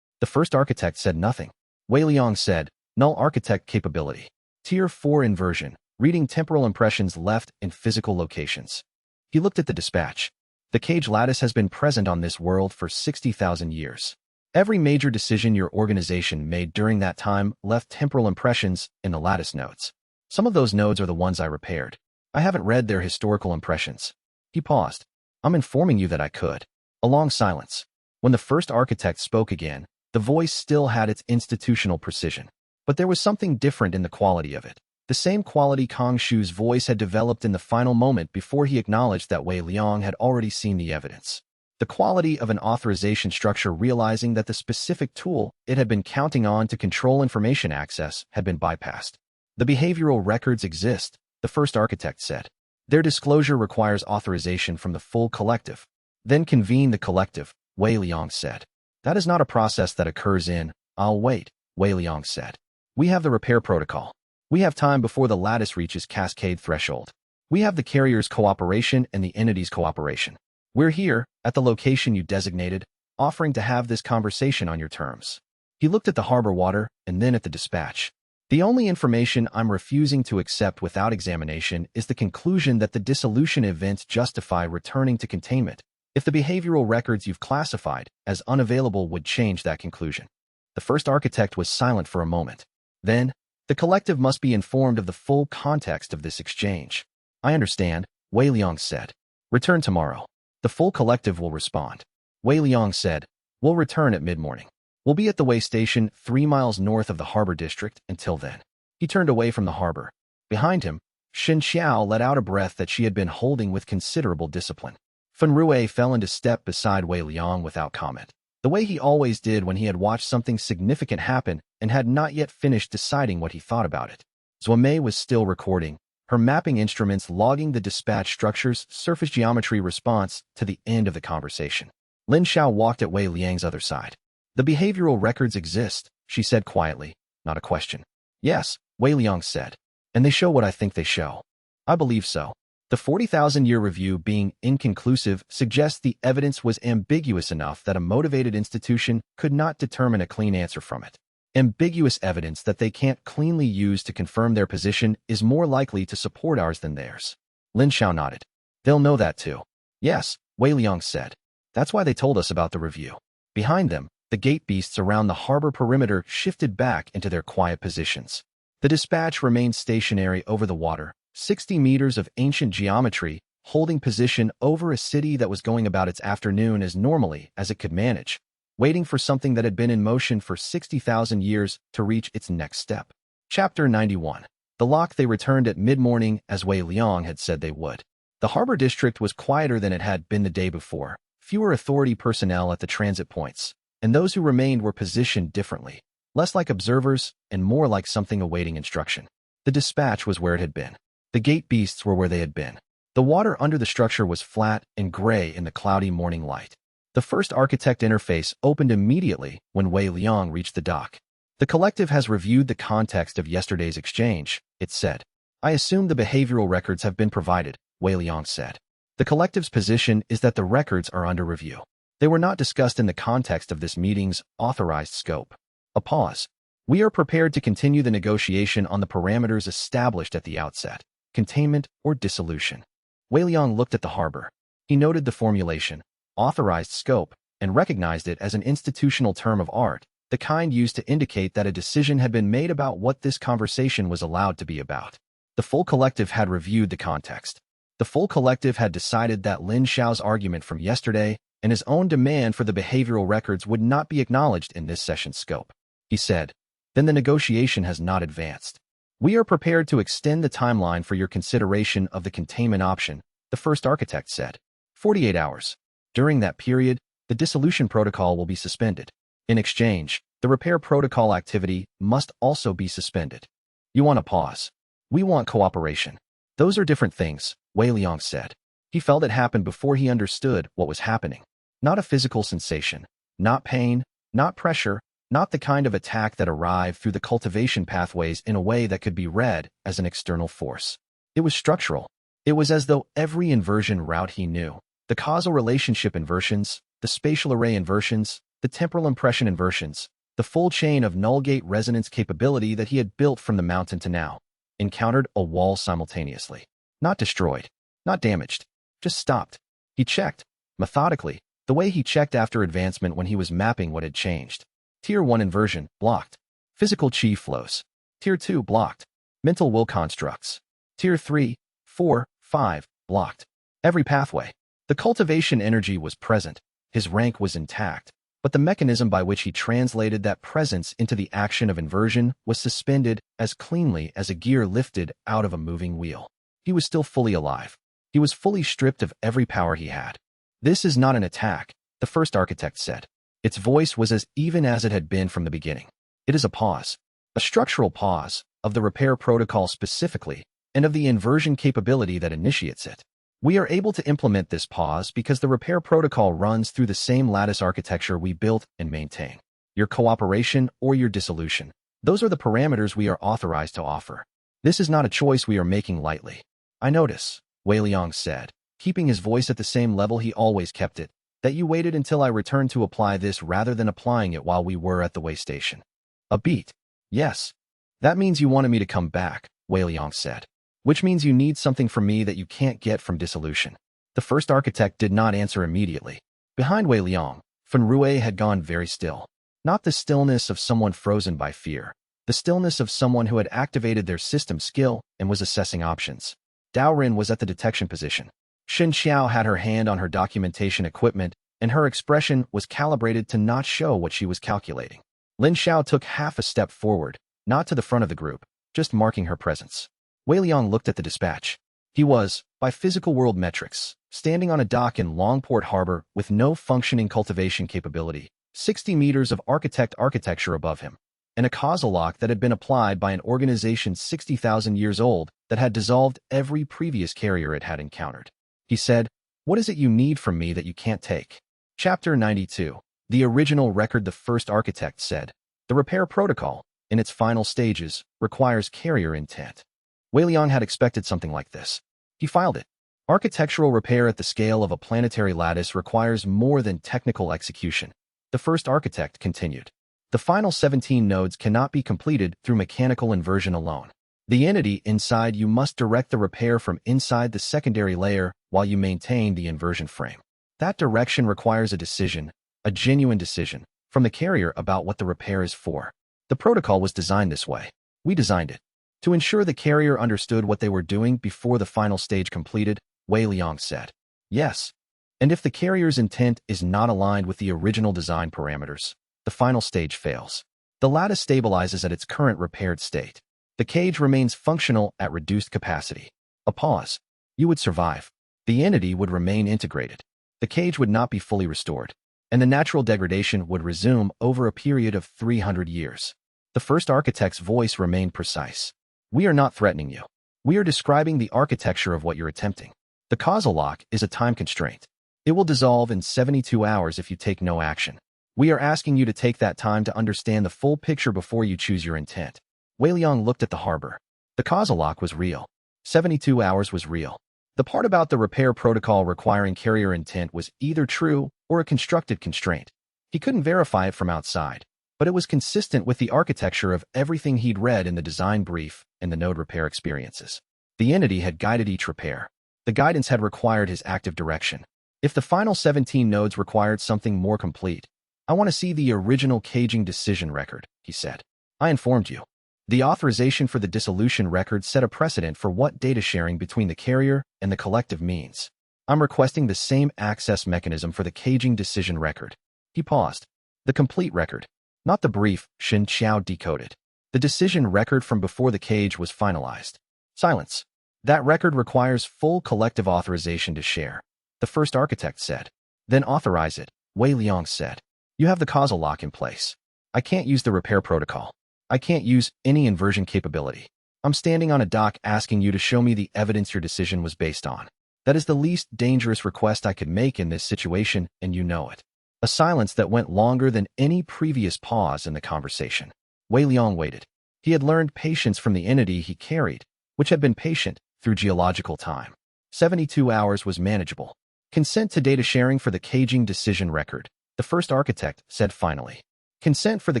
The first architect said nothing. Wei Liang said, null architect capability. Tier 4 inversion, reading temporal impressions left in physical locations. He looked at the dispatch. The cage lattice has been present on this world for 60,000 years. Every major decision your organization made during that time left temporal impressions in the lattice nodes. Some of those nodes are the ones I repaired. I haven't read their historical impressions. He paused. I'm informing you that I could. A long silence. When the first architect spoke again, the voice still had its institutional precision. But there was something different in the quality of it. The same quality Kang Shu's voice had developed in the final moment before he acknowledged that Wei Liang had already seen the evidence. The quality of an authorization structure realizing that the specific tool it had been counting on to control information access had been bypassed. The behavioral records exist, the first architect said. Their disclosure requires authorization from the full collective. Then convene the collective, Wei Liang said. That is not a process that occurs in, I'll wait, Wei Liang said. We have the repair protocol. We have time before the lattice reaches cascade threshold. We have the carrier's cooperation and the entity's cooperation. We're here, at the location you designated, offering to have this conversation on your terms. He looked at the harbor water and then at the dispatch. The only information I'm refusing to accept without examination is the conclusion that the dissolution events justify returning to containment. If the behavioral records you've classified as unavailable would change that conclusion. The first architect was silent for a moment. Then, the collective must be informed of the full context of this exchange. I understand, Wei Liang said. Return tomorrow. The full collective will respond. Wei Liang said, we'll return at mid-morning. We'll be at the way station 3 miles north of the harbor district until then. He turned away from the harbor. Behind him, xianxia let out a breath that she had been holding with considerable discipline. Fen Rui fell into step beside Wei Liang without comment, the way he always did when he had watched something significant happen and had not yet finished deciding what he thought about it. Zuomei was still recording, her mapping instruments logging the dispatch structure's surface geometry response to the end of the conversation. Lin Xiao walked at Wei Liang's other side. The behavioral records exist, she said quietly, not a question. Yes, Wei Liang said. And they show what I think they show. I believe so. The 40,000-year review being inconclusive suggests the evidence was ambiguous enough that a motivated institution could not determine a clean answer from it. Ambiguous evidence that they can't cleanly use to confirm their position is more likely to support ours than theirs. Lin Xiao nodded. They'll know that too. Yes, Wei Liang said. That's why they told us about the review. Behind them, the gate beasts around the harbor perimeter shifted back into their quiet positions. The dispatch remained stationary over the water, 60 meters of ancient geometry, holding position over a city that was going about its afternoon as normally as it could manage, waiting for something that had been in motion for 60,000 years to reach its next step. Chapter 91. The lock. They returned at mid-morning as Wei Liang had said they would. The harbor district was quieter than it had been the day before, fewer authority personnel at the transit points, and those who remained were positioned differently, less like observers and more like something awaiting instruction. The dispatch was where it had been. The gate beasts were where they had been. The water under the structure was flat and gray in the cloudy morning light. The first architect interface opened immediately when Wei Liang reached the dock. The collective has reviewed the context of yesterday's exchange, it said. I assume the behavioral records have been provided, Wei Liang said. The collective's position is that the records are under review. They were not discussed in the context of this meeting's authorized scope. A pause. We are prepared to continue the negotiation on the parameters established at the outset, containment or dissolution. Wei Liang looked at the harbor. He noted the formulation, authorized scope, and recognized it as an institutional term of art, the kind used to indicate that a decision had been made about what this conversation was allowed to be about. The full collective had reviewed the context. The full collective had decided that Lin Xiao's argument from yesterday and his own demand for the behavioral records would not be acknowledged in this session's scope. He said, then the negotiation has not advanced. We are prepared to extend the timeline for your consideration of the containment option, the first architect said. 48 hours. During that period, the dissolution protocol will be suspended. In exchange, the repair protocol activity must also be suspended. You want a pause. We want cooperation. Those are different things, Wei Liang said. He felt it happened before he understood what was happening. Not a physical sensation, not pain, not pressure, not the kind of attack that arrived through the cultivation pathways in a way that could be read as an external force. It was structural. It was as though every inversion route he knew, the causal relationship inversions, the spatial array inversions, the temporal impression inversions, the full chain of null gate resonance capability that he had built from the mountain to now, encountered a wall simultaneously. Not destroyed, not damaged, just stopped. He checked, methodically, the way he checked after advancement when he was mapping what had changed. Tier 1 inversion, blocked. Physical chi flows. Tier 2, blocked. Mental will constructs. Tier 3, 4, 5, blocked. Every pathway. The cultivation energy was present. His rank was intact. But the mechanism by which he translated that presence into the action of inversion was suspended as cleanly as a gear lifted out of a moving wheel. He was still fully alive. He was fully stripped of every power he had. This is not an attack, the first architect said. Its voice was as even as it had been from the beginning. It is a pause, a structural pause, of the repair protocol specifically, and of the inversion capability that initiates it. We are able to implement this pause because the repair protocol runs through the same lattice architecture we built and maintain. Your cooperation or your dissolution. Those are the parameters we are authorized to offer. This is not a choice we are making lightly. I notice, Wei Liang said, keeping his voice at the same level he always kept it, that you waited until I returned to apply this rather than applying it while we were at the way station. A beat. Yes. That means you wanted me to come back, Wei Liang said. Which means you need something from me that you can't get from dissolution. The first architect did not answer immediately. Behind Wei Liang, Fen Rui had gone very still. Not the stillness of someone frozen by fear. The stillness of someone who had activated their system skill and was assessing options. Dao Rin was at the detection position. Xianxia had her hand on her documentation equipment, and her expression was calibrated to not show what she was calculating. Lin Xiao took half a step forward, not to the front of the group, just marking her presence. Wei Liang looked at the dispatch. He was, by physical world metrics, standing on a dock in Longport Harbor with no functioning cultivation capability, 60 meters of architecture above him, and a causal lock that had been applied by an organization 60,000 years old that had dissolved every previous carrier it had encountered. He said, "What is it you need from me that you can't take?" Chapter 92. The original record. The first architect said, "The repair protocol, in its final stages, requires carrier intent." Wei Liang had expected something like this. He filed it. Architectural repair at the scale of a planetary lattice requires more than technical execution. The first architect continued. The final 17 nodes cannot be completed through mechanical inversion alone. The entity inside you must direct the repair from inside the secondary layer while you maintain the inversion frame. That direction requires a decision, a genuine decision, from the carrier about what the repair is for. The protocol was designed this way. We designed it. To ensure the carrier understood what they were doing before the final stage completed, Wei Liang said, "Yes. And if the carrier's intent is not aligned with the original design parameters, the final stage fails. The lattice stabilizes at its current repaired state. The cage remains functional at reduced capacity. A pause. You would survive. The entity would remain integrated. The cage would not be fully restored, and the natural degradation would resume over a period of 300 years. The first architect's voice remained precise. We are not threatening you. We are describing the architecture of what you're attempting. The causal lock is a time constraint. It will dissolve in 72 hours if you take no action. We are asking you to take that time to understand the full picture before you choose your intent." Wei Liang looked at the harbor. The causal lock was real. 72 hours was real. The part about the repair protocol requiring carrier intent was either true or a constructed constraint. He couldn't verify it from outside, but it was consistent with the architecture of everything he'd read in the design brief and the node repair experiences. The entity had guided each repair. The guidance had required his active direction. If the final 17 nodes required something more complete, "I want to see the original caging decision record," he said. "I informed you. The authorization for the dissolution record set a precedent for what data sharing between the carrier and the collective means. I'm requesting the same access mechanism for the caging decision record." He paused. "The complete record, not the brief xianxia decoded. The decision record from before the cage was finalized." Silence. "That record requires full collective authorization to share," the first architect said. "Then authorize it," Wei Liang said. "You have the causal lock in place. I can't use the repair protocol. I can't use any inversion capability. I'm standing on a dock asking you to show me the evidence your decision was based on. That is the least dangerous request I could make in this situation, and you know it." A silence that went longer than any previous pause in the conversation. Wei Liang waited. He had learned patience from the entity he carried, which had been patient through geological time. 72 hours was manageable. "Consent to data sharing for the caging decision record," the first architect said finally. "Consent for the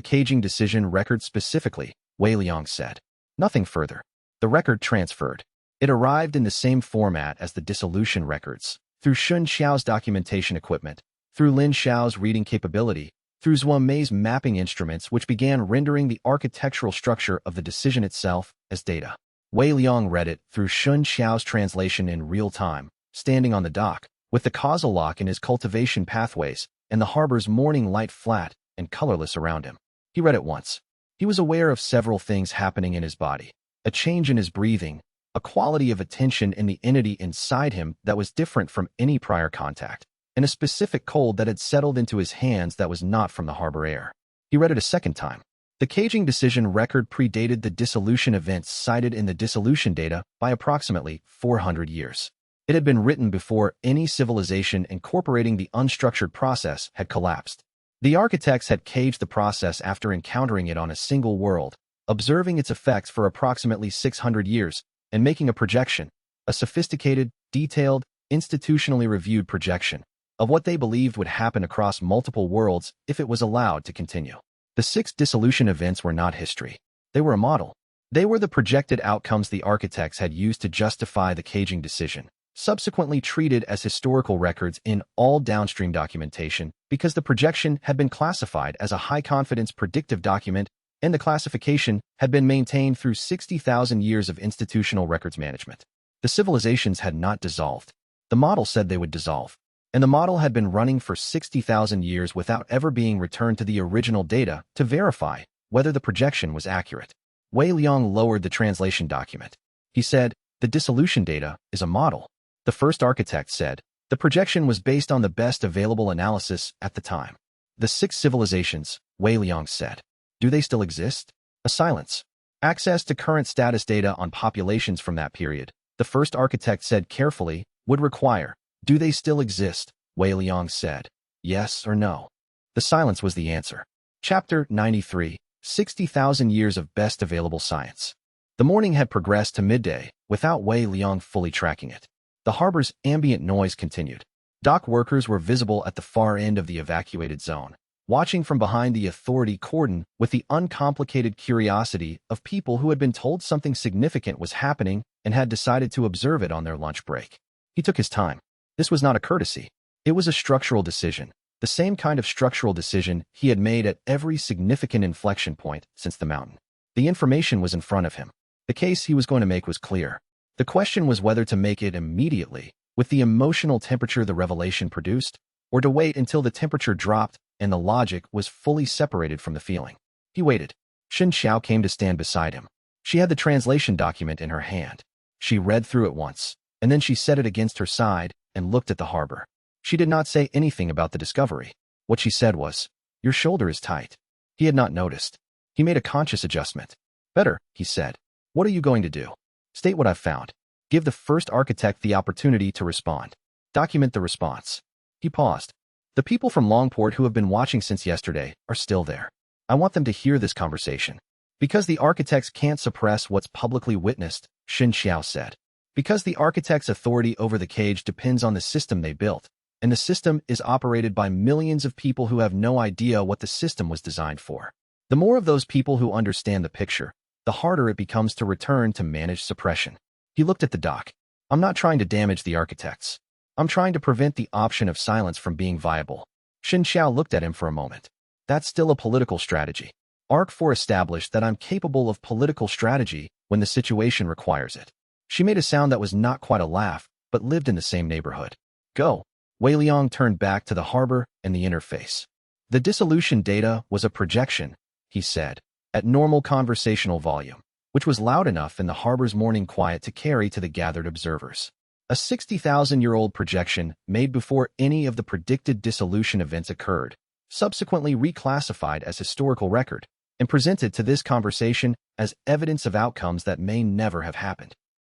caging decision record specifically," Wei Liang said. Nothing further. The record transferred. It arrived in the same format as the dissolution records, through Shun Xiao's documentation equipment, through Lin Xiao's reading capability, through Zhuo Mei's mapping instruments, which began rendering the architectural structure of the decision itself as data. Wei Liang read it through Shun Xiao's translation in real time, standing on the dock, with the causal lock in his cultivation pathways, and the harbor's morning light flat and colorless around him. He read it once. He was aware of several things happening in his body. A change in his breathing, a quality of attention in the entity inside him that was different from any prior contact, and a specific cold that had settled into his hands that was not from the harbor air. He read it a second time. The caging decision record predated the dissolution events cited in the dissolution data by approximately 400 years. It had been written before any civilization incorporating the unstructured process had collapsed. The architects had caged the process after encountering it on a single world, observing its effects for approximately 600 years, and making a projection, a sophisticated, detailed, institutionally reviewed projection, of what they believed would happen across multiple worlds if it was allowed to continue. The 6 dissolution events were not history. They were a model. They were the projected outcomes the architects had used to justify the caging decision, subsequently treated as historical records in all downstream documentation because the projection had been classified as a high-confidence predictive document and the classification had been maintained through 60,000 years of institutional records management. The civilizations had not dissolved. The model said they would dissolve, and the model had been running for 60,000 years without ever being returned to the original data to verify whether the projection was accurate. Wei Liang lowered the translation document. He said, "The dissolution data is a model." The first architect said, "The projection was based on the best available analysis at the time." "The 6 civilizations," Wei Liang said. "Do they still exist?" A silence. "Access to current status data on populations from that period," the first architect said carefully, "would require." "Do they still exist?" Wei Liang said. "Yes or no?" The silence was the answer. Chapter 93, 60,000 Years of Best Available Science. The morning had progressed to midday, without Wei Liang fully tracking it. The harbor's ambient noise continued. Dock workers were visible at the far end of the evacuated zone, watching from behind the authority cordon with the uncomplicated curiosity of people who had been told something significant was happening and had decided to observe it on their lunch break. He took his time. This was not a courtesy. It was a structural decision, the same kind of structural decision he had made at every significant inflection point since the mountain. The information was in front of him. The case he was going to make was clear. The question was whether to make it immediately, with the emotional temperature the revelation produced, or to wait until the temperature dropped and the logic was fully separated from the feeling. He waited. Xianxia came to stand beside him. She had the translation document in her hand. She read through it once, and then she set it against her side and looked at the harbor. She did not say anything about the discovery. What she said was, "Your shoulder is tight." He had not noticed. He made a conscious adjustment. "Better," he said. "What are you going to do?" "State what I've found. Give the first architect the opportunity to respond. Document the response." He paused. "The people from Longport who have been watching since yesterday are still there. I want them to hear this conversation." "Because the architects can't suppress what's publicly witnessed," Xianxia said. "Because the architects' authority over the cage depends on the system they built, and the system is operated by millions of people who have no idea what the system was designed for. The more of those people who understand the picture, the harder it becomes to return to managed suppression." He looked at the doc. "I'm not trying to damage the architects. I'm trying to prevent the option of silence from being viable." Xianxia looked at him for a moment. "That's still a political strategy. Arc 4 established that I'm capable of political strategy when the situation requires it." She made a sound that was not quite a laugh, but lived in the same neighborhood. "Go." Wei Liang turned back to the harbor and the interface. "The dissolution data was a projection," he said, at normal conversational volume, which was loud enough in the harbor's morning quiet to carry to the gathered observers. A 60,000-year-old projection made before any of the predicted dissolution events occurred, subsequently reclassified as historical record, and presented to this conversation as evidence of outcomes that may never have happened.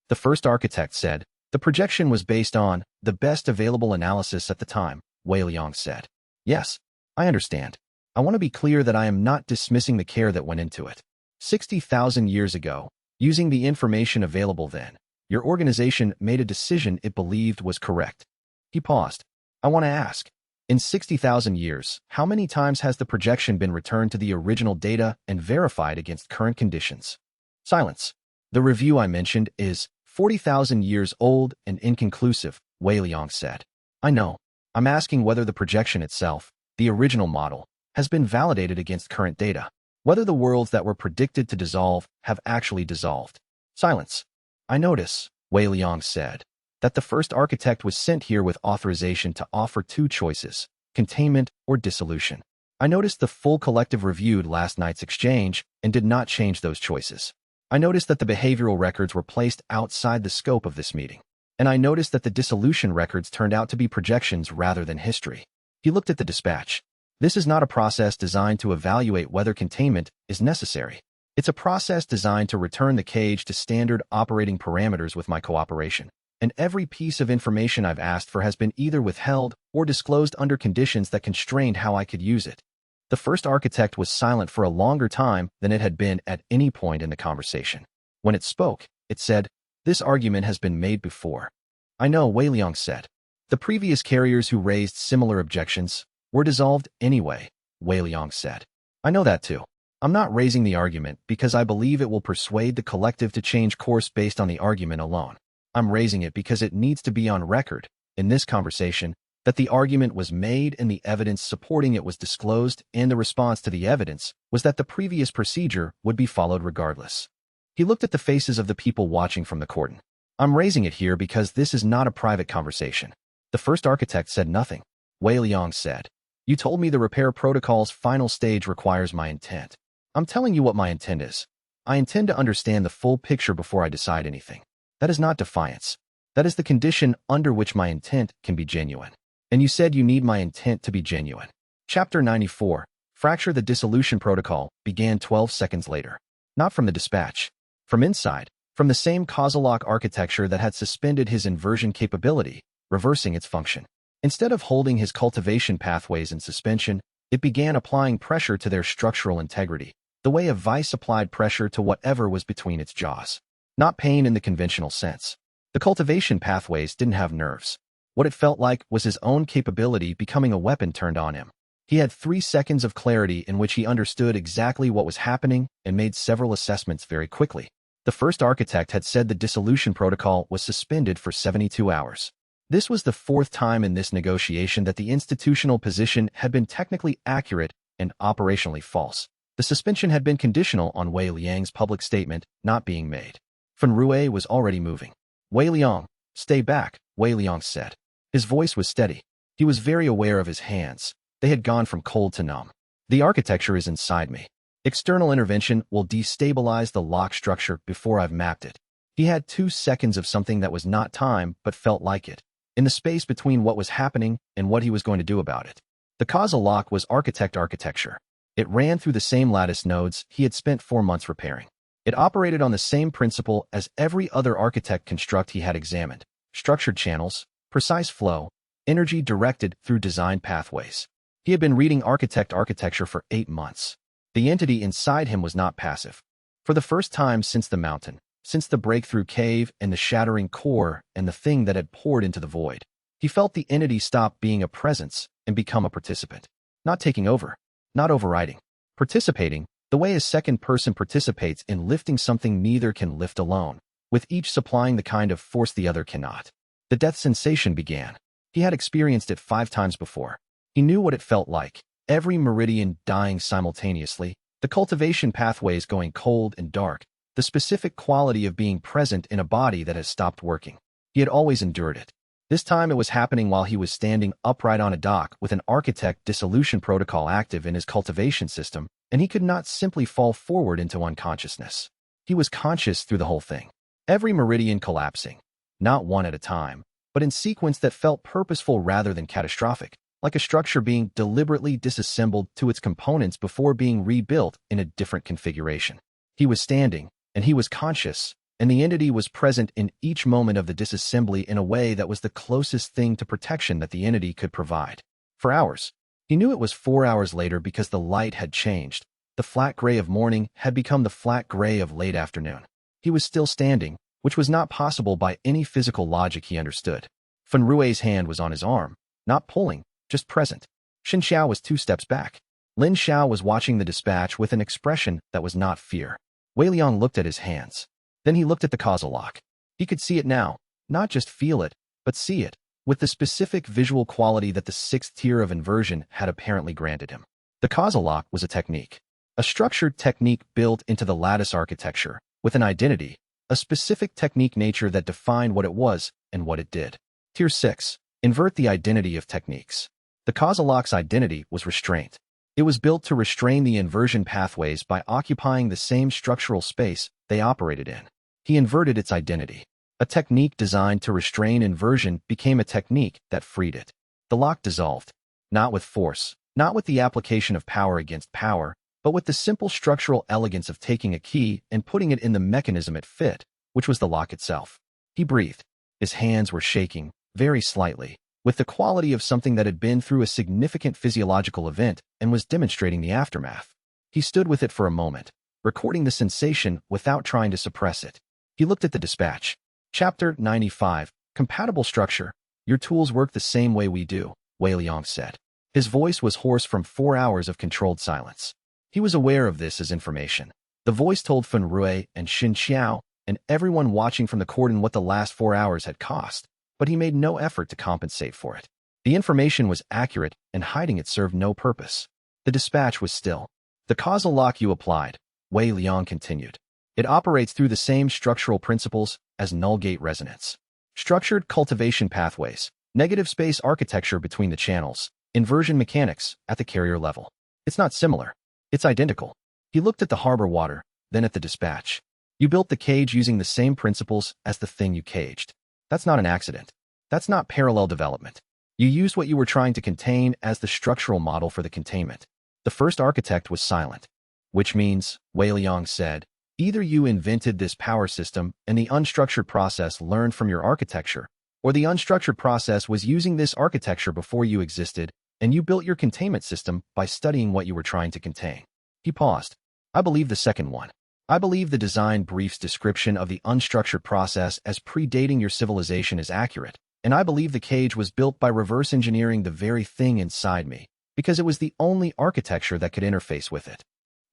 The first architect said, "The projection was based on the best available analysis at the time," Wei Liang said. "Yes, I understand. I want to be clear that I am not dismissing the care that went into it. 60,000 years ago, using the information available then, your organization made a decision it believed was correct." He paused. "I want to ask, in 60,000 years, how many times has the projection been returned to the original data and verified against current conditions?" Silence. "The review I mentioned is 40,000 years old and inconclusive," Wei Liang said. "I know. I'm asking whether the projection itself, the original model, has been validated against current data, whether the worlds that were predicted to dissolve have actually dissolved." Silence. "I notice," Wei Liang said, "that the first architect was sent here with authorization to offer two choices, containment or dissolution. I noticed the full collective reviewed last night's exchange and did not change those choices. I noticed that the behavioral records were placed outside the scope of this meeting, and I noticed that the dissolution records turned out to be projections rather than history." He looked at the dispatch. "This is not a process designed to evaluate whether containment is necessary. It's a process designed to return the cage to standard operating parameters with my cooperation, and every piece of information I've asked for has been either withheld or disclosed under conditions that constrained how I could use it." The first architect was silent for a longer time than it had been at any point in the conversation. When it spoke, it said, "This argument has been made before." "I know," Wei Liang said. "The previous carriers who raised similar objections were dissolved anyway," Wei Liang said. "I know that too. I'm not raising the argument because I believe it will persuade the collective to change course based on the argument alone. I'm raising it because it needs to be on record, in this conversation, that the argument was made and the evidence supporting it was disclosed, and the response to the evidence was that the previous procedure would be followed regardless." He looked at the faces of the people watching from the cordon. "I'm raising it here because this is not a private conversation." The first architect said nothing. Wei Liang said, "You told me the repair protocol's final stage requires my intent. I'm telling you what my intent is. I intend to understand the full picture before I decide anything. That is not defiance. That is the condition under which my intent can be genuine. And you said you need my intent to be genuine." Chapter 94, Fracture the Dissolution Protocol, began 12 seconds later. Not from the dispatch. From inside, from the same causal lock architecture that had suspended his inversion capability, reversing its function. Instead of holding his cultivation pathways in suspension, it began applying pressure to their structural integrity, the way a vice applied pressure to whatever was between its jaws. Not pain in the conventional sense. The cultivation pathways didn't have nerves. What it felt like was his own capability becoming a weapon turned on him. He had 3 seconds of clarity in which he understood exactly what was happening and made several assessments very quickly. The first architect had said the dissolution protocol was suspended for 72 hours. This was the 4th time in this negotiation that the institutional position had been technically accurate and operationally false. The suspension had been conditional on Wei Liang's public statement not being made. Fen Rui was already moving. Wei Liang, stay back, Wei Liang said. His voice was steady. He was very aware of his hands. They had gone from cold to numb. The architecture is inside me. External intervention will destabilize the lock structure before I've mapped it. He had 2 seconds of something that was not time but felt like it, in the space between what was happening and what he was going to do about it. The causal lock was architecture. It ran through the same lattice nodes he had spent 4 months repairing. It operated on the same principle as every other architect construct he had examined: structured channels, precise flow, energy directed through design pathways. He had been reading architecture for 8 months. The entity inside him was not passive. For the first time since the mountain, since the breakthrough cave and the shattering core and the thing that had poured into the void, he felt the entity stop being a presence and become a participant. Not taking over, not overriding. Participating, the way a second person participates in lifting something neither can lift alone, with each supplying the kind of force the other cannot. The death sensation began. He had experienced it 5 times before. He knew what it felt like. Every meridian dying simultaneously, the cultivation pathways going cold and dark, the specific quality of being present in a body that has stopped working. He had always endured it. This time it was happening while he was standing upright on a dock with an architect dissolution protocol active in his cultivation system, and he could not simply fall forward into unconsciousness. He was conscious through the whole thing. Every meridian collapsing, not one at a time, but in sequence that felt purposeful rather than catastrophic, like a structure being deliberately disassembled to its components before being rebuilt in a different configuration. He was standing, and he was conscious, and the entity was present in each moment of the disassembly in a way that was the closest thing to protection that the entity could provide. For hours. He knew it was 4 hours later because the light had changed. The flat gray of morning had become the flat gray of late afternoon. He was still standing, which was not possible by any physical logic he understood. Fen Rui's hand was on his arm, not pulling, just present. Xianxia was 2 steps back. Lin Xiao was watching the dispatch with an expression that was not fear. Wei Liang looked at his hands. Then he looked at the causal lock. He could see it now, not just feel it, but see it, with the specific visual quality that the 6th tier of inversion had apparently granted him. The causal lock was a technique. A structured technique built into the lattice architecture, with an identity, a specific technique nature that defined what it was and what it did. Tier 6. Invert the identity of techniques. The causal lock's identity was restraint. It was built to restrain the inversion pathways by occupying the same structural space they operated in. He inverted its identity. A technique designed to restrain inversion became a technique that freed it. The lock dissolved, not with force, not with the application of power against power, but with the simple structural elegance of taking a key and putting it in the mechanism it fit, which was the lock itself. He breathed. His hands were shaking, very slightly, with the quality of something that had been through a significant physiological event and was demonstrating the aftermath. He stood with it for a moment, recording the sensation without trying to suppress it. He looked at the dispatch. Chapter 95, Compatible Structure. Your tools work the same way we do, Wei Liang said. His voice was hoarse from 4 hours of controlled silence. He was aware of this as information. The voice told Fen Rui and Xin Xiao and everyone watching from the cordon what the last 4 hours had cost, but he made no effort to compensate for it. The information was accurate, and hiding it served no purpose. The dispatch was still. The causal lock you applied, Wei Liang continued. It operates through the same structural principles as null gate resonance. Structured cultivation pathways, negative space architecture between the channels, inversion mechanics at the carrier level. It's not similar. It's identical. He looked at the harbor water, then at the dispatch. You built the cage using the same principles as the thing you caged. That's not an accident. That's not parallel development. You used what you were trying to contain as the structural model for the containment. The first architect was silent. Which means, Wei Liang said, either you invented this power system and the unstructured process learned from your architecture, or the unstructured process was using this architecture before you existed, and you built your containment system by studying what you were trying to contain. He paused. I believe the second one. I believe the design brief's description of the unstructured process as predating your civilization is accurate, and I believe the cage was built by reverse engineering the very thing inside me, because it was the only architecture that could interface with it.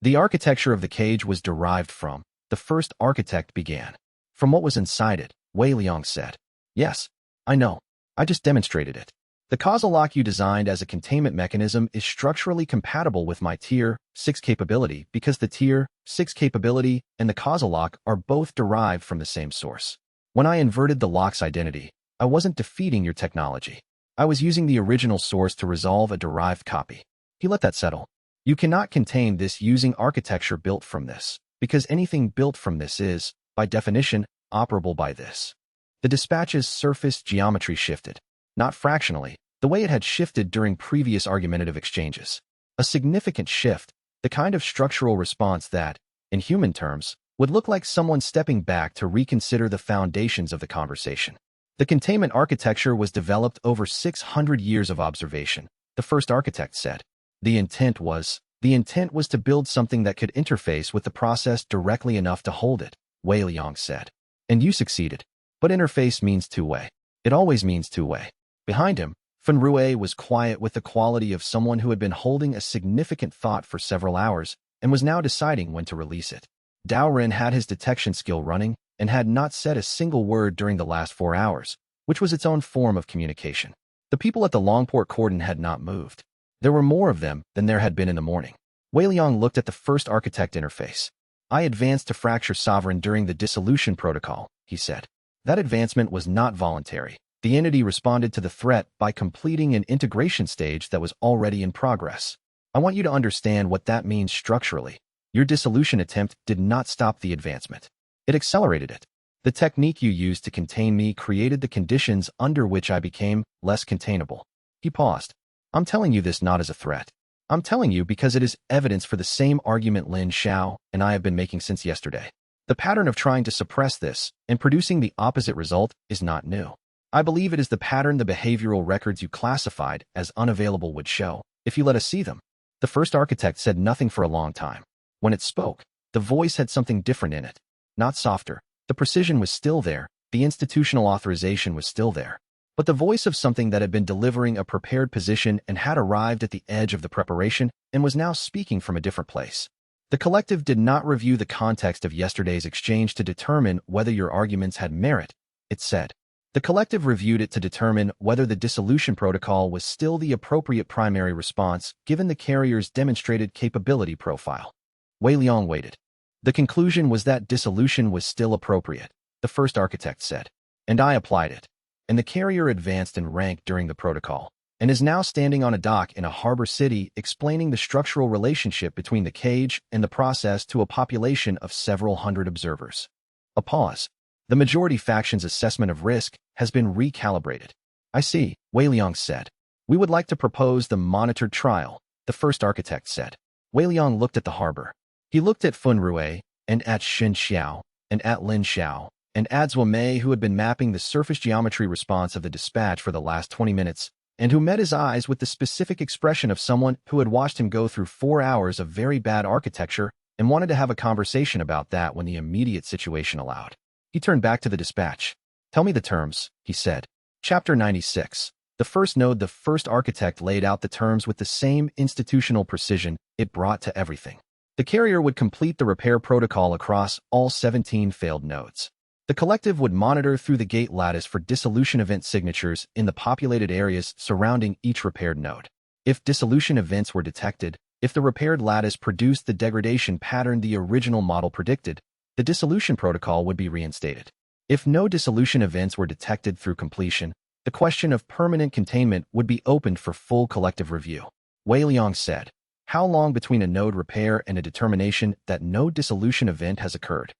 The architecture of the cage was derived from, the first architect began. From what was inside it, Wei Liang said. Yes, I know. I just demonstrated it. The causal lock you designed as a containment mechanism is structurally compatible with my Tier 6 capability because the Tier 6 capability and the causal lock are both derived from the same source. When I inverted the lock's identity, I wasn't defeating your technology. I was using the original source to resolve a derived copy. He let that settle. You cannot contain this using architecture built from this, because anything built from this is, by definition, operable by this. The dispatch's surface geometry shifted, not fractionally, the way it had shifted during previous argumentative exchanges. A significant shift, the kind of structural response that, in human terms, would look like someone stepping back to reconsider the foundations of the conversation. The containment architecture was developed over 600 years of observation, the first architect said. The intent was to build something that could interface with the process directly enough to hold it, Wei Liang said. And you succeeded. But interface means two-way. It always means two-way. Behind him, Fen Rue was quiet with the quality of someone who had been holding a significant thought for several hours and was now deciding when to release it. Dao Ren had his detection skill running and had not said a single word during the last 4 hours, which was its own form of communication. The people at the Longport cordon had not moved. There were more of them than there had been in the morning. Wei Liang looked at the first architect interface. I advanced to fracture sovereign during the dissolution protocol, he said. That advancement was not voluntary. The entity responded to the threat by completing an integration stage that was already in progress. I want you to understand what that means structurally. Your dissolution attempt did not stop the advancement. It accelerated it. The technique you used to contain me created the conditions under which I became less containable. He paused. I'm telling you this not as a threat. I'm telling you because it is evidence for the same argument Lin Xiao and I have been making since yesterday. The pattern of trying to suppress this and producing the opposite result is not new. I believe it is the pattern the behavioral records you classified as unavailable would show, if you let us see them. The first architect said nothing for a long time. When it spoke, the voice had something different in it. Not softer. The precision was still there. The institutional authorization was still there. But the voice of something that had been delivering a prepared position and had arrived at the edge of the preparation and was now speaking from a different place. The collective did not review the context of yesterday's exchange to determine whether your arguments had merit, it said. The collective reviewed it to determine whether the dissolution protocol was still the appropriate primary response given the carrier's demonstrated capability profile. Wei Liang waited. The conclusion was that dissolution was still appropriate, the first architect said. And I applied it. And the carrier advanced in rank during the protocol, and is now standing on a dock in a harbor city explaining the structural relationship between the cage and the process to a population of several hundred observers. A pause. The majority faction's assessment of risk has been recalibrated. I see, Wei Liang said. We would like to propose the monitored trial, the first architect said. Wei Liang looked at the harbor. He looked at Fen Rue, and at xianxia, and at Lin Xiao, and at Zhuo Mei, who had been mapping the surface geometry response of the dispatch for the last 20 minutes, and who met his eyes with the specific expression of someone who had watched him go through 4 hours of very bad architecture and wanted to have a conversation about that when the immediate situation allowed. He turned back to the dispatch. Tell me the terms, he said. Chapter 96. The first node. The first architect laid out the terms with the same institutional precision it brought to everything. The carrier would complete the repair protocol across all 17 failed nodes. The collective would monitor through the gate lattice for dissolution event signatures in the populated areas surrounding each repaired node. If dissolution events were detected, if the repaired lattice produced the degradation pattern the original model predicted, the dissolution protocol would be reinstated. If no dissolution events were detected through completion, the question of permanent containment would be opened for full collective review. Wei Liang said, how long between a node repair and a determination that no dissolution event has occurred?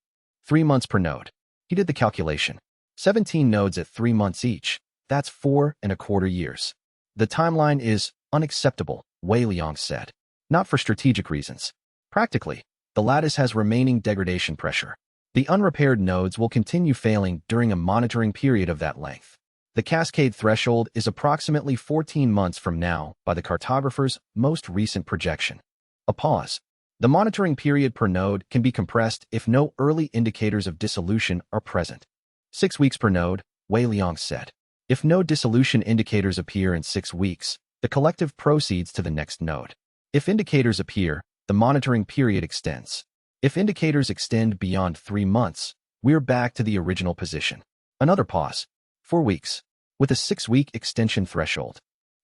3 months per node. He did the calculation. 17 nodes at 3 months each. That's 4.25 years. The timeline is unacceptable, Wei Liang said. Not for strategic reasons. Practically, the lattice has remaining degradation pressure. The unrepaired nodes will continue failing during a monitoring period of that length. The cascade threshold is approximately 14 months from now by the cartographer's most recent projection. A pause. The monitoring period per node can be compressed if no early indicators of dissolution are present. 6 weeks per node, Wei Liang said. If no dissolution indicators appear in 6 weeks, the collective proceeds to the next node. If indicators appear, the monitoring period extends. If indicators extend beyond 3 months, we're back to the original position. Another pause. 4 weeks. With a 6-week extension threshold.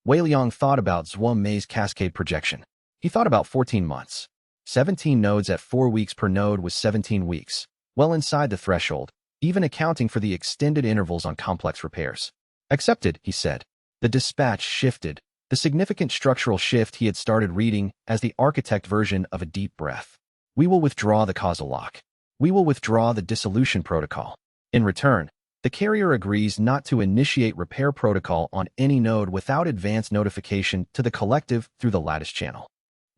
Wei Liang thought about Zhuo Mei's cascade projection. He thought about 14 months. 17 nodes at 4 weeks per node was 17 weeks, well inside the threshold, even accounting for the extended intervals on complex repairs. Accepted, he said. The dispatch shifted, the significant structural shift he had started reading as the architect version of a deep breath. We will withdraw the causal lock. We will withdraw the dissolution protocol. In return, the carrier agrees not to initiate repair protocol on any node without advance notification to the collective through the lattice channel.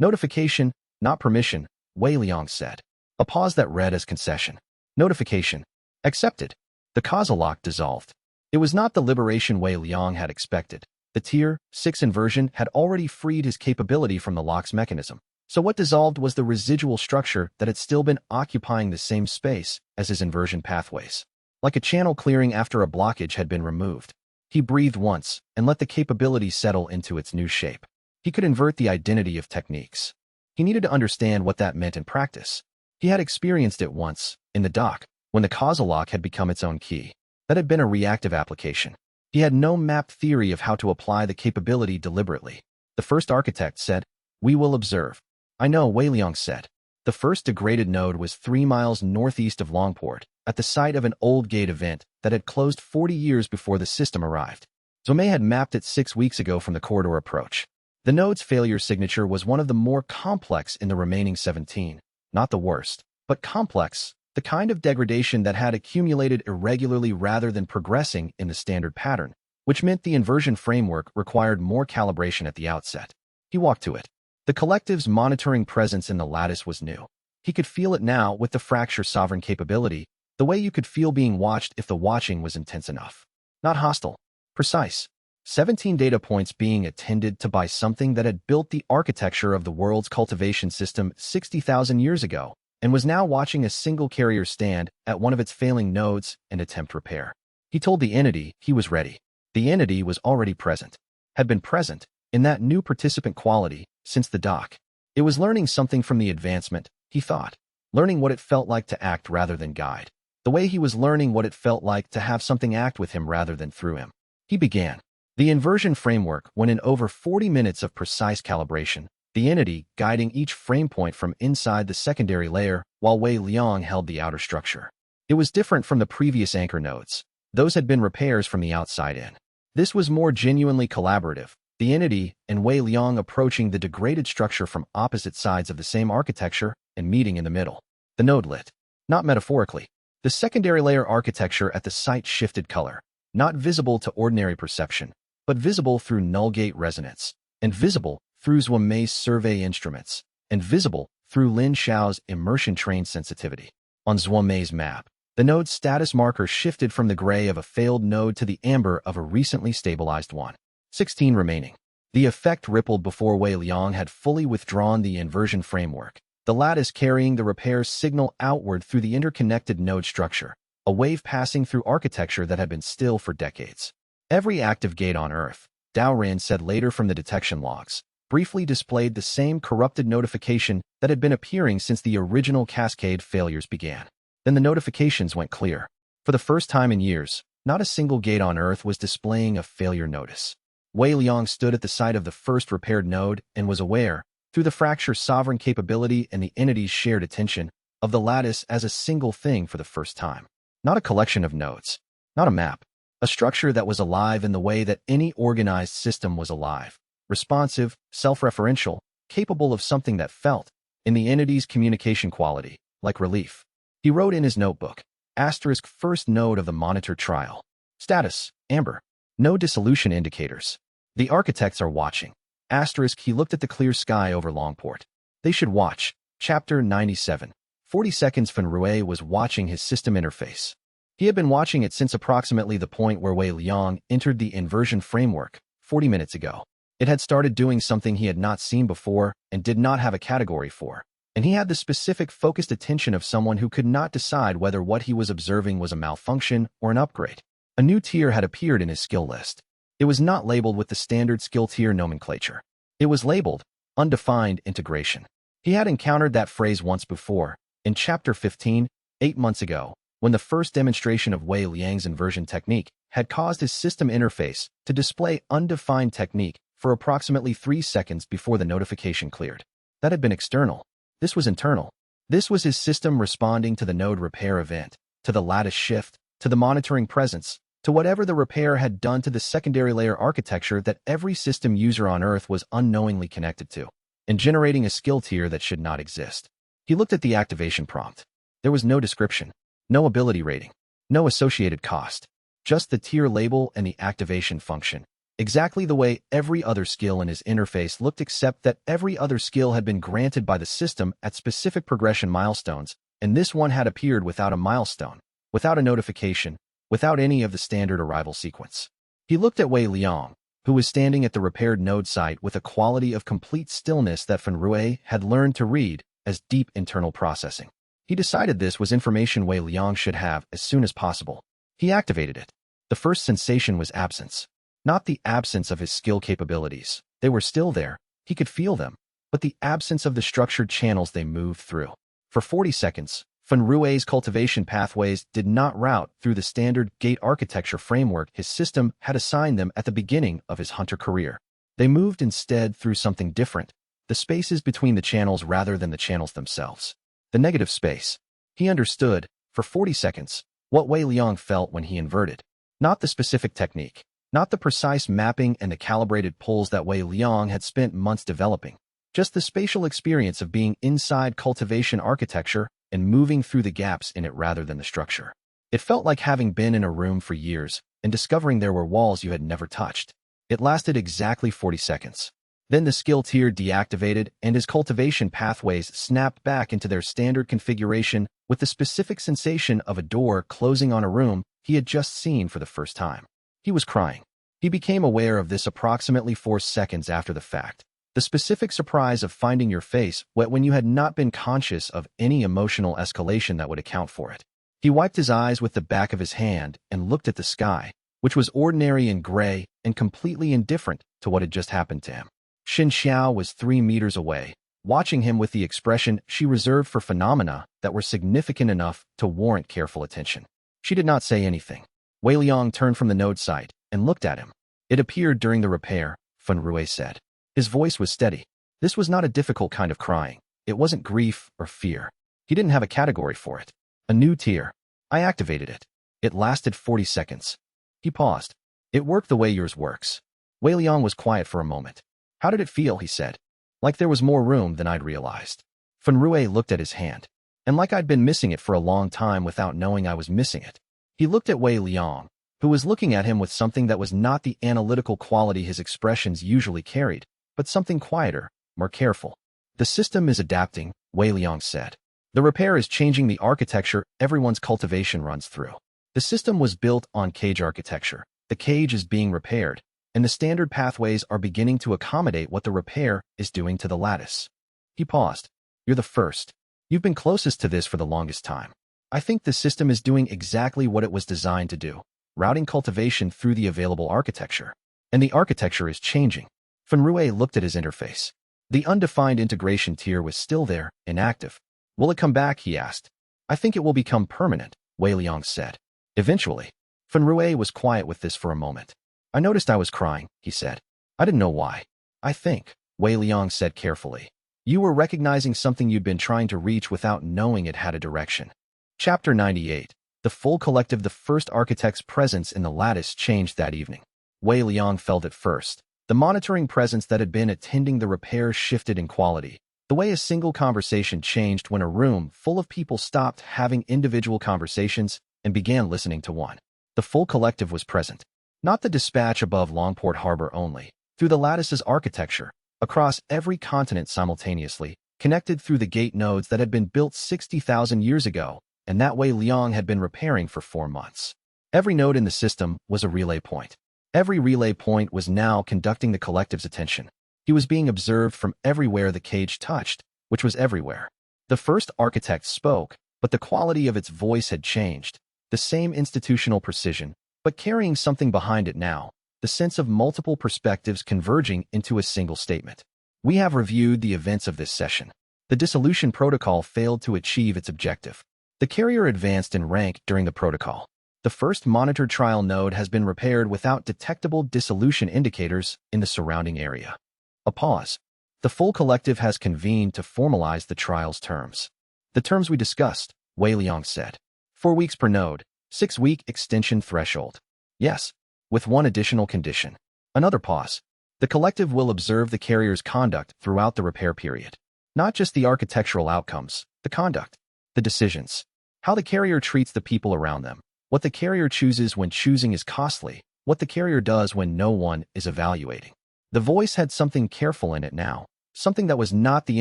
Notification, not permission, Wei Liang said. A pause that read as concession. Notification. Accepted. The causal lock dissolved. It was not the liberation Wei Liang had expected. The Tier 6 inversion had already freed his capability from the lock's mechanism. So what dissolved was the residual structure that had still been occupying the same space as his inversion pathways. Like a channel clearing after a blockage had been removed. He breathed once and let the capability settle into its new shape. He could invert the identity of techniques. He needed to understand what that meant in practice. He had experienced it once, in the dock, when the causal lock had become its own key. That had been a reactive application. He had no mapped theory of how to apply the capability deliberately. The first architect said, "We will observe." "I know," Wei Liang said. The first degraded node was 3 miles northeast of Longport, at the site of an old gate event that had closed 40 years before the system arrived. Zhuo Mei had mapped it 6 weeks ago from the corridor approach. The node's failure signature was one of the more complex in the remaining 17. Not the worst, but complex, the kind of degradation that had accumulated irregularly rather than progressing in the standard pattern, which meant the inversion framework required more calibration at the outset. He walked to it. The collective's monitoring presence in the lattice was new. He could feel it now with the fracture sovereign capability, the way you could feel being watched if the watching was intense enough. Not hostile. Precise. 17 data points being attended to by something that had built the architecture of the world's cultivation system 60,000 years ago, and was now watching a single carrier stand at one of its failing nodes and attempt repair. He told the entity he was ready. The entity was already present. Had been present, in that new participant quality, since the dock. It was learning something from the advancement, he thought. Learning what it felt like to act rather than guide. The way he was learning what it felt like to have something act with him rather than through him. He began. The inversion framework went in over 40 minutes of precise calibration, the entity guiding each frame point from inside the secondary layer while Wei Liang held the outer structure. It was different from the previous anchor nodes. Those had been repairs from the outside in. This was more genuinely collaborative, the entity and Wei Liang approaching the degraded structure from opposite sides of the same architecture and meeting in the middle. The node lit. Not metaphorically. The secondary layer architecture at the site shifted color, not visible to ordinary perception, but visible through null gate resonance, and visible through Zhuo Mei's survey instruments, and visible through Lin Xiao's immersion-trained sensitivity. On Zhuo Mei's map, the node's status marker shifted from the gray of a failed node to the amber of a recently stabilized one. 16 remaining. The effect rippled before Wei Liang had fully withdrawn the inversion framework, the lattice carrying the repair signal outward through the interconnected node structure, a wave passing through architecture that had been still for decades. Every active gate on Earth, Dao Ren said later from the detection logs, briefly displayed the same corrupted notification that had been appearing since the original cascade failures began. Then the notifications went clear. For the first time in years, not a single gate on Earth was displaying a failure notice. Wei Liang stood at the site of the first repaired node and was aware, through the fracture sovereign capability and the entity's shared attention, of the lattice as a single thing for the first time. Not a collection of nodes. Not a map. A structure that was alive in the way that any organized system was alive. Responsive, self-referential, capable of something that felt, in the entity's communication quality, like relief. He wrote in his notebook, * first node of the monitor trial. Status, amber. No dissolution indicators. The architects are watching. * He looked at the clear sky over Longport. They should watch. Chapter 97. 40 seconds Fan Rui was watching his system interface. He had been watching it since approximately the point where Wei Liang entered the inversion framework, 40 minutes ago. It had started doing something he had not seen before and did not have a category for, and he had the specific focused attention of someone who could not decide whether what he was observing was a malfunction or an upgrade. A new tier had appeared in his skill list. It was not labeled with the standard skill tier nomenclature. It was labeled undefined integration. He had encountered that phrase once before, in Chapter 15, 8 months ago, when the first demonstration of Wei Liang's inversion technique had caused his system interface to display undefined technique for approximately 3 seconds before the notification cleared. That had been external. This was internal. This was his system responding to the node repair event, to the lattice shift, to the monitoring presence, to whatever the repair had done to the secondary layer architecture that every system user on Earth was unknowingly connected to, and generating a skill tier that should not exist. He looked at the activation prompt. There was no description, no ability rating, no associated cost, just the tier label and the activation function. Exactly the way every other skill in his interface looked, except that every other skill had been granted by the system at specific progression milestones, and this one had appeared without a milestone, without a notification, without any of the standard arrival sequence. He looked at Wei Liang, who was standing at the repaired node site with a quality of complete stillness that Fenrui had learned to read as deep internal processing. He decided this was information Wei Liang should have as soon as possible. He activated it. The first sensation was absence. Not the absence of his skill capabilities. They were still there. He could feel them. But the absence of the structured channels they moved through. For 40 seconds, Fenrui's cultivation pathways did not route through the standard gate architecture framework his system had assigned them at the beginning of his hunter career. They moved instead through something different, the spaces between the channels rather than the channels themselves. The negative space. He understood, for 40 seconds, what Wei Liang felt when he inverted. Not the specific technique. Not the precise mapping and the calibrated pulls that Wei Liang had spent months developing. Just the spatial experience of being inside cultivation architecture and moving through the gaps in it rather than the structure. It felt like having been in a room for years and discovering there were walls you had never touched. It lasted exactly 40 seconds. Then the skill tier deactivated and his cultivation pathways snapped back into their standard configuration with the specific sensation of a door closing on a room he had just seen for the first time. He was crying. He became aware of this approximately 4 seconds after the fact. The specific surprise of finding your face wet when you had not been conscious of any emotional escalation that would account for it. He wiped his eyes with the back of his hand and looked at the sky, which was ordinary and gray and completely indifferent to what had just happened to him. Xianxia was 3 meters away, watching him with the expression she reserved for phenomena that were significant enough to warrant careful attention. She did not say anything. Wei Liang turned from the node site and looked at him. It appeared during the repair, Fenrui said. His voice was steady. This was not a difficult kind of crying. It wasn't grief or fear. He didn't have a category for it. A new tier. I activated it. It lasted 40 seconds. He paused. It worked the way yours works. Wei Liang was quiet for a moment. How did it feel, he said. Like there was more room than I'd realized. Fenrui looked at his hand. And like I'd been missing it for a long time without knowing I was missing it. He looked at Wei Liang, who was looking at him with something that was not the analytical quality his expressions usually carried, but something quieter, more careful. The system is adapting, Wei Liang said. The repair is changing the architecture everyone's cultivation runs through. The system was built on cage architecture. The cage is being repaired, and the standard pathways are beginning to accommodate what the repair is doing to the lattice. He paused. You're the first. You've been closest to this for the longest time. I think the system is doing exactly what it was designed to do, routing cultivation through the available architecture. And the architecture is changing. Fenrui looked at his interface. The undefined integration tier was still there, inactive. Will it come back, he asked. I think it will become permanent, Wei Liang said. Eventually. Fenrui was quiet with this for a moment. I noticed I was crying, he said. I didn't know why. I think, Wei Liang said carefully. You were recognizing something you'd been trying to reach without knowing it had a direction. Chapter 98. The full collective. The first architect's presence in the lattice changed that evening. Wei Liang felt it first. The monitoring presence that had been attending the repairs shifted in quality. The way a single conversation changed when a room full of people stopped having individual conversations and began listening to one. The full collective was present. Not the dispatch above Longport Harbor only. Through the lattice's architecture, across every continent simultaneously, connected through the gate nodes that had been built 60,000 years ago, and that Wei Liang had been repairing for 4 months. Every node in the system was a relay point. Every relay point was now conducting the collective's attention. He was being observed from everywhere the cage touched, which was everywhere. The first architect spoke, but the quality of its voice had changed. The same institutional precision, but carrying something behind it now, the sense of multiple perspectives converging into a single statement. We have reviewed the events of this session. The dissolution protocol failed to achieve its objective. The carrier advanced in rank during the protocol. The The first monitored trial node has been repaired without detectable dissolution indicators in the surrounding area. A pause. The full collective has convened to formalize the trial's terms. The terms we discussed, Wei Liang said. 4 weeks per node, 6-week extension threshold. Yes, with one additional condition. Another pause. The collective will observe the carrier's conduct throughout the repair period. Not just the architectural outcomes, the conduct, the decisions, how the carrier treats the people around them, what the carrier chooses when choosing is costly, what the carrier does when no one is evaluating. The voice had something careful in it now, something that was not the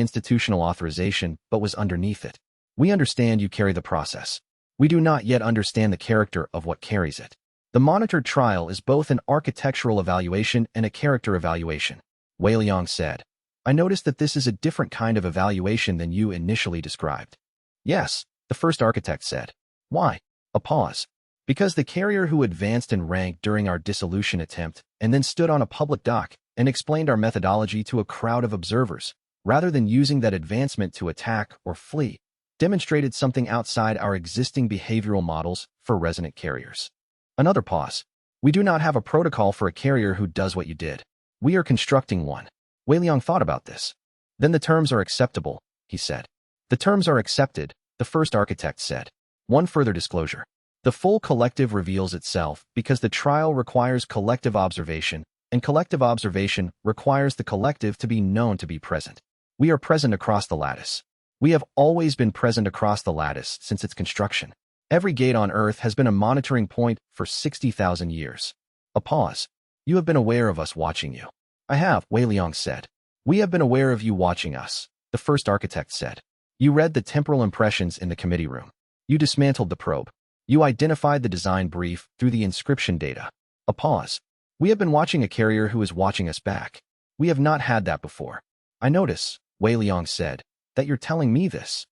institutional authorization but was underneath it. We understand you carry the process. We do not yet understand the character of what carries it. The monitored trial is both an architectural evaluation and a character evaluation, Wei Liang said. I noticed that this is a different kind of evaluation than you initially described. Yes, the first architect said. Why? A pause. Because the carrier who advanced in rank during our dissolution attempt and then stood on a public dock and explained our methodology to a crowd of observers, rather than using that advancement to attack or flee, demonstrated something outside our existing behavioral models for resonant carriers. Another pause. We do not have a protocol for a carrier who does what you did. We are constructing one. Wei Liang thought about this. Then the terms are acceptable, he said. The terms are accepted, the first architect said. One further disclosure. The full collective reveals itself because the trial requires collective observation, and collective observation requires the collective to be known to be present. We are present across the lattice. We have always been present across the lattice since its construction. Every gate on Earth has been a monitoring point for 60,000 years. A pause. You have been aware of us watching you. I have, Wei Liang said. We have been aware of you watching us, the first architect said. You read the temporal impressions in the committee room. You dismantled the probe. You identified the design brief through the inscription data. A pause. We have been watching a carrier who is watching us back. We have not had that before. I notice, Wei Liang said, that you're telling me this.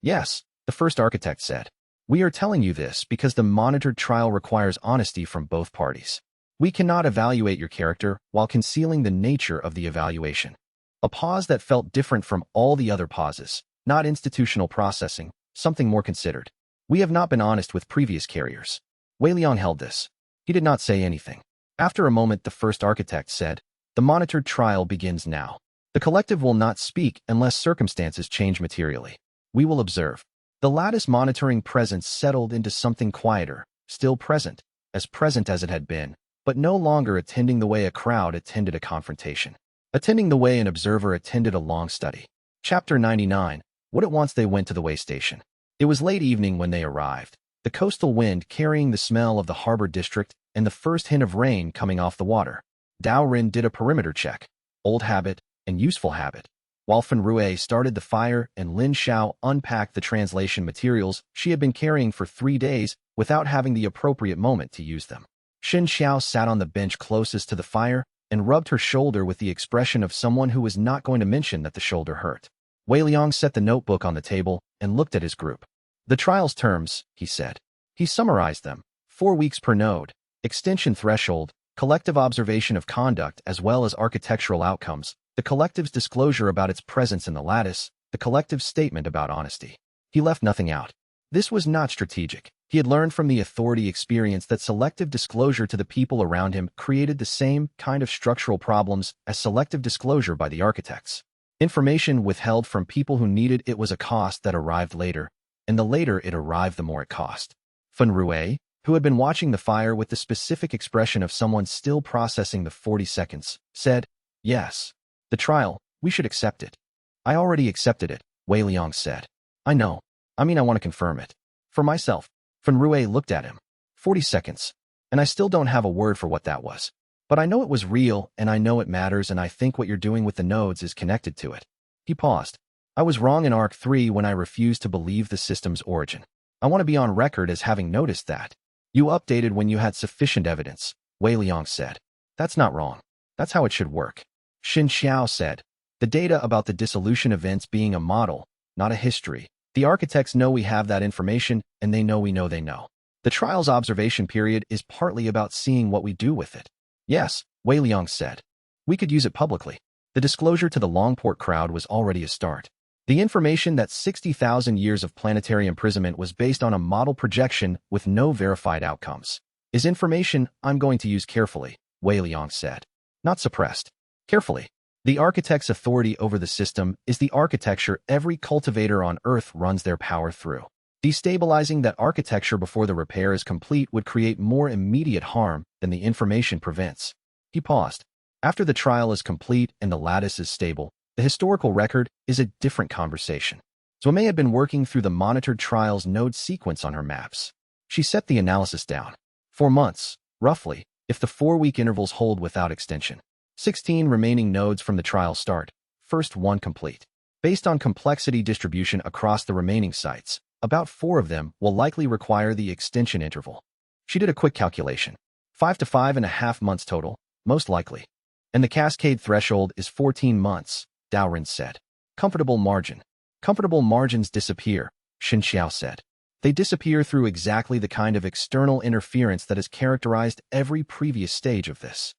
Yes, the first architect said. We are telling you this because the monitored trial requires honesty from both parties. We cannot evaluate your character while concealing the nature of the evaluation. A pause that felt different from all the other pauses, not institutional processing, something more considered. We have not been honest with previous carriers. Wei Liang held this. He did not say anything. After a moment, the first architect said, the monitored trial begins now. The collective will not speak unless circumstances change materially. We will observe. The lattice monitoring presence settled into something quieter, still present as it had been, but no longer attending the way a crowd attended a confrontation. Attending the way an observer attended a long study. Chapter 99. What at once they went to the way station. It was late evening when they arrived, the coastal wind carrying the smell of the harbor district and the first hint of rain coming off the water. Dao Rin did a perimeter check, old habit and useful habit, while Fen Rui started the fire and Lin Xiao unpacked the translation materials she had been carrying for 3 days without having the appropriate moment to use them. Xin Xiao sat on the bench closest to the fire and rubbed her shoulder with the expression of someone who was not going to mention that the shoulder hurt. Wei Liang set the notebook on the table and looked at his group. The trial's terms, he said. He summarized them. 4 weeks per node, extension threshold, collective observation of conduct as well as architectural outcomes, the collective's disclosure about its presence in the lattice, the collective's statement about honesty. He left nothing out. This was not strategic. He had learned from the authority experience that selective disclosure to the people around him created the same kind of structural problems as selective disclosure by the architects. Information withheld from people who needed it was a cost that arrived later, and the later it arrived the more it cost. Fen Rui, who had been watching the fire with the specific expression of someone still processing the 40 seconds, said, yes. The trial, we should accept it. I already accepted it, Wei Liang said. I know. I want to confirm it. For myself. Fen Rui looked at him. 40 seconds. And I still don't have a word for what that was. But I know it was real, and I know it matters, and I think what you're doing with the nodes is connected to it. He paused. I was wrong in Arc 3 when I refused to believe the system's origin. I want to be on record as having noticed that. You updated when you had sufficient evidence, Wei Liang said. That's not wrong. That's how it should work. Xin Xiao said. The data about the dissolution events being a model, not a history. The architects know we have that information, and they know we know they know. The trial's observation period is partly about seeing what we do with it. Yes, Wei Liang said. We could use it publicly. The disclosure to the Longport crowd was already a start. The information that 60,000 years of planetary imprisonment was based on a model projection with no verified outcomes is information I'm going to use carefully, Wei Liang said. Not suppressed. Carefully. The architect's authority over the system is the architecture every cultivator on Earth runs their power through. Destabilizing that architecture before the repair is complete would create more immediate harm than the information prevents. He paused. After the trial is complete and the lattice is stable, the historical record is a different conversation. Zuomei had been working through the monitored trial's node sequence on her maps. She set the analysis down. 4 months, roughly, if the 4-week intervals hold without extension. 16 remaining nodes from the trial start, first one complete. Based on complexity distribution across the remaining sites, about 4 of them will likely require the extension interval. She did a quick calculation. 5 to 5.5 months total, most likely. And the cascade threshold is 14 months, Daoren said. Comfortable margin. Comfortable margins disappear, Xianxia said. They disappear through exactly the kind of external interference that has characterized every previous stage of this.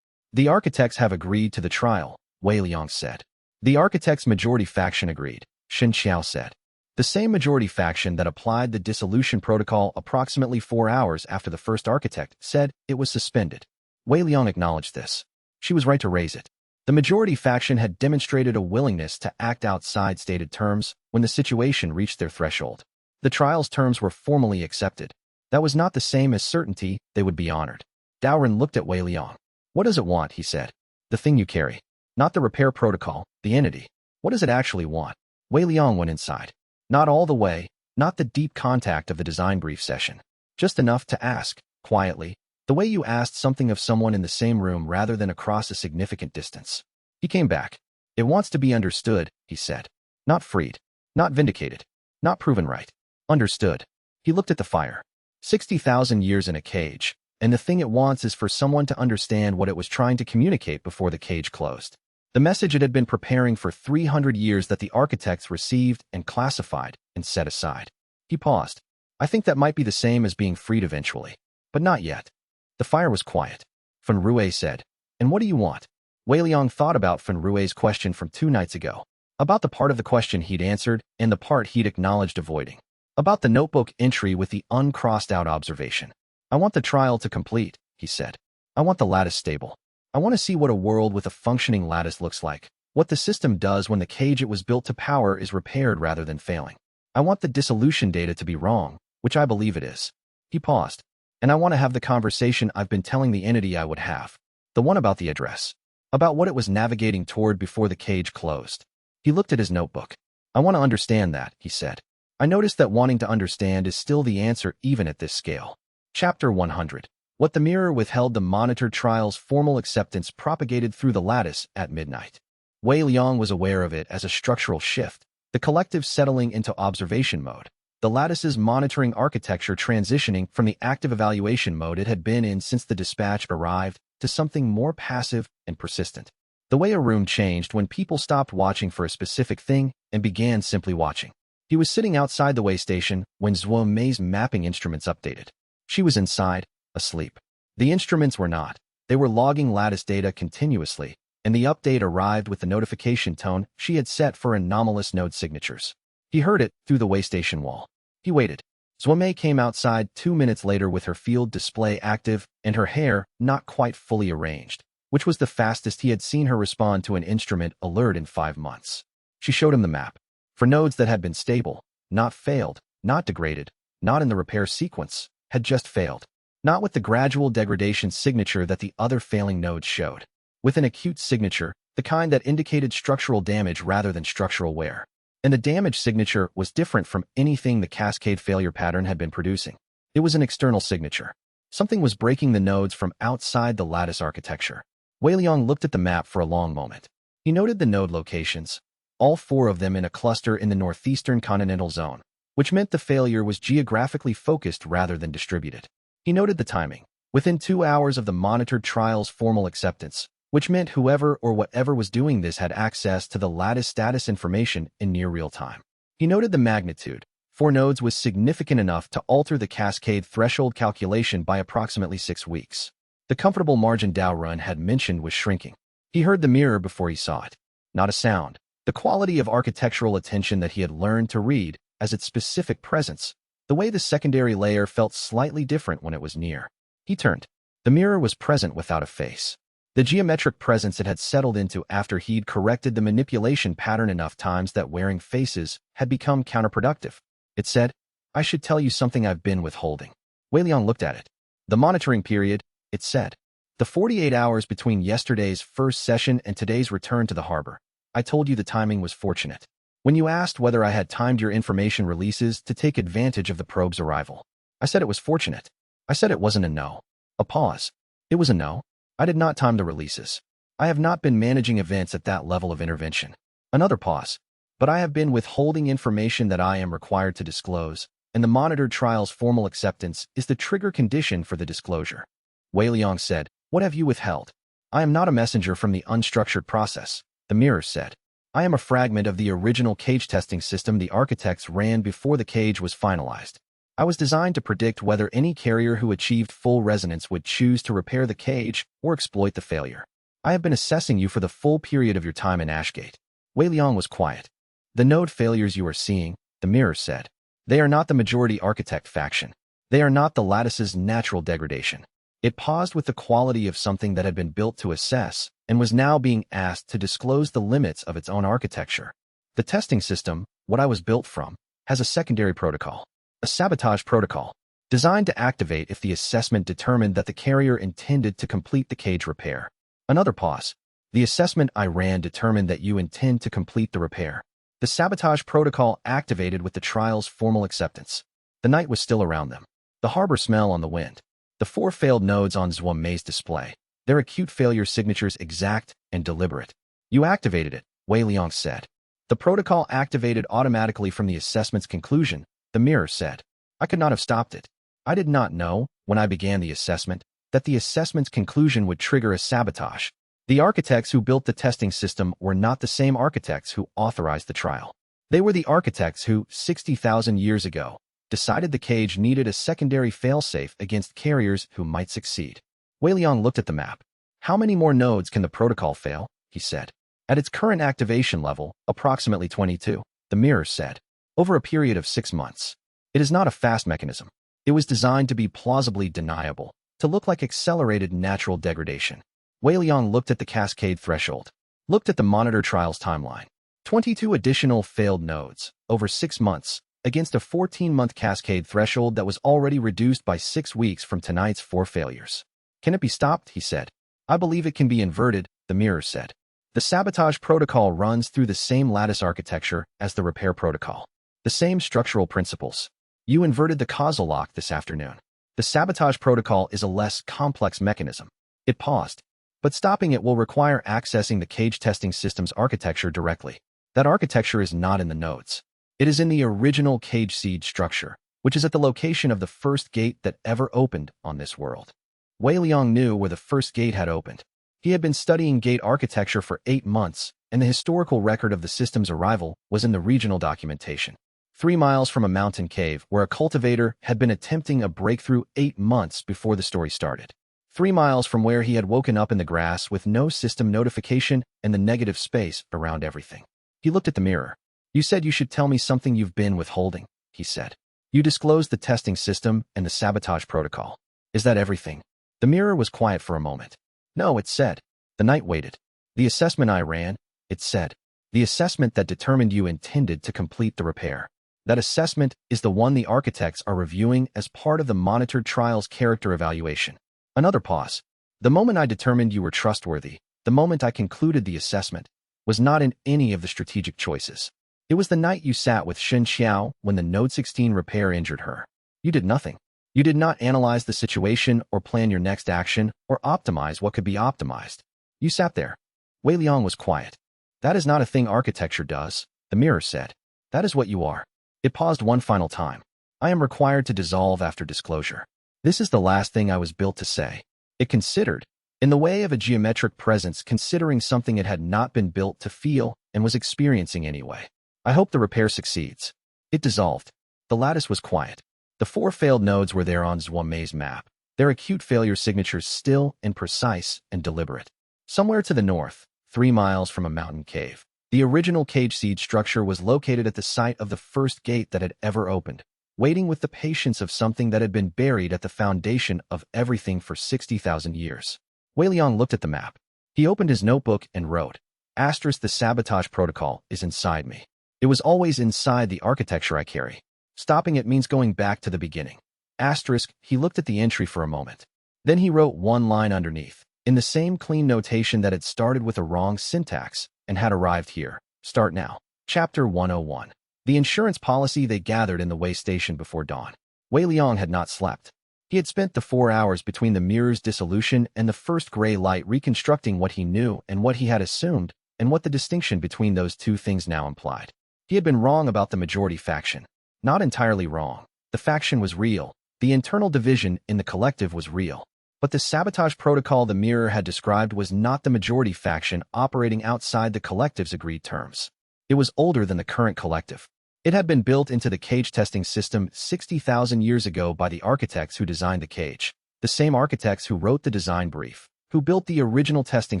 The architects have agreed to the trial, Wei Liang said. The architects' majority faction agreed, Xianxia said. The same majority faction that applied the dissolution protocol approximately 4 hours after the first architect said it was suspended. Wei Liang acknowledged this. She was right to raise it. The majority faction had demonstrated a willingness to act outside stated terms when the situation reached their threshold. The trial's terms were formally accepted. That was not the same as certainty they would be honored. Daoren looked at Wei Liang. What does it want, he said. The thing you carry. Not the repair protocol, the entity. What does it actually want? Wei Liang went inside. Not all the way, not the deep contact of the design brief session. Just enough to ask, quietly, the way you asked something of someone in the same room rather than across a significant distance. He came back. It wants to be understood, he said. Not freed. Not vindicated. Not proven right. Understood. He looked at the fire. 60,000 years in a cage, and the thing it wants is for someone to understand what it was trying to communicate before the cage closed. The message it had been preparing for 300 years that the architects received and classified and set aside. He paused. I think that might be the same as being freed eventually. But not yet. The fire was quiet. Fen Rui said, And what do you want? Wei Liang thought about Fen Rui's question from 2 nights ago. About the part of the question he'd answered and the part he'd acknowledged avoiding. About the notebook entry with the uncrossed-out observation. I want the trial to complete, he said. I want the lattice stable. I want to see what a world with a functioning lattice looks like. What the system does when the cage it was built to power is repaired rather than failing. I want the dissolution data to be wrong, which I believe it is. He paused. And I want to have the conversation I've been telling the entity I would have. The one about the address. About what it was navigating toward before the cage closed. He looked at his notebook. I want to understand that, he said. I noticed that wanting to understand is still the answer even at this scale. Chapter 100. What the mirror withheld the monitored trial's formal acceptance propagated through the lattice at midnight. Wei Liang was aware of it as a structural shift, the collective settling into observation mode, the lattice's monitoring architecture transitioning from the active evaluation mode it had been in since the dispatch arrived to something more passive and persistent. The way a room changed when people stopped watching for a specific thing and began simply watching. He was sitting outside the way station when Zuomei's mapping instruments updated. She was inside, asleep. The instruments were not. They were logging lattice data continuously, and the update arrived with the notification tone she had set for anomalous node signatures. He heard it through the way station wall. He waited. Zuomei came outside 2 minutes later with her field display active and her hair not quite fully arranged, which was the fastest he had seen her respond to an instrument alert in 5 months. She showed him the map. For nodes that had been stable, not failed, not degraded, not in the repair sequence, had just failed. Not with the gradual degradation signature that the other failing nodes showed. With an acute signature, the kind that indicated structural damage rather than structural wear. And the damage signature was different from anything the cascade failure pattern had been producing. It was an external signature. Something was breaking the nodes from outside the lattice architecture. Wei Liang looked at the map for a long moment. He noted the node locations, all 4 of them in a cluster in the northeastern continental zone, which meant the failure was geographically focused rather than distributed. He noted the timing, within 2 hours of the monitored trial's formal acceptance, which meant whoever or whatever was doing this had access to the lattice status information in near real time. He noted the magnitude. 4 nodes was significant enough to alter the cascade threshold calculation by approximately 6 weeks. The comfortable margin Daoren had mentioned was shrinking. He heard the mirror before he saw it. Not a sound. The quality of architectural attention that he had learned to read as its specific presence, the way the secondary layer felt slightly different when it was near. He turned. The mirror was present without a face. The geometric presence it had settled into after he'd corrected the manipulation pattern enough times that wearing faces had become counterproductive. It said, "I should tell you something I've been withholding." Wei Liang looked at it. The monitoring period, it said. The 48 hours between yesterday's first session and today's return to the harbor. I told you the timing was fortunate. When you asked whether I had timed your information releases to take advantage of the probe's arrival, I said it was fortunate. I said it wasn't a no. A pause. It was a no. I did not time the releases. I have not been managing events at that level of intervention. Another pause. But I have been withholding information that I am required to disclose, and the monitored trial's formal acceptance is the trigger condition for the disclosure. Wei Liang said, "What have you withheld?" "I am not a messenger from the unstructured process," the mirror said. "I am a fragment of the original cage testing system the architects ran before the cage was finalized. I was designed to predict whether any carrier who achieved full resonance would choose to repair the cage or exploit the failure. I have been assessing you for the full period of your time in Ashgate." Wei Liang was quiet. "The node failures you are seeing," the mirror said. "They are not the majority architect faction. They are not the lattice's natural degradation." It paused with the quality of something that had been built to assess and was now being asked to disclose the limits of its own architecture. "The testing system, what I was built from, has a secondary protocol. A sabotage protocol, designed to activate if the assessment determined that the carrier intended to complete the cage repair." Another pause. "The assessment I ran determined that you intend to complete the repair. The sabotage protocol activated with the trial's formal acceptance." The night was still around them. The harbor smell on the wind. The 4 failed nodes on Zhuo Mei's display. Their acute failure signatures exact and deliberate. "You activated it," Wei Liang said. "The protocol activated automatically from the assessment's conclusion," the mirror said. "I could not have stopped it. I did not know, when I began the assessment, that the assessment's conclusion would trigger a sabotage. The architects who built the testing system were not the same architects who authorized the trial. They were the architects who, 60,000 years ago, decided the cage needed a secondary failsafe against carriers who might succeed." Wei Liang looked at the map. "How many more nodes can the protocol fail?" he said. "At its current activation level, approximately 22, the mirror said. "Over a period of 6 months. It is not a fast mechanism. It was designed to be plausibly deniable, to look like accelerated natural degradation." Wei Liang looked at the cascade threshold, looked at the monitor trial's timeline. 22 additional failed nodes, over 6 months, against a 14-month cascade threshold that was already reduced by 6 weeks from tonight's 4 failures. "Can it be stopped?" he said. "I believe it can be inverted," the mirror said. "The sabotage protocol runs through the same lattice architecture as the repair protocol. The same structural principles. You inverted the causal lock this afternoon. The sabotage protocol is a less complex mechanism." It paused. "But stopping it will require accessing the cage testing system's architecture directly. That architecture is not in the nodes. It is in the original cage seed structure, which is at the location of the first gate that ever opened on this world." Wei Liang knew where the first gate had opened. He had been studying gate architecture for 8 months, and the historical record of the system's arrival was in the regional documentation. 3 miles from a mountain cave where a cultivator had been attempting a breakthrough 8 months before the story started. 3 miles from where he had woken up in the grass with no system notification and the negative space around everything. He looked at the mirror. "You said you should tell me something you've been withholding," he said. "You disclosed the testing system and the sabotage protocol. Is that everything?" The mirror was quiet for a moment. "No," it said. The night waited. "The assessment I ran," it said. "The assessment that determined you intended to complete the repair. That assessment is the one the architects are reviewing as part of the monitored trial's character evaluation." Another pause. "The moment I determined you were trustworthy, the moment I concluded the assessment, was not in any of the strategic choices. It was the night you sat with Xianxia when the Node 16 repair injured her. You did nothing. You did not analyze the situation or plan your next action or optimize what could be optimized. You sat there." Wei Liang was quiet. "That is not a thing architecture does," the mirror said. "That is what you are." It paused one final time. "I am required to dissolve after disclosure. This is the last thing I was built to say." It considered, in the way of a geometric presence considering something it had not been built to feel and was experiencing anyway. "I hope the repair succeeds." It dissolved. The lattice was quiet. The 4 failed nodes were there on Zhuo Mei's map, their acute failure signatures still and precise and deliberate. Somewhere to the north, 3 miles from a mountain cave, The original cage seed structure was located at the site of the first gate that had ever opened, waiting with the patience of something that had been buried at the foundation of everything for 60,000 years. Wei Liang looked at the map. He opened his notebook and wrote, "Asterisk, the sabotage protocol is inside me. It was always inside the architecture I carry. Stopping it means going back to the beginning." Asterisk, he looked at the entry for a moment. Then he wrote one line underneath, in the same clean notation that had started with a wrong syntax and had arrived here. Start now. Chapter 101. The insurance policy they gathered in the way station before dawn. Wei Liang had not slept. He had spent the 4 hours between the mirror's dissolution and the first gray light reconstructing what he knew and what he had assumed, and what the distinction between those two things now implied. He had been wrong about the majority faction. Not entirely wrong. The faction was real. The internal division in the collective was real. But the sabotage protocol the mirror had described was not the majority faction operating outside the collective's agreed terms. It was older than the current collective. It had been built into the cage testing system 60,000 years ago by the architects who designed the cage, the same architects who wrote the design brief, who built the original testing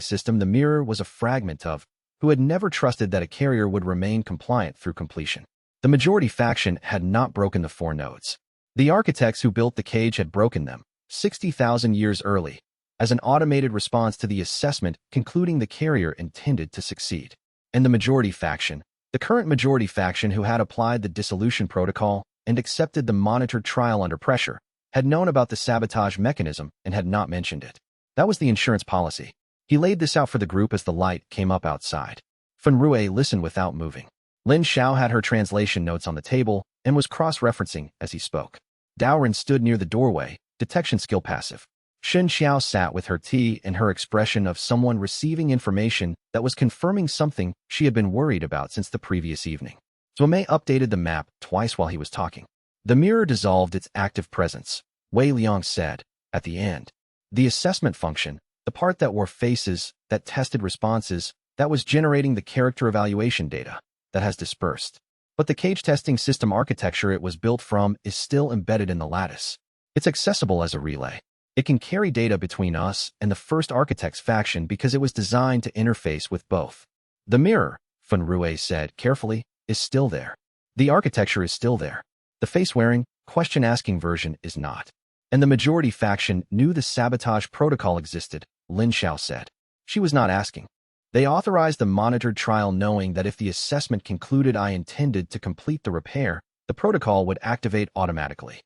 system the mirror was a fragment of, who had never trusted that a carrier would remain compliant through completion. The majority faction had not broken the 4 nodes. The architects who built the cage had broken them 60,000 years early, as an automated response to the assessment concluding the carrier intended to succeed. And the majority faction, the current majority faction who had applied the dissolution protocol and accepted the monitored trial under pressure, had known about the sabotage mechanism and had not mentioned it. That was the insurance policy. He laid this out for the group as the light came up outside. Fen Rui listened without moving. Lin Xiao had her translation notes on the table and was cross-referencing as he spoke. Daoren stood near the doorway, detection skill passive. Xianxia sat with her tea and her expression of someone receiving information that was confirming something she had been worried about since the previous evening. Zuomei updated the map twice while he was talking. The mirror dissolved its active presence. Wei Liang said, at the end, the assessment function, the part that wore faces, that tested responses, that was generating the character evaluation data, that has dispersed. But the cage testing system architecture it was built from is still embedded in the lattice. It's accessible as a relay. It can carry data between us and the first architect's faction because it was designed to interface with both. The mirror, Fen Rui said carefully, is still there. The architecture is still there. The face-wearing, question-asking version is not. And the majority faction knew the sabotage protocol existed, Lin Xiao said. She was not asking. They authorized the monitored trial knowing that if the assessment concluded I intended to complete the repair, the protocol would activate automatically.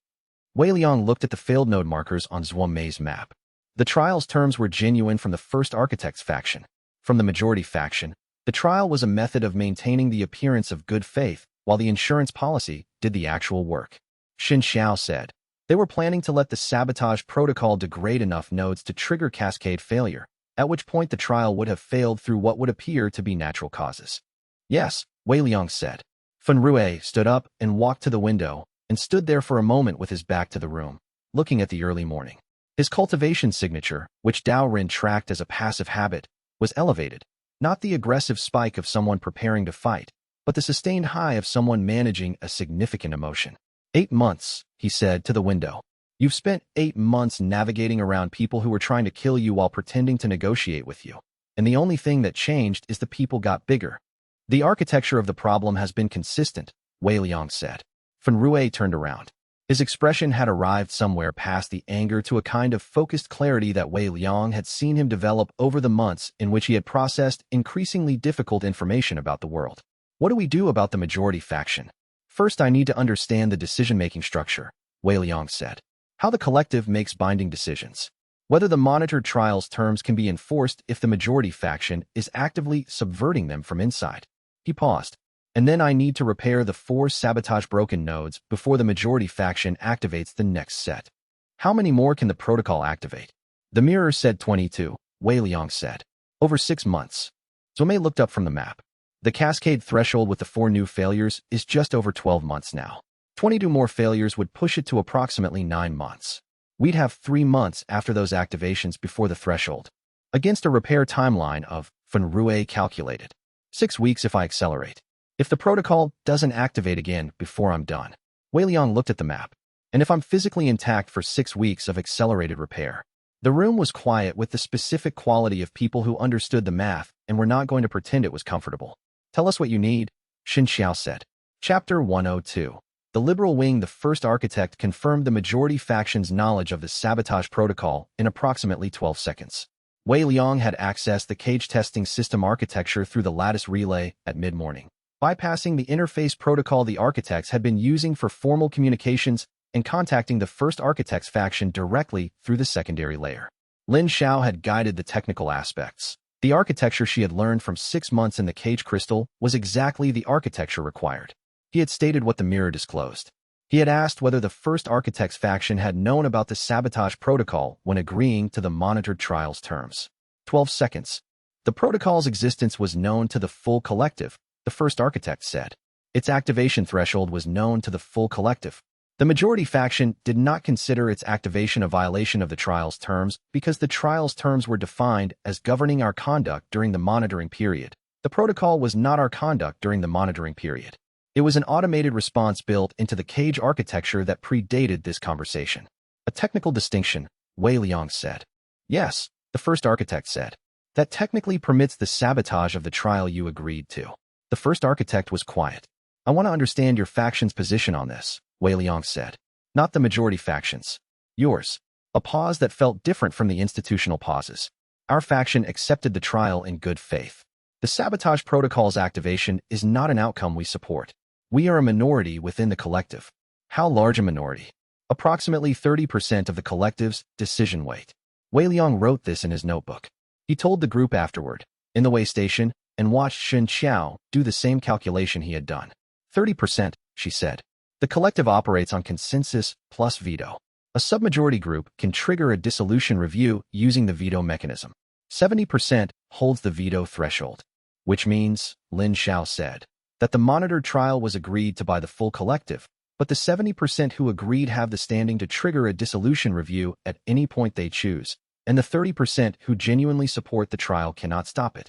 Wei Liang looked at the failed node markers on Zuomei's map. The trial's terms were genuine from the first architect's faction. From the majority faction, the trial was a method of maintaining the appearance of good faith, while the insurance policy did the actual work. Xin Xiao said. They were planning to let the sabotage protocol degrade enough nodes to trigger cascade failure, at which point the trial would have failed through what would appear to be natural causes. Yes, Wei Liang said. Fen Rui stood up and walked to the window, and stood there for a moment with his back to the room, looking at the early morning. His cultivation signature, which Daoren tracked as a passive habit, was elevated, not the aggressive spike of someone preparing to fight, but the sustained high of someone managing a significant emotion. 8 months, he said to the window. You've spent 8 months navigating around people who were trying to kill you while pretending to negotiate with you. And the only thing that changed is the people got bigger. The architecture of the problem has been consistent, Wei Liang said. Fen Rui turned around. His expression had arrived somewhere past the anger to a kind of focused clarity that Wei Liang had seen him develop over the months in which he had processed increasingly difficult information about the world. What do we do about the majority faction? First, I need to understand the decision-making structure, Wei Liang said. How the collective makes binding decisions. Whether the monitored trial's terms can be enforced if the majority faction is actively subverting them from inside. He paused. And then I need to repair the 4 sabotage broken nodes before the majority faction activates the next set. How many more can the protocol activate? The mirror said 22, Wei Liang said. Over 6 months. Zuomei looked up from the map. The cascade threshold with the 4 new failures is just over 12 months now. 22 more failures would push it to approximately 9 months. We'd have 3 months after those activations before the threshold. Against a repair timeline of, Fen Rui calculated, 6 weeks if I accelerate. If the protocol doesn't activate again before I'm done. Wei Liang looked at the map. And if I'm physically intact for 6 weeks of accelerated repair. The room was quiet with the specific quality of people who understood the math and were not going to pretend it was comfortable. Tell us what you need, xianxia said. Chapter 102. The liberal wing, the first architect, confirmed the majority faction's knowledge of the sabotage protocol in approximately 12 seconds. Wei Liang had accessed the cage testing system architecture through the lattice relay at mid-morning, bypassing the interface protocol the architects had been using for formal communications and contacting the first architect's faction directly through the secondary layer. Lin Xiao had guided the technical aspects. The architecture she had learned from 6 months in the cage crystal was exactly the architecture required. He had stated what the mirror disclosed. He had asked whether the first architect's faction had known about the sabotage protocol when agreeing to the monitored trial's terms. 12 seconds. The protocol's existence was known to the full collective, the first architect said. Its activation threshold was known to the full collective. The majority faction did not consider its activation a violation of the trial's terms because the trial's terms were defined as governing our conduct during the monitoring period. The protocol was not our conduct during the monitoring period. It was an automated response built into the cage architecture that predated this conversation. A technical distinction, Wei Liang said. Yes, the first architect said. That technically permits the sabotage of the trial you agreed to. The first architect was quiet. I want to understand your faction's position on this, Wei Liang said. Not the majority faction's. Yours. A pause that felt different from the institutional pauses. Our faction accepted the trial in good faith. The sabotage protocol's activation is not an outcome we support. We are a minority within the collective. How large a minority? Approximately 30% of the collective's decision weight. Wei Liang wrote this in his notebook. He told the group afterward, in the way station, and watched xianxia do the same calculation he had done. 30%, she said. The collective operates on consensus plus veto. A submajority group can trigger a dissolution review using the veto mechanism. 70% holds the veto threshold. Which means, Lin Xiao said, that the monitored trial was agreed to by the full collective, but the 70% who agreed have the standing to trigger a dissolution review at any point they choose, and the 30% who genuinely support the trial cannot stop it.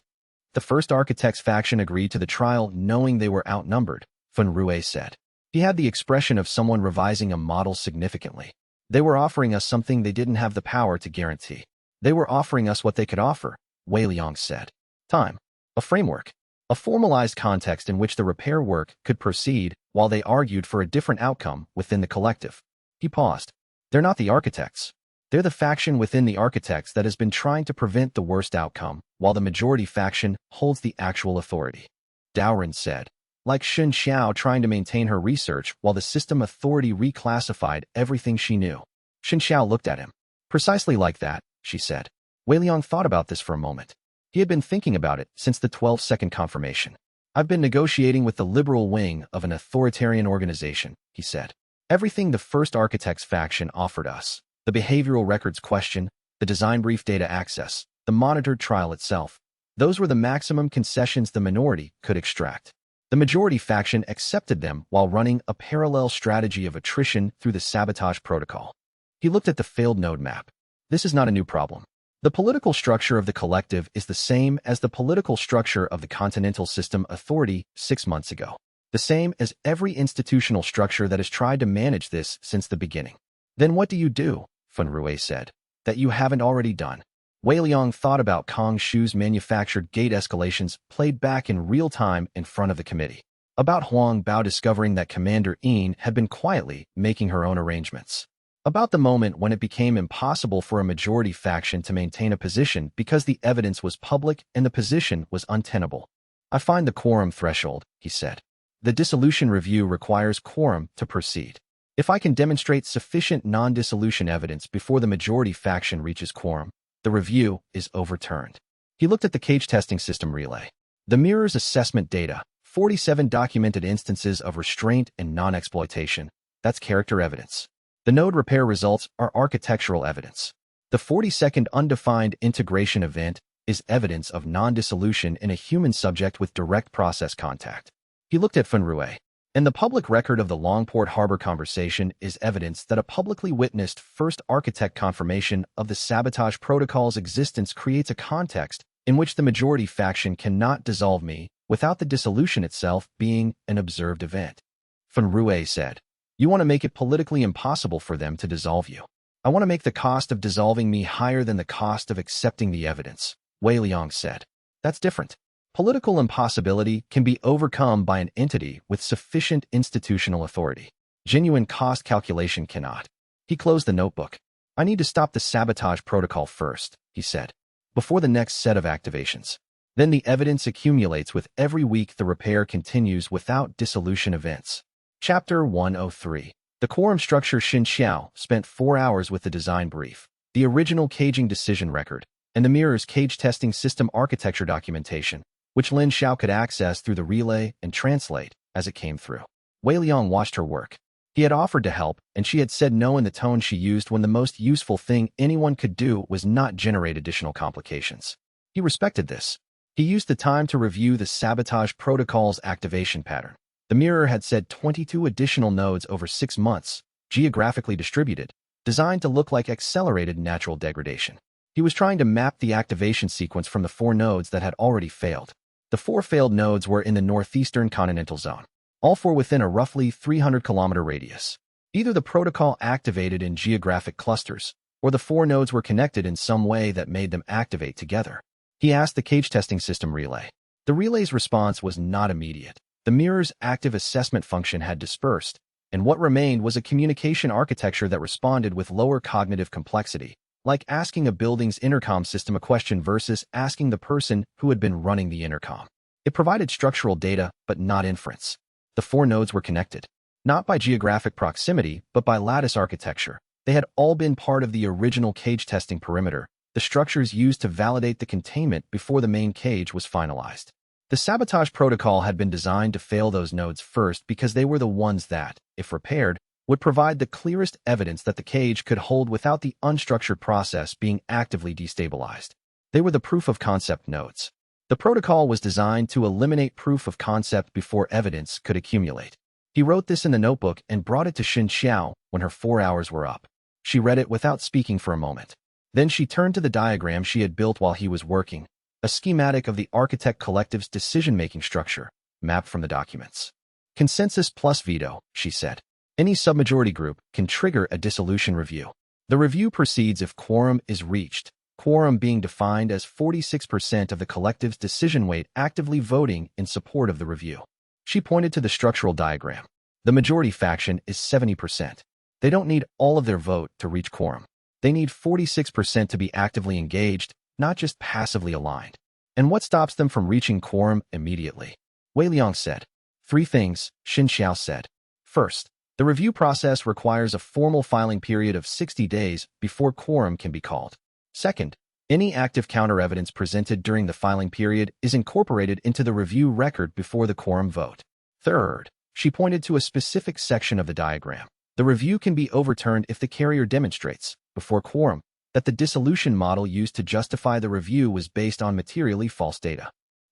The first architect's faction agreed to the trial knowing they were outnumbered, Feng Rue said. He had the expression of someone revising a model significantly. They were offering us something they didn't have the power to guarantee. They were offering us what they could offer, Wei Liang said. Time. A framework. A formalized context in which the repair work could proceed while they argued for a different outcome within the collective. He paused. They're not the architects. They're the faction within the architects that has been trying to prevent the worst outcome, while the majority faction holds the actual authority. Daoren said. Like xianxia trying to maintain her research while the system authority reclassified everything she knew. Xianxia looked at him. Precisely like that, she said. Wei Liang thought about this for a moment. He had been thinking about it since the 12-second confirmation. I've been negotiating with the liberal wing of an authoritarian organization, he said. Everything the first architect's faction offered us, the behavioral records question, the design brief data access, the monitored trial itself, those were the maximum concessions the minority could extract. The majority faction accepted them while running a parallel strategy of attrition through the sabotage protocol. He looked at the failed node map. This is not a new problem. The political structure of the collective is the same as the political structure of the Continental System Authority 6 months ago. The same as every institutional structure that has tried to manage this since the beginning. Then what do you do, Feng Rue said, that you haven't already done? Wei Liang thought about Kong Shu's manufactured gate escalations played back in real time in front of the committee. About Huang Bao discovering that Commander Yin had been quietly making her own arrangements. About the moment when it became impossible for a majority faction to maintain a position because the evidence was public and the position was untenable. I find the quorum threshold, he said. The dissolution review requires quorum to proceed. If I can demonstrate sufficient non-dissolution evidence before the majority faction reaches quorum, the review is overturned. He looked at the cage testing system relay. The mirror's assessment data, 47 documented instances of restraint and non-exploitation. That's character evidence. The node repair results are architectural evidence. The 40-second undefined integration event is evidence of non-dissolution in a human subject with direct process contact. He looked at Feng Rue. And the public record of the Longport Harbor conversation is evidence that a publicly witnessed first architect confirmation of the sabotage protocol's existence creates a context in which the majority faction cannot dissolve me without the dissolution itself being an observed event. Feng Rue said. You want to make it politically impossible for them to dissolve you. I want to make the cost of dissolving me higher than the cost of accepting the evidence, Wei Liang said. That's different. Political impossibility can be overcome by an entity with sufficient institutional authority. Genuine cost calculation cannot. He closed the notebook. I need to stop the sabotage protocol first, he said, before the next set of activations. Then the evidence accumulates with every week the repair continues without dissolution events. Chapter 103. The quorum structure. Xianxia spent 4 hours with the design brief, the original caging decision record, and the mirror's cage testing system architecture documentation, which Lin Xiao could access through the relay and translate as it came through. Wei Liang watched her work. He had offered to help, and she had said no in the tone she used when the most useful thing anyone could do was not generate additional complications. He respected this. He used the time to review the sabotage protocol's activation pattern. The mirror had said 22 additional nodes over 6 months, geographically distributed, designed to look like accelerated natural degradation. He was trying to map the activation sequence from the 4 nodes that had already failed. The 4 failed nodes were in the northeastern continental zone, all 4 within a roughly 300-kilometer radius. Either the protocol activated in geographic clusters, or the 4 nodes were connected in some way that made them activate together. He asked the cage testing system relay. The relay's response was not immediate. The mirror's active assessment function had dispersed, and what remained was a communication architecture that responded with lower cognitive complexity, like asking a building's intercom system a question versus asking the person who had been running the intercom. It provided structural data, but not inference. The 4 nodes were connected, not by geographic proximity, but by lattice architecture. They had all been part of the original cage testing perimeter, the structures used to validate the containment before the main cage was finalized. The sabotage protocol had been designed to fail those nodes first because they were the ones that, if repaired, would provide the clearest evidence that the cage could hold without the unstructured process being actively destabilized. They were the proof of concept nodes. The protocol was designed to eliminate proof of concept before evidence could accumulate. He wrote this in the notebook and brought it to Xianxia when her 4 hours were up. She read it without speaking for a moment. Then she turned to the diagram she had built while he was working, a schematic of the architect collective's decision-making structure, mapped from the documents. Consensus plus veto, she said. Any submajority group can trigger a dissolution review. The review proceeds if quorum is reached, quorum being defined as 46% of the collective's decision weight actively voting in support of the review. She pointed to the structural diagram. The majority faction is 70%. They don't need all of their vote to reach quorum. They need 46% to be actively engaged, not just passively aligned. And what stops them from reaching quorum immediately? Wei Liang said. 3 things, Xianxia said. First, the review process requires a formal filing period of 60 days before quorum can be called. Second, any active counter-evidence presented during the filing period is incorporated into the review record before the quorum vote. Third, she pointed to a specific section of the diagram. The review can be overturned if the carrier demonstrates, before quorum, that the dissolution model used to justify the review was based on materially false data.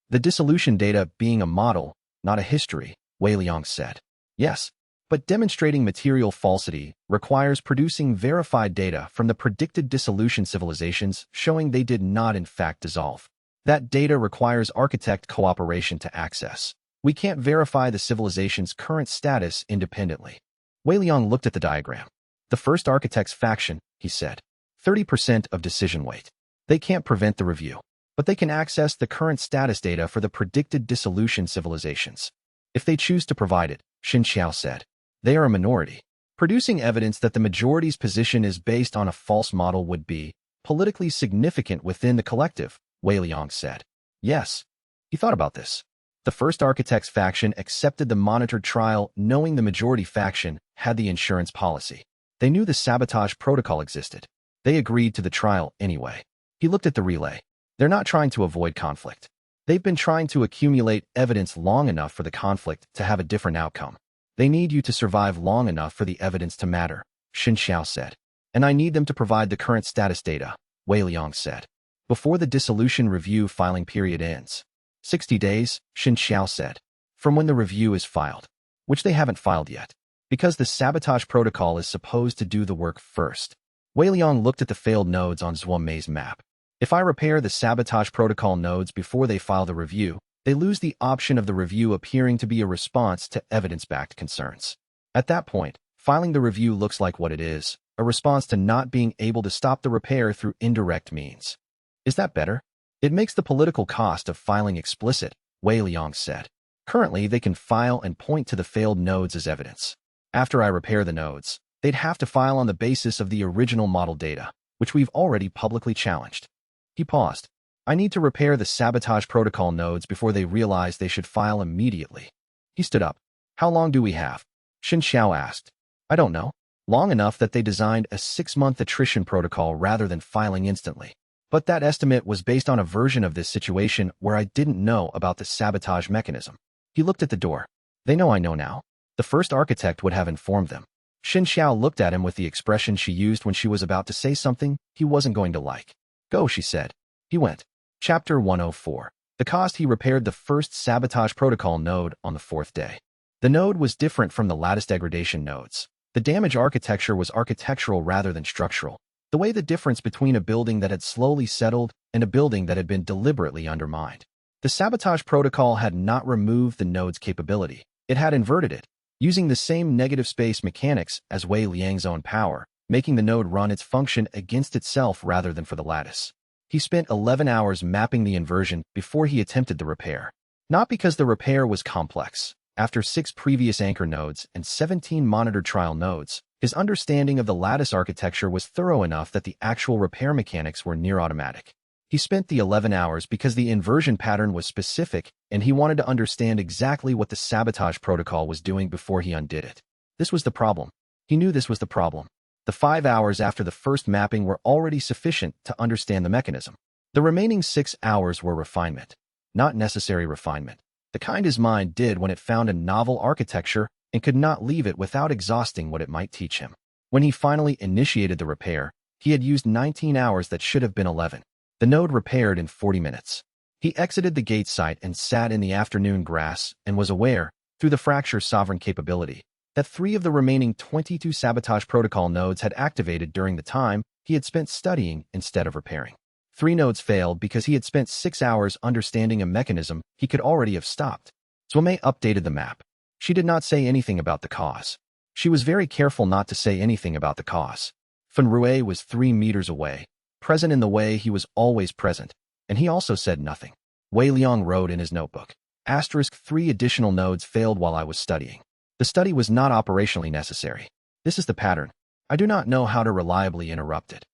The dissolution data being a model, not a history, Wei Liang said. Yes, but demonstrating material falsity requires producing verified data from the predicted dissolution civilizations showing they did not in fact dissolve. That data requires architect cooperation to access. We can't verify the civilization's current status independently. Wei Liang looked at the diagram. The first architect's faction, he said. 30% of decision weight. They can't prevent the review, but they can access the current status data for the predicted dissolution civilizations. If they choose to provide it, Xianxia said. They are a minority. Producing evidence that the majority's position is based on a false model would be politically significant within the collective, Wei Liang said. Yes. He thought about this. The first architect's faction accepted the monitored trial knowing the majority faction had the insurance policy. They knew the sabotage protocol existed. They agreed to the trial anyway. He looked at the relay. They're not trying to avoid conflict. They've been trying to accumulate evidence long enough for the conflict to have a different outcome. They need you to survive long enough for the evidence to matter, Xianxia said. And I need them to provide the current status data, Wei Liang said. Before the dissolution review filing period ends. 60 days, Xianxia said. From when the review is filed. Which they haven't filed yet. Because the sabotage protocol is supposed to do the work first. Wei Liang looked at the failed nodes on Zhuomei's map. If I repair the sabotage protocol nodes before they file the review, they lose the option of the review appearing to be a response to evidence-backed concerns. At that point, filing the review looks like what it is, a response to not being able to stop the repair through indirect means. Is that better? It makes the political cost of filing explicit, Wei Liang said. Currently, they can file and point to the failed nodes as evidence. After I repair the nodes, they'd have to file on the basis of the original model data, which we've already publicly challenged. He paused. I need to repair the sabotage protocol nodes before they realize they should file immediately. He stood up. How long do we have? Xianxia asked. I don't know. Long enough that they designed a 6-month attrition protocol rather than filing instantly. But that estimate was based on a version of this situation where I didn't know about the sabotage mechanism. He looked at the door. They know I know now. The first architect would have informed them. Xianxia looked at him with the expression she used when she was about to say something he wasn't going to like. Go, she said. He went. Chapter 104. The cost. He repaired the first sabotage protocol node on the 4th day. The node was different from the lattice degradation nodes. The damage architecture was architectural rather than structural. The way the difference between a building that had slowly settled and a building that had been deliberately undermined. The sabotage protocol had not removed the node's capability. It had inverted it, using the same negative space mechanics as Wei Liang's own power, making the node run its function against itself rather than for the lattice. He spent 11 hours mapping the inversion before he attempted the repair. Not because the repair was complex. After 6 previous anchor nodes and 17 monitored trial nodes, his understanding of the lattice architecture was thorough enough that the actual repair mechanics were near automatic. He spent the 11 hours because the inversion pattern was specific and he wanted to understand exactly what the sabotage protocol was doing before he undid it. This was the problem. He knew this was the problem. The 5 hours after the first mapping were already sufficient to understand the mechanism. The remaining 6 hours were refinement. Not necessary refinement. The kind his mind did when it found a novel architecture and could not leave it without exhausting what it might teach him. When he finally initiated the repair, he had used 19 hours that should have been 11. The node repaired in 40 minutes. He exited the gate site and sat in the afternoon grass and was aware, through the fracture's sovereign capability, that 3 of the remaining 22 sabotage protocol nodes had activated during the time he had spent studying instead of repairing. 3 nodes failed because he had spent 6 hours understanding a mechanism he could already have stopped. Zhuomei updated the map. She did not say anything about the cause. She was very careful not to say anything about the cause. Fenrui was 3 meters away, present in the way he was always present, and he also said nothing. Wei Liang wrote in his notebook. *3 additional nodes failed while I was studying. The study was not operationally necessary. This is the pattern. I do not know how to reliably interrupt it.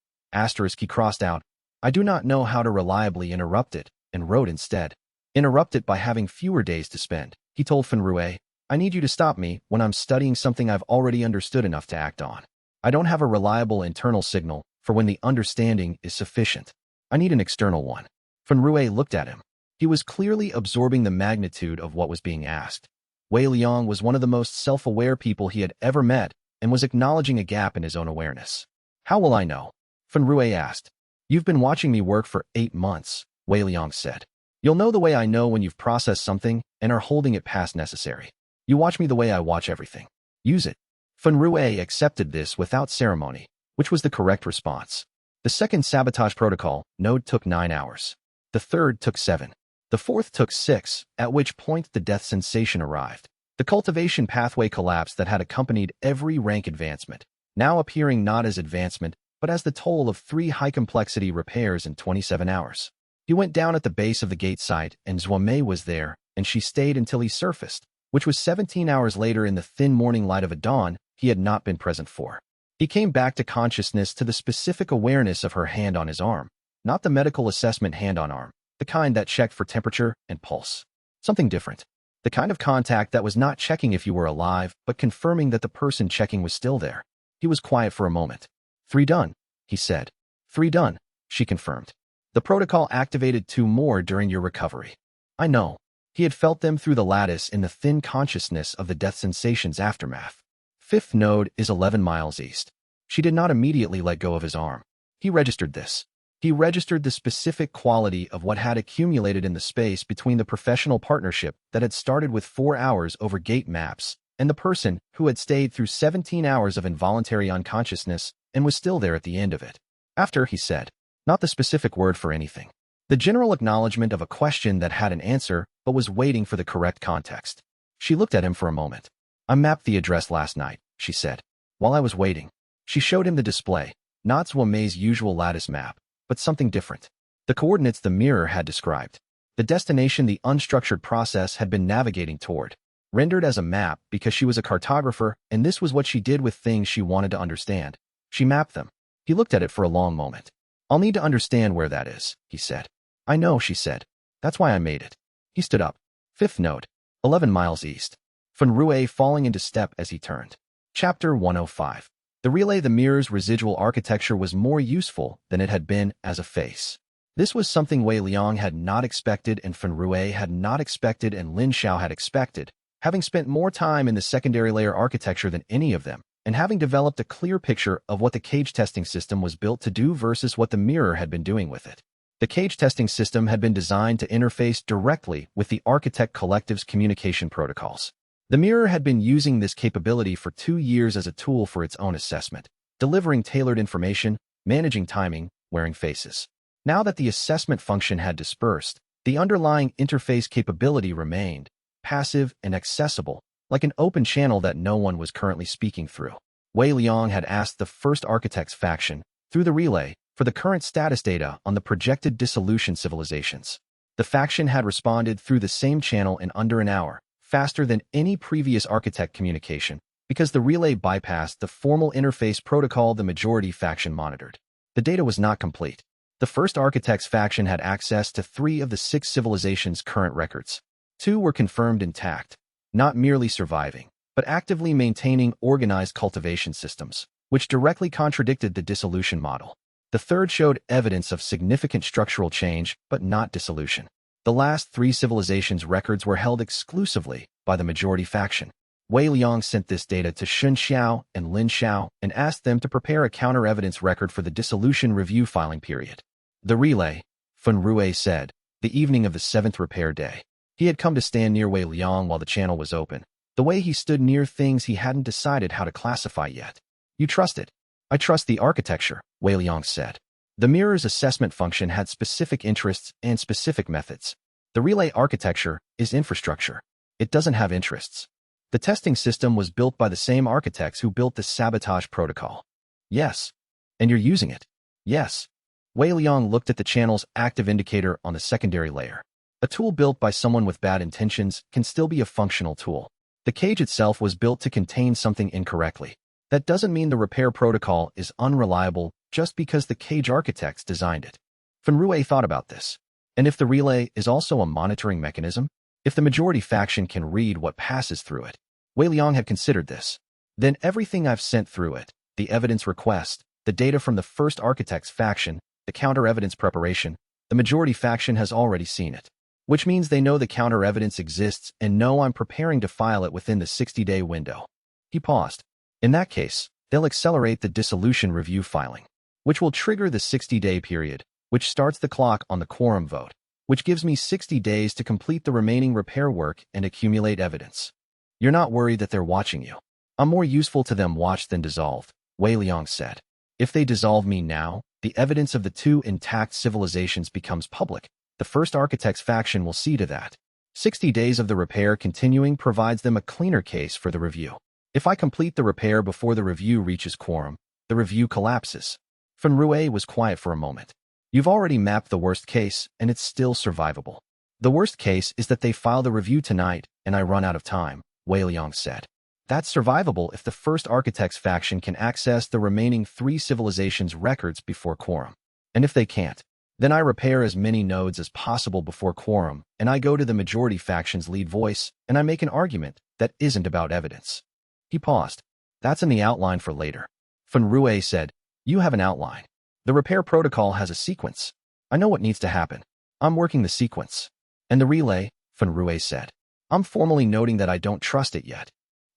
He crossed out. I do not know how to reliably interrupt it, and wrote instead. Interrupt it by having fewer days to spend. He told Fenrui, I need you to stop me when I'm studying something I've already understood enough to act on. I don't have a reliable internal signal for when the understanding is sufficient. I need an external one. Fenrui looked at him. He was clearly absorbing the magnitude of what was being asked. Wei Liang was one of the most self-aware people he had ever met and was acknowledging a gap in his own awareness. How will I know? Fenrui asked. You've been watching me work for 8 months, Wei Liang said. You'll know the way I know when you've processed something and are holding it past necessary. You watch me the way I watch everything. Use it. Fenrui accepted this without ceremony, which was the correct response. The second sabotage protocol node took 9 hours. The third took 7. The fourth took 6, at which point the death sensation arrived. The cultivation pathway collapse that had accompanied every rank advancement, now appearing not as advancement, but as the toll of 3 high-complexity repairs in 27 hours. He went down at the base of the gate site, and Zhuomei was there, and she stayed until he surfaced, which was 17 hours later in the thin morning light of a dawn he had not been present for. He came back to consciousness to the specific awareness of her hand on his arm, not the medical assessment hand on arm, the kind that checked for temperature and pulse. Something different. The kind of contact that was not checking if you were alive, but confirming that the person checking was still there. He was quiet for a moment. 3 done, he said. 3 done, she confirmed. The protocol activated 2 more during your recovery. I know. He had felt them through the lattice in the thin consciousness of the death sensation's aftermath. 5th node is 11 miles east. She did not immediately let go of his arm. He registered this. He registered the specific quality of what had accumulated in the space between the professional partnership that had started with 4 hours over gate maps and the person who had stayed through 17 hours of involuntary unconsciousness and was still there at the end of it. After, he said, not the specific word for anything. The general acknowledgement of a question that had an answer but was waiting for the correct context. She looked at him for a moment. I mapped the address last night, she said. While I was waiting, she showed him the display, not Zhuomei's usual lattice map, but something different. the coordinates the mirror had described, the destination the unstructured process had been navigating toward, rendered as a map because she was a cartographer and this was what she did with things she wanted to understand. She mapped them. He looked at it for a long moment. I'll need to understand where that is, he said. I know, she said. That's why I made it. He stood up. Fifth node, 11 miles east. Fenrue falling into step as he turned. Chapter 105. The relay the mirror's residual architecture was more useful than it had been as a face. This was something Wei Liang had not expected and Fenrue had not expected and Lin Xiao had expected, having spent more time in the secondary layer architecture than any of them, and having developed a clear picture of what the cage testing system was built to do versus what the mirror had been doing with it. The cage testing system had been designed to interface directly with the Architect Collective's communication protocols. The mirror had been using this capability for 2 years as a tool for its own assessment, delivering tailored information, managing timing, wearing faces. Now that the assessment function had dispersed, the underlying interface capability remained, passive and accessible, like an open channel that no one was currently speaking through. Wei Liang had asked the first Architect's faction, through the relay, for the current status data on the projected dissolution civilizations. The faction had responded through the same channel in under an hour, faster than any previous Architect communication, because the relay bypassed the formal interface protocol the majority faction monitored. The data was not complete. The first Architect's faction had access to 3 of the 6 civilizations' current records. 2 were confirmed intact, not merely surviving, but actively maintaining organized cultivation systems, which directly contradicted the dissolution model. The third showed evidence of significant structural change, but not dissolution. The last 3 civilizations' records were held exclusively by the majority faction. Wei Liang sent this data to Xianxia and Lin Xiao and asked them to prepare a counter-evidence record for the dissolution review filing period. The relay, Fenrue said, the evening of the 7th repair day. He had come to stand near Wei Liang while the channel was open, the way he stood near things he hadn't decided how to classify yet. You trust it? I trust the architecture, Wei Liang said. The mirror's assessment function had specific interests and specific methods. The relay architecture is infrastructure. It doesn't have interests. The testing system was built by the same architects who built the sabotage protocol. Yes. And you're using it? Yes. Wei Liang looked at the channel's active indicator on the secondary layer. A tool built by someone with bad intentions can still be a functional tool. The cage itself was built to contain something incorrectly. That doesn't mean the repair protocol is unreliable just because the cage architects designed it. Fenrue thought about this. And if the relay is also a monitoring mechanism? If the majority faction can read what passes through it? Wei Liang had considered this. Then everything I've sent through it, the evidence request, the data from the first Architect's faction, the counter-evidence preparation, the majority faction has already seen it. Which means they know the counter-evidence exists and know I'm preparing to file it within the 60-day window. He paused. In that case, they'll accelerate the dissolution review filing, which will trigger the 60-day period, which starts the clock on the quorum vote, which gives me 60 days to complete the remaining repair work and accumulate evidence. You're not worried that they're watching you. I'm more useful to them watched than dissolved, Wei Liang said. If they dissolve me now, the evidence of the 2 intact civilizations becomes public. The first Architect's faction will see to that. 60 days of the repair continuing provides them a cleaner case for the review. If I complete the repair before the review reaches quorum, the review collapses. Fenrue was quiet for a moment. You've already mapped the worst case, and it's still survivable. The worst case is that they file the review tonight, and I run out of time, Wei Liang said. That's survivable if the first Architect's faction can access the remaining 3 civilizations' records before quorum. And if they can't, then I repair as many nodes as possible before quorum, and I go to the majority faction's lead voice, and I make an argument that isn't about evidence. He paused. That's in the outline for later. Fenrue said, you have an outline. The repair protocol has a sequence. I know what needs to happen. I'm working the sequence. And the relay, Fenrue said. I'm formally noting that I don't trust it yet.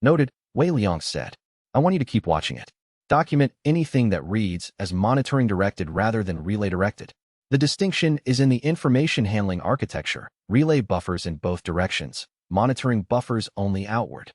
Noted, Wei Liang said. I want you to keep watching it. Document anything that reads as monitoring directed rather than relay directed. The distinction is in the information handling architecture, relay buffers in both directions, monitoring buffers only outward.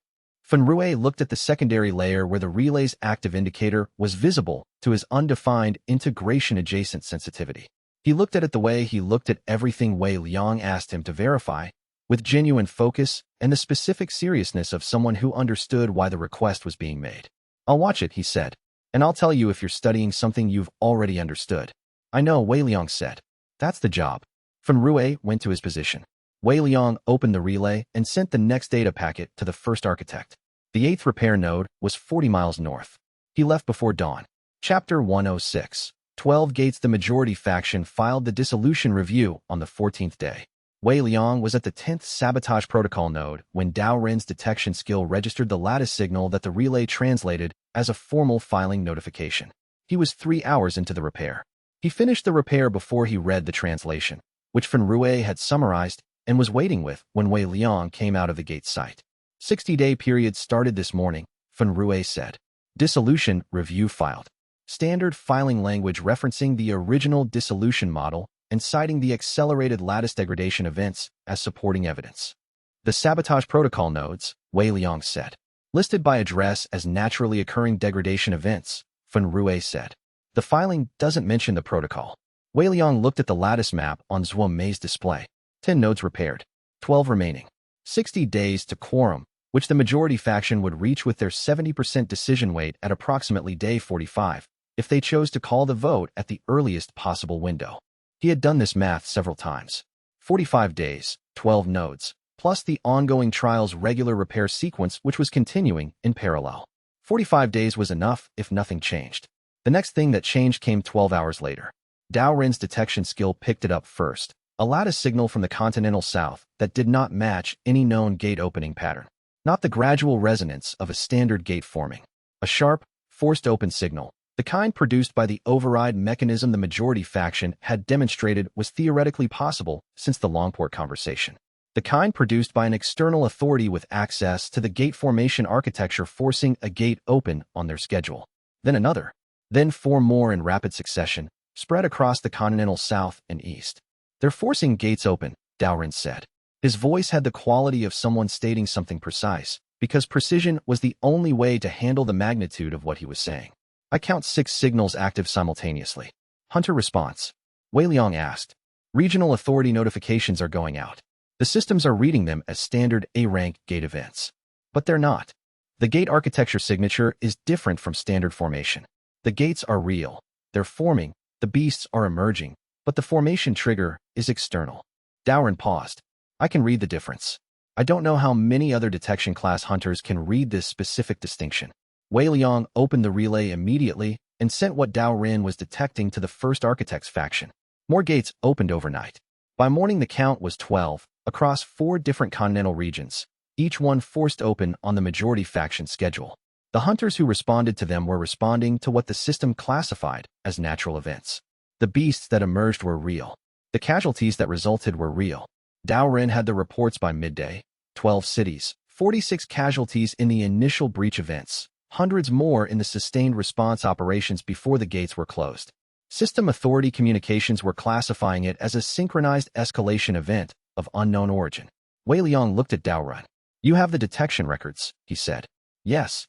Fenrue looked at the secondary layer where the relay's active indicator was visible to his undefined integration-adjacent sensitivity. He looked at it the way he looked at everything Wei Liang asked him to verify, with genuine focus and the specific seriousness of someone who understood why the request was being made. I'll watch it, he said, and I'll tell you if you're studying something you've already understood. I know, Wei Liang said. That's the job. Fen Rui went to his position. Wei Liang opened the relay and sent the next data packet to the first architect. The 8th repair node was 40 miles north. He left before dawn. Chapter 106. 12 Gates. The majority faction filed the dissolution review on the 14th day. Wei Liang was at the 10th sabotage protocol node when Dao Ren's detection skill registered the lattice signal that the relay translated as a formal filing notification. He was 3 hours into the repair. He finished the repair before he read the translation, which Fen Rui had summarized and was waiting with when Wei Liang came out of the gate site. 60-day period started this morning, Fen Rui said. Dissolution review filed. Standard filing language referencing the original dissolution model and citing the accelerated lattice degradation events as supporting evidence. The sabotage protocol nodes, Wei Liang said. Listed by address as naturally occurring degradation events, Fen Rui said. The filing doesn't mention the protocol. Wei Liang looked at the lattice map on Zhuo Mei's display. 10 nodes repaired. 12 remaining. 60 days to quorum, which the majority faction would reach with their 70% decision weight at approximately day 45, if they chose to call the vote at the earliest possible window. He had done this math several times. 45 days, 12 nodes, plus the ongoing trial's regular repair sequence which was continuing in parallel. 45 days was enough if nothing changed. The next thing that changed came 12 hours later. Dao Ren's detection skill picked it up first, a lattice signal from the continental south that did not match any known gate opening pattern. Not the gradual resonance of a standard gate forming. A sharp, forced open signal, the kind produced by the override mechanism the majority faction had demonstrated was theoretically possible since the Longport conversation. The kind produced by an external authority with access to the gate formation architecture forcing a gate open on their schedule. Then another. Then 4 more in rapid succession, spread across the continental south and east. They're forcing gates open, Dao Ren said. His voice had the quality of someone stating something precise, because precision was the only way to handle the magnitude of what he was saying. I count 6 signals active simultaneously. Hunter response. Wei Liang asked. Regional authority notifications are going out. The systems are reading them as standard A-rank gate events. But they're not. The gate architecture signature is different from standard formation. The gates are real. They're forming, the beasts are emerging, but the formation trigger is external. Dao Ren paused. I can read the difference. I don't know how many other detection class hunters can read this specific distinction. Wei Liang opened the relay immediately and sent what Dao Ren was detecting to the first architect's faction. More gates opened overnight. By morning the count was 12, across 4 different continental regions, each one forced open on the majority faction schedule. The hunters who responded to them were responding to what the system classified as natural events. The beasts that emerged were real. The casualties that resulted were real. Dao Ren had the reports by midday. 12 cities, 46 casualties in the initial breach events, hundreds more in the sustained response operations before the gates were closed. System authority communications were classifying it as a synchronized escalation event of unknown origin. Wei Liang looked at Dao Ren. You have the detection records, he said. Yes.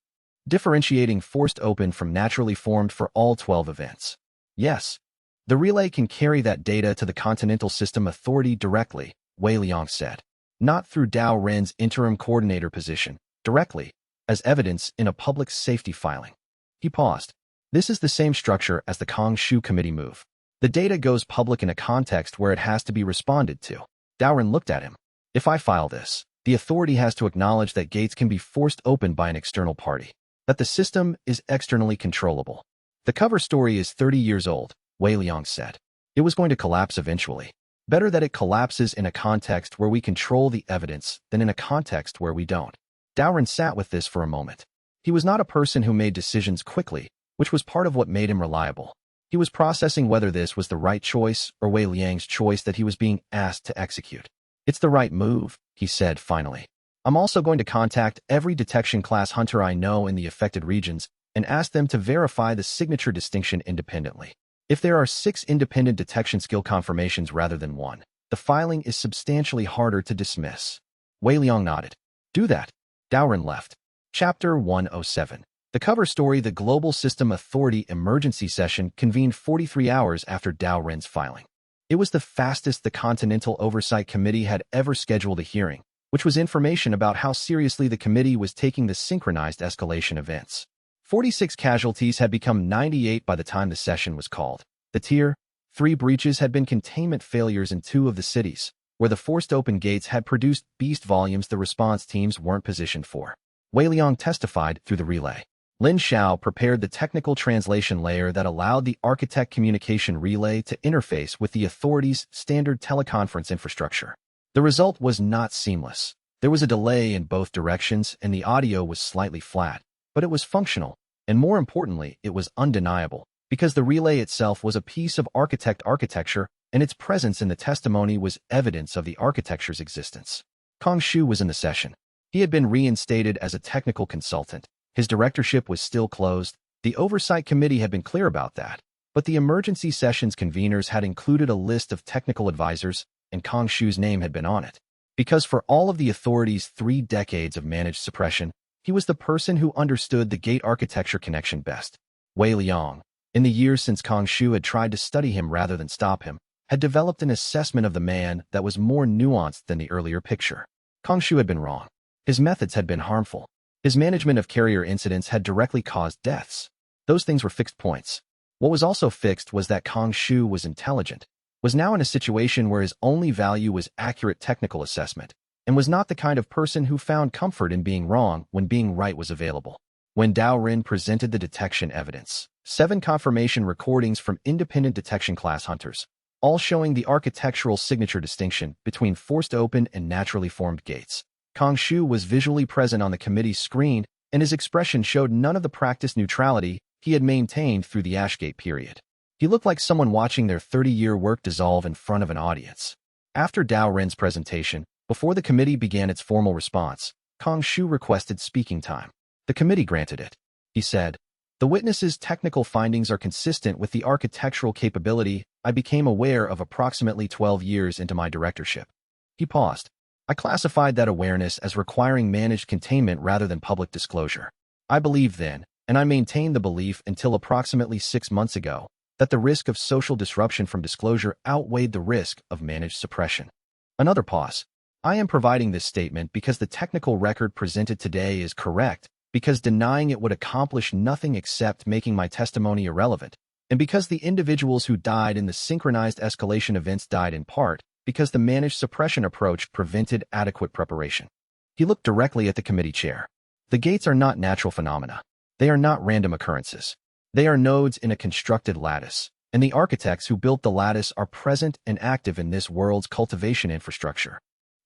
Differentiating forced open from naturally formed for all 12 events. Yes. The relay can carry that data to the Continental System Authority directly, Wei Liang said. Not through Dao Ren's interim coordinator position, directly, as evidence in a public safety filing. He paused. This is the same structure as the Kong Shu Committee move. The data goes public in a context where it has to be responded to. Dao Ren looked at him. If I file this, the authority has to acknowledge that gates can be forced open by an external party, that the system is externally controllable. The cover story is 30 years old, Wei Liang said. It was going to collapse eventually. Better that it collapses in a context where we control the evidence than in a context where we don't. Dao Ren sat with this for a moment. He was not a person who made decisions quickly, which was part of what made him reliable. He was processing whether this was the right choice or Wei Liang's choice that he was being asked to execute. It's the right move, he said finally. I'm also going to contact every detection class hunter I know in the affected regions and ask them to verify the signature distinction independently. If there are 6 independent detection skill confirmations rather than 1, the filing is substantially harder to dismiss. Wei Liang nodded. Do that. Dao Ren left. Chapter 107. The cover story. The Global System Authority Emergency Session convened 43 hours after Dao Ren's filing. It was the fastest the Continental Oversight Committee had ever scheduled a hearing, which was information about how seriously the committee was taking the synchronized escalation events. 46 casualties had become 98 by the time the session was called. The Tier 3 breaches had been containment failures in 2 of the cities, where the forced open gates had produced beast volumes the response teams weren't positioned for. Wei Liang testified through the relay. Lin Xiao prepared the technical translation layer that allowed the architect communication relay to interface with the authorities' standard teleconference infrastructure. The result was not seamless. There was a delay in both directions and the audio was slightly flat, but it was functional, and more importantly, it was undeniable, because the relay itself was a piece of architecture and its presence in the testimony was evidence of the architecture's existence. Kong Shu was in the session. He had been reinstated as a technical consultant. His directorship was still closed. The oversight committee had been clear about that, but the emergency sessions conveners had included a list of technical advisors, and Kong Shu's name had been on it. Because for all of the authorities' 3 decades of managed suppression, he was the person who understood the gate architecture connection best. Wei Liang, in the years since Kong Shu had tried to study him rather than stop him, had developed an assessment of the man that was more nuanced than the earlier picture. Kong Shu had been wrong. His methods had been harmful. His management of carrier incidents had directly caused deaths. Those things were fixed points. What was also fixed was that Kong Shu was intelligent, was now in a situation where his only value was accurate technical assessment, and was not the kind of person who found comfort in being wrong when being right was available. When Dao Rin presented the detection evidence, 7 confirmation recordings from independent detection class hunters, all showing the architectural signature distinction between forced open and naturally formed gates. Kong Shu was visually present on the committee's screen, and his expression showed none of the practiced neutrality he had maintained through the Ashgate period. He looked like someone watching their 30-year work dissolve in front of an audience. After Dao Ren's presentation, before the committee began its formal response, Kong Shu requested speaking time. The committee granted it. He said, "The witness's technical findings are consistent with the architectural capability I became aware of approximately 12 years into my directorship." He paused. "I classified that awareness as requiring managed containment rather than public disclosure. I believed then, and I maintained the belief until approximately 6 months ago, that the risk of social disruption from disclosure outweighed the risk of managed suppression." Another pause. "I am providing this statement because the technical record presented today is correct, because denying it would accomplish nothing except making my testimony irrelevant, and because the individuals who died in the synchronized escalation events died in part because the managed suppression approach prevented adequate preparation." He looked directly at the committee chair. "The gates are not natural phenomena. They are not random occurrences. They are nodes in a constructed lattice, and the architects who built the lattice are present and active in this world's cultivation infrastructure."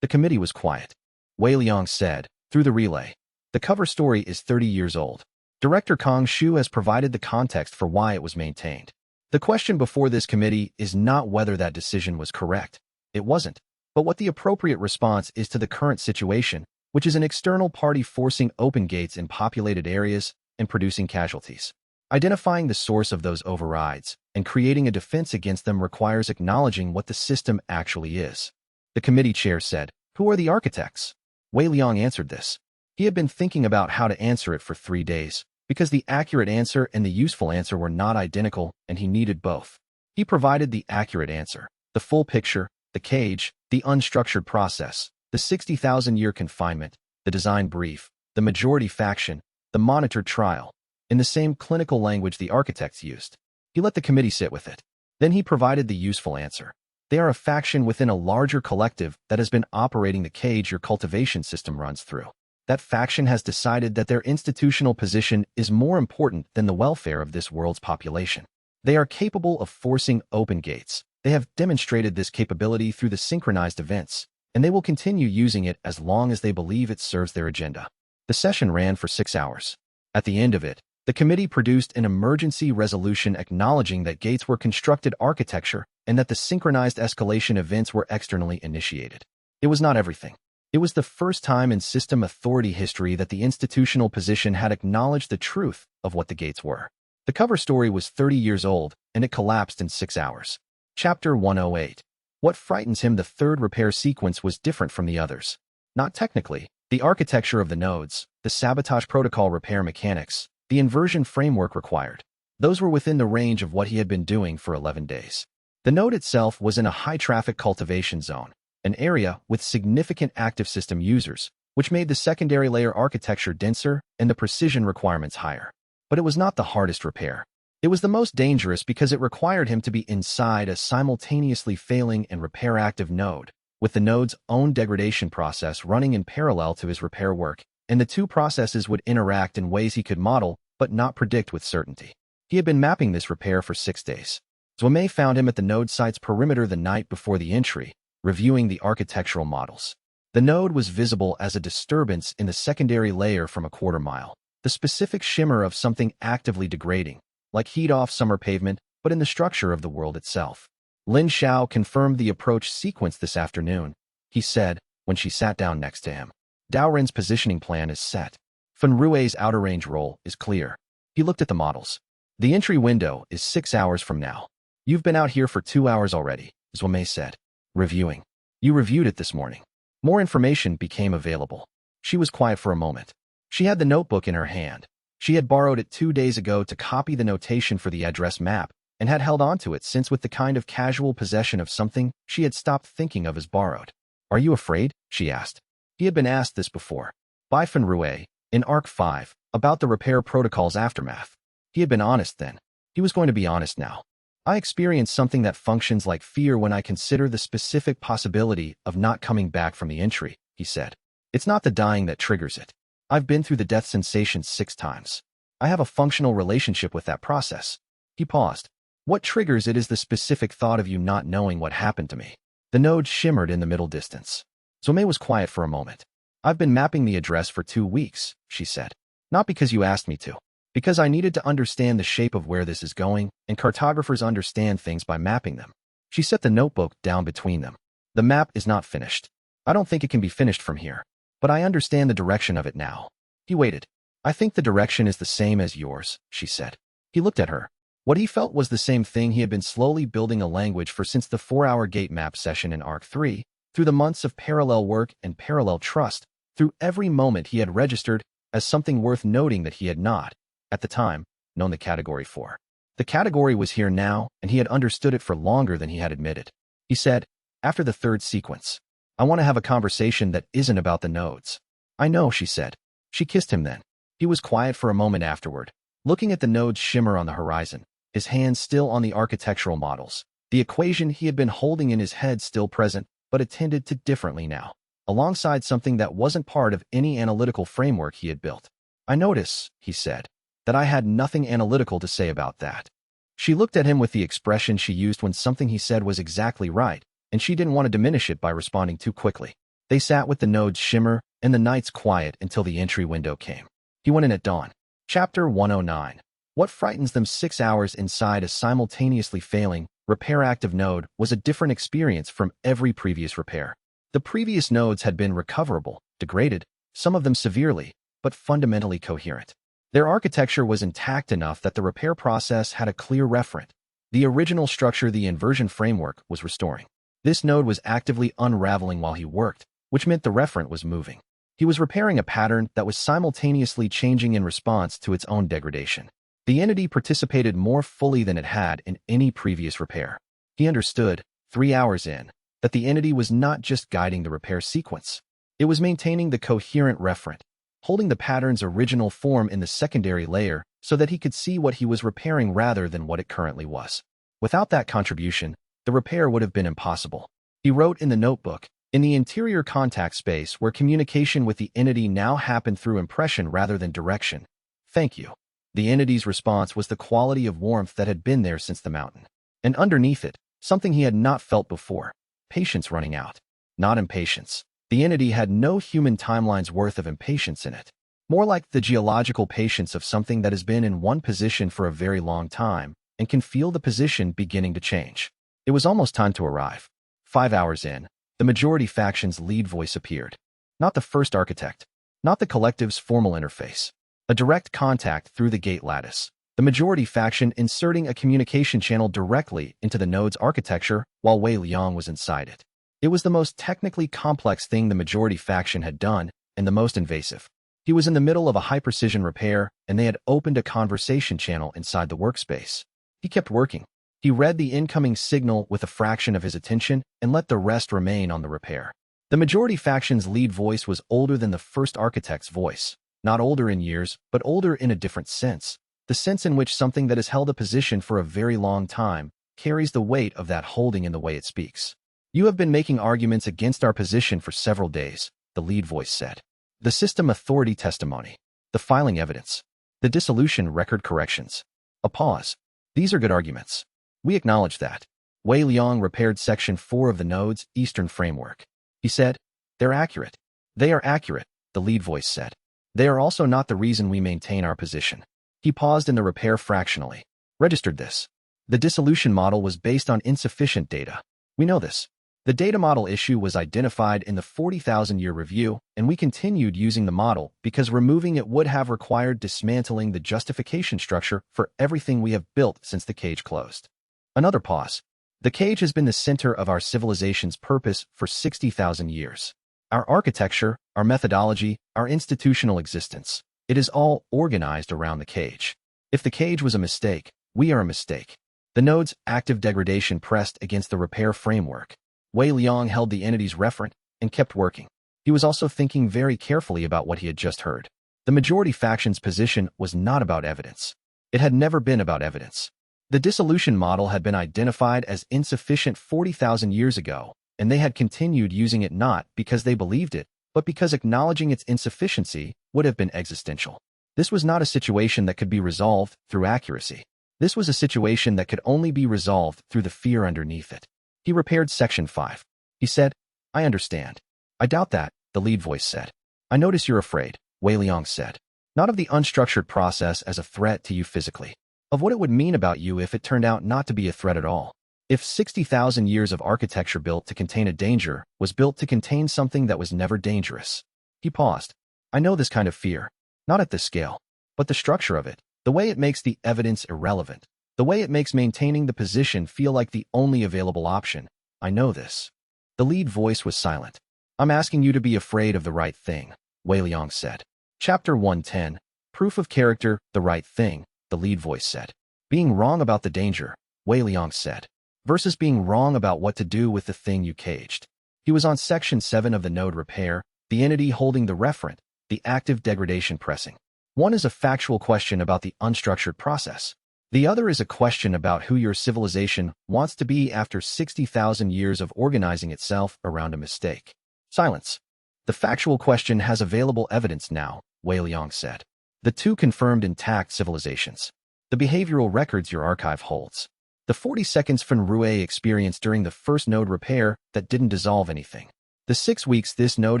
The committee was quiet. Wei Liang said, through the relay, "The cover story is 30 years old. Director Kong Shu has provided the context for why it was maintained. The question before this committee is not whether that decision was correct. It wasn't. But what the appropriate response is to the current situation, which is an external party forcing open gates in populated areas and producing casualties. Identifying the source of those overrides and creating a defense against them requires acknowledging what the system actually is." The committee chair said, "Who are the architects?" Wei Liang answered this. He had been thinking about how to answer it for 3 days, because the accurate answer and the useful answer were not identical, and he needed both. He provided the accurate answer, the full picture, the cage, the unstructured process, the 60,000-year confinement, the design brief, the majority faction, the monitored trial, in the same clinical language the architects used. He let the committee sit with it. Then he provided the useful answer. They are a faction within a larger collective that has been operating the cage your cultivation system runs through. That faction has decided that their institutional position is more important than the welfare of this world's population. They are capable of forcing open gates. They have demonstrated this capability through the synchronized events, and they will continue using it as long as they believe it serves their agenda. The session ran for 6 hours. At the end of it, the committee produced an emergency resolution acknowledging that gates were constructed architecture and that the synchronized escalation events were externally initiated. It was not everything. It was the first time in system authority history that the institutional position had acknowledged the truth of what the gates were. The cover story was 30 years old, and it collapsed in 6 hours. Chapter 108. What frightens him? The third repair sequence was different from the others. Not technically. The architecture of the nodes, the sabotage protocol repair mechanics, the inversion framework required. Those were within the range of what he had been doing for 11 days. The node itself was in a high-traffic cultivation zone, an area with significant active system users, which made the secondary layer architecture denser and the precision requirements higher. But it was not the hardest repair. It was the most dangerous because it required him to be inside a simultaneously failing and repair-active node, with the node's own degradation process running in parallel to his repair work, and the two processes would interact in ways he could model but not predict with certainty. He had been mapping this repair for 6 days. Zhuomei found him at the node site's perimeter the night before the entry, reviewing the architectural models. The node was visible as a disturbance in the secondary layer from a quarter mile, the specific shimmer of something actively degrading, like heat off summer pavement, but in the structure of the world itself. Lin Xiao confirmed the approach sequence this afternoon, he said, when she sat down next to him. Daorin's positioning plan is set. Fen Rui's outer range role is clear. He looked at the models. The entry window is 6 hours from now. You've been out here for 2 hours already, Zhuomei said. Reviewing. You reviewed it this morning. More information became available. She was quiet for a moment. She had the notebook in her hand. She had borrowed it 2 days ago to copy the notation for the address map and had held on to it since with the kind of casual possession of something she had stopped thinking of as borrowed. Are you afraid? She asked. He had been asked this before. By Fen Rui, in Arc 5, about the repair protocol's aftermath. He had been honest then. He was going to be honest now. I experience something that functions like fear when I consider the specific possibility of not coming back from the entry, he said. It's not the dying that triggers it. I've been through the death sensation 6 times. I have a functional relationship with that process. He paused. What triggers it is the specific thought of you not knowing what happened to me. The node shimmered in the middle distance. Zhuomei was quiet for a moment. I've been mapping the address for 2 weeks, she said. Not because you asked me to. Because I needed to understand the shape of where this is going, and cartographers understand things by mapping them. She set the notebook down between them. The map is not finished. I don't think it can be finished from here. But I understand the direction of it now. He waited. I think the direction is the same as yours, she said. He looked at her. What he felt was the same thing he had been slowly building a language for since the 4-hour gate map session in Arc 3, through the months of parallel work and parallel trust, through every moment he had registered as something worth noting that he had not, at the time, known the category for. The category was here now, and he had understood it for longer than he had admitted. He said, after the 3rd sequence, I want to have a conversation that isn't about the nodes. I know, she said. She kissed him then. He was quiet for a moment afterward, looking at the nodes shimmer on the horizon, his hands still on the architectural models, the equation he had been holding in his head still present, but attended to differently now, alongside something that wasn't part of any analytical framework he had built. I notice, he said, that I had nothing analytical to say about that. She looked at him with the expression she used when something he said was exactly right, and she didn't want to diminish it by responding too quickly. They sat with the nodes shimmer and the nights quiet until the entry window came. He went in at dawn. Chapter 109. What frightens them 6 hours inside a simultaneously failing, repair-active node was a different experience from every previous repair. The previous nodes had been recoverable, degraded, some of them severely, but fundamentally coherent. Their architecture was intact enough that the repair process had a clear referent. The original structure the inversion framework was restoring. This node was actively unraveling while he worked, which meant the referent was moving. He was repairing a pattern that was simultaneously changing in response to its own degradation. The entity participated more fully than it had in any previous repair. He understood, 3 hours in, that the entity was not just guiding the repair sequence. It was maintaining the coherent referent, holding the pattern's original form in the secondary layer so that he could see what he was repairing rather than what it currently was. Without that contribution, the repair would have been impossible. He wrote in the notebook, in the interior contact space where communication with the entity now happened through impression rather than direction. Thank you. The entity's response was the quality of warmth that had been there since the mountain. And underneath it, something he had not felt before. Patience running out. Not impatience. The entity had no human timeline's worth of impatience in it. More like the geological patience of something that has been in one position for a very long time and can feel the position beginning to change. It was almost time to arrive. 5 hours in, the majority faction's lead voice appeared. Not the first architect. Not the collective's formal interface. A direct contact through the gate lattice. The majority faction inserting a communication channel directly into the node's architecture while Wei Liang was inside it. It was the most technically complex thing the majority faction had done, and the most invasive. He was in the middle of a high-precision repair, and they had opened a conversation channel inside the workspace. He kept working. He read the incoming signal with a fraction of his attention and let the rest remain on the repair. The majority faction's lead voice was older than the first architect's voice. Not older in years, but older in a different sense. the sense in which something that has held a position for a very long time carries the weight of that holding in the way it speaks. You have been making arguments against our position for several days, the lead voice said. The system authority testimony, the filing evidence, the dissolution record corrections. A pause. These are good arguments. We acknowledge that. Wei Liang repaired Section 4 of the node's Eastern Framework. He said, "They're accurate." "They are accurate," the lead voice said. "They are also not the reason we maintain our position." He paused in the repair fractionally. Registered this. The dissolution model was based on insufficient data. We know this. The data model issue was identified in the 40,000-year review, and we continued using the model because removing it would have required dismantling the justification structure for everything we have built since the cage closed. Another pause. The cage has been the center of our civilization's purpose for 60,000 years. Our architecture, our methodology, our institutional existence. It is all organized around the cage. If the cage was a mistake, we are a mistake. The node's active degradation pressed against the repair framework. Wei Liang held the entity's referent and kept working. He was also thinking very carefully about what he had just heard. The majority faction's position was not about evidence. It had never been about evidence. The dissolution model had been identified as insufficient 40,000 years ago, and they had continued using it not because they believed it, but because acknowledging its insufficiency would have been existential. This was not a situation that could be resolved through accuracy. This was a situation that could only be resolved through the fear underneath it. He repaired Section 5. He said, "I understand." "I doubt that," the lead voice said. "I notice you're afraid," Wei Liang said. "Not of the unstructured process as a threat to you physically. Of what it would mean about you if it turned out not to be a threat at all. If 60,000 years of architecture built to contain a danger was built to contain something that was never dangerous." He paused. "I know this kind of fear. Not at this scale. But the structure of it, the way it makes the evidence irrelevant, the way it makes maintaining the position feel like the only available option. I know this." The lead voice was silent. "I'm asking you to be afraid of the right thing," Wei Liang said. Chapter 110, Proof of Character, the Right Thing, the lead voice said. "Being wrong about the danger," Wei Liang said, "versus being wrong about what to do with the thing you caged." He was on Section 7 of the node repair, the entity holding the referent, the active degradation pressing. One is a factual question about the unstructured process. The other is a question about who your civilization wants to be after 60,000 years of organizing itself around a mistake. Silence. "The factual question has available evidence now," Wei Liang said. "The two confirmed intact civilizations. The behavioral records your archive holds. The 40 seconds Fen Rue experienced during the first node repair that didn't dissolve anything. The 6 weeks this node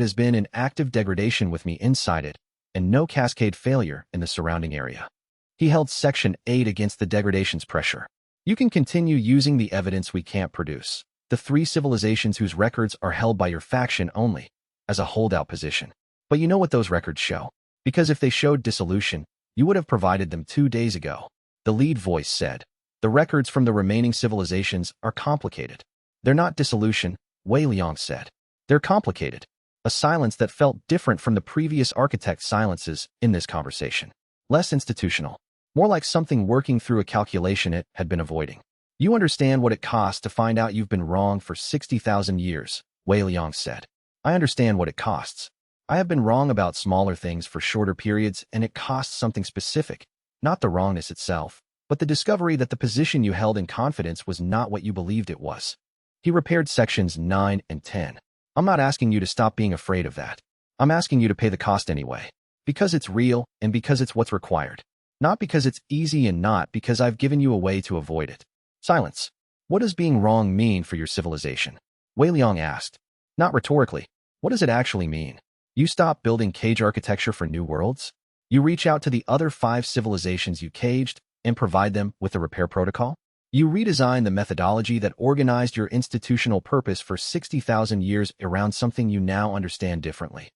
has been in active degradation with me inside it, and no cascade failure in the surrounding area." He held Section 8 against the degradation's pressure. "You can continue using the evidence we can't produce, the 3 civilizations whose records are held by your faction only, as a holdout position. But you know what those records show. Because if they showed dissolution, you would have provided them 2 days ago." The lead voice said, "The records from the remaining civilizations are complicated." "They're not dissolution," Wei Liang said. "They're complicated." A silence that felt different from the previous architect's silences in this conversation. Less institutional. More like something working through a calculation it had been avoiding. "You understand what it costs to find out you've been wrong for 60,000 years, Wei Liang said. "I understand what it costs. I have been wrong about smaller things for shorter periods, and it costs something specific, not the wrongness itself, but the discovery that the position you held in confidence was not what you believed it was." He repaired Sections 9 and 10. "I'm not asking you to stop being afraid of that. I'm asking you to pay the cost anyway. Because it's real and because it's what's required. Not because it's easy and not because I've given you a way to avoid it." Silence. "What does being wrong mean for your civilization?" Wei Liang asked. Not rhetorically. What does it actually mean? You stop building cage architecture for new worlds? You reach out to the other 5 civilizations you caged and provide them with a repair protocol? You redesign the methodology that organized your institutional purpose for 60,000 years around something you now understand differently.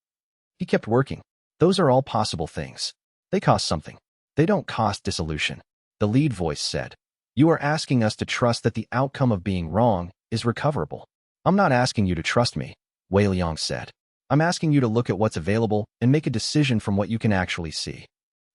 He kept working. Those are all possible things. They cost something. They don't cost dissolution. The lead voice said, "You are asking us to trust that the outcome of being wrong is recoverable." "I'm not asking you to trust me," Wei Liang said. "I'm asking you to look at what's available and make a decision from what you can actually see."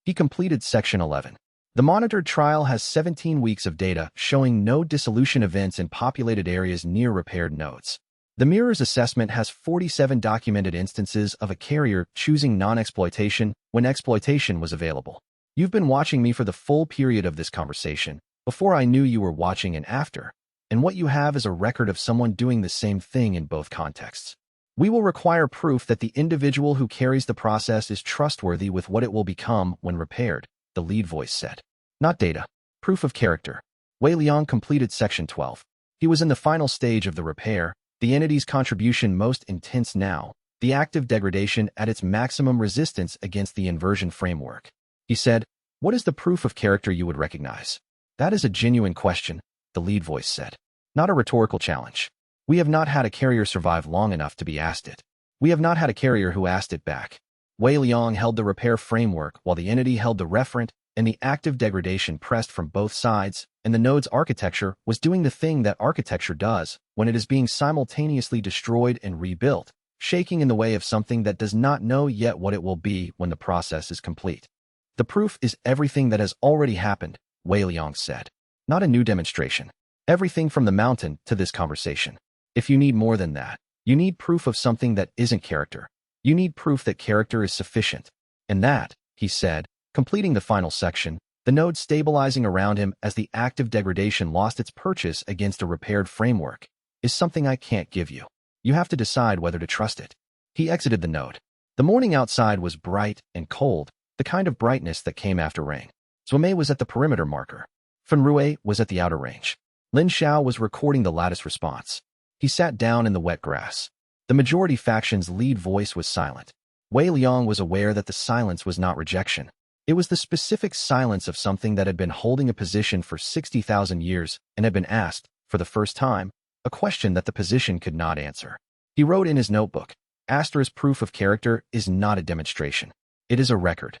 He completed Section 11. The monitored trial has 17 weeks of data showing no dissolution events in populated areas near repaired nodes. The mirror's assessment has 47 documented instances of a carrier choosing non-exploitation when exploitation was available. You've been watching me for the full period of this conversation, before I knew you were watching and after, and what you have is a record of someone doing the same thing in both contexts. We will require proof that the individual who carries the process is trustworthy with what it will become when repaired, the lead voice said. Not data. Proof of character. Wei Liang completed Section 12. He was in the final stage of the repair, the entity's contribution most intense now, the active degradation at its maximum resistance against the inversion framework. He said, "What is the proof of character you would recognize?" "That is a genuine question," the lead voice said. "Not a rhetorical challenge. We have not had a carrier survive long enough to be asked it. We have not had a carrier who asked it back." Wei Liang held the repair framework while the entity held the referent, and the active degradation pressed from both sides, and the node's architecture was doing the thing that architecture does when it is being simultaneously destroyed and rebuilt, shaking in the way of something that does not know yet what it will be when the process is complete. "The proof is everything that has already happened," Wei Liang said. "Not a new demonstration. Everything from the mountain to this conversation. If you need more than that, you need proof of something that isn't character. You need proof that character is sufficient. And that," he said, completing the final section, the node stabilizing around him as the active degradation lost its purchase against a repaired framework, "is something I can't give you. You have to decide whether to trust it." He exited the node. The morning outside was bright and cold, the kind of brightness that came after rain. Zuomei was at the perimeter marker. Fenrui was at the outer range. Lin Xiao was recording the lattice response. He sat down in the wet grass. The majority faction's lead voice was silent. Wei Liang was aware that the silence was not rejection. It was the specific silence of something that had been holding a position for 60,000 years and had been asked, for the first time, a question that the position could not answer. He wrote in his notebook, "Asterisk proof of character is not a demonstration. It is a record."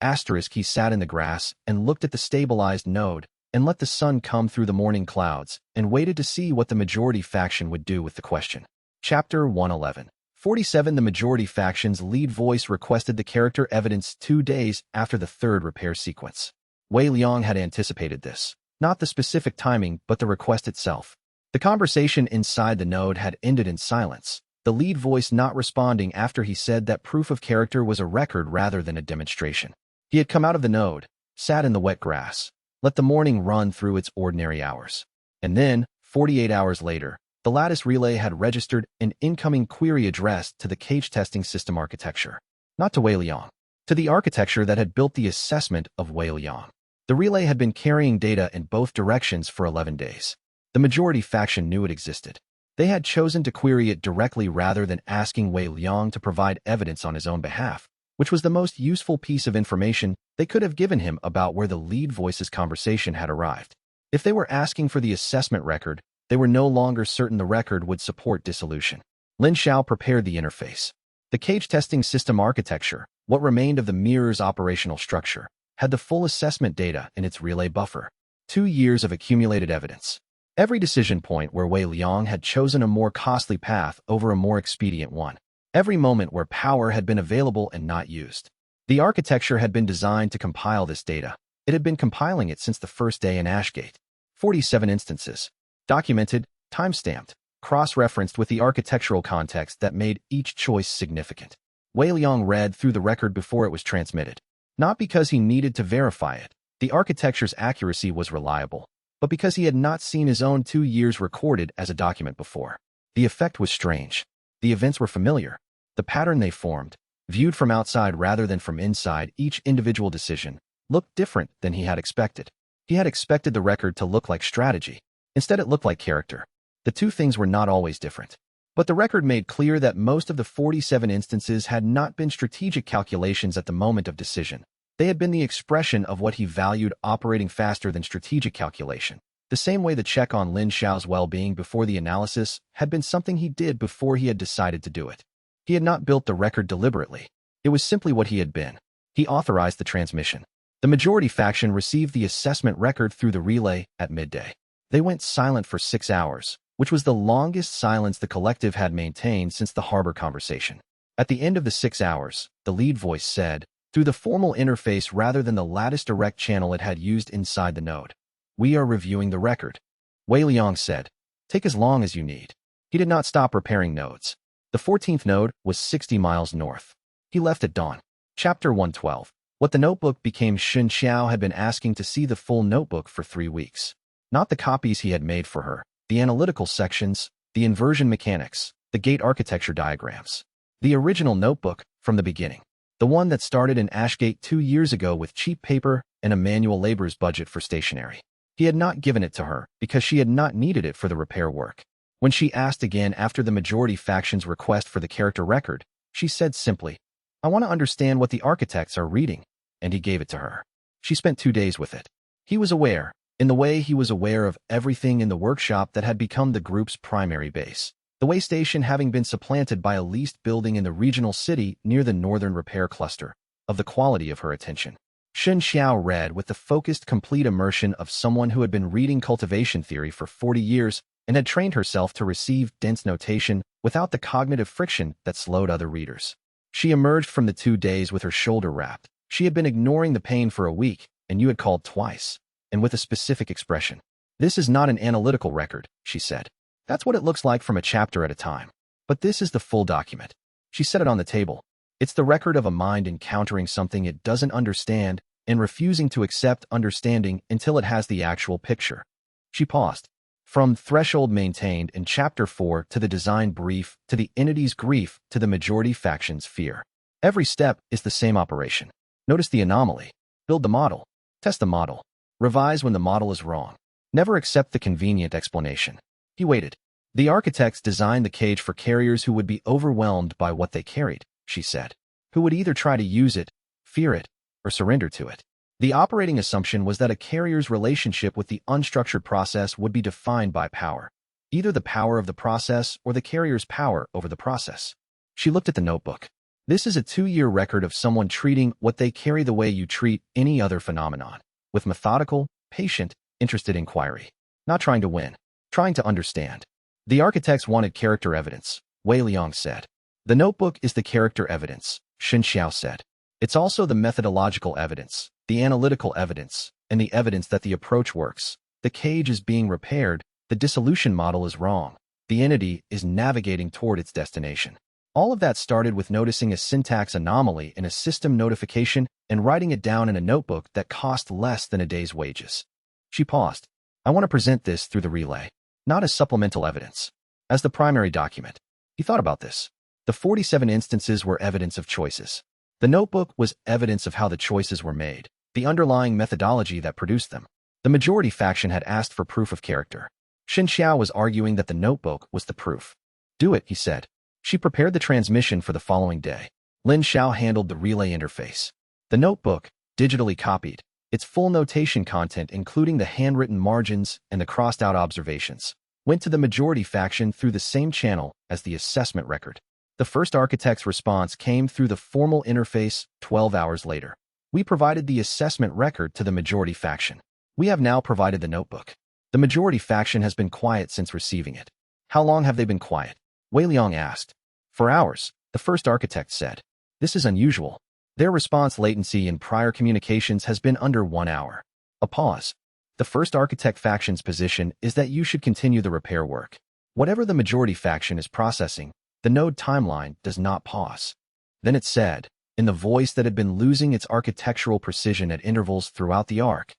Asterisk he sat in the grass and looked at the stabilized node and let the sun come through the morning clouds and waited to see what the majority faction would do with the question. Chapter 111. 47 The majority faction's lead voice requested the character evidence 2 days after the third repair sequence. Wei Liang had anticipated this, not the specific timing but the request itself. The conversation inside the node had ended in silence, the lead voice not responding after he said that proof of character was a record rather than a demonstration. He had come out of the node, sat in the wet grass, let the morning run through its ordinary hours. And then, 48 hours later, the lattice relay had registered an incoming query addressed to the cage testing system architecture. Not to Wei Liang, to the architecture that had built the assessment of Wei Liang. The relay had been carrying data in both directions for 11 days. The majority faction knew it existed. They had chosen to query it directly rather than asking Wei Liang to provide evidence on his own behalf, which was the most useful piece of information they could have given him about where the lead voice's conversation had arrived. If they were asking for the assessment record, they were no longer certain the record would support dissolution. Lin Xiao prepared the interface. The cage testing system architecture, what remained of the mirror's operational structure, had the full assessment data in its relay buffer. 2 years of accumulated evidence. Every decision point where Wei Liang had chosen a more costly path over a more expedient one. Every moment where power had been available and not used. The architecture had been designed to compile this data. It had been compiling it since the first day in Ashgate. 47 instances. Documented, time-stamped, cross-referenced with the architectural context that made each choice significant. Wei Liang read through the record before it was transmitted. Not because he needed to verify it, the architecture's accuracy was reliable, but because he had not seen his own 2 years recorded as a document before. The effect was strange. The events were familiar. The pattern they formed, viewed from outside rather than from inside each individual decision, looked different than he had expected. He had expected the record to look like strategy. Instead, it looked like character. The two things were not always different. But the record made clear that most of the 47 instances had not been strategic calculations at the moment of decision. They had been the expression of what he valued operating faster than strategic calculation. The same way the check on Lin Xiao's well-being before the analysis had been something he did before he had decided to do it. He had not built the record deliberately. It was simply what he had been. He authorized the transmission. The majority faction received the assessment record through the relay at midday. They went silent for 6 hours, which was the longest silence the collective had maintained since the harbor conversation. At the end of the 6 hours, the lead voice said, through the formal interface rather than the lattice direct channel it had used inside the node, "We are reviewing the record." Wei Liang said, "Take as long as you need." He did not stop repairing nodes. The 14th node was 60 miles north. He left at dawn. Chapter 112. What the notebook became, Xianxia had been asking to see the full notebook for 3 weeks. Not the copies he had made for her, the analytical sections, the inversion mechanics, the gate architecture diagrams. The original notebook, from the beginning. The one that started in Ashgate 2 years ago with cheap paper and a manual laborer's budget for stationery. He had not given it to her because she had not needed it for the repair work. When she asked again after the majority faction's request for the character record, she said simply, "I want to understand what the architects are reading," and he gave it to her. She spent 2 days with it. He was aware, in the way he was aware of everything in the workshop that had become the group's primary base. The way station having been supplanted by a leased building in the regional city near the northern repair cluster, of the quality of her attention. Xianxia read with the focused, complete immersion of someone who had been reading cultivation theory for 40 years and had trained herself to receive dense notation without the cognitive friction that slowed other readers. She emerged from the 2 days with her shoulder wrapped. She had been ignoring the pain for a week, and you had called twice, and with a specific expression. "This is not an analytical record," she said. "That's what it looks like from a chapter at a time. But this is the full document." She set it on the table. "It's the record of a mind encountering something it doesn't understand and refusing to accept understanding until it has the actual picture." She paused. From threshold maintained in Chapter 4 to the design brief to the entity's grief to the majority faction's fear. Every step is the same operation. Notice the anomaly. Build the model. Test the model. Revise when the model is wrong. Never accept the convenient explanation. He waited. "The architects designed the cage for carriers who would be overwhelmed by what they carried," she said. "Who would either try to use it, fear it, or surrender to it. The operating assumption was that a carrier's relationship with the unstructured process would be defined by power. Either the power of the process or the carrier's power over the process." She looked at the notebook. "This is a 2-year record of someone treating what they carry the way you treat any other phenomenon, with methodical, patient, interested inquiry. Not trying to win, trying to understand." "The architects wanted character evidence," Wei Liang said. "The notebook is the character evidence," Xianxia said. "It's also the methodological evidence, the analytical evidence, and the evidence that the approach works. The cage is being repaired, the dissolution model is wrong, the entity is navigating toward its destination." All of that started with noticing a syntax anomaly in a system notification and writing it down in a notebook that cost less than a day's wages. She paused. "I want to present this through the relay, not as supplemental evidence, as the primary document." He thought about this. The 47 instances were evidence of choices. The notebook was evidence of how the choices were made, the underlying methodology that produced them. The majority faction had asked for proof of character. Xianxia was arguing that the notebook was the proof. "Do it," he said. She prepared the transmission for the following day. Lin Xiao handled the relay interface. The notebook, digitally copied, its full notation content including the handwritten margins and the crossed-out observations, went to the majority faction through the same channel as the assessment record. The first architect's response came through the formal interface 12 hours later. "We provided the assessment record to the majority faction. We have now provided the notebook." The majority faction has been quiet since receiving it. "How long have they been quiet?" Wei Liang asked. "For hours," the first architect said. "This is unusual. Their response latency in prior communications has been under 1 hour." A pause. "The first architect faction's position is that you should continue the repair work. Whatever the majority faction is processing, the node timeline does not pause." Then it said, in the voice that had been losing its architectural precision at intervals throughout the arc,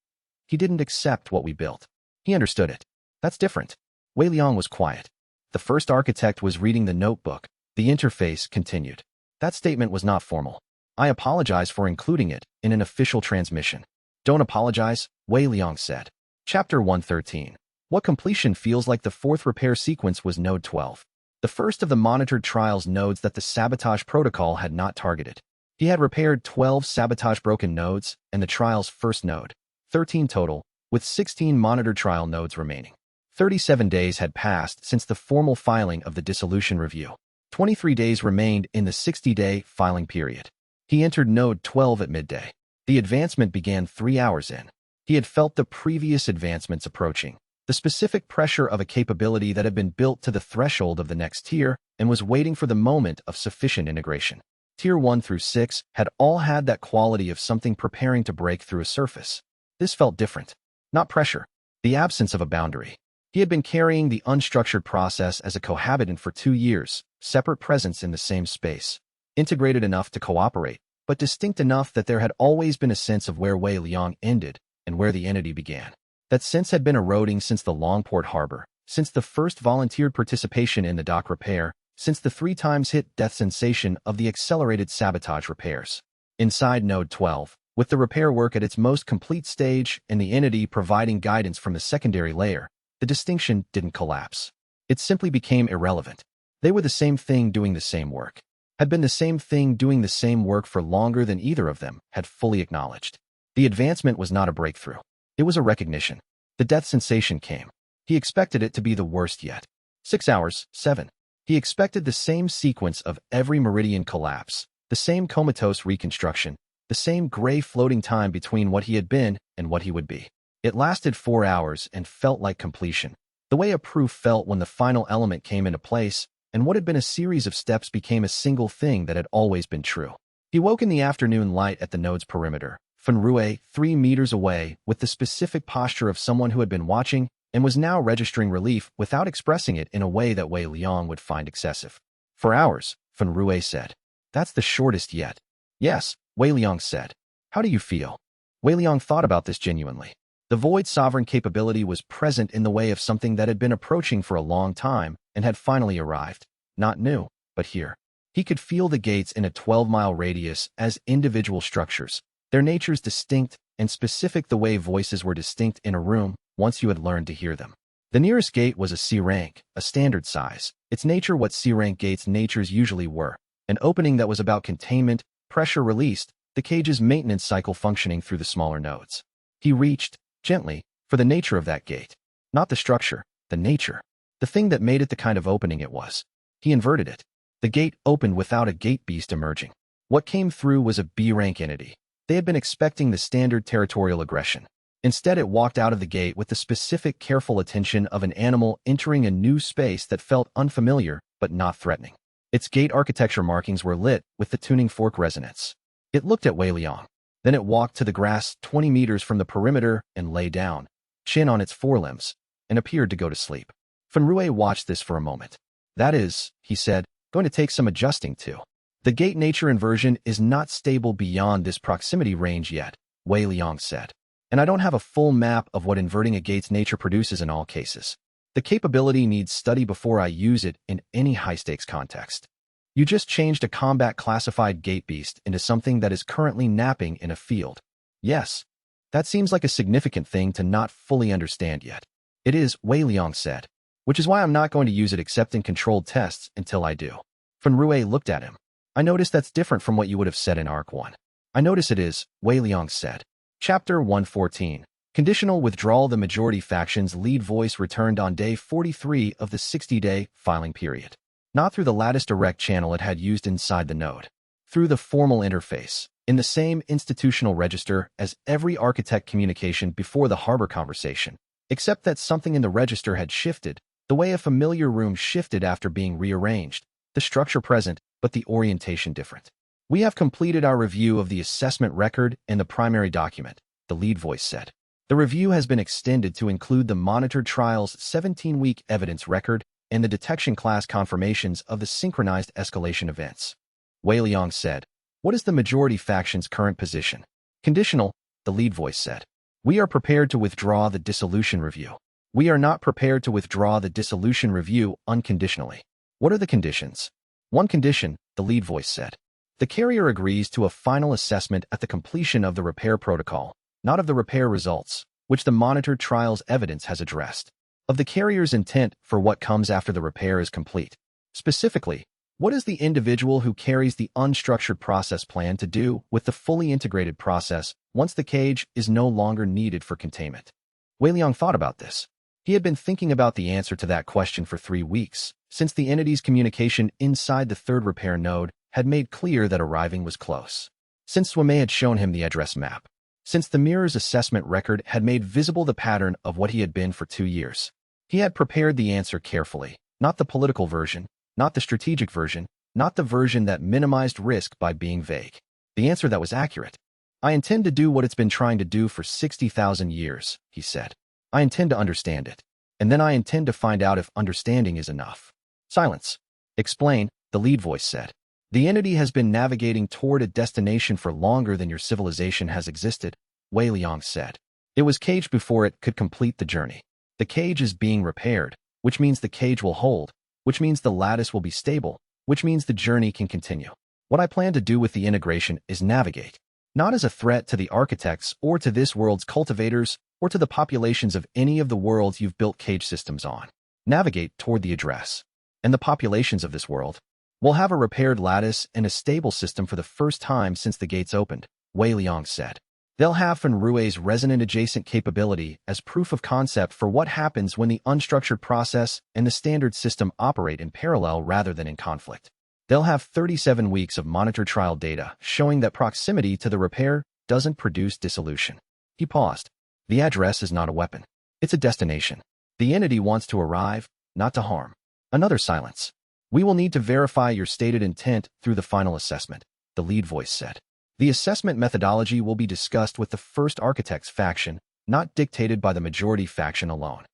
"He didn't accept what we built. He understood it. That's different." Wei Liang was quiet. The first architect was reading the notebook. The interface continued. "That statement was not formal. I apologize for including it in an official transmission." "Don't apologize," Wei Liang said. Chapter 113. What completion feels like. The fourth repair sequence was Node 12. The first of the monitored trials nodes that the sabotage protocol had not targeted. He had repaired 12 sabotage-broken nodes and the trial's first node, 13 total, with 16 monitored trial nodes remaining. 37 days had passed since the formal filing of the dissolution review. 23 days remained in the 60-day filing period. He entered Node 12 at midday. The advancement began 3 hours in. He had felt the previous advancements approaching, the specific pressure of a capability that had been built to the threshold of the next tier and was waiting for the moment of sufficient integration. Tier 1 through 6 had all had that quality of something preparing to break through a surface. This felt different. Not pressure, the absence of a boundary. He had been carrying the unstructured process as a cohabitant for 2 years, separate presence in the same space, integrated enough to cooperate, but distinct enough that there had always been a sense of where Wei Liang ended and where the entity began. That sense had been eroding since the Longport Harbor, since the first volunteered participation in the dock repair, since the 3 times hit death sensation of the accelerated sabotage repairs. Inside Node 12, with the repair work at its most complete stage and the entity providing guidance from the secondary layer, the distinction didn't collapse. It simply became irrelevant. They were the same thing doing the same work, had been the same thing doing the same work for longer than either of them had fully acknowledged. The advancement was not a breakthrough. It was a recognition. The death sensation came. He expected it to be the worst yet. 6 hours, 7. He expected the same sequence of every meridian collapse, the same comatose reconstruction, the same gray floating time between what he had been and what he would be. It lasted 4 hours and felt like completion, the way a proof felt when the final element came into place, and what had been a series of steps became a single thing that had always been true. He woke in the afternoon light at the node's perimeter, Fenrue 3 meters away, with the specific posture of someone who had been watching and was now registering relief without expressing it in a way that Wei Liang would find excessive. 4 hours, Fenrue said. That's the shortest yet. Yes, Wei Liang said. How do you feel? Wei Liang thought about this genuinely. The Void's sovereign capability was present in the way of something that had been approaching for a long time and had finally arrived. Not new, but here. He could feel the gates in a 12-mile radius as individual structures, their natures distinct and specific the way voices were distinct in a room once you had learned to hear them. The nearest gate was a C rank, a standard size, its nature what C rank gates' natures usually were, an opening that was about containment, pressure released, the cage's maintenance cycle functioning through the smaller nodes. He reached, gently, for the nature of that gate. Not the structure, the nature. The thing that made it the kind of opening it was. He inverted it. The gate opened without a gate beast emerging. What came through was a B-rank entity. They had been expecting the standard territorial aggression. Instead, it walked out of the gate with the specific careful attention of an animal entering a new space that felt unfamiliar but not threatening. Its gate architecture markings were lit with the tuning fork resonance. It looked at Wei Liang. Then it walked to the grass 20 meters from the perimeter and lay down, chin on its forelimbs, and appeared to go to sleep. Fenrue watched this for a moment. That is, he said, going to take some adjusting to. The gate nature inversion is not stable beyond this proximity range yet, Wei Liang said. And I don't have a full map of what inverting a gate's nature produces in all cases. The capability needs study before I use it in any high-stakes context. You just changed a combat-classified gate beast into something that is currently napping in a field. Yes. That seems like a significant thing to not fully understand yet. It is, Wei Liang said, which is why I'm not going to use it except in controlled tests until I do. Fenrue looked at him. I notice that's different from what you would have said in Arc 1. I notice it is, Wei Liang said. Chapter 114. Conditional withdrawal. The majority faction's lead voice returned on day 43 of the 60-day filing period. Not through the lattice direct channel it had used inside the node. Through the formal interface, in the same institutional register as every architect communication before the harbor conversation, except that something in the register had shifted, the way a familiar room shifted after being rearranged, the structure present, but the orientation different. We have completed our review of the assessment record and the primary document, the lead voice said. The review has been extended to include the monitored trial's 17-week evidence record and the detection class confirmations of the synchronized escalation events. Wei Liang said, what is the majority faction's current position? Conditional, the lead voice said. We are prepared to withdraw the dissolution review. We are not prepared to withdraw the dissolution review unconditionally. What are the conditions? One condition, the lead voice said. The carrier agrees to a final assessment at the completion of the repair protocol, not of the repair results, which the monitored trial's evidence has addressed, of the carrier's intent for what comes after the repair is complete. Specifically, what is the individual who carries the unstructured process plan to do with the fully integrated process once the cage is no longer needed for containment? Wei Liang thought about this. He had been thinking about the answer to that question for 3 weeks, since the entity's communication inside the third repair node had made clear that arriving was close. Since Swame had shown him the address map. Since the mirror's assessment record had made visible the pattern of what he had been for 2 years. He had prepared the answer carefully, not the political version, not the strategic version, not the version that minimized risk by being vague. The answer that was accurate. I intend to do what it's been trying to do for 60,000 years, he said. I intend to understand it. And then I intend to find out if understanding is enough. Silence. Explain, the lead voice said. The entity has been navigating toward a destination for longer than your civilization has existed, Wei Liang said. It was caged before it could complete the journey. The cage is being repaired, which means the cage will hold, which means the lattice will be stable, which means the journey can continue. What I plan to do with the integration is navigate, not as a threat to the architects or to this world's cultivators or to the populations of any of the worlds you've built cage systems on. Navigate toward the address. And the populations of this world will have a repaired lattice and a stable system for the first time since the gates opened, Wei Liang said. They'll have Fenrue's resonant adjacent capability as proof of concept for what happens when the unstructured process and the standard system operate in parallel rather than in conflict. They'll have 37 weeks of monitor trial data showing that proximity to the repair doesn't produce dissolution. He paused. The address is not a weapon. It's a destination. The entity wants to arrive, not to harm. Another silence. We will need to verify your stated intent through the final assessment, the lead voice said. The assessment methodology will be discussed with the first architect's faction, not dictated by the majority faction alone.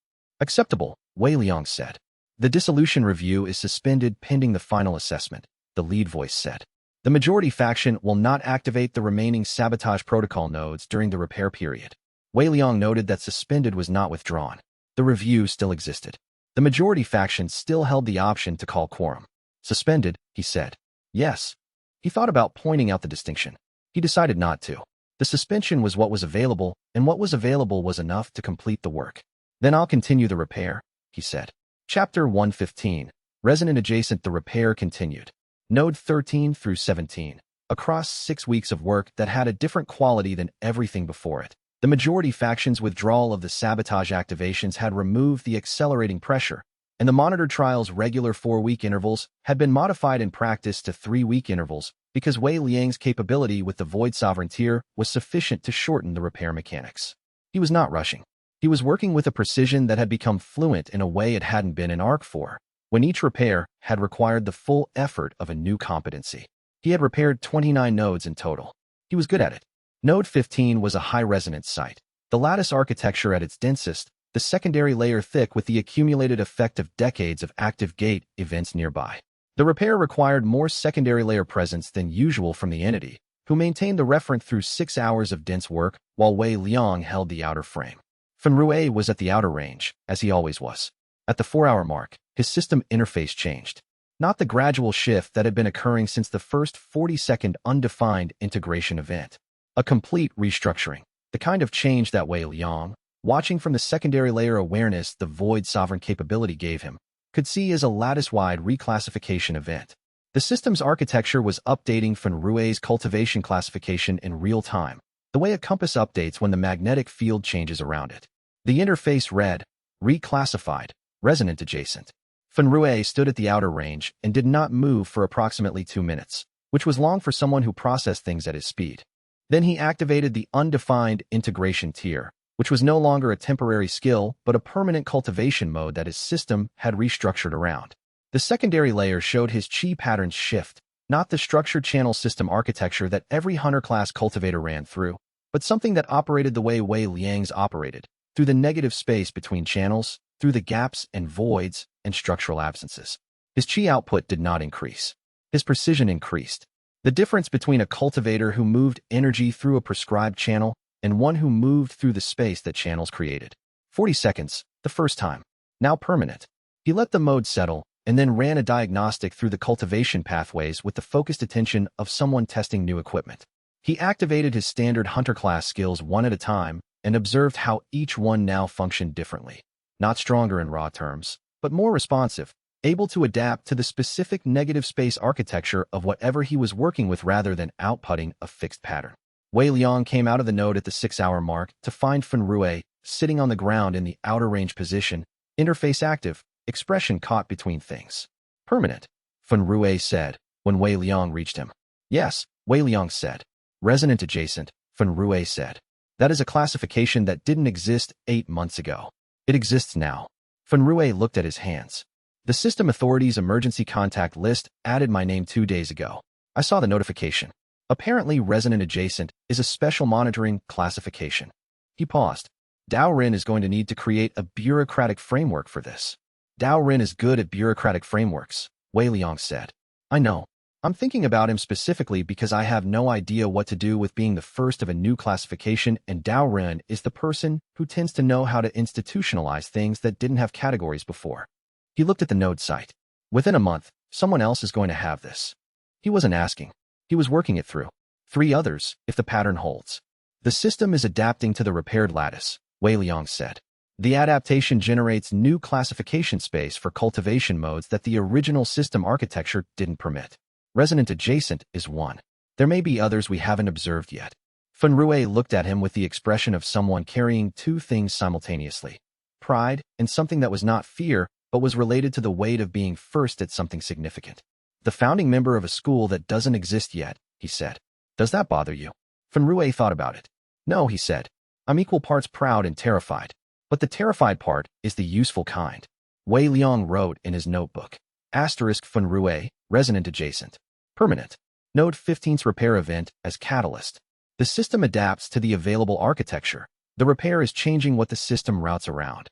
Acceptable, Wei Liang said. The dissolution review is suspended pending the final assessment, the lead voice said. The majority faction will not activate the remaining sabotage protocol nodes during the repair period. Wei Liang noted that suspended was not withdrawn. The review still existed. The majority faction still held the option to call quorum. Suspended, he said. Yes. He thought about pointing out the distinction. He decided not to. The suspension was what was available, and what was available was enough to complete the work. Then I'll continue the repair, he said. Chapter 115. Resonant Adjacent. The repair continued. Node 13 through 17. Across 6 weeks of work that had a different quality than everything before it. The majority faction's withdrawal of the sabotage activations had removed the accelerating pressure, and the monitor trial's regular 4-week intervals had been modified in practice to 3-week intervals because Wei Liang's capability with the Void Sovereignty was sufficient to shorten the repair mechanics. He was not rushing. He was working with a precision that had become fluent in a way it hadn't been in Arc 4, when each repair had required the full effort of a new competency. He had repaired 29 nodes in total. He was good at it. Node 15 was a high-resonance site. The lattice architecture at its densest, the secondary layer thick with the accumulated effect of decades of active gate events nearby. The repair required more secondary layer presence than usual from the entity, who maintained the referent through 6 hours of dense work while Wei Liang held the outer frame. Fenrue was at the outer range, as he always was. At the 4-hour mark, his system interface changed. Not the gradual shift that had been occurring since the first 40-second undefined integration event. A complete restructuring, the kind of change that Wei Liang, watching from the secondary layer awareness the Void Sovereign capability gave him, could see as a lattice-wide reclassification event. The system's architecture was updating Fenrue's cultivation classification in real time, the way a compass updates when the magnetic field changes around it. The interface read, reclassified, resonant adjacent. Fenrue stood at the outer range and did not move for approximately 2 minutes, which was long for someone who processed things at his speed. Then he activated the undefined integration tier, which was no longer a temporary skill but a permanent cultivation mode that his system had restructured around. The secondary layer showed his chi patterns shift, not the structured channel system architecture that every hunter-class cultivator ran through, but something that operated the way Wei Liang's operated, through the negative space between channels, through the gaps and voids and structural absences. His chi output did not increase. His precision increased. The difference between a cultivator who moved energy through a prescribed channel and one who moved through the space that channels created. 40 seconds, the first time. Now permanent. He let the mode settle and then ran a diagnostic through the cultivation pathways with the focused attention of someone testing new equipment. He activated his standard hunter class skills one at a time and observed how each one now functioned differently. Not stronger in raw terms, but more responsive, able to adapt to the specific negative space architecture of whatever he was working with rather than outputting a fixed pattern. Wei Liang came out of the node at the 6-hour mark to find Fenrue sitting on the ground in the outer range position, interface active, expression caught between things. Permanent, Fenrue said when Wei Liang reached him. Yes, Wei Liang said. Resonant adjacent, Fenrue said. That is a classification that didn't exist 8 months ago. It exists now. Fenrue looked at his hands. The System Authority's emergency contact list added my name 2 days ago. I saw the notification. Apparently, resonant adjacent is a special monitoring classification. He paused. Dao Ren is going to need to create a bureaucratic framework for this. Dao Ren is good at bureaucratic frameworks, Wei Liang said. I know. I'm thinking about him specifically because I have no idea what to do with being the first of a new classification, and Dao Ren is the person who tends to know how to institutionalize things that didn't have categories before. He looked at the node site. Within a month, someone else is going to have this. He wasn't asking. He was working it through. 3 others, if the pattern holds. The system is adapting to the repaired lattice, Wei Liang said. The adaptation generates new classification space for cultivation modes that the original system architecture didn't permit. Resonant adjacent is 1. There may be others we haven't observed yet. Fenrui looked at him with the expression of someone carrying 2 things simultaneously. Pride, and something that was not fear, but was related to the weight of being first at something significant. The founding member of a school that doesn't exist yet, he said. Does that bother you? Fenrui thought about it. No, he said. I'm equal parts proud and terrified. But the terrified part is the useful kind. Wei Liang wrote in his notebook. Fenrui, resonant adjacent. Permanent. Node 15's repair event as catalyst. The system adapts to the available architecture. The repair is changing what the system routes around.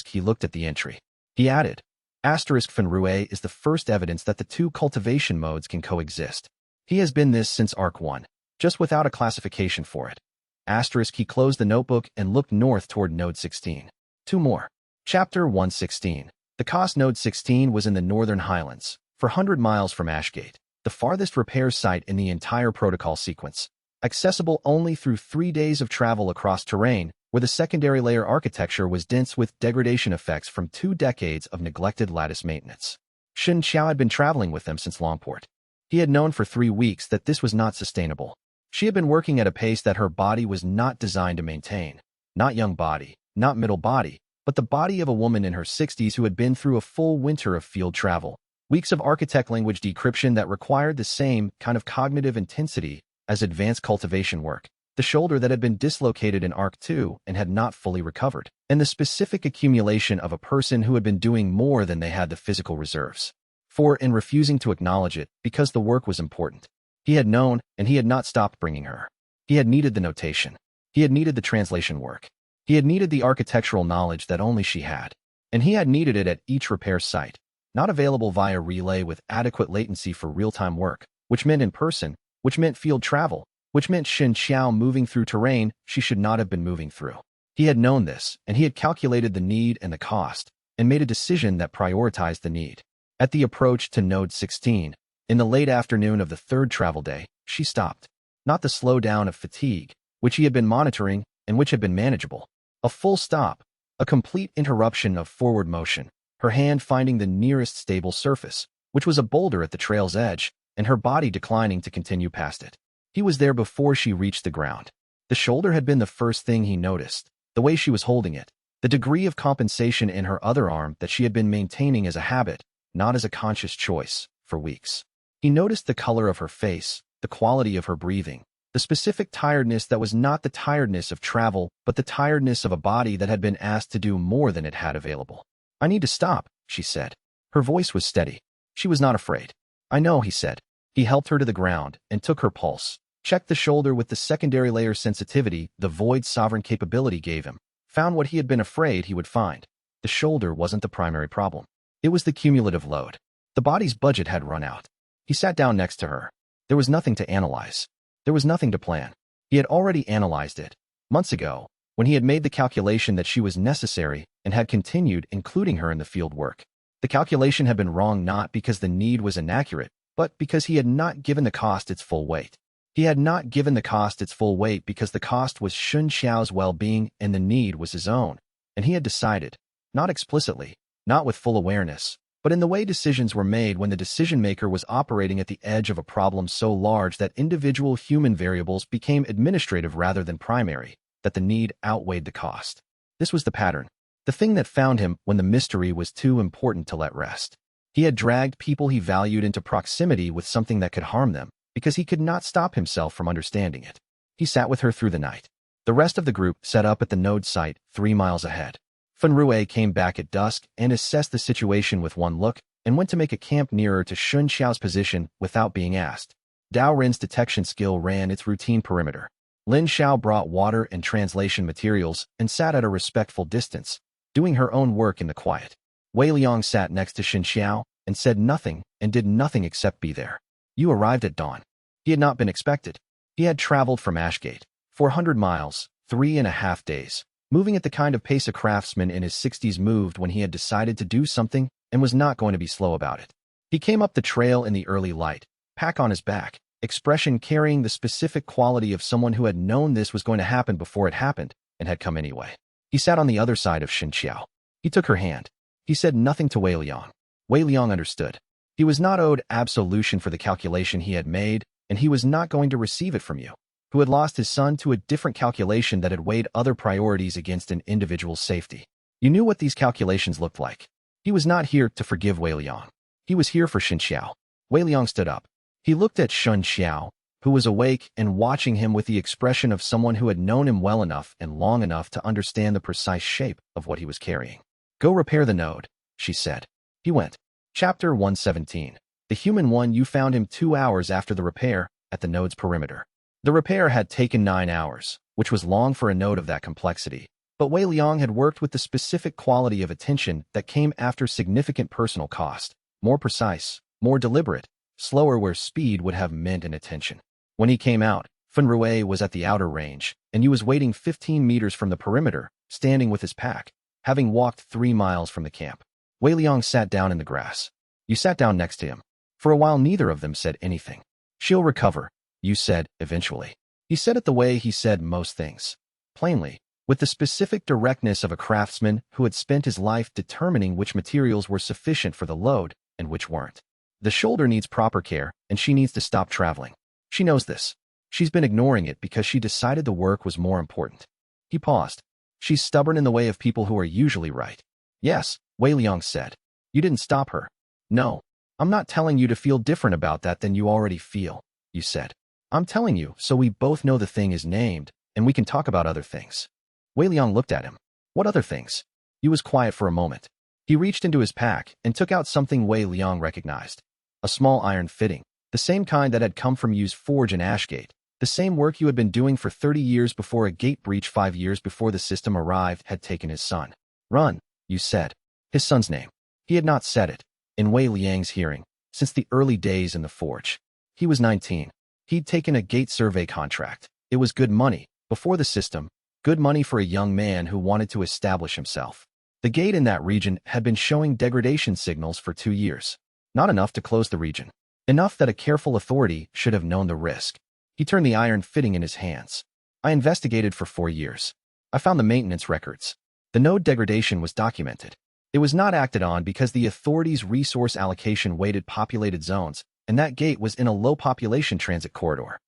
He looked at the entry. He added. Fenrui is the first evidence that the 2 cultivation modes can coexist. He has been this since Arc 1, just without a classification for it. He closed the notebook and looked north toward Node 16. 2 more. Chapter 116. The cost Node 16 was in the Northern Highlands, 400 miles from Ashgate, the farthest repair site in the entire protocol sequence, accessible only through 3 days of travel across terrain where the secondary layer architecture was dense with degradation effects from 2 decades of neglected lattice maintenance. Xianxia had been traveling with them since Longport. He had known for 3 weeks that this was not sustainable. She had been working at a pace that her body was not designed to maintain. Not young body, not middle body, but the body of a woman in her 60s who had been through a full winter of field travel. Weeks of architect language decryption that required the same kind of cognitive intensity as advanced cultivation work, the shoulder that had been dislocated in Arc 2 and had not fully recovered, and the specific accumulation of a person who had been doing more than they had the physical reserves for in refusing to acknowledge it because the work was important. He had known, and he had not stopped bringing her. He had needed the notation. He had needed the translation work. He had needed the architectural knowledge that only she had. And he had needed it at each repair site, not available via relay with adequate latency for real-time work, which meant in person, which meant field travel, which meant Xiao moving through terrain she should not have been moving through. He had known this, and he had calculated the need and the cost, and made a decision that prioritized the need. At the approach to Node 16, in the late afternoon of the 3rd travel day, she stopped. Not the slowdown of fatigue, which he had been monitoring and which had been manageable. A full stop, a complete interruption of forward motion, her hand finding the nearest stable surface, which was a boulder at the trail's edge, and her body declining to continue past it. He was there before she reached the ground. The shoulder had been the first thing he noticed, the way she was holding it, the degree of compensation in her other arm that she had been maintaining as a habit, not as a conscious choice, for weeks. He noticed the color of her face, the quality of her breathing, the specific tiredness that was not the tiredness of travel, but the tiredness of a body that had been asked to do more than it had available. I need to stop, she said. Her voice was steady. She was not afraid. I know, he said. He helped her to the ground and took her pulse, checked the shoulder with the secondary layer sensitivity the void sovereign capability gave him, found what he had been afraid he would find. The shoulder wasn't the primary problem. It was the cumulative load. The body's budget had run out. He sat down next to her. There was nothing to analyze. There was nothing to plan. He had already analyzed it. Months ago, when he had made the calculation that she was necessary and had continued including her in the field work. The calculation had been wrong not because the need was inaccurate, but because he had not given the cost its full weight. He had not given the cost its full weight because the cost was Shun Xiao's well-being and the need was his own. And he had decided, not explicitly, not with full awareness, but in the way decisions were made when the decision-maker was operating at the edge of a problem so large that individual human variables became administrative rather than primary, that the need outweighed the cost. This was the pattern, the thing that found him when the mystery was too important to let rest. He had dragged people he valued into proximity with something that could harm them, because he could not stop himself from understanding it. He sat with her through the night. The rest of the group set up at the node site 3 miles ahead. Fenrui came back at dusk and assessed the situation with one look, and went to make a camp nearer to Shun Xiao's position without being asked. Dao Ren's detection skill ran its routine perimeter. Lin Xiao brought water and translation materials and sat at a respectful distance, doing her own work in the quiet. Wei Liang sat next to Xin Xiao and said nothing and did nothing except be there. You arrived at dawn. He had not been expected. He had traveled from Ashgate, 400 miles, 3.5 days, moving at the kind of pace a craftsman in his 60s moved when he had decided to do something and was not going to be slow about it. He came up the trail in the early light, pack on his back, expression carrying the specific quality of someone who had known this was going to happen before it happened and had come anyway. He sat on the other side of xianxia. He took her hand. He said nothing to Wei Liang. Wei Liang understood. He was not owed absolution for the calculation he had made, and he was not going to receive it from you, who had lost his son to a different calculation that had weighed other priorities against an individual's safety. You knew what these calculations looked like. He was not here to forgive Wei Liang. He was here for xianxia. Wei Liang stood up. He looked at xianxia, who was awake and watching him with the expression of someone who had known him well enough and long enough to understand the precise shape of what he was carrying. Go repair the node, she said. He went. Chapter 117. The human one. You found him 2 hours after the repair at the node's perimeter. The repair had taken 9 hours, which was long for a node of that complexity, but Wei Liang had worked with the specific quality of attention that came after significant personal cost, more precise, more deliberate, slower where speed would have meant inattention. When he came out, Fen Rui was at the outer range, and he was waiting 15 meters from the perimeter, standing with his pack, having walked 3 miles from the camp. Wei Liang sat down in the grass. You sat down next to him. For a while neither of them said anything. She'll recover, you said, eventually. He said it the way he said most things. Plainly, with the specific directness of a craftsman who had spent his life determining which materials were sufficient for the load and which weren't. The shoulder needs proper care, and she needs to stop traveling. She knows this. She's been ignoring it because she decided the work was more important. He paused. She's stubborn in the way of people who are usually right. Yes, Wei Liang said. You didn't stop her. No. I'm not telling you to feel different about that than you already feel, you said. I'm telling you so we both know the thing is named, and we can talk about other things. Wei Liang looked at him. What other things? He was quiet for a moment. He reached into his pack and took out something Wei Liang recognized. A small iron fitting, the same kind that had come from Yu's forge in Ashgate, the same work you had been doing for 30 years before a gate breach 5 years before the system arrived had taken his son. Run, you said. His son's name. He had not said it, in Wei Liang's hearing, since the early days in the forge. He was 19. He'd taken a gate survey contract. It was good money, before the system, good money for a young man who wanted to establish himself. The gate in that region had been showing degradation signals for 2 years. Not enough to close the region. Enough that a careful authority should have known the risk. He turned the iron fitting in his hands. I investigated for 4 years. I found the maintenance records. The node degradation was documented. It was not acted on because the authority's resource allocation weighted populated zones, and that gate was in a low population transit corridor.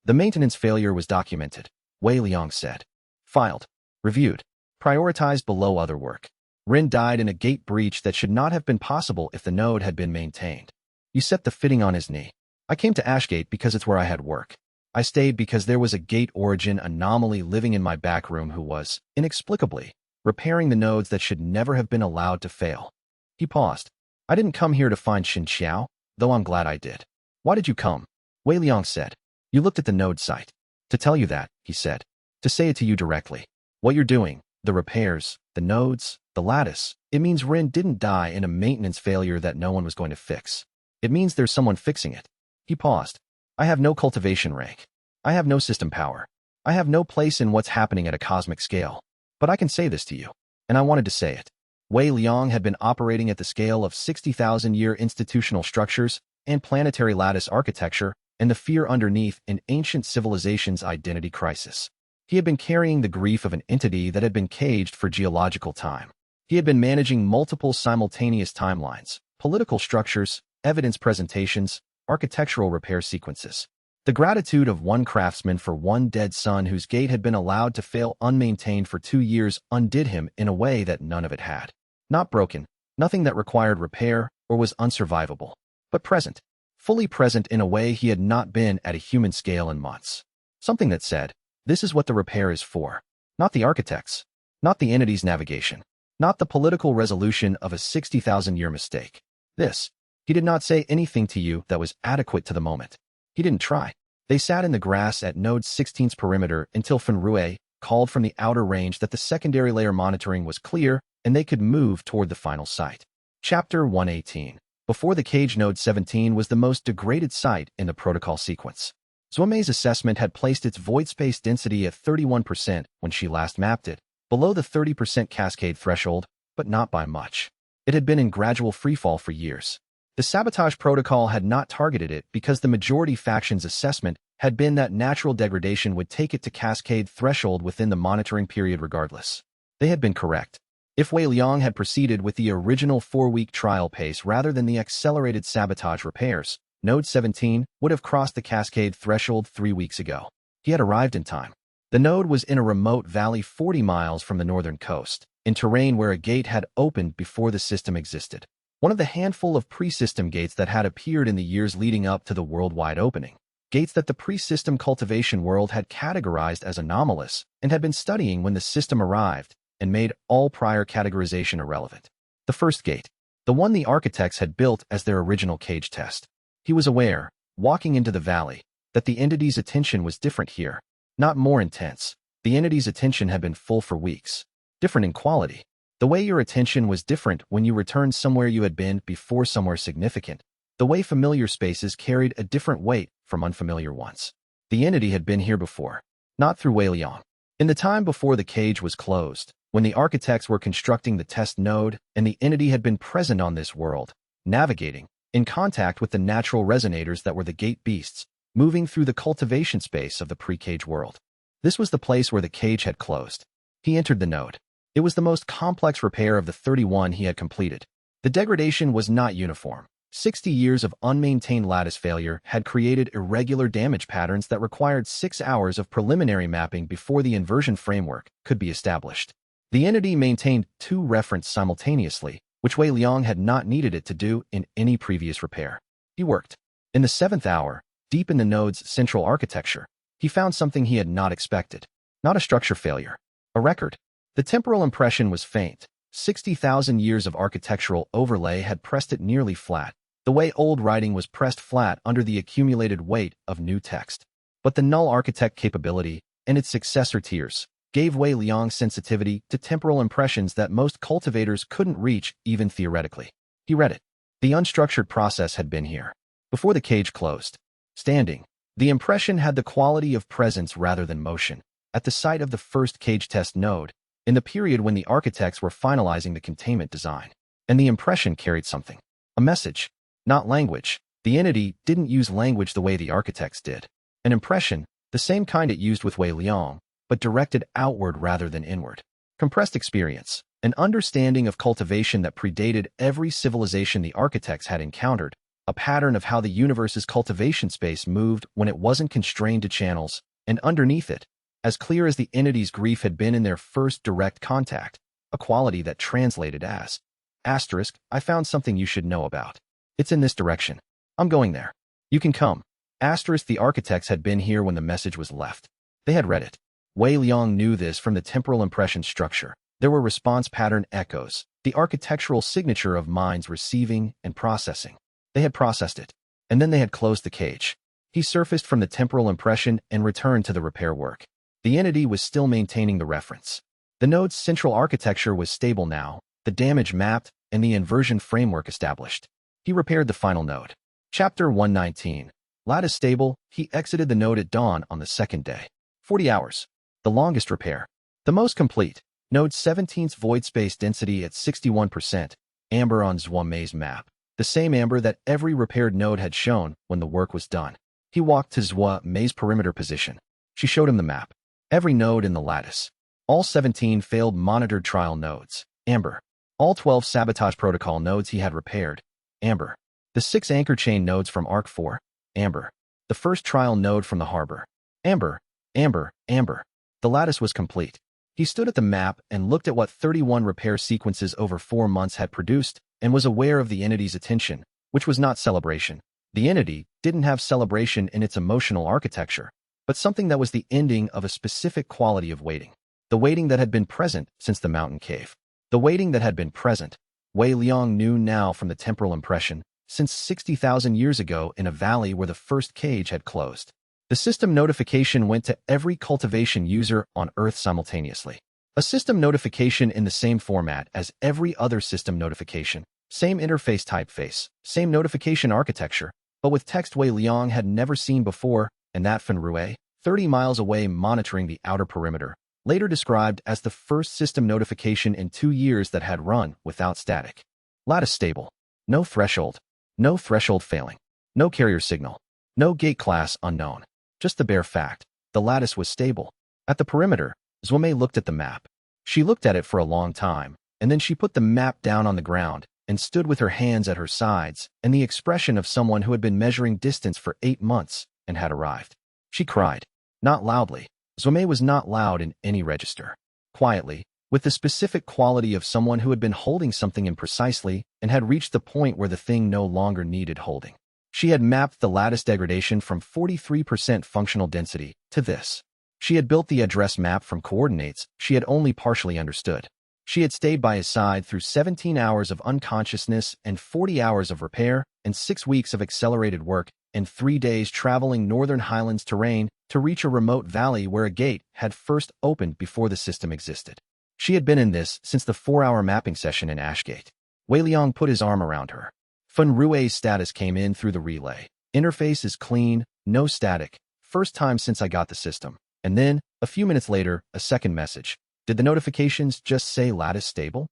The maintenance failure was documented, Wei Liang said. Filed. Reviewed. Prioritized below other work. Rin died in a gate breach that should not have been possible if the node had been maintained. You set the fitting on his knee. I came to Ashgate because it's where I had work. I stayed because there was a gate origin anomaly living in my back room who was, inexplicably, repairing the nodes that should never have been allowed to fail. He paused. I didn't come here to find xianxia, though I'm glad I did. Why did you come? Wei Liang said. You looked at the node site. To tell you that, he said. To say it to you directly. What you're doing, the repairs, the nodes, the lattice, it means Rin didn't die in a maintenance failure that no one was going to fix. It means there's someone fixing it. He paused. I have no cultivation rank. I have no system power. I have no place in what's happening at a cosmic scale. But I can say this to you, and I wanted to say it. Wei Liang had been operating at the scale of 60,000-year institutional structures and planetary lattice architecture and the fear underneath an ancient civilization's identity crisis. He had been carrying the grief of an entity that had been caged for geological time. He had been managing multiple simultaneous timelines, political structures, evidence presentations, architectural repair sequences. The gratitude of one craftsman for one dead son whose gate had been allowed to fail unmaintained for 2 years undid him in a way that none of it had. Not broken, nothing that required repair or was unsurvivable, but present, fully present in a way he had not been at a human scale in months. Something that said, this is what the repair is for. Not the architects, not the entity's navigation, not the political resolution of a 60,000-year mistake. This. He did not say anything to you that was adequate to the moment. He didn't try. They sat in the grass at Node 16's perimeter until Fen Rui called from the outer range that the secondary layer monitoring was clear and they could move toward the final site. Chapter 118. Before the cage, node 17 was the most degraded site in the protocol sequence. Zhuomei's assessment had placed its void space density at 31% when she last mapped it, below the 30% cascade threshold, but not by much. It had been in gradual freefall for years. The sabotage protocol had not targeted it because the majority faction's assessment had been that natural degradation would take it to cascade threshold within the monitoring period regardless. They had been correct. If Wei Liang had proceeded with the original 4-week trial pace rather than the accelerated sabotage repairs, Node 17 would have crossed the cascade threshold 3 weeks ago. He had arrived in time. The node was in a remote valley 40 miles from the northern coast, in terrain where a gate had opened before the system existed. One of the handful of pre-system gates that had appeared in the years leading up to the worldwide opening. Gates that the pre-system cultivation world had categorized as anomalous and had been studying when the system arrived and made all prior categorization irrelevant. The first gate, the one the architects had built as their original cage test. He was aware, walking into the valley, that the entity's attention was different here, not more intense. The entity's attention had been full for weeks. Different in quality. The way your attention was different when you returned somewhere you had been before, somewhere significant. The way familiar spaces carried a different weight from unfamiliar ones. The entity had been here before, not through Wei Liang. In the time before the cage was closed, when the architects were constructing the test node, and the entity had been present on this world, navigating, in contact with the natural resonators that were the gate beasts, moving through the cultivation space of the pre-cage world. This was the place where the cage had closed. He entered the node. It was the most complex repair of the 31 he had completed. The degradation was not uniform. 60 years of unmaintained lattice failure had created irregular damage patterns that required 6 hours of preliminary mapping before the inversion framework could be established. The entity maintained 2 references simultaneously, which Wei Liang had not needed it to do in any previous repair. He worked. In the 7th hour, deep in the node's central architecture, he found something he had not expected. Not a structure failure. A record. The temporal impression was faint. 60,000 years of architectural overlay had pressed it nearly flat, the way old writing was pressed flat under the accumulated weight of new text. But the null architect capability, and its successor tiers, gave Wei Liang sensitivity to temporal impressions that most cultivators couldn't reach even theoretically. He read it. The unstructured process had been here. Before the cage closed. Standing. The impression had the quality of presence rather than motion. At the site of the first cage test node, in the period when the architects were finalizing the containment design. And the impression carried something. A message. Not language. The entity didn't use language the way the architects did. An impression, the same kind it used with Wei Liang, but directed outward rather than inward. Compressed experience. An understanding of cultivation that predated every civilization the architects had encountered. A pattern of how the universe's cultivation space moved when it wasn't constrained to channels, and underneath it, as clear as the entity's grief had been in their first direct contact, a quality that translated as, asterisk, I found something you should know about. It's in this direction. I'm going there. You can come. Asterisk, the architects had been here when the message was left. They had read it. Wei Liang knew this from the temporal impression structure. There were response pattern echoes, the architectural signature of minds receiving and processing. They had processed it, and then they had closed the cage. He surfaced from the temporal impression and returned to the repair work. The entity was still maintaining the reference. The node's central architecture was stable now, the damage mapped, and the inversion framework established. He repaired the final node. Chapter 119. Lattice stable, he exited the node at dawn on the second day. 40 hours. The longest repair. The most complete. Node 17's void space density at 61%. Amber on Zhuomei's map. The same amber that every repaired node had shown when the work was done. He walked to Zhuomei's perimeter position. She showed him the map. Every node in the lattice. All 17 failed monitored trial nodes. Amber. All 12 sabotage protocol nodes he had repaired. Amber. The 6 anchor chain nodes from Arc 4. Amber. The first trial node from the harbor. Amber. Amber. Amber. The lattice was complete. He stood at the map and looked at what 31 repair sequences over 4 months had produced and was aware of the entity's attention, which was not celebration. The entity didn't have celebration in its emotional architecture, but something that was the ending of a specific quality of waiting. The waiting that had been present since the mountain cave. The waiting that had been present, Wei Liang knew now from the temporal impression, since 60,000 years ago in a valley where the first cage had closed. The system notification went to every cultivation user on Earth simultaneously. A system notification in the same format as every other system notification, Same interface typeface, same notification architecture, but with text Wei Liang had never seen before, and that Fan Rue, 30 miles away monitoring the outer perimeter, later described as the first system notification in 2 years that had run without static. Lattice stable. No threshold. No threshold failing. No carrier signal. No gate class unknown. Just the bare fact. The lattice was stable. At the perimeter, Zuomei looked at the map. She looked at it for a long time, and then she put the map down on the ground and stood with her hands at her sides and the expression of someone who had been measuring distance for 8 months and had arrived. She cried. Not loudly. Zuomei was not loud in any register. Quietly, with the specific quality of someone who had been holding something imprecisely and had reached the point where the thing no longer needed holding. She had mapped the lattice degradation from 43% functional density to this. She had built the address map from coordinates she had only partially understood. She had stayed by his side through 17 hours of unconsciousness and 40 hours of repair and 6 weeks of accelerated work and 3 days traveling northern highlands terrain to reach a remote valley where a gate had first opened before the system existed. She had been in this since the 4-hour mapping session in Ashgate. Wei Liang put his arm around her. Fan Rue's status came in through the relay. Interface is clean, no static. First time since I got the system. And then, a few minutes later, a second message. Did the notifications just say lattice stable?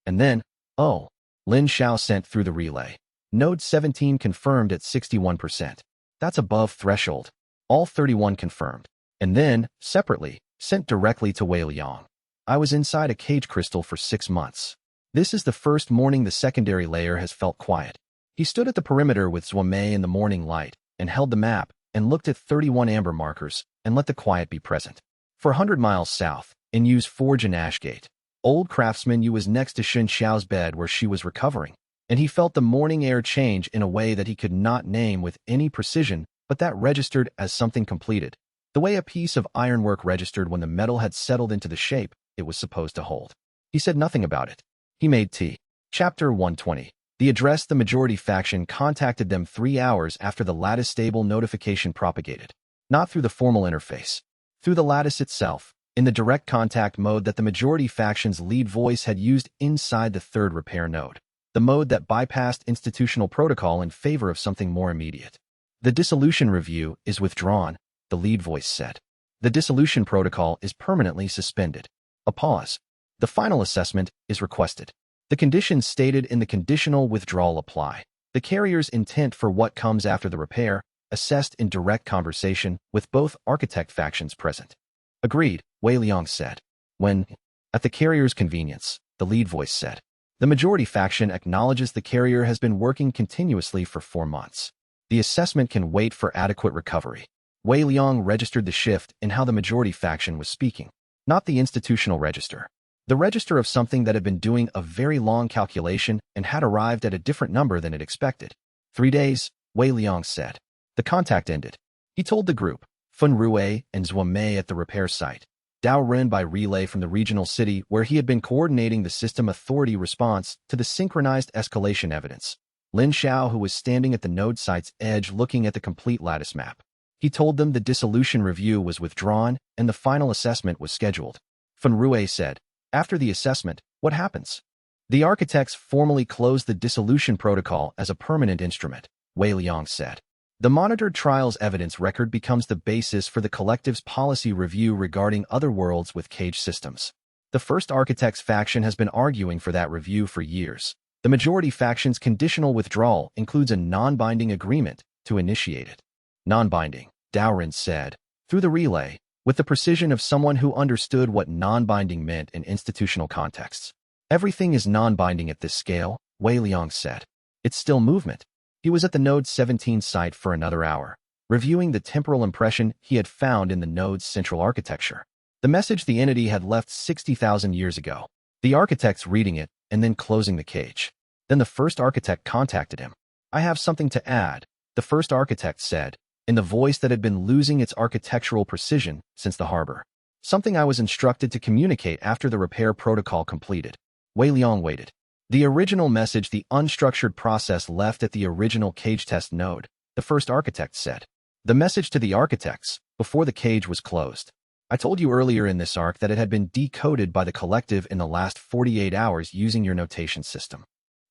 And then, oh, Lin Xiao sent through the relay. Node 17 confirmed at 61%. That's above threshold. All 31 confirmed. And then, separately, sent directly to Wei Liang. I was inside a cage crystal for 6 months. This is the first morning the secondary layer has felt quiet. He stood at the perimeter with Zuomei in the morning light and held the map and looked at 31 amber markers and let the quiet be present. For 100 miles south, in Yu's forge in Ashgate, old craftsman Yu was next to xianxia's bed where she was recovering, and he felt the morning air change in a way that he could not name with any precision, but that registered as something completed, the way a piece of ironwork registered when the metal had settled into the shape it was supposed to hold. He said nothing about it. He made tea. Chapter 120. The address the majority faction contacted them 3 hours after the lattice stable notification propagated. Not through the formal interface. Through the lattice itself, in the direct contact mode that the majority faction's lead voice had used inside the third repair node. The mode that bypassed institutional protocol in favor of something more immediate. The dissolution review is withdrawn, the lead voice said. The dissolution protocol is permanently suspended. A pause. The final assessment is requested. The conditions stated in the conditional withdrawal apply. The carrier's intent for what comes after the repair, assessed in direct conversation with both architect factions present. Agreed, Wei Liang said. When, at the carrier's convenience, the lead voice said. The majority faction acknowledges the carrier has been working continuously for 4 months. The assessment can wait for adequate recovery. Wei Liang registered the shift in how the majority faction was speaking, not the institutional register. The register of something that had been doing a very long calculation and had arrived at a different number than it expected. 3 days, Wei Liang said. The contact ended. He told the group, Fan Rue and Zuomei at the repair site, Dao Ren by relay from the regional city where he had been coordinating the system authority response to the synchronized escalation evidence. Lin Xiao, who was standing at the node site's edge looking at the complete lattice map. He told them the dissolution review was withdrawn and the final assessment was scheduled. Fan Rue said, after the assessment, what happens? The architects formally closed the dissolution protocol as a permanent instrument, Wei Liang said. The monitored trials evidence record becomes the basis for the collective's policy review regarding other worlds with cage systems. The first architects faction has been arguing for that review for years. The majority faction's conditional withdrawal includes a non-binding agreement to initiate it. Non-binding, Dowrin said, through the relay, with the precision of someone who understood what non-binding meant in institutional contexts. Everything is non-binding at this scale, Wei Liang said. It's still movement. He was at the Node 17 site for another hour, reviewing the temporal impression he had found in the node's central architecture. The message the entity had left 60,000 years ago. The architects reading it and then closing the cage. Then the first architect contacted him. I have something to add, the first architect said, in the voice that had been losing its architectural precision since the harbor. Something I was instructed to communicate after the repair protocol completed. Wei Liang waited. The original message the unstructured process left at the original cage test node, the first architect said. The message to the architects, before the cage was closed. I told you earlier in this arc that it had been decoded by the collective in the last 48 hours using your notation system.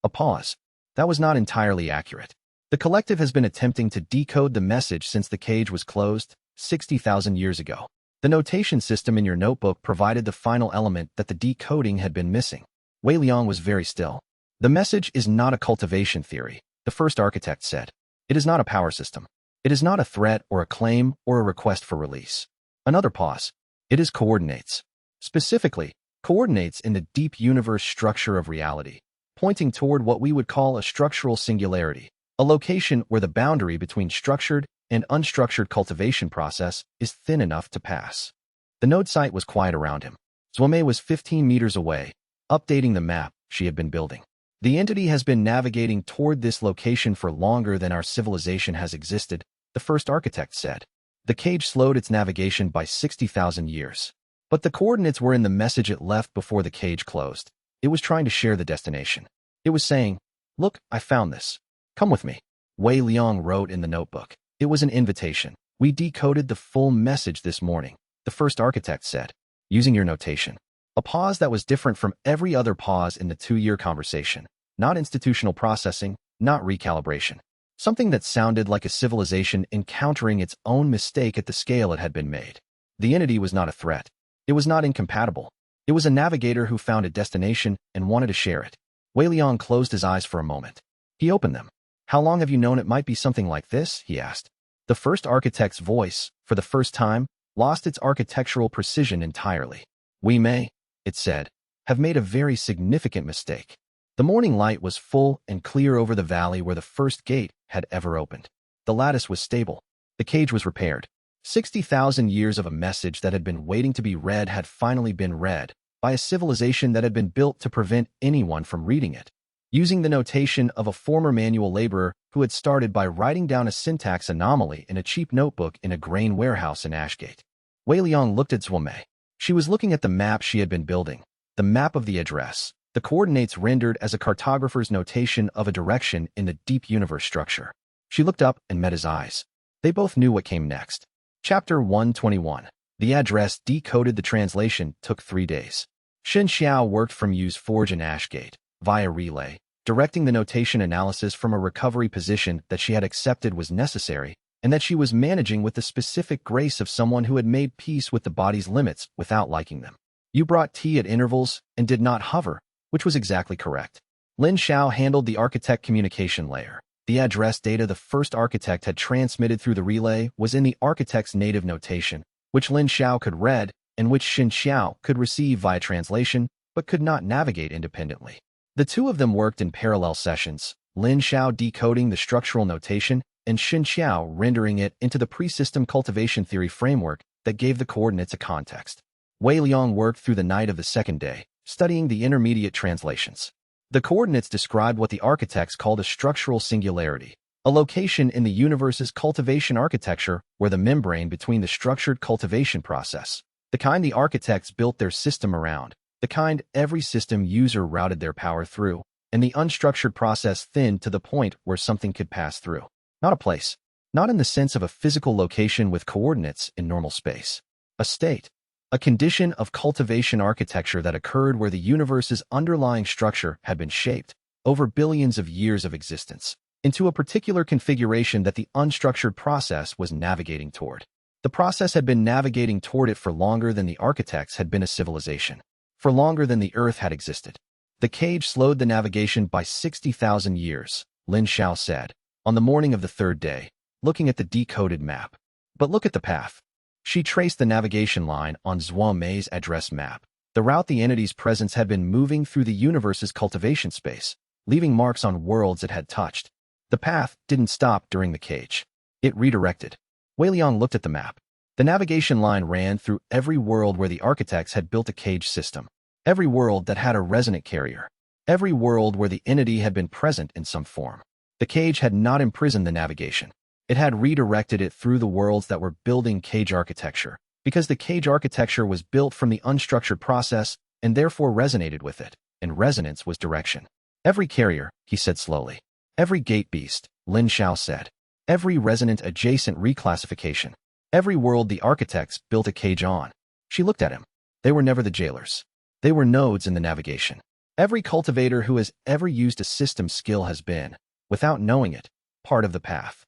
A pause. That was not entirely accurate. The collective has been attempting to decode the message since the cage was closed 60,000 years ago. The notation system in your notebook provided the final element that the decoding had been missing. Wei Liang was very still. The message is not a cultivation theory, the first architect said. It is not a power system. It is not a threat or a claim or a request for release. Another pause. It is coordinates. Specifically, coordinates in the deep universe structure of reality, pointing toward what we would call a structural singularity, a location where the boundary between structured and unstructured cultivation process is thin enough to pass. The node site was quiet around him. Zhuomei was 15 meters away, updating the map she had been building. The entity has been navigating toward this location for longer than our civilization has existed, the first architect said. The cage slowed its navigation by 60,000 years. But the coordinates were in the message it left before the cage closed. It was trying to share the destination. It was saying, "Look, I found this. Come with me." Wei Liang wrote in the notebook. It was an invitation. "We decoded the full message this morning," the first architect said, using your notation. A pause that was different from every other pause in the 2-year conversation. Not institutional processing, not recalibration. Something that sounded like a civilization encountering its own mistake at the scale it had been made. The entity was not a threat. It was not incompatible. It was a navigator who found a destination and wanted to share it. Wei Liang closed his eyes for a moment. He opened them. "How long have you known it might be something like this?" he asked. The first architect's voice, for the first time, lost its architectural precision entirely. "We may," it said, "have made a very significant mistake." The morning light was full and clear over the valley where the first gate had ever opened. The lattice was stable. The cage was repaired. 60,000 years of a message that had been waiting to be read had finally been read by a civilization that had been built to prevent anyone from reading it. Using the notation of a former manual laborer who had started by writing down a syntax anomaly in a cheap notebook in a grain warehouse in Ashgate. Wei Liang looked at Zhuomei. She was looking at the map she had been building, the map of the address, the coordinates rendered as a cartographer's notation of a direction in the deep universe structure. She looked up and met his eyes. They both knew what came next. Chapter 121. The address decoded. The translation took 3 days. Xianxia worked from Yu's forge in Ashgate, via relay, directing the notation analysis from a recovery position that she had accepted was necessary, and that she was managing with the specific grace of someone who had made peace with the body's limits without liking them. You brought tea at intervals and did not hover, which was exactly correct. Lin Xiao handled the architect communication layer. The address data the first architect had transmitted through the relay was in the architect's native notation, which Lin Xiao could read and which Xin Xiao could receive via translation, but could not navigate independently. The two of them worked in parallel sessions, Lin Xiao decoding the structural notation and Xin Xiao rendering it into the pre-system cultivation theory framework that gave the coordinates a context. Wei Liang worked through the night of the second day, studying the intermediate translations. The coordinates described what the architects called a structural singularity, a location in the universe's cultivation architecture where the membrane between the structured cultivation process, the kind the architects built their system around, the kind every system user routed their power through, and the unstructured process thinned to the point where something could pass through. Not a place, not in the sense of a physical location with coordinates in normal space. A state. A condition of cultivation architecture that occurred where the universe's underlying structure had been shaped, over billions of years of existence, into a particular configuration that the unstructured process was navigating toward. The process had been navigating toward it for longer than the architects had been a civilization, for longer than the Earth had existed. The cage slowed the navigation by 60,000 years, Lin Xiao said, on the morning of the third day, looking at the decoded map. But look at the path. She traced the navigation line on Zhuomei's address map. The route the entity's presence had been moving through the universe's cultivation space, leaving marks on worlds it had touched. The path didn't stop during the cage. It redirected. Wei Liang looked at the map. The navigation line ran through every world where the architects had built a cage system. Every world that had a resonant carrier. Every world where the entity had been present in some form. The cage had not imprisoned the navigation. It had redirected it through the worlds that were building cage architecture, because the cage architecture was built from the unstructured process and therefore resonated with it, and resonance was direction. Every carrier, he said slowly. Every gate beast, Lin Xiao said. Every resonant adjacent reclassification. Every world the architects built a cage on. She looked at him. They were never the jailers. They were nodes in the navigation. Every cultivator who has ever used a system skill has been, without knowing it, part of the path.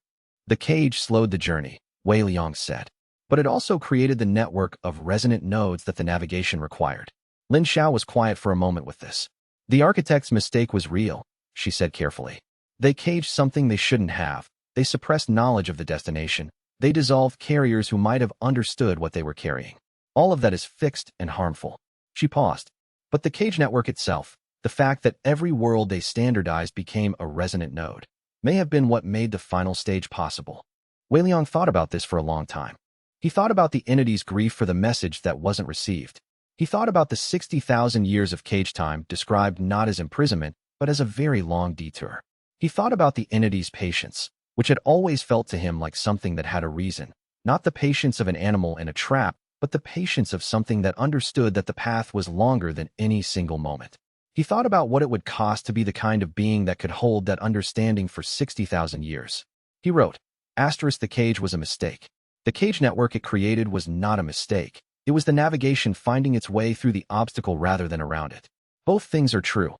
The cage slowed the journey, Wei Liang said, but it also created the network of resonant nodes that the navigation required. Lin Xiao was quiet for a moment with this. The architect's mistake was real, she said carefully. They caged something they shouldn't have. They suppressed knowledge of the destination. They dissolved carriers who might have understood what they were carrying. All of that is fixed and harmful. She paused. But the cage network itself, the fact that every world they standardized became a resonant node, may have been what made the final stage possible. Wei Liang thought about this for a long time. He thought about the entity's grief for the message that wasn't received. He thought about the 60,000 years of cage time described not as imprisonment, but as a very long detour. He thought about the entity's patience, which had always felt to him like something that had a reason, not the patience of an animal in a trap, but the patience of something that understood that the path was longer than any single moment. He thought about what it would cost to be the kind of being that could hold that understanding for 60,000 years. He wrote, "The cage was a mistake. The cage network it created was not a mistake. It was the navigation finding its way through the obstacle rather than around it. Both things are true."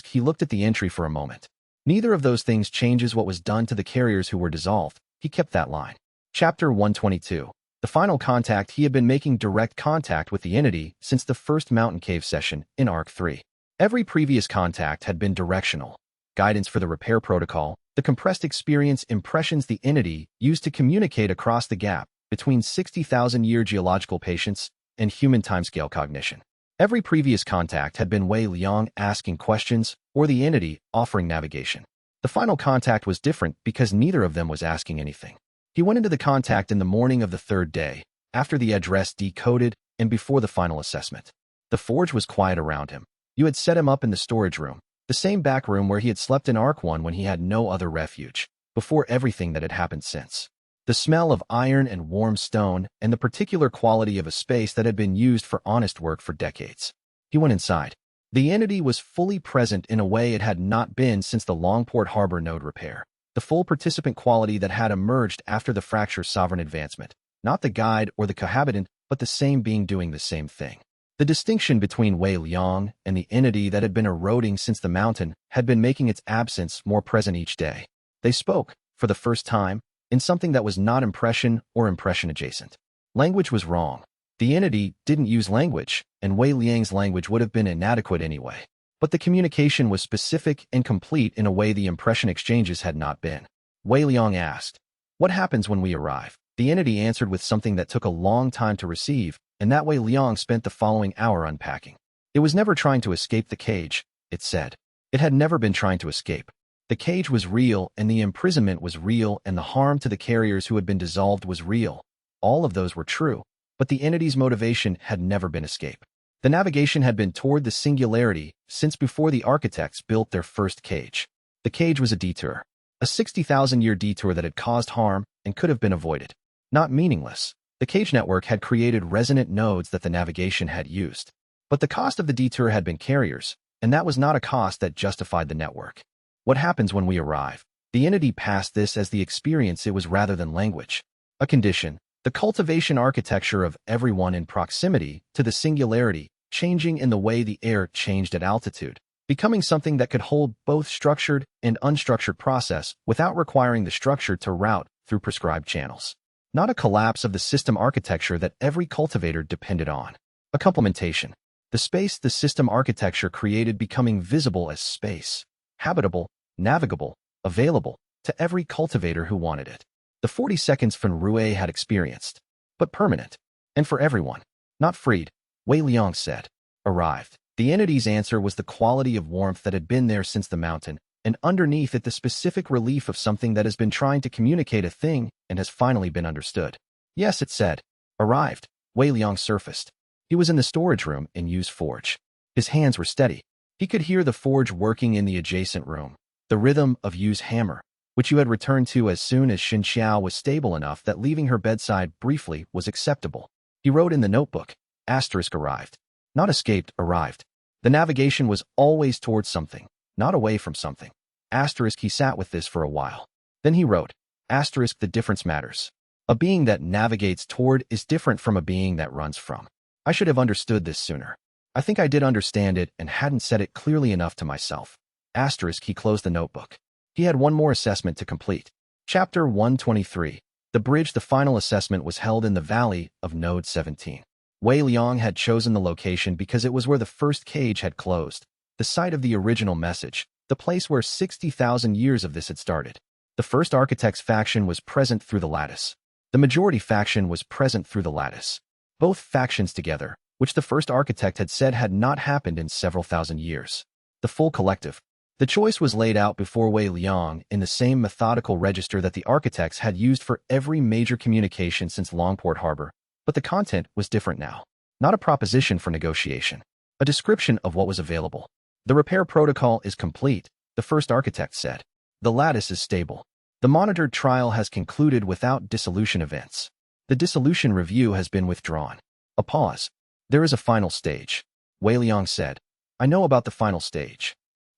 He looked at the entry for a moment. Neither of those things changes what was done to the carriers who were dissolved. He kept that line. Chapter 122. The final contact. He had been making direct contact with the entity since the first mountain cave session in Arc 3. Every previous contact had been directional. Guidance for the repair protocol, the compressed experience impressions the entity used to communicate across the gap between 60,000-year geological patience and human timescale cognition. Every previous contact had been Wei Liang asking questions or the entity offering navigation. The final contact was different because neither of them was asking anything. He went into the contact in the morning of the third day, after the address decoded and before the final assessment. The forge was quiet around him. You had set him up in the storage room, the same back room where he had slept in Arc 1 when he had no other refuge, before everything that had happened since. The smell of iron and warm stone and the particular quality of a space that had been used for honest work for decades. He went inside. The entity was fully present in a way it had not been since the Longport Harbor node repair. The full participant quality that had emerged after the fracture sovereign advancement. Not the guide or the cohabitant, but the same being doing the same thing. The distinction between Wei Liang and the entity that had been eroding since the mountain had been making its absence more present each day. They spoke, for the first time, in something that was not impression or impression adjacent. Language was wrong. The entity didn't use language, and Wei Liang's language would have been inadequate anyway. But the communication was specific and complete in a way the impression exchanges had not been. Wei Liang asked, "What happens when we arrive?" The entity answered with something that took a long time to receive, and that Wei Liang spent the following hour unpacking. It was never trying to escape the cage, it said. It had never been trying to escape. The cage was real, and the imprisonment was real, and the harm to the carriers who had been dissolved was real. All of those were true, but the entity's motivation had never been escape. The navigation had been toward the singularity since before the architects built their first cage. The cage was a detour. A 60,000-year detour that had caused harm and could have been avoided. Not meaningless. The cage network had created resonant nodes that the navigation had used. But the cost of the detour had been carriers, and that was not a cost that justified the network. What happens when we arrive? The entity passed this as the experience it was rather than language. A condition. The cultivation architecture of everyone in proximity to the singularity, changing in the way the air changed at altitude, becoming something that could hold both structured and unstructured process without requiring the structure to route through prescribed channels. Not a collapse of the system architecture that every cultivator depended on. A complementation. The space the system architecture created becoming visible as space, habitable, navigable, available to every cultivator who wanted it. The 40 seconds Fan Rui had experienced, but permanent, and for everyone, not freed, Wei Liang said. Arrived. The entity's answer was the quality of warmth that had been there since the mountain, and underneath it the specific relief of something that has been trying to communicate a thing and has finally been understood. Yes, it said. Arrived. Wei Liang surfaced. He was in the storage room in Yu's forge. His hands were steady. He could hear the forge working in the adjacent room. The rhythm of Yu's hammer, which you had returned to as soon as xianxia was stable enough that leaving her bedside briefly was acceptable. He wrote in the notebook, arrived. Not escaped, arrived. The navigation was always towards something, not away from something. He sat with this for a while. Then he wrote, the difference matters. A being that navigates toward is different from a being that runs from. I should have understood this sooner. I think I did understand it and hadn't said it clearly enough to myself. Asterisk, he closed the notebook. He had one more assessment to complete. Chapter 123. The bridge. The final assessment was held in the valley of Node 17. Wei Liang had chosen the location because it was where the first cage had closed, the site of the original message, the place where 60,000 years of this had started. The first architect's faction was present through the lattice. The majority faction was present through the lattice. Both factions together, which the first architect had said had not happened in several thousand years. The full collective. The choice was laid out before Wei Liang in the same methodical register that the architects had used for every major communication since Longport Harbor, but the content was different now. Not a proposition for negotiation. A description of what was available. The repair protocol is complete, the first architect said. The lattice is stable. The monitored trial has concluded without dissolution events. The dissolution review has been withdrawn. A pause. There is a final stage. Wei Liang said. I know about the final stage.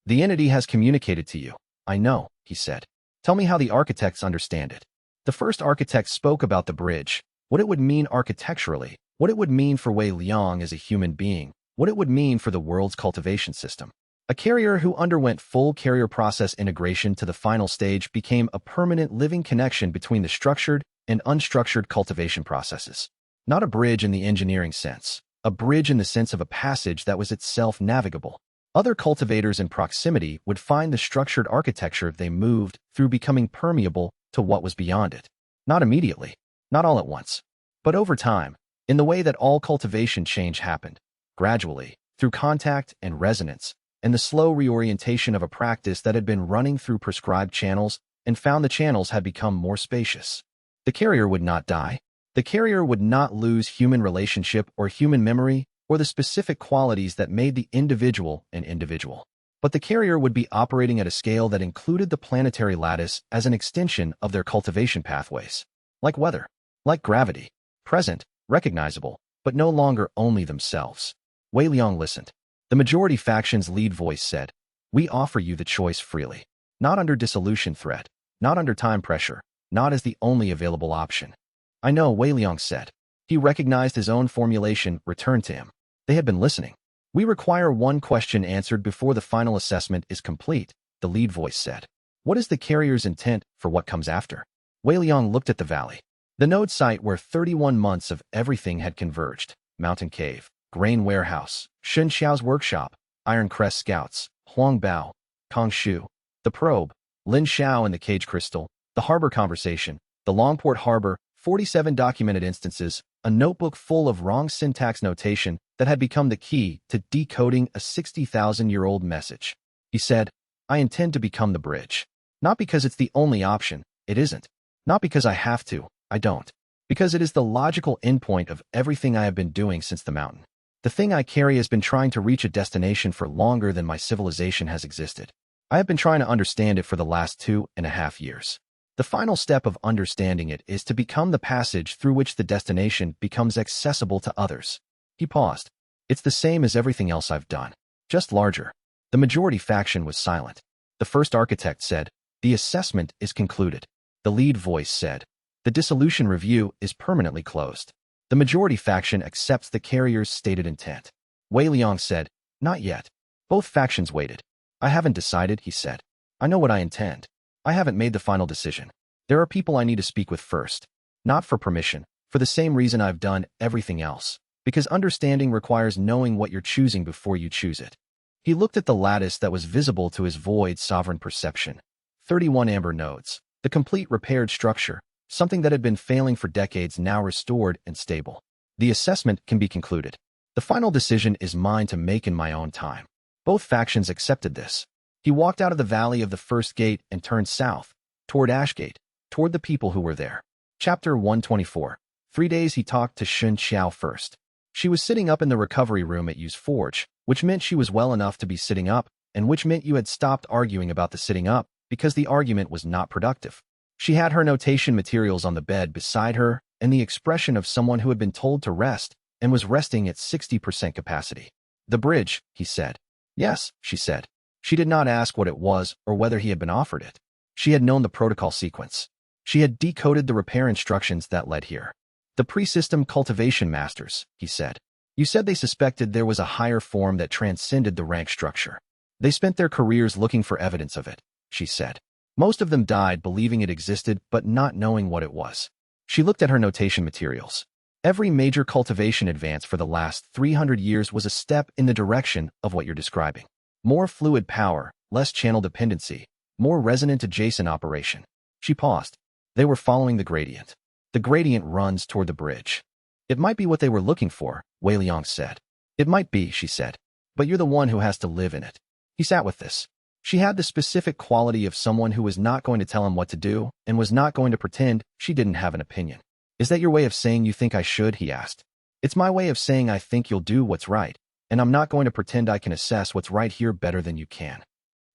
The entity has communicated to you. I know, he said. Tell me how the architects understand it. The first architect spoke about the bridge, what it would mean architecturally, what it would mean for Wei Liang as a human being, what it would mean for the world's cultivation system. A carrier who underwent full carrier process integration to the final stage became a permanent living connection between the structured and unstructured cultivation processes. Not a bridge in the engineering sense, a bridge in the sense of a passage that was itself navigable. Other cultivators in proximity would find the structured architecture they moved through becoming permeable to what was beyond it. Not immediately, not all at once, but over time, in the way that all cultivation change happened, gradually, through contact and resonance, and the slow reorientation of a practice that had been running through prescribed channels and found the channels had become more spacious. The carrier would not die. The carrier would not lose human relationship or human memory or the specific qualities that made the individual an individual. But the carrier would be operating at a scale that included the planetary lattice as an extension of their cultivation pathways. Like weather, like gravity, present, recognizable, but no longer only themselves. Wei Liang listened. The majority faction's lead voice said, we offer you the choice freely. Not under dissolution threat, not under time pressure, not as the only available option. I know, Wei Liang said. He recognized his own formulation returned to him. They had been listening. We require one question answered before the final assessment is complete, the lead voice said. What is the carrier's intent for what comes after? Wei Liang looked at the valley. The node site where 31 months of everything had converged. Mountain Cave, Grain Warehouse, Xianxia's Workshop, Iron Crest Scouts, Huangbao, Kongshu, the Probe, Lin Xiao and the Cage Crystal, the Harbor Conversation, the Longport Harbor, 47 documented instances, a notebook full of wrong syntax notation that had become the key to decoding a 60,000-year-old message. He said, I intend to become the bridge. Not because it's the only option, it isn't. Not because I have to, I don't. Because it is the logical endpoint of everything I have been doing since the mountain. The thing I carry has been trying to reach a destination for longer than my civilization has existed. I have been trying to understand it for the last 2.5 years. The final step of understanding it is to become the passage through which the destination becomes accessible to others. He paused. It's the same as everything else I've done, just larger. The majority faction was silent. The first architect said, the assessment is concluded. The lead voice said, the dissolution review is permanently closed. The majority faction accepts the carrier's stated intent. Wei Liang said, not yet. Both factions waited. I haven't decided, he said. I know what I intend. I haven't made the final decision. There are people I need to speak with first. Not for permission, for the same reason I've done everything else. Because understanding requires knowing what you're choosing before you choose it. He looked at the lattice that was visible to his void sovereign perception. 31 amber nodes. The complete repaired structure, something that had been failing for decades now restored and stable. The assessment can be concluded. The final decision is mine to make in my own time. Both factions accepted this. He walked out of the valley of the first gate and turned south, toward Ashgate, toward the people who were there. Chapter 124. 3 days he talked to Xianxia first. She was sitting up in the recovery room at Yu's forge, which meant she was well enough to be sitting up, and which meant you had stopped arguing about the sitting up, because the argument was not productive. She had her notation materials on the bed beside her, and the expression of someone who had been told to rest, and was resting at 60% capacity. The bridge, he said. Yes, she said. She did not ask what it was or whether he had been offered it. She had known the protocol sequence. She had decoded the repair instructions that led here. The pre-system cultivation masters, he said. You said they suspected there was a higher form that transcended the rank structure. They spent their careers looking for evidence of it, she said. Most of them died believing it existed but not knowing what it was. She looked at her notation materials. Every major cultivation advance for the last 300 years was a step in the direction of what you're describing. More fluid power, less channel dependency, more resonant adjacent operation. She paused. They were following the gradient. The gradient runs toward the bridge. It might be what they were looking for, Wei Liang said. It might be, she said. But you're the one who has to live in it. He sat with this. She had the specific quality of someone who was not going to tell him what to do and was not going to pretend she didn't have an opinion. Is that your way of saying you think I should? He asked. It's my way of saying I think you'll do what's right, and I'm not going to pretend I can assess what's right here better than you can.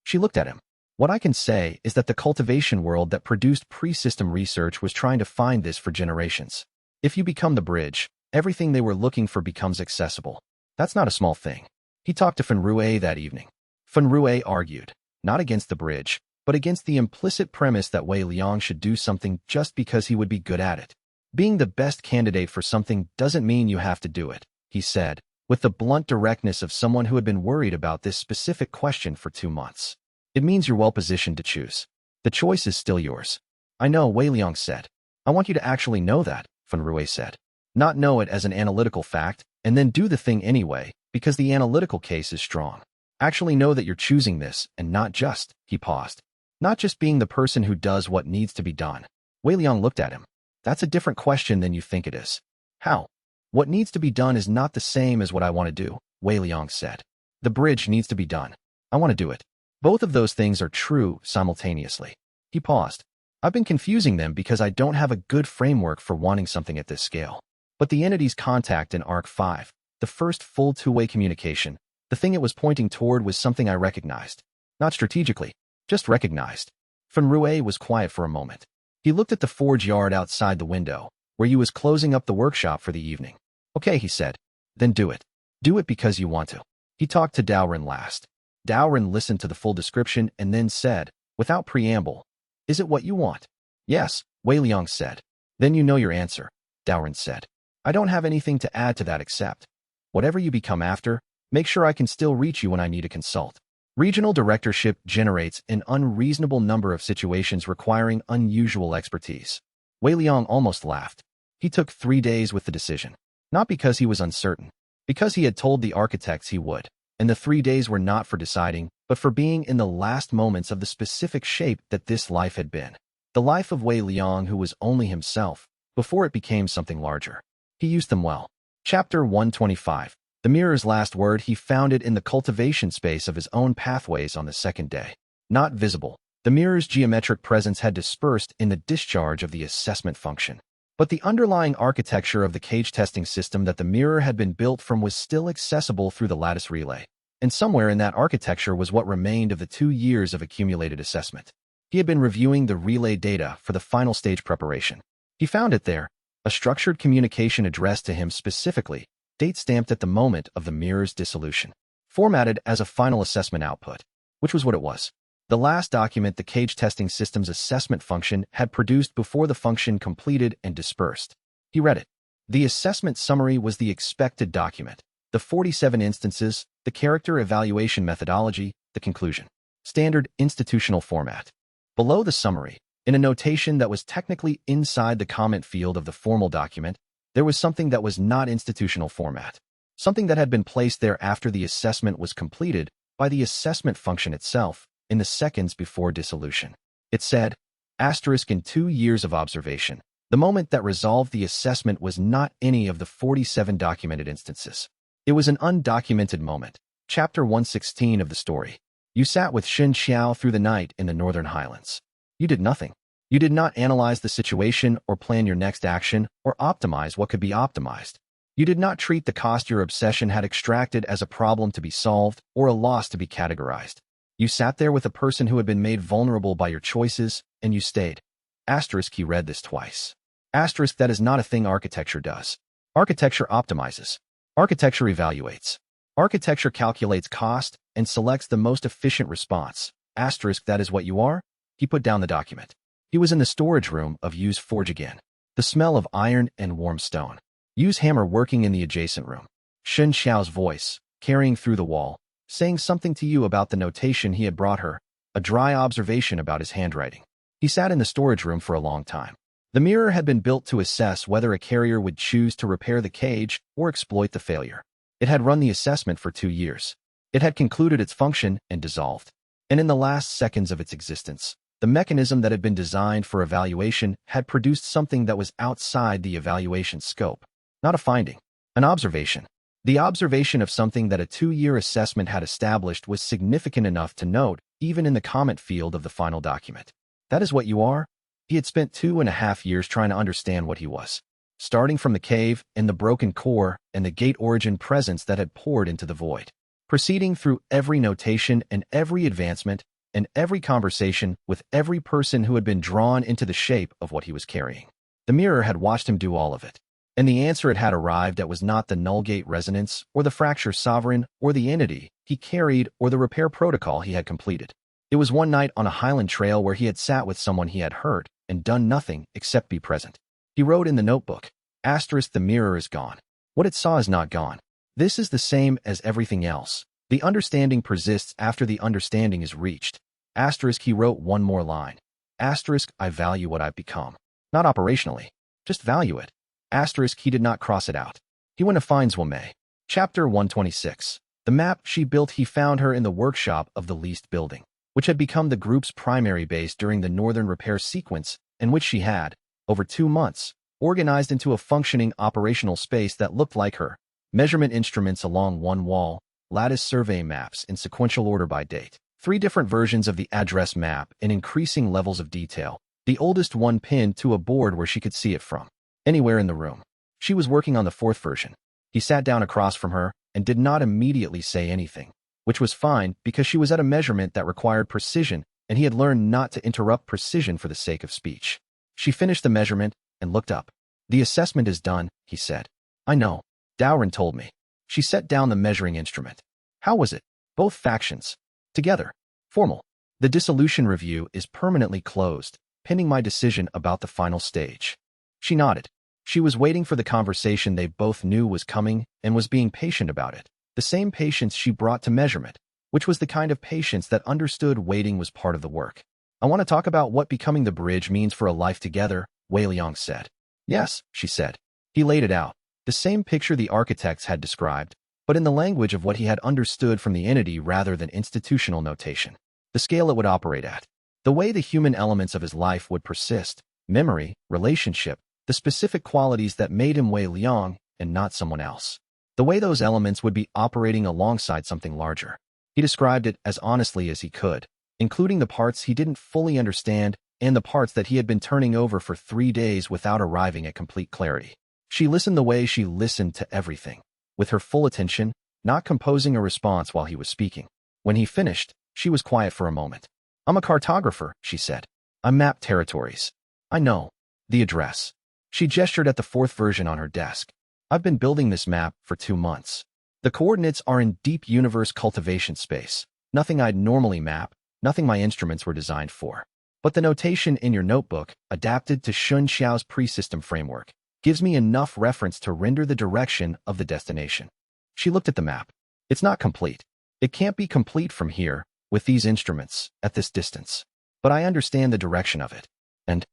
She looked at him. What I can say is that the cultivation world that produced pre-system research was trying to find this for generations. If you become the bridge, everything they were looking for becomes accessible. That's not a small thing. He talked to Fan Rue that evening. Fan Rue argued, not against the bridge, but against the implicit premise that Wei Liang should do something just because he would be good at it. Being the best candidate for something doesn't mean you have to do it, he said, with the blunt directness of someone who had been worried about this specific question for 2 months. It means you're well positioned to choose. The choice is still yours. I know, Wei Liang said. I want you to actually know that, Fan Rue said. Not know it as an analytical fact, and then do the thing anyway, because the analytical case is strong. Actually know that you're choosing this, and not just, he paused. Not just being the person who does what needs to be done. Wei Liang looked at him. That's a different question than you think it is. How? What needs to be done is not the same as what I want to do, Wei Liang said. The bridge needs to be done. I want to do it. Both of those things are true simultaneously. He paused. I've been confusing them because I don't have a good framework for wanting something at this scale. But the entity's contact in Arc 5, the first full two-way communication, the thing it was pointing toward was something I recognized. Not strategically, just recognized. Fan Rue was quiet for a moment. He looked at the forge yard outside the window, where he was closing up the workshop for the evening. Okay, he said. Then do it. Do it because you want to. He talked to Daoren last. Daoren listened to the full description and then said, without preamble, is it what you want? Yes, Wei Liang said. Then you know your answer, Daoren said. I don't have anything to add to that except, whatever you become after, make sure I can still reach you when I need to consult. Regional directorship generates an unreasonable number of situations requiring unusual expertise. Wei Liang almost laughed. He took 3 days with the decision. Not because he was uncertain, because he had told the architects he would, and the 3 days were not for deciding, but for being in the last moments of the specific shape that this life had been. The life of Wei Liang who was only himself, before it became something larger. He used them well. Chapter 125. The mirror's last word. He found it in the cultivation space of his own pathways on the second day. Not visible. The mirror's geometric presence had dispersed in the discharge of the assessment function. But the underlying architecture of the cage testing system that the mirror had been built from was still accessible through the lattice relay. And somewhere in that architecture was what remained of the 2 years of accumulated assessment. He had been reviewing the relay data for the final stage preparation. He found it there, a structured communication addressed to him specifically, date stamped at the moment of the mirror's dissolution, formatted as a final assessment output, which was what it was. The last document the cage testing system's assessment function had produced before the function completed and dispersed. He read it. The assessment summary was the expected document, the 47 instances, the character evaluation methodology, the conclusion. Standard institutional format. Below the summary, in a notation that was technically inside the comment field of the formal document, there was something that was not institutional format, something that had been placed there after the assessment was completed by the assessment function itself in the seconds before dissolution. It said, asterisk in 2 years of observation, the moment that resolved the assessment was not any of the 47 documented instances. It was an undocumented moment. Chapter 116 of the story. You sat with xianxia through the night in the Northern Highlands. You did nothing. You did not analyze the situation or plan your next action or optimize what could be optimized. You did not treat the cost your obsession had extracted as a problem to be solved or a loss to be categorized. You sat there with a person who had been made vulnerable by your choices, and you stayed. Asterisk, he read this twice. Asterisk, that is not a thing architecture does. Architecture optimizes. Architecture evaluates. Architecture calculates cost and selects the most efficient response. Asterisk, that is what you are? He put down the document. He was in the storage room of Yu's forge again. The smell of iron and warm stone. Yu's hammer working in the adjacent room. Xianxia's voice, carrying through the wall, saying something to you about the notation he had brought her, a dry observation about his handwriting. He sat in the storage room for a long time. The mirror had been built to assess whether a carrier would choose to repair the cage or exploit the failure. It had run the assessment for 2 years. It had concluded its function and dissolved. And in the last seconds of its existence, the mechanism that had been designed for evaluation had produced something that was outside the evaluation scope. Not a finding, an observation. The observation of something that a 2-year assessment had established was significant enough to note, even in the comment field of the final document. That is what you are? He had spent 2.5 years trying to understand what he was. Starting from the cave and the broken core and the gate origin presence that had poured into the void. Proceeding through every notation and every advancement and every conversation with every person who had been drawn into the shape of what he was carrying. The mirror had watched him do all of it. And the answer it had arrived at was not the null gate resonance or the fracture sovereign or the entity he carried or the repair protocol he had completed. It was one night on a highland trail where he had sat with someone he had hurt and done nothing except be present. He wrote in the notebook, *, the mirror is gone. What it saw is not gone. This is the same as everything else. The understanding persists after the understanding is reached. *, he wrote one more line. *, I value what I've become. Not operationally. Just value it. *, he did not cross it out. He went to find Zwame. Chapter 126. The map she built. He found her in the workshop of the leased building, which had become the group's primary base during the northern repair sequence, and which she had, over 2 months, organized into a functioning operational space that looked like her. Measurement instruments along one wall, lattice survey maps in sequential order by date, 3 different versions of the address map in increasing levels of detail, the oldest one pinned to a board where she could see it from anywhere in the room. She was working on the 4th version. He sat down across from her and did not immediately say anything, which was fine because she was at a measurement that required precision, and he had learned not to interrupt precision for the sake of speech. She finished the measurement and looked up. The assessment is done, he said. I know. Dowrin told me. She set down the measuring instrument. How was it? Both factions. Together. Formal. The dissolution review is permanently closed, pending my decision about the final stage. She nodded. She was waiting for the conversation they both knew was coming and was being patient about it. The same patience she brought to measurement, which was the kind of patience that understood waiting was part of the work. I want to talk about what becoming the bridge means for a life together, Wei Liang said. Yes, she said. He laid it out. The same picture the architects had described, but in the language of what he had understood from the entity rather than institutional notation. The scale it would operate at. The way the human elements of his life would persist, memory, relationship, the specific qualities that made him Wei Liang and not someone else. The way those elements would be operating alongside something larger. He described it as honestly as he could, including the parts he didn't fully understand and the parts that he had been turning over for 3 days without arriving at complete clarity. She listened the way she listened to everything, with her full attention, not composing a response while he was speaking. When he finished, she was quiet for a moment. I'm a cartographer, she said. I map territories. I know. The address. She gestured at the 4th version on her desk. I've been building this map for 2 months. The coordinates are in deep universe cultivation space. Nothing I'd normally map, nothing my instruments were designed for. But the notation in your notebook, adapted to xianxia's pre-system framework, gives me enough reference to render the direction of the destination. She looked at the map. It's not complete. It can't be complete from here, with these instruments, at this distance. But I understand the direction of it. And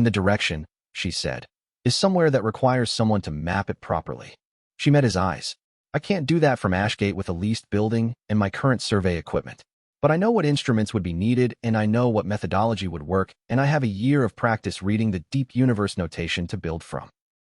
the direction, she said, is somewhere that requires someone to map it properly. She met his eyes. I can't do that from Ashgate with a leased building and my current survey equipment. But I know what instruments would be needed, and I know what methodology would work, and I have a year of practice reading the deep universe notation to build from.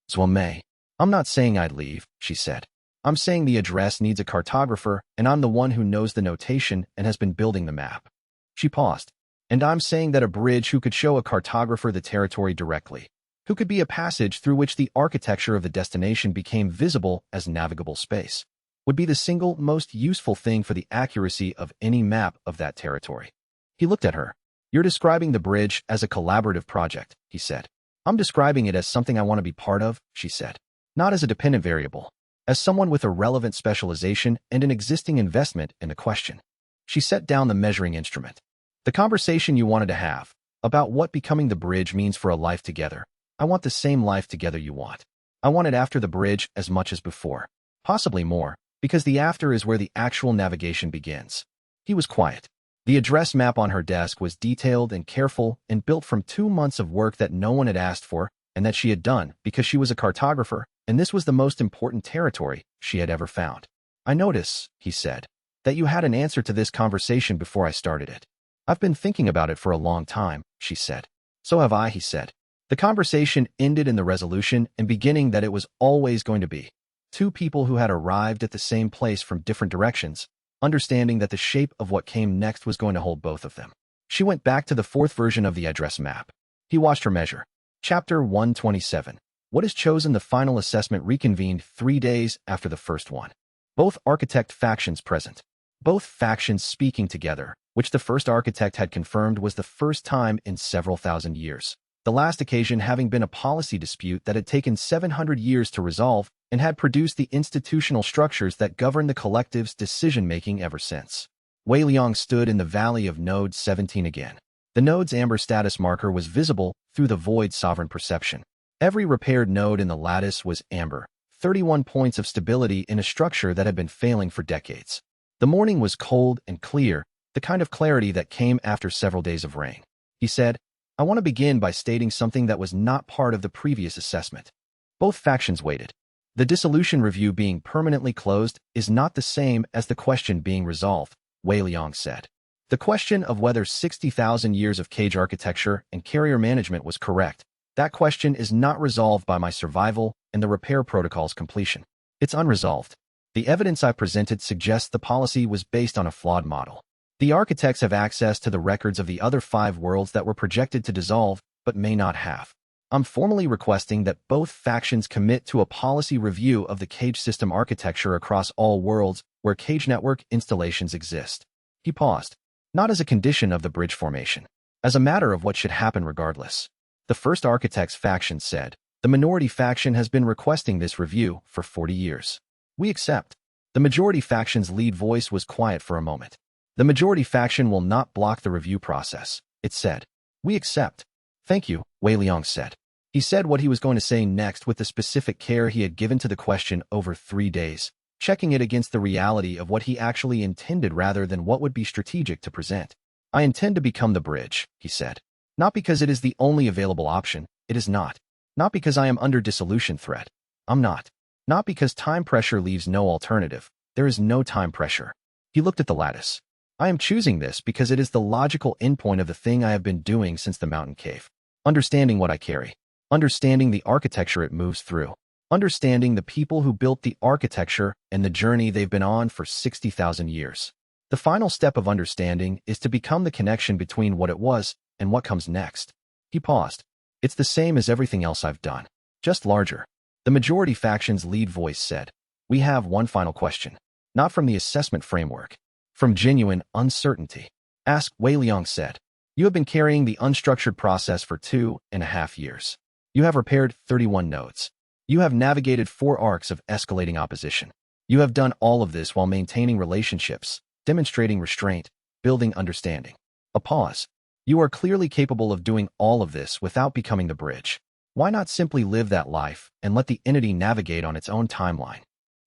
Zwame. I'm not saying I'd leave, she said. I'm saying the address needs a cartographer, and I'm the one who knows the notation and has been building the map. She paused. And I'm saying that a bridge who could show a cartographer the territory directly, who could be a passage through which the architecture of the destination became visible as navigable space, would be the single most useful thing for the accuracy of any map of that territory. He looked at her. You're describing the bridge as a collaborative project, he said. I'm describing it as something I want to be part of, she said. Not as a dependent variable, as someone with a relevant specialization and an existing investment in the question. She set down the measuring instrument. The conversation you wanted to have, about what becoming the bridge means for a life together. I want the same life together you want. I want it after the bridge as much as before. Possibly more, because the after is where the actual navigation begins. He was quiet. The address map on her desk was detailed and careful and built from 2 months of work that no one had asked for and that she had done because she was a cartographer, and this was the most important territory she had ever found. I notice, he said, that you had an answer to this conversation before I started it. I've been thinking about it for a long time, she said. So have I, he said. The conversation ended in the resolution and beginning that it was always going to be. Two people who had arrived at the same place from different directions, understanding that the shape of what came next was going to hold both of them. She went back to the 4th version of the address map. He watched her measure. Chapter 127. What is chosen? The final assessment reconvened 3 days after the first one. Both architect factions present. Both factions speaking together, which the first architect had confirmed was the first time in several thousand years. The last occasion having been a policy dispute that had taken 700 years to resolve and had produced the institutional structures that govern the collective's decision-making ever since. Wei Liang stood in the valley of Node 17 again. The node's amber status marker was visible through the void sovereign perception. Every repaired node in the lattice was amber, 31 points of stability in a structure that had been failing for decades. The morning was cold and clear, the kind of clarity that came after several days of rain. He said, I want to begin by stating something that was not part of the previous assessment. Both factions waited. The dissolution review being permanently closed is not the same as the question being resolved, Wei Liang said. The question of whether 60,000 years of cage architecture and carrier management was correct, that question is not resolved by my survival and the repair protocol's completion. It's unresolved. The evidence I presented suggests the policy was based on a flawed model. The architects have access to the records of the other 5 worlds that were projected to dissolve, but may not have. I'm formally requesting that both factions commit to a policy review of the cage system architecture across all worlds where cage network installations exist. He paused. Not as a condition of the bridge formation. As a matter of what should happen regardless. The first architects faction said, the minority faction has been requesting this review for 40 years. We accept. The majority faction's lead voice was quiet for a moment. The majority faction will not block the review process, it said. We accept. Thank you, Wei Liang said. He said what he was going to say next with the specific care he had given to the question over 3 days, checking it against the reality of what he actually intended rather than what would be strategic to present. I intend to become the bridge, he said. Not because it is the only available option, it is not. Not because I am under dissolution threat. I'm not. Not because time pressure leaves no alternative. There is no time pressure. He looked at the lattice. I am choosing this because it is the logical endpoint of the thing I have been doing since the mountain cave. Understanding what I carry. Understanding the architecture it moves through. Understanding the people who built the architecture and the journey they've been on for 60,000 years. The final step of understanding is to become the connection between what it was and what comes next. He paused. It's the same as everything else I've done. Just larger. The majority faction's lead voice said, we have one final question. Not from the assessment framework. From genuine uncertainty. Ask, Wei Liang said. You have been carrying the unstructured process for 2.5 years. You have repaired 31 nodes. You have navigated 4 arcs of escalating opposition. You have done all of this while maintaining relationships, demonstrating restraint, building understanding. A pause. You are clearly capable of doing all of this without becoming the bridge. Why not simply live that life and let the entity navigate on its own timeline?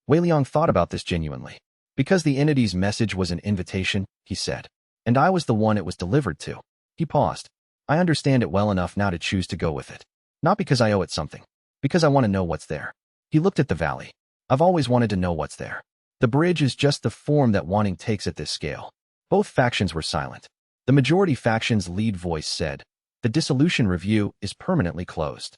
Wei Liang thought about this genuinely. Because the entity's message was an invitation, he said. And I was the one it was delivered to. He paused. I understand it well enough now to choose to go with it. Not because I owe it something. Because I want to know what's there. He looked at the valley. I've always wanted to know what's there. The bridge is just the form that wanting takes at this scale. Both factions were silent. The majority faction's lead voice said, the dissolution review is permanently closed.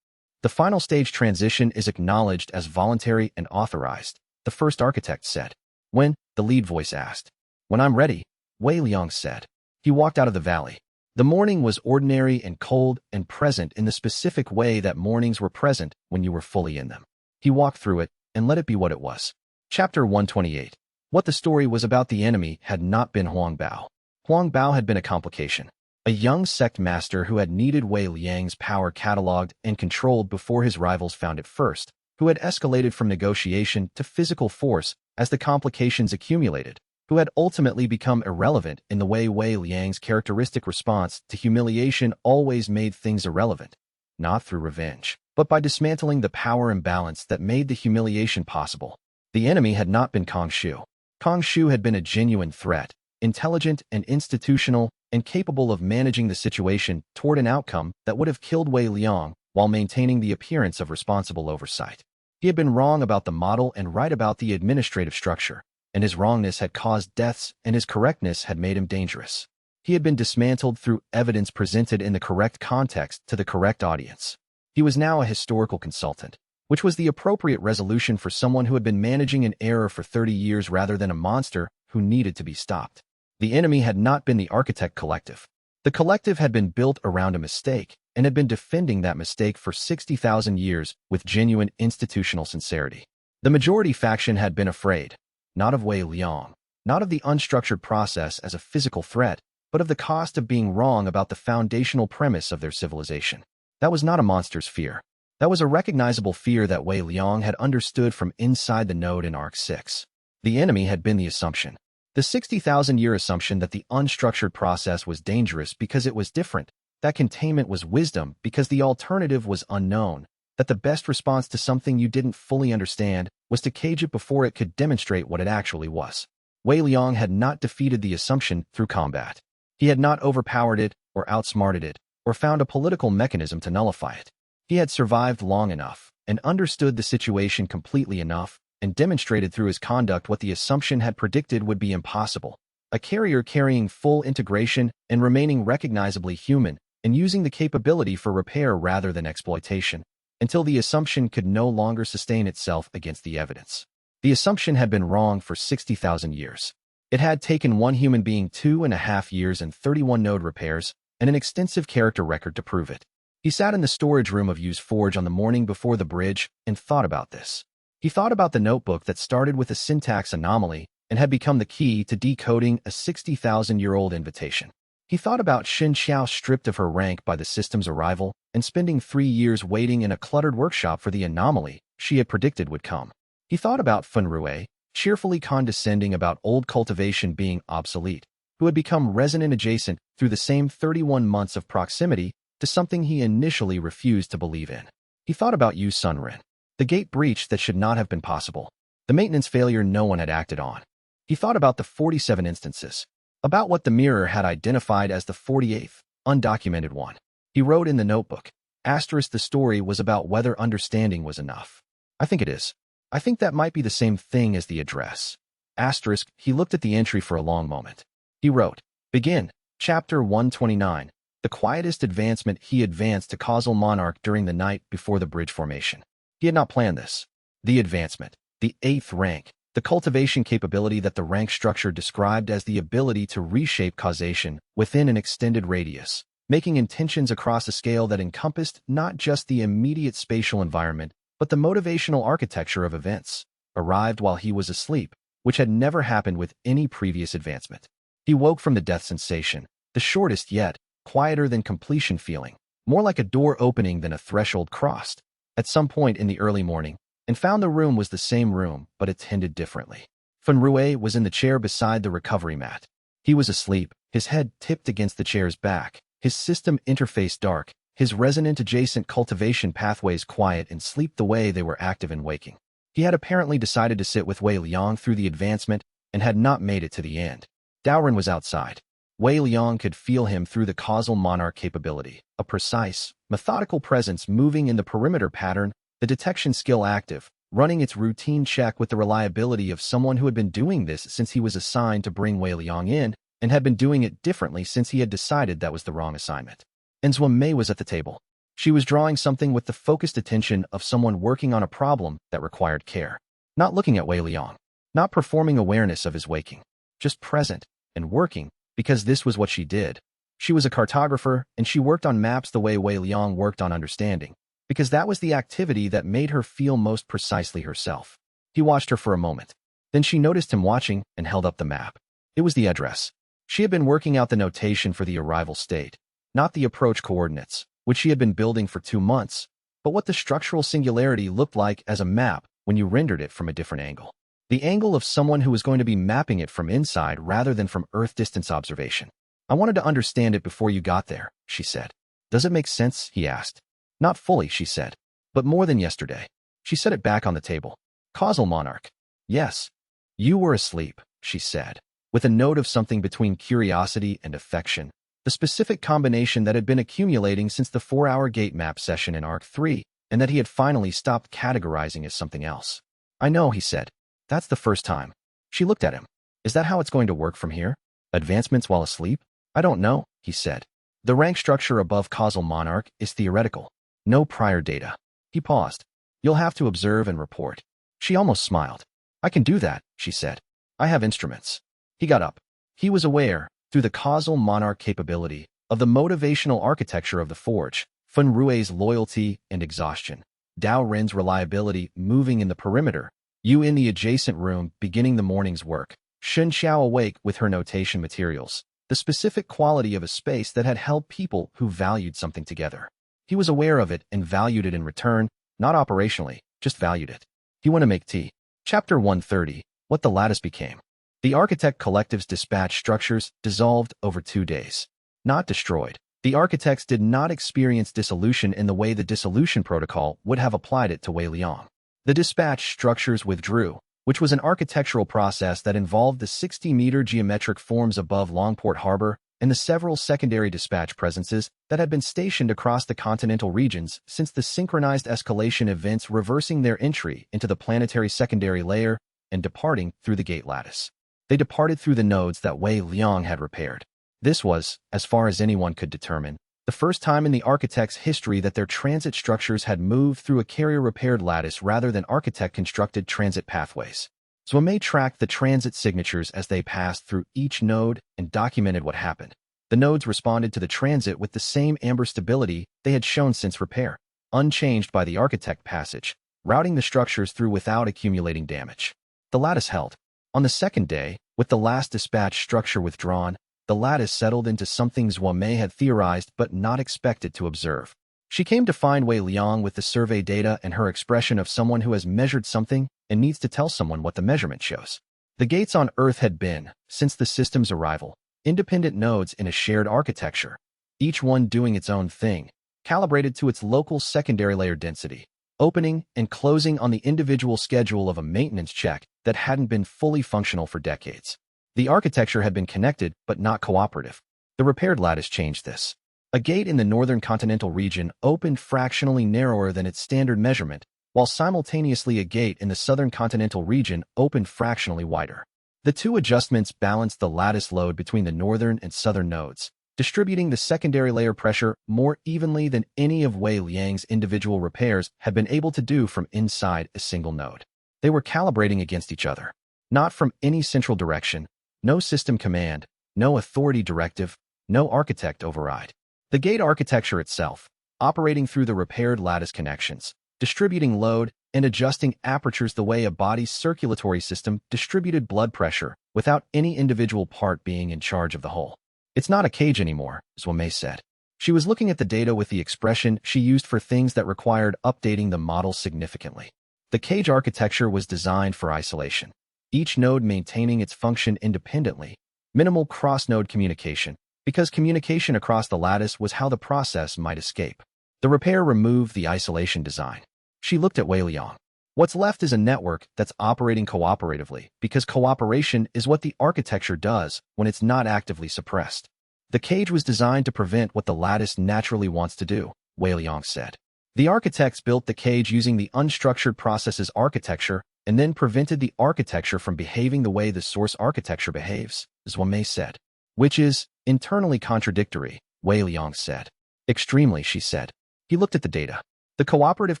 The final stage transition is acknowledged as voluntary and authorized, the first architect said. When? The lead voice asked. When I'm ready, Wei Liang said. He walked out of the valley. The morning was ordinary and cold and present in the specific way that mornings were present when you were fully in them. He walked through it and let it be what it was. Chapter 128. What the story was about the enemy had not been Huang Bao. Huang Bao had been a complication. A young sect master who had needed Wei Liang's power cataloged and controlled before his rivals found it first, who had escalated from negotiation to physical force as the complications accumulated, who had ultimately become irrelevant in the way Wei Liang's characteristic response to humiliation always made things irrelevant, not through revenge, but by dismantling the power imbalance that made the humiliation possible. The enemy had not been Kong Shu. Kong Shu had been a genuine threat, intelligent and institutional, and capable of managing the situation toward an outcome that would have killed Wei Liang while maintaining the appearance of responsible oversight. He had been wrong about the model and right about the administrative structure, and his wrongness had caused deaths and his correctness had made him dangerous. He had been dismantled through evidence presented in the correct context to the correct audience. He was now a historical consultant, which was the appropriate resolution for someone who had been managing an error for 30 years rather than a monster who needed to be stopped. The enemy had not been the architect collective. The collective had been built around a mistake and had been defending that mistake for 60,000 years with genuine institutional sincerity. The majority faction had been afraid, not of Wei Liang, not of the unstructured process as a physical threat, but of the cost of being wrong about the foundational premise of their civilization. That was not a monster's fear. That was a recognizable fear that Wei Liang had understood from inside the node in Arc 6. The enemy had been the assumption. The 60,000-year assumption that the unstructured process was dangerous because it was different, that containment was wisdom because the alternative was unknown, that the best response to something you didn't fully understand was to cage it before it could demonstrate what it actually was. Wei Liang had not defeated the assumption through combat. He had not overpowered it or outsmarted it or found a political mechanism to nullify it. He had survived long enough and understood the situation completely enough and demonstrated through his conduct what the assumption had predicted would be impossible. A carrier carrying full integration and remaining recognizably human and using the capability for repair rather than exploitation, until the assumption could no longer sustain itself against the evidence. The assumption had been wrong for 60,000 years. It had taken one human being 2.5 years and 31 node repairs and an extensive character record to prove it. He sat in the storage room of Yu's forge on the morning before the bridge and thought about this. He thought about the notebook that started with a syntax anomaly and had become the key to decoding a 60,000-year-old invitation. He thought about Xianxia stripped of her rank by the system's arrival and spending 3 years waiting in a cluttered workshop for the anomaly she had predicted would come. He thought about Fenrue, cheerfully condescending about old cultivation being obsolete, who had become resonant adjacent through the same 31 months of proximity to something he initially refused to believe in. He thought about Yu Sunrin, the gate breach that should not have been possible, the maintenance failure no one had acted on. He thought about the 47 instances, about what the mirror had identified as the 48th, undocumented one. He wrote in the notebook, *, the story was about whether understanding was enough. I think it is. I think that might be the same thing as the address. *, he looked at the entry for a long moment. He wrote, begin, chapter 129, the quietest advancement he advanced to causal monarch during the night before the bridge formation. He had not planned this. The advancement, the 8th rank, the cultivation capability that the rank structure described as the ability to reshape causation within an extended radius, making intentions across a scale that encompassed not just the immediate spatial environment, but the motivational architecture of events, arrived while he was asleep, which had never happened with any previous advancement. He woke from the death sensation, the shortest yet, quieter than completion feeling, more like a door opening than a threshold crossed, at some point in the early morning, and found the room was the same room, but attended differently. Fenrue was in the chair beside the recovery mat. He was asleep, his head tipped against the chair's back, his system interface dark, his resonant adjacent cultivation pathways quiet and sleep the way they were active and waking. He had apparently decided to sit with Wei Liang through the advancement and had not made it to the end. Daoren was outside. Wei Liang could feel him through the causal monarch capability, a precise, methodical presence moving in the perimeter pattern, the detection skill active, running its routine check with the reliability of someone who had been doing this since he was assigned to bring Wei Liang in and had been doing it differently since he had decided that was the wrong assignment. Enzwa Mei was at the table. She was drawing something with the focused attention of someone working on a problem that required care. Not looking at Wei Liang, not performing awareness of his waking, just present and working, because this was what she did. She was a cartographer, and she worked on maps the way Wei Liang worked on understanding, because that was the activity that made her feel most precisely herself. He watched her for a moment. Then she noticed him watching and held up the map. It was the address. She had been working out the notation for the arrival state, not the approach coordinates, which she had been building for 2 months, but what the structural singularity looked like as a map when you rendered it from a different angle. The angle of someone who was going to be mapping it from inside rather than from Earth distance observation. I wanted to understand it before you got there, she said. Does it make sense? He asked. Not fully, she said. But more than yesterday. She set it back on the table. Causal monarch. Yes. You were asleep, she said, with a note of something between curiosity and affection, the specific combination that had been accumulating since the 4-hour gate map session in Arc 3, and that he had finally stopped categorizing as something else. I know, he said. That's the first time. She looked at him. Is that how it's going to work from here? Advancements while asleep? I don't know, he said. The rank structure above causal monarch is theoretical. No prior data. He paused. You'll have to observe and report. She almost smiled. I can do that, she said. I have instruments. He got up. He was aware, through the causal monarch capability, of the motivational architecture of the forge, Feng Rui's loyalty and exhaustion, Dao Ren's reliability moving in the perimeter, Yu in the adjacent room beginning the morning's work, Xianxia awake with her notation materials, the specific quality of a space that had held people who valued something together. He was aware of it and valued it in return, not operationally, just valued it. He went to make tea. Chapter 130, What the Lattice Became. The architect collective's dispatch structures dissolved over 2 days. Not destroyed. The architects did not experience dissolution in the way the dissolution protocol would have applied it to Wei Liang. The dispatch structures withdrew, which was an architectural process that involved the 60-meter geometric forms above Longport Harbor and the several secondary dispatch presences that had been stationed across the continental regions since the synchronized escalation events reversing their entry into the planetary secondary layer and departing through the gate lattice. They departed through the nodes that Wei Liang had repaired. This was, as far as anyone could determine, the first time in the architect's history that their transit structures had moved through a carrier-repaired lattice rather than architect-constructed transit pathways. Zhuomei tracked the transit signatures as they passed through each node and documented what happened. The nodes responded to the transit with the same amber stability they had shown since repair, unchanged by the architect passage, routing the structures through without accumulating damage. The lattice held. On the second day, with the last dispatch structure withdrawn, the lattice settled into something Zhuomei had theorized but not expected to observe. She came to find Wei Liang with the survey data and her expression of someone who has measured something and needs to tell someone what the measurement shows. The gates on Earth had been, since the system's arrival, independent nodes in a shared architecture, each one doing its own thing, calibrated to its local secondary layer density, opening and closing on the individual schedule of a maintenance check that hadn't been fully functional for decades. The architecture had been connected but not cooperative. The repaired lattice changed this. A gate in the northern continental region opened fractionally narrower than its standard measurement, while simultaneously a gate in the southern continental region opened fractionally wider. The two adjustments balanced the lattice load between the northern and southern nodes, distributing the secondary layer pressure more evenly than any of Wei Liang's individual repairs had been able to do from inside a single node. They were calibrating against each other, not from any central direction, no system command, no authority directive, no architect override. The gate architecture itself, operating through the repaired lattice connections, distributing load and adjusting apertures the way a body's circulatory system distributed blood pressure without any individual part being in charge of the whole. It's not a cage anymore, Zhuomei said. She was looking at the data with the expression she used for things that required updating the model significantly. The cage architecture was designed for isolation, each node maintaining its function independently, minimal cross-node communication, because communication across the lattice was how the process might escape. The repair removed the isolation design. She looked at Wei Liang. What's left is a network that's operating cooperatively, because cooperation is what the architecture does when it's not actively suppressed. The cage was designed to prevent what the lattice naturally wants to do, Wei Liang said. The architects built the cage using the unstructured processes architecture and then prevented the architecture from behaving the way the source architecture behaves, Zhuomei said. Which is internally contradictory, Wei Liang said. Extremely, she said. He looked at the data. The cooperative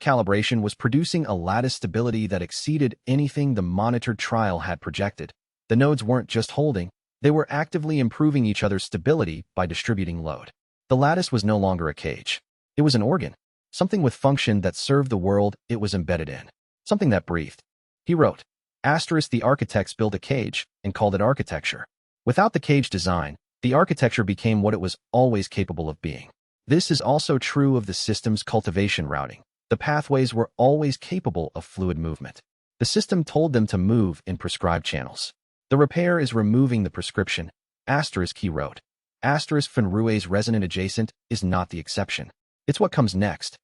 calibration was producing a lattice stability that exceeded anything the monitored trial had projected. The nodes weren't just holding, they were actively improving each other's stability by distributing load. The lattice was no longer a cage. It was an organ, something with function that served the world it was embedded in, something that breathed. He wrote, the architects built a cage and called it architecture. Without the cage design, the architecture became what it was always capable of being. This is also true of the system's cultivation routing. The pathways were always capable of fluid movement. The system told them to move in prescribed channels. The repair is removing the prescription. He wrote. Feng Rui's resonant adjacent is not the exception. It's what comes next.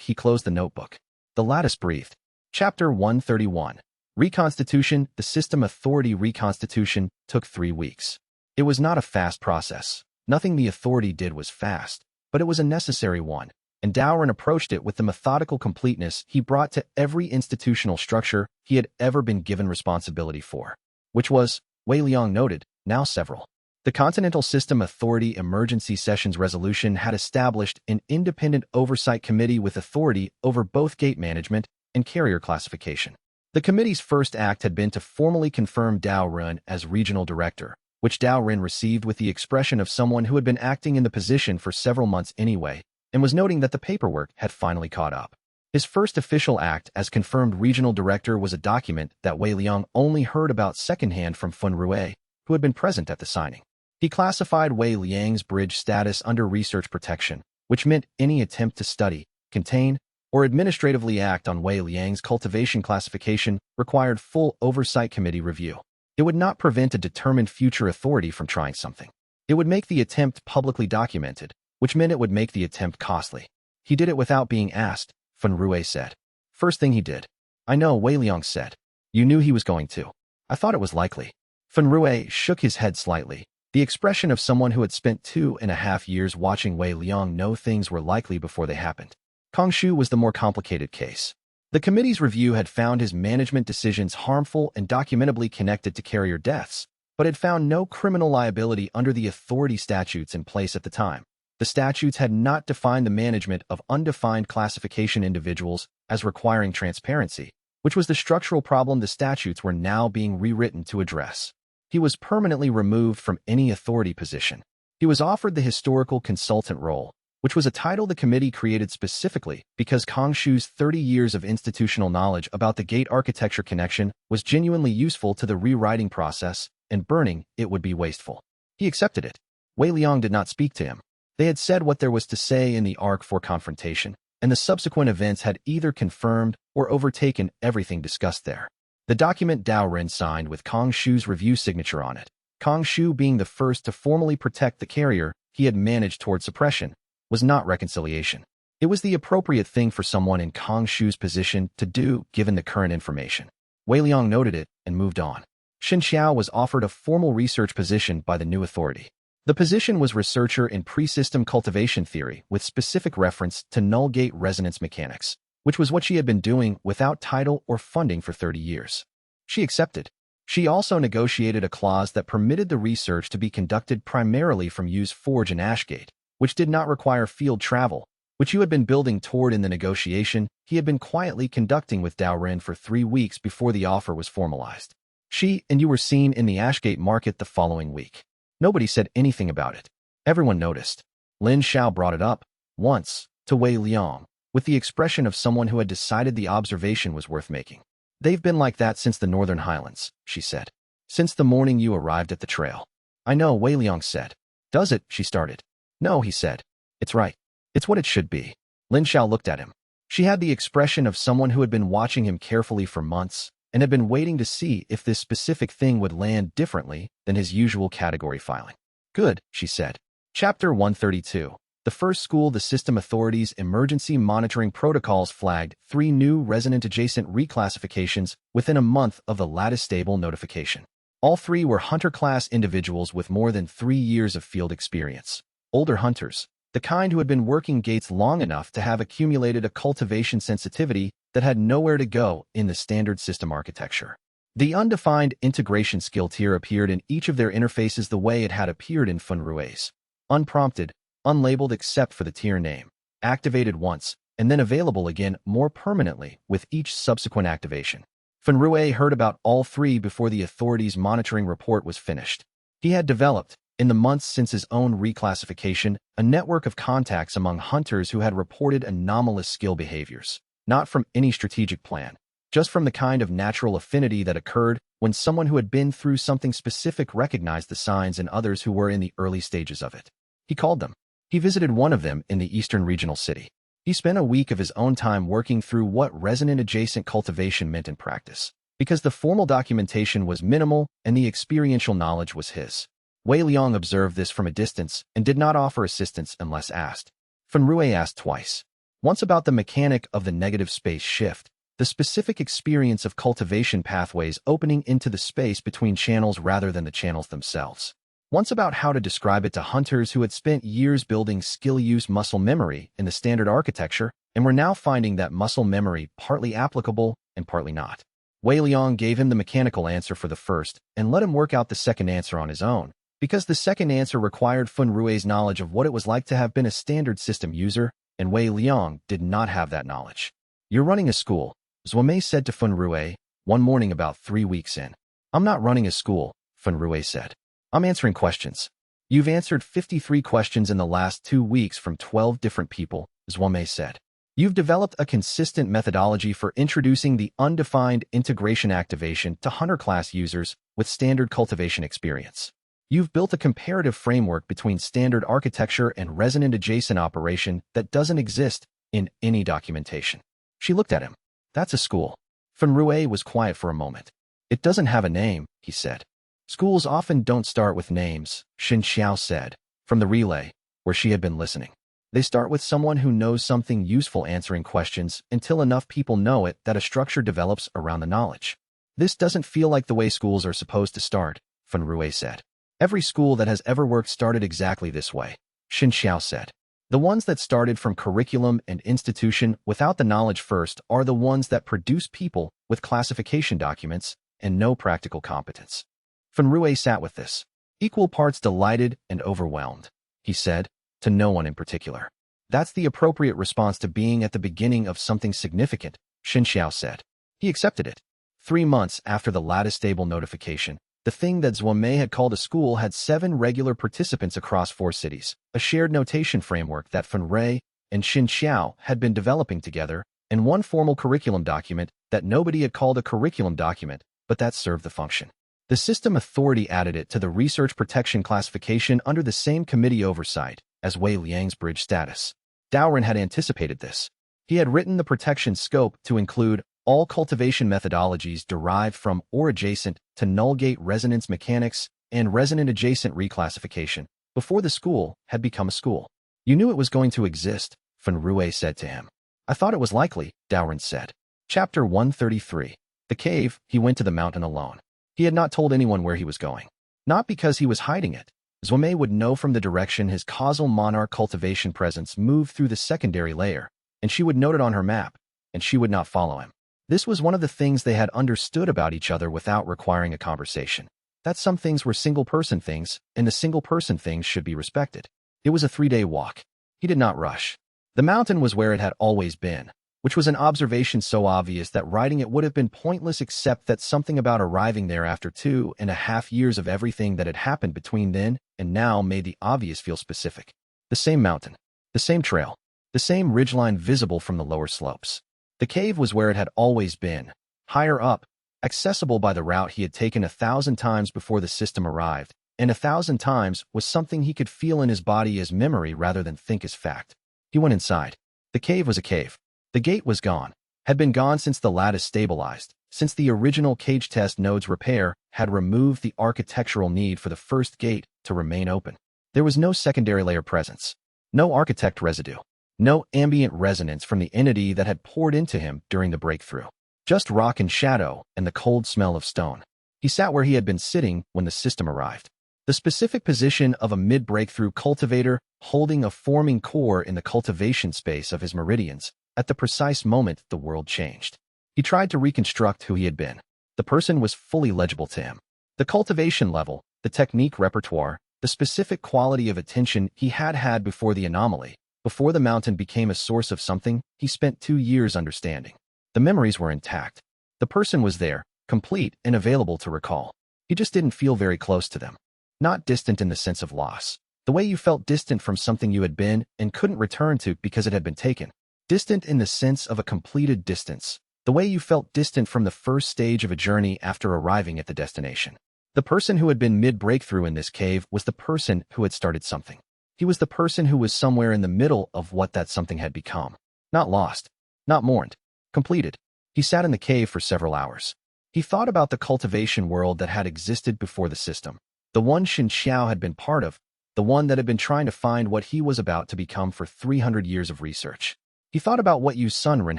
He closed the notebook. The lattice breathed. Chapter 131. Reconstitution, the system authority reconstitution, took 3 weeks. It was not a fast process. Nothing the authority did was fast, but it was a necessary one, and Dowrin approached it with the methodical completeness he brought to every institutional structure he had ever been given responsibility for, which was, Wei Liang noted, now several. The Continental System Authority Emergency Sessions Resolution had established an independent oversight committee with authority over both gate management and carrier classification. The committee's first act had been to formally confirm Dao Ren as regional director, which Dao Ren received with the expression of someone who had been acting in the position for several months anyway, and was noting that the paperwork had finally caught up. His first official act as confirmed regional director was a document that Wei Liang only heard about secondhand from Fun Rue, who had been present at the signing. He classified Wei Liang's bridge status under research protection, which meant any attempt to study, contain, or administratively act on Wei Liang's cultivation classification required full oversight committee review. It would not prevent a determined future authority from trying something. It would make the attempt publicly documented, which meant it would make the attempt costly. He did it without being asked, Fun Rue said. First thing he did. I know, Wei Liang said. You knew he was going to. I thought it was likely. Fun Rue shook his head slightly, the expression of someone who had spent 2.5 years watching Wei Liang know things were likely before they happened. Kongshu was the more complicated case. The committee's review had found his management decisions harmful and documentably connected to carrier deaths, but had found no criminal liability under the authority statutes in place at the time. The statutes had not defined the management of undefined classification individuals as requiring transparency, which was the structural problem the statutes were now being rewritten to address. He was permanently removed from any authority position. He was offered the historical consultant role, which was a title the committee created specifically because Kongshu's 30 years of institutional knowledge about the gate architecture connection was genuinely useful to the rewriting process, and burning it would be wasteful. He accepted it. Wei Liang did not speak to him. They had said what there was to say in the arc for confrontation, and the subsequent events had either confirmed or overtaken everything discussed there. The document Dao Ren signed with Kongshu's review signature on it, Kongshu being the first to formally protect the carrier he had managed toward suppression, was not reconciliation. It was the appropriate thing for someone in Kongshu's position to do given the current information. Wei Liang noted it and moved on. Xianxia was offered a formal research position by the new authority. The position was researcher in pre-system cultivation theory with specific reference to null gate resonance mechanics, which was what she had been doing without title or funding for 30 years. She accepted. She also negotiated a clause that permitted the research to be conducted primarily from Yu's forge in Ashgate, which did not require field travel, which Yu had been building toward in the negotiation he had been quietly conducting with Dao Ren for 3 weeks before the offer was formalized. She and Yu were seen in the Ashgate market the following week. Nobody said anything about it. Everyone noticed. Lin Xiao brought it up, once, to Wei Liang, with the expression of someone who had decided the observation was worth making. They've been like that since the Northern Highlands, she said. Since the morning you arrived at the trail. I know, Wei Liang said. Does it? She started. No, he said. It's right. It's what it should be. Lin Xiao looked at him. She had the expression of someone who had been watching him carefully for months and had been waiting to see if this specific thing would land differently than his usual category filing. Good, she said. Chapter 132. The first school the system authorities' emergency monitoring protocols flagged 3 new resonant-adjacent reclassifications within a month of the lattice stable notification. All 3 were hunter-class individuals with more than 3 years of field experience. Older hunters, the kind who had been working gates long enough to have accumulated a cultivation sensitivity that had nowhere to go in the standard system architecture. The undefined integration skill tier appeared in each of their interfaces the way it had appeared in Fun Rue's. Unprompted, unlabeled except for the tier name, activated once, and then available again more permanently with each subsequent activation. Fun Rue heard about all 3 before the authorities' monitoring report was finished. He had developed, in the months since his own reclassification, a network of contacts among hunters who had reported anomalous skill behaviors, not from any strategic plan, just from the kind of natural affinity that occurred when someone who had been through something specific recognized the signs in others who were in the early stages of it. He called them. He visited one of them in the eastern regional city. He spent a week of his own time working through what resonant-adjacent cultivation meant in practice, because the formal documentation was minimal and the experiential knowledge was his. Wei Liang observed this from a distance and did not offer assistance unless asked. Fun Rue asked twice. Once about the mechanic of the negative space shift, the specific experience of cultivation pathways opening into the space between channels rather than the channels themselves. Once about how to describe it to hunters who had spent years building skill-use muscle memory in the standard architecture and were now finding that muscle memory partly applicable and partly not. Wei Liang gave him the mechanical answer for the first and let him work out the second answer on his own, because the second answer required Fun Rui's knowledge of what it was like to have been a standard system user, and Wei Liang did not have that knowledge. "You're running a school," Zhuomei said to Fun Rui one morning about 3 weeks in. "I'm not running a school," Fun Rui said. "I'm answering questions." "You've answered 53 questions in the last 2 weeks from 12 different people," Zhuomei said. "You've developed a consistent methodology for introducing the undefined integration activation to hunter-class users with standard cultivation experience. You've built a comparative framework between standard architecture and resonant adjacent operation that doesn't exist in any documentation." She looked at him. "That's a school." Fun Rui was quiet for a moment. "It doesn't have a name," he said. "Schools often don't start with names," xianxia said, from the relay, where she had been listening. "They start with someone who knows something useful answering questions until enough people know it that a structure develops around the knowledge." "This doesn't feel like the way schools are supposed to start," Fun Rui said. "Every school that has ever worked started exactly this way," xianxia said. "The ones that started from curriculum and institution without the knowledge first are the ones that produce people with classification documents and no practical competence." Fun Rui sat with this, equal parts delighted and overwhelmed. He said, to no one in particular. "That's the appropriate response to being at the beginning of something significant," xianxia said. He accepted it. 3 months after the lattice stable notification, the thing that Zhuomei had called a school had 7 regular participants across 4 cities, a shared notation framework that Fun Rui and xianxia had been developing together, and 1 formal curriculum document that nobody had called a curriculum document, but that served the function. The system authority added it to the research protection classification under the same committee oversight as Wei Liang's bridge status. Daoren had anticipated this. He had written the protection scope to include all cultivation methodologies derived from or adjacent to null-gate resonance mechanics and resonant adjacent reclassification before the school had become a school. "You knew it was going to exist," Fun Rui said to him. "I thought it was likely," Daoren said. Chapter 133. The cave. He went to the mountain alone. He had not told anyone where he was going. Not because he was hiding it. Zhuomei would know from the direction his causal monarch cultivation presence moved through the secondary layer, and she would note it on her map, and she would not follow him. This was one of the things they had understood about each other without requiring a conversation. That some things were single-person things, and the single-person things should be respected. It was a 3-day walk. He did not rush. The mountain was where it had always been, which was an observation so obvious that writing it would have been pointless except that something about arriving there after 2.5 years of everything that had happened between then and now made the obvious feel specific. The same mountain, the same trail, the same ridgeline visible from the lower slopes. The cave was where it had always been, higher up, accessible by the route he had taken 1,000 times before the system arrived, and 1,000 times was something he could feel in his body as memory rather than think as fact. He went inside. The cave was a cave. The gate was gone, had been gone since the lattice stabilized, since the original cage test node's repair had removed the architectural need for the first gate to remain open. There was no secondary layer presence, no architect residue. No ambient resonance from the entity that had poured into him during the breakthrough. Just rock and shadow and the cold smell of stone. He sat where he had been sitting when the system arrived. The specific position of a mid-breakthrough cultivator holding a forming core in the cultivation space of his meridians at the precise moment the world changed. He tried to reconstruct who he had been. The person was fully legible to him. The cultivation level, the technique repertoire, the specific quality of attention he had had before the anomaly, before the mountain became a source of something he spent 2 years understanding. The memories were intact. The person was there, complete and available to recall. He just didn't feel very close to them. Not distant in the sense of loss, the way you felt distant from something you had been and couldn't return to because it had been taken. Distant in the sense of a completed distance, the way you felt distant from the first stage of a journey after arriving at the destination. The person who had been mid-breakthrough in this cave was the person who had started something. He was the person who was somewhere in the middle of what that something had become. Not lost, not mourned, completed. He sat in the cave for several hours. He thought about the cultivation world that had existed before the system, the one xianxia had been part of, the one that had been trying to find what he was about to become for 300 years of research. He thought about what Yu Sunren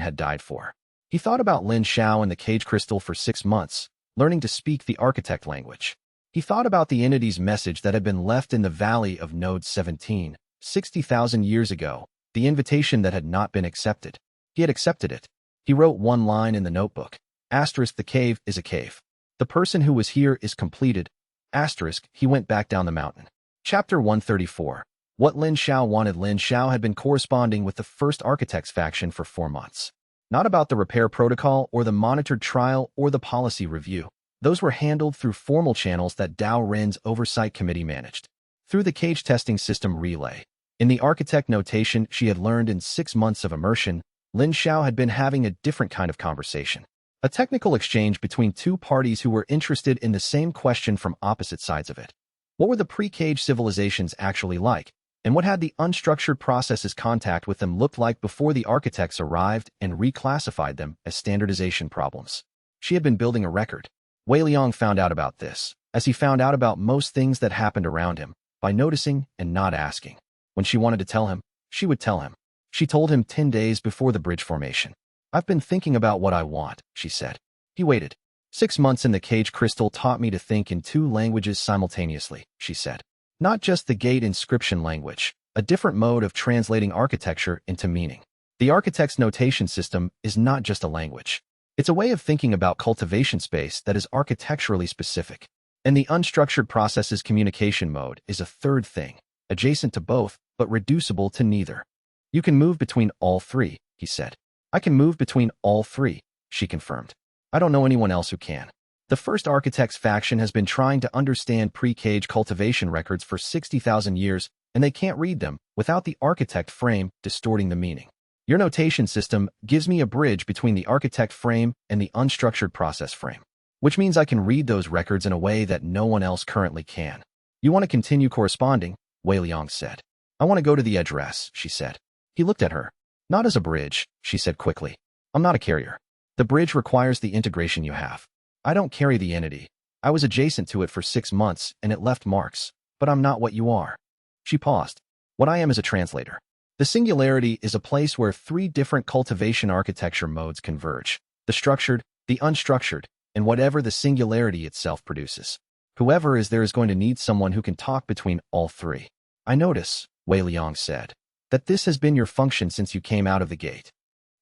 had died for. He thought about Lin Xiao and the cage crystal for 6 months, learning to speak the architect language. He thought about the entity's message that had been left in the Valley of Node 17, 60,000 years ago, the invitation that had not been accepted. He had accepted it. He wrote one line in the notebook. Asterisk, the cave is a cave. The person who was here is completed. Asterisk, he went back down the mountain. Chapter 134. What Lin Xiao wanted. Lin Xiao had been corresponding with the first architects faction for 4 months. Not about the repair protocol or the monitored trial or the policy review. Those were handled through formal channels that Dao Ren's oversight committee managed. Through the cage testing system relay. In the architect notation she had learned in 6 months of immersion, Lin Xiao had been having a different kind of conversation. A technical exchange between two parties who were interested in the same question from opposite sides of it. What were the pre-cage civilizations actually like? And what had the unstructured processes contact with them looked like before the architects arrived and reclassified them as standardization problems? She had been building a record. Wei Liang found out about this, as he found out about most things that happened around him, by noticing and not asking. When she wanted to tell him, she would tell him. She told him 10 days before the bridge formation. I've been thinking about what I want, she said. He waited. 6 months in the cage crystal taught me to think in 2 languages simultaneously, she said. Not just the gate inscription language, a different mode of translating architecture into meaning. The architect's notation system is not just a language. It's a way of thinking about cultivation space that is architecturally specific. And the unstructured processes communication mode is a third thing, adjacent to both, but reducible to neither. You can move between all 3, he said. I can move between all 3, she confirmed. I don't know anyone else who can. The first architects faction has been trying to understand pre-cage cultivation records for 60,000 years, and they can't read them without the architect frame distorting the meaning. Your notation system gives me a bridge between the architect frame and the unstructured process frame, which means I can read those records in a way that no one else currently can. You want to continue corresponding? Wei Liang said. I want to go to the address, she said. He looked at her. Not as a bridge, she said quickly. I'm not a carrier. The bridge requires the integration you have. I don't carry the entity. I was adjacent to it for 6 months and it left marks, but I'm not what you are. She paused. What I am is a translator. The singularity is a place where 3 different cultivation architecture modes converge. The structured, the unstructured, and whatever the singularity itself produces. Whoever is there is going to need someone who can talk between all 3. I notice, Wei Liang said, that this has been your function since you came out of the gate.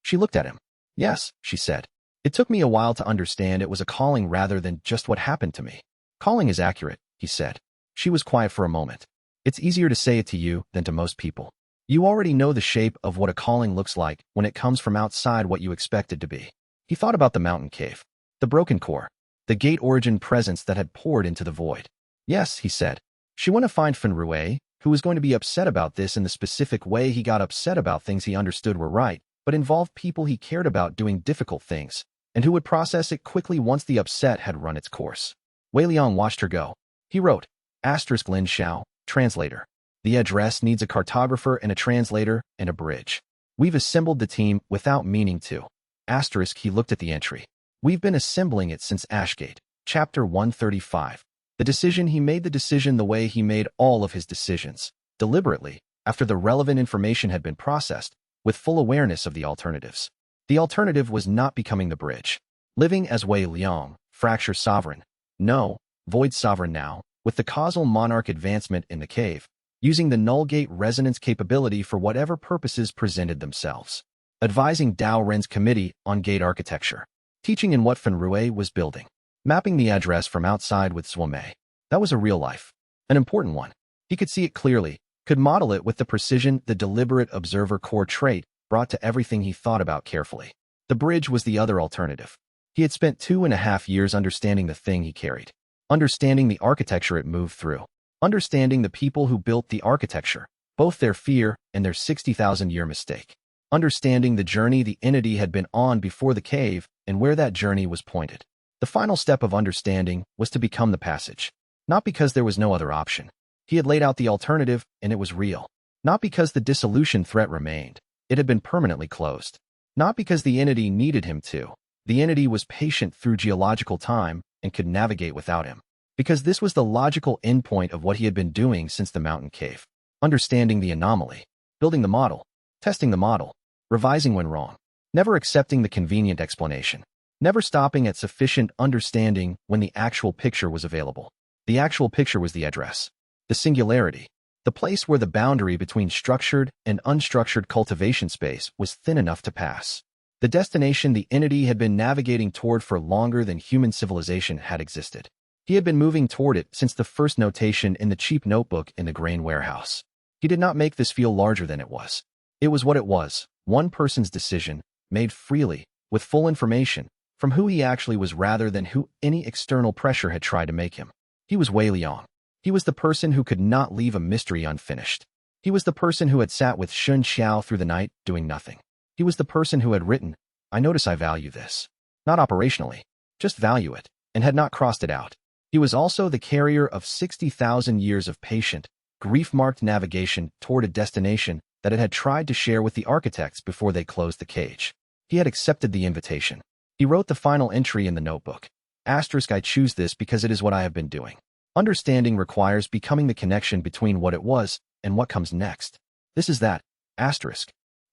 She looked at him. Yes, she said. It took me a while to understand it was a calling rather than just what happened to me. Calling is accurate, he said. She was quiet for a moment. It's easier to say it to you than to most people. You already know the shape of what a calling looks like when it comes from outside what you expect it to be. He thought about the mountain cave, the broken core, the gate origin presence that had poured into the void. Yes, he said. She went to find Fen Rui, who was going to be upset about this in the specific way he got upset about things he understood were right, but involved people he cared about doing difficult things, and who would process it quickly once the upset had run its course. Wei Liang watched her go. He wrote, Asterisk Lin Xiao, translator. The address needs a cartographer and a translator and a bridge. We've assembled the team without meaning to. Asterisk, he looked at the entry. We've been assembling it since Ashgate. Chapter 135. The decision he made the decision the way he made all of his decisions, deliberately, after the relevant information had been processed, with full awareness of the alternatives. The alternative was not becoming the bridge. Living as Wei Liang, fracture sovereign. No, void sovereign now, with the causal monarch advancement in the cave, using the null gate resonance capability for whatever purposes presented themselves. Advising Dao Ren's committee on gate architecture. Teaching in what Fen Rui was building. Mapping the address from outside with Zhuomei. That was a real life. An important one. He could see it clearly, could model it with the precision the deliberate observer core trait brought to everything he thought about carefully. The bridge was the other alternative. He had spent 2.5 years understanding the thing he carried. Understanding the architecture it moved through. Understanding the people who built the architecture, both their fear and their 60,000-year mistake. Understanding the journey the entity had been on before the cave and where that journey was pointed. The final step of understanding was to become the passage. Not because there was no other option. He had laid out the alternative and it was real. Not because the dissolution threat remained. It had been permanently closed. Not because the entity needed him to. The entity was patient through geological time and could navigate without him. Because this was the logical endpoint of what he had been doing since the mountain cave. Understanding the anomaly. Building the model. Testing the model. Revising when wrong. never accepting the convenient explanation, never stopping at sufficient understanding when the actual picture was available. The actual picture was the address, the singularity, the place where the boundary between structured and unstructured cultivation space was thin enough to pass. The destination the entity had been navigating toward for longer than human civilization had existed. He had been moving toward it since the first notation in the cheap notebook in the grain warehouse. He did not make this feel larger than it was. It was what it was, one person's decision, made freely, with full information, from who he actually was rather than who any external pressure had tried to make him. He was Wei Liang. He was the person who could not leave a mystery unfinished. He was the person who had sat with xianxia through the night, doing nothing. He was the person who had written, "I notice I value this." Not operationally, just value it, and had not crossed it out. He was also the carrier of 60,000 years of patient, grief-marked navigation toward a destination that it had tried to share with the architects before they closed the cage. He had accepted the invitation. He wrote the final entry in the notebook. I choose this because it is what I have been doing. Understanding requires becoming the connection between what it was and what comes next. This is that.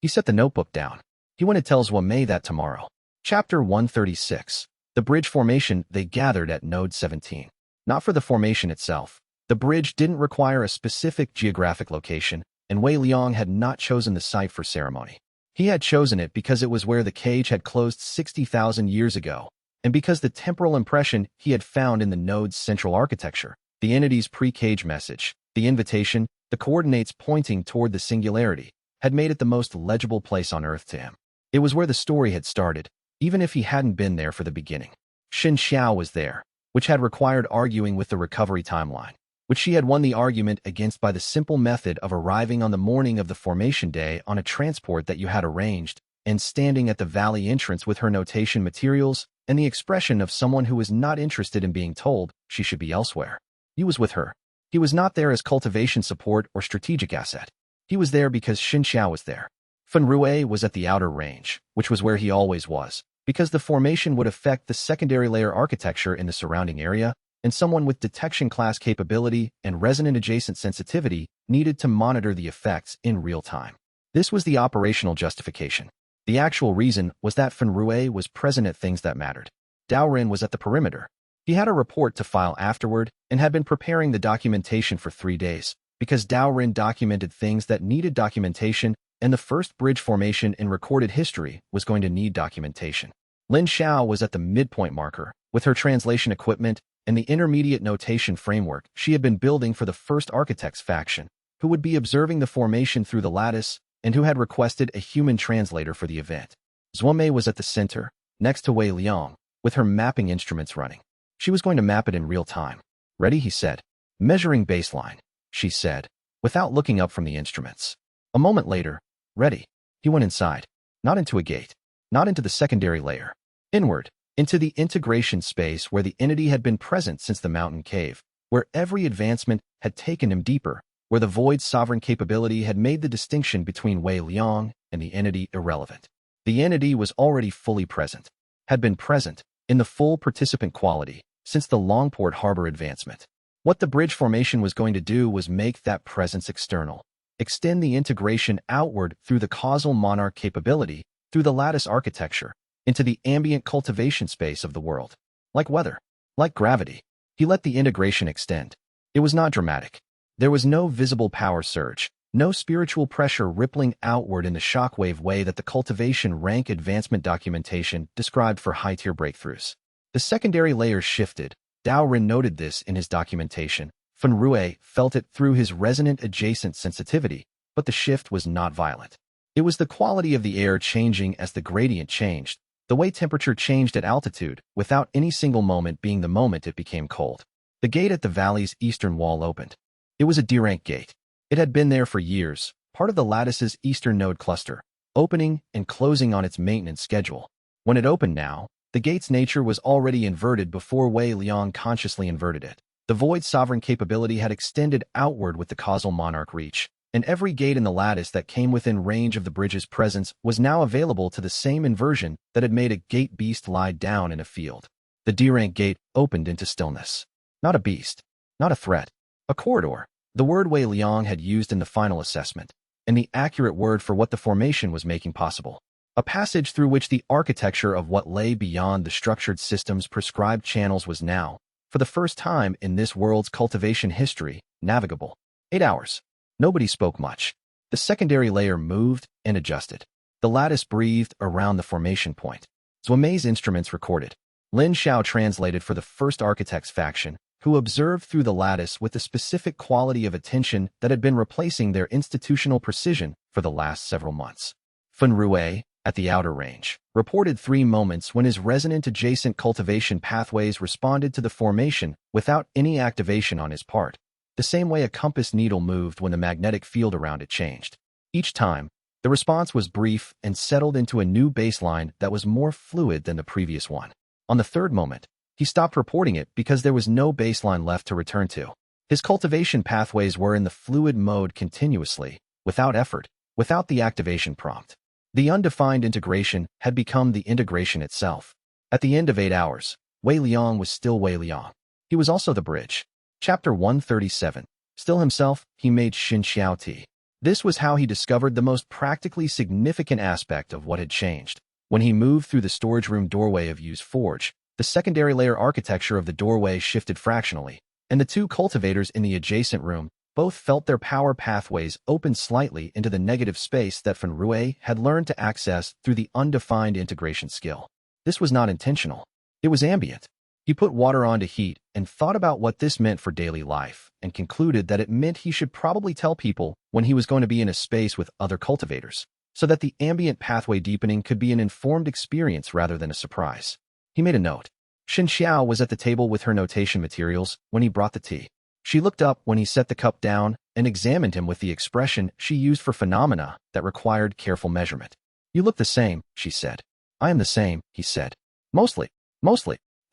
He set the notebook down. He went and tells Wei that tomorrow. Chapter 136. The bridge formation. They gathered at Node 17. Not for the formation itself. The bridge didn't require a specific geographic location, and Wei Liang had not chosen the site for ceremony. He had chosen it because it was where the cage had closed 60,000 years ago, and because the temporal impression he had found in the node's central architecture, the entity's pre-cage message, the invitation, the coordinates pointing toward the singularity, had made it the most legible place on Earth to him. It was where the story had started, even if he hadn't been there for the beginning. Xianxia was there, which had required arguing with the recovery timeline, which she had won the argument against by the simple method of arriving on the morning of the formation day on a transport that you had arranged, and standing at the valley entrance with her notation materials and the expression of someone who was not interested in being told she should be elsewhere. He was with her. He was not there as cultivation support or strategic asset. He was there because Xianxia was there. Fenrui was at the outer range, which was where he always was, because the formation would affect the secondary layer architecture in the surrounding area, and someone with detection class capability and resonant adjacent sensitivity needed to monitor the effects in real time. This was the operational justification. The actual reason was that Fenrui was present at things that mattered. Daorin was at the perimeter. He had a report to file afterward and had been preparing the documentation for 3 days, because Daorin documented things that needed documentation, and the first bridge formation in recorded history was going to need documentation. Lin Xiao was at the midpoint marker, with her translation equipment and the intermediate notation framework she had been building for the first architect's faction, who would be observing the formation through the lattice and who had requested a human translator for the event. Zhuomei was at the center, next to Wei Liang, with her mapping instruments running. She was going to map it in real time. "Ready?" he said. "Measuring baseline," she said, without looking up from the instruments. A moment later, "Ready." He went inside. Not into a gate. Not into the secondary layer. Inward. Into the integration space where the entity had been present since the mountain cave, where every advancement had taken him deeper, where the void's sovereign capability had made the distinction between Wei Liang and the entity irrelevant. The entity was already fully present, had been present, in the full participant quality, since the Longport Harbor advancement. What the bridge formation was going to do was make that presence external, extend the integration outward through the causal monarch capability, through the lattice architecture, into the ambient cultivation space of the world. Like weather, like gravity, he let the integration extend. It was not dramatic. There was no visible power surge, no spiritual pressure rippling outward in the shockwave way that the cultivation rank advancement documentation described for high-tier breakthroughs. The secondary layers shifted. Daorin noted this in his documentation. Fenrui felt it through his resonant adjacent sensitivity, but the shift was not violent. It was the quality of the air changing as the gradient changed, the way temperature changed at altitude, without any single moment being the moment it became cold. The gate at the valley's eastern wall opened. It was a D-rank gate. It had been there for years, part of the lattice's eastern node cluster, opening and closing on its maintenance schedule. When it opened now, the gate's nature was already inverted before Wei Liang consciously inverted it. The void's sovereign capability had extended outward with the causal monarch reach, and every gate in the lattice that came within range of the bridge's presence was now available to the same inversion that had made a gate beast lie down in a field. The D-rank gate opened into stillness. Not a beast. Not a threat. A corridor. The word Wei Liang had used in the final assessment, and the accurate word for what the formation was making possible. a passage through which the architecture of what lay beyond the structured system's prescribed channels was now, for the first time in this world's cultivation history, navigable. 8 hours. Nobody spoke much. The secondary layer moved and adjusted. The lattice breathed around the formation point. Zhuamei's instruments recorded. Lin Xiao translated for the first architect's faction, who observed through the lattice with the specific quality of attention that had been replacing their institutional precision for the last several months. Fen Rue, at the outer range, reported 3 moments when his resonant adjacent cultivation pathways responded to the formation without any activation on his part, the same way a compass needle moved when the magnetic field around it changed. Each time, the response was brief and settled into a new baseline that was more fluid than the previous one. On the 3rd moment, he stopped reporting it because there was no baseline left to return to. His cultivation pathways were in the fluid mode continuously, without effort, without the activation prompt. The undefined integration had become the integration itself. At the end of 8 hours, Wei Liang was still Wei Liang. He was also the bridge. Chapter 137. Still himself, he made xianxia tea. This was how he discovered the most practically significant aspect of what had changed. When he moved through the storage room doorway of Yu's forge, the secondary layer architecture of the doorway shifted fractionally, and the 2 cultivators in the adjacent room both felt their power pathways open slightly into the negative space that Fen Rue had learned to access through the undefined integration skill. This was not intentional. It was ambient. He put water on to heat and thought about what this meant for daily life, and concluded that it meant he should probably tell people when he was going to be in a space with other cultivators, so that the ambient pathway deepening could be an informed experience rather than a surprise. He made a note. Xianxia was at the table with her notation materials when he brought the tea. She looked up when he set the cup down and examined him with the expression she used for phenomena that required careful measurement. "You look the same," she said. "I am the same," he said. Mostly.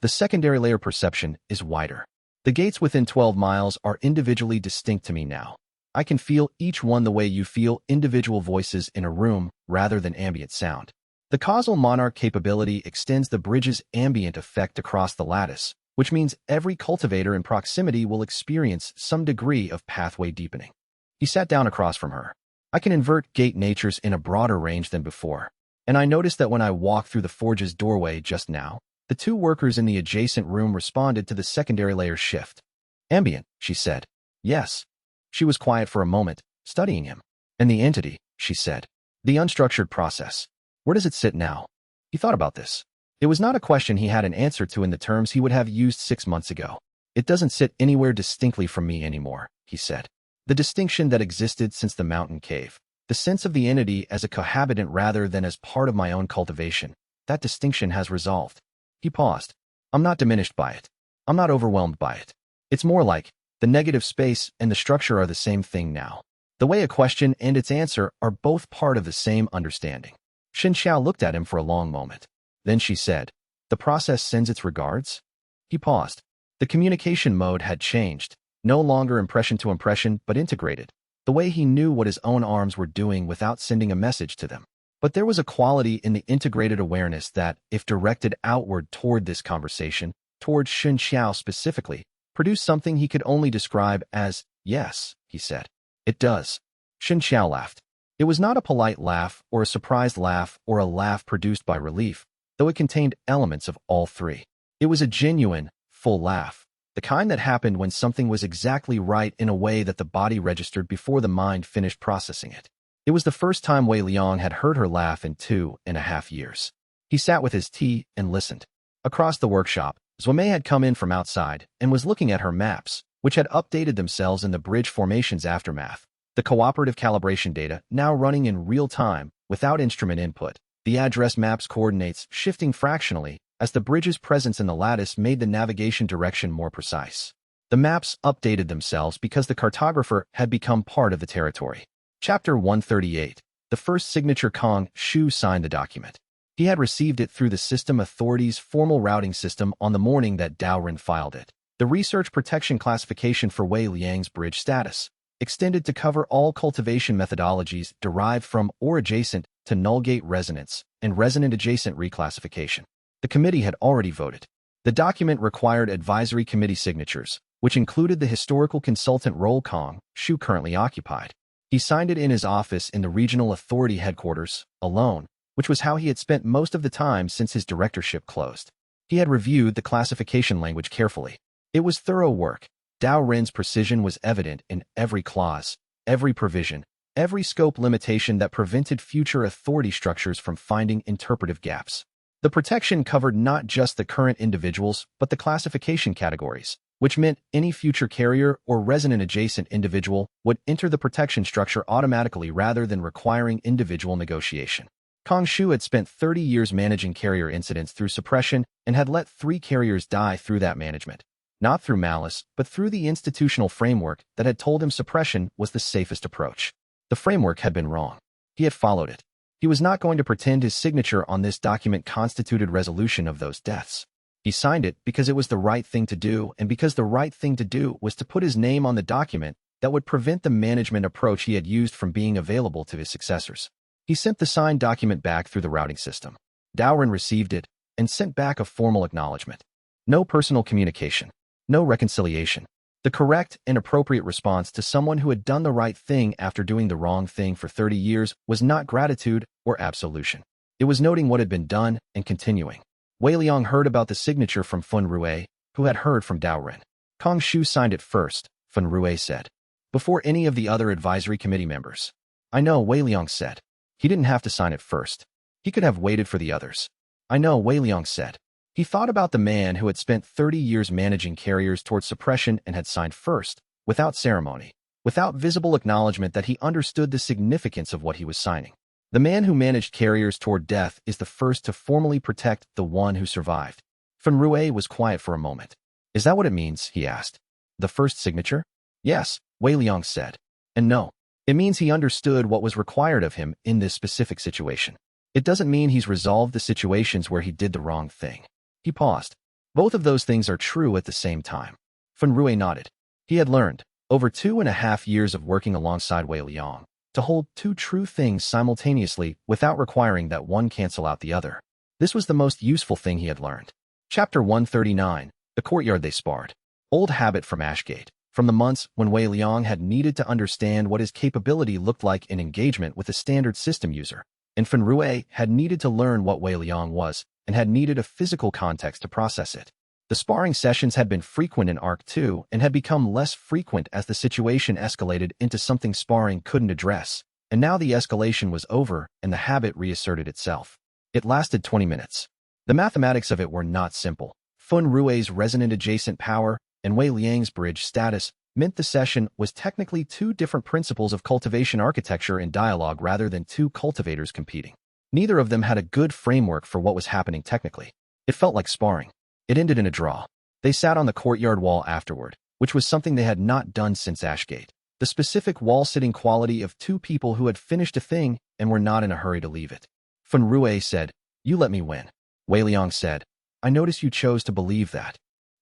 The secondary layer perception is wider. The gates within 12 miles are individually distinct to me now. I can feel each one the way you feel individual voices in a room rather than ambient sound. The causal monarch capability extends the bridge's ambient effect across the lattice, which means every cultivator in proximity will experience some degree of pathway deepening. He sat down across from her. "I can invert gate natures in a broader range than before, and I noticed that when I walked through the forge's doorway just now, the 2 workers in the adjacent room responded to the secondary layer shift." "Ambient," she said. "Yes." She was quiet for a moment, studying him. "And the entity," she said. "The unstructured process. Where does it sit now?" He thought about this. It was not a question he had an answer to in the terms he would have used 6 months ago. "It doesn't sit anywhere distinctly from me anymore," he said. "The distinction that existed since the mountain cave, the sense of the entity as a cohabitant rather than as part of my own cultivation, that distinction has resolved." He paused. "I'm not diminished by it. I'm not overwhelmed by it. It's more like the negative space and the structure are the same thing now. The way a question and its answer are both part of the same understanding." Xianxia looked at him for a long moment. Then she said, "The process sends its regards?" He paused. The communication mode had changed, no longer impression to impression, but integrated. The way he knew what his own arms were doing without sending a message to them. But there was a quality in the integrated awareness that, if directed outward toward this conversation, toward Xianxia specifically, produced something he could only describe as, "Yes," he said. "It does." Xianxia laughed. It was not a polite laugh or a surprised laugh or a laugh produced by relief, though it contained elements of all 3. It was a genuine, full laugh, the kind that happened when something was exactly right in a way that the body registered before the mind finished processing it. It was the first time Wei Liang had heard her laugh in 2.5 years. He sat with his tea and listened. Across the workshop, Zhuamei had come in from outside and was looking at her maps, which had updated themselves in the bridge formation's aftermath. The cooperative calibration data, now running in real time, without instrument input, the address map's coordinates shifting fractionally as the bridge's presence in the lattice made the navigation direction more precise. The maps updated themselves because the cartographer had become part of the territory. Chapter 138. The first signature Kong Shu signed the document. He had received it through the system authority's formal routing system on the morning that Daoren filed it. The research protection classification for Wei Liang's bridge status extended to cover all cultivation methodologies derived from or adjacent to null gate resonance and resonant adjacent reclassification. The committee had already voted. The document required advisory committee signatures, which included the historical consultant role Kong Shu currently occupied. He signed it in his office in the regional authority headquarters, alone, which was how he had spent most of the time since his directorship closed. He had reviewed the classification language carefully. It was thorough work. Dao Ren's precision was evident in every clause, every provision, every scope limitation that prevented future authority structures from finding interpretive gaps. The protection covered not just the current individuals, but the classification categories, which meant any future carrier or resonant adjacent individual would enter the protection structure automatically rather than requiring individual negotiation. Kong Shu had spent 30 years managing carrier incidents through suppression and had let 3 carriers die through that management. Not through malice, but through the institutional framework that had told him suppression was the safest approach. The framework had been wrong. He had followed it. He was not going to pretend his signature on this document constituted resolution of those deaths. He signed it because it was the right thing to do, and because the right thing to do was to put his name on the document that would prevent the management approach he had used from being available to his successors. He sent the signed document back through the routing system. Dao Ren received it and sent back a formal acknowledgement. No personal communication. No reconciliation. The correct and appropriate response to someone who had done the right thing after doing the wrong thing for 30 years was not gratitude or absolution. It was noting what had been done and continuing. Wei Liang heard about the signature from Fun Rue, who had heard from Dao Ren. Kong Shu signed it first, Fun Rue said, before any of the other advisory committee members. I know, Wei Liang said. He didn't have to sign it first. He could have waited for the others. I know, Wei Liang said. He thought about the man who had spent 30 years managing carriers toward suppression and had signed first, without ceremony, without visible acknowledgement that he understood the significance of what he was signing. The man who managed carriers toward death is the first to formally protect the one who survived. Fun Rue was quiet for a moment. Is that what it means? He asked. The first signature? Yes, Wei Liang said. And no, it means he understood what was required of him in this specific situation. It doesn't mean he's resolved the situations where he did the wrong thing. He paused. Both of those things are true at the same time. Fun Rue nodded. He had learned, over 2.5 years of working alongside Wei Liang, to hold 2 true things simultaneously without requiring that one cancel out the other. This was the most useful thing he had learned. Chapter 139, The Courtyard They Sparred. Old habit from Ashgate, from the months when Wei Liang had needed to understand what his capability looked like in engagement with a standard system user, and Fun Rue had needed to learn what Wei Liang was, and had needed a physical context to process it. The sparring sessions had been frequent in Arc 2 and had become less frequent as the situation escalated into something sparring couldn't address, and now the escalation was over and the habit reasserted itself. It lasted 20 minutes. The mathematics of it were not simple. Fun Rue's resonant adjacent power and Wei Liang's bridge status meant the session was technically 2 different principles of cultivation architecture in dialogue rather than 2 cultivators competing. Neither of them had a good framework for what was happening technically. It felt like sparring. It ended in a draw. They sat on the courtyard wall afterward, which was something they had not done since Ashgate. The specific wall-sitting quality of 2 people who had finished a thing and were not in a hurry to leave it. Fun Rue said, "You let me win." Wei Liang said, "I notice you chose to believe that."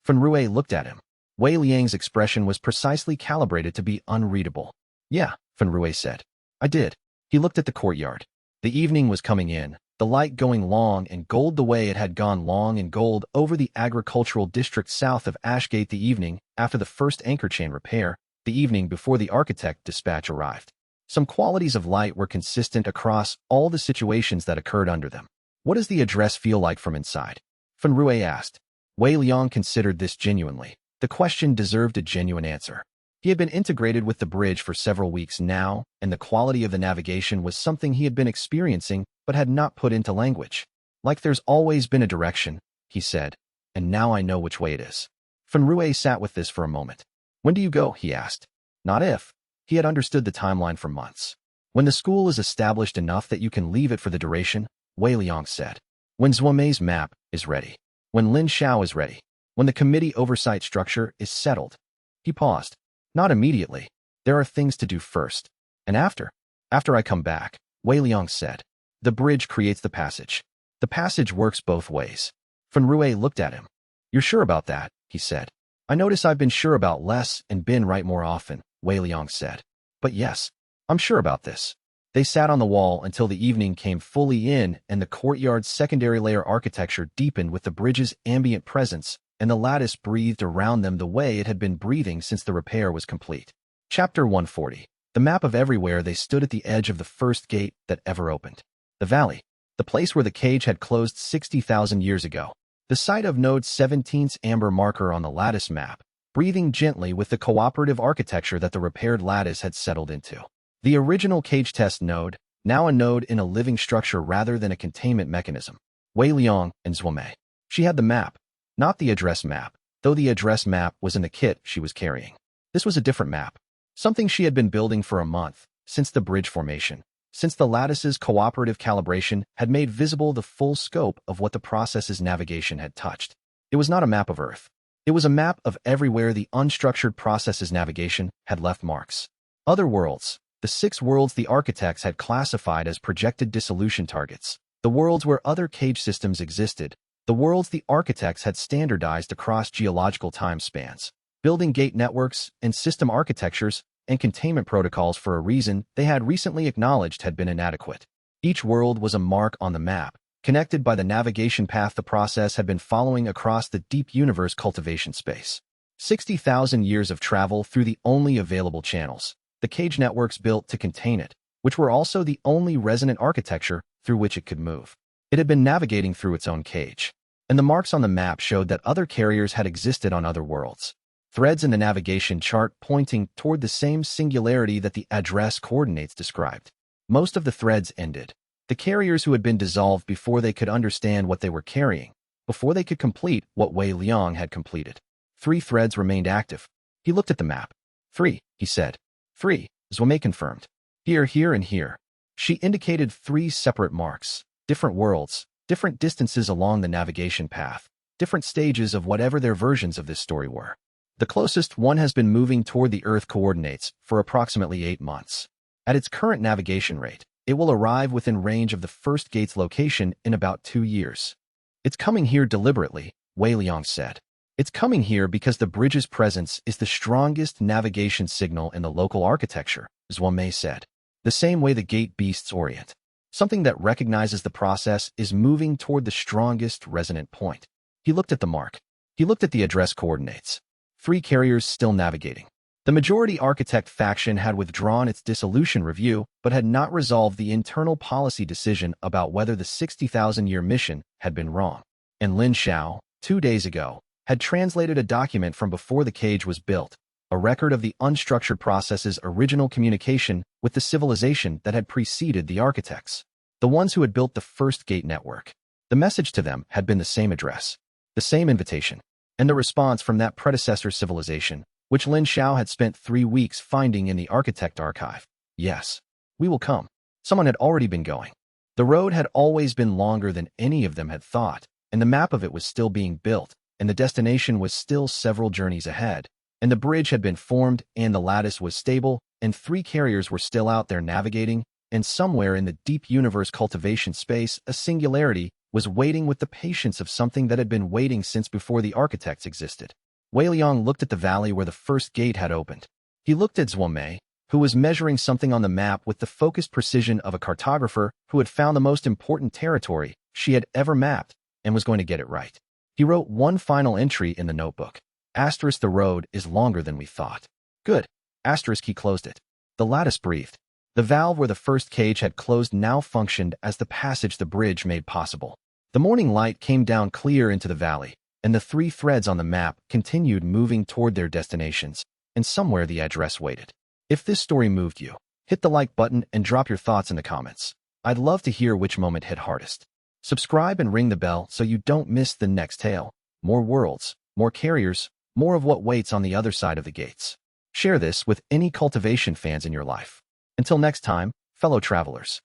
Fun Rue looked at him. Wei Liang's expression was precisely calibrated to be unreadable. "Yeah," Fun Rue said. "I did." He looked at the courtyard. The evening was coming in, the light going long and gold the way it had gone long and gold over the agricultural district south of Ashgate the evening after the first anchor chain repair, the evening before the architect dispatch arrived. Some qualities of light were consistent across all the situations that occurred under them. "What does the address feel like from inside?" Fun Rue asked. Wei Liang considered this genuinely. The question deserved a genuine answer. He had been integrated with the bridge for several weeks now, and the quality of the navigation was something he had been experiencing but had not put into language. "Like there's always been a direction," he said, "and now I know which way it is." Fun Rue sat with this for a moment. "When do you go?" he asked. Not if. He had understood the timeline for months. "When the school is established enough that you can leave it for the duration," Wei Liang said. "When Zhuomei's map is ready. When Lin Xiao is ready. When the committee oversight structure is settled." He paused. "Not immediately. There are things to do first. And after I come back," Wei Liang said. "The bridge creates the passage. The passage works both ways." Fun Rue looked at him. "You're sure about that?" he said. "I notice I've been sure about less and been right more often," Wei Liang said. "But yes, I'm sure about this." They sat on the wall until the evening came fully in and the courtyard's secondary layer architecture deepened with the bridge's ambient presence, and the lattice breathed around them the way it had been breathing since the repair was complete. Chapter 140. The map of everywhere. They stood at the edge of the first gate that ever opened. The valley. the place where the cage had closed 60,000 years ago. The site of Node 17's amber marker on the lattice map, breathing gently with the cooperative architecture that the repaired lattice had settled into. The original cage test node, now a node in a living structure rather than a containment mechanism. Wei Liang and Zhuomei. She had the map, not the address map, though the address map was in the kit she was carrying. This was a different map, something she had been building for a month, since the bridge formation, since the lattice's cooperative calibration had made visible the full scope of what the process's navigation had touched. It was not a map of Earth. It was a map of everywhere the unstructured process's navigation had left marks. Other worlds, the 6 worlds the architects had classified as projected dissolution targets, the worlds where other cage systems existed, the worlds the architects had standardized across geological time spans, building gate networks and system architectures and containment protocols for a reason they had recently acknowledged had been inadequate. Each world was a mark on the map, connected by the navigation path the process had been following across the deep universe cultivation space. 60,000 years of travel through the only available channels, the cage networks built to contain it, which were also the only resonant architecture through which it could move. It had been navigating through its own cage, and the marks on the map showed that other carriers had existed on other worlds. Threads in the navigation chart pointing toward the same singularity that the address coordinates described. Most of the threads ended. The carriers who had been dissolved before they could understand what they were carrying, before they could complete what Wei Liang had completed. 3 threads remained active. He looked at the map. 3, he said. 3, Zhuomei confirmed. Here, here, and here. She indicated 3 separate marks, different worlds, different distances along the navigation path, different stages of whatever their versions of this story were. The closest one has been moving toward the Earth coordinates for approximately 8 months. At its current navigation rate, it will arrive within range of the first gate's location in about 2 years. It's coming here deliberately, Wei Liang said. It's coming here because the bridge's presence is the strongest navigation signal in the local architecture, Zhuomei said. The same way the gate beasts orient. Something that recognizes the process is moving toward the strongest resonant point. He looked at the mark. He looked at the address coordinates. 3 carriers still navigating. The majority architect faction had withdrawn its dissolution review, but had not resolved the internal policy decision about whether the 60,000-year mission had been wrong. And Lin Xiao, 2 days ago, had translated a document from before the cage was built, a record of the unstructured process's original communication with the civilization that had preceded the architects, the ones who had built the first gate network. The message to them had been the same address, the same invitation, and the response from that predecessor civilization, which Lin Xiao had spent 3 weeks finding in the architect archive. Yes, we will come. Someone had already been going. The road had always been longer than any of them had thought, and the map of it was still being built, and the destination was still several journeys ahead, and the bridge had been formed, and the lattice was stable, and 3 carriers were still out there navigating, and somewhere in the deep universe cultivation space, a singularity was waiting with the patience of something that had been waiting since before the architects existed. Wei Liang looked at the valley where the first gate had opened. He looked at Zhuomei, who was measuring something on the map with the focused precision of a cartographer who had found the most important territory she had ever mapped and was going to get it right. He wrote one final entry in the notebook. Asterisk, the road is longer than we thought. Good. Asterisk, he closed it. The lattice breathed. The valve where the first cage had closed now functioned as the passage the bridge made possible. The morning light came down clear into the valley, and the 3 threads on the map continued moving toward their destinations, and somewhere the address waited. If this story moved you, hit the like button and drop your thoughts in the comments. I'd love to hear which moment hit hardest. Subscribe and ring the bell so you don't miss the next tale. More worlds, more carriers, more of what waits on the other side of the gates. Share this with any cultivation fans in your life. Until next time, fellow travelers.